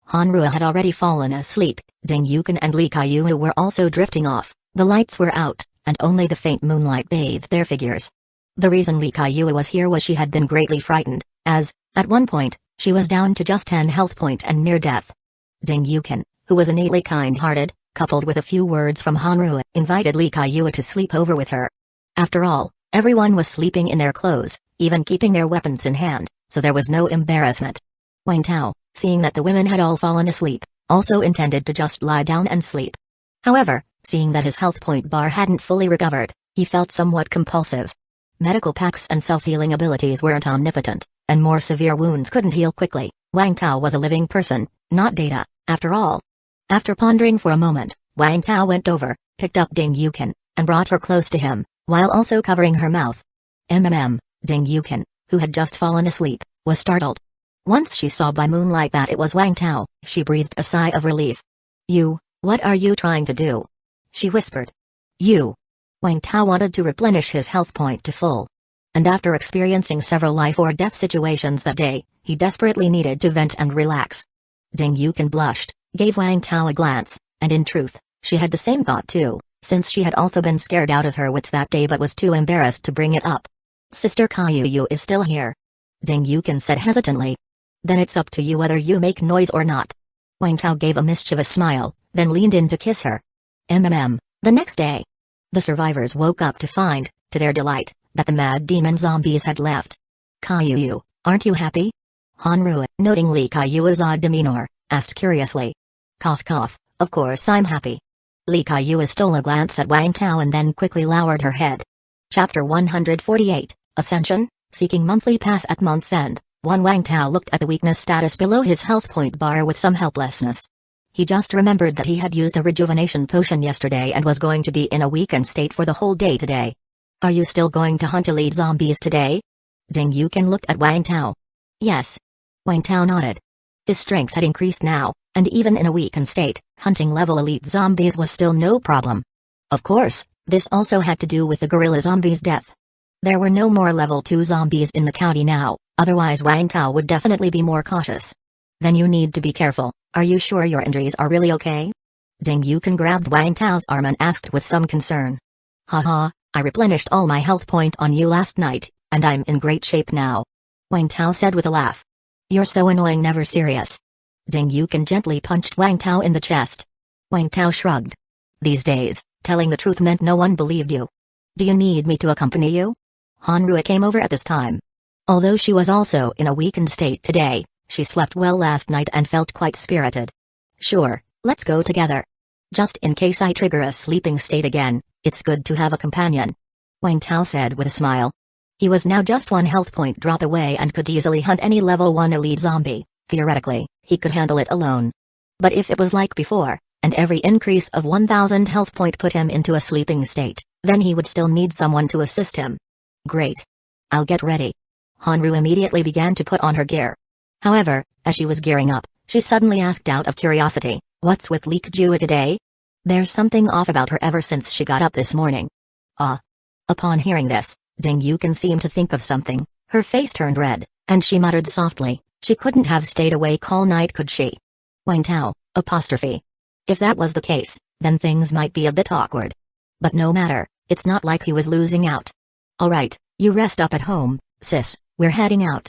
Speaker 1: Hanrua had already fallen asleep, Ding Yukin and Li Kaiyu were also drifting off, the lights were out, and only the faint moonlight bathed their figures. The reason Li Kaiyu was here was she had been greatly frightened, as, at one point, she was down to just 10 health point and near death. Ding Yukin, who was innately kind-hearted, coupled with a few words from Hanrua, invited Li Kaiyu to sleep over with her. After all, everyone was sleeping in their clothes, even keeping their weapons in hand, so there was no embarrassment. Wang Tao, seeing that the women had all fallen asleep, also intended to just lie down and sleep. However, seeing that his health point bar hadn't fully recovered, he felt somewhat compulsive. Medical packs and self-healing abilities weren't omnipotent, and more severe wounds couldn't heal quickly. Wang Tao was a living person, not data, after all. After pondering for a moment, Wang Tao went over, picked up Ding Yukin, and brought her close to him, while also covering her mouth. Ding Yukin, who had just fallen asleep, was startled. Once she saw by moonlight that it was Wang Tao, she breathed a sigh of relief. What are you trying to do? She whispered. Wang Tao wanted to replenish his health point to full. And after experiencing several life or death situations that day, he desperately needed to vent and relax. Ding Yukin blushed, gave Wang Tao a glance, and in truth, she had the same thought too, since she had also been scared out of her wits that day but was too embarrassed to bring it up. Sister Kaiyu is still here. Ding Yukin said hesitantly. Then it's up to you whether you make noise or not. Wang Tao gave a mischievous smile, then leaned in to kiss her. The next day, the survivors woke up to find, to their delight, that the mad demon zombies had left. Kaiyu, aren't you happy? Hanrua, noting Li Kaiyu's odd demeanor, asked curiously. Cough cough, of course I'm happy. Li Kaiyu stole a glance at Wang Tao and then quickly lowered her head. Chapter 148, Ascension, Seeking Monthly Pass at Month's End. Wang Tao looked at the weakness status below his health point bar with some helplessness. He just remembered that he had used a rejuvenation potion yesterday and was going to be in a weakened state for the whole day today. Are you still going to hunt elite zombies today? Ding Yukin looked at Wang Tao. Yes. Wang Tao nodded. His strength had increased now, and even in a weakened state, hunting level elite zombies was still no problem. Of course, this also had to do with the gorilla zombies' death. There were no more level 2 zombies in the county now, otherwise Wang Tao would definitely be more cautious. Then you need to be careful. Are you sure your injuries are really okay? Ding Yukin grabbed Wang Tao's arm and asked with some concern. Haha, I replenished all my health point on you last night, and I'm in great shape now. Wang Tao said with a laugh. You're so annoying, never serious. Ding Yukin gently punched Wang Tao in the chest. Wang Tao shrugged. These days, telling the truth meant no one believed you. Do you need me to accompany you? Hanrua came over at this time. Although she was also in a weakened state today, she slept well last night and felt quite spirited. Sure, let's go together. Just in case I trigger a sleeping state again, it's good to have a companion. Wang Tao said with a smile. He was now just 1 health point drop away and could easily hunt any level 1 elite zombie. Theoretically, he could handle it alone. But if it was like before, and every increase of 1000 health point put him into a sleeping state, then he would still need someone to assist him. Great. I'll get ready. Hanru immediately began to put on her gear. However, as she was gearing up, she suddenly asked out of curiosity, what's with Li Kujua today? There's something off about her ever since she got up this morning. Upon hearing this, Ding Yukin seemed to think of something, her face turned red, and she muttered softly, she couldn't have stayed awake all night, could she? Wang Tao, apostrophe. If that was the case, then things might be a bit awkward. But no matter, it's not like he was losing out. Alright, you rest up at home, sis, we're heading out.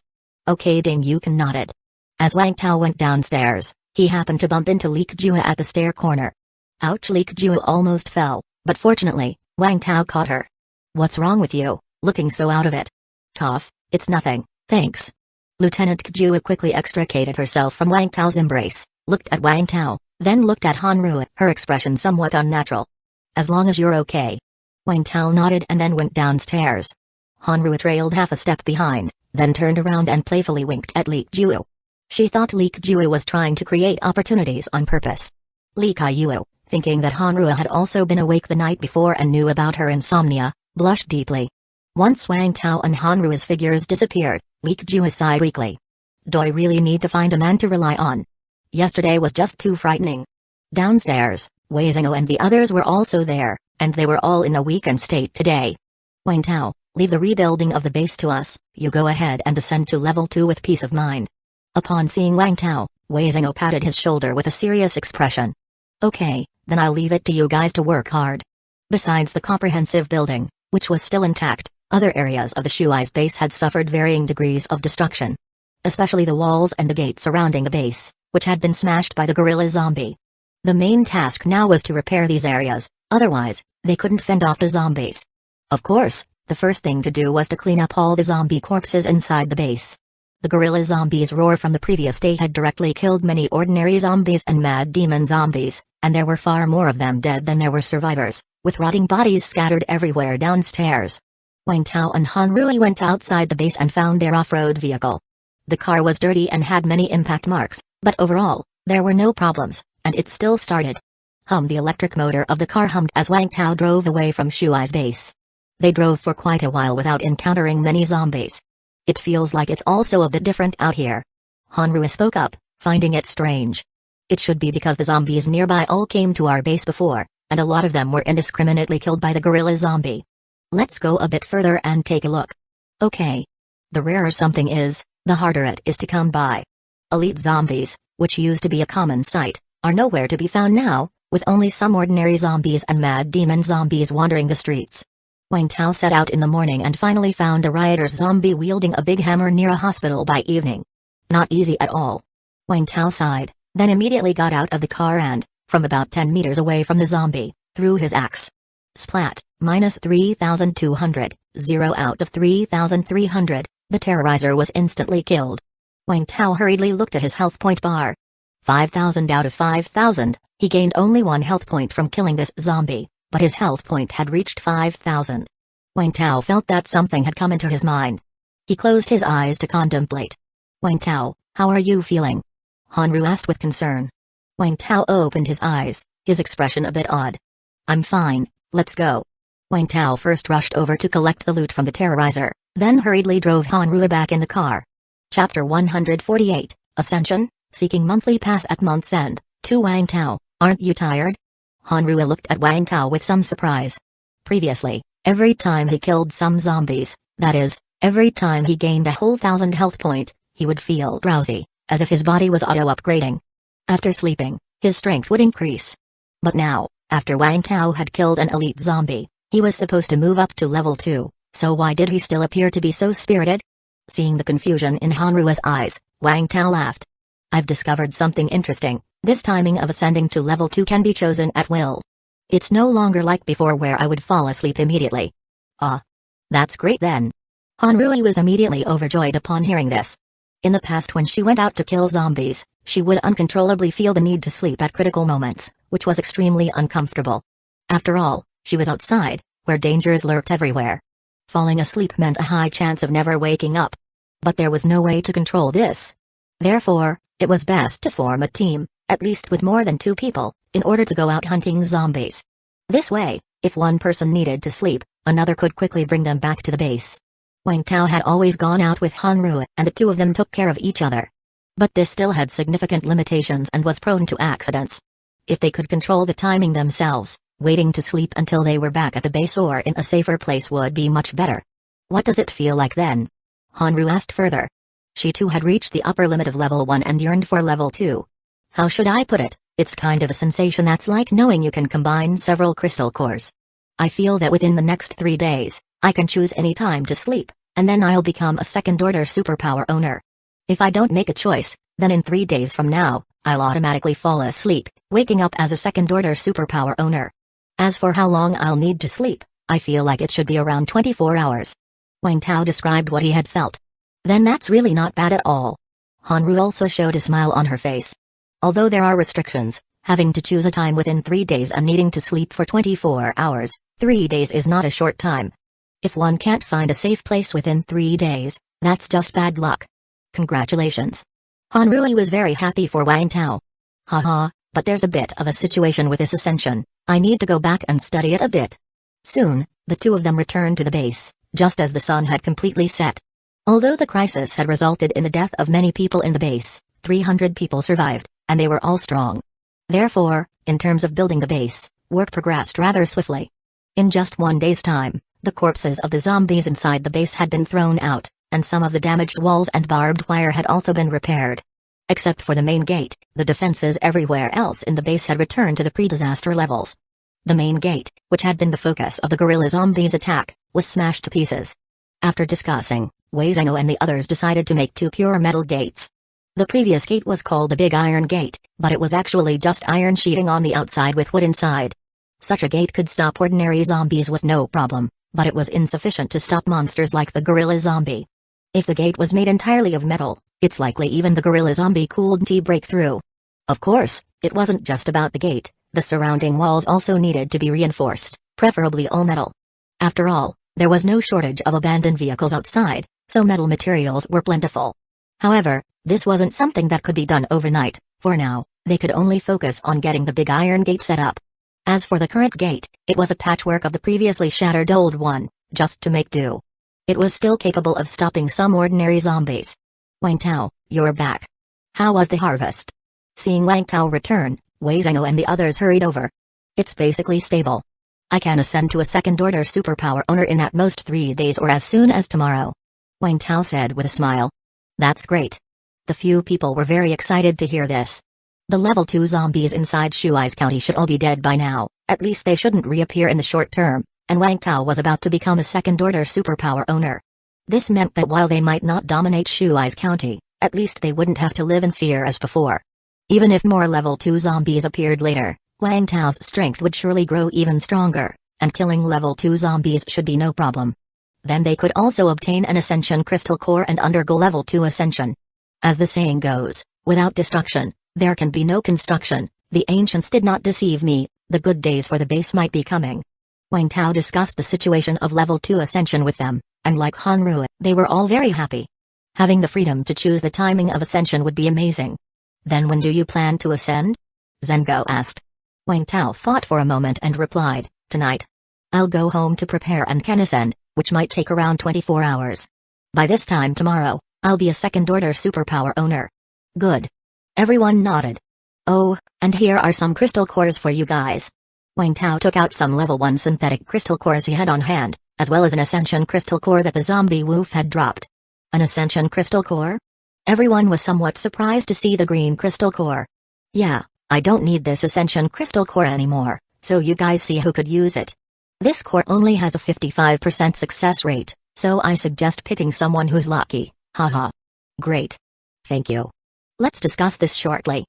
Speaker 1: Okay, Ding Yukin nodded. As Wang Tao went downstairs, he happened to bump into Li Kujua at the stair corner. Ouch, Li Kujua almost fell, but fortunately, Wang Tao caught her. What's wrong with you, looking so out of it? Cough, it's nothing, thanks. Lieutenant Kujua quickly extricated herself from Wang Tao's embrace, looked at Wang Tao, then looked at Hanru, her expression somewhat unnatural. As long as you're okay. Wang Tao nodded and then went downstairs. Hanru trailed half a step behind, then turned around and playfully winked at Li Kujua. She thought Li Kujua was trying to create opportunities on purpose. Li Kujua, thinking that Hanru had also been awake the night before and knew about her insomnia, blushed deeply. Once Wang Tao and Hanru's figures disappeared, Li Kujua sighed weakly. Do I really need to find a man to rely on? Yesterday was just too frightening. Downstairs, Wei Zhengou and the others were also there, and they were all in a weakened state today. Wang Tao, leave the rebuilding of the base to us, you go ahead and ascend to level 2 with peace of mind. Upon seeing Wang Tao, Wei Zhengou patted his shoulder with a serious expression. Okay, then I'll leave it to you guys to work hard. Besides the comprehensive building, which was still intact, other areas of the Shuai's base had suffered varying degrees of destruction. Especially the walls and the gates surrounding the base, which had been smashed by the gorilla zombie. The main task now was to repair these areas, otherwise, they couldn't fend off the zombies. Of course, the first thing to do was to clean up all the zombie corpses inside the base. The gorilla zombies' roar from the previous day had directly killed many ordinary zombies and mad demon zombies, and there were far more of them dead than there were survivors, with rotting bodies scattered everywhere downstairs. Wang Tao and Han Rui went outside the base and found their off-road vehicle. The car was dirty and had many impact marks, but overall, there were no problems, and it still started. The electric motor of the car hummed as Wang Tao drove away from Shuai's base. They drove for quite a while without encountering many zombies. It feels like it's also a bit different out here. Han Rui spoke up, finding it strange. It should be because the zombies nearby all came to our base before, and a lot of them were indiscriminately killed by the gorilla zombie. Let's go a bit further and take a look. Okay. The rarer something is, the harder it is to come by. Elite zombies, which used to be a common sight, are nowhere to be found now, with only some ordinary zombies and mad demon zombies wandering the streets. Wang Tao set out in the morning and finally found a rioter's zombie wielding a big hammer near a hospital by evening. Not easy at all. Wang Tao sighed, then immediately got out of the car and, from about 10 meters away from the zombie, threw his axe. Splat, -3,200, 0 out of 3,300, the terrorizer was instantly killed. Wang Tao hurriedly looked at his health point bar. 5,000 out of 5,000, he gained only 1 health point from killing this zombie, but his health point had reached 5,000. Wang Tao felt that something had come into his mind. He closed his eyes to contemplate. Wang Tao, how are you feeling? Han Ru asked with concern. Wang Tao opened his eyes, his expression a bit odd. I'm fine, let's go. Wang Tao first rushed over to collect the loot from the terrorizer, then hurriedly drove Han Ru back in the car. Chapter 148, Ascension, Seeking Monthly Pass at Month's End, to Wang Tao, aren't you tired? Han Ru looked at Wang Tao with some surprise. Previously, every time he killed some zombies, that is, every time he gained a whole 1,000 health point, he would feel drowsy, as if his body was auto-upgrading. After sleeping, his strength would increase. But now, after Wang Tao had killed an elite zombie, he was supposed to move up to level 2, so why did he still appear to be so spirited? Seeing the confusion in Han Ru's eyes, Wang Tao laughed. I've discovered something interesting. This timing of ascending to level 2 can be chosen at will. It's no longer like before where I would fall asleep immediately. Ah. That's great then. Han Rui was immediately overjoyed upon hearing this. In the past when she went out to kill zombies, she would uncontrollably feel the need to sleep at critical moments, which was extremely uncomfortable. After all, she was outside, where dangers lurked everywhere. Falling asleep meant a high chance of never waking up. But there was no way to control this. Therefore, it was best to form a team, at least with more than 2 people, in order to go out hunting zombies. This way, if one person needed to sleep, another could quickly bring them back to the base. Wang Tao had always gone out with Han Ru, and the 2 of them took care of each other. But this still had significant limitations and was prone to accidents. If they could control the timing themselves, waiting to sleep until they were back at the base or in a safer place would be much better. What does it feel like then? Han Ru asked further. She too had reached the upper limit of level 1 and yearned for level 2. How should I put it? It's kind of a sensation that's like knowing you can combine several crystal cores. I feel that within the next 3 days, I can choose any time to sleep, and then I'll become a second-order superpower owner. If I don't make a choice, then in 3 days from now, I'll automatically fall asleep, waking up as a second-order superpower owner. As for how long I'll need to sleep, I feel like it should be around 24 hours. Wang Tao described what he had felt. Then that's really not bad at all. Han Ru also showed a smile on her face. Although there are restrictions, having to choose a time within 3 days and needing to sleep for 24 hours, 3 days is not a short time. If one can't find a safe place within 3 days, that's just bad luck. Congratulations. Han Rui was very happy for Wang Tao. Haha, but there's a bit of a situation with this ascension. I need to go back and study it a bit. Soon, the 2 of them returned to the base, just as the sun had completely set. Although the crisis had resulted in the death of many people in the base, 300 people survived, and they were all strong. Therefore, in terms of building the base, work progressed rather swiftly. In just 1 day's time, the corpses of the zombies inside the base had been thrown out, and some of the damaged walls and barbed wire had also been repaired. Except for the main gate, the defenses everywhere else in the base had returned to the pre-disaster levels. The main gate, which had been the focus of the gorilla zombies' attack, was smashed to pieces. After discussing, Wei Zhenghou and the others decided to make 2 pure metal gates. The previous gate was called the Big Iron Gate, but it was actually just iron sheeting on the outside with wood inside. Such a gate could stop ordinary zombies with no problem, but it was insufficient to stop monsters like the gorilla zombie. If the gate was made entirely of metal, it's likely even the gorilla zombie couldn't break through. Of course, it wasn't just about the gate, the surrounding walls also needed to be reinforced, preferably all metal. After all, there was no shortage of abandoned vehicles outside, so metal materials were plentiful. However, this wasn't something that could be done overnight. For now, they could only focus on getting the Big Iron Gate set up. As for the current gate, it was a patchwork of the previously shattered old one, just to make do. It was still capable of stopping some ordinary zombies. Wang Tao, you're back. How was the harvest? Seeing Wang Tao return, Wei Zhenghou and the others hurried over. It's basically stable. I can ascend to a second-order superpower owner in at most 3 days or as soon as tomorrow. Wang Tao said with a smile. That's great. The few people were very excited to hear this. The level 2 zombies inside Shuai's county should all be dead by now, at least they shouldn't reappear in the short term, and Wang Tao was about to become a second-order superpower owner. This meant that while they might not dominate Shuai's county, at least they wouldn't have to live in fear as before. Even if more level 2 zombies appeared later, Wang Tao's strength would surely grow even stronger, and killing level 2 zombies should be no problem. Then they could also obtain an Ascension Crystal Core and undergo level 2 Ascension. As the saying goes, without destruction, there can be no construction. The ancients did not deceive me, the good days for the base might be coming. Wang Tao discussed the situation of level 2 Ascension with them, and like Hanru, they were all very happy. Having the freedom to choose the timing of Ascension would be amazing. Then when do you plan to ascend? Zhenghou asked. Wang Tao thought for a moment and replied, tonight. I'll go home to prepare and can ascend, which might take around 24 hours. By this time tomorrow, I'll be a second-order superpower owner. Good. Everyone nodded. Oh, and here are some crystal cores for you guys. Wang Tao took out some level 1 synthetic crystal cores he had on hand, as well as an Ascension crystal core that the zombie wolf had dropped. An Ascension crystal core? Everyone was somewhat surprised to see the green crystal core. Yeah, I don't need this Ascension crystal core anymore, so you guys see who could use it. This core only has a 55% success rate, so I suggest picking someone who's lucky, haha. Great. Thank you. Let's discuss this shortly.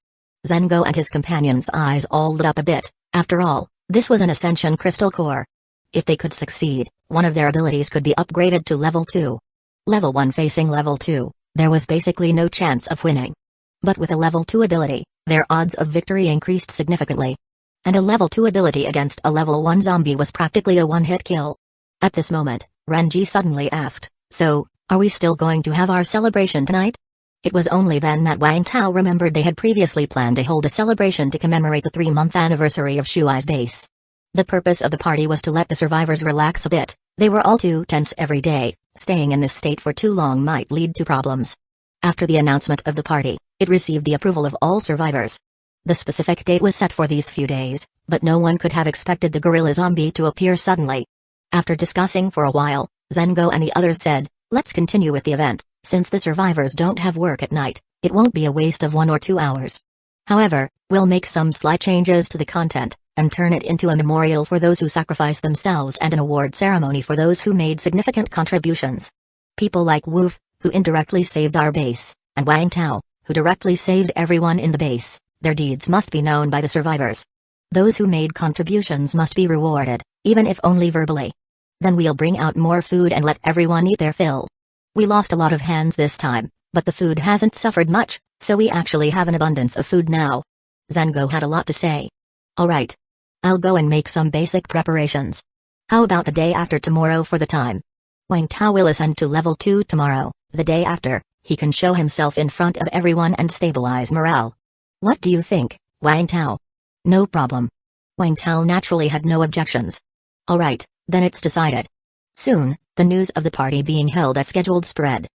Speaker 1: Zhenghou and his companions' eyes all lit up a bit. After all, this was an Ascension crystal core. If they could succeed, one of their abilities could be upgraded to level 2. Level 1 facing level 2, there was basically no chance of winning. But with a level 2 ability, their odds of victory increased significantly. And a level 2 ability against a level 1 zombie was practically a one-hit kill. At this moment, Renji suddenly asked, so, are we still going to have our celebration tonight? It was only then that Wang Tao remembered they had previously planned to hold a celebration to commemorate the 3-month anniversary of Shuai's base. The purpose of the party was to let the survivors relax a bit. They were all too tense every day. Staying in this state for too long might lead to problems. After the announcement of the party, it received the approval of all survivors. The specific date was set for these few days, but no one could have expected the gorilla zombie to appear suddenly. After discussing for a while, Zhenghou and the others said, let's continue with the event. Since the survivors don't have work at night, it won't be a waste of 1 or 2 hours. However, we'll make some slight changes to the content, and turn it into a memorial for those who sacrificed themselves and an award ceremony for those who made significant contributions. People like Woof, who indirectly saved our base, and Wang Tao, who directly saved everyone in the base, their deeds must be known by the survivors. Those who made contributions must be rewarded, even if only verbally. Then we'll bring out more food and let everyone eat their fill. We lost a lot of hands this time, but the food hasn't suffered much, so we actually have an abundance of food now. Zhenghou had a lot to say. Alright. I'll go and make some basic preparations. How about the day after tomorrow for the time? Wang Tao will ascend to level 2 tomorrow. The day after, he can show himself in front of everyone and stabilize morale. What do you think, Wang Tao? No problem. Wang Tao naturally had no objections. Alright, then it's decided. Soon, the news of the party being held as scheduled spread.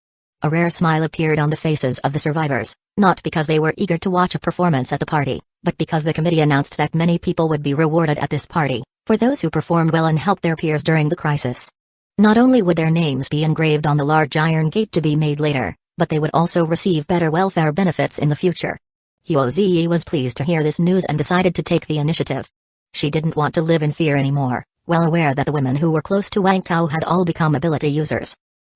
Speaker 1: A rare smile appeared on the faces of the survivors, not because they were eager to watch a performance at the party, but because the committee announced that many people would be rewarded at this party, for those who performed well and helped their peers during the crisis. Not only would their names be engraved on the large iron gate to be made later, but they would also receive better welfare benefits in the future. Huozi was pleased to hear this news and decided to take the initiative. She didn't want to live in fear anymore, well aware that the women who were close to Wang Tao had all become ability users.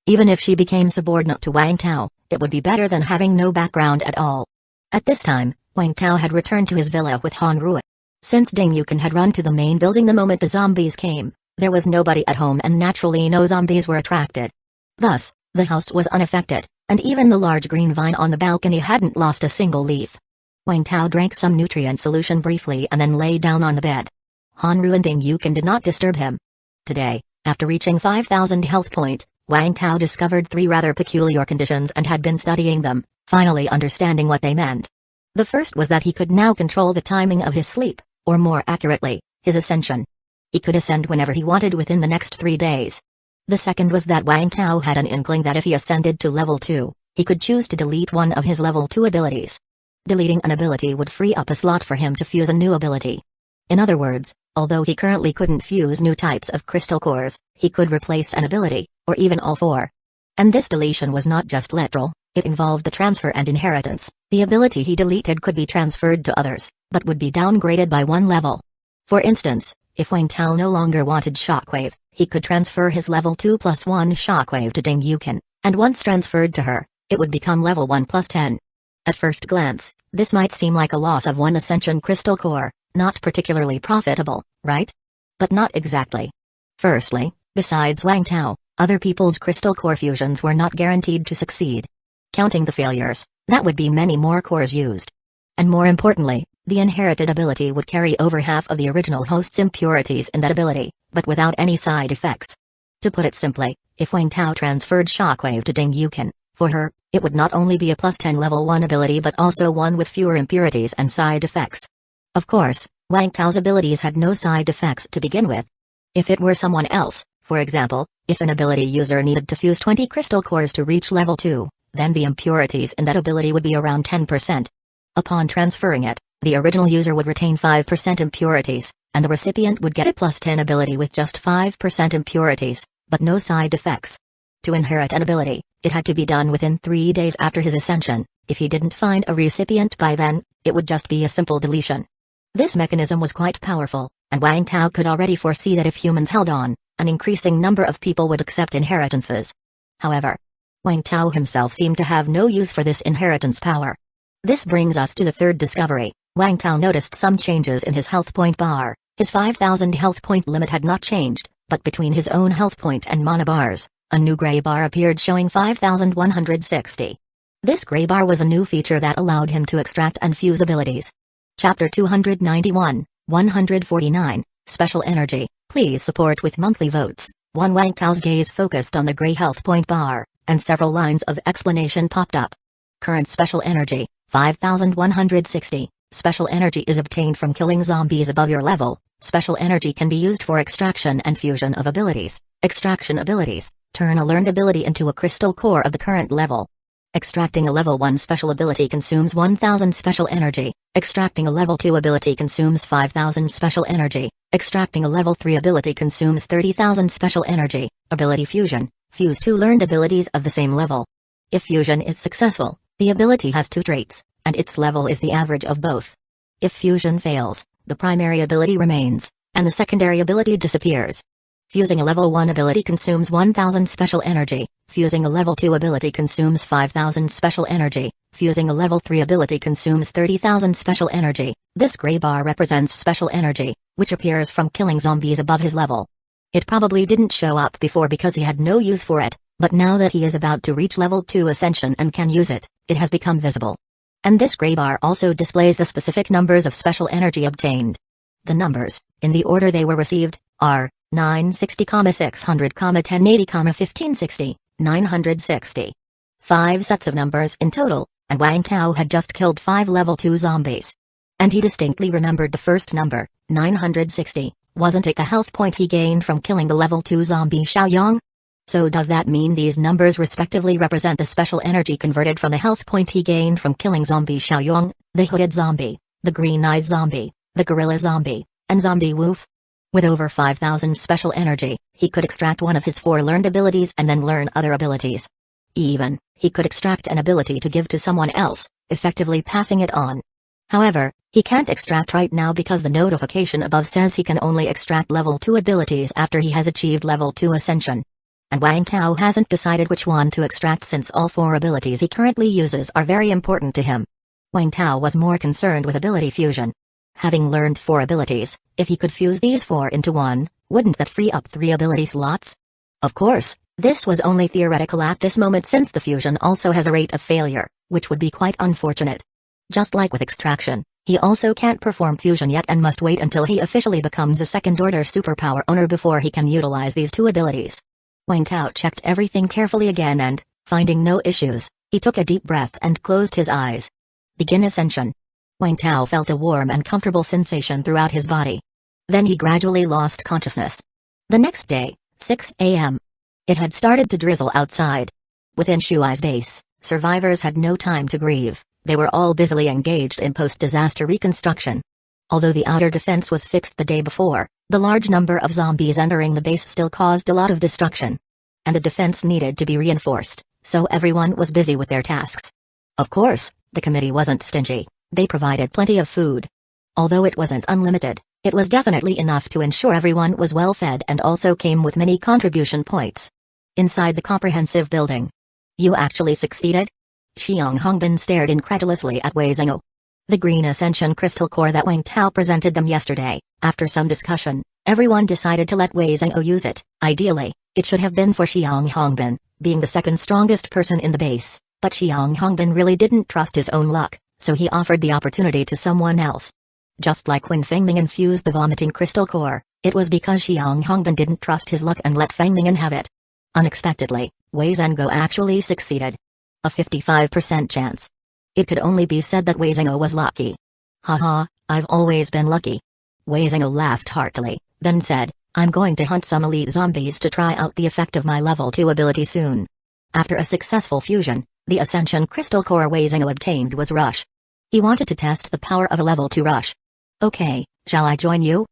Speaker 1: Even if she became subordinate to Wang Tao, it would be better than having no background at all. At this time, Wang Tao had returned to his villa with Han Rui. Since Ding Yukan had run to the main building the moment the zombies came, there was nobody at home and naturally no zombies were attracted. Thus, the house was unaffected, and even the large green vine on the balcony hadn't lost a single leaf. Wang Tao drank some nutrient solution briefly and then lay down on the bed. Han Rui and Ding Yukan did not disturb him. Today, after reaching 5,000 health point, Wang Tao discovered 3 rather peculiar conditions and had been studying them, finally understanding what they meant. The first was that he could now control the timing of his sleep, or more accurately, his ascension. He could ascend whenever he wanted within the next 3 days. The second was that Wang Tao had an inkling that if he ascended to level 2, he could choose to delete one of his level 2 abilities. Deleting an ability would free up a slot for him to fuse a new ability. In other words, although he currently couldn't fuse new types of crystal cores, he could replace an ability, or even all 4. And this deletion was not just literal, it involved the transfer and inheritance. The ability he deleted could be transferred to others, but would be downgraded by 1 level. For instance, if Wang Tao no longer wanted Shockwave, he could transfer his level 2 plus 1 Shockwave to Ding Yukan, and once transferred to her, it would become level 1 plus 10. At first glance, this might seem like a loss of 1 Ascension Crystal Core, not particularly profitable, right? But not exactly. Firstly, besides Wang Tao, other people's Crystal Core fusions were not guaranteed to succeed. Counting the failures, that would be many more cores used. And more importantly, the inherited ability would carry over half of the original host's impurities in that ability, but without any side effects. To put it simply, if Wang Tao transferred Shockwave to Ding Yukan, for her, it would not only be a plus 10 level 1 ability but also one with fewer impurities and side effects. Of course, Wang Tao's abilities had no side effects to begin with. If it were someone else, for example, if an ability user needed to fuse 20 crystal cores to reach level 2, then the impurities in that ability would be around 10%. Upon transferring it, the original user would retain 5% impurities, and the recipient would get a plus 10 ability with just 5% impurities, but no side effects. To inherit an ability, it had to be done within 3 days after his ascension. If he didn't find a recipient by then, it would just be a simple deletion. This mechanism was quite powerful, and Wang Tao could already foresee that if humans held on, an increasing number of people would accept inheritances. However, Wang Tao himself seemed to have no use for this inheritance power. This brings us to the third discovery. Wang Tao noticed some changes in his health point bar. His 5,000 health point limit had not changed, but between his own health point and mana bars, a new gray bar appeared showing 5,160. This gray bar was a new feature that allowed him to extract and fuse abilities. Chapter 291, 149, Special Energy. Please support with monthly votes. Wang Tao's gaze focused on the gray health point bar, and several lines of explanation popped up. Current special energy, 5,160. Special energy is obtained from killing zombies above your level. Special energy can be used for extraction and fusion of abilities. Extraction abilities, turn a learned ability into a crystal core of the current level. Extracting a level 1 special ability consumes 1,000 special energy. Extracting a level 2 ability consumes 5,000 special energy. Extracting a level 3 ability consumes 30,000 special energy. Ability fusion, fuse 2 learned abilities of the same level. If fusion is successful, the ability has 2 traits, and its level is the average of both. If fusion fails, the primary ability remains, and the secondary ability disappears. Fusing a level 1 ability consumes 1,000 special energy. Fusing a level 2 ability consumes 5,000 special energy. Fusing a level 3 ability consumes 30,000 special energy. This gray bar represents special energy, which appears from killing zombies above his level. It probably didn't show up before because he had no use for it, but now that he is about to reach level 2 ascension and can use it, it has become visible. And this gray bar also displays the specific numbers of special energy obtained. The numbers, in the order they were received, are 960, 600, 1080, 1560, 960. 5 sets of numbers in total, and Wang Tao had just killed 5 level 2 zombies. And he distinctly remembered the first number, 960. Wasn't it the health point he gained from killing the level 2 zombie Xiaoyang? So does that mean these numbers respectively represent the special energy converted from the health point he gained from killing zombie Xiaoyong, the hooded zombie, the green-eyed zombie, the gorilla zombie, and zombie Woof? With over 5,000 special energy, he could extract one of his 4 learned abilities and then learn other abilities. Even, he could extract an ability to give to someone else, effectively passing it on. However, he can't extract right now because the notification above says he can only extract level 2 abilities after he has achieved level 2 ascension. And Wang Tao hasn't decided which one to extract since all 4 abilities he currently uses are very important to him. Wang Tao was more concerned with ability fusion. Having learned 4 abilities, if he could fuse these 4 into one, wouldn't that free up 3 ability slots? Of course, this was only theoretical at this moment since the fusion also has a rate of failure, which would be quite unfortunate. Just like with extraction, he also can't perform fusion yet and must wait until he officially becomes a second-order superpower owner before he can utilize these 2 abilities. Wang Tao checked everything carefully again and, finding no issues, he took a deep breath and closed his eyes. Begin ascension. Wang Tao felt a warm and comfortable sensation throughout his body. Then he gradually lost consciousness. The next day, 6 a.m. It had started to drizzle outside. Within Shuai's base, survivors had no time to grieve, they were all busily engaged in post-disaster reconstruction. Although the outer defense was fixed the day before, the large number of zombies entering the base still caused a lot of destruction. And the defense needed to be reinforced, so everyone was busy with their tasks. Of course, the committee wasn't stingy, they provided plenty of food. Although it wasn't unlimited, it was definitely enough to ensure everyone was well fed and also came with many contribution points. Inside the comprehensive building. You actually succeeded? Xiang Hongbin stared incredulously at Wei Zhengou. The green ascension crystal core that Wang Tao presented them yesterday, after some discussion, everyone decided to let Wei Zhengou use it. Ideally, it should have been for Xiang Hongbin, being the second strongest person in the base, but Xiang Hongbin really didn't trust his own luck, so he offered the opportunity to someone else. Just like when Feng Mingyan infused the vomiting crystal core, it was because Xiang Hongbin didn't trust his luck and let Feng Mingyan have it. Unexpectedly, Wei Zhengou actually succeeded. A 55% chance. It could only be said that Wei Zhengou was lucky. Haha, I've always been lucky. Wei Zhengou laughed heartily, then said, I'm going to hunt some elite zombies to try out the effect of my level 2 ability soon. After a successful fusion, the ascension crystal core Wei Zhengou obtained was Rush. He wanted to test the power of a level 2 Rush. Okay, shall I join you?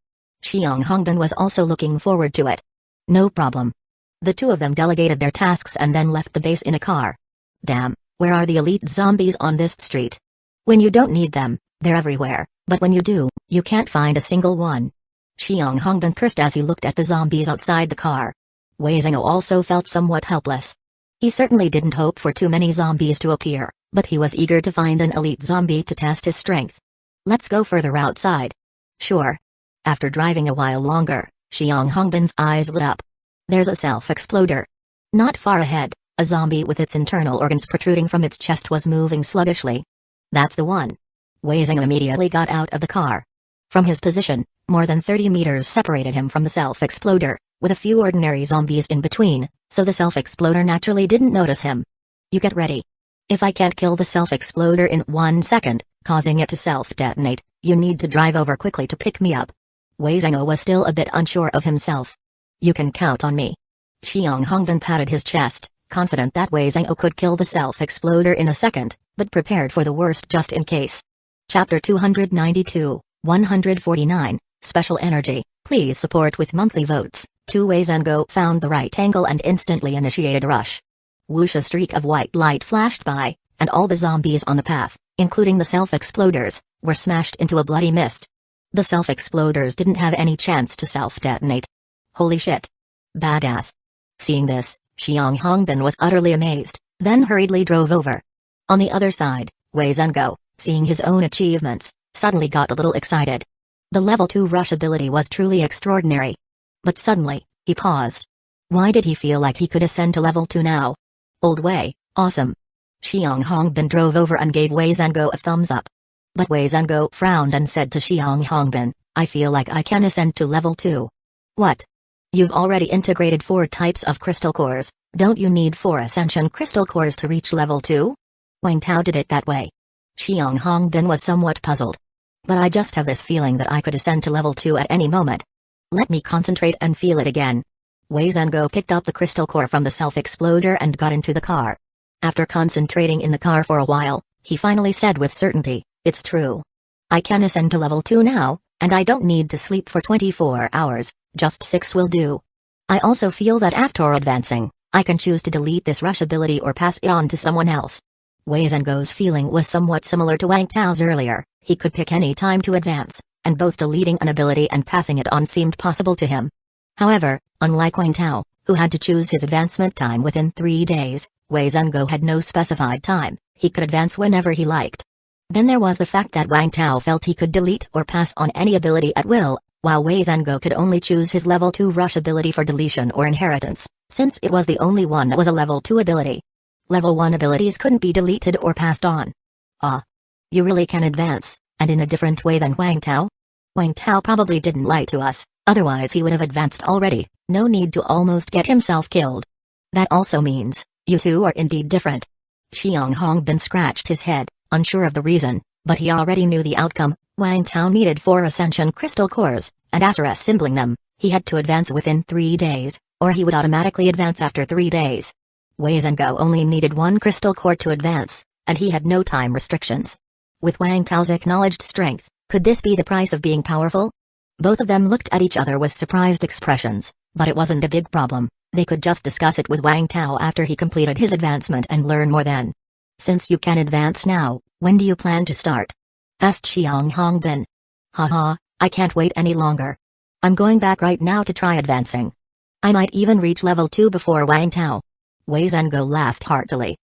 Speaker 1: Xiang Hongbin was also looking forward to it. No problem. The 2 of them delegated their tasks and then left the base in a car. Damn, where are the elite zombies on this street? When you don't need them, they're everywhere, but when you do, you can't find a single one. Xiang Hongbin cursed as he looked at the zombies outside the car. Wei Zhengou also felt somewhat helpless. He certainly didn't hope for too many zombies to appear, but he was eager to find an elite zombie to test his strength. Let's go further outside. Sure. After driving a while longer, Xiang Hongbin's eyes lit up. There's a self-exploder. Not far ahead, a zombie with its internal organs protruding from its chest was moving sluggishly. That's the one. Wei Zhengou immediately got out of the car. From his position, more than 30 meters separated him from the self-exploder, with a few ordinary zombies in between, so the self-exploder naturally didn't notice him. You get ready. If I can't kill the self-exploder in 1 second, causing it to self-detonate, you need to drive over quickly to pick me up. Wei Zhengou was still a bit unsure of himself. You can count on me. Xiang Hongbin patted his chest, confident that Wei Zhengou could kill the self-exploder in a second, but prepared for the worst just in case. Chapter 292, 149, Special Energy, please support with monthly votes. Wei Zhengou found the right angle and instantly initiated a rush. Whoosh, a streak of white light flashed by, and all the zombies on the path, including the self-exploders, were smashed into a bloody mist. The self-exploders didn't have any chance to self-detonate. Holy shit. Badass. Seeing this, Xiang Hongbin was utterly amazed, then hurriedly drove over. On the other side, Wei Zhengou, seeing his own achievements, suddenly got a little excited. The level 2 rush ability was truly extraordinary. But suddenly, he paused. Why did he feel like he could ascend to level 2 now? Old Wei, awesome. Xiang Hongbin drove over and gave Wei Zhengou a thumbs up. But Wei Zhengou frowned and said to Xiang Hongbin, I feel like I can ascend to level 2. What? You've already integrated 4 types of crystal cores, don't you need 4 ascension crystal cores to reach level 2? Wang Tao did it that way. Xiang Hongbin was somewhat puzzled. But I just have this feeling that I could ascend to level 2 at any moment. Let me concentrate and feel it again. Wei Zhengo picked up the crystal core from the self-exploder and got into the car. After concentrating in the car for a while, he finally said with certainty, "It's true. I can ascend to level 2 now, and I don't need to sleep for 24 hours, just 6 will do. I also feel that after advancing, I can choose to delete this rush ability or pass it on to someone else." Wei Zhengo's feeling was somewhat similar to Wang Tao's earlier. He could pick any time to advance, and both deleting an ability and passing it on seemed possible to him. However, unlike Wang Tao, who had to choose his advancement time within 3 days, Wei Zhengo had no specified time. He could advance whenever he liked. Then there was the fact that Wang Tao felt he could delete or pass on any ability at will, while Wei Zhengo could only choose his level 2 rush ability for deletion or inheritance, since it was the only one that was a level 2 ability. Level 1 abilities couldn't be deleted or passed on. Ah. You really can advance, and in a different way than Wang Tao? Wang Tao probably didn't lie to us, otherwise he would have advanced already, no need to almost get himself killed. That also means, you two are indeed different. Xiang Hongbin scratched his head, unsure of the reason, but he already knew the outcome. Wang Tao needed 4 ascension crystal cores, and after assembling them, he had to advance within 3 days, or he would automatically advance after 3 days. Wei Zhengo only needed 1 crystal core to advance, and he had no time restrictions. With Wang Tao's acknowledged strength, could this be the price of being powerful? Both of them looked at each other with surprised expressions, but it wasn't a big problem. They could just discuss it with Wang Tao after he completed his advancement and learn more then. "Since you can advance now, when do you plan to start?" asked Xiang Hongbin. "Haha, I can't wait any longer. I'm going back right now to try advancing. I might even reach level 2 before Wang Tao." Wei Zhengo laughed heartily.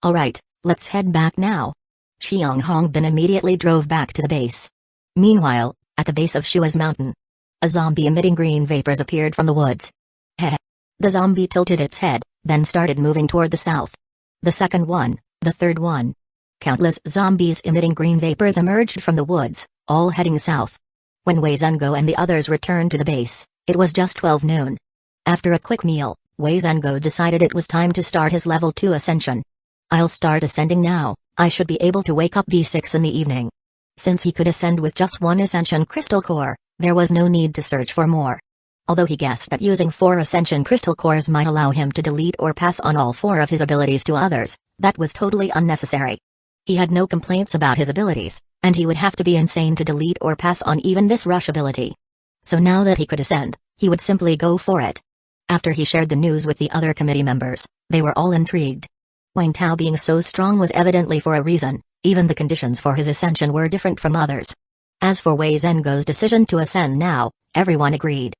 Speaker 1: "Alright, let's head back now." Xiang Hongbin immediately drove back to the base. Meanwhile, at the base of Shua's mountain, a zombie emitting green vapors appeared from the woods. Heh. The zombie tilted its head, then started moving toward the south. The second one, the third one. Countless zombies emitting green vapors emerged from the woods, all heading south. When Wei Zhengo and the others returned to the base, it was just 12 noon. After a quick meal, Wei Zhengo decided it was time to start his level 2 ascension. "I'll start ascending now. I should be able to wake up B6 in the evening." Since he could ascend with just 1 ascension crystal core, there was no need to search for more. Although he guessed that using 4 ascension crystal cores might allow him to delete or pass on all 4 of his abilities to others, that was totally unnecessary. He had no complaints about his abilities, and he would have to be insane to delete or pass on even this rush ability. So now that he could ascend, he would simply go for it. After he shared the news with the other committee members, they were all intrigued. Wang Tao being so strong was evidently for a reason. Even the conditions for his ascension were different from others. As for Wei Zhengo's decision to ascend now, everyone agreed.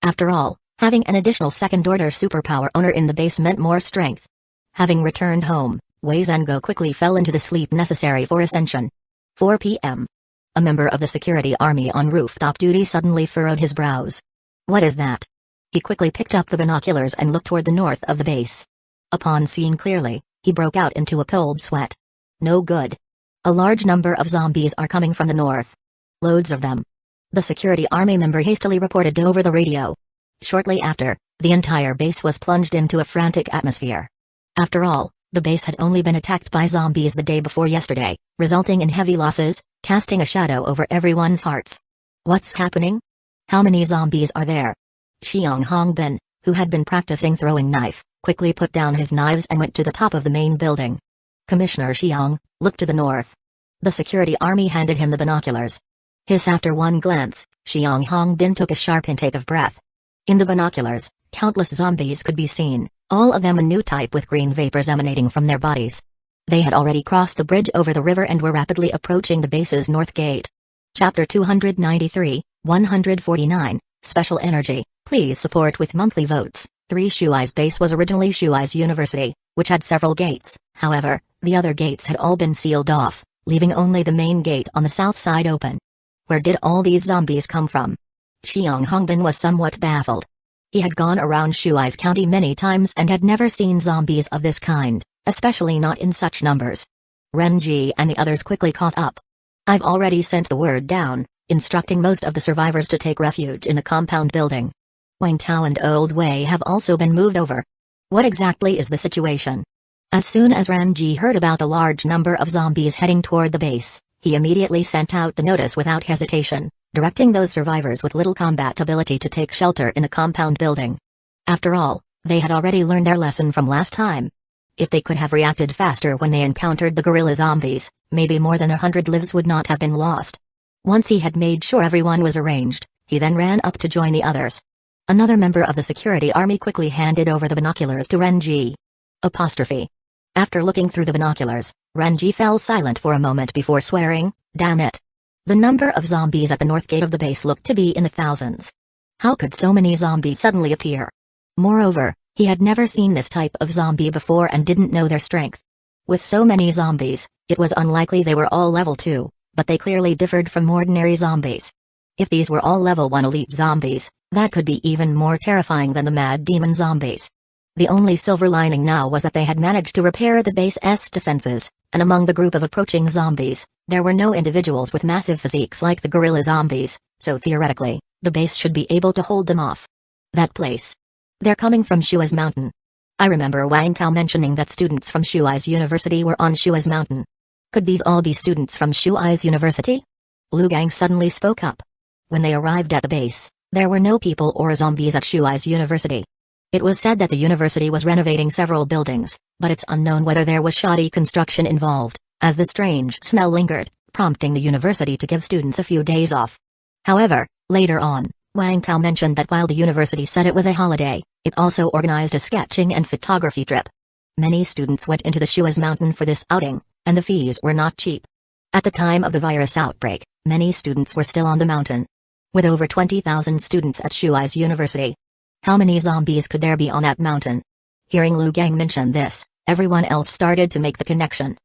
Speaker 1: After all, having an additional second-order superpower owner in the base meant more strength. Having returned home, Wei Zhengo quickly fell into the sleep necessary for ascension. 4 p.m. A member of the security army on rooftop duty suddenly furrowed his brows. "What is that?" He quickly picked up the binoculars and looked toward the north of the base. Upon seeing clearly, he broke out into a cold sweat. No good. A large number of zombies are coming from the north. Loads of them. The security army member hastily reported over the radio. Shortly after, the entire base was plunged into a frantic atmosphere. After all, the base had only been attacked by zombies the day before yesterday, resulting in heavy losses, casting a shadow over everyone's hearts. What's happening? How many zombies are there? Xiang Hongbin, who had been practicing throwing knife, quickly put down his knives and went to the top of the main building. "Commissioner Xiang, look to the north." The security army handed him the binoculars. After one glance, Xiang Hongbin took a sharp intake of breath. In the binoculars, countless zombies could be seen, all of them a new type with green vapors emanating from their bodies. They had already crossed the bridge over the river and were rapidly approaching the base's north gate. Chapter 293, 149, Special Energy. Please support with monthly votes. 3 Shuai's base was originally Shuai's University, which had several gates. However, the other gates had all been sealed off, leaving only the main gate on the south side open. Where did all these zombies come from? Xiang Hongbin was somewhat baffled. He had gone around Shuai's county many times and had never seen zombies of this kind, especially not in such numbers. Renji and the others quickly caught up. "I've already sent the word down, instructing most of the survivors to take refuge in the compound building. Wang Tao and Old Wei have also been moved over. What exactly is the situation?" As soon as Renji heard about the large number of zombies heading toward the base, he immediately sent out the notice without hesitation, directing those survivors with little combat ability to take shelter in the compound building. After all, they had already learned their lesson from last time. If they could have reacted faster when they encountered the gorilla zombies, maybe more than 100 lives would not have been lost. Once he had made sure everyone was arranged, he then ran up to join the others. Another member of the security army quickly handed over the binoculars to Renji. Apostrophe. After looking through the binoculars, Renji fell silent for a moment before swearing, "Damn it." The number of zombies at the north gate of the base looked to be in the thousands. How could so many zombies suddenly appear? Moreover, he had never seen this type of zombie before and didn't know their strength. With so many zombies, it was unlikely they were all level 2, but they clearly differed from ordinary zombies. If these were all level 1 elite zombies, that could be even more terrifying than the mad demon zombies. The only silver lining now was that they had managed to repair the base's defenses, and among the group of approaching zombies, there were no individuals with massive physiques like the gorilla zombies, so theoretically, the base should be able to hold them off. That place. They're coming from Shuai's mountain. I remember Wang Tao mentioning that students from Shuai's university were on Shuai's mountain. Could these all be students from Shuai's university? Lu Gang suddenly spoke up. When they arrived at the base, there were no people or zombies at Shuai's university. It was said that the university was renovating several buildings, but it's unknown whether there was shoddy construction involved, as the strange smell lingered, prompting the university to give students a few days off. However, later on, Wang Tao mentioned that while the university said it was a holiday, it also organized a sketching and photography trip. Many students went into the Shuai's mountain for this outing, and the fees were not cheap. At the time of the virus outbreak, many students were still on the mountain. With over 20,000 students at Shuai's university, how many zombies could there be on that mountain? Hearing Lu Gang mention this, everyone else started to make the connection.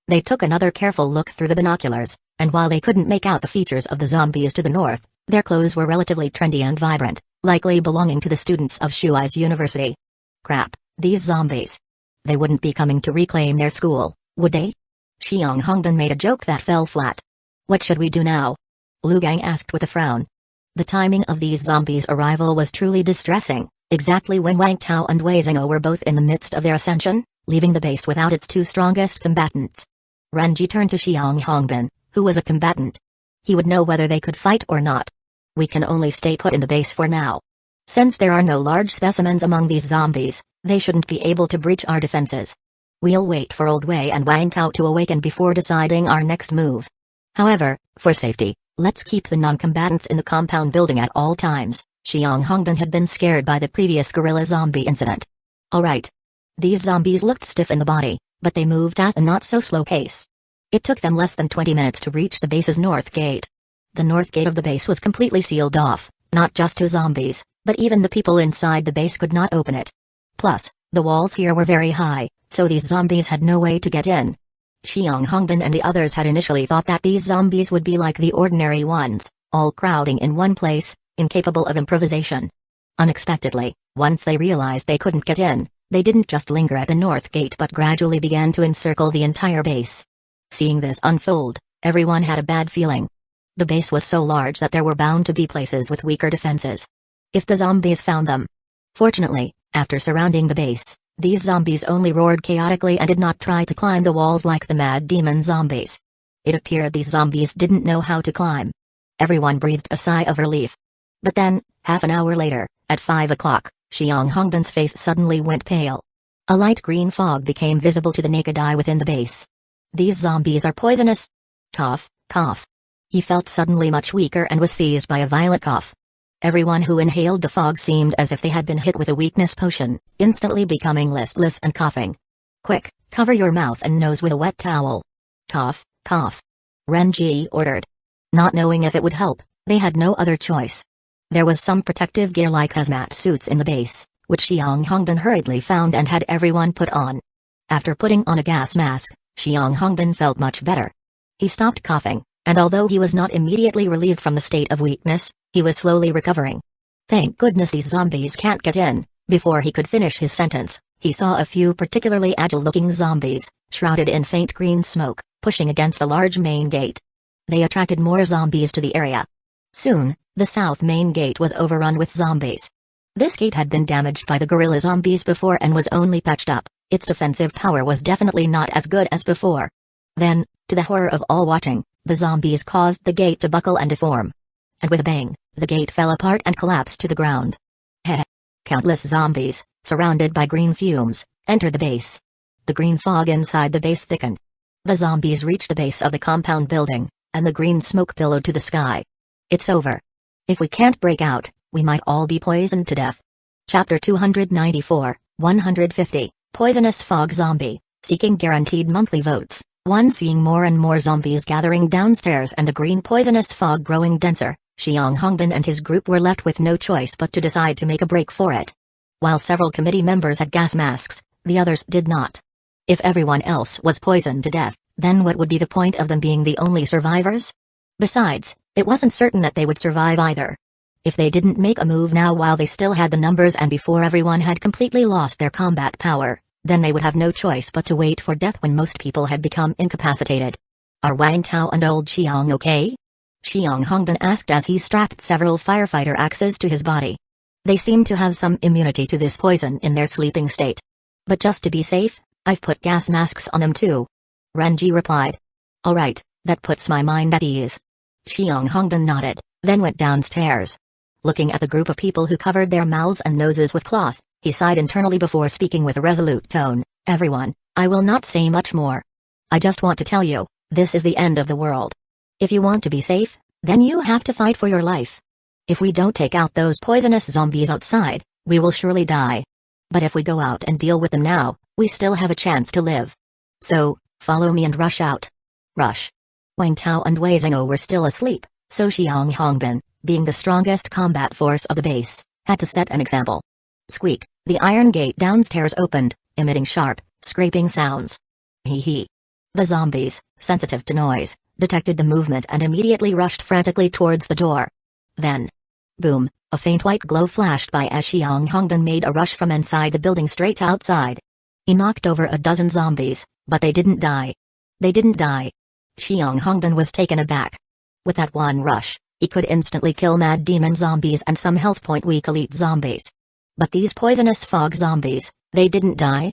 Speaker 1: They took another careful look through the binoculars, and while they couldn't make out the features of the zombies to the north, their clothes were relatively trendy and vibrant, likely belonging to the students of Shuai's university. Crap, these zombies. They wouldn't be coming to reclaim their school, would they? Xiang Hongbin made a joke that fell flat. What should we do now? Lu Gang asked with a frown. The timing of these zombies' arrival was truly distressing, exactly when Wang Tao and Wei Zhengou were both in the midst of their ascension, leaving the base without its two strongest combatants. Renji turned to Xiang Hongbin, who was a combatant. He would know whether they could fight or not. We can only stay put in the base for now. Since there are no large specimens among these zombies, they shouldn't be able to breach our defenses. We'll wait for Old Wei and Wang Tao to awaken before deciding our next move. However, for safety, let's keep the non-combatants in the compound building at all times. Xiang Hongbin had been scared by the previous gorilla zombie incident. Alright. These zombies looked stiff in the body, but they moved at a not-so-slow pace. It took them less than 20 minutes to reach the base's north gate. The north gate of the base was completely sealed off, not just to zombies, but even the people inside the base could not open it. Plus, the walls here were very high, so these zombies had no way to get in. Xiang Hongbin and the others had initially thought that these zombies would be like the ordinary ones, all crowding in one place, incapable of improvisation. Unexpectedly, once they realized they couldn't get in, they didn't just linger at the north gate but gradually began to encircle the entire base. Seeing this unfold, everyone had a bad feeling. The base was so large that there were bound to be places with weaker defenses. If the zombies found them. Fortunately, after surrounding the base, these zombies only roared chaotically and did not try to climb the walls like the mad demon zombies. It appeared these zombies didn't know how to climb. Everyone breathed a sigh of relief. But then, half an hour later, at 5 o'clock, Xiang Hongbin's face suddenly went pale. A light green fog became visible to the naked eye within the base. These zombies are poisonous. Cough, cough. He felt suddenly much weaker and was seized by a violent cough. Everyone who inhaled the fog seemed as if they had been hit with a weakness potion, instantly becoming listless and coughing. Quick, cover your mouth and nose with a wet towel. Cough, cough. Renji ordered. Not knowing if it would help, they had no other choice. There was some protective gear like hazmat suits in the base, which Xiang Hongbin hurriedly found and had everyone put on. After putting on a gas mask, Xiang Hongbin felt much better. He stopped coughing, and although he was not immediately relieved from the state of weakness, he was slowly recovering. Thank goodness these zombies can't get in. Before he could finish his sentence, he saw a few particularly agile-looking zombies, shrouded in faint green smoke, pushing against a large main gate. They attracted more zombies to the area. Soon, the south main gate was overrun with zombies. This gate had been damaged by the gorilla zombies before and was only patched up. Its defensive power was definitely not as good as before. Then, to the horror of all watching, the zombies caused the gate to buckle and deform. And with a bang, the gate fell apart and collapsed to the ground. Heh. Countless zombies, surrounded by green fumes, entered the base. The green fog inside the base thickened. The zombies reached the base of the compound building, and the green smoke billowed to the sky. It's over. If we can't break out, we might all be poisoned to death. Chapter 294, 150, Poisonous Fog Zombie, seeking guaranteed monthly votes. One seeing more and more zombies gathering downstairs and the green poisonous fog growing denser, Xiang Hongbin and his group were left with no choice but to decide to make a break for it. While several committee members had gas masks, the others did not. If everyone else was poisoned to death, then what would be the point of them being the only survivors? Besides, it wasn't certain that they would survive either. If they didn't make a move now while they still had the numbers and before everyone had completely lost their combat power, then they would have no choice but to wait for death when most people had become incapacitated. Are Wang Tao and old Xiang okay? Xiang Hongbin asked as he strapped several firefighter axes to his body. They seemed to have some immunity to this poison in their sleeping state. But just to be safe, I've put gas masks on them too. Renji replied. Alright, that puts my mind at ease. Xiang Hongbin nodded, then went downstairs. Looking at the group of people who covered their mouths and noses with cloth, he sighed internally before speaking with a resolute tone. Everyone, I will not say much more. I just want to tell you, this is the end of the world. If you want to be safe, then you have to fight for your life. If we don't take out those poisonous zombies outside, we will surely die. But if we go out and deal with them now, we still have a chance to live. So, follow me and rush out. Rush. Wang Tao and Wei Zhengou were still asleep, so Xiang Hongbin, being the strongest combat force of the base, had to set an example. Squeak, the iron gate downstairs opened, emitting sharp, scraping sounds. Hee hee. The zombies, sensitive to noise, detected the movement and immediately rushed frantically towards the door. Then, boom, a faint white glow flashed by as Xiang Hongbin made a rush from inside the building straight outside. He knocked over a dozen zombies, but they didn't die. They didn't die. Xiang Hongbin was taken aback. With that one rush, he could instantly kill mad demon zombies and some health point weak elite zombies. But these poisonous fog zombies, they didn't die?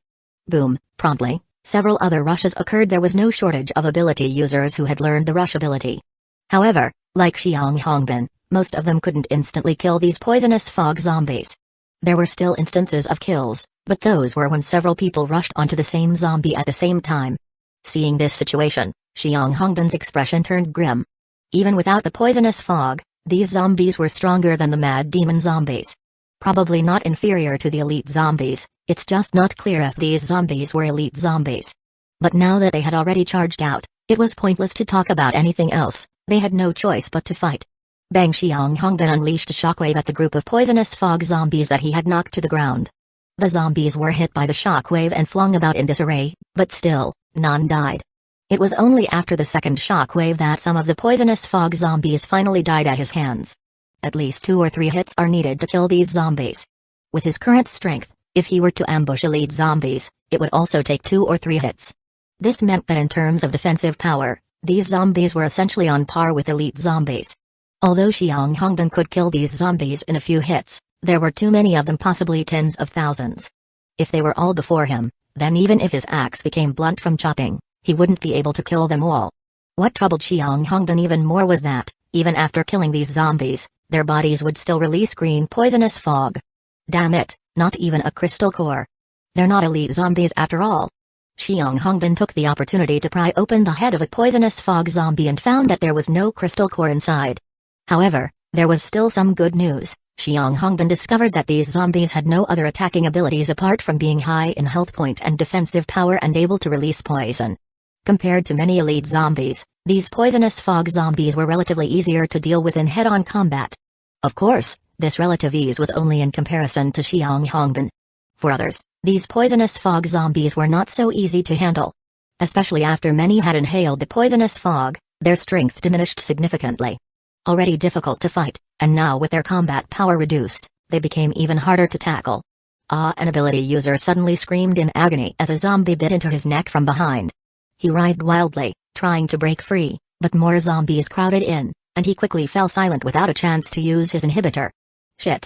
Speaker 1: Boom, promptly, several other rushes occurred. There was no shortage of ability users who had learned the rush ability. However, like Xiang Hongbin, most of them couldn't instantly kill these poisonous fog zombies. There were still instances of kills, but those were when several people rushed onto the same zombie at the same time. Seeing this situation, Xiang Hongbin's expression turned grim. Even without the poisonous fog, these zombies were stronger than the mad demon zombies. Probably not inferior to the elite zombies, it's just not clear if these zombies were elite zombies. But now that they had already charged out, it was pointless to talk about anything else. They had no choice but to fight. Bang! Xiang Hongbin unleashed a shockwave at the group of poisonous fog zombies that he had knocked to the ground. The zombies were hit by the shockwave and flung about in disarray, but still, none died. It was only after the second shockwave that some of the poisonous fog zombies finally died at his hands. At least 2 or 3 hits are needed to kill these zombies. With his current strength, if he were to ambush elite zombies, it would also take 2 or 3 hits. This meant that in terms of defensive power, these zombies were essentially on par with elite zombies. Although Xiang Hongbin could kill these zombies in a few hits, there were too many of them, possibly tens of thousands. If they were all before him, then even if his axe became blunt from chopping, he wouldn't be able to kill them all. What troubled Xiang Hongbin even more was that, even after killing these zombies, their bodies would still release green poisonous fog. Damn it, not even a crystal core. They're not elite zombies after all. Xiang Hongbin took the opportunity to pry open the head of a poisonous fog zombie and found that there was no crystal core inside. However, there was still some good news. Xiang Hongbin discovered that these zombies had no other attacking abilities apart from being high in health point and defensive power and able to release poison. Compared to many elite zombies, these poisonous fog zombies were relatively easier to deal with in head-on combat. Of course, this relative ease was only in comparison to Xiang Hongbin. For others, these poisonous fog zombies were not so easy to handle. Especially after many had inhaled the poisonous fog, their strength diminished significantly. Already difficult to fight, and now with their combat power reduced, they became even harder to tackle. Ah! An ability user suddenly screamed in agony as a zombie bit into his neck from behind. He writhed wildly, trying to break free, but more zombies crowded in, and he quickly fell silent without a chance to use his inhibitor. Shit!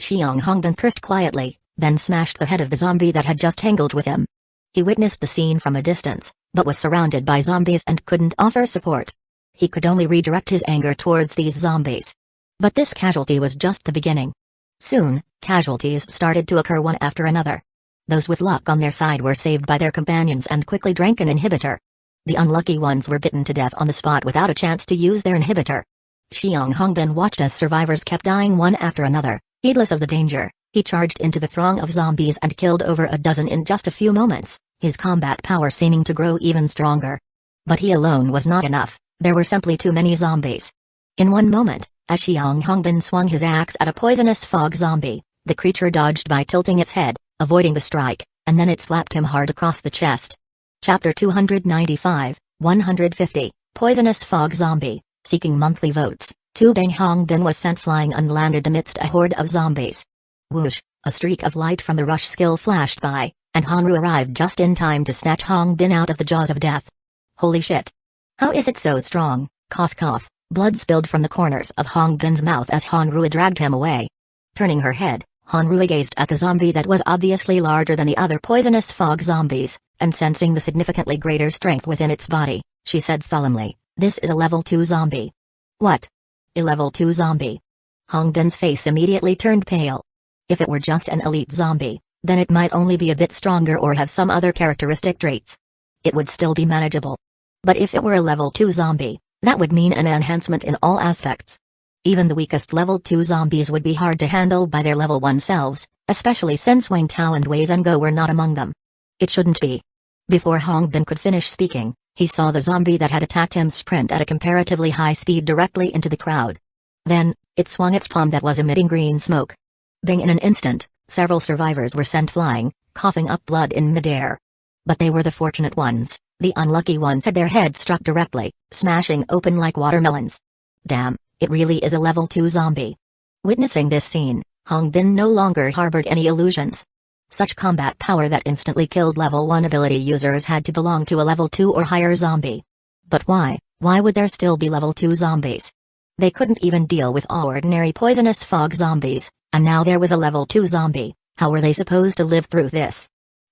Speaker 1: Xiang Hongbin cursed quietly, then smashed the head of the zombie that had just tangled with him. He witnessed the scene from a distance, but was surrounded by zombies and couldn't offer support. He could only redirect his anger towards these zombies. But this casualty was just the beginning. Soon, casualties started to occur one after another. Those with luck on their side were saved by their companions and quickly drank an inhibitor. The unlucky ones were bitten to death on the spot without a chance to use their inhibitor. Xiang Hongbin watched as survivors kept dying one after another. Heedless of the danger, he charged into the throng of zombies and killed over a dozen in just a few moments, his combat power seeming to grow even stronger. But he alone was not enough, there were simply too many zombies. In one moment, as Xiang Hongbin swung his axe at a poisonous fog zombie, the creature dodged by tilting its head, avoiding the strike, and then it slapped him hard across the chest. Chapter 295, 150, Poisonous Fog Zombie. Seeking monthly votes, Tu Bang Hongbin was sent flying and landed amidst a horde of zombies. Whoosh, a streak of light from the rush skill flashed by, and Hanru arrived just in time to snatch Hongbin out of the jaws of death. Holy shit! How is it so strong? Cough cough, blood spilled from the corners of Hongbin's mouth as Hanru dragged him away. Turning her head, Hanru gazed at the zombie that was obviously larger than the other poisonous fog zombies, and sensing the significantly greater strength within its body, she said solemnly, "This is a level 2 zombie." "What? A level 2 zombie?" Hongbin's face immediately turned pale. If it were just an elite zombie, then it might only be a bit stronger or have some other characteristic traits. It would still be manageable. But if it were a level 2 zombie, that would mean an enhancement in all aspects. Even the weakest level 2 zombies would be hard to handle by their level 1 selves, especially since Wang Tao and Wei Zhengo were not among them. It shouldn't be. Before Hongbin could finish speaking, he saw the zombie that had attacked him sprint at a comparatively high speed directly into the crowd. Then, it swung its palm that was emitting green smoke. Bing! In an instant, several survivors were sent flying, coughing up blood in midair. But they were the fortunate ones, the unlucky ones had their heads struck directly, smashing open like watermelons. Damn, it really is a level 2 zombie. Witnessing this scene, Hongbin no longer harbored any illusions. Such combat power that instantly killed level 1 ability users had to belong to a level 2 or higher zombie. But why? Why would there still be level 2 zombies? They couldn't even deal with ordinary poisonous fog zombies, and now there was a level 2 zombie. How were they supposed to live through this?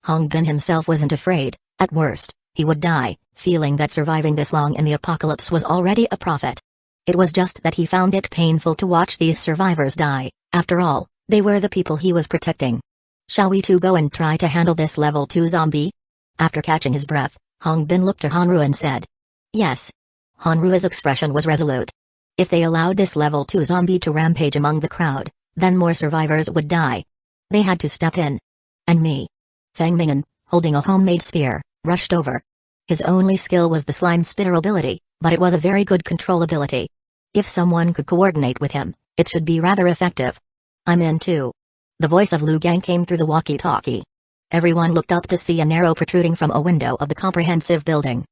Speaker 1: Hongbin himself wasn't afraid. At worst, he would die, feeling that surviving this long in the apocalypse was already a profit. It was just that he found it painful to watch these survivors die. After all, they were the people he was protecting. "Shall we two go and try to handle this level 2 zombie?" After catching his breath, Hongbin looked to Hanru and said. "Yes." Hanru's expression was resolute. If they allowed this level 2 zombie to rampage among the crowd, then more survivors would die. They had to step in. And me. Feng Ming'an, holding a homemade spear, rushed over. His only skill was the slime spitter ability, but it was a very good control ability. If someone could coordinate with him, it should be rather effective. "I'm in too." The voice of Lu Gang came through the walkie-talkie. Everyone looked up to see an arrow protruding from a window of the comprehensive building.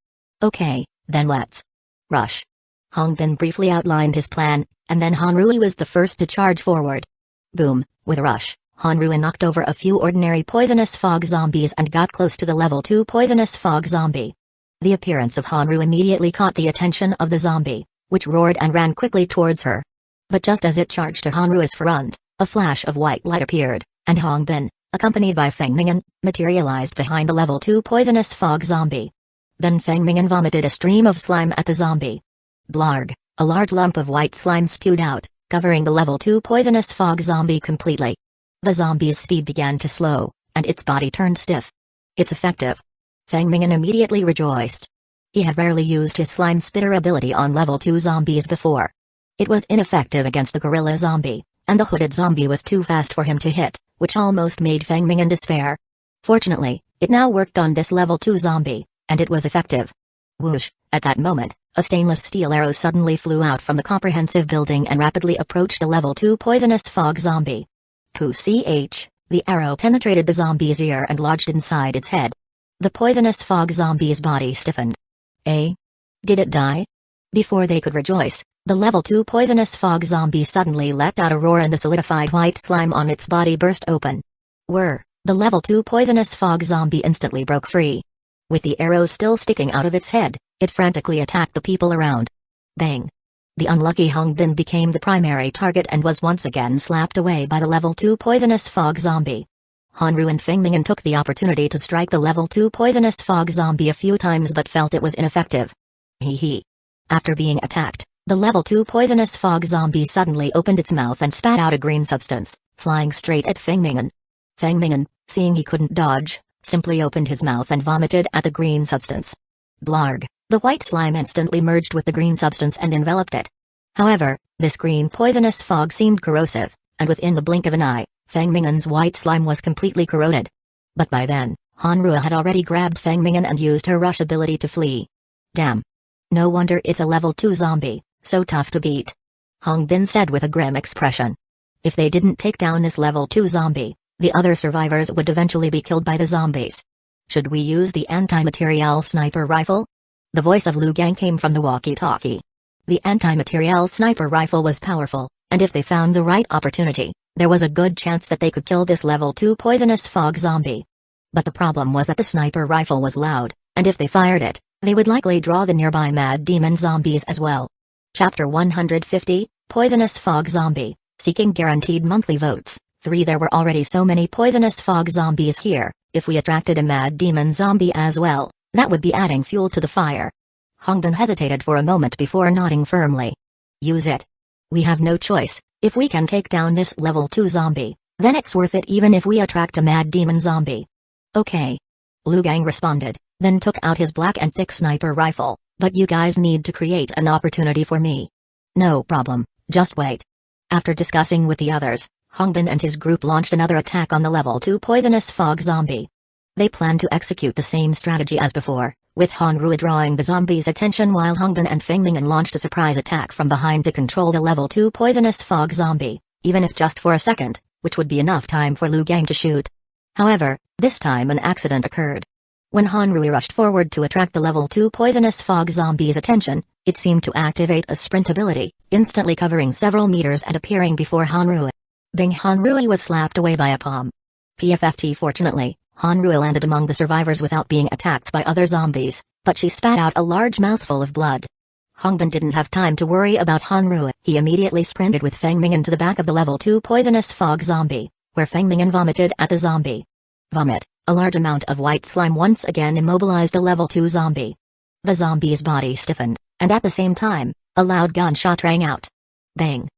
Speaker 1: "Okay, then let's rush." Hongbin briefly outlined his plan, and then Hanru was the first to charge forward. Boom, with a rush, Hanru knocked over a few ordinary poisonous fog zombies and got close to the level 2 poisonous fog zombie. The appearance of Hanru immediately caught the attention of the zombie, which roared and ran quickly towards her. But just as it charged to Hanru's front, a flash of white light appeared, and Hongbin, accompanied by Feng Ming'an, materialized behind the level 2 poisonous fog zombie. Then Feng Ming'an vomited a stream of slime at the zombie. Blarg, a large lump of white slime spewed out, covering the level 2 poisonous fog zombie completely. The zombie's speed began to slow, and its body turned stiff. "It's effective." Feng Ming'an immediately rejoiced. He had rarely used his slime spitter ability on level 2 zombies before. It was ineffective against the gorilla zombie, and the hooded zombie was too fast for him to hit, which almost made Feng Ming'an despair. Fortunately, it now worked on this level 2 zombie, and it was effective. Whoosh, at that moment, a stainless steel arrow suddenly flew out from the comprehensive building and rapidly approached a level 2 poisonous fog zombie. Ch, the arrow penetrated the zombie's ear and lodged inside its head. The poisonous fog zombie's body stiffened. Did it die? Before they could rejoice, the level 2 poisonous fog zombie suddenly let out a roar and the solidified white slime on its body burst open. The level 2 poisonous fog zombie instantly broke free. With the arrow still sticking out of its head, it frantically attacked the people around. Bang! The unlucky Hongbin became the primary target and was once again slapped away by the level 2 poisonous fog zombie. Hanru and Feng Ming'an took the opportunity to strike the level 2 poisonous fog zombie a few times but felt it was ineffective. After being attacked, the level 2 poisonous fog zombie suddenly opened its mouth and spat out a green substance, flying straight at Feng Ming'an. Feng Ming'an, seeing he couldn't dodge, simply opened his mouth and vomited at the green substance. Blarg, the white slime instantly merged with the green substance and enveloped it. However, this green poisonous fog seemed corrosive, and within the blink of an eye, Feng Ming'an's white slime was completely corroded. But by then, Hanrua had already grabbed Feng Ming'an and used her rush ability to flee. Damn. No wonder it's a level 2 zombie, so tough to beat. Hong Bin said with a grim expression. If they didn't take down this level 2 zombie, the other survivors would eventually be killed by the zombies. Should we use the anti-material sniper rifle? The voice of Lu Gang came from the walkie-talkie. The anti-material sniper rifle was powerful, and if they found the right opportunity, there was a good chance that they could kill this level 2 poisonous fog zombie. But the problem was that the sniper rifle was loud, and if they fired it, they would likely draw the nearby mad demon zombies as well. Chapter 150, Poisonous Fog Zombie, seeking guaranteed monthly votes. 3. There were already so many poisonous fog zombies here, if we attracted a mad demon zombie as well, that would be adding fuel to the fire. Hongbin hesitated for a moment before nodding firmly. Use it. We have no choice. If we can take down this level 2 zombie, then it's worth it even if we attract a mad demon zombie. Okay. Lu Gang responded, then took out his black and thick sniper rifle, but you guys need to create an opportunity for me. No problem, just wait. After discussing with the others, Hongbin and his group launched another attack on the level 2 poisonous fog zombie. They planned to execute the same strategy as before, with Hanrua drawing the zombies' attention while Hongbin and Feng Ming'an launched a surprise attack from behind to control the level 2 poisonous fog zombie, even if just for a second, which would be enough time for Lu Gang to shoot. However, this time an accident occurred. When Hanrua rushed forward to attract the level 2 poisonous fog zombie's attention, it seemed to activate a sprint ability, instantly covering several meters and appearing before Hanrua. Bing! Hanrua was slapped away by a palm. PFFT. Fortunately, Hanrua landed among the survivors without being attacked by other zombies, but she spat out a large mouthful of blood. Hongbin didn't have time to worry about Hanrua. He immediately sprinted with Feng Ming'an to the back of the level 2 poisonous fog zombie, where Feng Ming'an vomited at the zombie. Vomit. A large amount of white slime once again immobilized a level 2 zombie. The zombie's body stiffened, and at the same time, a loud gunshot rang out. Bang.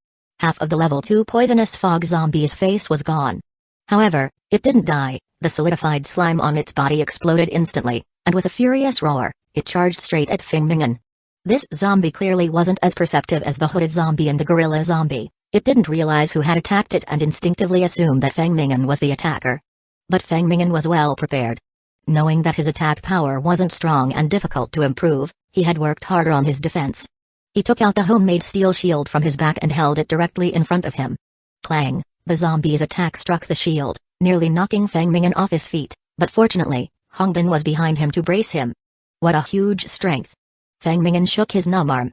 Speaker 1: Half of the level 2 poisonous fog zombie's face was gone. However, it didn't die. The solidified slime on its body exploded instantly, and with a furious roar, it charged straight at Feng Ming'an. This zombie clearly wasn't as perceptive as the hooded zombie and the gorilla zombie. It didn't realize who had attacked it and instinctively assumed that Feng Ming'an was the attacker. But Feng Ming'an was well prepared. Knowing that his attack power wasn't strong and difficult to improve, he had worked harder on his defense. He took out the homemade steel shield from his back and held it directly in front of him. Clang! The zombie's attack struck the shield, nearly knocking Feng Ming'an off his feet, but fortunately, Hongbin was behind him to brace him. What a huge strength! Feng Ming'an shook his numb arm.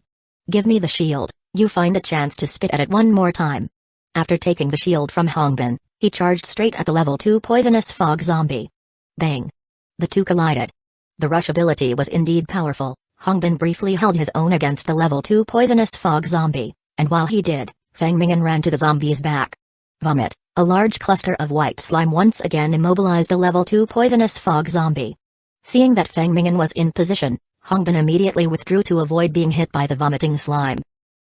Speaker 1: Give me the shield, you find a chance to spit at it one more time. After taking the shield from Hongbin, he charged straight at the level 2 poisonous fog zombie. Bang! The two collided. The rush ability was indeed powerful. Hongbin briefly held his own against the level 2 poisonous fog zombie, and while he did, Feng Ming'an ran to the zombie's back. Vomit. A large cluster of white slime once again immobilized a level 2 poisonous fog zombie. Seeing that Feng Ming'an was in position, Hongbin immediately withdrew to avoid being hit by the vomiting slime.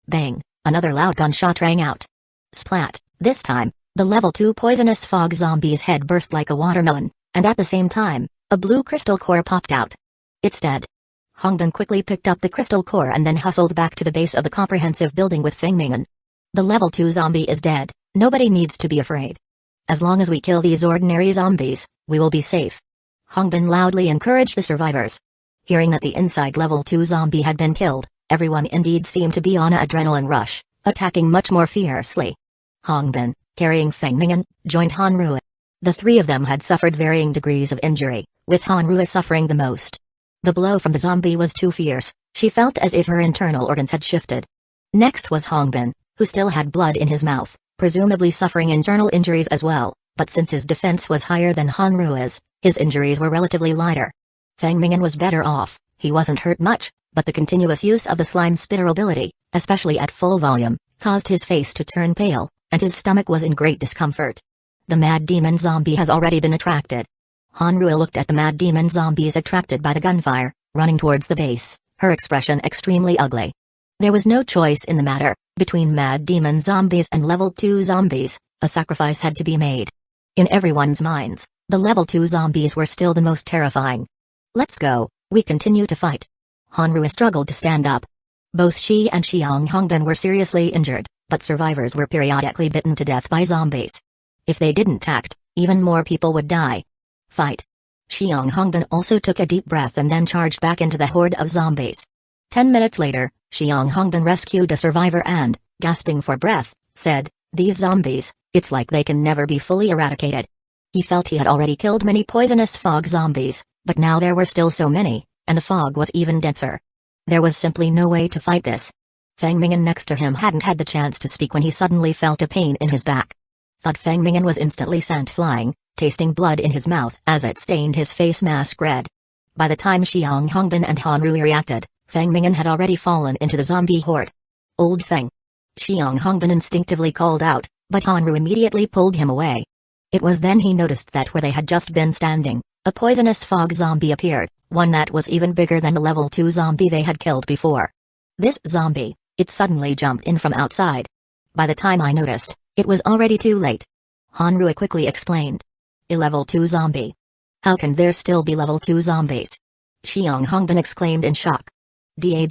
Speaker 1: Bang! Another loud gunshot rang out. Splat! This time, the level 2 poisonous fog zombie's head burst like a watermelon, and at the same time, a blue crystal core popped out. It's dead. Hongbin quickly picked up the crystal core and then hustled back to the base of the comprehensive building with Feng Ming'an. The level 2 zombie is dead, nobody needs to be afraid. As long as we kill these ordinary zombies, we will be safe. Hongbin loudly encouraged the survivors. Hearing that the inside level 2 zombie had been killed, everyone indeed seemed to be on an adrenaline rush, attacking much more fiercely. Hongbin, carrying Feng Ming'an, joined Hanrua. The three of them had suffered varying degrees of injury, with Hanrua suffering the most. The blow from the zombie was too fierce, she felt as if her internal organs had shifted. Next was Hongbin, who still had blood in his mouth, presumably suffering internal injuries as well, but since his defense was higher than Hanrua's, his injuries were relatively lighter. Feng Ming'an was better off, he wasn't hurt much, but the continuous use of the slime spitter ability, especially at full volume, caused his face to turn pale, and his stomach was in great discomfort. The mad demon zombie has already been attracted. Hanrua looked at the mad demon zombies attracted by the gunfire, running towards the base, her expression extremely ugly. There was no choice in the matter, Between mad demon zombies and level 2 zombies, a sacrifice had to be made. In everyone's minds, the level 2 zombies were still the most terrifying. Let's go, we continue to fight. Hanru struggled to stand up. Both she and Xiang Hongbin were seriously injured, but survivors were periodically bitten to death by zombies. If they didn't act, even more people would die. Fight. Xiang Hongbin also took a deep breath and then charged back into the horde of zombies. 10 minutes later, Xiang Hongbin rescued a survivor and, gasping for breath, said, "These zombies, it's like they can never be fully eradicated." He felt he had already killed many poisonous fog zombies, but now there were still so many, and the fog was even denser. There was simply no way to fight this. Feng Mingyan next to him hadn't had the chance to speak when he suddenly felt a pain in his back. Thud. Feng Mingyan was instantly sent flying, tasting blood in his mouth as it stained his face mask red. By the time Xiang Hongbin and Hanru reacted, Feng Mingyan had already fallen into the zombie horde. "Old Feng!" Xiang Hongbin instinctively called out, but Hanru immediately pulled him away. It was then he noticed that where they had just been standing, a poisonous fog zombie appeared, one that was even bigger than the level 2 zombie they had killed before. This zombie, it suddenly jumped in from outside. By the time I noticed, it was already too late. Hanru quickly explained. "A level 2 zombie? How can there still be level 2 zombies?" Xiang Hongbin exclaimed in shock. Da.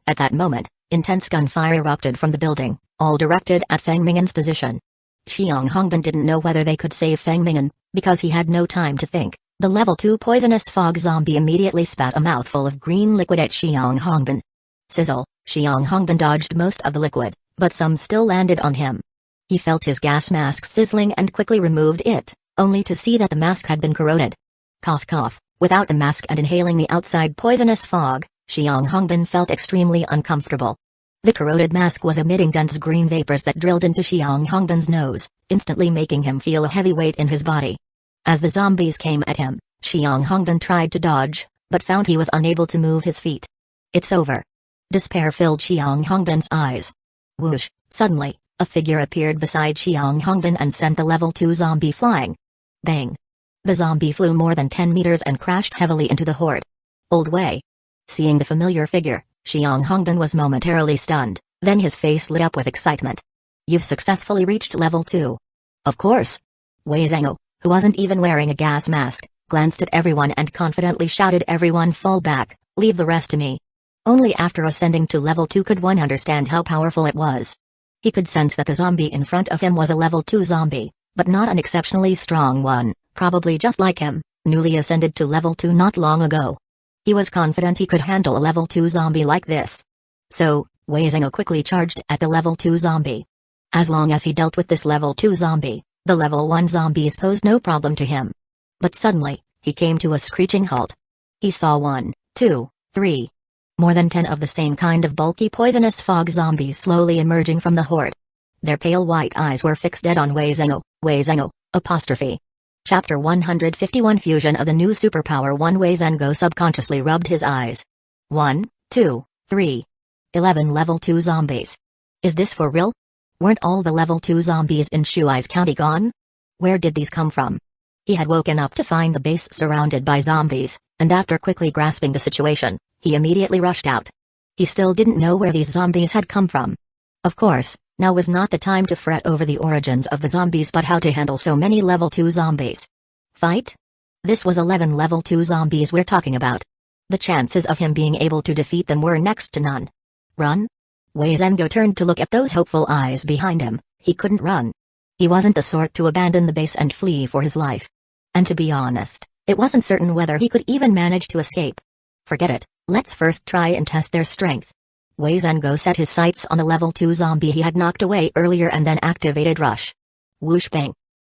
Speaker 1: At that moment, intense gunfire erupted from the building, all directed at Feng Mingyan's position. Xiang Hongbin didn't know whether they could save Feng Mingyan, because he had no time to think. The level 2 poisonous fog zombie immediately spat a mouthful of green liquid at Xiang Hongbin. Sizzle, Xiang Hongbin dodged most of the liquid, but some still landed on him. He felt his gas mask sizzling and quickly removed it, only to see that the mask had been corroded. Cough cough, without the mask and inhaling the outside poisonous fog, Xiang Hongbin felt extremely uncomfortable. The corroded mask was emitting dense green vapors that drilled into Xiang Hongbin's nose, instantly making him feel a heavy weight in his body. As the zombies came at him, Xiang Hongbin tried to dodge, but found he was unable to move his feet. "It's over." Despair filled Xiang Hongbin's eyes. Whoosh, suddenly, a figure appeared beside Xiang Hongbin and sent the level 2 zombie flying. Bang! The zombie flew more than 10 meters and crashed heavily into the horde. "Old Wei." Seeing the familiar figure, Xiang Hongbin was momentarily stunned, then his face lit up with excitement. "You've successfully reached level 2. "Of course." Wei Zhengou, who wasn't even wearing a gas mask, glanced at everyone and confidently shouted, "Everyone fall back, leave the rest to me." Only after ascending to level 2 could one understand how powerful it was. He could sense that the zombie in front of him was a level 2 zombie, but not an exceptionally strong one, probably just like him, newly ascended to level 2 not long ago. He was confident he could handle a level 2 zombie like this. So, Wei Zhengou quickly charged at the level 2 zombie. As long as he dealt with this level 2 zombie, the level 1 zombies posed no problem to him. But suddenly, he came to a screeching halt. He saw 1, 2, 3. More than 10 of the same kind of bulky poisonous fog zombies slowly emerging from the horde. Their pale white eyes were fixed dead on Wei Zhengou, apostrophe. Chapter 151 Fusion of the New Superpower 1. Wei Zhengou subconsciously rubbed his eyes. 1, 2, 3. 11 level 2 zombies. Is this for real? Weren't all the level 2 zombies in Shuai's county gone? Where did these come from? He had woken up to find the base surrounded by zombies, and after quickly grasping the situation, he immediately rushed out. He still didn't know where these zombies had come from. Of course, now was not the time to fret over the origins of the zombies but how to handle so many level 2 zombies. Fight? This was 11 level 2 zombies we're talking about. The chances of him being able to defeat them were next to none. Run? Wei Zhengou turned to look at those hopeful eyes behind him. He couldn't run. He wasn't the sort to abandon the base and flee for his life. And to be honest, it wasn't certain whether he could even manage to escape. Forget it, let's first try and test their strength. Wei Zhengou set his sights on the level 2 zombie he had knocked away earlier and then activated Rush. Whoosh bang.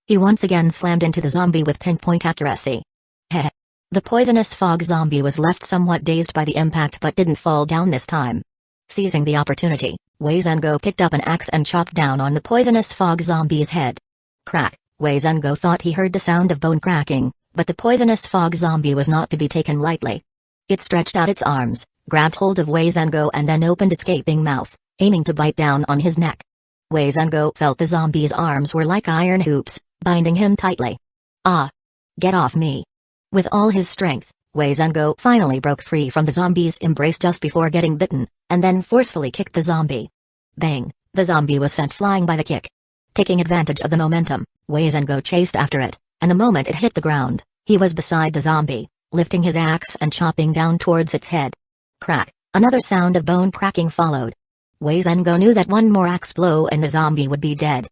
Speaker 1: He once again slammed into the zombie with pinpoint accuracy. Heh. The poisonous fog zombie was left somewhat dazed by the impact but didn't fall down this time. Seizing the opportunity, Wei Zhengou picked up an axe and chopped down on the poisonous fog zombie's head. Crack. Wei Zhengou thought he heard the sound of bone cracking, but the poisonous fog zombie was not to be taken lightly. It stretched out its arms, grabbed hold of Wei Zhengou and then opened its gaping mouth, aiming to bite down on his neck. Wei Zhengou felt the zombie's arms were like iron hoops, binding him tightly. Ah! Get off me! With all his strength, Wei Zhengou finally broke free from the zombie's embrace just before getting bitten, and then forcefully kicked the zombie. Bang! The zombie was sent flying by the kick. Taking advantage of the momentum, Wei Zhengo chased after it, and the moment it hit the ground, he was beside the zombie, lifting his axe and chopping down towards its head. Crack! Another sound of bone cracking followed. Wei Zhengo knew that one more axe blow and the zombie would be dead.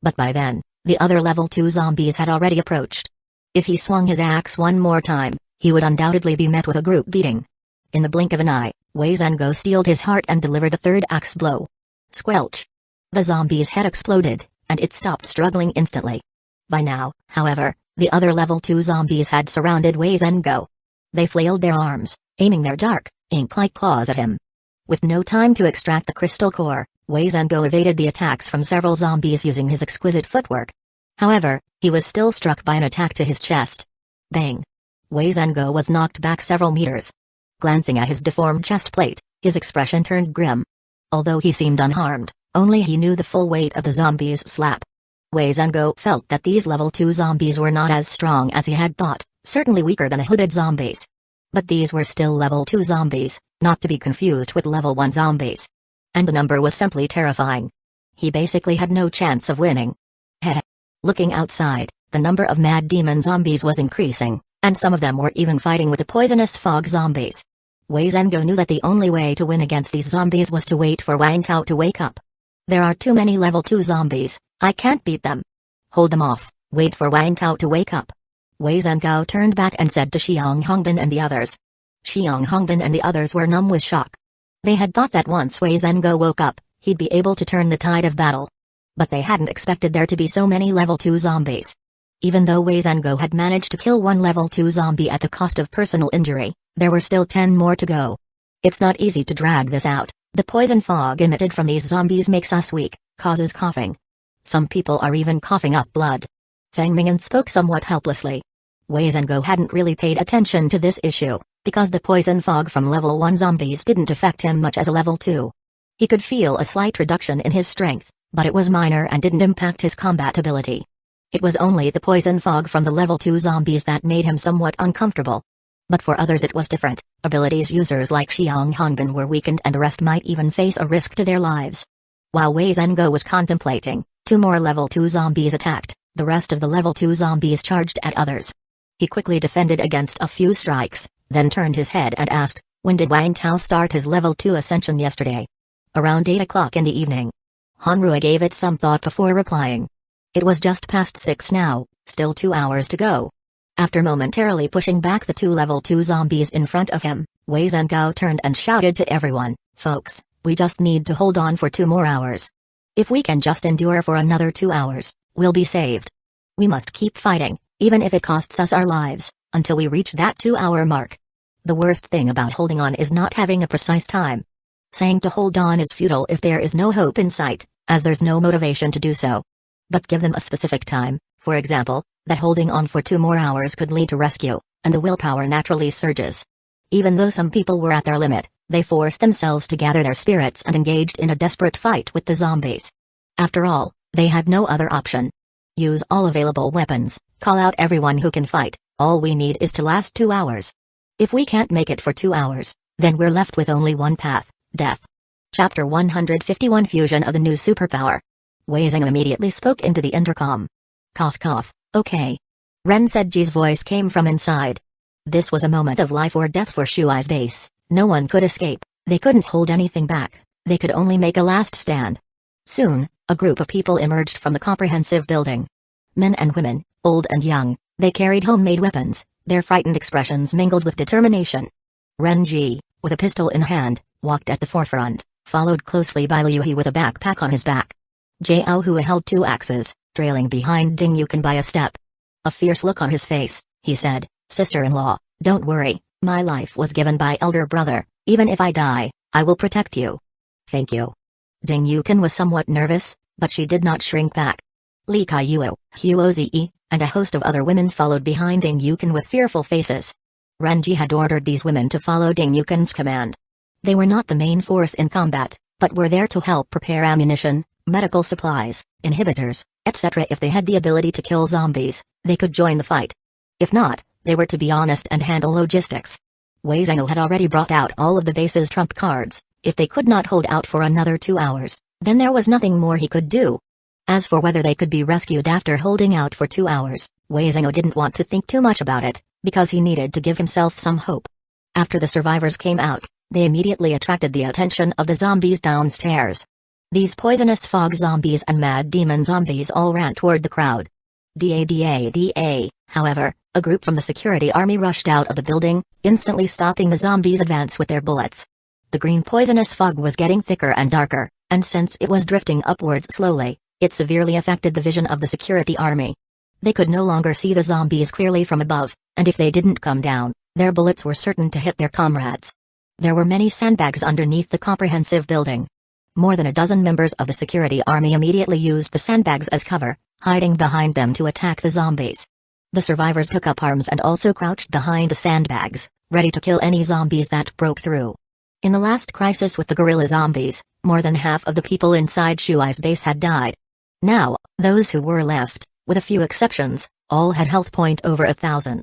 Speaker 1: But by then, the other level 2 zombies had already approached. If he swung his axe one more time, he would undoubtedly be met with a group beating. In the blink of an eye, Wei Zhengo steeled his heart and delivered the third axe blow. Squelch! The zombie's head exploded, and it stopped struggling instantly. By now, however, the other level 2 zombies had surrounded Wei Zhengo. They flailed their arms, aiming their dark, ink-like claws at him. With no time to extract the crystal core, Wei Zhengo evaded the attacks from several zombies using his exquisite footwork. However, he was still struck by an attack to his chest. Bang! Wei Zhengo was knocked back several meters. Glancing at his deformed chest plate, his expression turned grim. Although he seemed unharmed, only he knew the full weight of the zombie's slap. Wei Zhengo felt that these level 2 zombies were not as strong as he had thought, certainly weaker than the hooded zombies. But these were still level 2 zombies, not to be confused with level 1 zombies. And the number was simply terrifying. He basically had no chance of winning. Heh. Looking outside, the number of mad demon zombies was increasing, and some of them were even fighting with the poisonous fog zombies. Wei Zhengo knew that the only way to win against these zombies was to wait for Wang Tao to wake up. There are too many level 2 zombies, I can't beat them. Hold them off, wait for Wang Tao to wake up. Wei Zhengo turned back and said to Xiang Hongbin and the others. Xiang Hongbin and the others were numb with shock. They had thought that once Wei Zhengo woke up, he'd be able to turn the tide of battle. But they hadn't expected there to be so many level 2 zombies. Even though Wei Zhengo had managed to kill one level 2 zombie at the cost of personal injury, there were still 10 more to go. It's not easy to drag this out. The poison fog emitted from these zombies makes us weak, causes coughing. Some people are even coughing up blood. Feng Ming'an spoke somewhat helplessly. Wei Zhengo hadn't really paid attention to this issue, because the poison fog from level 1 zombies didn't affect him much as a level 2. He could feel a slight reduction in his strength, but it was minor and didn't impact his combat ability. It was only the poison fog from the level 2 zombies that made him somewhat uncomfortable. But for others it was different. Abilities users like Xiang Hongbin were weakened and the rest might even face a risk to their lives. While Wei Zhengo was contemplating, 2 more level 2 zombies attacked, the rest of the level 2 zombies charged at others. He quickly defended against a few strikes, then turned his head and asked, when did Wang Tao start his level 2 ascension yesterday? Around 8 o'clock in the evening. Hanrui gave it some thought before replying. It was just past 6 now, still 2 hours to go. After momentarily pushing back the 2 level 2 zombies in front of him, Wei Zhengo turned and shouted to everyone, folks, we just need to hold on for 2 more hours. If we can just endure for another 2 hours, we'll be saved. We must keep fighting, even if it costs us our lives, until we reach that 2-hour mark. The worst thing about holding on is not having a precise time. Saying to hold on is futile if there is no hope in sight, as there's no motivation to do so. But give them a specific time, for example, that holding on for 2 more hours could lead to rescue, and the willpower naturally surges. Even though some people were at their limit, they forced themselves to gather their spirits and engaged in a desperate fight with the zombies. After all, they had no other option. Use all available weapons, call out everyone who can fight, all we need is to last 2 hours. If we can't make it for 2 hours, then we're left with only one path, death. Chapter 151 Fusion of the New Superpower. Wei Zhengo immediately spoke into the intercom. Cough cough, okay. Ren Sedji's voice came from inside. This was a moment of life or death for Shuai's base, no one could escape, they couldn't hold anything back, they could only make a last stand. Soon, a group of people emerged from the comprehensive building. Men and women, old and young, they carried homemade weapons, their frightened expressions mingled with determination. Renji, with a pistol in hand, walked at the forefront, followed closely by Liu He with a backpack on his back. Jiao Hua held 2 axes, trailing behind Ding Yukan by a step. A fierce look on his face, he said, sister-in-law, don't worry, my life was given by elder brother, even if I die, I will protect you. Thank you. Ding Yukan was somewhat nervous, but she did not shrink back. Li Kaiyuo, Huozi, and a host of other women followed behind Ding Yukan with fearful faces. Renji had ordered these women to follow Ding Yukan's command. They were not the main force in combat, but were there to help prepare ammunition, medical supplies, inhibitors, etc. If they had the ability to kill zombies, they could join the fight. If not, they were to be honest and handle logistics. Wei Zhengo had already brought out all of the base's trump cards. If they could not hold out for another 2 hours, Then there was nothing more he could do. As for whether they could be rescued after holding out for 2 hours, Wei Zhengou didn't want to think too much about it, because he needed to give himself some hope. After the survivors came out, they immediately attracted the attention of the zombies downstairs. These poisonous fog zombies and mad demon zombies all ran toward the crowd. However, a group from the security army rushed out of the building, instantly stopping the zombies' advance with their bullets. The green poisonous fog was getting thicker and darker, and since it was drifting upwards slowly, it severely affected the vision of the security army. They could no longer see the zombies clearly from above, and if they didn't come down, their bullets were certain to hit their comrades. There were many sandbags underneath the comprehensive building. More than a dozen members of the security army immediately used the sandbags as cover, hiding behind them to attack the zombies. The survivors took up arms and also crouched behind the sandbags, ready to kill any zombies that broke through. In the last crisis with the gorilla zombies, more than half of the people inside Shuai's base had died. Now, those who were left, with a few exceptions, all had health point over 1,000.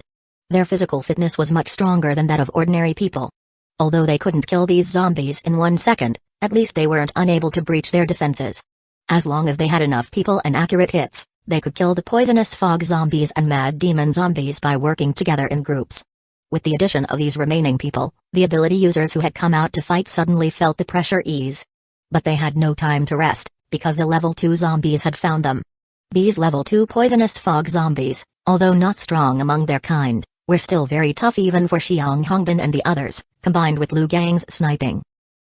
Speaker 1: Their physical fitness was much stronger than that of ordinary people. Although they couldn't kill these zombies in 1 second, at least they weren't unable to breach their defenses. As long as they had enough people and accurate hits, they could kill the poisonous fog zombies and mad demon zombies by working together in groups. With the addition of these remaining people, the ability users who had come out to fight suddenly felt the pressure ease. But they had no time to rest, because the level 2 zombies had found them. These level 2 poisonous fog zombies, although not strong among their kind, were still very tough even for Xiang Hongbin and the others, combined with Lu Gang's sniping.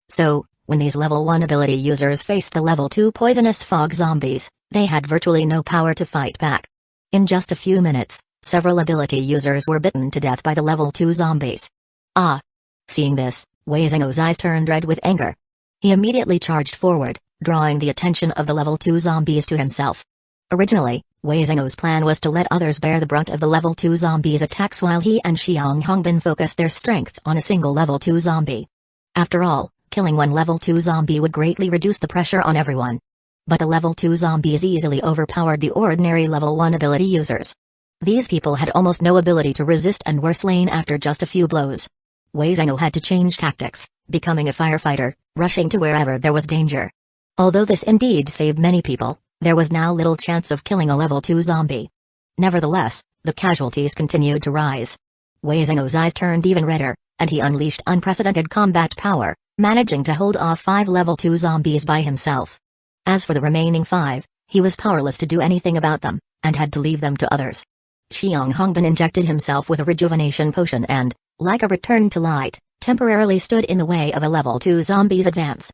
Speaker 1: So, when these level 1 ability users faced the level 2 poisonous fog zombies, they had virtually no power to fight back. In just a few minutes, several ability users were bitten to death by the level 2 zombies. Ah! Seeing this, Wei Zhengou's eyes turned red with anger. He immediately charged forward, drawing the attention of the level 2 zombies to himself. Originally, Wei Zhengou's plan was to let others bear the brunt of the level 2 zombies' attacks while he and Xiang Hongbin focused their strength on a single level 2 zombie. After all, killing one level 2 zombie would greatly reduce the pressure on everyone. But the level 2 zombies easily overpowered the ordinary level 1 ability users. These people had almost no ability to resist and were slain after just a few blows. Wei Zhengou had to change tactics, becoming a firefighter, rushing to wherever there was danger. Although this indeed saved many people, there was now little chance of killing a level 2 zombie. Nevertheless, the casualties continued to rise. Wei Zhengou's eyes turned even redder, and he unleashed unprecedented combat power, managing to hold off 5 level 2 zombies by himself. As for the remaining 5, he was powerless to do anything about them, and had to leave them to others. Xiang Hongbin injected himself with a rejuvenation potion and, like a return to light, temporarily stood in the way of a level 2 zombie's advance.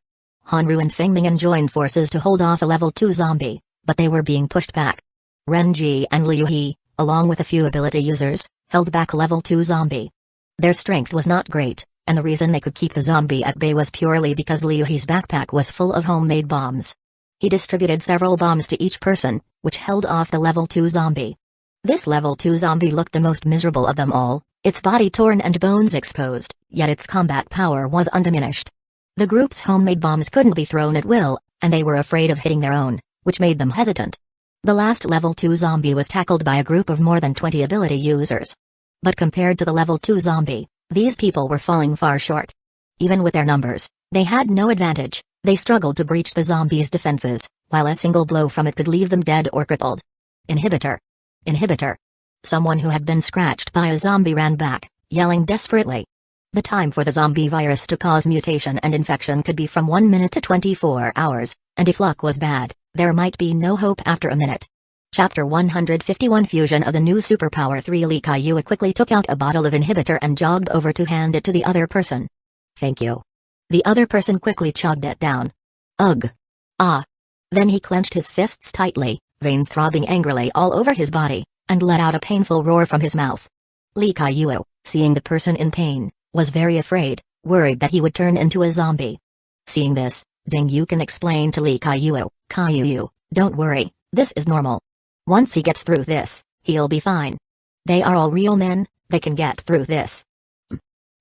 Speaker 1: Hanru and Fengming joined forces to hold off a level 2 zombie, but they were being pushed back. Renji and Liu He, along with a few ability users, held back a level 2 zombie. Their strength was not great, and the reason they could keep the zombie at bay was purely because Liu He's backpack was full of homemade bombs. He distributed several bombs to each person, which held off the level 2 zombie. This level 2 zombie looked the most miserable of them all, its body torn and bones exposed, yet its combat power was undiminished. The group's homemade bombs couldn't be thrown at will, and they were afraid of hitting their own, which made them hesitant. The last level 2 zombie was tackled by a group of more than 20 ability users. But compared to the level 2 zombie, these people were falling far short. Even with their numbers, they had no advantage. They struggled to breach the zombie's defenses, while a single blow from it could leave them dead or crippled. Inhibitor! Inhibitor! Someone who had been scratched by a zombie ran back, yelling desperately. The time for the zombie virus to cause mutation and infection could be from 1 minute to 24 hours, and if luck was bad, there might be no hope after a minute. Chapter 151 Fusion of the New Superpower 3 Li Kaiyue quickly took out a bottle of inhibitor and jogged over to hand it to the other person. Thank you. The other person quickly chugged it down. Ugh. Ah. Then he clenched his fists tightly, veins throbbing angrily all over his body, and let out a painful roar from his mouth. Li Kaiyue, seeing the person in pain, was very afraid, worried that he would turn into a zombie. Seeing this, Ding Yukan explained to Li Kaiyue, Kaiyue, don't worry, this is normal. Once he gets through this, he'll be fine. They are all real men, they can get through this.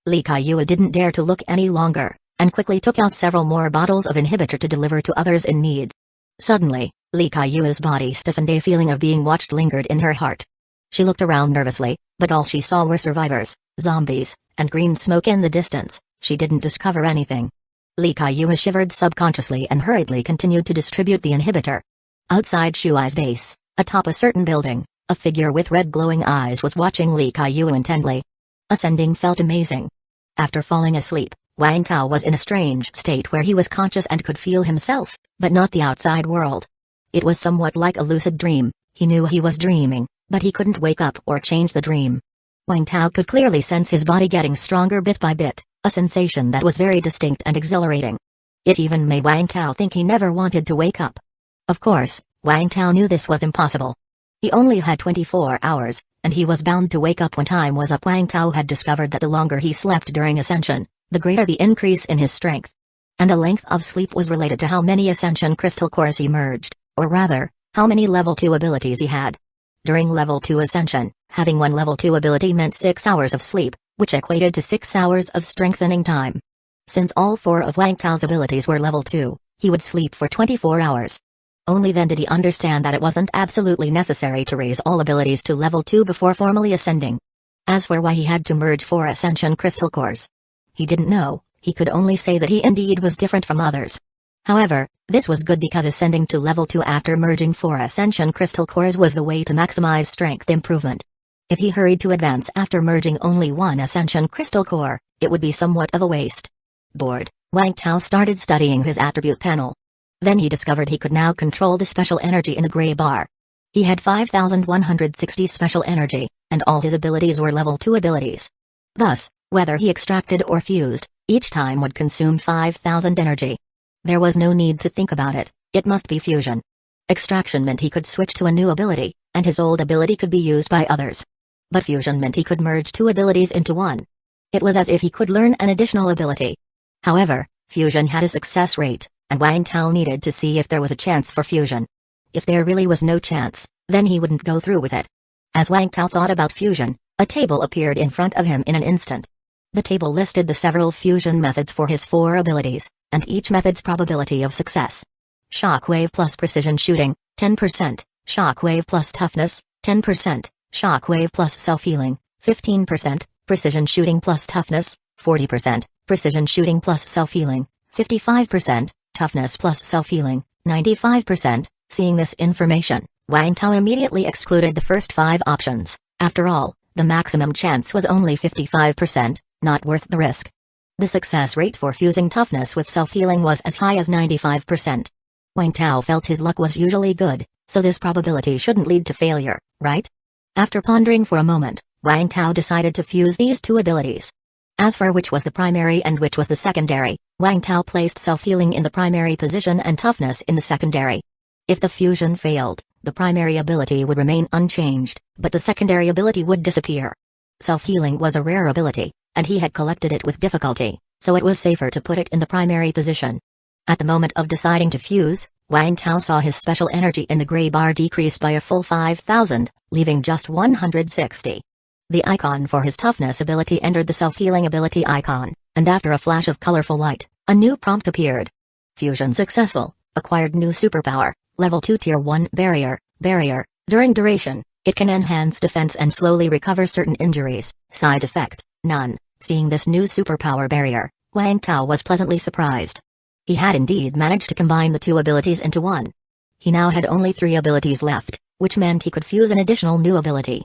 Speaker 1: Li Kaiyue didn't dare to look any longer, and quickly took out several more bottles of inhibitor to deliver to others in need. Suddenly, Li Kaiyue's body stiffened. A feeling of being watched lingered in her heart. She looked around nervously, but all she saw were survivors, zombies, and green smoke in the distance. She didn't discover anything. Li Kaiyue shivered subconsciously and hurriedly continued to distribute the inhibitor. Outside Shuai's base, atop a certain building, a figure with red glowing eyes was watching Li Kaiyue intently. Ascending felt amazing. After falling asleep, Wang Tao was in a strange state where he was conscious and could feel himself, but not the outside world. It was somewhat like a lucid dream. He knew he was dreaming, but he couldn't wake up or change the dream. Wang Tao could clearly sense his body getting stronger bit by bit, a sensation that was very distinct and exhilarating. It even made Wang Tao think he never wanted to wake up. Of course, Wang Tao knew this was impossible. He only had 24 hours, and he was bound to wake up when time was up. Wang Tao had discovered that the longer he slept during ascension, the greater the increase in his strength. And the length of sleep was related to how many ascension crystal cores emerged, or rather, how many level 2 abilities he had. During level 2 ascension, having one level 2 ability meant 6 hours of sleep, which equated to 6 hours of strengthening time. Since all 4 of Wang Tao's abilities were level 2, he would sleep for 24 hours. Only then did he understand that it wasn't absolutely necessary to raise all abilities to level 2 before formally ascending. As for why he had to merge 4 ascension crystal cores, he didn't know. He could only say that he indeed was different from others. However, this was good because ascending to level 2 after merging 4 ascension crystal cores was the way to maximize strength improvement. If he hurried to advance after merging only 1 ascension crystal core, it would be somewhat of a waste. Bored, Wang Tao started studying his attribute panel. Then he discovered he could now control the special energy in the gray bar. He had 5,160 special energy, and all his abilities were level 2 abilities. Thus, whether he extracted or fused, each time would consume 5,000 energy. There was no need to think about it, it must be fusion. Extraction meant he could switch to a new ability, and his old ability could be used by others. But fusion meant he could merge 2 abilities into one. It was as if he could learn an additional ability. However, fusion had a success rate, and Wang Tao needed to see if there was a chance for fusion. If there really was no chance, then he wouldn't go through with it. As Wang Tao thought about fusion, a table appeared in front of him in an instant. The table listed the several fusion methods for his 4 abilities, and each method's probability of success. Shockwave plus precision shooting, 10%, shockwave plus toughness, 10%, shockwave plus self-healing, 15%, precision shooting plus toughness, 40%, precision shooting plus self-healing, 55%, toughness plus self-healing, 95%. Seeing this information, Wang Tao immediately excluded the first 5 options. After all, the maximum chance was only 55%, not worth the risk. The success rate for fusing toughness with self-healing was as high as 95%. Wang Tao felt his luck was usually good, so this probability shouldn't lead to failure, right? After pondering for a moment, Wang Tao decided to fuse these 2 abilities. As for which was the primary and which was the secondary, Wang Tao placed self-healing in the primary position and toughness in the secondary. If the fusion failed, the primary ability would remain unchanged, but the secondary ability would disappear. Self-healing was a rare ability, and he had collected it with difficulty, so it was safer to put it in the primary position. At the moment of deciding to fuse, Wang Tao saw his special energy in the gray bar decrease by a full 5,000, leaving just 160. The icon for his toughness ability entered the self-healing ability icon, and after a flash of colorful light, a new prompt appeared. Fusion successful, acquired new superpower, level 2 tier 1 barrier. During duration, it can enhance defense and slowly recover certain injuries. Side effect, none. Seeing this new superpower barrier, Wang Tao was pleasantly surprised. He had indeed managed to combine the 2 abilities into one. He now had only 3 abilities left, which meant he could fuse an additional new ability.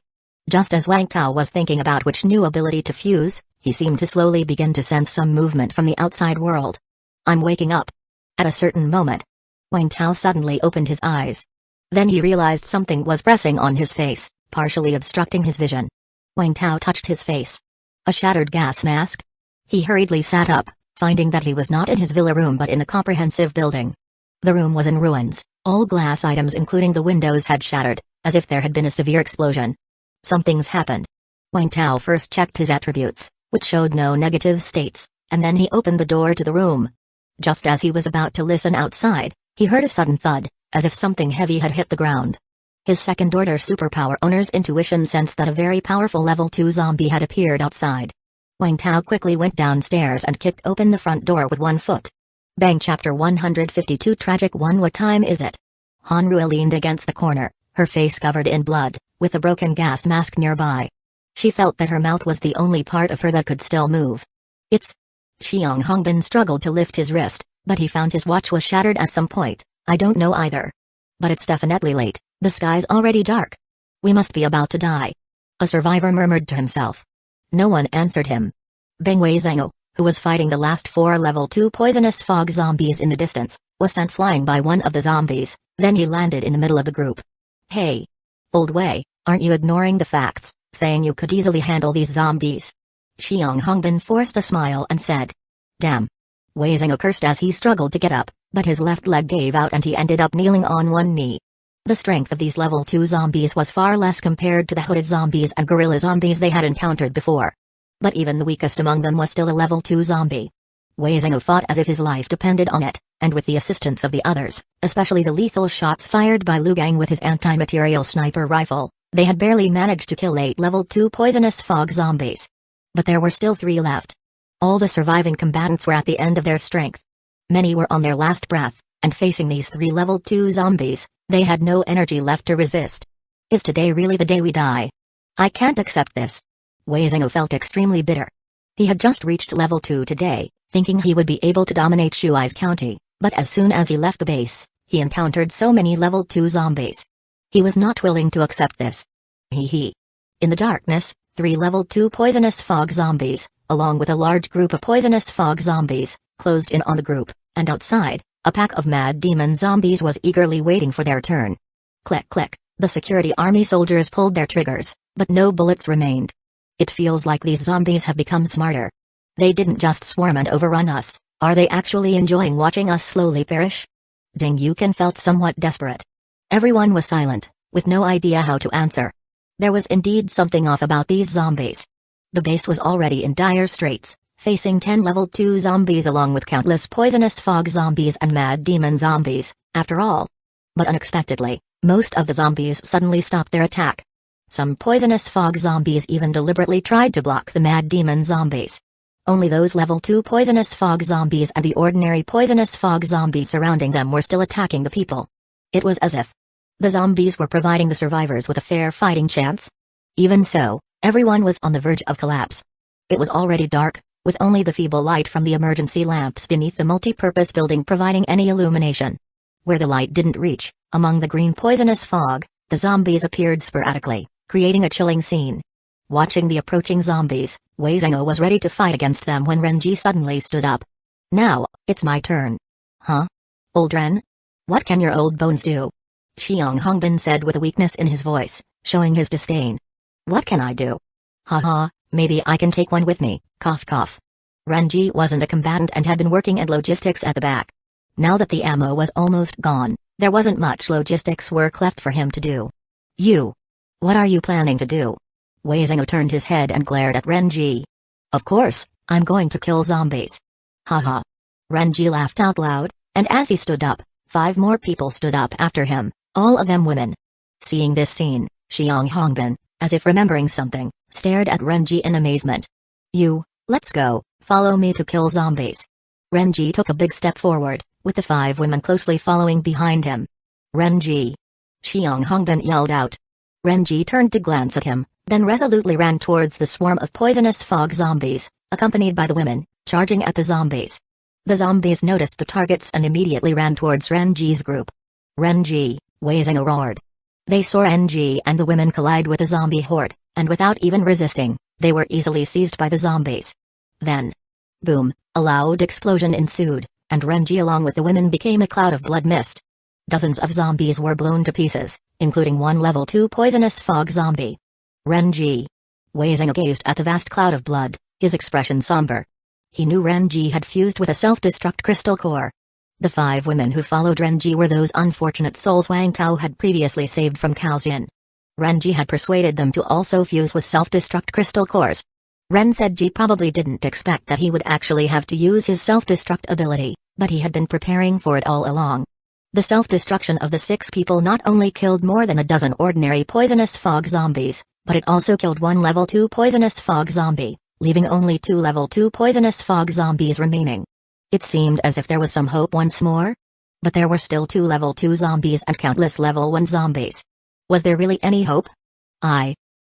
Speaker 1: Just as Wang Tao was thinking about which new ability to fuse, he seemed to slowly begin to sense some movement from the outside world. I'm waking up. At a certain moment, Wang Tao suddenly opened his eyes. Then he realized something was pressing on his face, partially obstructing his vision. Wang Tao touched his face. A shattered gas mask? He hurriedly sat up, finding that he was not in his villa room but in a comprehensive building. The room was in ruins, all glass items including the windows had shattered, as if there had been a severe explosion. Something's happened. Wang Tao first checked his attributes, which showed no negative states, and then he opened the door to the room. Just as he was about to listen outside, he heard a sudden thud, as if something heavy had hit the ground. His second-order superpower owner's intuition sensed that a very powerful level 2 zombie had appeared outside. Wang Tao quickly went downstairs and kicked open the front door with one foot. Bang. Chapter 152 Tragic 1. What time is it? Hanrua leaned against the corner, her face covered in blood, with a broken gas mask nearby. She felt that her mouth was the only part of her that could still move. It's Xiang Hongbin struggled to lift his wrist, but he found his watch was shattered at some point. I don't know either. But it's definitely late, the sky's already dark. We must be about to die. A survivor murmured to himself. No one answered him. Bing Wei Zhengou, who was fighting the last 4 level 2 poisonous fog zombies in the distance, was sent flying by one of the zombies, then he landed in the middle of the group. Hey! Old Wei, aren't you ignoring the facts, saying you could easily handle these zombies? Xiang Hongbin forced a smile and said. Damn. Wei Zhengou cursed as he struggled to get up, but his left leg gave out and he ended up kneeling on one knee. The strength of these level 2 zombies was far less compared to the hooded zombies and gorilla zombies they had encountered before. But even the weakest among them was still a level 2 zombie. Wei Zhengou fought as if his life depended on it, and with the assistance of the others, especially the lethal shots fired by Lu Gang with his anti-material sniper rifle, they had barely managed to kill 8 level 2 poisonous fog zombies. But there were still 3 left. All the surviving combatants were at the end of their strength. Many were on their last breath, and facing these 3 level 2 zombies, they had no energy left to resist. Is today really the day we die? I can't accept this. Wei Zhengou felt extremely bitter. He had just reached level 2 today, thinking he would be able to dominate Shuai's county, but as soon as he left the base, he encountered so many level 2 zombies. He was not willing to accept this. Hee. In the darkness, 3 level 2 poisonous fog zombies, along with a large group of poisonous fog zombies, closed in on the group, and outside, a pack of mad demon zombies was eagerly waiting for their turn. Click click, the security army soldiers pulled their triggers, but no bullets remained. It feels like these zombies have become smarter. They didn't just swarm and overrun us, are they actually enjoying watching us slowly perish? Ding Yukin felt somewhat desperate. Everyone was silent, with no idea how to answer. There was indeed something off about these zombies. The base was already in dire straits, facing 10 level 2 zombies along with countless poisonous fog zombies and mad demon zombies, after all. But unexpectedly, most of the zombies suddenly stopped their attack. Some poisonous fog zombies even deliberately tried to block the mad demon zombies. Only those level 2 poisonous fog zombies and the ordinary poisonous fog zombies surrounding them were still attacking the people. It was as if the zombies were providing the survivors with a fair fighting chance. Even so, everyone was on the verge of collapse. It was already dark, with only the feeble light from the emergency lamps beneath the multi-purpose building providing any illumination. Where the light didn't reach, among the green poisonous fog, the zombies appeared sporadically, creating a chilling scene. Watching the approaching zombies, Wei Zhengou was ready to fight against them when Renji suddenly stood up. Now, it's my turn. Huh? Old Ren? What can your old bones do? Xiang Hongbin said with a weakness in his voice, showing his disdain. What can I do? Haha, maybe I can take one with me, cough cough. Renji wasn't a combatant and had been working at logistics at the back. Now that the ammo was almost gone, there wasn't much logistics work left for him to do. You. What are you planning to do? Wei Zhengou turned his head and glared at Renji. Of course, I'm going to kill zombies. Haha. Renji laughed out loud, and as he stood up, 5 more people stood up after him, all of them women. Seeing this scene, Xiang Hongbin, as if remembering something, stared at Renji in amazement. Let's go, follow me to kill zombies. Renji took a big step forward, with the 5 women closely following behind him. Renji! Xiang Hongbin yelled out. Renji turned to glance at him, then resolutely ran towards the swarm of poisonous fog zombies, accompanied by the women, charging at the zombies. The zombies noticed the targets and immediately ran towards Renji's group. Renji, Wei Zhengou roared. They saw Renji and the women collide with the zombie horde, and without even resisting, they were easily seized by the zombies. Then, boom, a loud explosion ensued, and Renji along with the women became a cloud of blood mist. Dozens of zombies were blown to pieces, including 1 level 2 poisonous fog zombie. Renji. Wei Zhengou gazed at the vast cloud of blood, his expression somber. He knew Renji had fused with a self-destruct crystal core. The 5 women who followed Renji were those unfortunate souls Wang Tao had previously saved from Kaoxian. Renji had persuaded them to also fuse with self-destruct crystal cores. Ren said Ji probably didn't expect that he would actually have to use his self-destruct ability, but he had been preparing for it all along. The self-destruction of the 6 people not only killed more than a dozen ordinary poisonous fog zombies, but it also killed 1 level 2 poisonous fog zombie, leaving only 2 level 2 poisonous fog zombies remaining. It seemed as if there was some hope once more. But there were still 2 level 2 zombies and countless level 1 zombies. Was there really any hope? I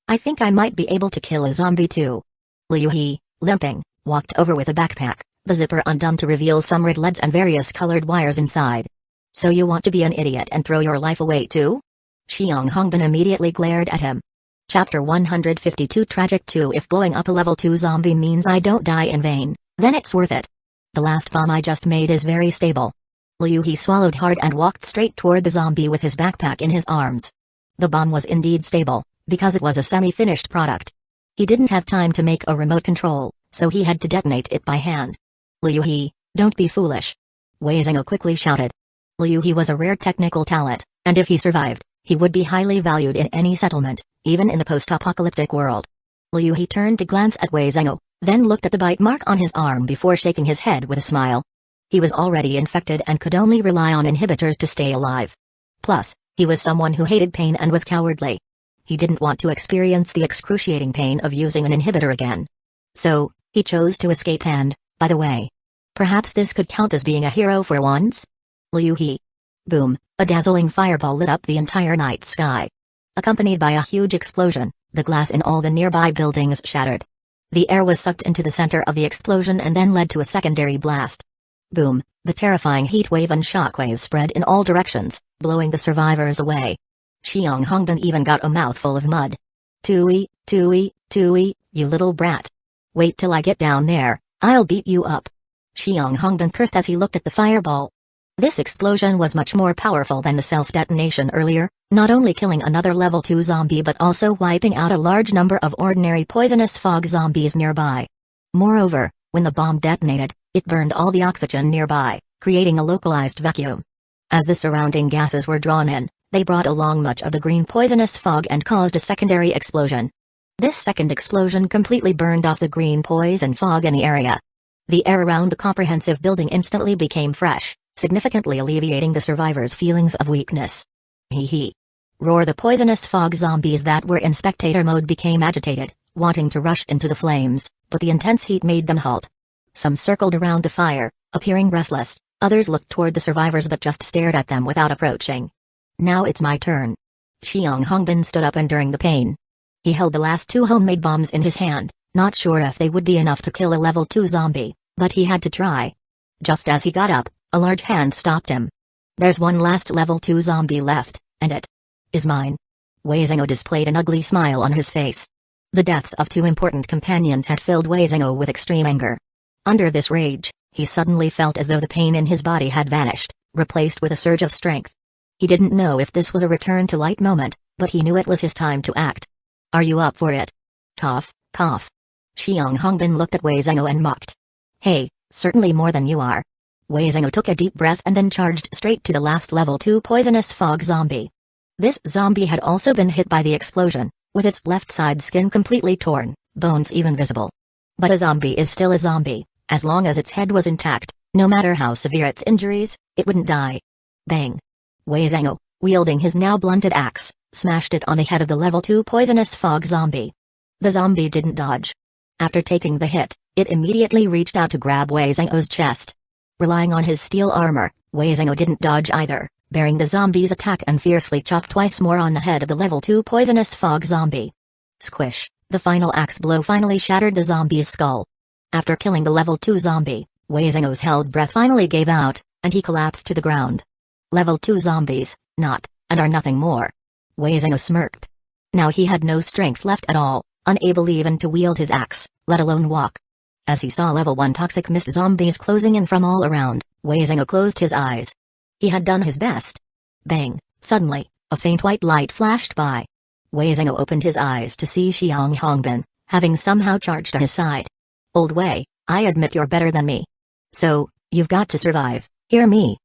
Speaker 1: think I might be able to kill a zombie too. Liu He, limping, walked over with a backpack, the zipper undone to reveal some red LEDs and various colored wires inside. So you want to be an idiot and throw your life away too? Xiang Hongbin immediately glared at him. Chapter 152 Tragic 2 If blowing up a level 2 zombie means I don't die in vain, then it's worth it. The last bomb I just made is very stable. Liu He swallowed hard and walked straight toward the zombie with his backpack in his arms. The bomb was indeed stable, because it was a semi-finished product. He didn't have time to make a remote control, so he had to detonate it by hand. Liu He, don't be foolish. Wei Zhengou quickly shouted. Liu He was a rare technical talent, and if he survived, he would be highly valued in any settlement, even in the post-apocalyptic world. Liu He turned to glance at Wei Zhengou, then looked at the bite mark on his arm before shaking his head with a smile. He was already infected and could only rely on inhibitors to stay alive. Plus, he was someone who hated pain and was cowardly. He didn't want to experience the excruciating pain of using an inhibitor again. So, he chose to escape and, by the way, perhaps this could count as being a hero for once? Liu He. Boom, a dazzling fireball lit up the entire night sky. Accompanied by a huge explosion, the glass in all the nearby buildings shattered. The air was sucked into the center of the explosion and then led to a secondary blast. Boom, the terrifying heat wave and shockwave spread in all directions, blowing the survivors away. Xiang Hongbin even got a mouthful of mud. Tui, you little brat. Wait till I get down there, I'll beat you up. Xiang Hongbin cursed as he looked at the fireball. This explosion was much more powerful than the self-detonation earlier, not only killing another level 2 zombie but also wiping out a large number of ordinary poisonous fog zombies nearby. Moreover, when the bomb detonated, it burned all the oxygen nearby, creating a localized vacuum. As the surrounding gases were drawn in, they brought along much of the green poisonous fog and caused a secondary explosion. This second explosion completely burned off the green poison fog in the area. The air around the comprehensive building instantly became fresh, significantly alleviating the survivors' feelings of weakness. Hee hee. Roar! The poisonous fog zombies that were in spectator mode became agitated, wanting to rush into the flames, but the intense heat made them halt. Some circled around the fire, appearing restless, others looked toward the survivors but just stared at them without approaching. Now it's my turn. Xiang Hongbin stood up enduring the pain. He held the last 2 homemade bombs in his hand, not sure if they would be enough to kill a level 2 zombie, but he had to try. Just as he got up, a large hand stopped him. There's one last level 2 zombie left, and it is mine. Wei Zhengou displayed an ugly smile on his face. The deaths of 2 important companions had filled Wei Zhengou with extreme anger. Under this rage, he suddenly felt as though the pain in his body had vanished, replaced with a surge of strength. He didn't know if this was a return to light moment, but he knew it was his time to act. Are you up for it? Cough, cough. Xiang Hongbin looked at Wei Zhengou and mocked. Hey, certainly more than you are. Wei Zhengou took a deep breath and then charged straight to the last level 2 poisonous fog zombie. This zombie had also been hit by the explosion, with its left side skin completely torn, bones even visible. But a zombie is still a zombie. As long as its head was intact, no matter how severe its injuries, it wouldn't die. Bang! Wei Zhengou, wielding his now blunted axe, smashed it on the head of the level 2 poisonous fog zombie. The zombie didn't dodge. After taking the hit, it immediately reached out to grab Wei Zhengou's chest. Relying on his steel armor, Wei Zhengou didn't dodge either, bearing the zombie's attack and fiercely chopped twice more on the head of the level 2 poisonous fog zombie. Squish! The final axe blow finally shattered the zombie's skull. After killing the level 2 zombie, Wei Zhengou's held breath finally gave out, and he collapsed to the ground. Level 2 zombies, not, and are nothing more. Wei Zhengou smirked. Now he had no strength left at all, unable even to wield his axe, let alone walk. As he saw level 1 toxic mist zombies closing in from all around, Wei Zhengou closed his eyes. He had done his best. Bang! Suddenly, a faint white light flashed by. Wei Zhengou opened his eyes to see Xiang Hongbin, having somehow charged to his side. Old Wei, I admit you're better than me. So, you've got to survive, hear me.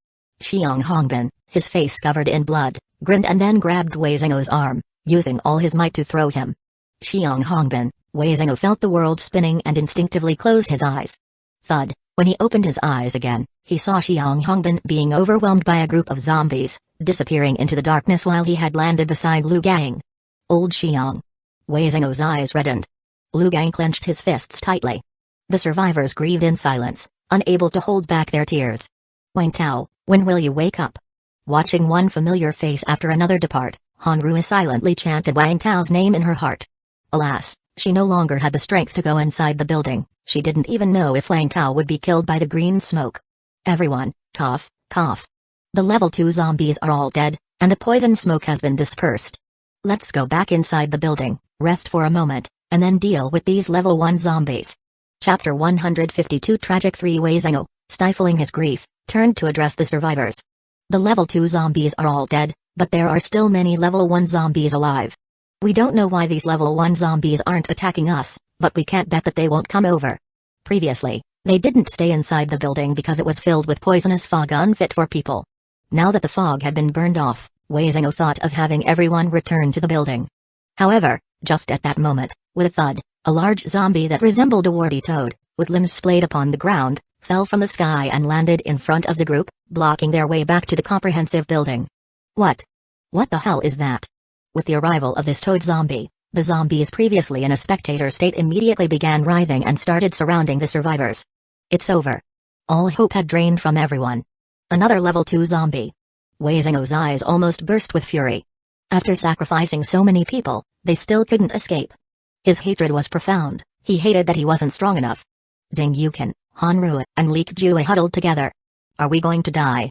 Speaker 1: Xiang Hongbin, his face covered in blood, grinned and then grabbed Wei Zhengou's arm, using all his might to throw him. Xiang Hongbin, Wei Zhengou felt the world spinning and instinctively closed his eyes. Thud, when he opened his eyes again, he saw Xiang Hongbin being overwhelmed by a group of zombies, disappearing into the darkness while he had landed beside Lu Gang. Old Xiang. Wei Zhengou's eyes reddened. Lu Gang clenched his fists tightly. The survivors grieved in silence, unable to hold back their tears. Wang Tao, when will you wake up? Watching one familiar face after another depart, Han Rui silently chanted Wang Tao's name in her heart. Alas, she no longer had the strength to go inside the building. She didn't even know if Wang Tao would be killed by the green smoke. Everyone, cough, cough. The level 2 zombies are all dead, and the poison smoke has been dispersed. Let's go back inside the building, rest for a moment, and then deal with these level 1 zombies. Chapter 152 Tragic 3 Wei Zhengou, stifling his grief, turned to address the survivors. The level 2 zombies are all dead, but there are still many level 1 zombies alive. We don't know why these level 1 zombies aren't attacking us, but we can't bet that they won't come over. Previously, they didn't stay inside the building because it was filled with poisonous fog unfit for people. Now that the fog had been burned off, Wei Zhengou thought of having everyone return to the building. However, just at that moment, with a thud, a large zombie that resembled a warty toad, with limbs splayed upon the ground, fell from the sky and landed in front of the group, blocking their way back to the comprehensive building. What? What the hell is that? With the arrival of this toad zombie, the zombies previously in a spectator state immediately began writhing and started surrounding the survivors. It's over. All hope had drained from everyone. Another level 2 zombie. Wei Zhengou's eyes almost burst with fury. After sacrificing so many people, they still couldn't escape. His hatred was profound. He hated that he wasn't strong enough. Ding Yukin, Hanru, and Li Kejue huddled together. Are we going to die?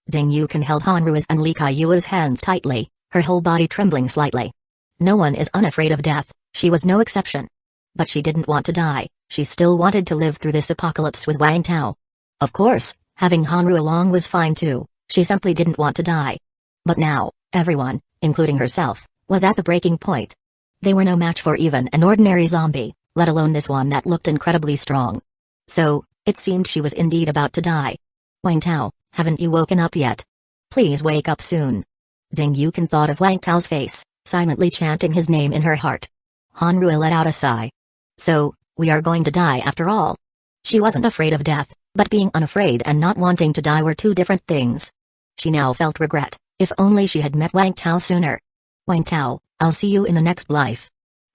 Speaker 1: Ding Yukin held Hanru's and Li Keyue's hands tightly, her whole body trembling slightly. No one is unafraid of death, she was no exception. But she didn't want to die, she still wanted to live through this apocalypse with Wang Tao. Of course, having Hanru along was fine too, she simply didn't want to die. But now, everyone, including herself, was at the breaking point. They were no match for even an ordinary zombie, let alone this one that looked incredibly strong. So, it seemed she was indeed about to die. Wang Tao, haven't you woken up yet? Please wake up soon. Ding Yukin thought of Wang Tao's face, silently chanting his name in her heart. Hanru let out a sigh. So, we are going to die after all. She wasn't afraid of death, but being unafraid and not wanting to die were two different things. She now felt regret, if only she had met Wang Tao sooner. Wang Tao, I'll see you in the next life.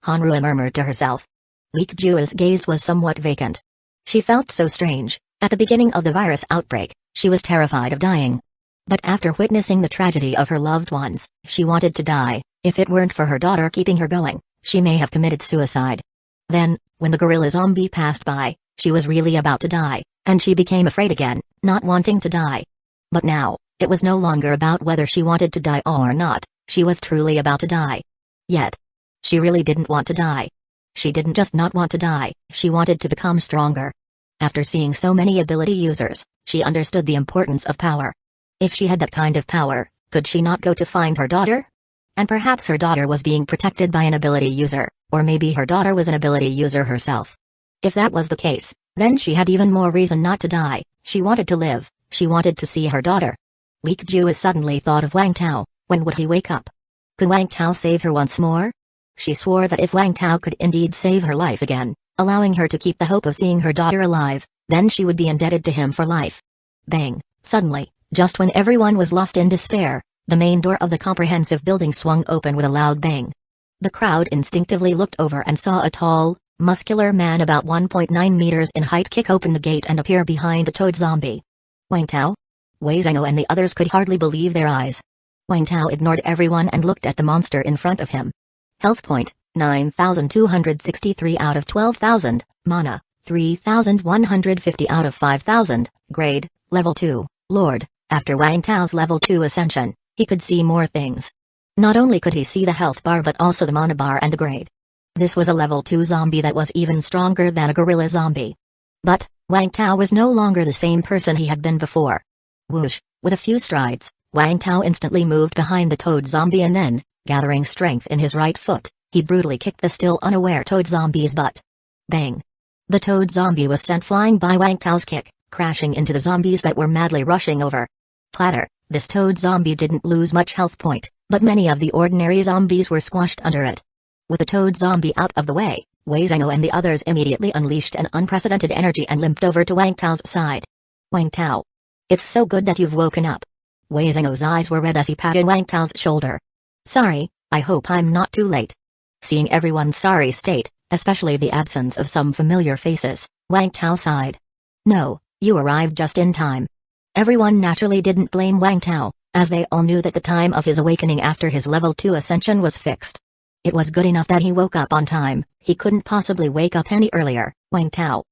Speaker 1: Hanru murmured to herself. Li Kejue's gaze was somewhat vacant. She felt so strange. At the beginning of the virus outbreak, she was terrified of dying. But after witnessing the tragedy of her loved ones, she wanted to die. If it weren't for her daughter keeping her going, she may have committed suicide. Then, when the gorilla zombie passed by, she was really about to die, and she became afraid again, not wanting to die. But now, it was no longer about whether she wanted to die or not, she was truly about to die. Yet, she really didn't want to die. She didn't just not want to die, she wanted to become stronger. After seeing so many ability users, she understood the importance of power. If she had that kind of power, could she not go to find her daughter? And perhaps her daughter was being protected by an ability user, or maybe her daughter was an ability user herself. If that was the case, then she had even more reason not to die. She wanted to live, she wanted to see her daughter. Li Kejue suddenly thought of Wang Tao. When would he wake up? Could Wang Tao save her once more? She swore that if Wang Tao could indeed save her life again, allowing her to keep the hope of seeing her daughter alive, then she would be indebted to him for life. Bang! Suddenly, just when everyone was lost in despair, the main door of the comprehensive building swung open with a loud bang. The crowd instinctively looked over and saw a tall, muscular man about 1.9 meters in height kick open the gate and appear behind the toad zombie. Wang Tao? Wei Zhengou and the others could hardly believe their eyes. Wang Tao ignored everyone and looked at the monster in front of him. Health point, 9,263 out of 12,000, mana, 3,150 out of 5,000, grade, level 2, Lord. After Wang Tao's level 2 ascension, he could see more things. Not only could he see the health bar but also the mana bar and the grade. This was a level 2 zombie that was even stronger than a gorilla zombie. But, Wang Tao was no longer the same person he had been before. Whoosh, with a few strides, Wang Tao instantly moved behind the toad zombie and then, gathering strength in his right foot, he brutally kicked the still unaware toad zombie's butt. Bang! The toad zombie was sent flying by Wang Tao's kick, crashing into the zombies that were madly rushing over. Platter, this toad zombie didn't lose much health point, but many of the ordinary zombies were squashed under it. With the toad zombie out of the way, Wei Zhengou and the others immediately unleashed an unprecedented energy and limped over to Wang Tao's side. Wang Tao. It's so good that you've woken up. Wei Zhengou's eyes were red as he patted Wang Tao's shoulder. Sorry, I hope I'm not too late. Seeing everyone's sorry state, especially the absence of some familiar faces, Wang Tao sighed. No, you arrived just in time. Everyone naturally didn't blame Wang Tao, as they all knew that the time of his awakening after his level 2 ascension was fixed. It was good enough that he woke up on time, he couldn't possibly wake up any earlier. Wang Tao.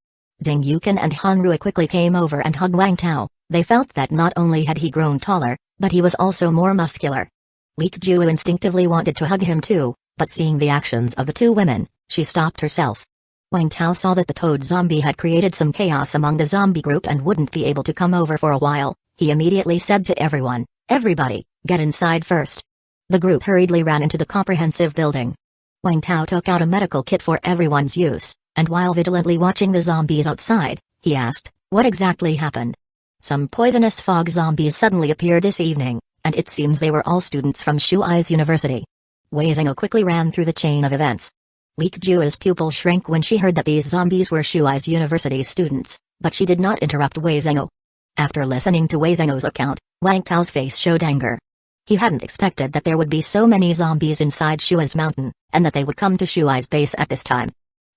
Speaker 1: Ding Yukin and Hanrua quickly came over and hugged Wang Tao. They felt that not only had he grown taller, but he was also more muscular. Li Ju instinctively wanted to hug him too, but seeing the actions of the two women, she stopped herself. Wang Tao saw that the toad zombie had created some chaos among the zombie group and wouldn't be able to come over for a while. He immediately said to everyone, "Everybody, get inside first." The group hurriedly ran into the comprehensive building. Wang Tao took out a medical kit for everyone's use, and while vigilantly watching the zombies outside, he asked, "What exactly happened?" "Some poisonous fog zombies suddenly appeared this evening, and it seems they were all students from Shuai's university." Wei Zhengou quickly ran through the chain of events. Li Ju's pupil shrank when she heard that these zombies were Shuai's university students, but she did not interrupt Wei Zhengou. After listening to Wei Zhengou's account, Wang Tao's face showed anger. He hadn't expected that there would be so many zombies inside Shuai's mountain, and that they would come to Shuai's base at this time.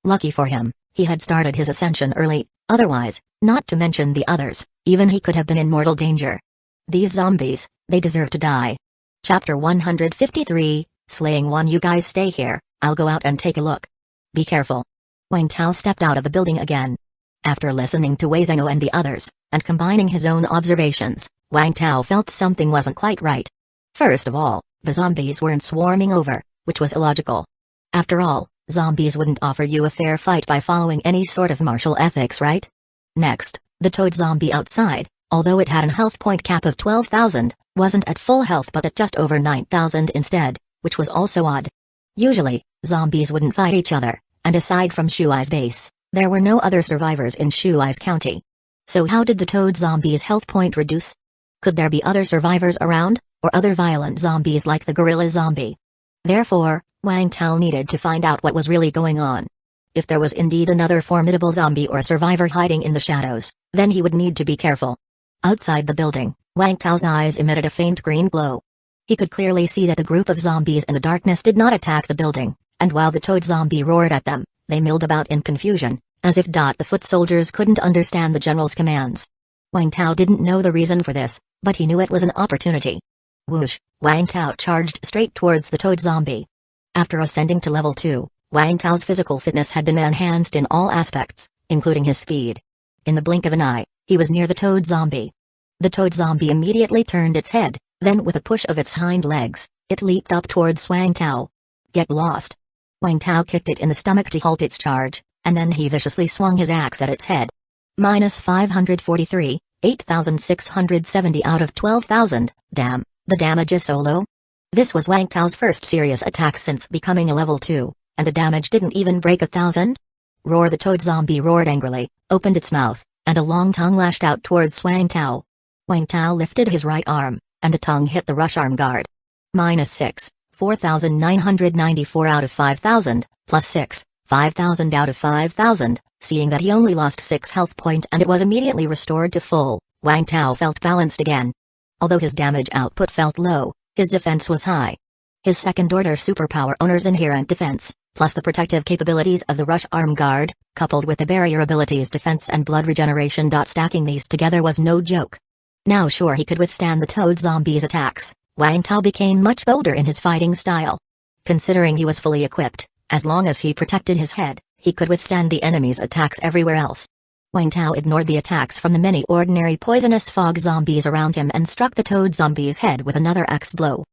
Speaker 1: Lucky for him, he had started his ascension early, otherwise, not to mention the others, even he could have been in mortal danger. These zombies, they deserve to die. Chapter 153, Slaying One. You guys stay here, I'll go out and take a look. Be careful. Wang Tao stepped out of the building again. After listening to Wei Zhengou and the others, and combining his own observations, Wang Tao felt something wasn't quite right. First of all, the zombies weren't swarming over, which was illogical. After all, zombies wouldn't offer you a fair fight by following any sort of martial ethics, right? Next, the toad zombie outside, although it had an health point cap of 12,000, wasn't at full health but at just over 9,000 instead, which was also odd. Usually, zombies wouldn't fight each other, and aside from Shuai's base, there were no other survivors in Shuai's county. So how did the toad zombie's health point reduce? Could there be other survivors around, or other violent zombies like the gorilla zombie? Therefore, Wang Tao needed to find out what was really going on. If there was indeed another formidable zombie or survivor hiding in the shadows, then he would need to be careful. Outside the building, Wang Tao's eyes emitted a faint green glow. He could clearly see that the group of zombies in the darkness did not attack the building, and while the toad zombie roared at them, they milled about in confusion, as if the foot soldiers couldn't understand the general's commands. Wang Tao didn't know the reason for this, but he knew it was an opportunity. Whoosh, Wang Tao charged straight towards the toad zombie. After ascending to level 2, Wang Tao's physical fitness had been enhanced in all aspects, including his speed. In the blink of an eye, he was near the toad zombie. The toad zombie immediately turned its head, then with a push of its hind legs, it leaped up towards Wang Tao. Get lost. Wang Tao kicked it in the stomach to halt its charge, and then he viciously swung his axe at its head. -543, 8,670 out of 12,000, damn, the damage is so low. This was Wang Tao's first serious attack since becoming a level 2, and the damage didn't even break 1,000? Roar! The toad zombie roared angrily, opened its mouth, and a long tongue lashed out towards Wang Tao. Wang Tao lifted his right arm, and the tongue hit the rush arm guard. -6, 4,994 out of 5,000, +6, 5,000 out of 5,000, seeing that he only lost 6 health point and it was immediately restored to full, Wang Tao felt balanced again. Although his damage output felt low, his defense was high. His second-order superpower owner's inherent defense, plus the protective capabilities of the rush arm guard, coupled with the barrier abilities defense and blood regeneration. Stacking these together was no joke. Now sure he could withstand the toad zombie's attacks, Wang Tao became much bolder in his fighting style. Considering he was fully equipped, as long as he protected his head, he could withstand the enemy's attacks everywhere else. Wang Tao ignored the attacks from the many ordinary poisonous fog zombies around him and struck the toad zombie's head with another axe blow.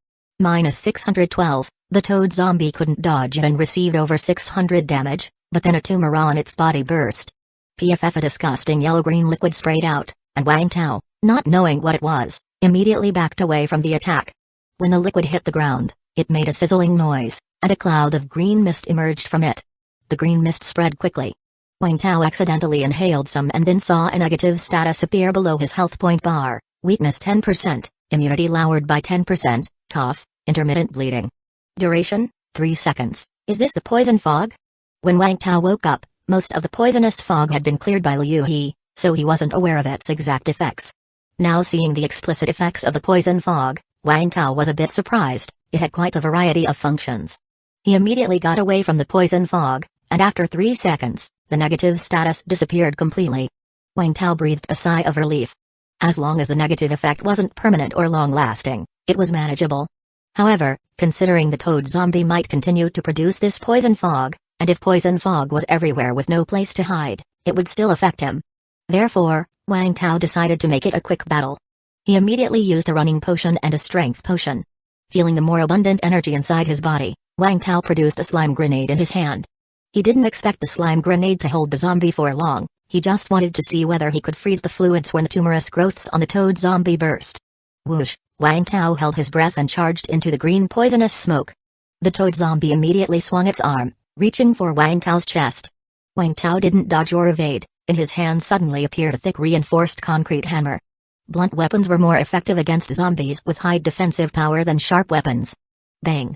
Speaker 1: -612, the toad zombie couldn't dodge it and received over 600 damage, but then a tumor on its body burst. PFF, a disgusting yellow-green liquid sprayed out, and Wang Tao, not knowing what it was, immediately backed away from the attack. When the liquid hit the ground, it made a sizzling noise, and a cloud of green mist emerged from it. The green mist spread quickly. Wang Tao accidentally inhaled some and then saw a negative status appear below his health point bar: weakness 10%, immunity lowered by 10%, cough, intermittent bleeding. Duration, 3 seconds. Is this the poison fog? When Wang Tao woke up, most of the poisonous fog had been cleared by Liu He, so he wasn't aware of its exact effects. Now seeing the explicit effects of the poison fog, Wang Tao was a bit surprised. It had quite a variety of functions. He immediately got away from the poison fog, and after 3 seconds, the negative status disappeared completely. Wang Tao breathed a sigh of relief. As long as the negative effect wasn't permanent or long-lasting, it was manageable. However, considering the toad zombie might continue to produce this poison fog, and if poison fog was everywhere with no place to hide, it would still affect him. Therefore, Wang Tao decided to make it a quick battle. He immediately used a running potion and a strength potion. Feeling the more abundant energy inside his body, Wang Tao produced a slime grenade in his hand. He didn't expect the slime grenade to hold the zombie for long, he just wanted to see whether he could freeze the fluids when the tumorous growths on the toad zombie burst. Whoosh, Wang Tao held his breath and charged into the green poisonous smoke. The toad zombie immediately swung its arm, reaching for Wang Tao's chest. Wang Tao didn't dodge or evade, in his hand suddenly appeared a thick reinforced concrete hammer. Blunt weapons were more effective against zombies with high defensive power than sharp weapons. Bang!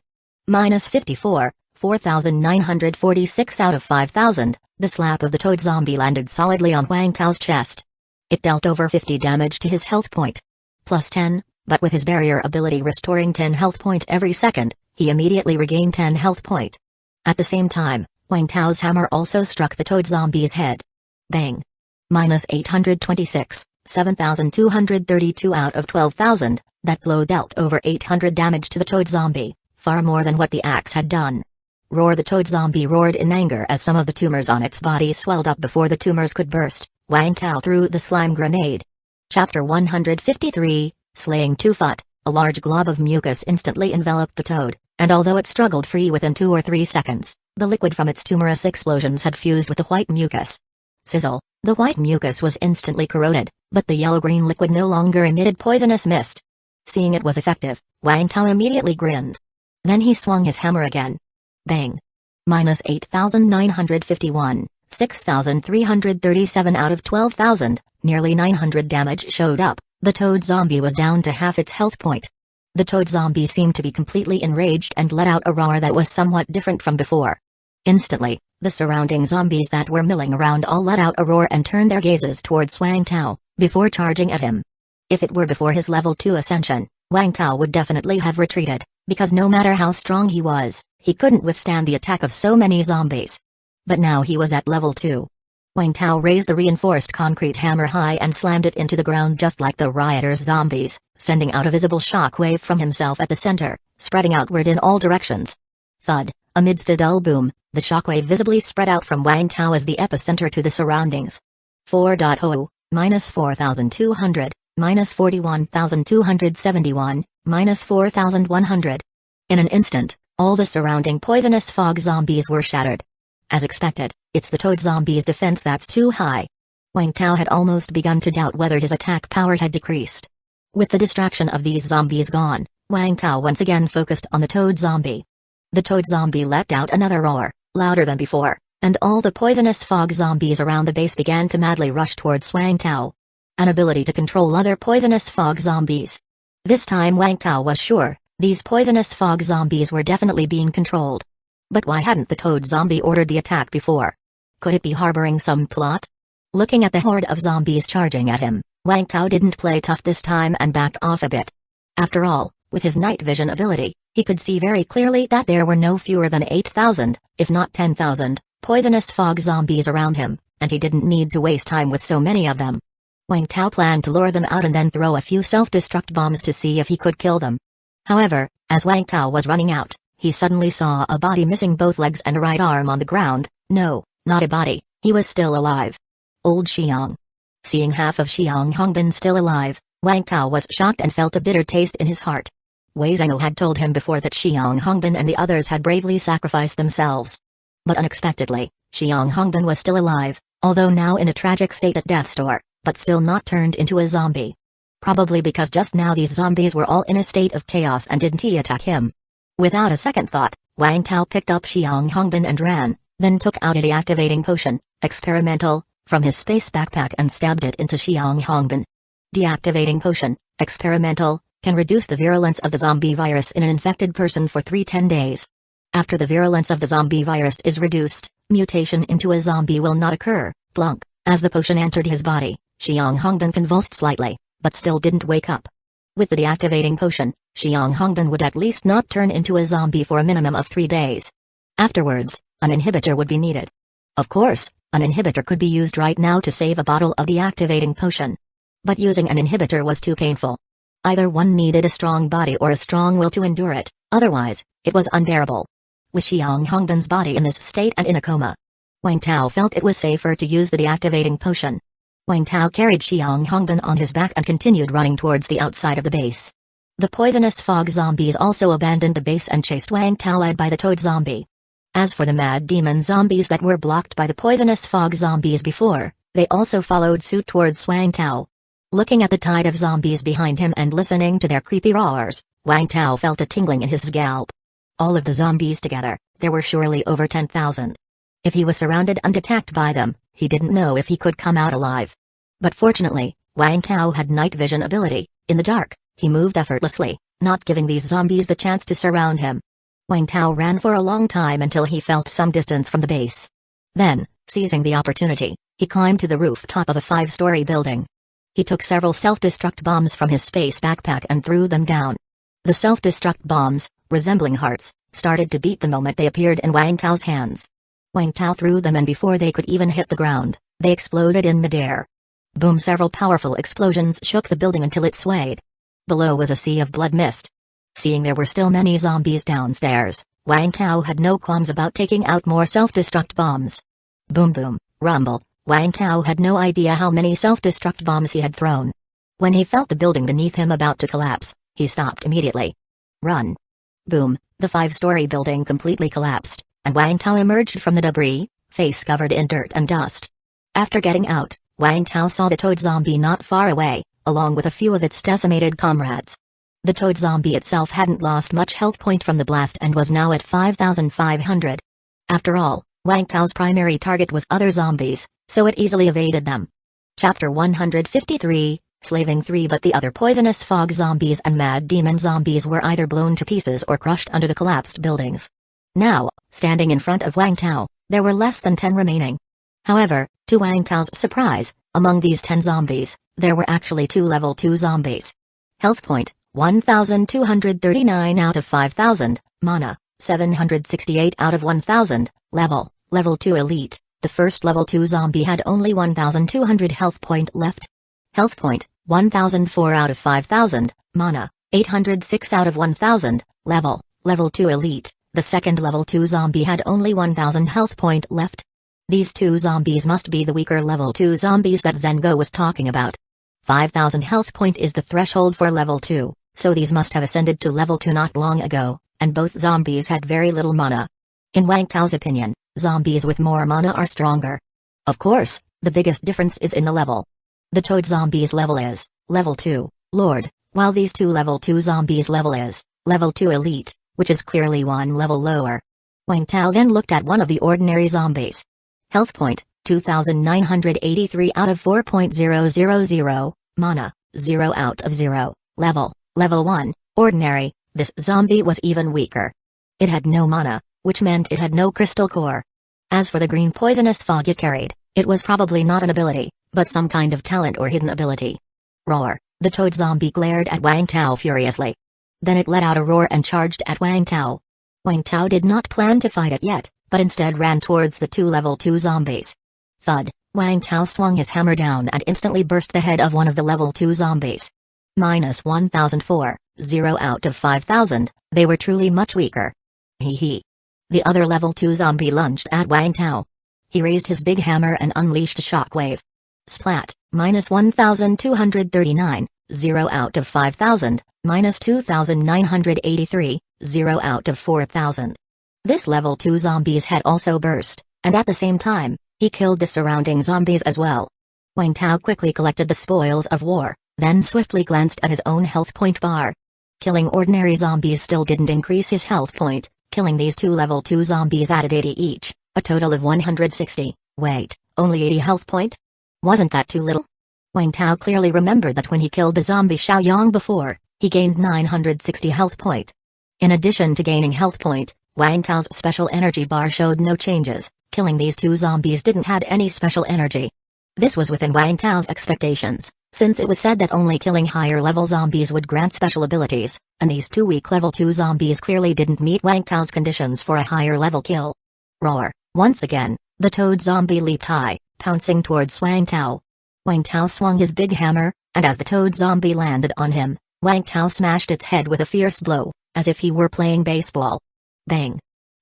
Speaker 1: -54, 4,946 out of 5,000, the slap of the toad zombie landed solidly on Wang Tao's chest. It dealt over 50 damage to his health point. +10, but with his barrier ability restoring 10 health point every second, he immediately regained 10 health point. At the same time, Wang Tao's hammer also struck the toad zombie's head. Bang! -826, 7,232 out of 12,000, that blow dealt over 800 damage to the toad zombie, far more than what the axe had done. Roar! The toad zombie roared in anger as some of the tumors on its body swelled up before the tumors could burst. Wang Tao threw the slime grenade. Chapter 153, Slaying Tufut. A large glob of mucus instantly enveloped the toad, and although it struggled free within 2 or 3 seconds, the liquid from its tumorous explosions had fused with the white mucus. Sizzle! The white mucus was instantly corroded, but the yellow-green liquid no longer emitted poisonous mist. Seeing it was effective, Wang Tao immediately grinned. Then he swung his hammer again. Bang! -8,951, 6,337 out of 12,000, nearly 900 damage showed up. The toad zombie was down to half its health point. The toad zombie seemed to be completely enraged and let out a roar that was somewhat different from before. Instantly, the surrounding zombies that were milling around all let out a roar and turned their gazes towards Wang Tao, before charging at him. If it were before his level 2 ascension, Wang Tao would definitely have retreated, because no matter how strong he was, he couldn't withstand the attack of so many zombies. But now he was at level 2. Wang Tao raised the reinforced concrete hammer high and slammed it into the ground just like the rioters' zombies, sending out a visible shockwave from himself at the center, spreading outward in all directions. Thud! Amidst a dull boom, the shockwave visibly spread out from Wang Tao as the epicenter to the surroundings. 4.0, -4,200, -41,271, -4,100. In an instant, all the surrounding poisonous fog zombies were shattered. As expected, it's the toad zombie's defense that's too high. Wang Tao had almost begun to doubt whether his attack power had decreased. With the distraction of these zombies gone, Wang Tao once again focused on the toad zombie. The toad zombie let out another roar, louder than before, and all the poisonous fog zombies around the base began to madly rush towards Wang Tao. An ability to control other poisonous fog zombies. This time Wang Tao was sure, these poisonous fog zombies were definitely being controlled. But why hadn't the toad zombie ordered the attack before? Could it be harboring some plot? Looking at the horde of zombies charging at him, Wang Tao didn't play tough this time and backed off a bit. After all, with his night vision ability, he could see very clearly that there were no fewer than 8,000, if not 10,000, poisonous fog zombies around him, and he didn't need to waste time with so many of them. Wang Tao planned to lure them out and then throw a few self-destruct bombs to see if he could kill them. However, as Wang Tao was running out, he suddenly saw a body missing both legs and a right arm on the ground. No, not a body, he was still alive. Old Xiang. Seeing half of Xiang Hongbin still alive, Wang Tao was shocked and felt a bitter taste in his heart. Wei Zhengou had told him before that Xiang Hongbin and the others had bravely sacrificed themselves. But unexpectedly, Xiang Hongbin was still alive, although now in a tragic state at death's door, but still not turned into a zombie. Probably because just now these zombies were all in a state of chaos and didn't attack him. Without a second thought, Wang Tao picked up Xiang Hongbin and ran, then took out a deactivating potion, experimental, from his space backpack and stabbed it into Xiang Hongbin. Deactivating potion, experimental, can reduce the virulence of the zombie virus in an infected person for 10 days. After the virulence of the zombie virus is reduced, mutation into a zombie will not occur. Plunk! As the potion entered his body, Xiang Hongbin convulsed slightly, but still didn't wake up. With the deactivating potion, Xiang Hongbin would at least not turn into a zombie for a minimum of 3 days. Afterwards, an inhibitor would be needed. Of course, an inhibitor could be used right now to save a bottle of deactivating potion. But using an inhibitor was too painful. Either one needed a strong body or a strong will to endure it, otherwise, it was unbearable. With Xiang Hongbin's body in this state and in a coma, Wang Tao felt it was safer to use the deactivating potion. Wang Tao carried Xiang Hongbin on his back and continued running towards the outside of the base. The poisonous fog zombies also abandoned the base and chased Wang Tao, led by the toad zombie. As for the mad demon zombies that were blocked by the poisonous fog zombies before, they also followed suit towards Wang Tao. Looking at the tide of zombies behind him and listening to their creepy roars, Wang Tao felt a tingling in his scalp. All of the zombies together, there were surely over 10,000. If he was surrounded and attacked by them, he didn't know if he could come out alive. But fortunately, Wang Tao had night vision ability. In the dark, he moved effortlessly, not giving these zombies the chance to surround him. Wang Tao ran for a long time until he felt some distance from the base. Then, seizing the opportunity, he climbed to the rooftop of a 5-story building. He took several self-destruct bombs from his space backpack and threw them down. The self-destruct bombs, resembling hearts, started to beat the moment they appeared in Wang Tao's hands. Wang Tao threw them, and before they could even hit the ground, they exploded in midair. Boom! Several powerful explosions shook the building until it swayed. Below was a sea of blood mist. Seeing there were still many zombies downstairs, Wang Tao had no qualms about taking out more self-destruct bombs. Boom boom, rumble. Wang Tao had no idea how many self-destruct bombs he had thrown. When he felt the building beneath him about to collapse, he stopped immediately. Run! Boom, the 5-story building completely collapsed, and Wang Tao emerged from the debris, face covered in dirt and dust. After getting out, Wang Tao saw the toad zombie not far away, along with a few of its decimated comrades. The toad zombie itself hadn't lost much health point from the blast and was now at 5,500. After all, Wang Tao's primary target was other zombies, so it easily evaded them. Chapter 153, Slaving 3. But the other poisonous fog zombies and mad demon zombies were either blown to pieces or crushed under the collapsed buildings. Now, standing in front of Wang Tao, there were less than 10 remaining. However, to Wang Tao's surprise, among these 10 zombies, there were actually 2 level 2 zombies. Health point, 1,239 out of 5,000, mana, 768 out of 1,000, level 2 elite. The first level 2 zombie had only 1,200 health point left. Health point, 1,004 out of 5,000, mana, 806 out of 1,000, level 2 elite. The second level 2 zombie had only 1,000 health point left. These 2 zombies must be the weaker level 2 zombies that Zengo was talking about. 5,000 health point is the threshold for level 2, so these must have ascended to level 2 not long ago, and both zombies had very little mana. In Wang Tao's opinion, zombies with more mana are stronger. Of course, the biggest difference is in the level. The toad zombie's level is level 2, Lord, while these 2 level 2 zombies' level is level 2 elite, which is clearly 1 level lower. Wang Tao then looked at one of the ordinary zombies. Health point, 2,983 out of 4.000, mana, 0 out of 0, level 1, ordinary. This zombie was even weaker. It had no mana, which meant it had no crystal core. As for the green poisonous fog it carried, it was probably not an ability, but some kind of talent or hidden ability. Roar! The toad zombie glared at Wang Tao furiously. Then it let out a roar and charged at Wang Tao. Wang Tao did not plan to fight it yet, but instead ran towards the 2 level 2 zombies. Thud! Wang Tao swung his hammer down and instantly burst the head of one of the level 2 zombies. Minus 1,004, 0 out of 5,000, they were truly much weaker. Hee hee. The other level 2 zombie lunged at Wang Tao. He raised his big hammer and unleashed a shockwave. Splat, minus 1,239, 0 out of 5,000, minus 2,983, 0 out of 4,000. This level 2 zombie's head also burst, and at the same time, he killed the surrounding zombies as well. Wang Tao quickly collected the spoils of war, then swiftly glanced at his own health point bar. Killing ordinary zombies still didn't increase his health point. Killing these 2 level 2 zombies added 80 each, a total of 160. Wait, only 80 health point? Wasn't that too little? Wang Tao clearly remembered that when he killed the zombie Xiaoyang before, he gained 960 health point. In addition to gaining health point, Wang Tao's special energy bar showed no changes. Killing these 2 zombies didn't add any special energy. This was within Wang Tao's expectations, since it was said that only killing higher level zombies would grant special abilities, and these 2 weak level 2 zombies clearly didn't meet Wang Tao's conditions for a higher level kill. Roar! Once again, the toad zombie leaped high, pouncing towards Wang Tao. Wang Tao swung his big hammer, and as the toad zombie landed on him, Wang Tao smashed its head with a fierce blow, as if he were playing baseball. Bang!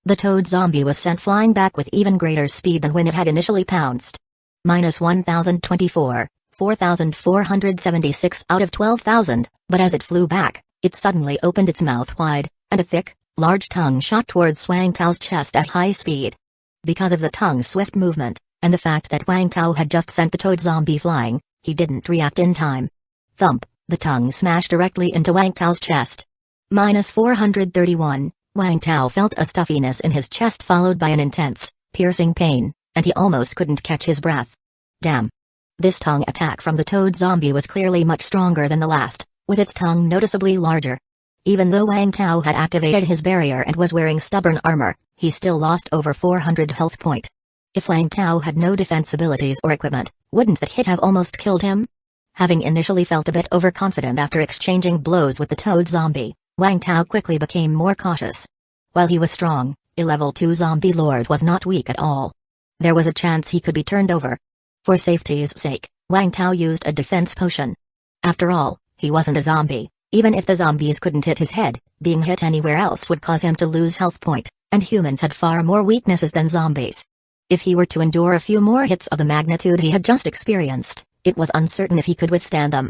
Speaker 1: The toad zombie was sent flying back with even greater speed than when it had initially pounced. Minus 1024, 4476 out of 12,000, but as it flew back, it suddenly opened its mouth wide, and a thick, large tongue shot towards Wang Tao's chest at high speed. Because of the tongue's swift movement, and the fact that Wang Tao had just sent the toad zombie flying, he didn't react in time. Thump, the tongue smashed directly into Wang Tao's chest. Minus 431, Wang Tao felt a stuffiness in his chest followed by an intense, piercing pain, and he almost couldn't catch his breath. Damn. This tongue attack from the toad zombie was clearly much stronger than the last, with its tongue noticeably larger. Even though Wang Tao had activated his barrier and was wearing stubborn armor, he still lost over 400 health point. If Wang Tao had no defense abilities or equipment, wouldn't that hit have almost killed him? Having initially felt a bit overconfident after exchanging blows with the toad zombie, Wang Tao quickly became more cautious. While he was strong, a level 2 zombie lord was not weak at all. There was a chance he could be turned over. For safety's sake, Wang Tao used a defense potion. After all, he wasn't a zombie. Even if the zombies couldn't hit his head, being hit anywhere else would cause him to lose health point, and humans had far more weaknesses than zombies. If he were to endure a few more hits of the magnitude he had just experienced, it was uncertain if he could withstand them.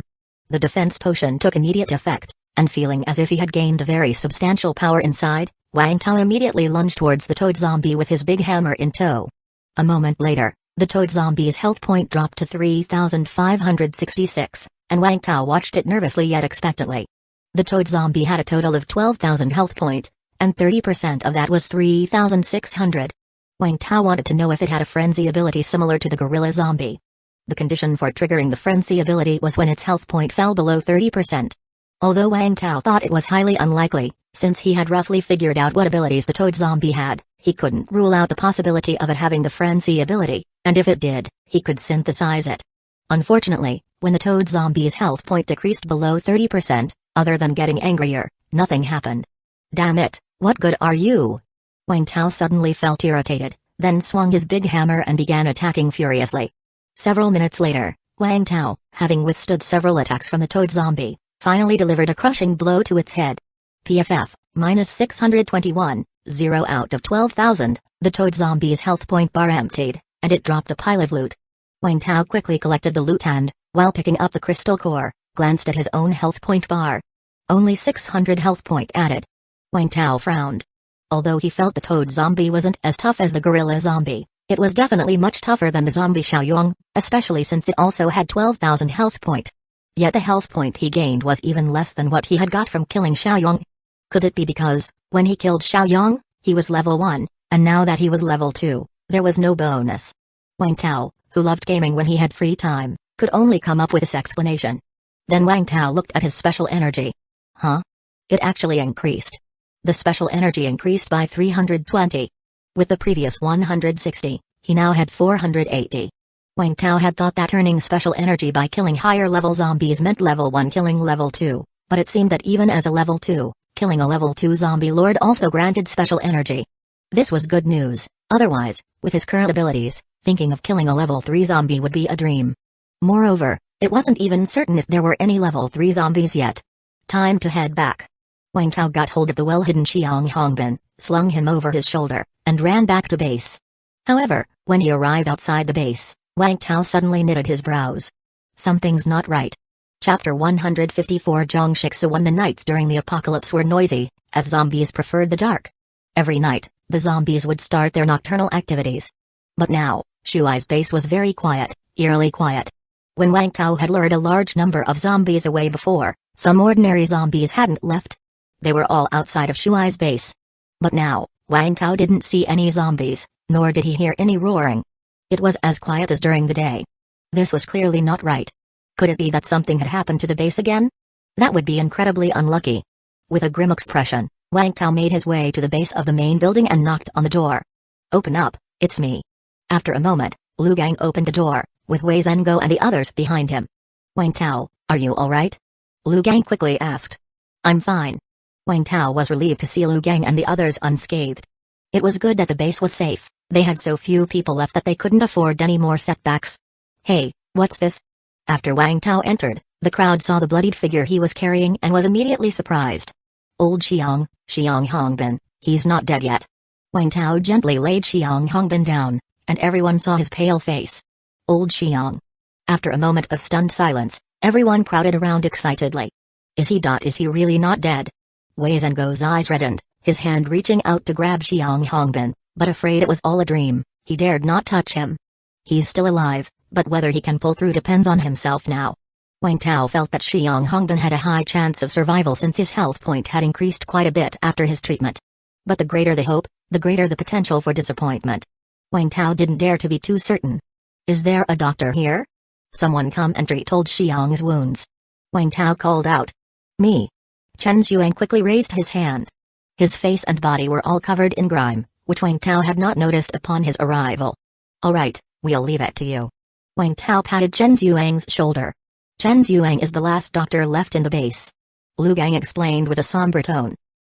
Speaker 1: The defense potion took immediate effect, and feeling as if he had gained a very substantial power inside, Wang Tao immediately lunged towards the toad zombie with his big hammer in tow. A moment later, the toad zombie's health point dropped to 3,566, and Wang Tao watched it nervously yet expectantly. The toad zombie had a total of 12,000 health point, and 30% of that was 3,600. Wang Tao wanted to know if it had a frenzy ability similar to the gorilla zombie. The condition for triggering the frenzy ability was when its health point fell below 30%. Although Wang Tao thought it was highly unlikely, since he had roughly figured out what abilities the toad zombie had, he couldn't rule out the possibility of it having the frenzy ability, and if it did, he could synthesize it. Unfortunately, when the toad zombie's health point decreased below 30%, other than getting angrier, nothing happened. Damn it, what good are you? Wang Tao suddenly felt irritated, then swung his big hammer and began attacking furiously. Several minutes later, Wang Tao, having withstood several attacks from the toad zombie, finally delivered a crushing blow to its head. PFF, minus 621, 0 out of 12,000, the toad zombie's health point bar emptied, and it dropped a pile of loot. Wang Tao quickly collected the loot and, while picking up the crystal core, glanced at his own health point bar. Only 600 health point added. Wang Tao frowned. Although he felt the toad zombie wasn't as tough as the gorilla zombie, it was definitely much tougher than the zombie Xiaoyong, especially since it also had 12,000 health point. Yet the health point he gained was even less than what he had got from killing Xiaoyong. Could it be because, when he killed Xiaoyong, he was level 1, and now that he was level 2, there was no bonus? Wang Tao, who loved gaming when he had free time, could only come up with this explanation. Then Wang Tao looked at his special energy. Huh? It actually increased. The special energy increased by 320. With the previous 160, he now had 480. Wang Tao had thought that earning special energy by killing higher level zombies meant level 1 killing level 2, but it seemed that even as a level 2, killing a level 2 zombie lord also granted special energy. This was good news, otherwise, with his current abilities, thinking of killing a level 3 zombie would be a dream. Moreover, it wasn't even certain if there were any level 3 zombies yet. Time to head back. Wang Tao got hold of the well-hidden Xiang Hongbin, slung him over his shoulder, and ran back to base. However, when he arrived outside the base, Wang Tao suddenly knitted his brows. Something's not right. Chapter 154 Zhongshixu. When the nights during the apocalypse were noisy, as zombies preferred the dark. Every night, the zombies would start their nocturnal activities. But now, Shuai's base was very quiet, eerily quiet. When Wang Tao had lured a large number of zombies away before, some ordinary zombies hadn't left. They were all outside of Shuai's base. But now, Wang Tao didn't see any zombies, nor did he hear any roaring. It was as quiet as during the day. This was clearly not right. Could it be that something had happened to the base again? That would be incredibly unlucky. With a grim expression, Wang Tao made his way to the base of the main building and knocked on the door. Open up, it's me. After a moment, Lu Gang opened the door, with Wei Zhengo and the others behind him. Wang Tao, are you alright? Lu Gang quickly asked. I'm fine. Wang Tao was relieved to see Lu Gang and the others unscathed. It was good that the base was safe, they had so few people left that they couldn't afford any more setbacks. Hey, what's this? After Wang Tao entered, the crowd saw the bloodied figure he was carrying and was immediately surprised. Old Xiang Hongbin, he's not dead yet. Wang Tao gently laid Xiang Hongbin down, and everyone saw his pale face. Old Xiang. After a moment of stunned silence, everyone crowded around excitedly. Is he really not dead? Wei Zhengo's eyes reddened, his hand reaching out to grab Xiang Hongbin, but afraid it was all a dream, he dared not touch him. He's still alive, but whether he can pull through depends on himself now. Wang Tao felt that Xiang Hongbin had a high chance of survival since his health point had increased quite a bit after his treatment. But the greater the hope, the greater the potential for disappointment. Wang Tao didn't dare to be too certain. Is there a doctor here? Someone come and treat old Xiang's wounds. Wang Tao called out. Me. Chen Zhuang quickly raised his hand. His face and body were all covered in grime, which Wang Tao had not noticed upon his arrival. All right, we'll leave it to you. Wang Tao patted Chen Zhuang's shoulder. Chen Zhuang is the last doctor left in the base. Lu Gang explained with a somber tone.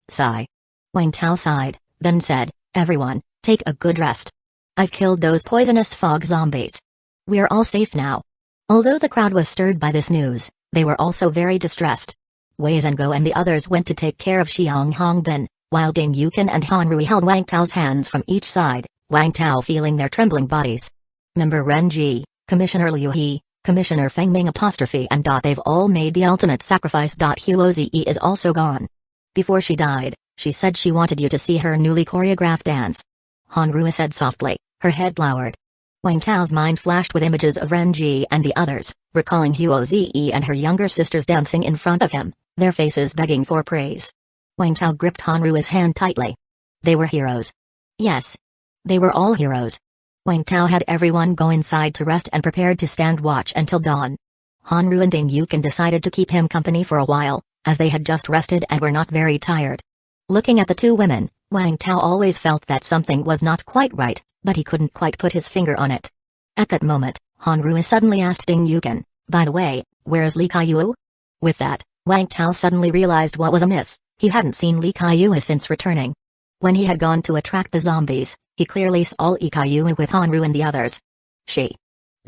Speaker 1: Sigh. Wang Tao sighed, then said, everyone, take a good rest. I've killed those poisonous fog zombies. We're all safe now. Although the crowd was stirred by this news, they were also very distressed. Wei Zhengo and the others went to take care of Xiang Hongbin, while Ding Yukin and Han Rui held Wang Tao's hands from each side, Wang Tao feeling their trembling bodies. Member Ren Ji, Commissioner Liu He, Commissioner Feng Ming and they've all made the ultimate sacrifice. Huoze is also gone. Before she died, she said she wanted you to see her newly choreographed dance. Han Rui said softly, her head lowered. Wang Tao's mind flashed with images of Ren Ji and the others, recalling Huoze and her younger sisters dancing in front of him, their faces begging for praise. Wang Tao gripped Han Rui's hand tightly. They were heroes. Yes. They were all heroes. Wang Tao had everyone go inside to rest and prepared to stand watch until dawn. Han Rui and Ding Yukin decided to keep him company for a while, as they had just rested and were not very tired. Looking at the two women, Wang Tao always felt that something was not quite right, but he couldn't quite put his finger on it. At that moment, Han Rui suddenly asked Ding Yukin, by the way, where's Li Kaiyu? With that, Wang Tao suddenly realized what was amiss. He hadn't seen Li Kaiyu since returning. When he had gone to attract the zombies, he clearly saw Li Kaiyu with Han Rui and the others. She.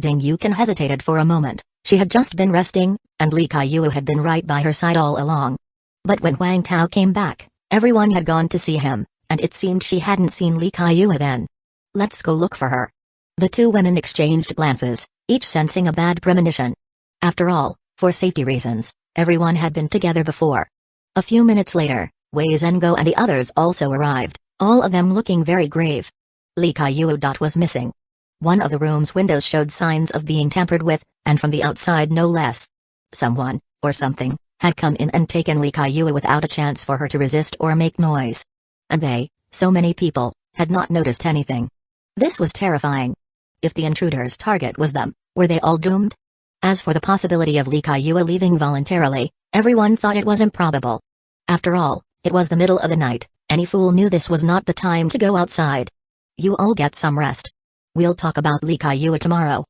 Speaker 1: Ding Yukin hesitated for a moment. She had just been resting, and Li Kaiyu had been right by her side all along. But when Wang Tao came back, everyone had gone to see him, and it seemed she hadn't seen Li Kaiyu then. Let's go look for her. The two women exchanged glances, each sensing a bad premonition. After all, for safety reasons, everyone had been together before. A few minutes later, Wei Zhengo and the others also arrived, all of them looking very grave. Li Kaiyu was missing. One of the room's windows showed signs of being tampered with, and from the outside no less. Someone, or something, had come in and taken Li Kaiyu without a chance for her to resist or make noise. And they, so many people, had not noticed anything. This was terrifying. If the intruder's target was them, were they all doomed? As for the possibility of Li Kaiyu leaving voluntarily, everyone thought it was improbable. After all, it was the middle of the night, any fool knew this was not the time to go outside. You all get some rest. We'll talk about Li Kaiyu tomorrow.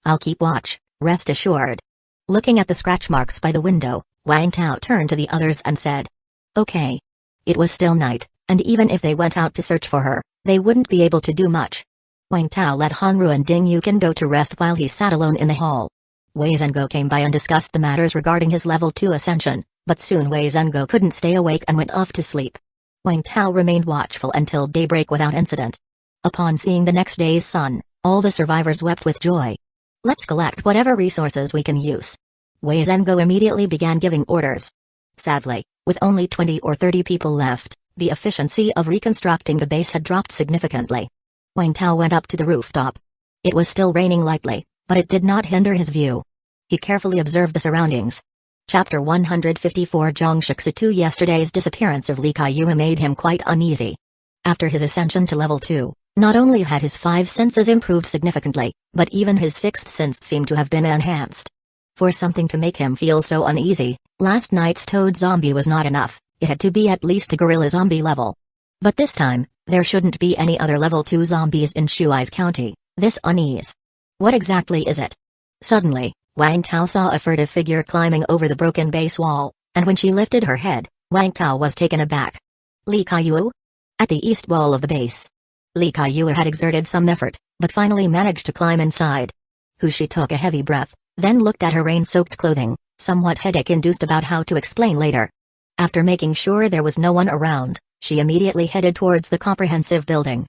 Speaker 1: I'll keep watch, rest assured. Looking at the scratch marks by the window, Wang Tao turned to the others and said. Okay. It was still night, and even if they went out to search for her, they wouldn't be able to do much. Wang Tao let Han Rui and Ding Yukin go to rest while he sat alone in the hall. Wei Zhengo came by and discussed the matters regarding his level 2 ascension, but soon Wei Zhengo couldn't stay awake and went off to sleep. Wang Tao remained watchful until daybreak without incident. Upon seeing the next day's sun, all the survivors wept with joy. Let's collect whatever resources we can use. Wei Zhengo immediately began giving orders. Sadly, with only 20 or 30 people left, the efficiency of reconstructing the base had dropped significantly. Wang Tao went up to the rooftop. It was still raining lightly, but it did not hinder his view. He carefully observed the surroundings. Chapter 154 Zhongshixu. Yesterday's disappearance of Li Kaiyu made him quite uneasy. After his ascension to level 2, not only had his 5 senses improved significantly, but even his 6th sense seemed to have been enhanced. For something to make him feel so uneasy, last night's toad zombie was not enough, it had to be at least a gorilla zombie level. But this time, there shouldn't be any other level 2 zombies in Shuai's county. This unease. What exactly is it? Suddenly, Wang Tao saw a furtive figure climbing over the broken base wall, and when she lifted her head, Wang Tao was taken aback. Li Kaiyu? At the east wall of the base. Li Kaiyu had exerted some effort, but finally managed to climb inside. She took a heavy breath, then looked at her rain-soaked clothing, somewhat headache-induced about how to explain later. After making sure there was no one around, She immediately headed towards the comprehensive building.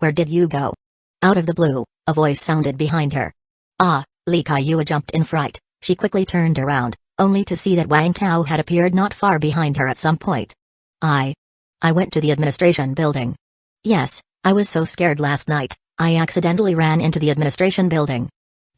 Speaker 1: Where did you go? Out of the blue, a voice sounded behind her. Ah, Li Kaiyue jumped in fright. She quickly turned around, only to see that Wang Tao had appeared not far behind her at some point. I went to the administration building. Yes, I was so scared last night, I accidentally ran into the administration building.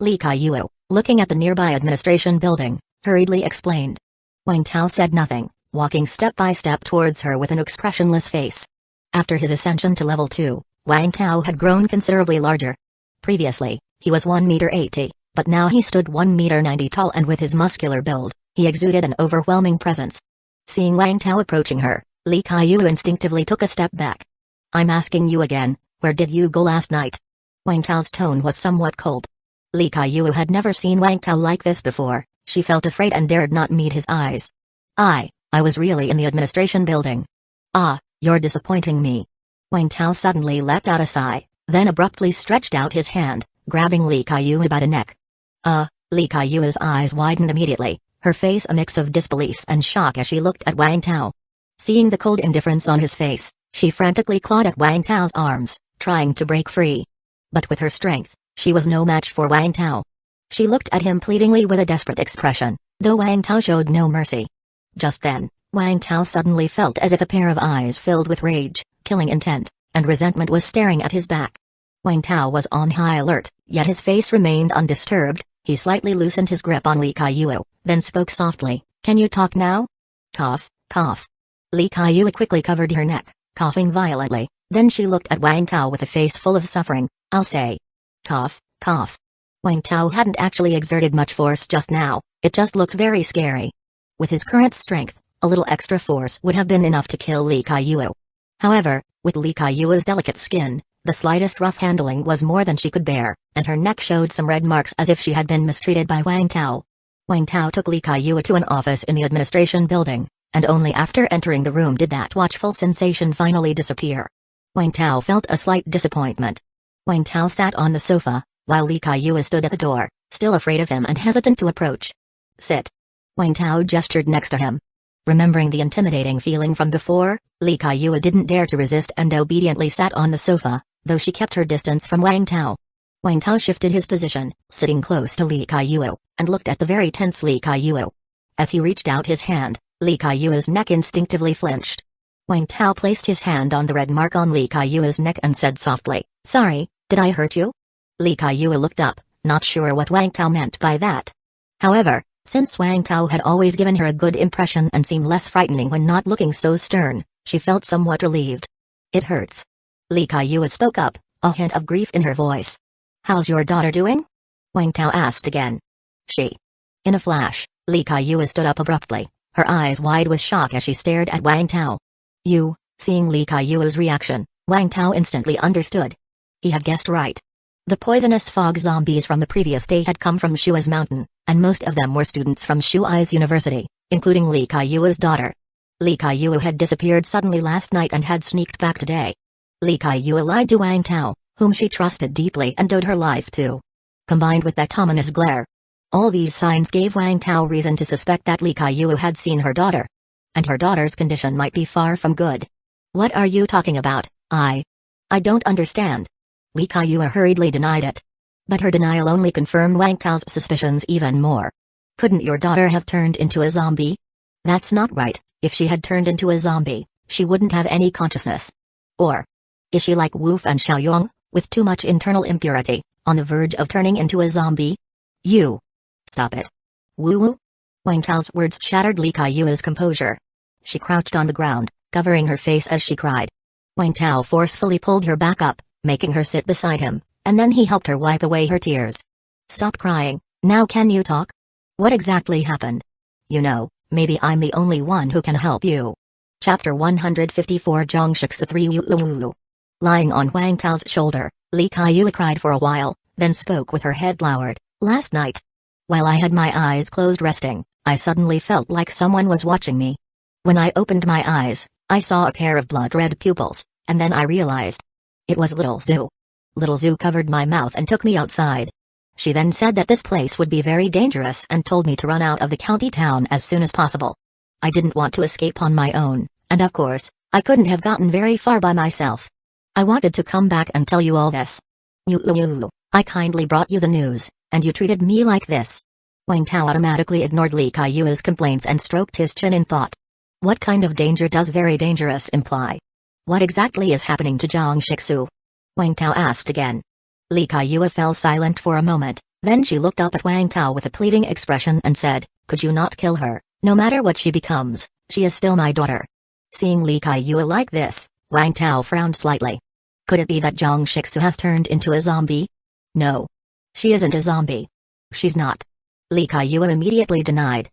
Speaker 1: Li Kaiyue, looking at the nearby administration building, hurriedly explained. Wang Tao said nothing, walking step by step towards her with an expressionless face. After his ascension to level 2, Wang Tao had grown considerably larger. Previously, he was 1 meter 80, but now he stood 1 meter 90 tall, and with his muscular build, he exuded an overwhelming presence. Seeing Wang Tao approaching her, Li Kaiyue instinctively took a step back. I'm asking you again, where did you go last night? Wang Tao's tone was somewhat cold. Li Kaiyue had never seen Wang Tao like this before. She felt afraid and dared not meet his eyes. I was really in the administration building. Ah, you're disappointing me. Wang Tao suddenly let out a sigh, then abruptly stretched out his hand, grabbing Li Kaiyue by the neck. Li Kaiyue's eyes widened immediately, her face a mix of disbelief and shock as she looked at Wang Tao. Seeing the cold indifference on his face, she frantically clawed at Wang Tao's arms, trying to break free. But with her strength, she was no match for Wang Tao. She looked at him pleadingly with a desperate expression, though Wang Tao showed no mercy. Just then, Wang Tao suddenly felt as if a pair of eyes filled with rage, killing intent, and resentment was staring at his back. Wang Tao was on high alert, yet his face remained undisturbed. He slightly loosened his grip on Li Kaiyue, then spoke softly, "Can you talk now?" Cough, cough. Li Kaiyue quickly covered her neck, coughing violently, then she looked at Wang Tao with a face full of suffering. "I'll say." Cough, cough. Wang Tao hadn't actually exerted much force just now, it just looked very scary. With his current strength, a little extra force would have been enough to kill Li Kaiyue. However, with Li Kaiyue's delicate skin, the slightest rough handling was more than she could bear, and her neck showed some red marks as if she had been mistreated by Wang Tao. Wang Tao took Li Kaiyue to an office in the administration building, and only after entering the room did that watchful sensation finally disappear. Wang Tao felt a slight disappointment. Wang Tao sat on the sofa, while Li Kaiyue stood at the door, still afraid of him and hesitant to approach. "Sit." Wang Tao gestured next to him. Remembering the intimidating feeling from before, Li Kaiyue didn't dare to resist and obediently sat on the sofa, though she kept her distance from Wang Tao. Wang Tao shifted his position, sitting close to Li Kaiyue, and looked at the very tense Li Kaiyue. As he reached out his hand, Li Kaiyue's neck instinctively flinched. Wang Tao placed his hand on the red mark on Li Kaiyue's neck and said softly, "Sorry, did I hurt you?" Li Kaiyue looked up, not sure what Wang Tao meant by that. However, since Wang Tao had always given her a good impression and seemed less frightening when not looking so stern, she felt somewhat relieved. "It hurts." Li Kaiyue spoke up, a hint of grief in her voice. "How's your daughter doing?" Wang Tao asked again. "She." In a flash, Li Kaiyue stood up abruptly, her eyes wide with shock as she stared at Wang Tao. Seeing Li Kaiyue's reaction, Wang Tao instantly understood. He had guessed right. The poisonous fog zombies from the previous day had come from Shuai's mountain, and most of them were students from Shuai's university, including Li Kaiyue's daughter. Li Kaiyue had disappeared suddenly last night and had sneaked back today. Li Kaiyue lied to Wang Tao, whom she trusted deeply and owed her life to. Combined with that ominous glare, all these signs gave Wang Tao reason to suspect that Li Kaiyue had seen her daughter. And her daughter's condition might be far from good. "What are you talking about? I don't understand." Li Kaiyue hurriedly denied it. But her denial only confirmed Wang Tao's suspicions even more. "Couldn't your daughter have turned into a zombie?" "That's not right. If she had turned into a zombie, she wouldn't have any consciousness. Or is she like Wu and Xiaoyong, with too much internal impurity, on the verge of turning into a zombie?" "You stop it." "Wu?" Wang Tao's words shattered Li Kaiyue's composure. She crouched on the ground, covering her face as she cried. Wang Tao forcefully pulled her back up, making her sit beside him, and then he helped her wipe away her tears. "Stop crying, now can you talk? What exactly happened? Maybe I'm the only one who can help you." Chapter 154 Zhongshiksa 3 Wu. Lying on Wang Tao's shoulder, Li Kaiyue cried for a while, then spoke with her head lowered. "Last night, while I had my eyes closed resting, I suddenly felt like someone was watching me. When I opened my eyes, I saw a pair of blood-red pupils, and then I realized it was Little Zhu. Little Zhu covered my mouth and took me outside. She then said that this place would be very dangerous and told me to run out of the county town as soon as possible. I didn't want to escape on my own, and of course, I couldn't have gotten very far by myself. I wanted to come back and tell you all this. I kindly brought you the news, and you treated me like this. Wang Tao automatically ignored Li Kaiyu's complaints and stroked his chin in thought. What kind of danger does very dangerous imply? What exactly is happening to Zhang Shixu? Wang Tao asked again. Li Kaiyue fell silent for a moment, then she looked up at Wang Tao with a pleading expression and said, "Could you not kill her? No matter what she becomes, she is still my daughter." Seeing Li Kaiyue like this, Wang Tao frowned slightly. Could it be that Zhang Shixu has turned into a zombie? No. She isn't a zombie. She's not. Li Kaiyue immediately denied.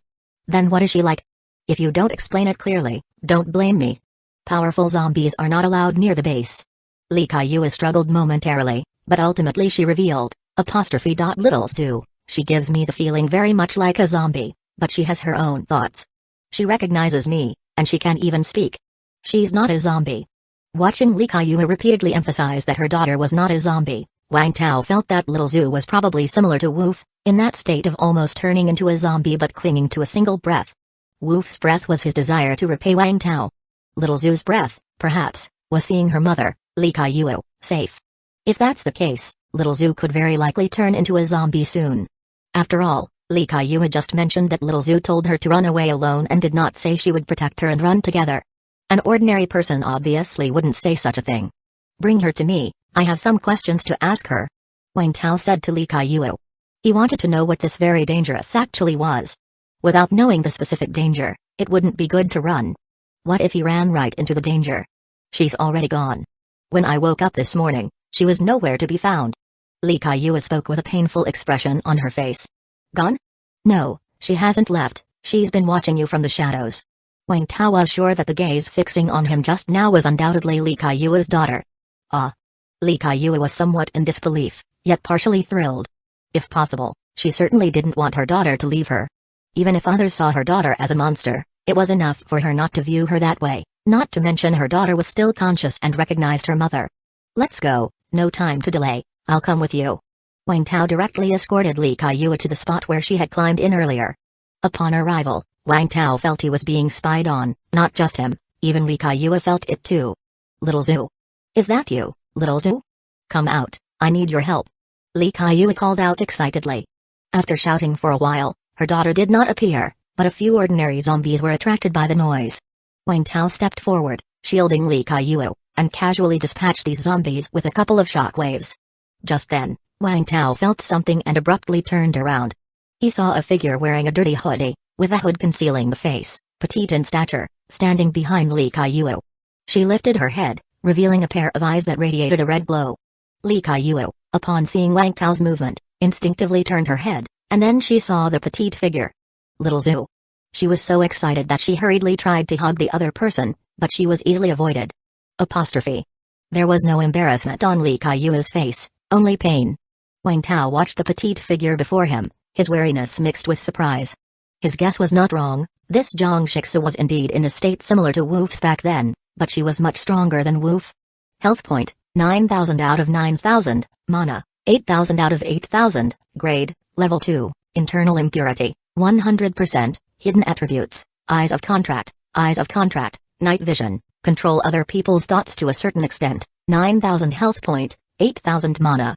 Speaker 1: Then what is she like? If you don't explain it clearly, don't blame me. Powerful zombies are not allowed near the base. Li Kaiyue struggled momentarily, but ultimately she revealed, "Little Zhu, she gives me the feeling very much like a zombie, but she has her own thoughts. She recognizes me, and she can even speak. She's not a zombie." Watching Li Kaiyue repeatedly emphasize that her daughter was not a zombie, Wang Tao felt that Little Zhu was probably similar to Woof, in that state of almost turning into a zombie but clinging to a single breath. Woof's breath was his desire to repay Wang Tao. Little Zhu's breath, perhaps, was seeing her mother, Li Kaiyue, safe. If that's the case, Little Zhu could very likely turn into a zombie soon. After all, Li Kaiyue just mentioned that Little Zhu told her to run away alone and did not say she would protect her and run together. An ordinary person obviously wouldn't say such a thing. "Bring her to me, I have some questions to ask her," Wang Tao said to Li Kaiyue. He wanted to know what this very dangerous actually was. Without knowing the specific danger, it wouldn't be good to run. What if he ran right into the danger? She's already gone. When I woke up this morning, she was nowhere to be found. Li Kaiyue spoke with a painful expression on her face. Gone? No, she hasn't left, she's been watching you from the shadows. Wang Tao was sure that the gaze fixing on him just now was undoubtedly Li Kaiyue's daughter. Ah. Li Kaiyue was somewhat in disbelief, yet partially thrilled. If possible, she certainly didn't want her daughter to leave her. Even if others saw her daughter as a monster, it was enough for her not to view her that way, not to mention her daughter was still conscious and recognized her mother. "Let's go, no time to delay, I'll come with you." Wang Tao directly escorted Li Kaiyue to the spot where she had climbed in earlier. Upon arrival, Wang Tao felt he was being spied on, not just him, even Li Kaiyue felt it too. "Little Zhu. Is that you, Little Zhu? Come out, I need your help." Li Kaiyue called out excitedly. After shouting for a while, her daughter did not appear, but a few ordinary zombies were attracted by the noise. Wang Tao stepped forward, shielding Li Kaiyue, and casually dispatched these zombies with a couple of shockwaves. Just then, Wang Tao felt something and abruptly turned around. He saw a figure wearing a dirty hoodie, with a hood concealing the face, petite in stature, standing behind Li Kaiyue. She lifted her head, revealing a pair of eyes that radiated a red glow. Li Kaiyue, upon seeing Wang Tao's movement, instinctively turned her head, and then she saw the petite figure. Little Zhu. She was so excited that she hurriedly tried to hug the other person, but she was easily avoided. There was no embarrassment on Li Kaiyue's face, only pain. Wang Tao watched the petite figure before him, his wariness mixed with surprise. His guess was not wrong, this Zhang Shixu was indeed in a state similar to Woof's back then, but she was much stronger than Woof. Health point, 9,000 out of 9,000, mana, 8,000 out of 8,000, grade, level 2, internal impurity, 100%, hidden attributes, eyes of contract, night vision, control other people's thoughts to a certain extent, 9,000 health point, 8,000 mana.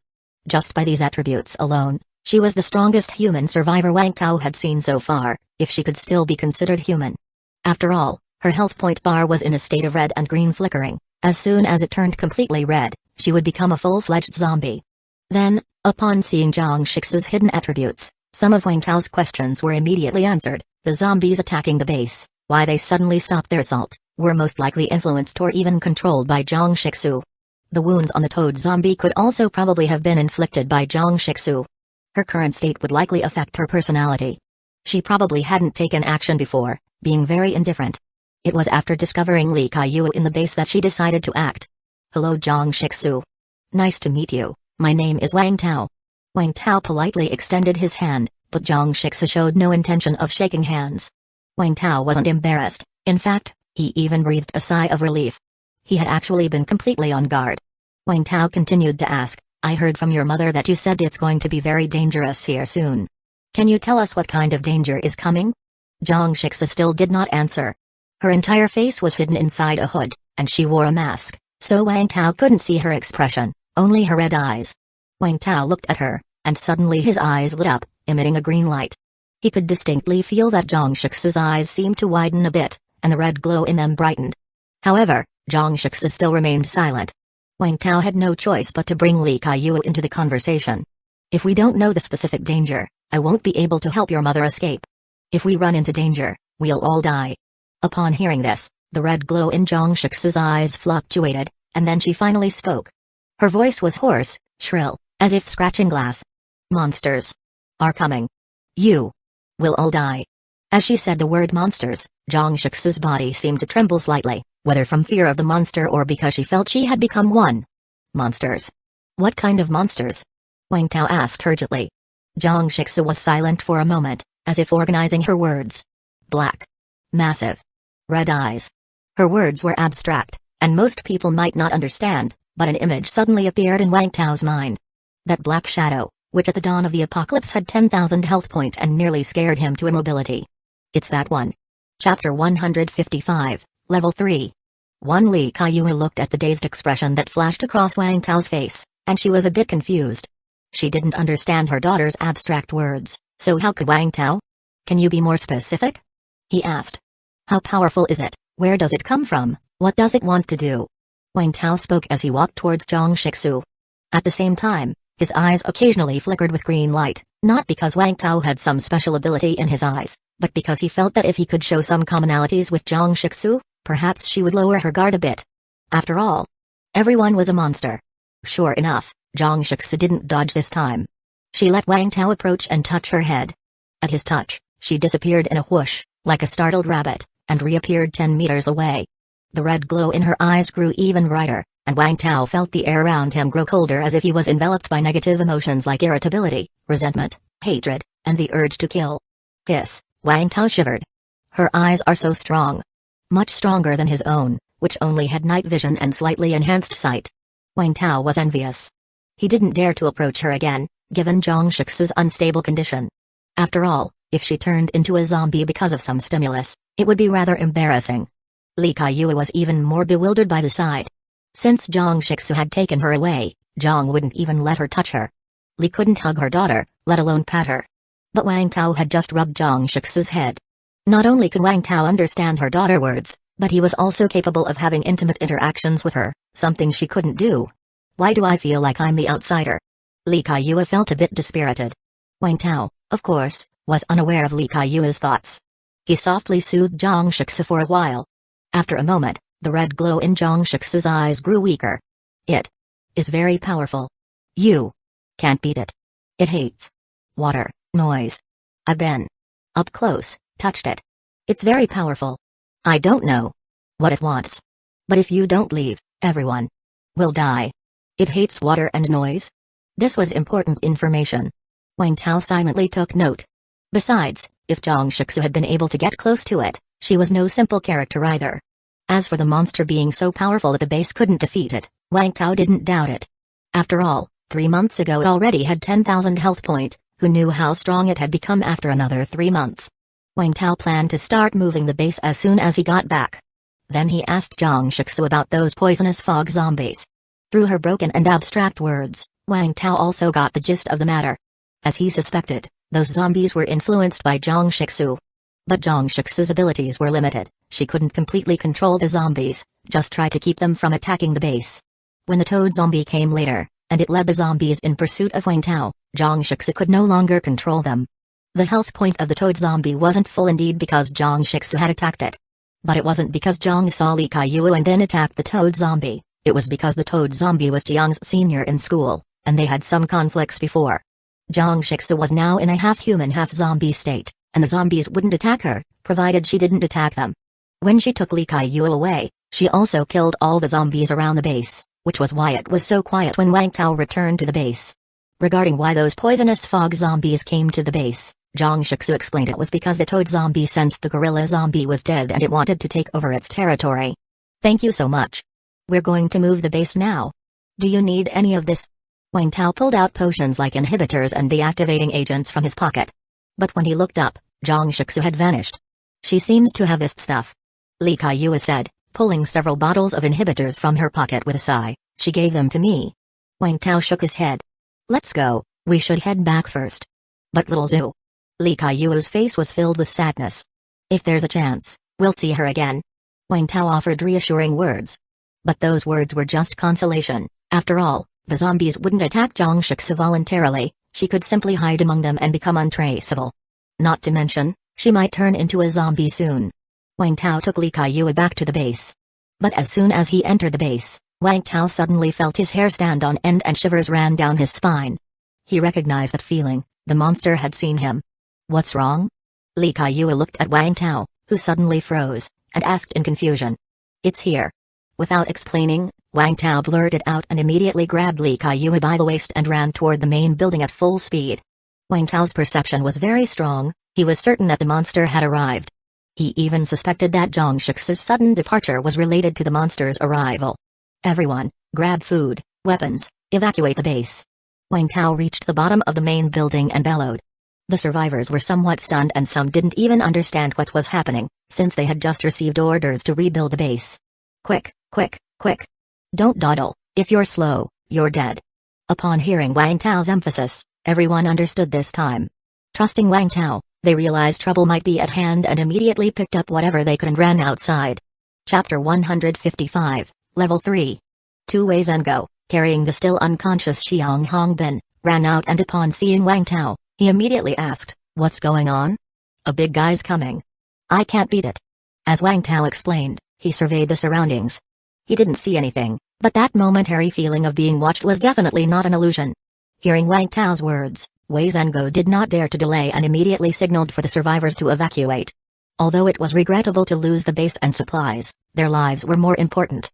Speaker 1: Just by these attributes alone, she was the strongest human survivor Wang Tao had seen so far, if she could still be considered human. After all, her health point bar was in a state of red and green flickering. As soon as it turned completely red, she would become a full-fledged zombie. Then, upon seeing Zhang Shixu's hidden attributes, some of Wang Tao's questions were immediately answered. The zombies attacking the base, why they suddenly stopped their assault, were most likely influenced or even controlled by Zhang Shixu. The wounds on the toad zombie could also probably have been inflicted by Zhang Shixu. Her current state would likely affect her personality. She probably hadn't taken action before, being very indifferent. It was after discovering Li Kaiyue in the base that she decided to act. "Hello Zhang Shixu. Nice to meet you, my name is Wang Tao." Wang Tao politely extended his hand, but Zhang Shixu showed no intention of shaking hands. Wang Tao wasn't embarrassed, in fact, he even breathed a sigh of relief. He had actually been completely on guard. Wang Tao continued to ask, "I heard from your mother that you said it's going to be very dangerous here soon. Can you tell us what kind of danger is coming?" Zhang Shixu still did not answer. Her entire face was hidden inside a hood, and she wore a mask, so Wang Tao couldn't see her expression, only her red eyes. Wang Tao looked at her, and suddenly his eyes lit up, emitting a green light. He could distinctly feel that Zhang Shixu's eyes seemed to widen a bit, and the red glow in them brightened. However, Zhang Shixu still remained silent. Wang Tao had no choice but to bring Li Kaiyue into the conversation. If we don't know the specific danger, I won't be able to help your mother escape. If we run into danger, we'll all die. Upon hearing this, the red glow in Zhang Shixu's eyes fluctuated, and then she finally spoke. Her voice was hoarse, shrill, as if scratching glass. Monsters are coming. You will all die. As she said the word monsters, Zhang Shixu's body seemed to tremble slightly, whether from fear of the monster or because she felt she had become one. Monsters? What kind of monsters? Wang Tao asked urgently. Zhang Shixu was silent for a moment, as if organizing her words. Black. Massive. Red eyes. Her words were abstract, and most people might not understand, but an image suddenly appeared in Wang Tao's mind. That black shadow, which at the dawn of the apocalypse had 10,000 health point and nearly scared him to immobility. It's that one. Chapter 155, Level 3. Li Kaiyue looked at the dazed expression that flashed across Wang Tao's face, and she was a bit confused. She didn't understand her daughter's abstract words, so how could Wang Tao? Can you be more specific? He asked. How powerful is it? Where does it come from? What does it want to do? Wang Tao spoke as he walked towards Zhang Shixu. At the same time, his eyes occasionally flickered with green light, not because Wang Tao had some special ability in his eyes, but because he felt that if he could show some commonalities with Zhang Shixu, perhaps she would lower her guard a bit. After all, everyone was a monster. Sure enough, Zhang Shixu didn't dodge this time. She let Wang Tao approach and touch her head. At his touch, she disappeared in a whoosh, like a startled rabbit, and reappeared 10 meters away. The red glow in her eyes grew even brighter, and Wang Tao felt the air around him grow colder as if he was enveloped by negative emotions like irritability, resentment, hatred, and the urge to kill. Hiss, Wang Tao shivered. Her eyes are so strong. Much stronger than his own, which only had night vision and slightly enhanced sight. Wang Tao was envious. He didn't dare to approach her again, given Zhang Shixu's unstable condition. After all, if she turned into a zombie because of some stimulus, it would be rather embarrassing. Li Kaiyue was even more bewildered by the sight. Since Zhang Shixu had taken her away, Zhang wouldn't even let her touch her. Li couldn't hug her daughter, let alone pat her. But Wang Tao had just rubbed Zhang Shixu's head. Not only could Wang Tao understand her daughter's words, but he was also capable of having intimate interactions with her, something she couldn't do. Why do I feel like I'm the outsider? Li Kaiyue felt a bit dispirited. Wang Tao, of course, was unaware of Li Kaiyue's thoughts. He softly soothed Zhang Shixu for a while. After a moment, the red glow in Zhang Shixu's eyes grew weaker. It is very powerful. You can't beat it. It hates water, noise. I've been up close, touched it. It's very powerful. I don't know what it wants. But if you don't leave, everyone will die. It hates water and noise. This was important information. Wang Tao silently took note. Besides, if Zhang Shixu had been able to get close to it, she was no simple character either. As for the monster being so powerful that the base couldn't defeat it, Wang Tao didn't doubt it. After all, 3 months ago it already had 10,000 health point, who knew how strong it had become after another 3 months. Wang Tao planned to start moving the base as soon as he got back. Then he asked Zhang Shixu about those poisonous fog zombies. Through her broken and abstract words, Wang Tao also got the gist of the matter. As he suspected, those zombies were influenced by Zhang Shixu. But Zhang Shixu's abilities were limited. She couldn't completely control the zombies, just try to keep them from attacking the base. When the toad zombie came later, and it led the zombies in pursuit of Wang Tao, Zhang Shixu could no longer control them. The health point of the toad zombie wasn't full indeed because Zhang Shixu had attacked it. But it wasn't because Zhang saw Li Kaiyue and then attacked the toad zombie, it was because the toad zombie was Jiang's senior in school, and they had some conflicts before. Zhang Shixu was now in a half-human half-zombie state, and the zombies wouldn't attack her, provided she didn't attack them. When she took Li Kaiyue away, she also killed all the zombies around the base, which was why it was so quiet when Wang Tao returned to the base. Regarding why those poisonous fog zombies came to the base, Zhang Shixu explained it was because the toad zombie sensed the gorilla zombie was dead and it wanted to take over its territory. Thank you so much. We're going to move the base now. Do you need any of this? Wang Tao pulled out potions like inhibitors and deactivating agents from his pocket. But when he looked up, Zhang Shixu had vanished. She seems to have this stuff. Li Kaiyue said, Pulling several bottles of inhibitors from her pocket with a sigh, she gave them to me. Wang Tao shook his head. Let's go, we should head back first. But little Zhu. Li Kaiyua's face was filled with sadness. If there's a chance, we'll see her again. Wang Tao offered reassuring words. But those words were just consolation. After all, the zombies wouldn't attack Zhangshixia voluntarily, she could simply hide among them and become untraceable. Not to mention, she might turn into a zombie soon. Wang Tao took Li Kaiyua back to the base. But as soon as he entered the base, Wang Tao suddenly felt his hair stand on end and shivers ran down his spine. He recognized that feeling, the monster had seen him. What's wrong? Li Kaiyua looked at Wang Tao, who suddenly froze, and asked in confusion. It's here. Without explaining, Wang Tao blurted out and immediately grabbed Li Kaiyua by the waist and ran toward the main building at full speed. Wang Tao's perception was very strong, he was certain that the monster had arrived. He even suspected that Zhangxixia's sudden departure was related to the monster's arrival. Everyone, grab food, weapons, evacuate the base. Wang Tao reached the bottom of the main building and bellowed. The survivors were somewhat stunned and some didn't even understand what was happening, since they had just received orders to rebuild the base. Quick, quick, quick. Don't dawdle, if you're slow, you're dead. Upon hearing Wang Tao's emphasis, everyone understood this time. Trusting Wang Tao, they realized trouble might be at hand and immediately picked up whatever they could and ran outside. Chapter 155, Level 3. Wei Zhengo, carrying the still unconscious Xiang Hongbin, ran out and upon seeing Wang Tao, he immediately asked, "What's going on?" "A big guy's coming. I can't beat it." As Wang Tao explained, he surveyed the surroundings. He didn't see anything, but that momentary feeling of being watched was definitely not an illusion. Hearing Wang Tao's words, Wei Zhengo did not dare to delay and immediately signaled for the survivors to evacuate. Although it was regrettable to lose the base and supplies, their lives were more important.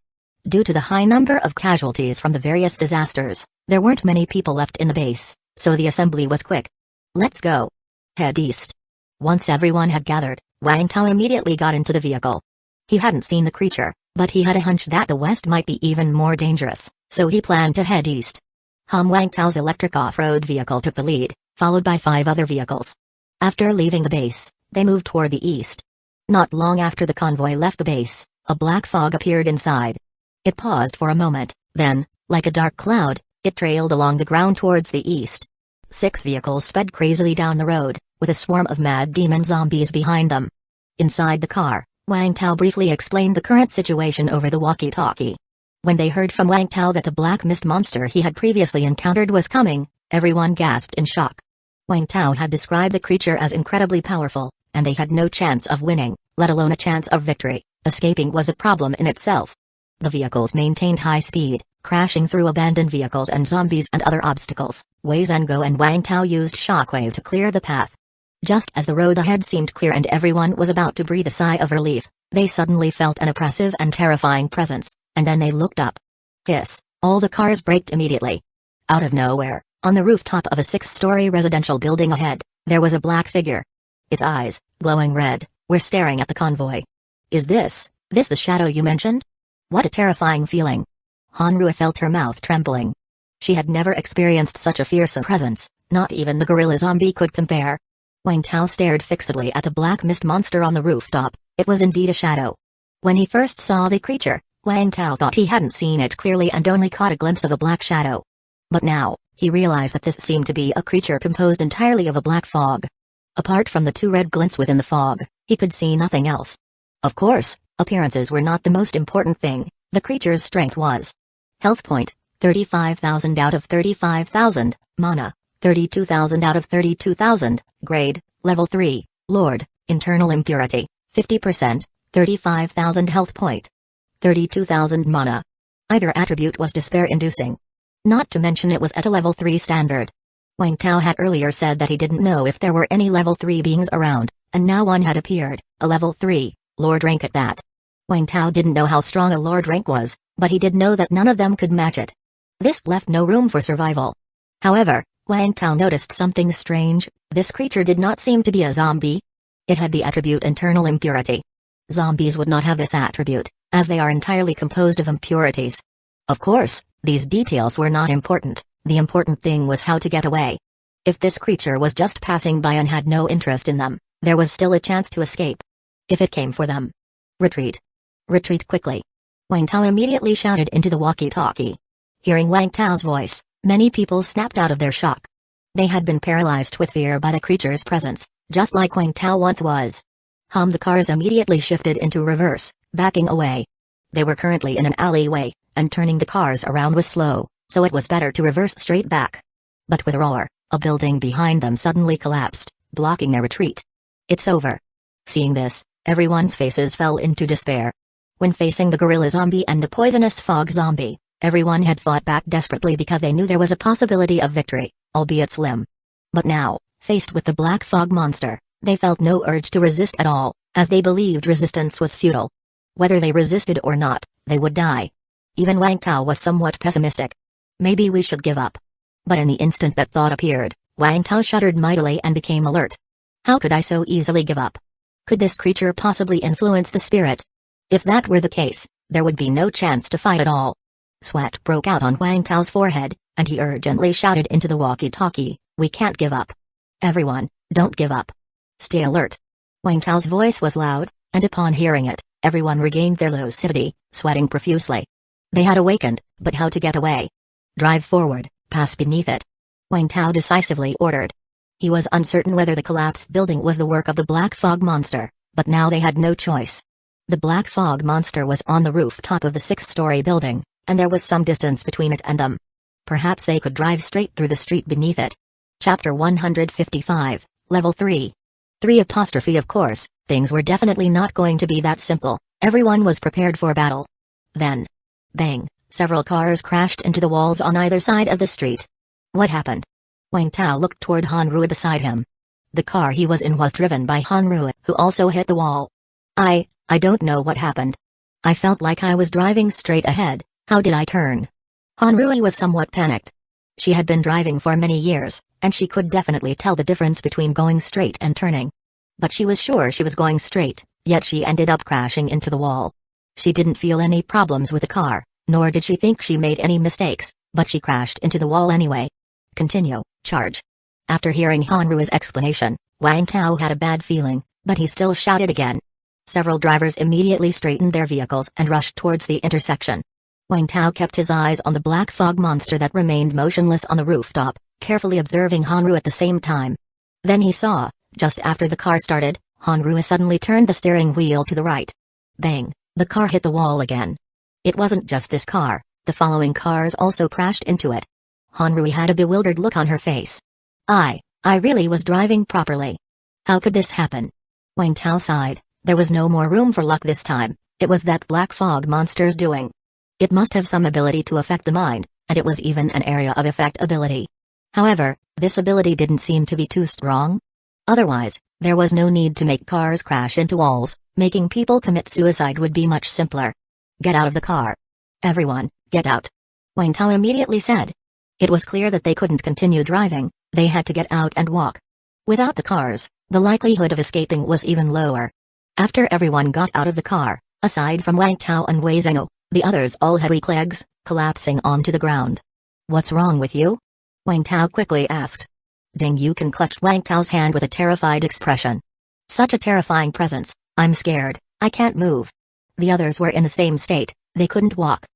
Speaker 1: Due to the high number of casualties from the various disasters, there weren't many people left in the base, so the assembly was quick. Let's go. Head east. Once everyone had gathered, Wang Tao immediately got into the vehicle. He hadn't seen the creature, but he had a hunch that the west might be even more dangerous, so he planned to head east. Wang Tao's electric off-road vehicle took the lead, followed by 5 other vehicles. After leaving the base, they moved toward the east. Not long after the convoy left the base, a black fog appeared inside. It paused for a moment, then, like a dark cloud, it trailed along the ground towards the east. 6 vehicles sped crazily down the road, with a swarm of mad demon zombies behind them. Inside the car, Wang Tao briefly explained the current situation over the walkie-talkie. When they heard from Wang Tao that the black mist monster he had previously encountered was coming, everyone gasped in shock. Wang Tao had described the creature as incredibly powerful, and they had no chance of winning, let alone a chance of victory. Escaping was a problem in itself. The vehicles maintained high speed, crashing through abandoned vehicles and zombies and other obstacles. Wei Zhengo and Wang Tao used shockwave to clear the path. Just as the road ahead seemed clear and everyone was about to breathe a sigh of relief, they suddenly felt an oppressive and terrifying presence, and then they looked up. Hiss, all the cars braked immediately. Out of nowhere, on the rooftop of a 6-story residential building ahead, there was a black figure. Its eyes, glowing red, were staring at the convoy. Is this the shadow you mentioned? What a terrifying feeling. Hanrua felt her mouth trembling. She had never experienced such a fearsome presence, not even the gorilla zombie could compare. Wang Tao stared fixedly at the black mist monster on the rooftop. It was indeed a shadow. When he first saw the creature, Wang Tao thought he hadn't seen it clearly and only caught a glimpse of a black shadow. But now, he realized that this seemed to be a creature composed entirely of a black fog. Apart from the 2 red glints within the fog, he could see nothing else. Of course, appearances were not the most important thing, the creature's strength was. Health point, 35,000 out of 35,000, mana, 32,000 out of 32,000, grade, level 3, Lord, internal impurity, 50%, 35,000 health point. 32,000 mana. Either attribute was despair-inducing. Not to mention it was at a level 3 standard. Wang Tao had earlier said that he didn't know if there were any level 3 beings around, and now one had appeared, a level 3, Lord rank at that. Wang Tao didn't know how strong a Lord rank was, but he did know that none of them could match it. This left no room for survival. However, Wang Tao noticed something strange. This creature did not seem to be a zombie. It had the attribute internal impurity. Zombies would not have this attribute, as they are entirely composed of impurities. Of course, these details were not important, the important thing was how to get away. If this creature was just passing by and had no interest in them, there was still a chance to escape. If it came for them. Retreat. Retreat quickly. Wang Tao immediately shouted into the walkie-talkie. Hearing Wang Tao's voice, many people snapped out of their shock. They had been paralyzed with fear by the creature's presence, just like Wang Tao once was. The cars immediately shifted into reverse, backing away. They were currently in an alleyway, and turning the cars around was slow, so it was better to reverse straight back. But with a roar, a building behind them suddenly collapsed, blocking their retreat. It's over. Seeing this, everyone's faces fell into despair. When facing the gorilla zombie and the poisonous fog zombie, everyone had fought back desperately because they knew there was a possibility of victory, albeit slim. But now, faced with the black fog monster, they felt no urge to resist at all, as they believed resistance was futile. Whether they resisted or not, they would die. Even Wang Tao was somewhat pessimistic. Maybe we should give up. But in the instant that thought appeared, Wang Tao shuddered mightily and became alert. How could I so easily give up? Could this creature possibly influence the spirit? If that were the case, there would be no chance to fight at all. Sweat broke out on Wang Tao's forehead, and he urgently shouted into the walkie-talkie, "We can't give up. Everyone, don't give up. Stay alert." Wang Tao's voice was loud, and upon hearing it, everyone regained their lucidity, sweating profusely. They had awakened, but how to get away? Drive forward, pass beneath it. Wang Tao decisively ordered. He was uncertain whether the collapsed building was the work of the black fog monster, but now they had no choice. The black fog monster was on the rooftop of the 6-story building, and there was some distance between it and them. Perhaps they could drive straight through the street beneath it. Chapter 155, Level 3. 3 apostrophe Of course, things were definitely not going to be that simple. Everyone was prepared for battle. Then, bang, several cars crashed into the walls on either side of the street. What happened? Wang Tao looked toward Hanrui beside him. The car he was in was driven by Hanrui, who also hit the wall. I don't know what happened. I felt like I was driving straight ahead. How did I turn? Hanrui was somewhat panicked. She had been driving for many years, and she could definitely tell the difference between going straight and turning. But she was sure she was going straight, yet she ended up crashing into the wall. She didn't feel any problems with the car, nor did she think she made any mistakes, but she crashed into the wall anyway. Continue, charge. After hearing Hanrui's explanation, Wang Tao had a bad feeling, but he still shouted again. Several drivers immediately straightened their vehicles and rushed towards the intersection. Wang Tao kept his eyes on the black fog monster that remained motionless on the rooftop, carefully observing Hanru at the same time. Then he saw, just after the car started, Hanru suddenly turned the steering wheel to the right. Bang, the car hit the wall again. It wasn't just this car, the following cars also crashed into it. Hanru had a bewildered look on her face. I really was driving properly. How could this happen? Wang Tao sighed. There was no more room for luck this time. It was that black fog monster's doing. It must have some ability to affect the mind, and it was even an area of effect ability. However, this ability didn't seem to be too strong. Otherwise, there was no need to make cars crash into walls. Making people commit suicide would be much simpler. Get out of the car. Everyone, get out. Wang Tao immediately said. It was clear that they couldn't continue driving, they had to get out and walk. Without the cars, the likelihood of escaping was even lower. After everyone got out of the car, aside from Wang Tao and Wei Zhengou, the others all had weak legs, collapsing onto the ground. What's wrong with you? Wang Tao quickly asked. Ding Yukan clutched Wang Tao's hand with a terrified expression. Such a terrifying presence, I'm scared, I can't move. The others were in the same state, they couldn't walk.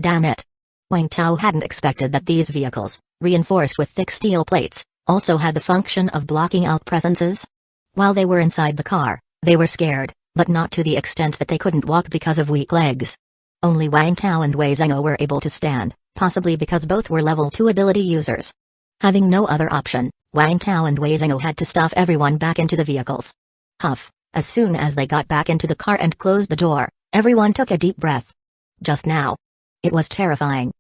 Speaker 1: Damn it. Wang Tao hadn't expected that these vehicles, reinforced with thick steel plates, also had the function of blocking out presences. While they were inside the car, they were scared, but not to the extent that they couldn't walk because of weak legs. Only Wang Tao and Wei Zhengou were able to stand, possibly because both were level 2 ability users. Having no other option, Wang Tao and Wei Zhengou had to stuff everyone back into the vehicles. Huff, as soon as they got back into the car and closed the door, everyone took a deep breath. Just now. It was terrifying.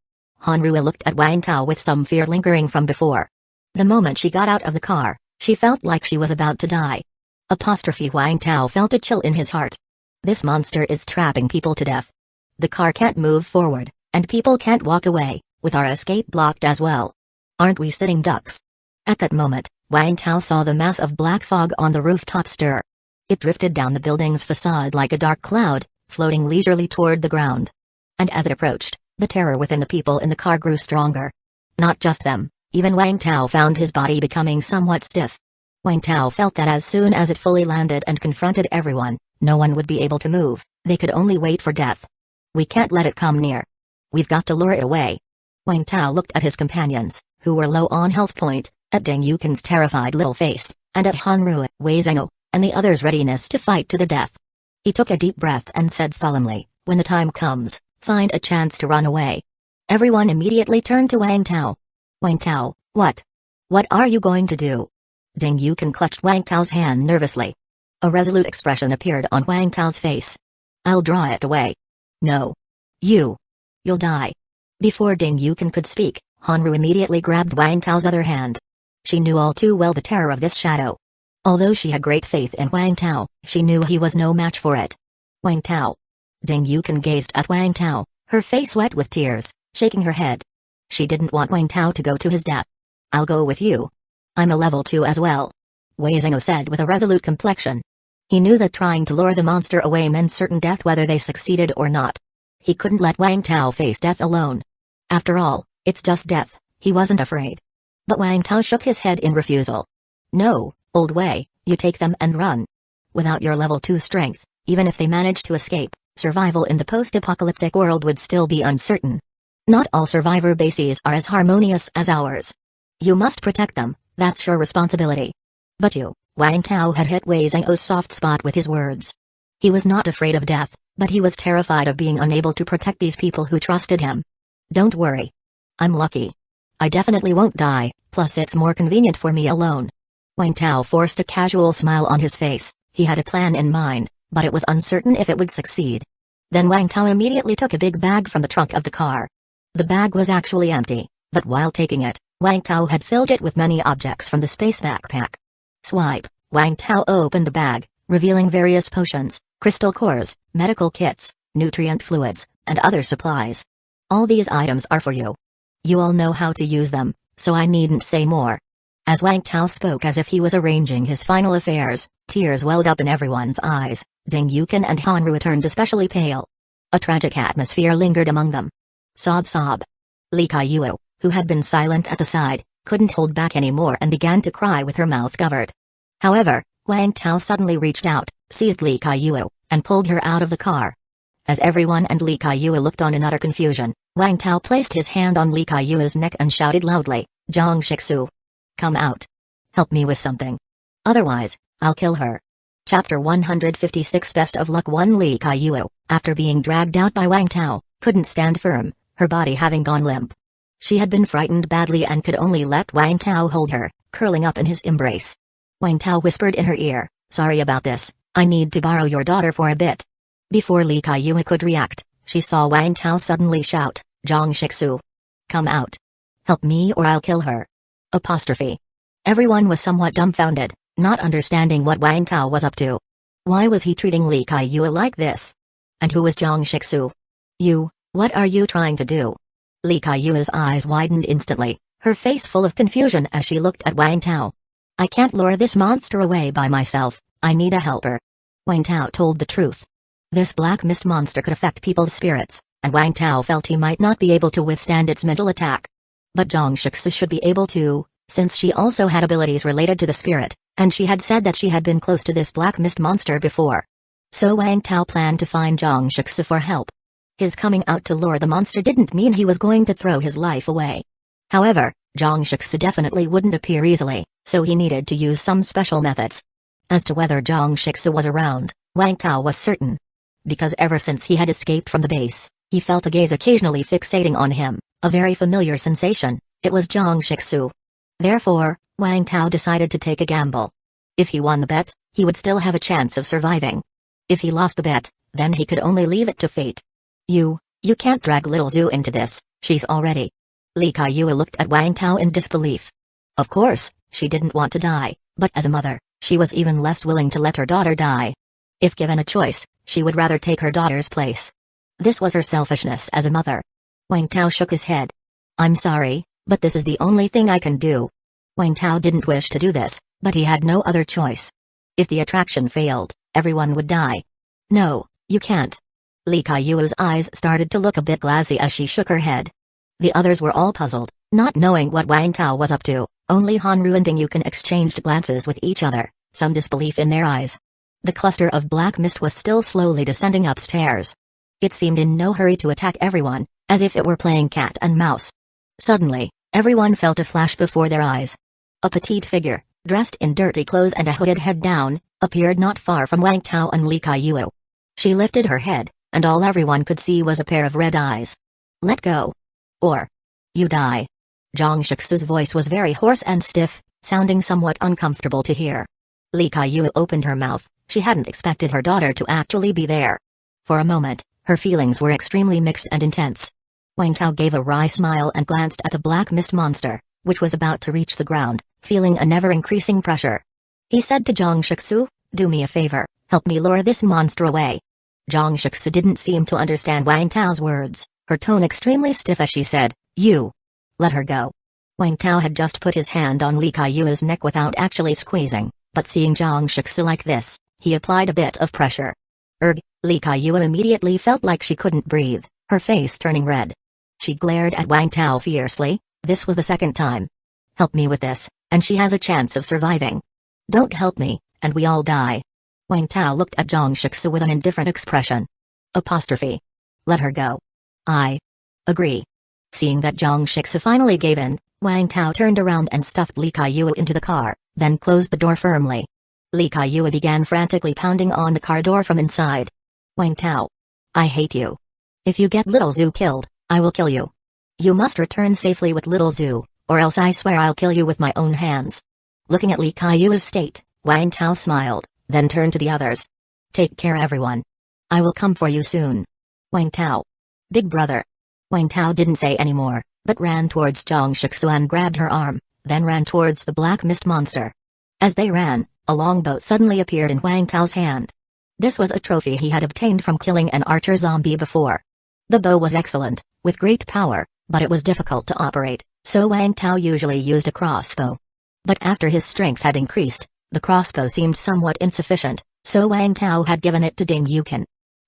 Speaker 1: Hanrui looked at Wang Tao with some fear lingering from before. The moment she got out of the car, she felt like she was about to die. Wang Tao felt a chill in his heart. This monster is trapping people to death. The car can't move forward, and people can't walk away, with our escape blocked as well. Aren't we sitting ducks? At that moment, Wang Tao saw the mass of black fog on the rooftop stir. It drifted down the building's facade like a dark cloud, floating leisurely toward the ground. And as it approached, the terror within the people in the car grew stronger. Not just them, even Wang Tao found his body becoming somewhat stiff. Wang Tao felt that as soon as it fully landed and confronted everyone, no one would be able to move, They could only wait for death. We can't let it come near. We've got to lure it away. Wang Tao looked at his companions, who were low on health point, at Ding Yukin's terrified little face, and at Hanru, Wei Zhengou, and the others' readiness to fight to the death. He took a deep breath and said solemnly, when the time comes, find a chance to run away. Everyone immediately turned to Wang Tao. Wang Tao, what? What are you going to do? Ding Yukin clutched Wang Tao's hand nervously. A resolute expression appeared on Wang Tao's face. I'll draw it away. No. You'll die. Before Ding Yukin could speak, Hanru immediately grabbed Wang Tao's other hand. She knew all too well the terror of this shadow. Although she had great faith in Wang Tao, she knew he was no match for it. Wang Tao. Ding Yukin gazed at Wang Tao, her face wet with tears, shaking her head. She didn't want Wang Tao to go to his death. I'll go with you. I'm a level 2 as well. Wei Zhengou said with a resolute complexion. He knew that trying to lure the monster away meant certain death whether they succeeded or not. He couldn't let Wang Tao face death alone. After all, it's just death, he wasn't afraid. But Wang Tao shook his head in refusal. No, old Wei, you take them and run. Without your level 2 strength, even if they manage to escape, survival in the post-apocalyptic world would still be uncertain. Not all survivor bases are as harmonious as ours. You must protect them, that's your responsibility. But you, Wang Tao had hit Wei Zhengou's soft spot with his words. He was not afraid of death, but he was terrified of being unable to protect these people who trusted him. Don't worry. I'm lucky. I definitely won't die, plus it's more convenient for me alone. Wang Tao forced a casual smile on his face. He had a plan in mind, but it was uncertain if it would succeed. Then Wang Tao immediately took a big bag from the trunk of the car. The bag was actually empty, but while taking it, Wang Tao had filled it with many objects from the space backpack. Swipe, Wang Tao opened the bag, revealing various potions, crystal cores, medical kits, nutrient fluids, and other supplies. All these items are for you. You all know how to use them, so I needn't say more. As Wang Tao spoke as if he was arranging his final affairs, tears welled up in everyone's eyes. Ding Yukin and Hanru turned especially pale. A tragic atmosphere lingered among them. Sob sob. Li Kaiyuo, who had been silent at the side, couldn't hold back anymore and began to cry with her mouth covered. However, Wang Tao suddenly reached out, seized Li Kaiyuo, and pulled her out of the car. As everyone and Li Kaiyuo looked on in utter confusion, Wang Tao placed his hand on Li Kaiyuo's neck and shouted loudly, Zhang Shixu. Come out. Help me with something. Otherwise, I'll kill her. Chapter 156 Best of Luck 1 Li Kaiyuo, after being dragged out by Wang Tao, couldn't stand firm, her body having gone limp. She had been frightened badly and could only let Wang Tao hold her, curling up in his embrace. Wang Tao whispered in her ear, sorry about this, I need to borrow your daughter for a bit. Before Li Kaiyuo could react, she saw Wang Tao suddenly shout, Zhang Shixu. Come out. Help me or I'll kill her. Apostrophe. Everyone was somewhat dumbfounded, not understanding what Wang Tao was up to. Why was he treating Li Kaiyuo like this? And who was Zhang Shixu? You, what are you trying to do? Li Kaiyuo's eyes widened instantly, her face full of confusion as she looked at Wang Tao. I can't lure this monster away by myself, I need a helper. Wang Tao told the truth. This black mist monster could affect people's spirits, and Wang Tao felt he might not be able to withstand its mental attack. But Zhang Shixu should be able to, since she also had abilities related to the spirit, and she had said that she had been close to this black mist monster before. So Wang Tao planned to find Zhang Shixu for help. His coming out to lure the monster didn't mean he was going to throw his life away. However, Zhang Shixu definitely wouldn't appear easily, so he needed to use some special methods. As to whether Zhang Shixu was around, Wang Tao was certain. Because ever since he had escaped from the base, he felt a gaze occasionally fixating on him, a very familiar sensation. It was Zhang Shixu. Therefore, Wang Tao decided to take a gamble. If he won the bet, he would still have a chance of surviving. If he lost the bet, then he could only leave it to fate. You can't drag little Zhu into this, she's already. Li Kaiyuo looked at Wang Tao in disbelief. Of course, she didn't want to die, but as a mother, she was even less willing to let her daughter die. If given a choice, she would rather take her daughter's place. This was her selfishness as a mother. Wang Tao shook his head. I'm sorry, but this is the only thing I can do. Wang Tao didn't wish to do this, but he had no other choice. If the attraction failed, everyone would die. No, you can't. Li Kaiyuo's eyes started to look a bit glassy as she shook her head. The others were all puzzled, not knowing what Wang Tao was up to. Only Hanru and Ding Yukin exchanged glances with each other, some disbelief in their eyes. The cluster of black mist was still slowly descending upstairs. It seemed in no hurry to attack everyone, as if it were playing cat and mouse. Suddenly, everyone felt a flash before their eyes. A petite figure, dressed in dirty clothes and a hooded head down, appeared not far from Wang Tao and Li Kaiyuo. She lifted her head, and all everyone could see was a pair of red eyes. "Let go. Or you die." Zhang Shixu's voice was very hoarse and stiff, sounding somewhat uncomfortable to hear. Li Kaiyuo opened her mouth. She hadn't expected her daughter to actually be there. For a moment, her feelings were extremely mixed and intense. Wang Tao gave a wry smile and glanced at the black mist monster, which was about to reach the ground, feeling a never-increasing pressure. He said to Zhang Shixu, "Do me a favor, help me lure this monster away." Zhang Shixu didn't seem to understand Wang Tao's words, her tone extremely stiff as she said, "You. Let her go." Wang Tao had just put his hand on Li Kaiyuo's neck without actually squeezing, but seeing Zhang Shixu like this, he applied a bit of pressure. Li Kaiyuo immediately felt like she couldn't breathe, her face turning red. She glared at Wang Tao fiercely. This was the second time. "Help me with this, and she has a chance of surviving. Don't help me, and we all die." Wang Tao looked at Zhang Shixu with an indifferent expression. Apostrophe. "Let her go." "I agree." Seeing that Zhang Shixu finally gave in, Wang Tao turned around and stuffed Li Kaiyuo into the car, then closed the door firmly. Li Kaiyuo began frantically pounding on the car door from inside. "Wang Tao. I hate you. If you get little Zhu killed, I will kill you. You must return safely with little Zhu, or else I swear I'll kill you with my own hands." Looking at Li Kaiyuo's state, Wang Tao smiled, then turned to the others. "Take care everyone. I will come for you soon. Wang Tao. Big brother." Wang Tao didn't say any more, but ran towards Zhang Shixu and grabbed her arm, then ran towards the black mist monster. As they ran, a longbow suddenly appeared in Wang Tao's hand. This was a trophy he had obtained from killing an archer zombie before. The bow was excellent, with great power, but it was difficult to operate, so Wang Tao usually used a crossbow. But after his strength had increased, the crossbow seemed somewhat insufficient, so Wang Tao had given it to Ding Yukin.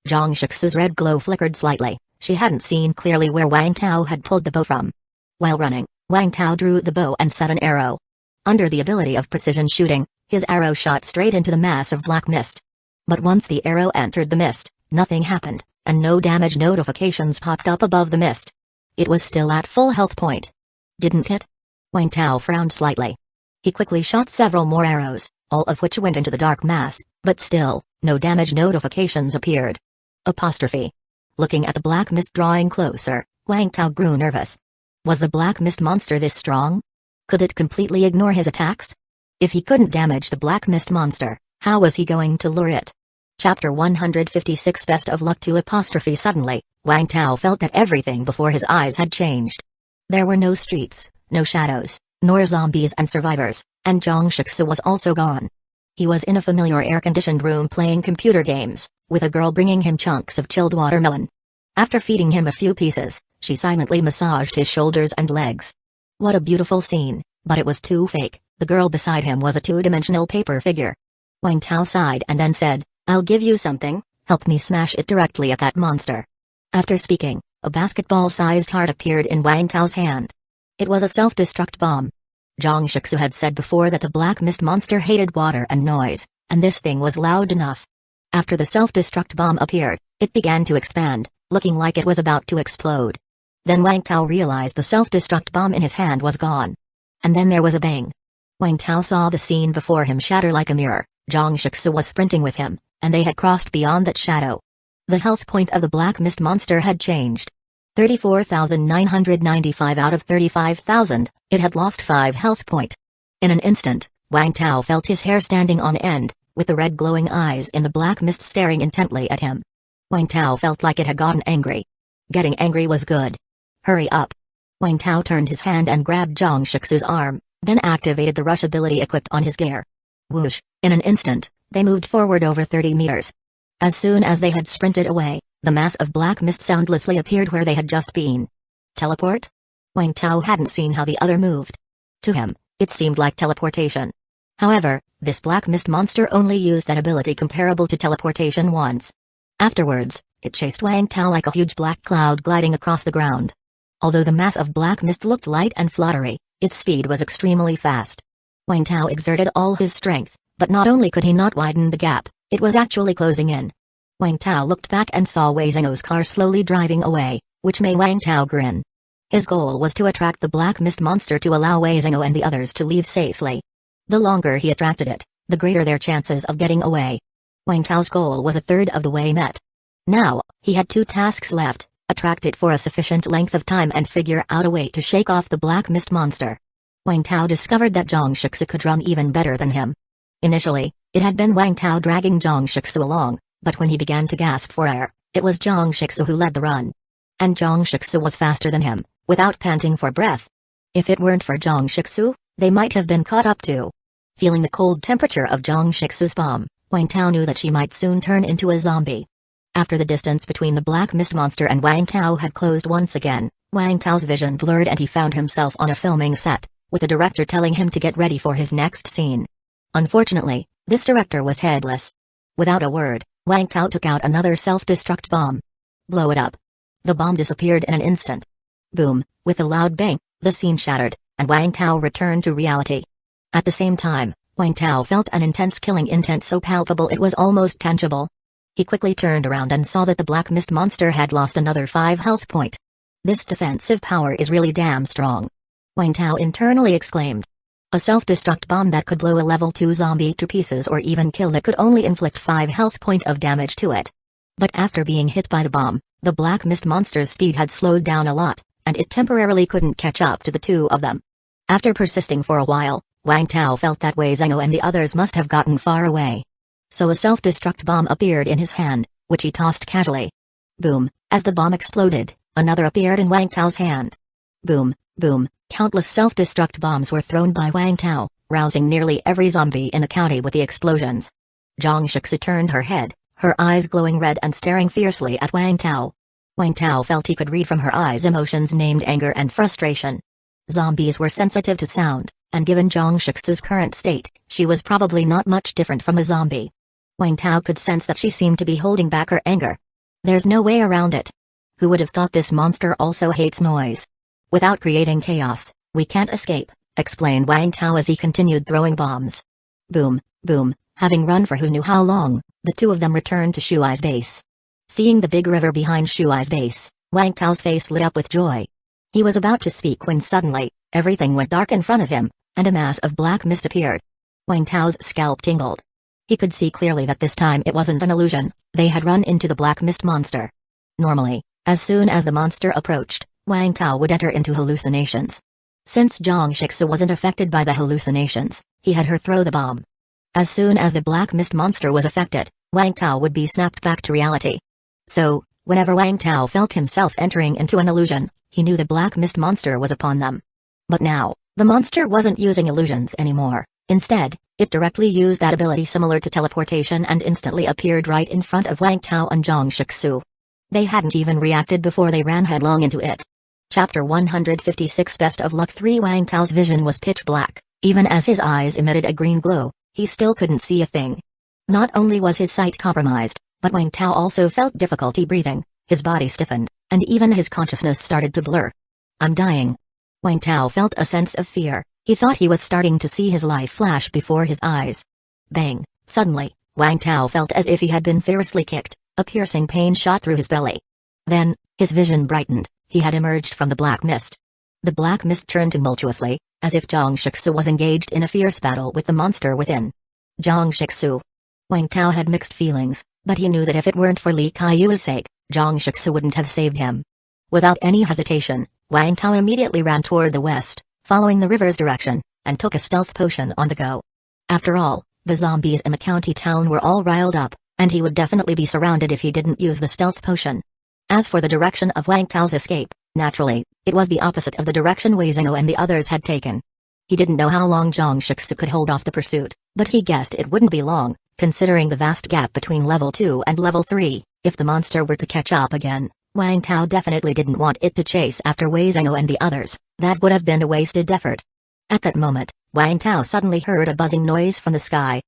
Speaker 1: Zhang Shixu's red glow flickered slightly. She hadn't seen clearly where Wang Tao had pulled the bow from. While running, Wang Tao drew the bow and set an arrow. Under the ability of precision shooting, his arrow shot straight into the mass of black mist. But once the arrow entered the mist, nothing happened, and no damage notifications popped up above the mist. It was still at full health point. Didn't it? Wang Tao frowned slightly. He quickly shot several more arrows, all of which went into the dark mass, but still, no damage notifications appeared. Apostrophe. Looking at the black mist drawing closer, Wang Tao grew nervous. Was the black mist monster this strong? Could it completely ignore his attacks? If he couldn't damage the black mist monster, how was he going to lure it? Chapter 156 Best of Luck to apostrophe. Suddenly, Wang Tao felt that everything before his eyes had changed. There were no streets, no shadows, nor zombies and survivors, and Zhang Shixu was also gone. He was in a familiar air-conditioned room playing computer games, with a girl bringing him chunks of chilled watermelon. After feeding him a few pieces, she silently massaged his shoulders and legs. What a beautiful scene, but it was too fake. The girl beside him was a two-dimensional paper figure. Wang Tao sighed and then said, "I'll give you something, help me smash it directly at that monster." After speaking, a basketball-sized heart appeared in Wang Tao's hand. It was a self-destruct bomb. Zhang Shixu had said before that the black mist monster hated water and noise, and this thing was loud enough. After the self-destruct bomb appeared, it began to expand, looking like it was about to explode. Then Wang Tao realized the self-destruct bomb in his hand was gone. And then there was a bang. Wang Tao saw the scene before him shatter like a mirror. Zhang Shixu was sprinting with him, and they had crossed beyond that shadow. The health point of the black mist monster had changed. 34,995 out of 35,000, it had lost 5 health point. In an instant, Wang Tao felt his hair standing on end, with the red glowing eyes in the black mist staring intently at him. Wang Tao felt like it had gotten angry. Getting angry was good. Hurry up. Wang Tao turned his hand and grabbed Zhang Shixu's arm, then activated the rush ability equipped on his gear. Whoosh, in an instant, they moved forward over 30 meters. As soon as they had sprinted away, the mass of black mist soundlessly appeared where they had just been. Teleport? Wang Tao hadn't seen how the other moved. To him, it seemed like teleportation. However, this black mist monster only used an ability comparable to teleportation once. Afterwards, it chased Wang Tao like a huge black cloud gliding across the ground. Although the mass of black mist looked light and fluttery, its speed was extremely fast. Wang Tao exerted all his strength, but not only could he not widen the gap, It was actually closing in. Wang Tao looked back and saw Wei Zhengou's car slowly driving away, which made Wang Tao grin. His goal was to attract the black mist monster to allow Wei Zhengou and the others to leave safely. The longer he attracted it, the greater their chances of getting away. Wang Tao's goal was a third of the way met. Now, he had 2 tasks left: attract it for a sufficient length of time and figure out a way to shake off the black mist monster. Wang Tao discovered that Zhang Shixu could run even better than him. Initially, it had been Wang Tao dragging Zhang Shixu along, but when he began to gasp for air, it was Zhang Shixu who led the run. And Zhang Shixu was faster than him, without panting for breath. If it weren't for Zhang Shixu, they might have been caught up too. Feeling the cold temperature of Zhang Shixu's palm, Wang Tao knew that she might soon turn into a zombie. After the distance between the black mist monster and Wang Tao had closed once again, Wang Tao's vision blurred and he found himself on a filming set, with the director telling him to get ready for his next scene. Unfortunately, this director was headless. Without a word, Wang Tao took out another self-destruct bomb. Blow it up. The bomb disappeared in an instant. Boom, with a loud bang, the scene shattered, and Wang Tao returned to reality. At the same time, Wang Tao felt an intense killing intent so palpable it was almost tangible. He quickly turned around and saw that the black mist monster had lost another 5 health point. This defensive power is really damn strong. Wang Tao internally exclaimed. A self-destruct bomb that could blow a level 2 zombie to pieces or even kill it could only inflict 5 health point of damage to it. But after being hit by the bomb, the black mist monster's speed had slowed down a lot, and it temporarily couldn't catch up to the 2 of them. After persisting for a while, Wang Tao felt that Wei Zhengou and the others must have gotten far away. So a self-destruct bomb appeared in his hand, which he tossed casually. Boom, as the bomb exploded, another appeared in Wang Tao's hand. Boom, boom, countless self-destruct bombs were thrown by Wang Tao, rousing nearly every zombie in the county with the explosions. Zhang Shixu turned her head, her eyes glowing red and staring fiercely at Wang Tao. Wang Tao felt he could read from her eyes emotions named anger and frustration. Zombies were sensitive to sound, and given Zhang Shixu's current state, she was probably not much different from a zombie. Wang Tao could sense that she seemed to be holding back her anger. There's no way around it. Who would have thought this monster also hates noise? Without creating chaos, we can't escape, explained Wang Tao as he continued throwing bombs. Boom, boom, having run for who knew how long, the 2 of them returned to Shuai's base. Seeing the big river behind Shuai's base, Wang Tao's face lit up with joy. He was about to speak when suddenly, everything went dark in front of him, and a mass of black mist appeared. Wang Tao's scalp tingled. He could see clearly that this time it wasn't an illusion, they had run into the black mist monster. Normally, as soon as the monster approached, Wang Tao would enter into hallucinations. Since Zhang Shixu wasn't affected by the hallucinations, he had her throw the bomb. As soon as the black mist monster was affected, Wang Tao would be snapped back to reality. So, whenever Wang Tao felt himself entering into an illusion, he knew the black mist monster was upon them. But now, the monster wasn't using illusions anymore. Instead, it directly used that ability similar to teleportation and instantly appeared right in front of Wang Tao and Zhang Shixu. They hadn't even reacted before they ran headlong into it. Chapter 156 Best of Luck 3 Wang Tao's vision was pitch black. Even as his eyes emitted a green glow, he still couldn't see a thing. Not only was his sight compromised, but Wang Tao also felt difficulty breathing, his body stiffened, and even his consciousness started to blur. I'm dying. Wang Tao felt a sense of fear. He thought he was starting to see his life flash before his eyes. Bang! Suddenly, Wang Tao felt as if he had been fiercely kicked. A piercing pain shot through his belly. Then, his vision brightened. He had emerged from the black mist. The black mist churned tumultuously, as if Zhang Shixu was engaged in a fierce battle with the monster within. Zhang Shixu. Wang Tao had mixed feelings, but he knew that if it weren't for Li Kaiyu's sake, Zhang Shixu wouldn't have saved him. Without any hesitation, Wang Tao immediately ran toward the west, following the river's direction, and took a stealth potion on the go. After all, the zombies in the county town were all riled up, and he would definitely be surrounded if he didn't use the stealth potion. As for the direction of Wang Tao's escape, naturally, it was the opposite of the direction Wei Zhengou and the others had taken. He didn't know how long Zhang Shixu could hold off the pursuit, but he guessed it wouldn't be long, considering the vast gap between level 2 and level 3. If the monster were to catch up again, Wang Tao definitely didn't want it to chase after Wei Zhengou and the others. That would have been a wasted effort. At that moment, Wang Tao suddenly heard a buzzing noise from the sky.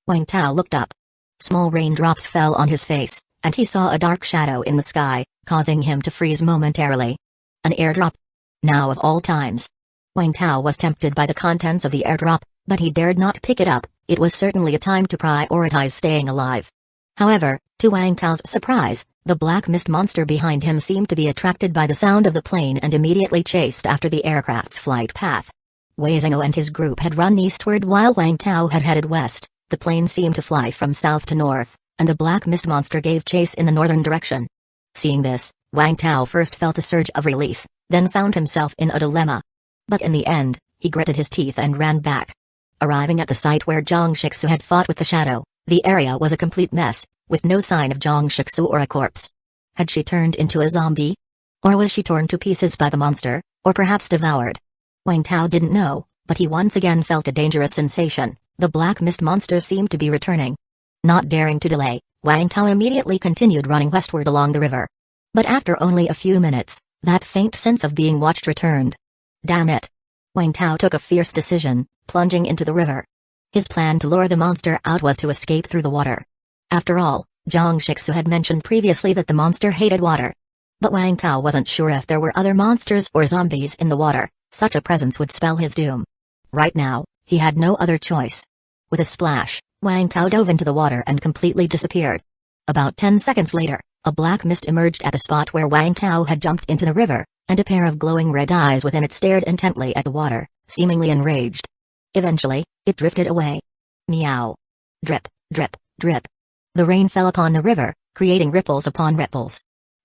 Speaker 1: Wang Tao looked up. Small raindrops fell on his face, and he saw a dark shadow in the sky, causing him to freeze momentarily. An airdrop? Now of all times. Wang Tao was tempted by the contents of the airdrop, But he dared not pick it up. It was certainly a time to prioritize staying alive. However, to Wang Tao's surprise, the black mist monster behind him seemed to be attracted by the sound of the plane and immediately chased after the aircraft's flight path. Wei Zhengou and his group had run eastward while Wang Tao had headed west. The plane seemed to fly from south to north, and the black mist monster gave chase in the northern direction. Seeing this, Wang Tao first felt a surge of relief, then found himself in a dilemma. But in the end, he gritted his teeth and ran back. Arriving at the site where Zhang Shixu had fought with the shadow, the area was a complete mess, with no sign of Zhang Shixu or a corpse. Had she turned into a zombie? Or was she torn to pieces by the monster, or perhaps devoured? Wang Tao didn't know, but he once again felt a dangerous sensation. The black mist monster seemed to be returning. Not daring to delay, Wang Tao immediately continued running westward along the river. But after only a few minutes, that faint sense of being watched returned. Damn it! Wang Tao took a fierce decision, plunging into the river. His plan to lure the monster out was to escape through the water. After all, Zhang Shixu had mentioned previously that the monster hated water. But Wang Tao wasn't sure if there were other monsters or zombies in the water. Such a presence would spell his doom. Right now, he had no other choice. With a splash, Wang Tao dove into the water and completely disappeared. About 10 seconds later, a black mist emerged at the spot where Wang Tao had jumped into the river, and a pair of glowing red eyes within it stared intently at the water, seemingly enraged. Eventually, it drifted away. Meow. Drip, drip, drip. The rain fell upon the river, creating ripples upon ripples.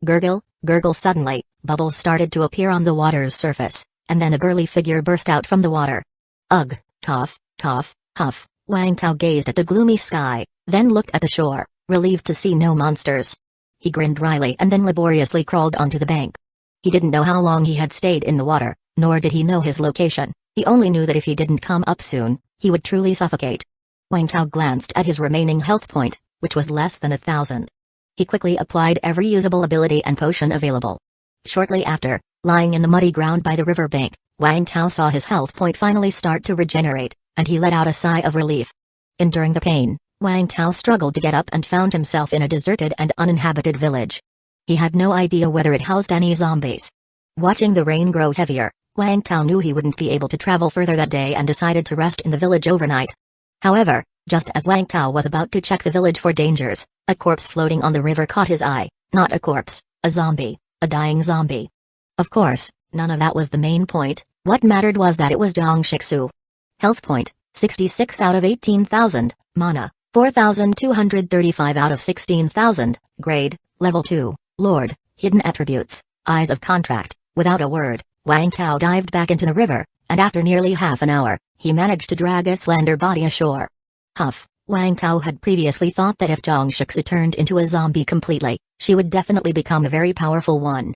Speaker 1: Gurgle, gurgle. Suddenly, bubbles started to appear on the water's surface, and then a burly figure burst out from the water. Ugh, cough, cough, huff. Wang Tao gazed at the gloomy sky, then looked at the shore, relieved to see no monsters. He grinned wryly and then laboriously crawled onto the bank. He didn't know how long he had stayed in the water, nor did he know his location. He only knew that if he didn't come up soon, he would truly suffocate. Wang Tao glanced at his remaining health point, which was less than 1,000. He quickly applied every usable ability and potion available. Shortly after, lying in the muddy ground by the river bank, Wang Tao saw his health point finally start to regenerate, and he let out a sigh of relief. Enduring the pain, Wang Tao struggled to get up and found himself in a deserted and uninhabited village. He had no idea whether it housed any zombies. Watching the rain grow heavier, Wang Tao knew he wouldn't be able to travel further that day and decided to rest in the village overnight. However, just as Wang Tao was about to check the village for dangers, a corpse floating on the river caught his eye. Not a corpse, a zombie, a dying zombie. Of course, none of that was the main point. What mattered was that it was Zhang Shixu. Health point, 66 out of 18,000, mana, 4,235 out of 16,000, grade, level 2, Lord, hidden attributes, Eyes of Contract. Without a word, Wang Tao dived back into the river, and after nearly half an hour, he managed to drag a slender body ashore. Huff, Wang Tao had previously thought that if Zhang Shixu turned into a zombie completely, she would definitely become a very powerful one.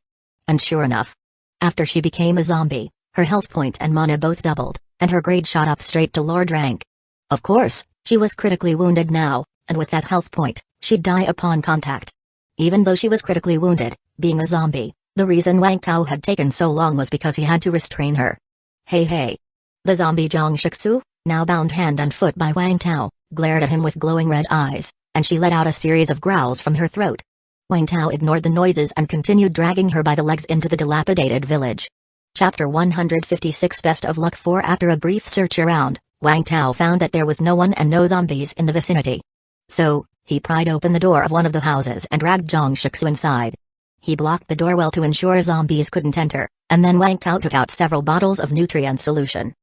Speaker 1: And sure enough, after she became a zombie, her health point and mana both doubled, and her grade shot up straight to Lord rank. Of course, she was critically wounded now, and with that health point, she'd die upon contact. Even though she was critically wounded, being a zombie, the reason Wang Tao had taken so long was because he had to restrain her. Hey hey! The zombie Zhang Shixu, now bound hand and foot by Wang Tao, glared at him with glowing red eyes, and she let out a series of growls from her throat. Wang Tao ignored the noises and continued dragging her by the legs into the dilapidated village. Chapter 156 Best of Luck 4 After a brief search around, Wang Tao found that there was no one and no zombies in the vicinity. So, he pried open the door of one of the houses and dragged Zhang Shixu inside. He blocked the door well to ensure zombies couldn't enter, and then Wang Tao took out several bottles of nutrient solution.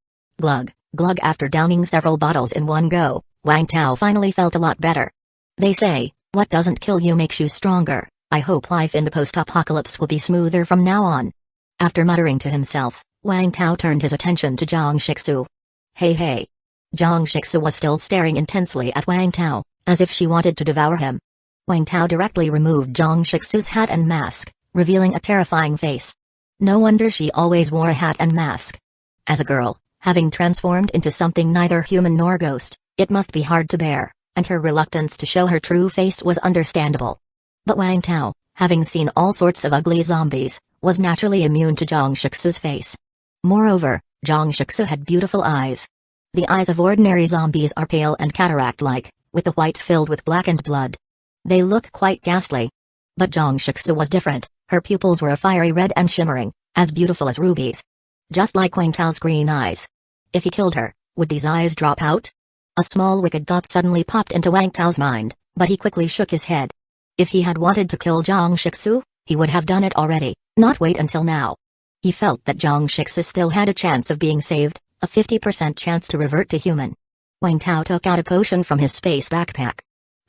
Speaker 1: Glug, glug. After downing several bottles in one go, Wang Tao finally felt a lot better. They say, what doesn't kill you makes you stronger. I hope life in the post-apocalypse will be smoother from now on. After muttering to himself, Wang Tao turned his attention to Zhang Shixu. Hey hey! Zhang Shixu was still staring intensely at Wang Tao, as if she wanted to devour him. Wang Tao directly removed Zhang Shixu's hat and mask, revealing a terrifying face. No wonder she always wore a hat and mask. As a girl, having transformed into something neither human nor ghost, it must be hard to bear, and her reluctance to show her true face was understandable. But Wang Tao, having seen all sorts of ugly zombies, was naturally immune to Zhang Shixu's face. Moreover, Zhang Shixu had beautiful eyes. The eyes of ordinary zombies are pale and cataract-like, with the whites filled with blackened blood. They look quite ghastly. But Zhang Shixu was different. Her pupils were a fiery red and shimmering, as beautiful as rubies. Just like Wang Tao's green eyes. If he killed her, Would these eyes drop out? A small wicked thought suddenly popped into Wang Tao's mind, but he quickly shook his head. If he had wanted to kill Zhang Shixu, he would have done it already, not wait until now. He felt that Zhang Shixu still had a chance of being saved, a 50% chance to revert to human. Wang Tao took out a potion from his space backpack.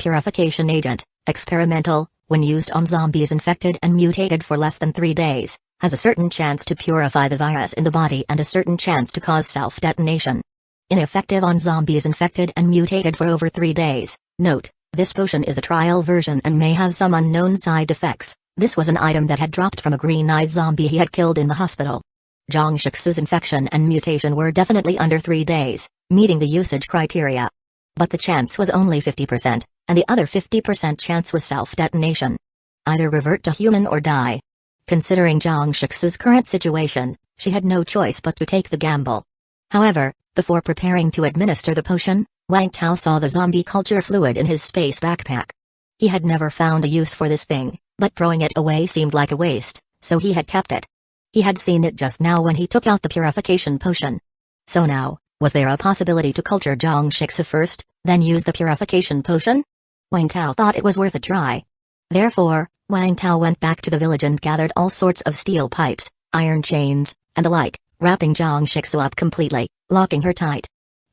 Speaker 1: Purification agent, experimental, when used on zombies infected and mutated for less than 3 days, has a certain chance to purify the virus in the body and a certain chance to cause self-detonation. Ineffective on zombies infected and mutated for over 3 days. Note, this potion is a trial version and may have some unknown side effects. This was an item that had dropped from a green-eyed zombie he had killed in the hospital. Zhang Shixu's infection and mutation were definitely under 3 days, meeting the usage criteria. But the chance was only 50%, and the other 50% chance was self-detonation. Either revert to human or die. Considering Zhang Shixu's current situation, she had no choice but to take the gamble. However, before preparing to administer the potion, Wang Tao saw the zombie culture fluid in his space backpack. He had never found a use for this thing, but throwing it away seemed like a waste, so he had kept it. He had seen it just now when he took out the purification potion. So now, was there a possibility to culture Zhang Shixu first, then use the purification potion? Wang Tao thought it was worth a try. Therefore, Wang Tao went back to the village and gathered all sorts of steel pipes, iron chains, and the like, wrapping Zhang Shixu up completely, locking her tight.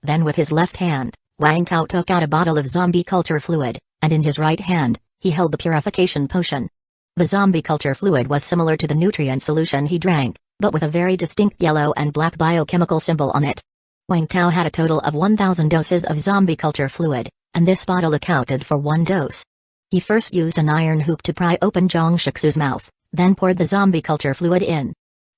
Speaker 1: Then with his left hand, Wang Tao took out a bottle of zombie culture fluid, and in his right hand, he held the purification potion. The zombie culture fluid was similar to the nutrient solution he drank, but with a very distinct yellow and black biochemical symbol on it. Wang Tao had a total of 1,000 doses of zombie culture fluid, and this bottle accounted for 1 dose. He first used an iron hoop to pry open Zhang Shixu's mouth, then poured the zombie culture fluid in.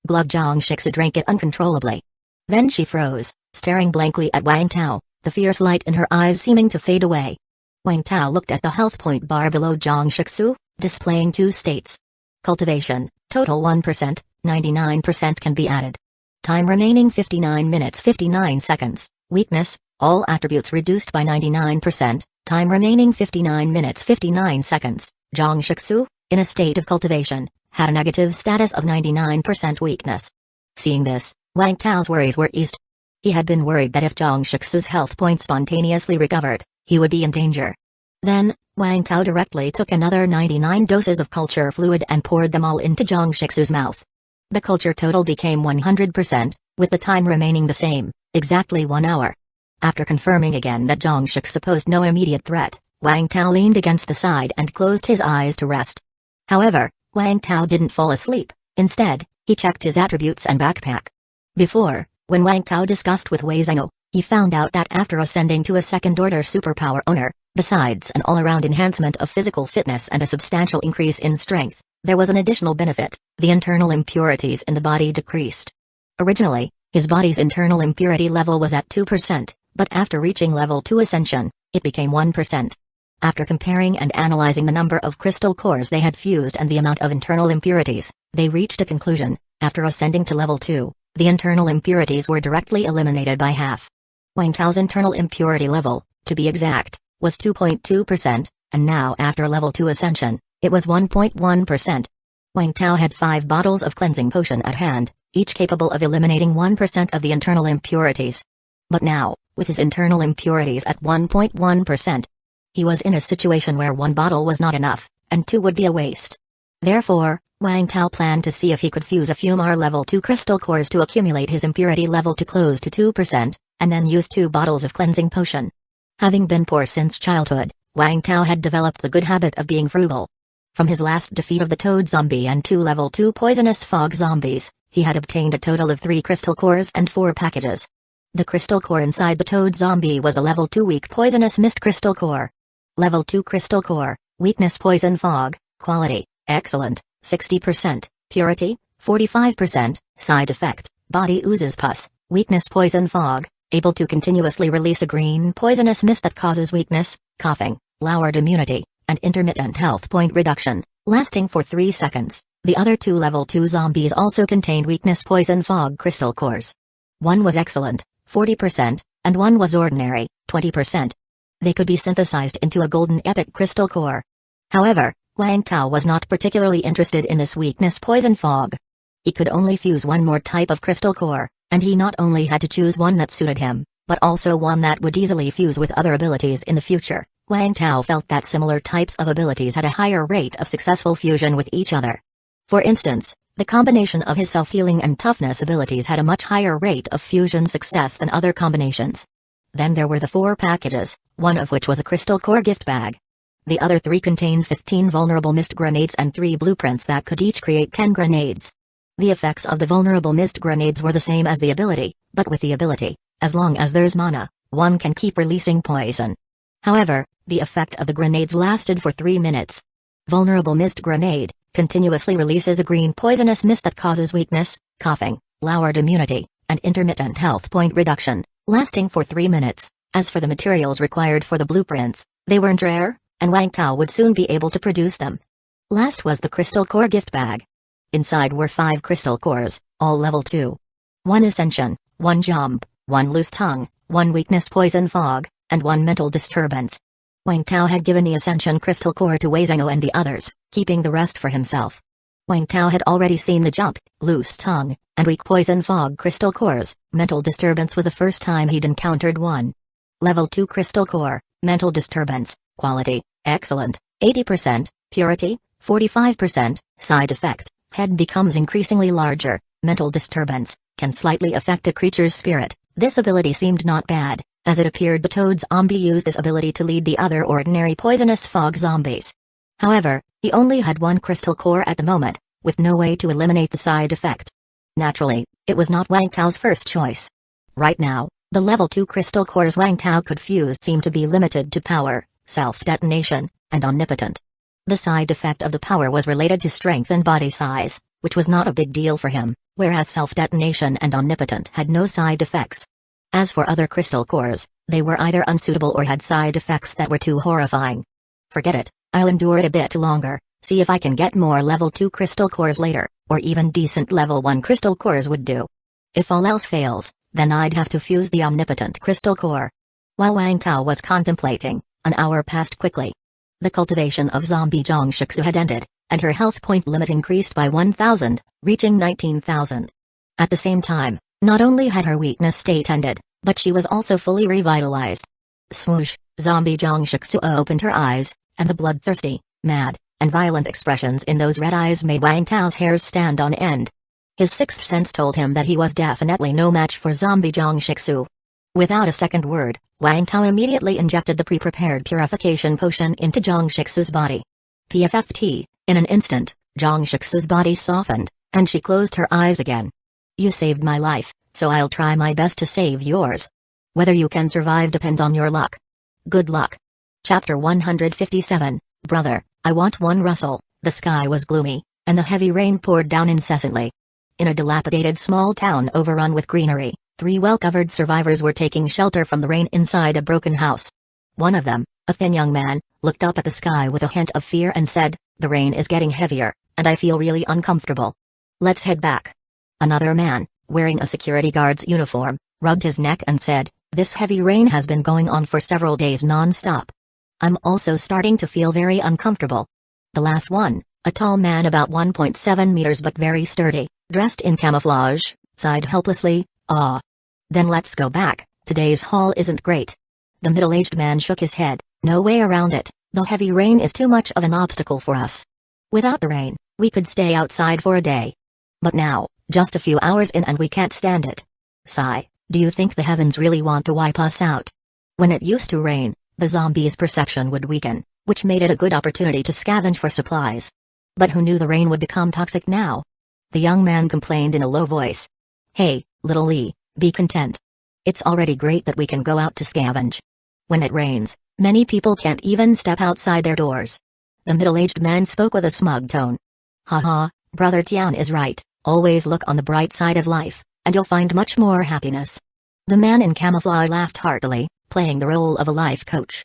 Speaker 1: Glug. Zhang Shixu drank it uncontrollably. Then she froze, staring blankly at Wang Tao, the fierce light in her eyes seeming to fade away. Wang Tao looked at the health point bar below Zhang Shixu, displaying 2 states. Cultivation, total 1%, 99% can be added. Time remaining 59 minutes 59 seconds, weakness, all attributes reduced by 99%, time remaining 59 minutes 59 seconds. Zhang Shixu, in a state of cultivation, had a negative status of 99% weakness. Seeing this, Wang Tao's worries were eased. He had been worried that if Zhang Shixu's health points spontaneously recovered, he would be in danger. Then, Wang Tao directly took another 99 doses of culture fluid and poured them all into Zhang Shixu's mouth. The culture total became 100%, with the time remaining the same, exactly 1 hour. After confirming again that Zhang Shixu posed no immediate threat, Wang Tao leaned against the side and closed his eyes to rest. However, Wang Tao didn't fall asleep. Instead, he checked his attributes and backpack. Before, when Wang Tao discussed with Wei Zhengou, he found out that after ascending to a second-order superpower owner, besides an all-around enhancement of physical fitness and a substantial increase in strength, there was an additional benefit: the internal impurities in the body decreased. Originally, his body's internal impurity level was at 2%, but after reaching level 2 ascension, it became 1%. After comparing and analyzing the number of crystal cores they had fused and the amount of internal impurities, they reached a conclusion: after ascending to level 2, the internal impurities were directly eliminated by half. Wang Tao's internal impurity level, to be exact, was 2.2%, and now after level 2 ascension, it was 1.1%. Wang Tao had 5 bottles of cleansing potion at hand, each capable of eliminating 1% of the internal impurities. But now, with his internal impurities at 1.1%, he was in a situation where 1 bottle was not enough, and 2 would be a waste. Therefore, Wang Tao planned to see if he could fuse a few more level 2 crystal cores to accumulate his impurity level to close to 2%, and then use 2 bottles of cleansing potion. Having been poor since childhood, Wang Tao had developed the good habit of being frugal. From his last defeat of the toad zombie and 2 level 2 poisonous fog zombies, he had obtained a total of 3 crystal cores and 4 packages. The crystal core inside the toad zombie was a level 2 weak poisonous mist crystal core. Level 2 crystal core, weakness poison fog, quality, excellent, 60%, purity, 45%, side effect, body oozes pus, weakness poison fog, able to continuously release a green poisonous mist that causes weakness, coughing, lowered immunity, and intermittent health point reduction, lasting for 3 seconds. The other 2 level 2 zombies also contained weakness poison fog crystal cores. One was excellent, 40%, and one was ordinary, 20%. They could be synthesized into a golden epic crystal core. However, Wang Tao was not particularly interested in this weakness poison fog. He could only fuse 1 more type of crystal core, and he not only had to choose one that suited him, but also one that would easily fuse with other abilities in the future. Wang Tao felt that similar types of abilities had a higher rate of successful fusion with each other. For instance, the combination of his self-healing and toughness abilities had a much higher rate of fusion success than other combinations. Then there were the 4 packages, one of which was a crystal core gift bag. The other 3 contained 15 vulnerable mist grenades and 3 blueprints that could each create 10 grenades. The effects of the vulnerable mist grenades were the same as the ability, but with the ability, as long as there's mana, one can keep releasing poison. However, the effect of the grenades lasted for 3 minutes. Vulnerable mist grenade continuously releases a green poisonous mist that causes weakness, coughing, lowered immunity, and intermittent health point reduction, lasting for 3 minutes. As for the materials required for the blueprints, they weren't rare, and Wang Tao would soon be able to produce them. Last was the crystal core gift bag. Inside were 5 crystal cores, all level 2. 1 ascension, 1 jump, 1 loose tongue, 1 weakness poison fog, and 1 mental disturbance. Wang Tao had given the ascension crystal core to Wei Zhenghou and the others, keeping the rest for himself. Wang Tao had already seen the jump, loose tongue, and weak poison fog crystal cores. Mental disturbance was the first time he'd encountered one. Level 2 crystal core, mental disturbance, quality, excellent, 80%, purity, 45%, side effect, head becomes increasingly larger, mental disturbance, can slightly affect a creature's spirit. This ability seemed not bad, as it appeared the toad zombie used this ability to lead the other ordinary poisonous fog zombies. However, he only had 1 crystal core at the moment, with no way to eliminate the side effect. Naturally, it was not Wang Tao's first choice. Right now, the level 2 crystal cores Wang Tao could fuse seemed to be limited to power, self-detonation, and omnipotent. The side effect of the power was related to strength and body size, which was not a big deal for him, whereas self-detonation and omnipotent had no side effects. As for other crystal cores, they were either unsuitable or had side effects that were too horrifying. Forget it, I'll endure it a bit longer, see if I can get more level 2 crystal cores later, or even decent level 1 crystal cores would do. If all else fails, then I'd have to fuse the omnipotent crystal core. While Wang Tao was contemplating, an hour passed quickly. The cultivation of zombie Zhang Shixu had ended, and her health point limit increased by 1,000, reaching 19,000. At the same time, not only had her weakness state ended, but she was also fully revitalized. Swoosh, zombie Zhang Shixu opened her eyes, and the bloodthirsty, mad, and violent expressions in those red eyes made Wang Tao's hairs stand on end. His sixth sense told him that he was definitely no match for zombie Zhang Shixu. Without a second word, Wang Tao immediately injected the pre-prepared purification potion into Zhang Shixu's body. PFFT, in an instant, Zhang Shixu's body softened, and she closed her eyes again. You saved my life, so I'll try my best to save yours. Whether you can survive depends on your luck. Good luck. Chapter 157, Brother, I want one rustle. The sky was gloomy, and the heavy rain poured down incessantly. In a dilapidated small town overrun with greenery, 3 well-covered survivors were taking shelter from the rain inside a broken house. One of them, a thin young man, looked up at the sky with a hint of fear and said, "The rain is getting heavier, and I feel really uncomfortable. Let's head back." Another man, wearing a security guard's uniform, rubbed his neck and said, "This heavy rain has been going on for several days non-stop. I'm also starting to feel very uncomfortable." The last one, a tall man about 1.7 meters but very sturdy, dressed in camouflage, sighed helplessly, "Ah. Then let's go back, today's haul isn't great." The middle-aged man shook his head, "No way around it, the heavy rain is too much of an obstacle for us. Without the rain, we could stay outside for a day. But now, just a few hours in and we can't stand it. Sigh, do you think the heavens really want to wipe us out?" When it used to rain, the zombies' perception would weaken, which made it a good opportunity to scavenge for supplies. But who knew the rain would become toxic now? The young man complained in a low voice. "Hey, little Lee, be content. It's already great that we can go out to scavenge. When it rains, many people can't even step outside their doors." The middle-aged man spoke with a smug tone. "Haha, Brother Tian is right, always look on the bright side of life, and you'll find much more happiness." The man in camouflage laughed heartily, playing the role of a life coach.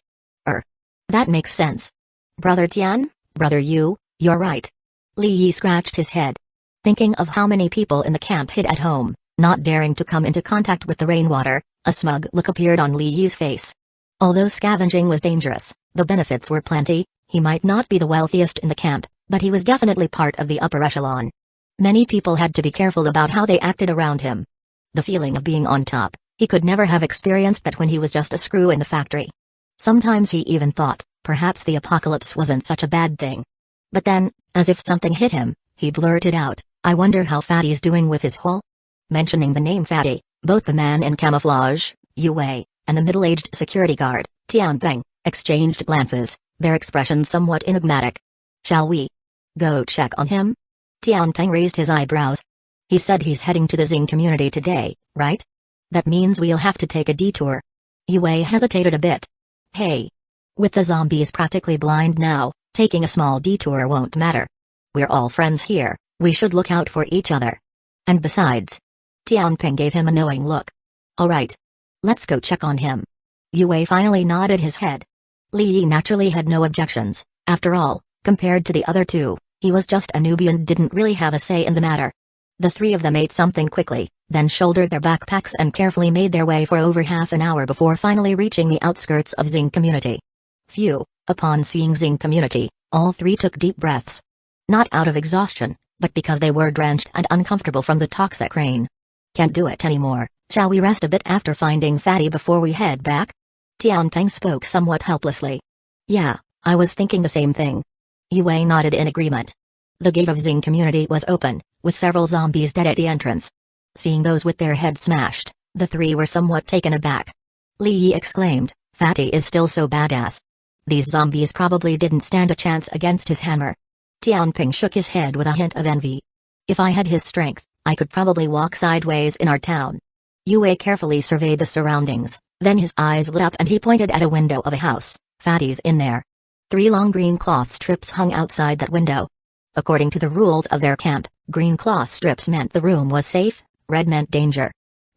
Speaker 1: That makes sense. Brother Tian, brother you're right." Li Yi scratched his head. Thinking of how many people in the camp hid at home, not daring to come into contact with the rainwater, a smug look appeared on Li Yi's face. Although scavenging was dangerous, the benefits were plenty. He might not be the wealthiest in the camp, but he was definitely part of the upper echelon. Many people had to be careful about how they acted around him. The feeling of being on top, He could never have experienced that when he was just a screw in the factory. Sometimes he even thought, perhaps the apocalypse wasn't such a bad thing. But then, as if something hit him, he blurted out, "I wonder how Fatty's doing with his haul?" Mentioning the name Fatty, both the man in camouflage, Yue, and the middle-aged security guard, Tianpeng, exchanged glances, their expressions somewhat enigmatic. "Shall we go check on him?" Tianpeng raised his eyebrows. "He said he's heading to the Xing community today, right? That means we'll have to take a detour." Yue hesitated a bit. "Hey. With the zombies practically blind now, taking a small detour won't matter. We're all friends here, we should look out for each other. And besides..." Tianping gave him a knowing look. "Alright. Let's go check on him." Yue finally nodded his head. Li Yi naturally had no objections. After all, compared to the other two, he was just a newbie and didn't really have a say in the matter. The three of them ate something quickly, then shouldered their backpacks and carefully made their way for over half an hour before finally reaching the outskirts of Xing community. Phew, upon seeing Xing community, all three took deep breaths. Not out of exhaustion, but because they were drenched and uncomfortable from the toxic rain. "Can't do it anymore, shall we rest a bit after finding Fatty before we head back?" Tianpeng spoke somewhat helplessly. "Yeah, I was thinking the same thing." Yue nodded in agreement. The gate of Xing community was open, with several zombies dead at the entrance. Seeing those with their heads smashed, the three were somewhat taken aback. Li Yi exclaimed, "Fatty is still so badass. These zombies probably didn't stand a chance against his hammer." Tianping shook his head with a hint of envy. "If I had his strength, I could probably walk sideways in our town." Yue carefully surveyed the surroundings, then his eyes lit up and he pointed at a window of a house. "Fatty's in there." 3 long green cloth strips hung outside that window. According to the rules of their camp, green cloth strips meant the room was safe, red meant danger.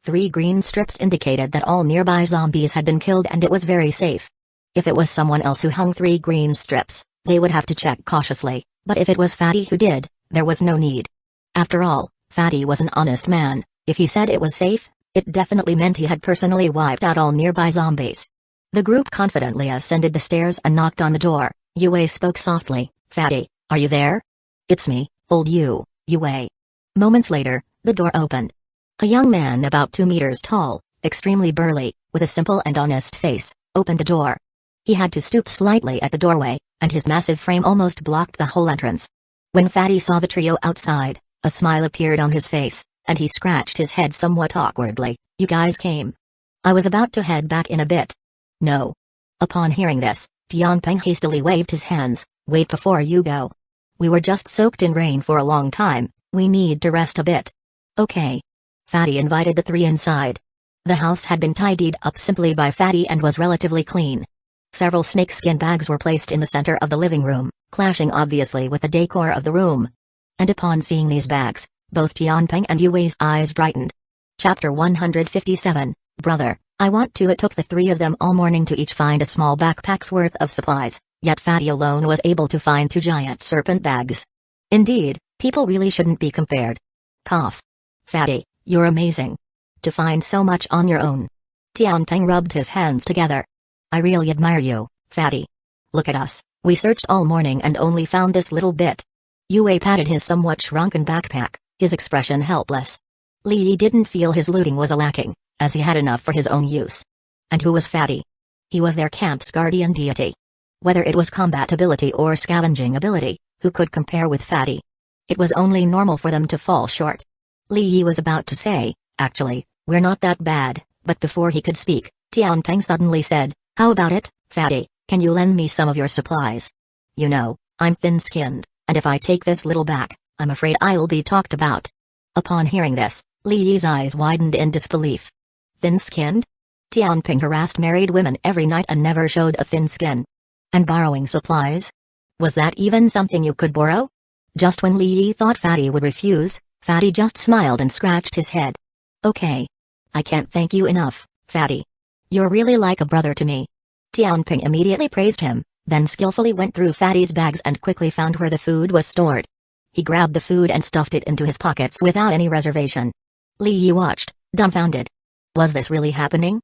Speaker 1: 3 green strips indicated that all nearby zombies had been killed and it was very safe. If it was someone else who hung 3 green strips, they would have to check cautiously, but if it was Fatty who did, there was no need. After all, Fatty was an honest man. If he said it was safe, it definitely meant he had personally wiped out all nearby zombies. The group confidently ascended the stairs and knocked on the door. Yue spoke softly, "Fatty, are you there?" "It's me, old Yue." Moments later, the door opened. A young man about 2 meters tall, extremely burly, with a simple and honest face, opened the door. He had to stoop slightly at the doorway, and his massive frame almost blocked the whole entrance. When Fatty saw the trio outside, a smile appeared on his face, and he scratched his head somewhat awkwardly. "You guys came. I was about to head back in a bit." "No." Upon hearing this, Tianpeng hastily waved his hands. "Wait before you go. We were just soaked in rain for a long time, we need to rest a bit." "Okay." Fatty invited the 3 inside. The house had been tidied up simply by Fatty and was relatively clean. Several snakeskin bags were placed in the center of the living room, clashing obviously with the decor of the room. And upon seeing these bags, both Tianpeng and Yue's eyes brightened. Chapter 157, Brother, I want to. It took the 3 of them all morning to each find a small backpack's worth of supplies, yet Fatty alone was able to find 2 giant serpent bags. Indeed, people really shouldn't be compared. Cough. "Fatty, you're amazing. To find so much on your own." Tianpeng rubbed his hands together. "I really admire you, Fatty. Look at us, we searched all morning and only found this little bit." Yue patted his somewhat shrunken backpack, his expression helpless. Li Yi didn't feel his looting was lacking, as he had enough for his own use. And who was Fatty? He was their camp's guardian deity. Whether it was combat ability or scavenging ability, who could compare with Fatty? It was only normal for them to fall short. Li Yi was about to say, "Actually, we're not that bad," but before he could speak, Tianpeng suddenly said, "How about it, Fatty, can you lend me some of your supplies? You know, I'm thin-skinned, and if I take this little back, I'm afraid I'll be talked about." Upon hearing this, Li Yi's eyes widened in disbelief. Thin-skinned? Tianping harassed married women every night and never showed a thin skin. And borrowing supplies? Was that even something you could borrow? Just when Li Yi thought Fatty would refuse, Fatty just smiled and scratched his head. "Okay. I can't thank you enough, Fatty. You're really like a brother to me." Tianping immediately praised him, then skillfully went through Fatty's bags and quickly found where the food was stored. He grabbed the food and stuffed it into his pockets without any reservation. Li Yi watched, dumbfounded. Was this really happening?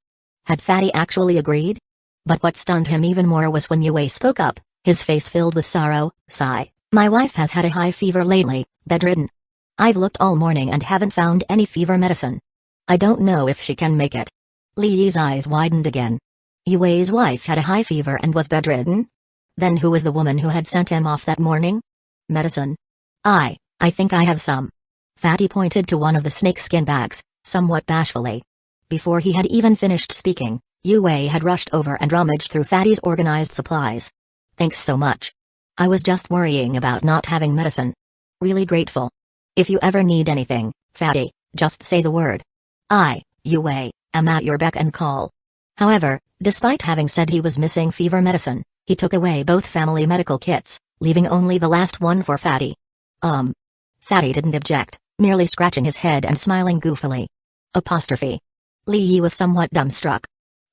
Speaker 1: Had Fatty actually agreed? But what stunned him even more was when Yue spoke up, his face filled with sorrow. "Sigh, my wife has had a high fever lately, bedridden. I've looked all morning and haven't found any fever medicine. I don't know if she can make it." Li Yi's eyes widened again. Yue's wife had a high fever and was bedridden? Then who was the woman who had sent him off that morning? Medicine. I think I have some. Fatty pointed to one of the snakeskin bags, somewhat bashfully. Before he had even finished speaking, Yue had rushed over and rummaged through Fatty's organized supplies. Thanks so much. I was just worrying about not having medicine. Really grateful. If you ever need anything, Fatty, just say the word. Yue, am at your beck and call. However, despite having said he was missing fever medicine, he took away both family medical kits, leaving only the last one for Fatty. Fatty didn't object, merely scratching his head and smiling goofily. Li Yi was somewhat dumbstruck.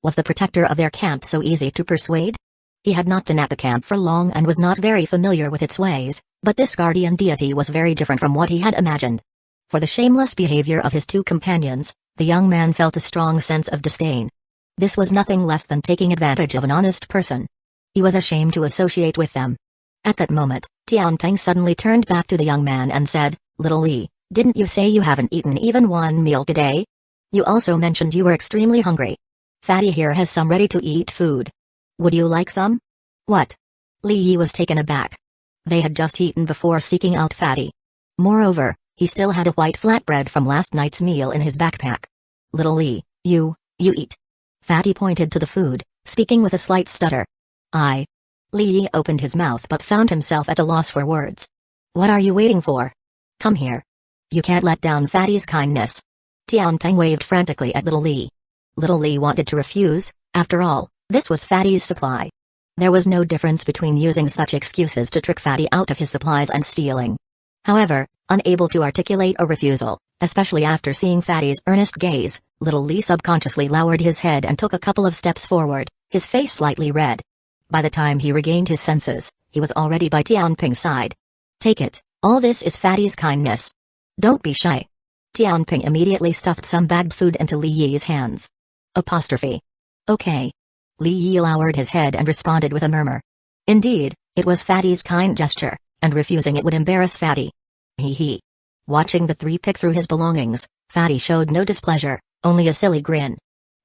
Speaker 1: Was the protector of their camp so easy to persuade? He had not been at the camp for long and was not very familiar with its ways, but this guardian deity was very different from what he had imagined. For the shameless behavior of his two companions, the young man felt a strong sense of disdain. This was nothing less than taking advantage of an honest person. He was ashamed to associate with them. At that moment, Tianpeng suddenly turned back to the young man and said, "Little Li, didn't you say you haven't eaten even one meal today? You also mentioned you were extremely hungry. Fatty here has some ready-to-eat food. Would you like some?" What? Li Yi was taken aback. They had just eaten before seeking out Fatty. Moreover, he still had a white flatbread from last night's meal in his backpack. "Little Li, you eat." Fatty pointed to the food, speaking with a slight stutter. Li Yi opened his mouth but found himself at a loss for words. "What are you waiting for? Come here. You can't let down Fatty's kindness." Tianpeng waved frantically at Little Li. Little Li wanted to refuse, after all, this was Fatty's supply. There was no difference between using such excuses to trick Fatty out of his supplies and stealing. However, unable to articulate a refusal, especially after seeing Fatty's earnest gaze, Little Li subconsciously lowered his head and took a couple of steps forward, his face slightly red. By the time he regained his senses, he was already by Tianpeng's side. "Take it, all this is Fatty's kindness. Don't be shy." Tianpeng immediately stuffed some bagged food into Li Yi's hands. Okay. Li Yi lowered his head and responded with a murmur. Indeed, it was Fatty's kind gesture, and refusing it would embarrass Fatty. He. Watching the three pick through his belongings, Fatty showed no displeasure, only a silly grin.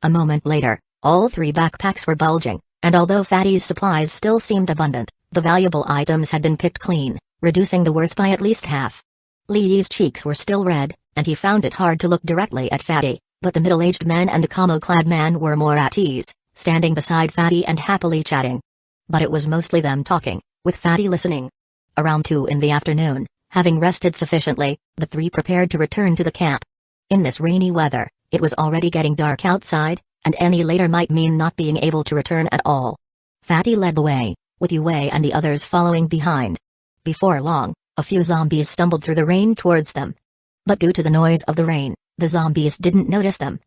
Speaker 1: A moment later, all three backpacks were bulging, and although Fatty's supplies still seemed abundant, the valuable items had been picked clean, reducing the worth by at least half. Li Yi's cheeks were still red, and he found it hard to look directly at Fatty, but the middle-aged man and the camo-clad man were more at ease, standing beside Fatty and happily chatting. But it was mostly them talking, with Fatty listening. Around 2 in the afternoon, having rested sufficiently, the three prepared to return to the camp. In this rainy weather, it was already getting dark outside, and any later might mean not being able to return at all. Fatty led the way, with Yue and the others following behind. Before long, a few zombies stumbled through the rain towards them. But due to the noise of the rain, the zombies didn't notice them.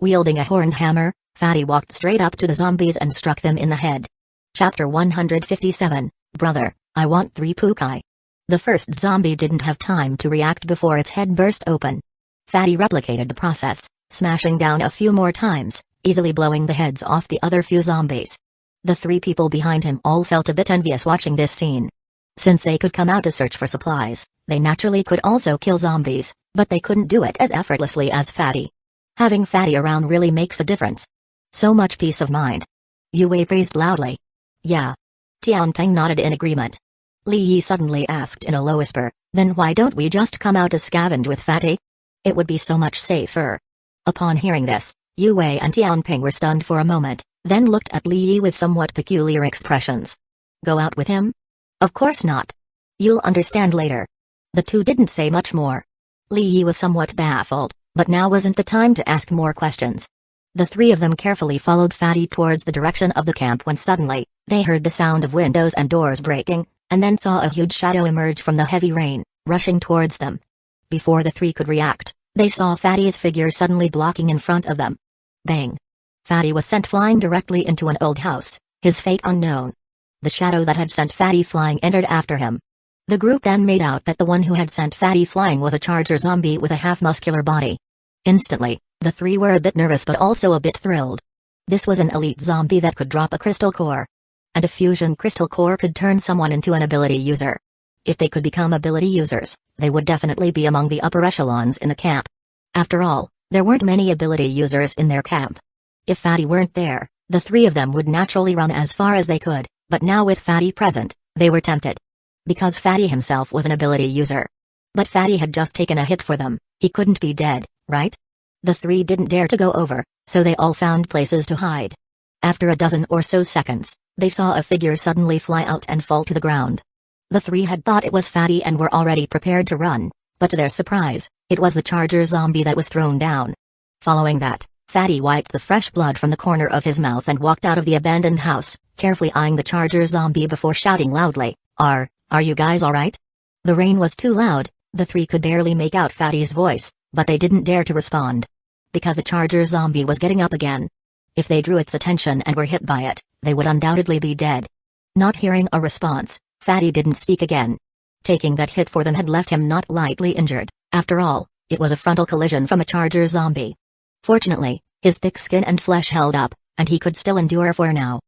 Speaker 1: Wielding a horned hammer, Fatty walked straight up to the zombies and struck them in the head. Chapter 157, Brother, I want 3 pukai. The first zombie didn't have time to react before its head burst open. Fatty replicated the process, smashing down a few more times, easily blowing the heads off the other few zombies. The 3 people behind him all felt a bit envious watching this scene. Since they could come out to search for supplies, they naturally could also kill zombies, but they couldn't do it as effortlessly as Fatty. Having Fatty around really makes a difference. So much peace of mind. Yue praised loudly. Yeah. Tianpeng nodded in agreement. Li Yi suddenly asked in a low whisper, then why don't we just come out to scavenge with Fatty? It would be so much safer. Upon hearing this, Yue and Tianpeng were stunned for a moment, then looked at Li Yi with somewhat peculiar expressions. Go out with him? Of course not. You'll understand later. The two didn't say much more. Li Yi was somewhat baffled, but now wasn't the time to ask more questions. The 3 of them carefully followed Fatty towards the direction of the camp when suddenly, they heard the sound of windows and doors breaking, and then saw a huge shadow emerge from the heavy rain, rushing towards them. Before the 3 could react, they saw Fatty's figure suddenly blocking in front of them. Bang! Fatty was sent flying directly into an old house, his fate unknown. The shadow that had sent Fatty flying entered after him. The group then made out that the one who had sent Fatty flying was a charger zombie with a half-muscular body. Instantly, the 3 were a bit nervous but also a bit thrilled. This was an elite zombie that could drop a crystal core. And a fusion crystal core could turn someone into an ability user. If they could become ability users, they would definitely be among the upper echelons in the camp. After all, there weren't many ability users in their camp. If Fatty weren't there, the three of them would naturally run as far as they could, but now with Fatty present, they were tempted. Because Fatty himself was an ability user. But Fatty had just taken a hit for them, he couldn't be dead, right? The three didn't dare to go over, so they all found places to hide. After a dozen or so seconds, they saw a figure suddenly fly out and fall to the ground. The three had thought it was Fatty and were already prepared to run, but to their surprise, it was the charger zombie that was thrown down. Following that, Fatty wiped the fresh blood from the corner of his mouth and walked out of the abandoned house, carefully eyeing the charger zombie before shouting loudly, Are you guys alright? The rain was too loud, the three could barely make out Fatty's voice, but they didn't dare to respond. Because the charger zombie was getting up again. If they drew its attention and were hit by it, they would undoubtedly be dead. Not hearing a response, Fatty didn't speak again. Taking that hit for them had left him not lightly injured. After all, it was a frontal collision from a charger zombie. Fortunately, his thick skin and flesh held up, and he could still endure for now.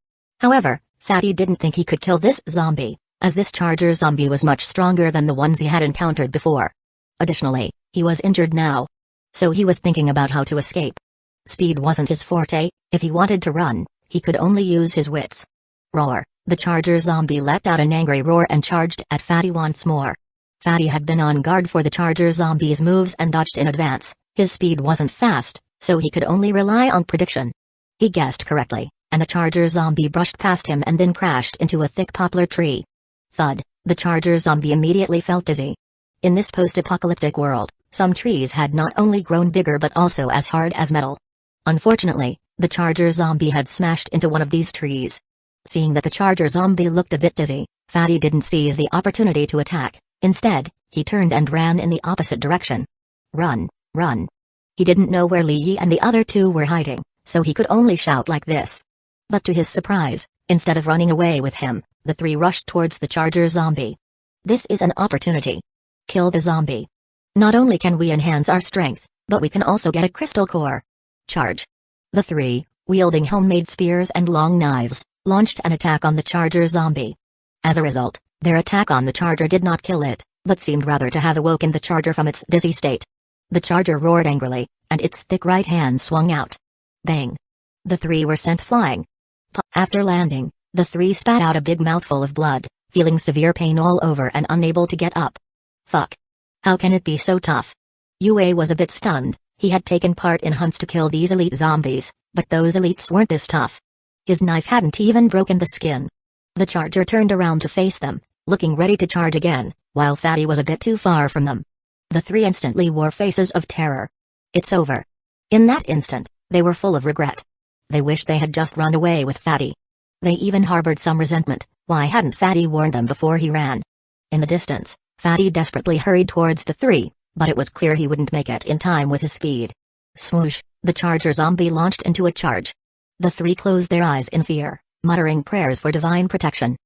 Speaker 1: However, Fatty didn't think he could kill this zombie, as this charger zombie was much stronger than the ones he had encountered before. Additionally, he was injured now. So he was thinking about how to escape. Speed wasn't his forte. If he wanted to run, he could only use his wits. Roar! The charger zombie let out an angry roar and charged at Fatty once more. Fatty had been on guard for the charger zombie's moves and dodged in advance. His speed wasn't fast, so he could only rely on prediction. He guessed correctly, and the charger zombie brushed past him and then crashed into a thick poplar tree. Thud! The charger zombie immediately felt dizzy. In this post-apocalyptic world, some trees had not only grown bigger but also as hard as metal. Unfortunately, the charger zombie had smashed into one of these trees. Seeing that the charger zombie looked a bit dizzy, Fatty didn't seize the opportunity to attack. Instead, he turned and ran in the opposite direction. Run, run. He didn't know where Li Yi and the other two were hiding, so he could only shout like this. But to his surprise, instead of running away with him, the three rushed towards the charger zombie. This is an opportunity. Kill the zombie. Not only can we enhance our strength, but we can also get a crystal core. Charge. The three, wielding homemade spears and long knives, launched an attack on the charger zombie. As a result, their attack on the charger did not kill it, but seemed rather to have awoken the charger from its dizzy state. The charger roared angrily, and its thick right hand swung out. Bang! The three were sent flying. After landing, the three spat out a big mouthful of blood, feeling severe pain all over and unable to get up. Fuck. How can it be so tough? Yue was a bit stunned. He had taken part in hunts to kill these elite zombies, but those elites weren't this tough. His knife hadn't even broken the skin. The charger turned around to face them, looking ready to charge again, while Fatty was a bit too far from them. The three instantly wore faces of terror. It's over. In that instant, they were full of regret. They wished they had just run away with Fatty. They even harbored some resentment. Why hadn't Fatty warned them before he ran? In the distance, Fatty desperately hurried towards the three, but it was clear he wouldn't make it in time with his speed. Swoosh! The charger zombie launched into a charge. The three closed their eyes in fear, muttering prayers for divine protection.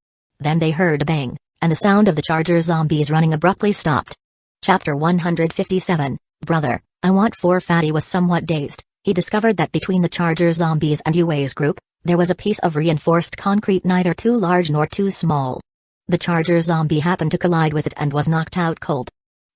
Speaker 1: Then they heard a bang, and the sound of the charger zombies running abruptly stopped. Chapter 157, Brother, I Want For. Fatty was somewhat dazed. He discovered that between the charger zombies and Yue's group, there was a piece of reinforced concrete neither too large nor too small. The charger zombie happened to collide with it and was knocked out cold.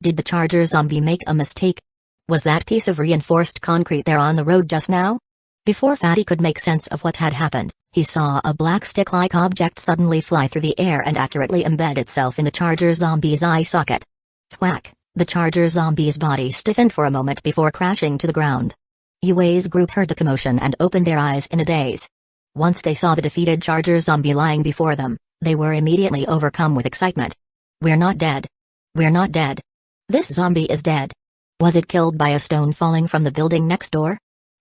Speaker 1: Did the charger zombie make a mistake? Was that piece of reinforced concrete there on the road just now? Before Fatty could make sense of what had happened, he saw a black stick-like object suddenly fly through the air and accurately embed itself in the charger zombie's eye socket. Thwack! The charger zombie's body stiffened for a moment before crashing to the ground. Yue's group heard the commotion and opened their eyes in a daze. Once they saw the defeated charger zombie lying before them, they were immediately overcome with excitement. We're not dead. We're not dead. This zombie is dead. Was it killed by a stone falling from the building next door?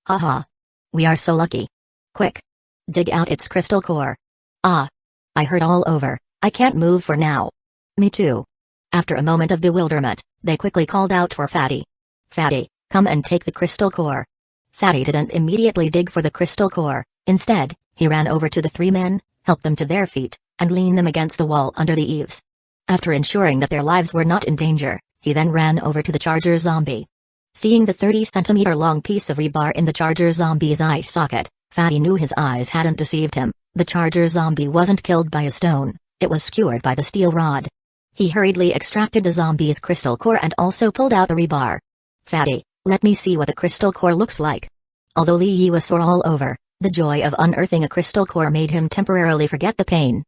Speaker 1: Haha. We are so lucky. Quick. Dig out its crystal core. Ah. I hurt all over, I can't move for now. Me too. After a moment of bewilderment, they quickly called out for Fatty. Fatty, come and take the crystal core. Fatty didn't immediately dig for the crystal core. Instead, he ran over to the three men, helped them to their feet, and leaned them against the wall under the eaves. After ensuring that their lives were not in danger, he then ran over to the charger zombie. Seeing the 30-centimeter-long piece of rebar in the charger zombie's eye socket, Fatty knew his eyes hadn't deceived him. The charger zombie wasn't killed by a stone, it was skewered by the steel rod. He hurriedly extracted the zombie's crystal core and also pulled out the rebar. Fatty, let me see what the crystal core looks like. Although Li Yi was sore all over, The joy of unearthing a crystal core made him temporarily forget the pain.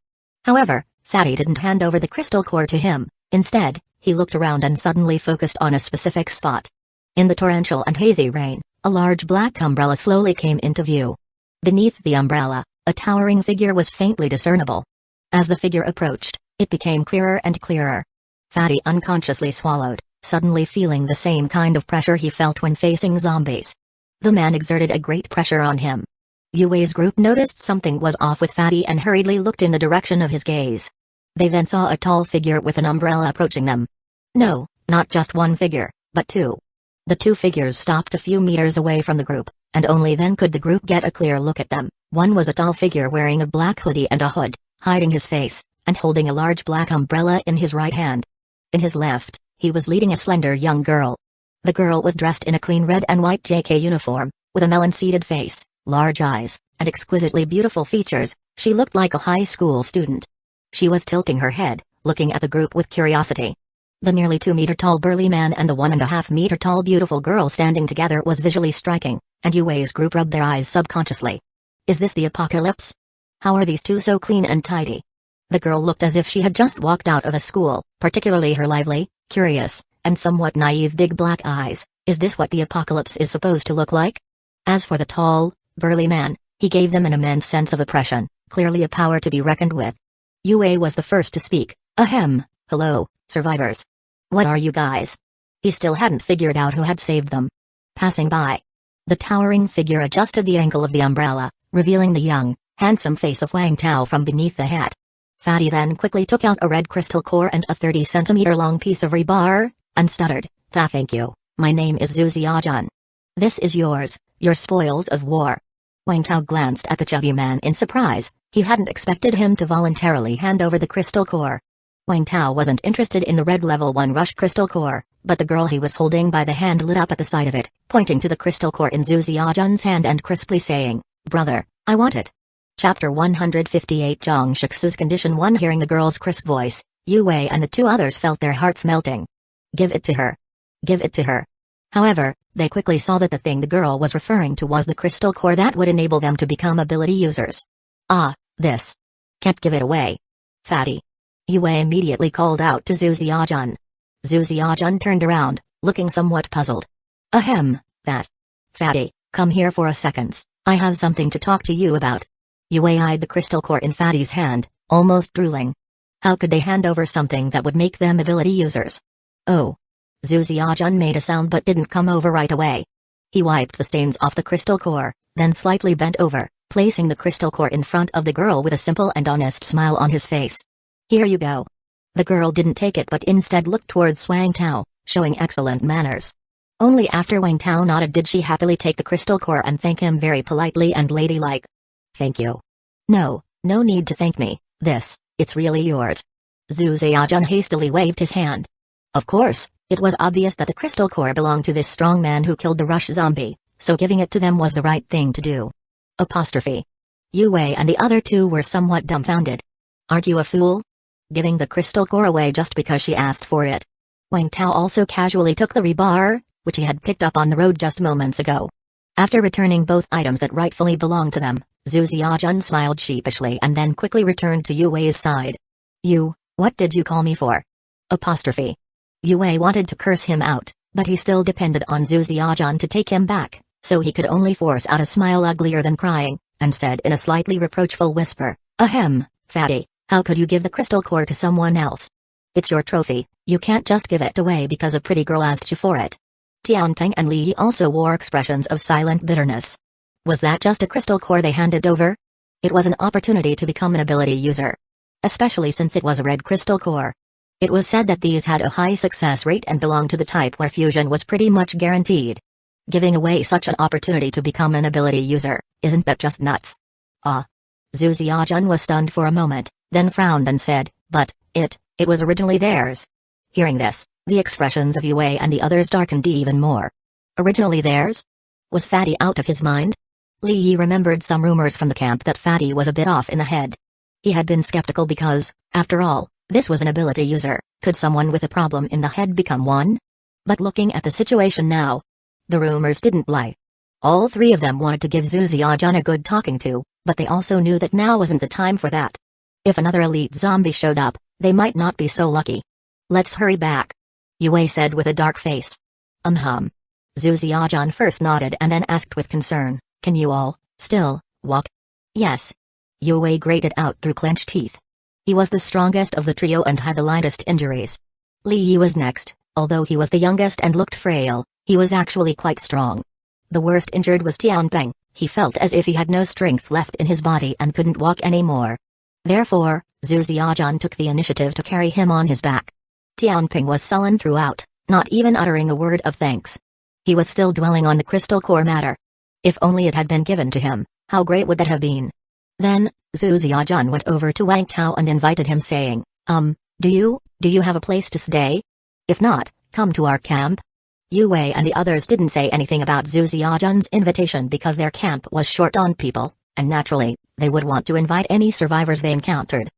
Speaker 1: However, Fatty didn't hand over the crystal core to him. Instead, he looked around and suddenly focused on a specific spot. In the torrential and hazy rain, a large black umbrella slowly came into view. Beneath the umbrella, a towering figure was faintly discernible. As the figure approached, it became clearer and clearer. Fatty unconsciously swallowed, suddenly feeling the same kind of pressure he felt when facing zombies. The man exerted a great pressure on him. Yue's group noticed something was off with Fatty and hurriedly looked in the direction of his gaze. They then saw a tall figure with an umbrella approaching them. No, not just one figure, but two. The two figures stopped a few meters away from the group, and only then could the group get a clear look at them. One was a tall figure wearing a black hoodie and a hood, hiding his face, and holding a large black umbrella in his right hand. In his left, he was leading a slender young girl. The girl was dressed in a clean red and white JK uniform, with a melon-seeded face, large eyes, and exquisitely beautiful features. She looked like a high school student. She was tilting her head, looking at the group with curiosity. The nearly 2-meter-tall burly man and the 1.5-meter-tall beautiful girl standing together was visually striking, and Yue's group rubbed their eyes subconsciously. Is this the apocalypse? How are these two so clean and tidy? The girl looked as if she had just walked out of a school, particularly her lively, curious, and somewhat naive big black eyes. Is this what the apocalypse is supposed to look like? As for the tall, burly man, he gave them an immense sense of oppression, clearly a power to be reckoned with. Yue was the first to speak. Ahem, hello, survivors. What are you guys? He still hadn't figured out who had saved them. Passing by. The towering figure adjusted the angle of the umbrella, revealing the young, handsome face of Wang Tao from beneath the hat. Fatty then quickly took out a red crystal core and a 30-centimeter-long piece of rebar, and stuttered, Thank you, my name is Uchiha. This is yours, your spoils of war. Wang Tao glanced at the chubby man in surprise. He hadn't expected him to voluntarily hand over the crystal core. Wang Tao wasn't interested in the red level 1 rush crystal core, but the girl he was holding by the hand lit up at the sight of it, pointing to the crystal core in Uchiha's hand and crisply saying, Brother, I want it. Chapter 158 Zhang Shixu's Condition 1. Hearing the girl's crisp voice, Yue and the two others felt their hearts melting. Give it to her. Give it to her. However, they quickly saw that the thing the girl was referring to was the crystal core that would enable them to become ability users. Ah, this. Can't give it away. Fatty. Yue immediately called out to Uchiha. Uchiha turned around, looking somewhat puzzled. Ahem, that. Fatty, come here for a second. I have something to talk to you about. Yue eyed the crystal core in Fatty's hand, almost drooling. How could they hand over something that would make them ability users? Oh. Uchiha made a sound but didn't come over right away. He wiped the stains off the crystal core, then slightly bent over, placing the crystal core in front of the girl with a simple and honest smile on his face. Here you go. The girl didn't take it but instead looked towards Wang Tao, showing excellent manners. Only after Wang Tao nodded did she happily take the crystal core and thank him very politely and ladylike. Thank you. No need to thank me, it's really yours. Uchiha hastily waved his hand. Of course, it was obvious that the crystal core belonged to this strong man who killed the rush zombie, so giving it to them was the right thing to do. Apostrophe. Yue and the other two were somewhat dumbfounded. Aren't you a fool? Giving the crystal core away just because she asked for it. Wang Tao also casually took the rebar, which he had picked up on the road just moments ago. After returning both items that rightfully belonged to them, Uchiha smiled sheepishly and then quickly returned to Yue's side. What did you call me for? Apostrophe. Yue wanted to curse him out, but he still depended on Uchiha to take him back, so he could only force out a smile uglier than crying, and said in a slightly reproachful whisper, Ahem, Fatty, how could you give the crystal core to someone else? It's your trophy, you can't just give it away because a pretty girl asked you for it. Tianpeng and Li also wore expressions of silent bitterness. Was that just a crystal core they handed over? It was an opportunity to become an ability user. Especially since it was a red crystal core. It was said that these had a high success rate and belonged to the type where fusion was pretty much guaranteed. Giving away such an opportunity to become an ability user, isn't that just nuts? Uchiha was stunned for a moment, then frowned and said, but, it was originally theirs. Hearing this, the expressions of Yue and the others darkened even more. Originally theirs? Was Fatty out of his mind? Li Yi remembered some rumors from the camp that Fatty was a bit off in the head. He had been skeptical because, after all, this was an ability user. Could someone with a problem in the head become one? But looking at the situation now, the rumors didn't lie. All three of them wanted to give Uchiha a good talking to, but they also knew that now wasn't the time for that. If another elite zombie showed up, they might not be so lucky. Let's hurry back, Yue said with a dark face. Uchiha first nodded and then asked with concern, can you all, still, walk? Yes. Yue grated out through clenched teeth. He was the strongest of the trio and had the lightest injuries. Li Yi was next, although he was the youngest and looked frail, he was actually quite strong. The worst injured was Tianpeng. He felt as if he had no strength left in his body and couldn't walk anymore. Therefore, Uchiha took the initiative to carry him on his back. Tianpeng was sullen throughout, not even uttering a word of thanks. He was still dwelling on the crystal core matter. If only it had been given to him, how great would that have been? Then, Uchiha went over to Wang Tao and invited him saying, do you have a place to stay? If not, come to our camp. Yue and the others didn't say anything about Uchiha's invitation because their camp was short on people, and naturally, they would want to invite any survivors they encountered.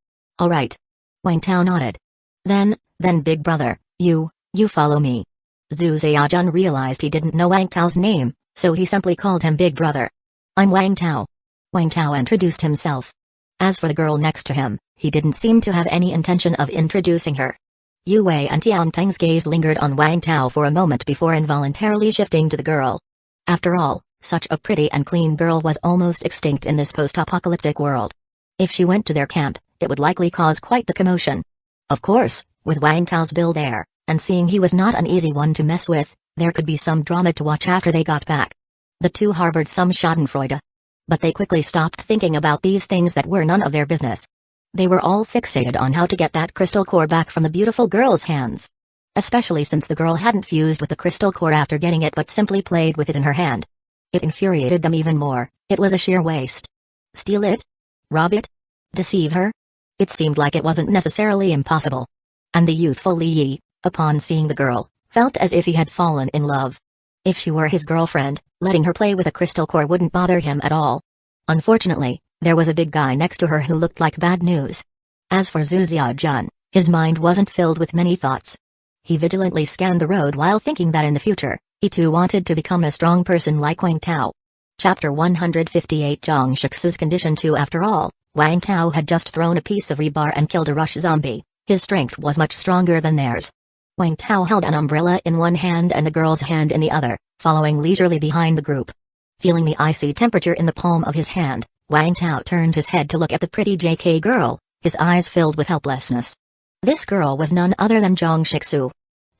Speaker 1: Alright. Wang Tao nodded. Then big brother, you follow me. Uchiha realized he didn't know Wang Tao's name, so he simply called him big brother. I'm Wang Tao. Wang Tao introduced himself. As for the girl next to him, he didn't seem to have any intention of introducing her. Yue and Tianpeng's gaze lingered on Wang Tao for a moment before involuntarily shifting to the girl. After all, such a pretty and clean girl was almost extinct in this post-apocalyptic world. If she went to their camp, it would likely cause quite the commotion. Of course, with Wang Tao's build there, and seeing he was not an easy one to mess with, there could be some drama to watch after they got back. The two harbored some schadenfreude. But they quickly stopped thinking about these things that were none of their business. They were all fixated on how to get that crystal core back from the beautiful girl's hands. Especially since the girl hadn't fused with the crystal core after getting it but simply played with it in her hand. It infuriated them even more. It was a sheer waste. Steal it? Rob it? Deceive her? It seemed like it wasn't necessarily impossible. And the youthful Li Yi, upon seeing the girl, felt as if he had fallen in love. If she were his girlfriend, letting her play with a crystal core wouldn't bother him at all. Unfortunately, there was a big guy next to her who looked like bad news. As for Uchiha, his mind wasn't filled with many thoughts. He vigilantly scanned the road while thinking that in the future, he too wanted to become a strong person like Wang Tao. Chapter 158 Zhang Shixu's Condition 2 After all, Wang Tao had just thrown a piece of rebar and killed a rush zombie. His strength was much stronger than theirs. Wang Tao held an umbrella in one hand and the girl's hand in the other, following leisurely behind the group. Feeling the icy temperature in the palm of his hand, Wang Tao turned his head to look at the pretty JK girl, his eyes filled with helplessness. This girl was none other than Zhang Shixu.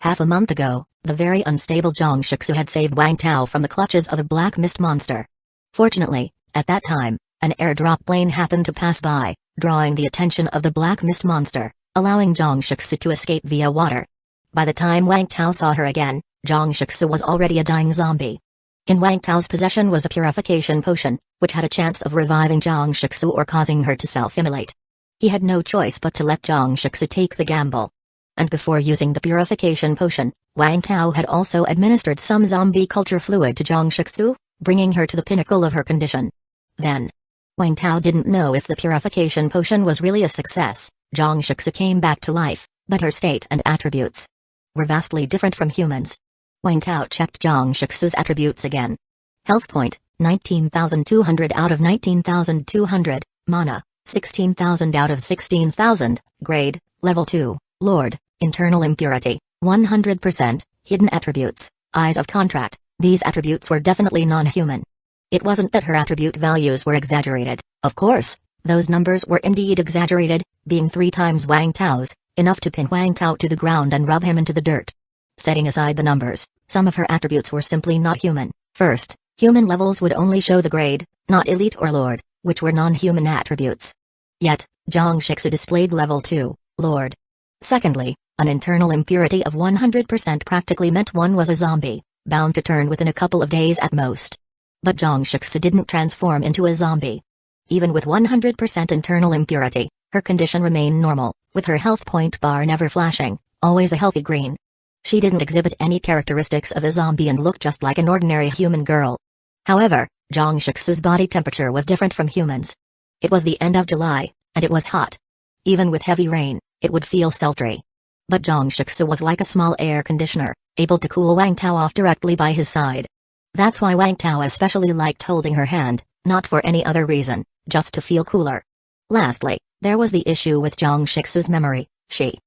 Speaker 1: Half a month ago, the very unstable Zhang Shixu had saved Wang Tao from the clutches of a black mist monster. Fortunately, at that time, an airdrop plane happened to pass by, drawing the attention of the black mist monster, allowing Zhang Shixu to escape via water. By the time Wang Tao saw her again, Zhang Shixu was already a dying zombie. In Wang Tao's possession was a purification potion, which had a chance of reviving Zhang Shixu or causing her to self-immolate. He had no choice but to let Zhang Shixu take the gamble. And before using the purification potion, Wang Tao had also administered some zombie culture fluid to Zhang Shixu, bringing her to the pinnacle of her condition. Then, Wang Tao didn't know if the purification potion was really a success. Zhang Shixu came back to life, but her state and attributes were vastly different from humans. Wang Tao checked Zhang Shixu's attributes again. Health point, 19,200 out of 19,200, mana, 16,000 out of 16,000, grade, level 2, Lord, internal impurity, 100%, hidden attributes, eyes of contract, these attributes were definitely non-human. It wasn't that her attribute values were exaggerated, of course, those numbers were indeed exaggerated, being 3 times Wang Tao's, enough to pin Wang Tao to the ground and rub him into the dirt. Setting aside the numbers, some of her attributes were simply not human. First, human levels would only show the grade, not elite or lord, which were non-human attributes. Yet, Zhang Shixu displayed level 2, lord. Secondly, an internal impurity of 100% practically meant one was a zombie, bound to turn within a couple of days at most. But Zhang Shixu didn't transform into a zombie. Even with 100% internal impurity, her condition remained normal, with her health point bar never flashing, always a healthy green. She didn't exhibit any characteristics of a zombie and looked just like an ordinary human girl. However, Zhang Shixu's body temperature was different from humans. It was the end of July, and it was hot. Even with heavy rain, it would feel sultry. But Zhang Shixu was like a small air conditioner, able to cool Wang Tao off directly by his side. That's why Wang Tao especially liked holding her hand, not for any other reason, just to feel cooler. Lastly, there was the issue with Zhang Shixu's memory. She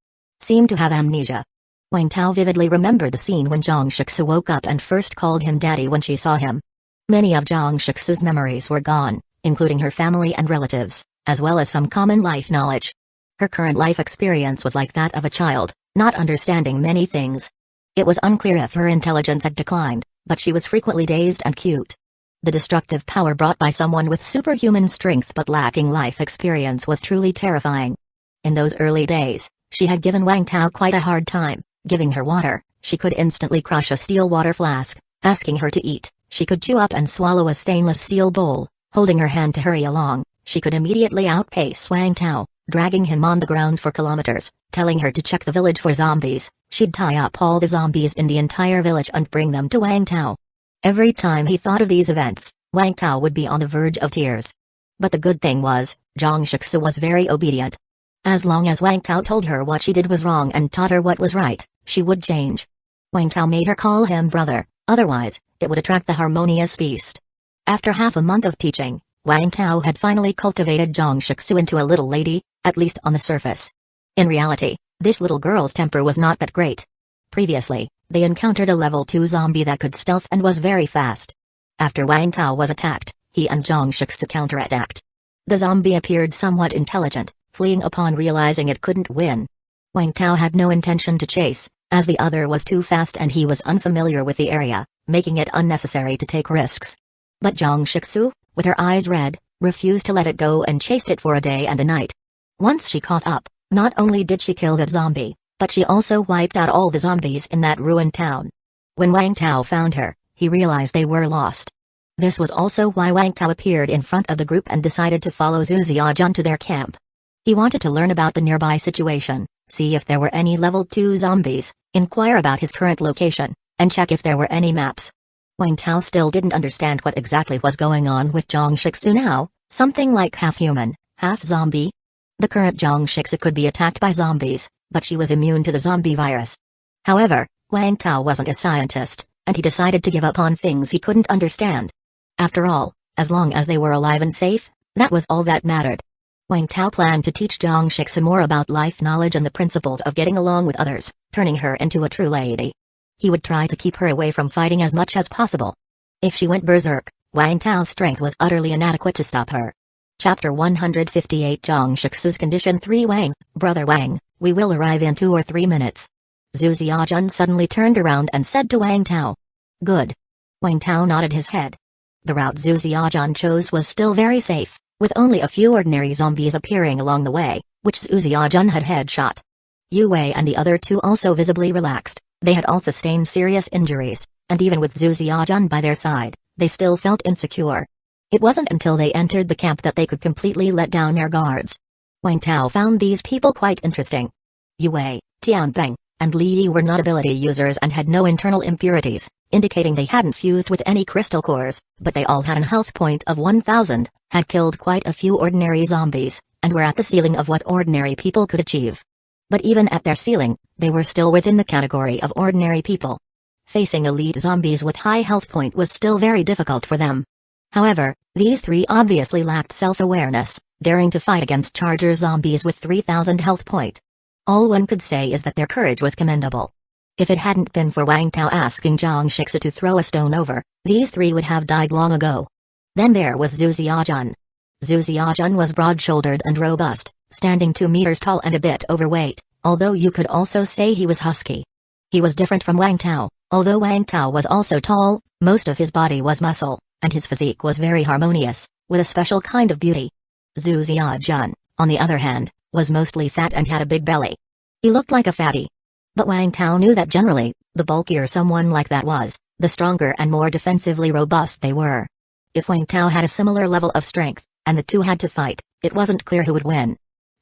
Speaker 1: seemed to have amnesia. Wang Tao vividly remembered the scene when Zhang Shixu woke up and first called him daddy when she saw him. Many of Zhang Shixu's memories were gone, including her family and relatives, as well as some common life knowledge. Her current life experience was like that of a child, not understanding many things. It was unclear if her intelligence had declined, but she was frequently dazed and cute. The destructive power brought by someone with superhuman strength but lacking life experience was truly terrifying. In those early days, she had given Wang Tao quite a hard time. Giving her water, she could instantly crush a steel water flask. Asking her to eat, she could chew up and swallow a stainless steel bowl. Holding her hand to hurry along, she could immediately outpace Wang Tao, dragging him on the ground for kilometers. Telling her to check the village for zombies, she'd tie up all the zombies in the entire village and bring them to Wang Tao. Every time he thought of these events, Wang Tao would be on the verge of tears. But the good thing was, Zhang Shixu was very obedient. As long as Wang Tao told her what she did was wrong and taught her what was right, she would change. Wang Tao made her call him brother, otherwise, it would attract the harmonious beast. After half a month of teaching, Wang Tao had finally cultivated Zhang Shixu into a little lady, at least on the surface. In reality, this little girl's temper was not that great. Previously, they encountered a level 2 zombie that could stealth and was very fast. After Wang Tao was attacked, he and Zhang Shixu counterattacked. The zombie appeared somewhat intelligent, fleeing upon realizing it couldn't win. Wang Tao had no intention to chase, as the other was too fast and he was unfamiliar with the area, making it unnecessary to take risks. But Zhang Shixu, with her eyes red, refused to let it go and chased it for a day and a night. Once she caught up, not only did she kill that zombie, but she also wiped out all the zombies in that ruined town. When Wang Tao found her, he realized they were lost. This was also why Wang Tao appeared in front of the group and decided to follow Zhu Xiaojun to their camp. He wanted to learn about the nearby situation, see if there were any level 2 zombies, inquire about his current location, and check if there were any maps. Wang Tao still didn't understand what exactly was going on with Zhang Shixu now, something like half human, half zombie. The current Zhang Shixu could be attacked by zombies, but she was immune to the zombie virus. However, Wang Tao wasn't a scientist, and he decided to give up on things he couldn't understand. After all, as long as they were alive and safe, that was all that mattered. Wang Tao planned to teach Zhang Shixu more about life knowledge and the principles of getting along with others, turning her into a true lady. He would try to keep her away from fighting as much as possible. If she went berserk, Wang Tao's strength was utterly inadequate to stop her. Chapter 158 Zhang Shixu's Condition 3 Wang, Brother Wang, we will arrive in 2 or 3 minutes. Zhu Xiaojun suddenly turned around and said to Wang Tao. Good. Wang Tao nodded his head. The route Zhu Xiaojun chose was still very safe, with only a few ordinary zombies appearing along the way, which Zhu Xiaojun had headshot. Yu Wei and the other two also visibly relaxed. They had all sustained serious injuries, and even with Zhu Xiaojun by their side, they still felt insecure. It wasn't until they entered the camp that they could completely let down their guards. Wang Tao found these people quite interesting. Yu Wei, Tianpeng, and Li Yi were not ability users and had no internal impurities, indicating they hadn't fused with any crystal cores, but they all had a health point of 1000, had killed quite a few ordinary zombies, and were at the ceiling of what ordinary people could achieve. But even at their ceiling, they were still within the category of ordinary people. Facing elite zombies with high health point was still very difficult for them. However, these three obviously lacked self-awareness, daring to fight against charger zombies with 3000 health point. All one could say is that their courage was commendable. If it hadn't been for Wang Tao asking Zhang Shixu to throw a stone over, these three would have died long ago. Then there was Zhu Xiaojun. Zhu Xiaojun was broad-shouldered and robust, standing 2 meters tall and a bit overweight, although you could also say he was husky. He was different from Wang Tao, although Wang Tao was also tall, most of his body was muscle, and his physique was very harmonious, with a special kind of beauty. Zhu Xiaojun, on the other hand, was mostly fat and had a big belly. He looked like a fatty. But Wang Tao knew that generally, the bulkier someone like that was, the stronger and more defensively robust they were. If Wang Tao had a similar level of strength, and the two had to fight, it wasn't clear who would win.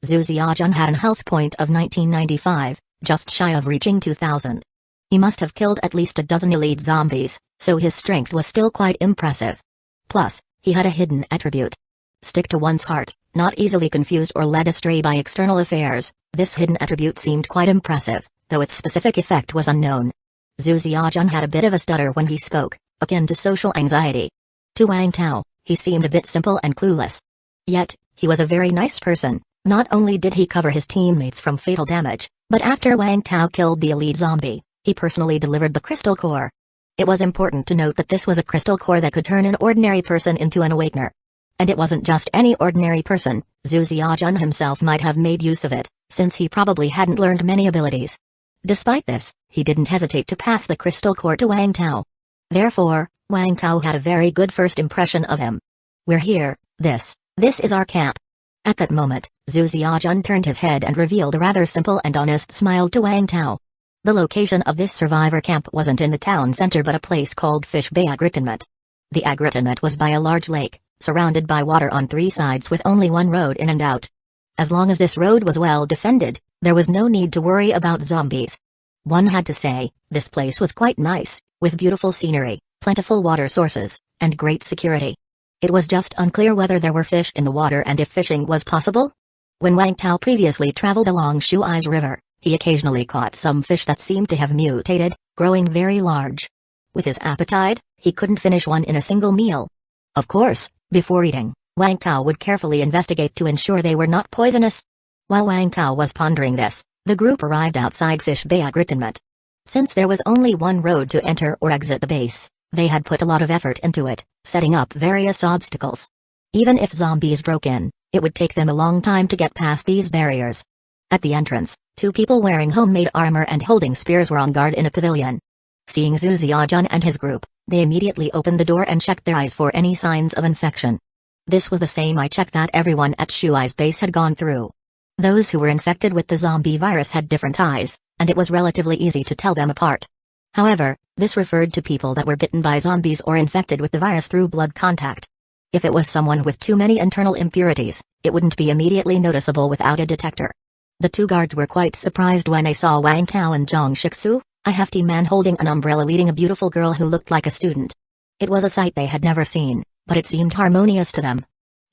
Speaker 1: Zhu Xiaojun had a health point of 1995, just shy of reaching 2000. He must have killed at least a dozen elite zombies, so his strength was still quite impressive. Plus, he had a hidden attribute. Stick to one's heart, not easily confused or led astray by external affairs. This hidden attribute seemed quite impressive, though its specific effect was unknown. Zhu Xiaojun had a bit of a stutter when he spoke, akin to social anxiety. To Wang Tao, he seemed a bit simple and clueless. Yet, he was a very nice person. Not only did he cover his teammates from fatal damage, but after Wang Tao killed the elite zombie, he personally delivered the crystal core. It was important to note that this was a crystal core that could turn an ordinary person into an awakener. And it wasn't just any ordinary person, Zhu Xiaojun himself might have made use of it, since he probably hadn't learned many abilities. Despite this, he didn't hesitate to pass the crystal core to Wang Tao. Therefore, Wang Tao had a very good first impression of him. "We're here, this is our camp." At that moment, Zhu Xiaojun turned his head and revealed a rather simple and honest smile to Wang Tao. The location of this survivor camp wasn't in the town center but a place called Fish Bay Agritonment. The agritonment was by a large lake, surrounded by water on three sides with only one road in and out. As long as this road was well defended, there was no need to worry about zombies. One had to say, this place was quite nice, with beautiful scenery, plentiful water sources, and great security. It was just unclear whether there were fish in the water and if fishing was possible. When Wang Tao previously traveled along Shuai's river, he occasionally caught some fish that seemed to have mutated, growing very large. With his appetite, he couldn't finish one in a single meal. Of course, before eating, Wang Tao would carefully investigate to ensure they were not poisonous. While Wang Tao was pondering this, the group arrived outside Fish Bay Agritonment. Since there was only one road to enter or exit the base, they had put a lot of effort into it, setting up various obstacles. Even if zombies broke in, it would take them a long time to get past these barriers. At the entrance, two people wearing homemade armor and holding spears were on guard in a pavilion. Seeing Zhu Xiaojun and his group, they immediately opened the door and checked their eyes for any signs of infection. This was the same eye check that everyone at Shuai's base had gone through. Those who were infected with the zombie virus had different eyes, and it was relatively easy to tell them apart. However, this referred to people that were bitten by zombies or infected with the virus through blood contact. If it was someone with too many internal impurities, it wouldn't be immediately noticeable without a detector. The two guards were quite surprised when they saw Wang Tao and Zhang Shixu, a hefty man holding an umbrella leading a beautiful girl who looked like a student. It was a sight they had never seen, but it seemed harmonious to them.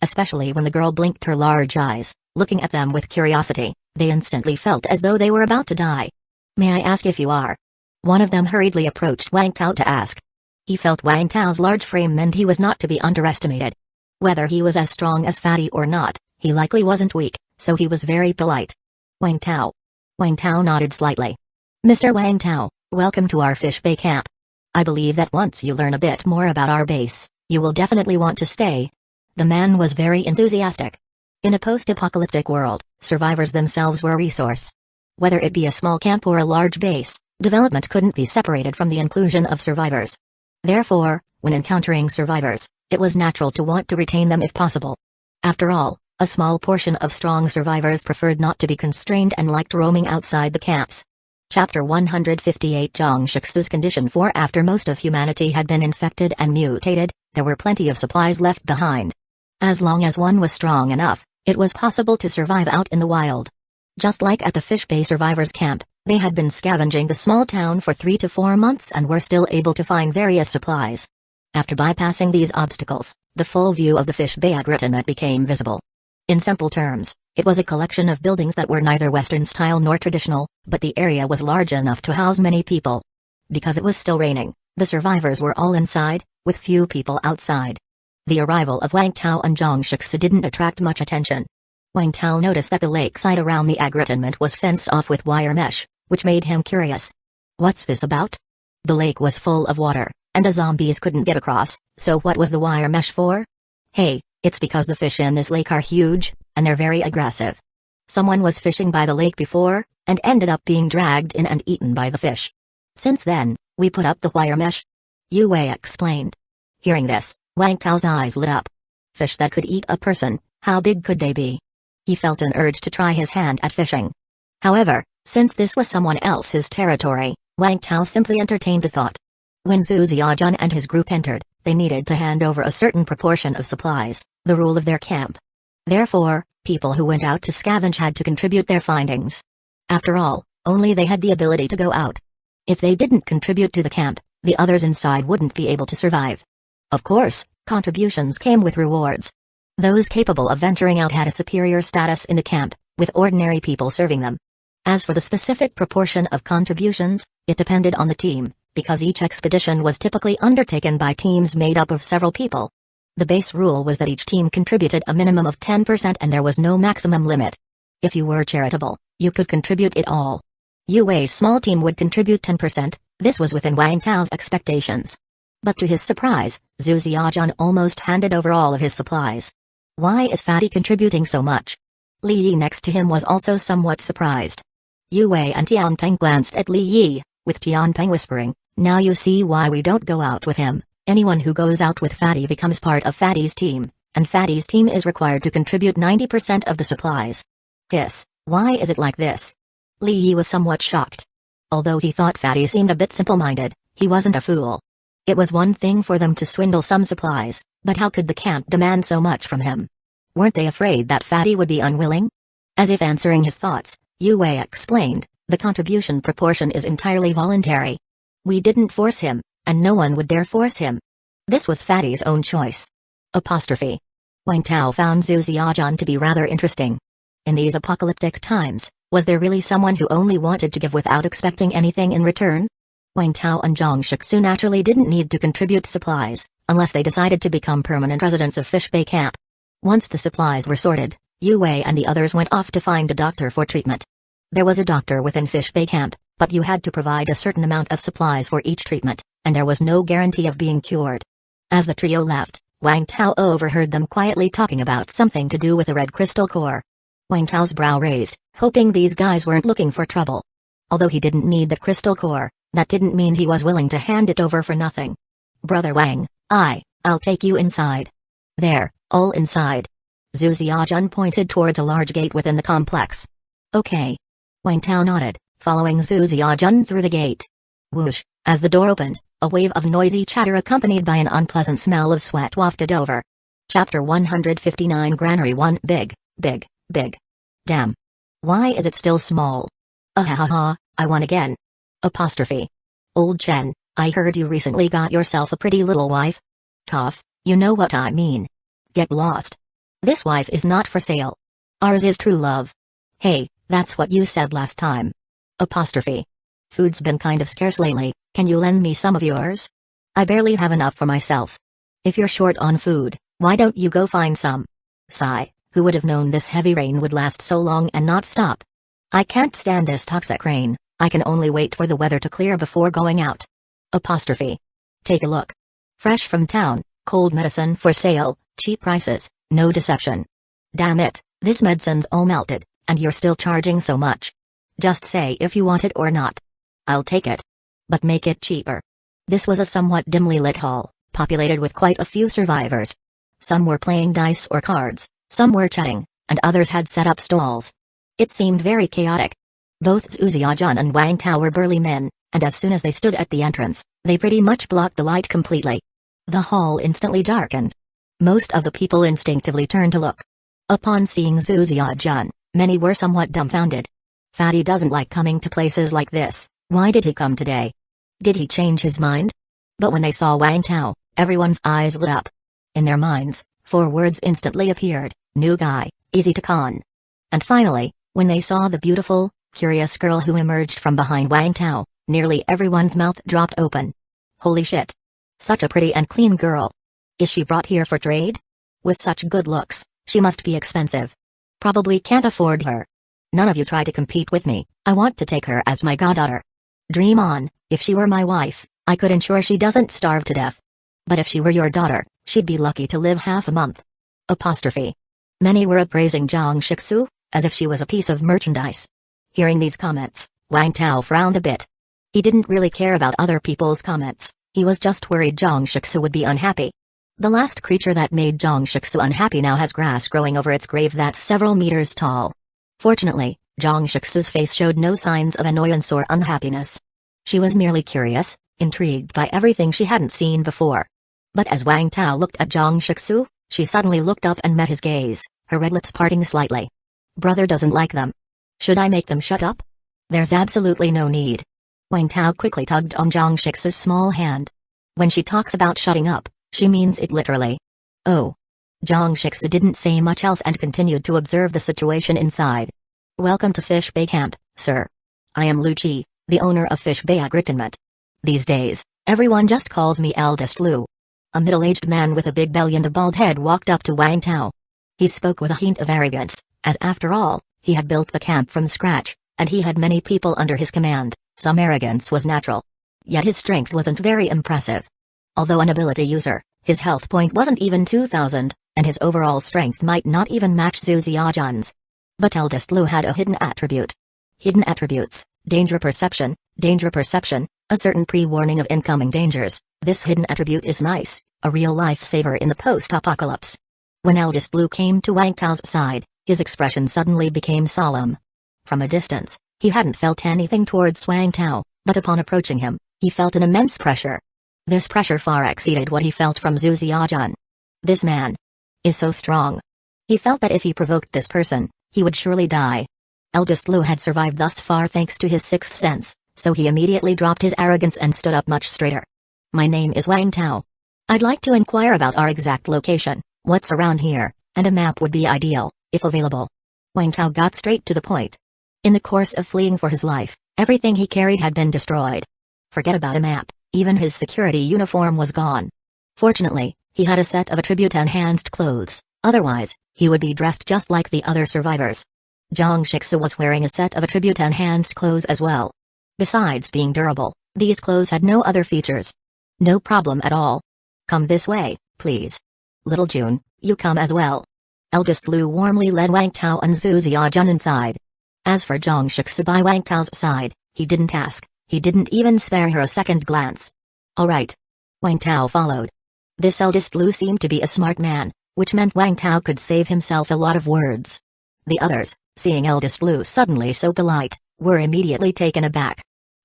Speaker 1: Especially when the girl blinked her large eyes, looking at them with curiosity, they instantly felt as though they were about to die. "May I ask if you are?" One of them hurriedly approached Wang Tao to ask. He felt Wang Tao's large frame meant he was not to be underestimated. Whether he was as strong as Fatty or not, he likely wasn't weak, so he was very polite. "Wang Tao." Wang Tao nodded slightly. "Mr. Wang Tao, welcome to our Fish Bay camp. I believe that once you learn a bit more about our base, you will definitely want to stay." The man was very enthusiastic. In a post-apocalyptic world, survivors themselves were a resource. Whether it be a small camp or a large base, development couldn't be separated from the inclusion of survivors. Therefore, when encountering survivors, it was natural to want to retain them if possible. After all, a small portion of strong survivors preferred not to be constrained and liked roaming outside the camps. Chapter 158 Zhang Shixu's Condition 4. After most of humanity had been infected and mutated, there were plenty of supplies left behind. As long as one was strong enough, it was possible to survive out in the wild. Just like at the Fish Bay survivors camp, they had been scavenging the small town for 3 to 4 months and were still able to find various supplies. After bypassing these obstacles, the full view of the Fish Bay Agritonment became visible. In simple terms, it was a collection of buildings that were neither Western style nor traditional, but the area was large enough to house many people. Because it was still raining, the survivors were all inside, with few people outside. The arrival of Wang Tao and Zhang Shixu didn't attract much attention. Wang Tao noticed that the lakeside around the agritonment was fenced off with wire mesh, which made him curious. What's this about? The lake was full of water, and the zombies couldn't get across, so what was the wire mesh for? Hey, it's because the fish in this lake are huge, and they're very aggressive. Someone was fishing by the lake before, and ended up being dragged in and eaten by the fish. Since then, we put up the wire mesh. Yue explained. Hearing this, Wang Tao's eyes lit up. Fish that could eat a person, how big could they be? He felt an urge to try his hand at fishing. However, since this was someone else's territory, Wang Tao simply entertained the thought. When Zhu Xiaojun and his group entered, they needed to hand over a certain proportion of supplies, the rule of their camp. Therefore, people who went out to scavenge had to contribute their findings. After all, only they had the ability to go out. If they didn't contribute to the camp, the others inside wouldn't be able to survive. Of course, contributions came with rewards. Those capable of venturing out had a superior status in the camp, with ordinary people serving them. As for the specific proportion of contributions, it depended on the team, because each expedition was typically undertaken by teams made up of several people. The base rule was that each team contributed a minimum of 10% and there was no maximum limit. If you were charitable, you could contribute it all. Yue's small team would contribute 10%, this was within Wang Tao's expectations. But to his surprise, Zhu Xiaojun almost handed over all of his supplies. Why is Fatty contributing so much? Li Yi next to him was also somewhat surprised. Yue and Tianpeng glanced at Li Yi, with Tianpeng whispering, "Now you see why we don't go out with him. Anyone who goes out with Fatty becomes part of Fatty's team, and Fatty's team is required to contribute 90% of the supplies." Hiss, why is it like this? Li Yi was somewhat shocked. Although he thought Fatty seemed a bit simple-minded, he wasn't a fool. It was one thing for them to swindle some supplies, but how could the camp demand so much from him? Weren't they afraid that Fatty would be unwilling? As if answering his thoughts, Yue explained, "The contribution proportion is entirely voluntary. We didn't force him, and no one would dare force him. This was Fatty's own choice." Apostrophe. Wang Tao found Zhu Xiaojun to be rather interesting. In these apocalyptic times, was there really someone who only wanted to give without expecting anything in return? Wang Tao and Zhang Shixu naturally didn't need to contribute supplies, unless they decided to become permanent residents of Fish Bay Camp. Once the supplies were sorted, Yue and the others went off to find a doctor for treatment. There was a doctor within Fish Bay Camp, but you had to provide a certain amount of supplies for each treatment, and there was no guarantee of being cured. As the trio left, Wang Tao overheard them quietly talking about something to do with a red crystal core. Wang Tao's brow raised, hoping these guys weren't looking for trouble. Although he didn't need the crystal core, that didn't mean he was willing to hand it over for nothing. "Brother Wang, I'll take you inside." "There, all inside." Zhu Xiaojun pointed towards a large gate within the complex. "Okay." Wang Tao nodded, following Zhu Xiaojun through the gate. Whoosh, as the door opened, a wave of noisy chatter accompanied by an unpleasant smell of sweat wafted over. Chapter 159 Granary 1 Big. Damn. Why is it still small? Ahahaha, I won again. Apostrophe. Old Chen, I heard you recently got yourself a pretty little wife. Cough, you know what I mean. Get lost. This wife is not for sale. Ours is true love. Hey, that's what you said last time. Apostrophe. Food's been kind of scarce lately, can you lend me some of yours? I barely have enough for myself. If you're short on food, why don't you go find some? Sigh, who would have known this heavy rain would last so long and not stop? I can't stand this toxic rain, I can only wait for the weather to clear before going out. Apostrophe. Take a look. Fresh from town, cold medicine for sale, cheap prices, no deception. Damn it, this medicine's all melted, and you're still charging so much. Just say if you want it or not. I'll take it. But make it cheaper. This was a somewhat dimly lit hall, populated with quite a few survivors. Some were playing dice or cards, some were chatting, and others had set up stalls. It seemed very chaotic. Both Zhu Xiaojun and Wang Tao were burly men, and as soon as they stood at the entrance, they pretty much blocked the light completely. The hall instantly darkened. Most of the people instinctively turned to look. Upon seeing Zhu Xiaojun, many were somewhat dumbfounded. Fatty doesn't like coming to places like this, why did he come today? Did he change his mind? But when they saw Wang Tao, everyone's eyes lit up. In their minds, 4 words instantly appeared: new guy, easy to con. And finally, when they saw the beautiful, curious girl who emerged from behind Wang Tao, nearly everyone's mouth dropped open. Holy shit! Such a pretty and clean girl. Is she brought here for trade? With such good looks, she must be expensive. Probably can't afford her. None of you try to compete with me, I want to take her as my goddaughter. Dream on, if she were my wife, I could ensure she doesn't starve to death. But if she were your daughter, she'd be lucky to live half a month. Apostrophe. Many were appraising Zhang Shixu, as if she was a piece of merchandise. Hearing these comments, Wang Tao frowned a bit. He didn't really care about other people's comments, he was just worried Zhang Shixu would be unhappy. The last creature that made Zhang Shixu unhappy now has grass growing over its grave that's several meters tall. Fortunately, Zhang Shixu's face showed no signs of annoyance or unhappiness. She was merely curious, intrigued by everything she hadn't seen before. But as Wang Tao looked at Zhang Shixu, she suddenly looked up and met his gaze, her red lips parting slightly. Brother doesn't like them. Should I make them shut up? There's absolutely no need. Wang Tao quickly tugged on Zhang Shixu's small hand. When she talks about shutting up, she means it literally. Oh. Zhang Shixu didn't say much else and continued to observe the situation inside. Welcome to Fish Bay Camp, sir. I am Lu Qi, the owner of Fish Bay Agritonment. These days, everyone just calls me Eldest Lu. A middle-aged man with a big belly and a bald head walked up to Wang Tao. He spoke with a hint of arrogance, as after all, he had built the camp from scratch, and he had many people under his command. Some arrogance was natural. Yet his strength wasn't very impressive. Although an ability user, his health point wasn't even 2,000, and his overall strength might not even match Zhu Xiaojun's. But Eldest Lu had a hidden attribute. Hidden attributes: danger perception, a certain pre-warning of incoming dangers. This hidden attribute is nice, a real lifesaver in the post-apocalypse. When Eldest Lu came to Wang Tao's side, his expression suddenly became solemn. From a distance, he hadn't felt anything towards Wang Tao, but upon approaching him, he felt an immense pressure. This pressure far exceeded what he felt from Zhu Xiaojun. This man is so strong. He felt that if he provoked this person, he would surely die. Eldest Lu had survived thus far thanks to his sixth sense, so he immediately dropped his arrogance and stood up much straighter. My name is Wang Tao. I'd like to inquire about our exact location, what's around here, and a map would be ideal, if available. Wang Tao got straight to the point. In the course of fleeing for his life, everything he carried had been destroyed. Forget about a map, even his security uniform was gone. Fortunately, he had a set of attribute-enhanced clothes, otherwise, he would be dressed just like the other survivors. Zhang Shixu was wearing a set of attribute-enhanced clothes as well. Besides being durable, these clothes had no other features. No problem at all. Come this way, please. Little June, you come as well. Eldest Lu warmly led Wang Tao and Zhu Xiaojun inside. As for Zhang Shixu by Wang Tao's side, he didn't ask, he didn't even spare her a second glance. Alright. Wang Tao followed. This Eldest Lu seemed to be a smart man, which meant Wang Tao could save himself a lot of words. The others, seeing Eldest Lu suddenly so polite, were immediately taken aback.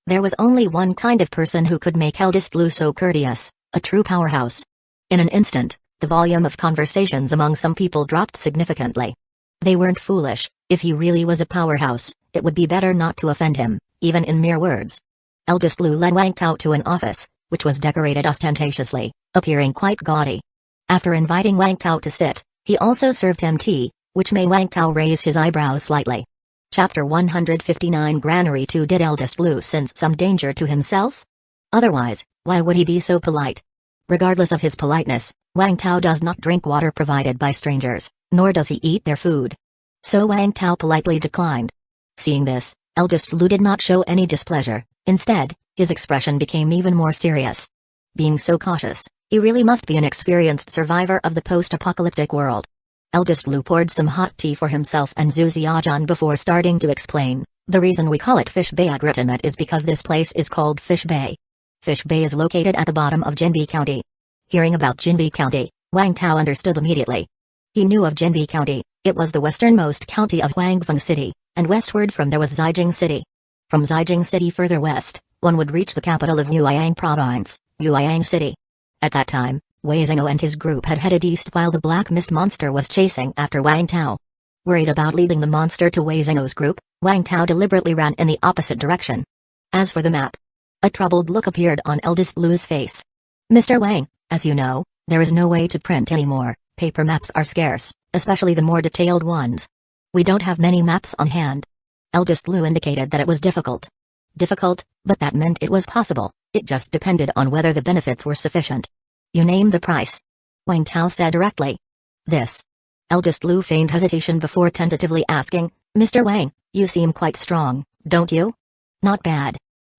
Speaker 1: There was only one kind of person who could make Eldest Lu so courteous, a true powerhouse. In an instant, the volume of conversations among some people dropped significantly. They weren't foolish. If he really was a powerhouse, it would be better not to offend him, even in mere words. Eldest Lu led Wang Tao to an office, which was decorated ostentatiously, appearing quite gaudy. After inviting Wang Tao to sit, he also served him tea, which made Wang Tao raise his eyebrows slightly. Chapter 159 Granary 2 Did Eldest Lu sense some danger to himself? Otherwise, why would he be so polite? Regardless of his politeness, Wang Tao does not drink water provided by strangers, nor does he eat their food. So Wang Tao politely declined. Seeing this, Eldest Lu did not show any displeasure. Instead, his expression became even more serious. Being so cautious, he really must be an experienced survivor of the post-apocalyptic world. Eldest Lu poured some hot tea for himself and Zhu Xiaojun before starting to explain. The reason we call it Fish Bay Agritinate is because this place is called Fish Bay. Fish Bay is located at the bottom of Jinbi County. Hearing about Jinbi County, Wang Tao understood immediately. He knew of Jinbi County. It was the westernmost county of Huangfeng City, and westward from there was Zijing City. From Zijing City further west, one would reach the capital of Yueyang Province, Yueyang City. At that time, Wei Zhengou and his group had headed east while the Black Mist monster was chasing after Wang Tao. Worried about leading the monster to Wei Zhengou's group, Wang Tao deliberately ran in the opposite direction. As for the map, a troubled look appeared on Eldest Lu's face. Mr. Wang, as you know, there is no way to print anymore. Paper maps are scarce, especially the more detailed ones. We don't have many maps on hand. Eldest Lu indicated that it was difficult. Difficult, but that meant it was possible. It just depended on whether the benefits were sufficient. You name the price. Wang Tao said directly. This. Eldest Lu feigned hesitation before tentatively asking, Mr. Wang, you seem quite strong, don't you? Not bad.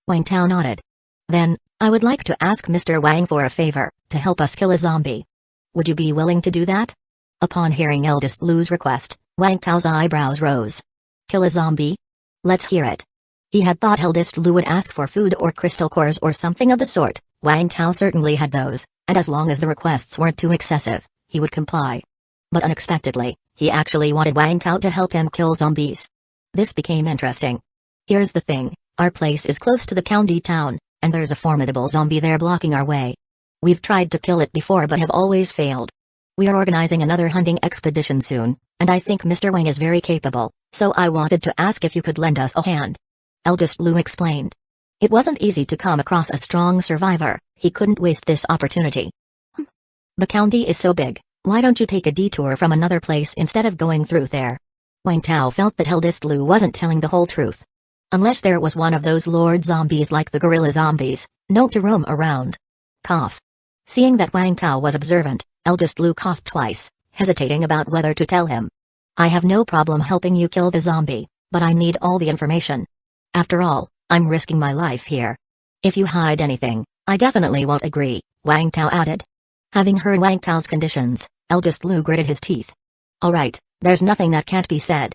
Speaker 1: Wang Tao nodded. Then, I would like to ask Mr. Wang for a favor, to help us kill a zombie. Would you be willing to do that? Upon hearing Eldest Lu's request, Wang Tao's eyebrows rose. Kill a zombie? Let's hear it. He had thought Eldest Lu would ask for food or crystal cores or something of the sort. Wang Tao certainly had those, and as long as the requests weren't too excessive, he would comply. But unexpectedly, he actually wanted Wang Tao to help him kill zombies. This became interesting. Here's the thing, our place is close to the county town, and there's a formidable zombie there blocking our way. We've tried to kill it before but have always failed. We are organizing another hunting expedition soon, and I think Mr. Wang is very capable, so I wanted to ask if you could lend us a hand. Eldest Lu explained. It wasn't easy to come across a strong survivor, he couldn't waste this opportunity. The county is so big, why don't you take a detour from another place instead of going through there? Wang Tao felt that Eldest Lu wasn't telling the whole truth. Unless there was one of those lord zombies like the gorilla zombies, known to roam around. Cough. Seeing that Wang Tao was observant, eldest Lu coughed twice, hesitating about whether to tell him. I have no problem helping you kill the zombie, but I need all the information. After all, I'm risking my life here. If you hide anything, I definitely won't agree, Wang Tao added. Having heard Wang Tao's conditions, eldest Lu gritted his teeth. Alright, there's nothing that can't be said.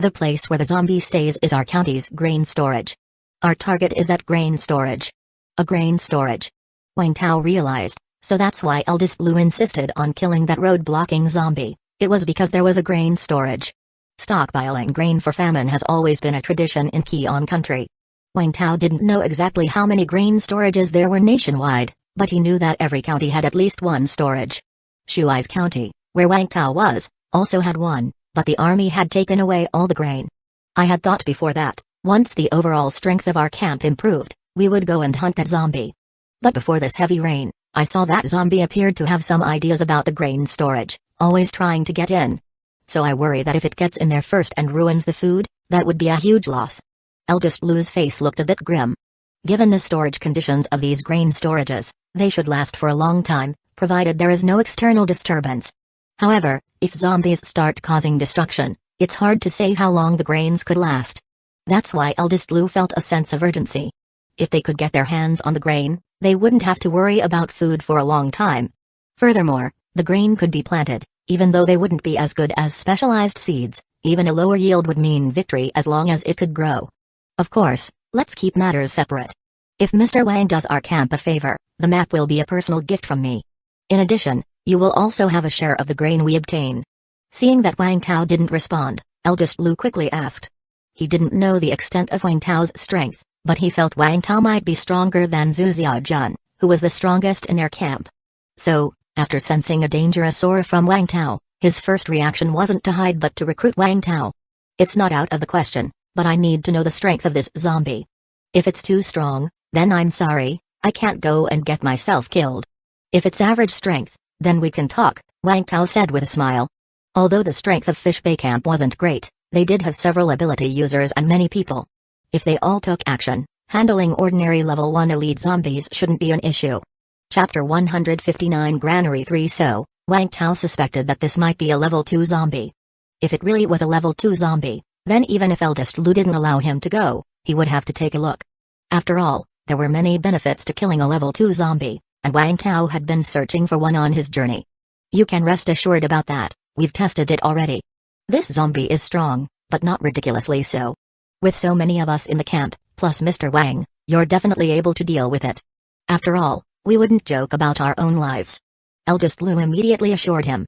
Speaker 1: The place where the zombie stays is our county's grain storage. Our target is that grain storage. A grain storage. Wang Tao realized, so that's why eldest Lu insisted on killing that road-blocking zombie. It was because there was a grain storage. Stockpiling grain for famine has always been a tradition in Qian country. Wang Tao didn't know exactly how many grain storages there were nationwide, but he knew that every county had at least one storage. Shuai's county, where Wang Tao was, also had one, but the army had taken away all the grain. I had thought before that, once the overall strength of our camp improved, we would go and hunt that zombie. But before this heavy rain, I saw that zombie appeared to have some ideas about the grain storage, always trying to get in. So I worry that if it gets in there first and ruins the food, that would be a huge loss. Eldest Lu's face looked a bit grim. Given the storage conditions of these grain storages, they should last for a long time, provided there is no external disturbance. However, if zombies start causing destruction, it's hard to say how long the grains could last. That's why eldest Lu felt a sense of urgency. If they could get their hands on the grain, they wouldn't have to worry about food for a long time. Furthermore, the grain could be planted, even though they wouldn't be as good as specialized seeds. Even a lower yield would mean victory as long as it could grow. Of course, let's keep matters separate. If Mr. Wang does our camp a favor, the map will be a personal gift from me. In addition, you will also have a share of the grain we obtain. Seeing that Wang Tao didn't respond, eldest Lu quickly asked. He didn't know the extent of Wang Tao's strength, but he felt Wang Tao might be stronger than Zhu Xiaojun, who was the strongest in their camp. So, after sensing a dangerous aura from Wang Tao, his first reaction wasn't to hide but to recruit Wang Tao. It's not out of the question, but I need to know the strength of this zombie. If it's too strong, then I'm sorry, I can't go and get myself killed. If it's average strength, then we can talk, Wang Tao said with a smile. Although the strength of Fish Bay Camp wasn't great, they did have several ability users and many people. If they all took action, handling ordinary level 1 elite zombies shouldn't be an issue. Chapter 159 Granary 3. So, Wang Tao suspected that this might be a level 2 zombie. If it really was a level 2 zombie, then even if eldest Lu didn't allow him to go, he would have to take a look. After all, there were many benefits to killing a level 2 zombie, and Wang Tao had been searching for one on his journey. You can rest assured about that, we've tested it already. This zombie is strong, but not ridiculously so. With so many of us in the camp, plus Mr. Wang, you're definitely able to deal with it. After all, we wouldn't joke about our own lives. Eldest Lu immediately assured him.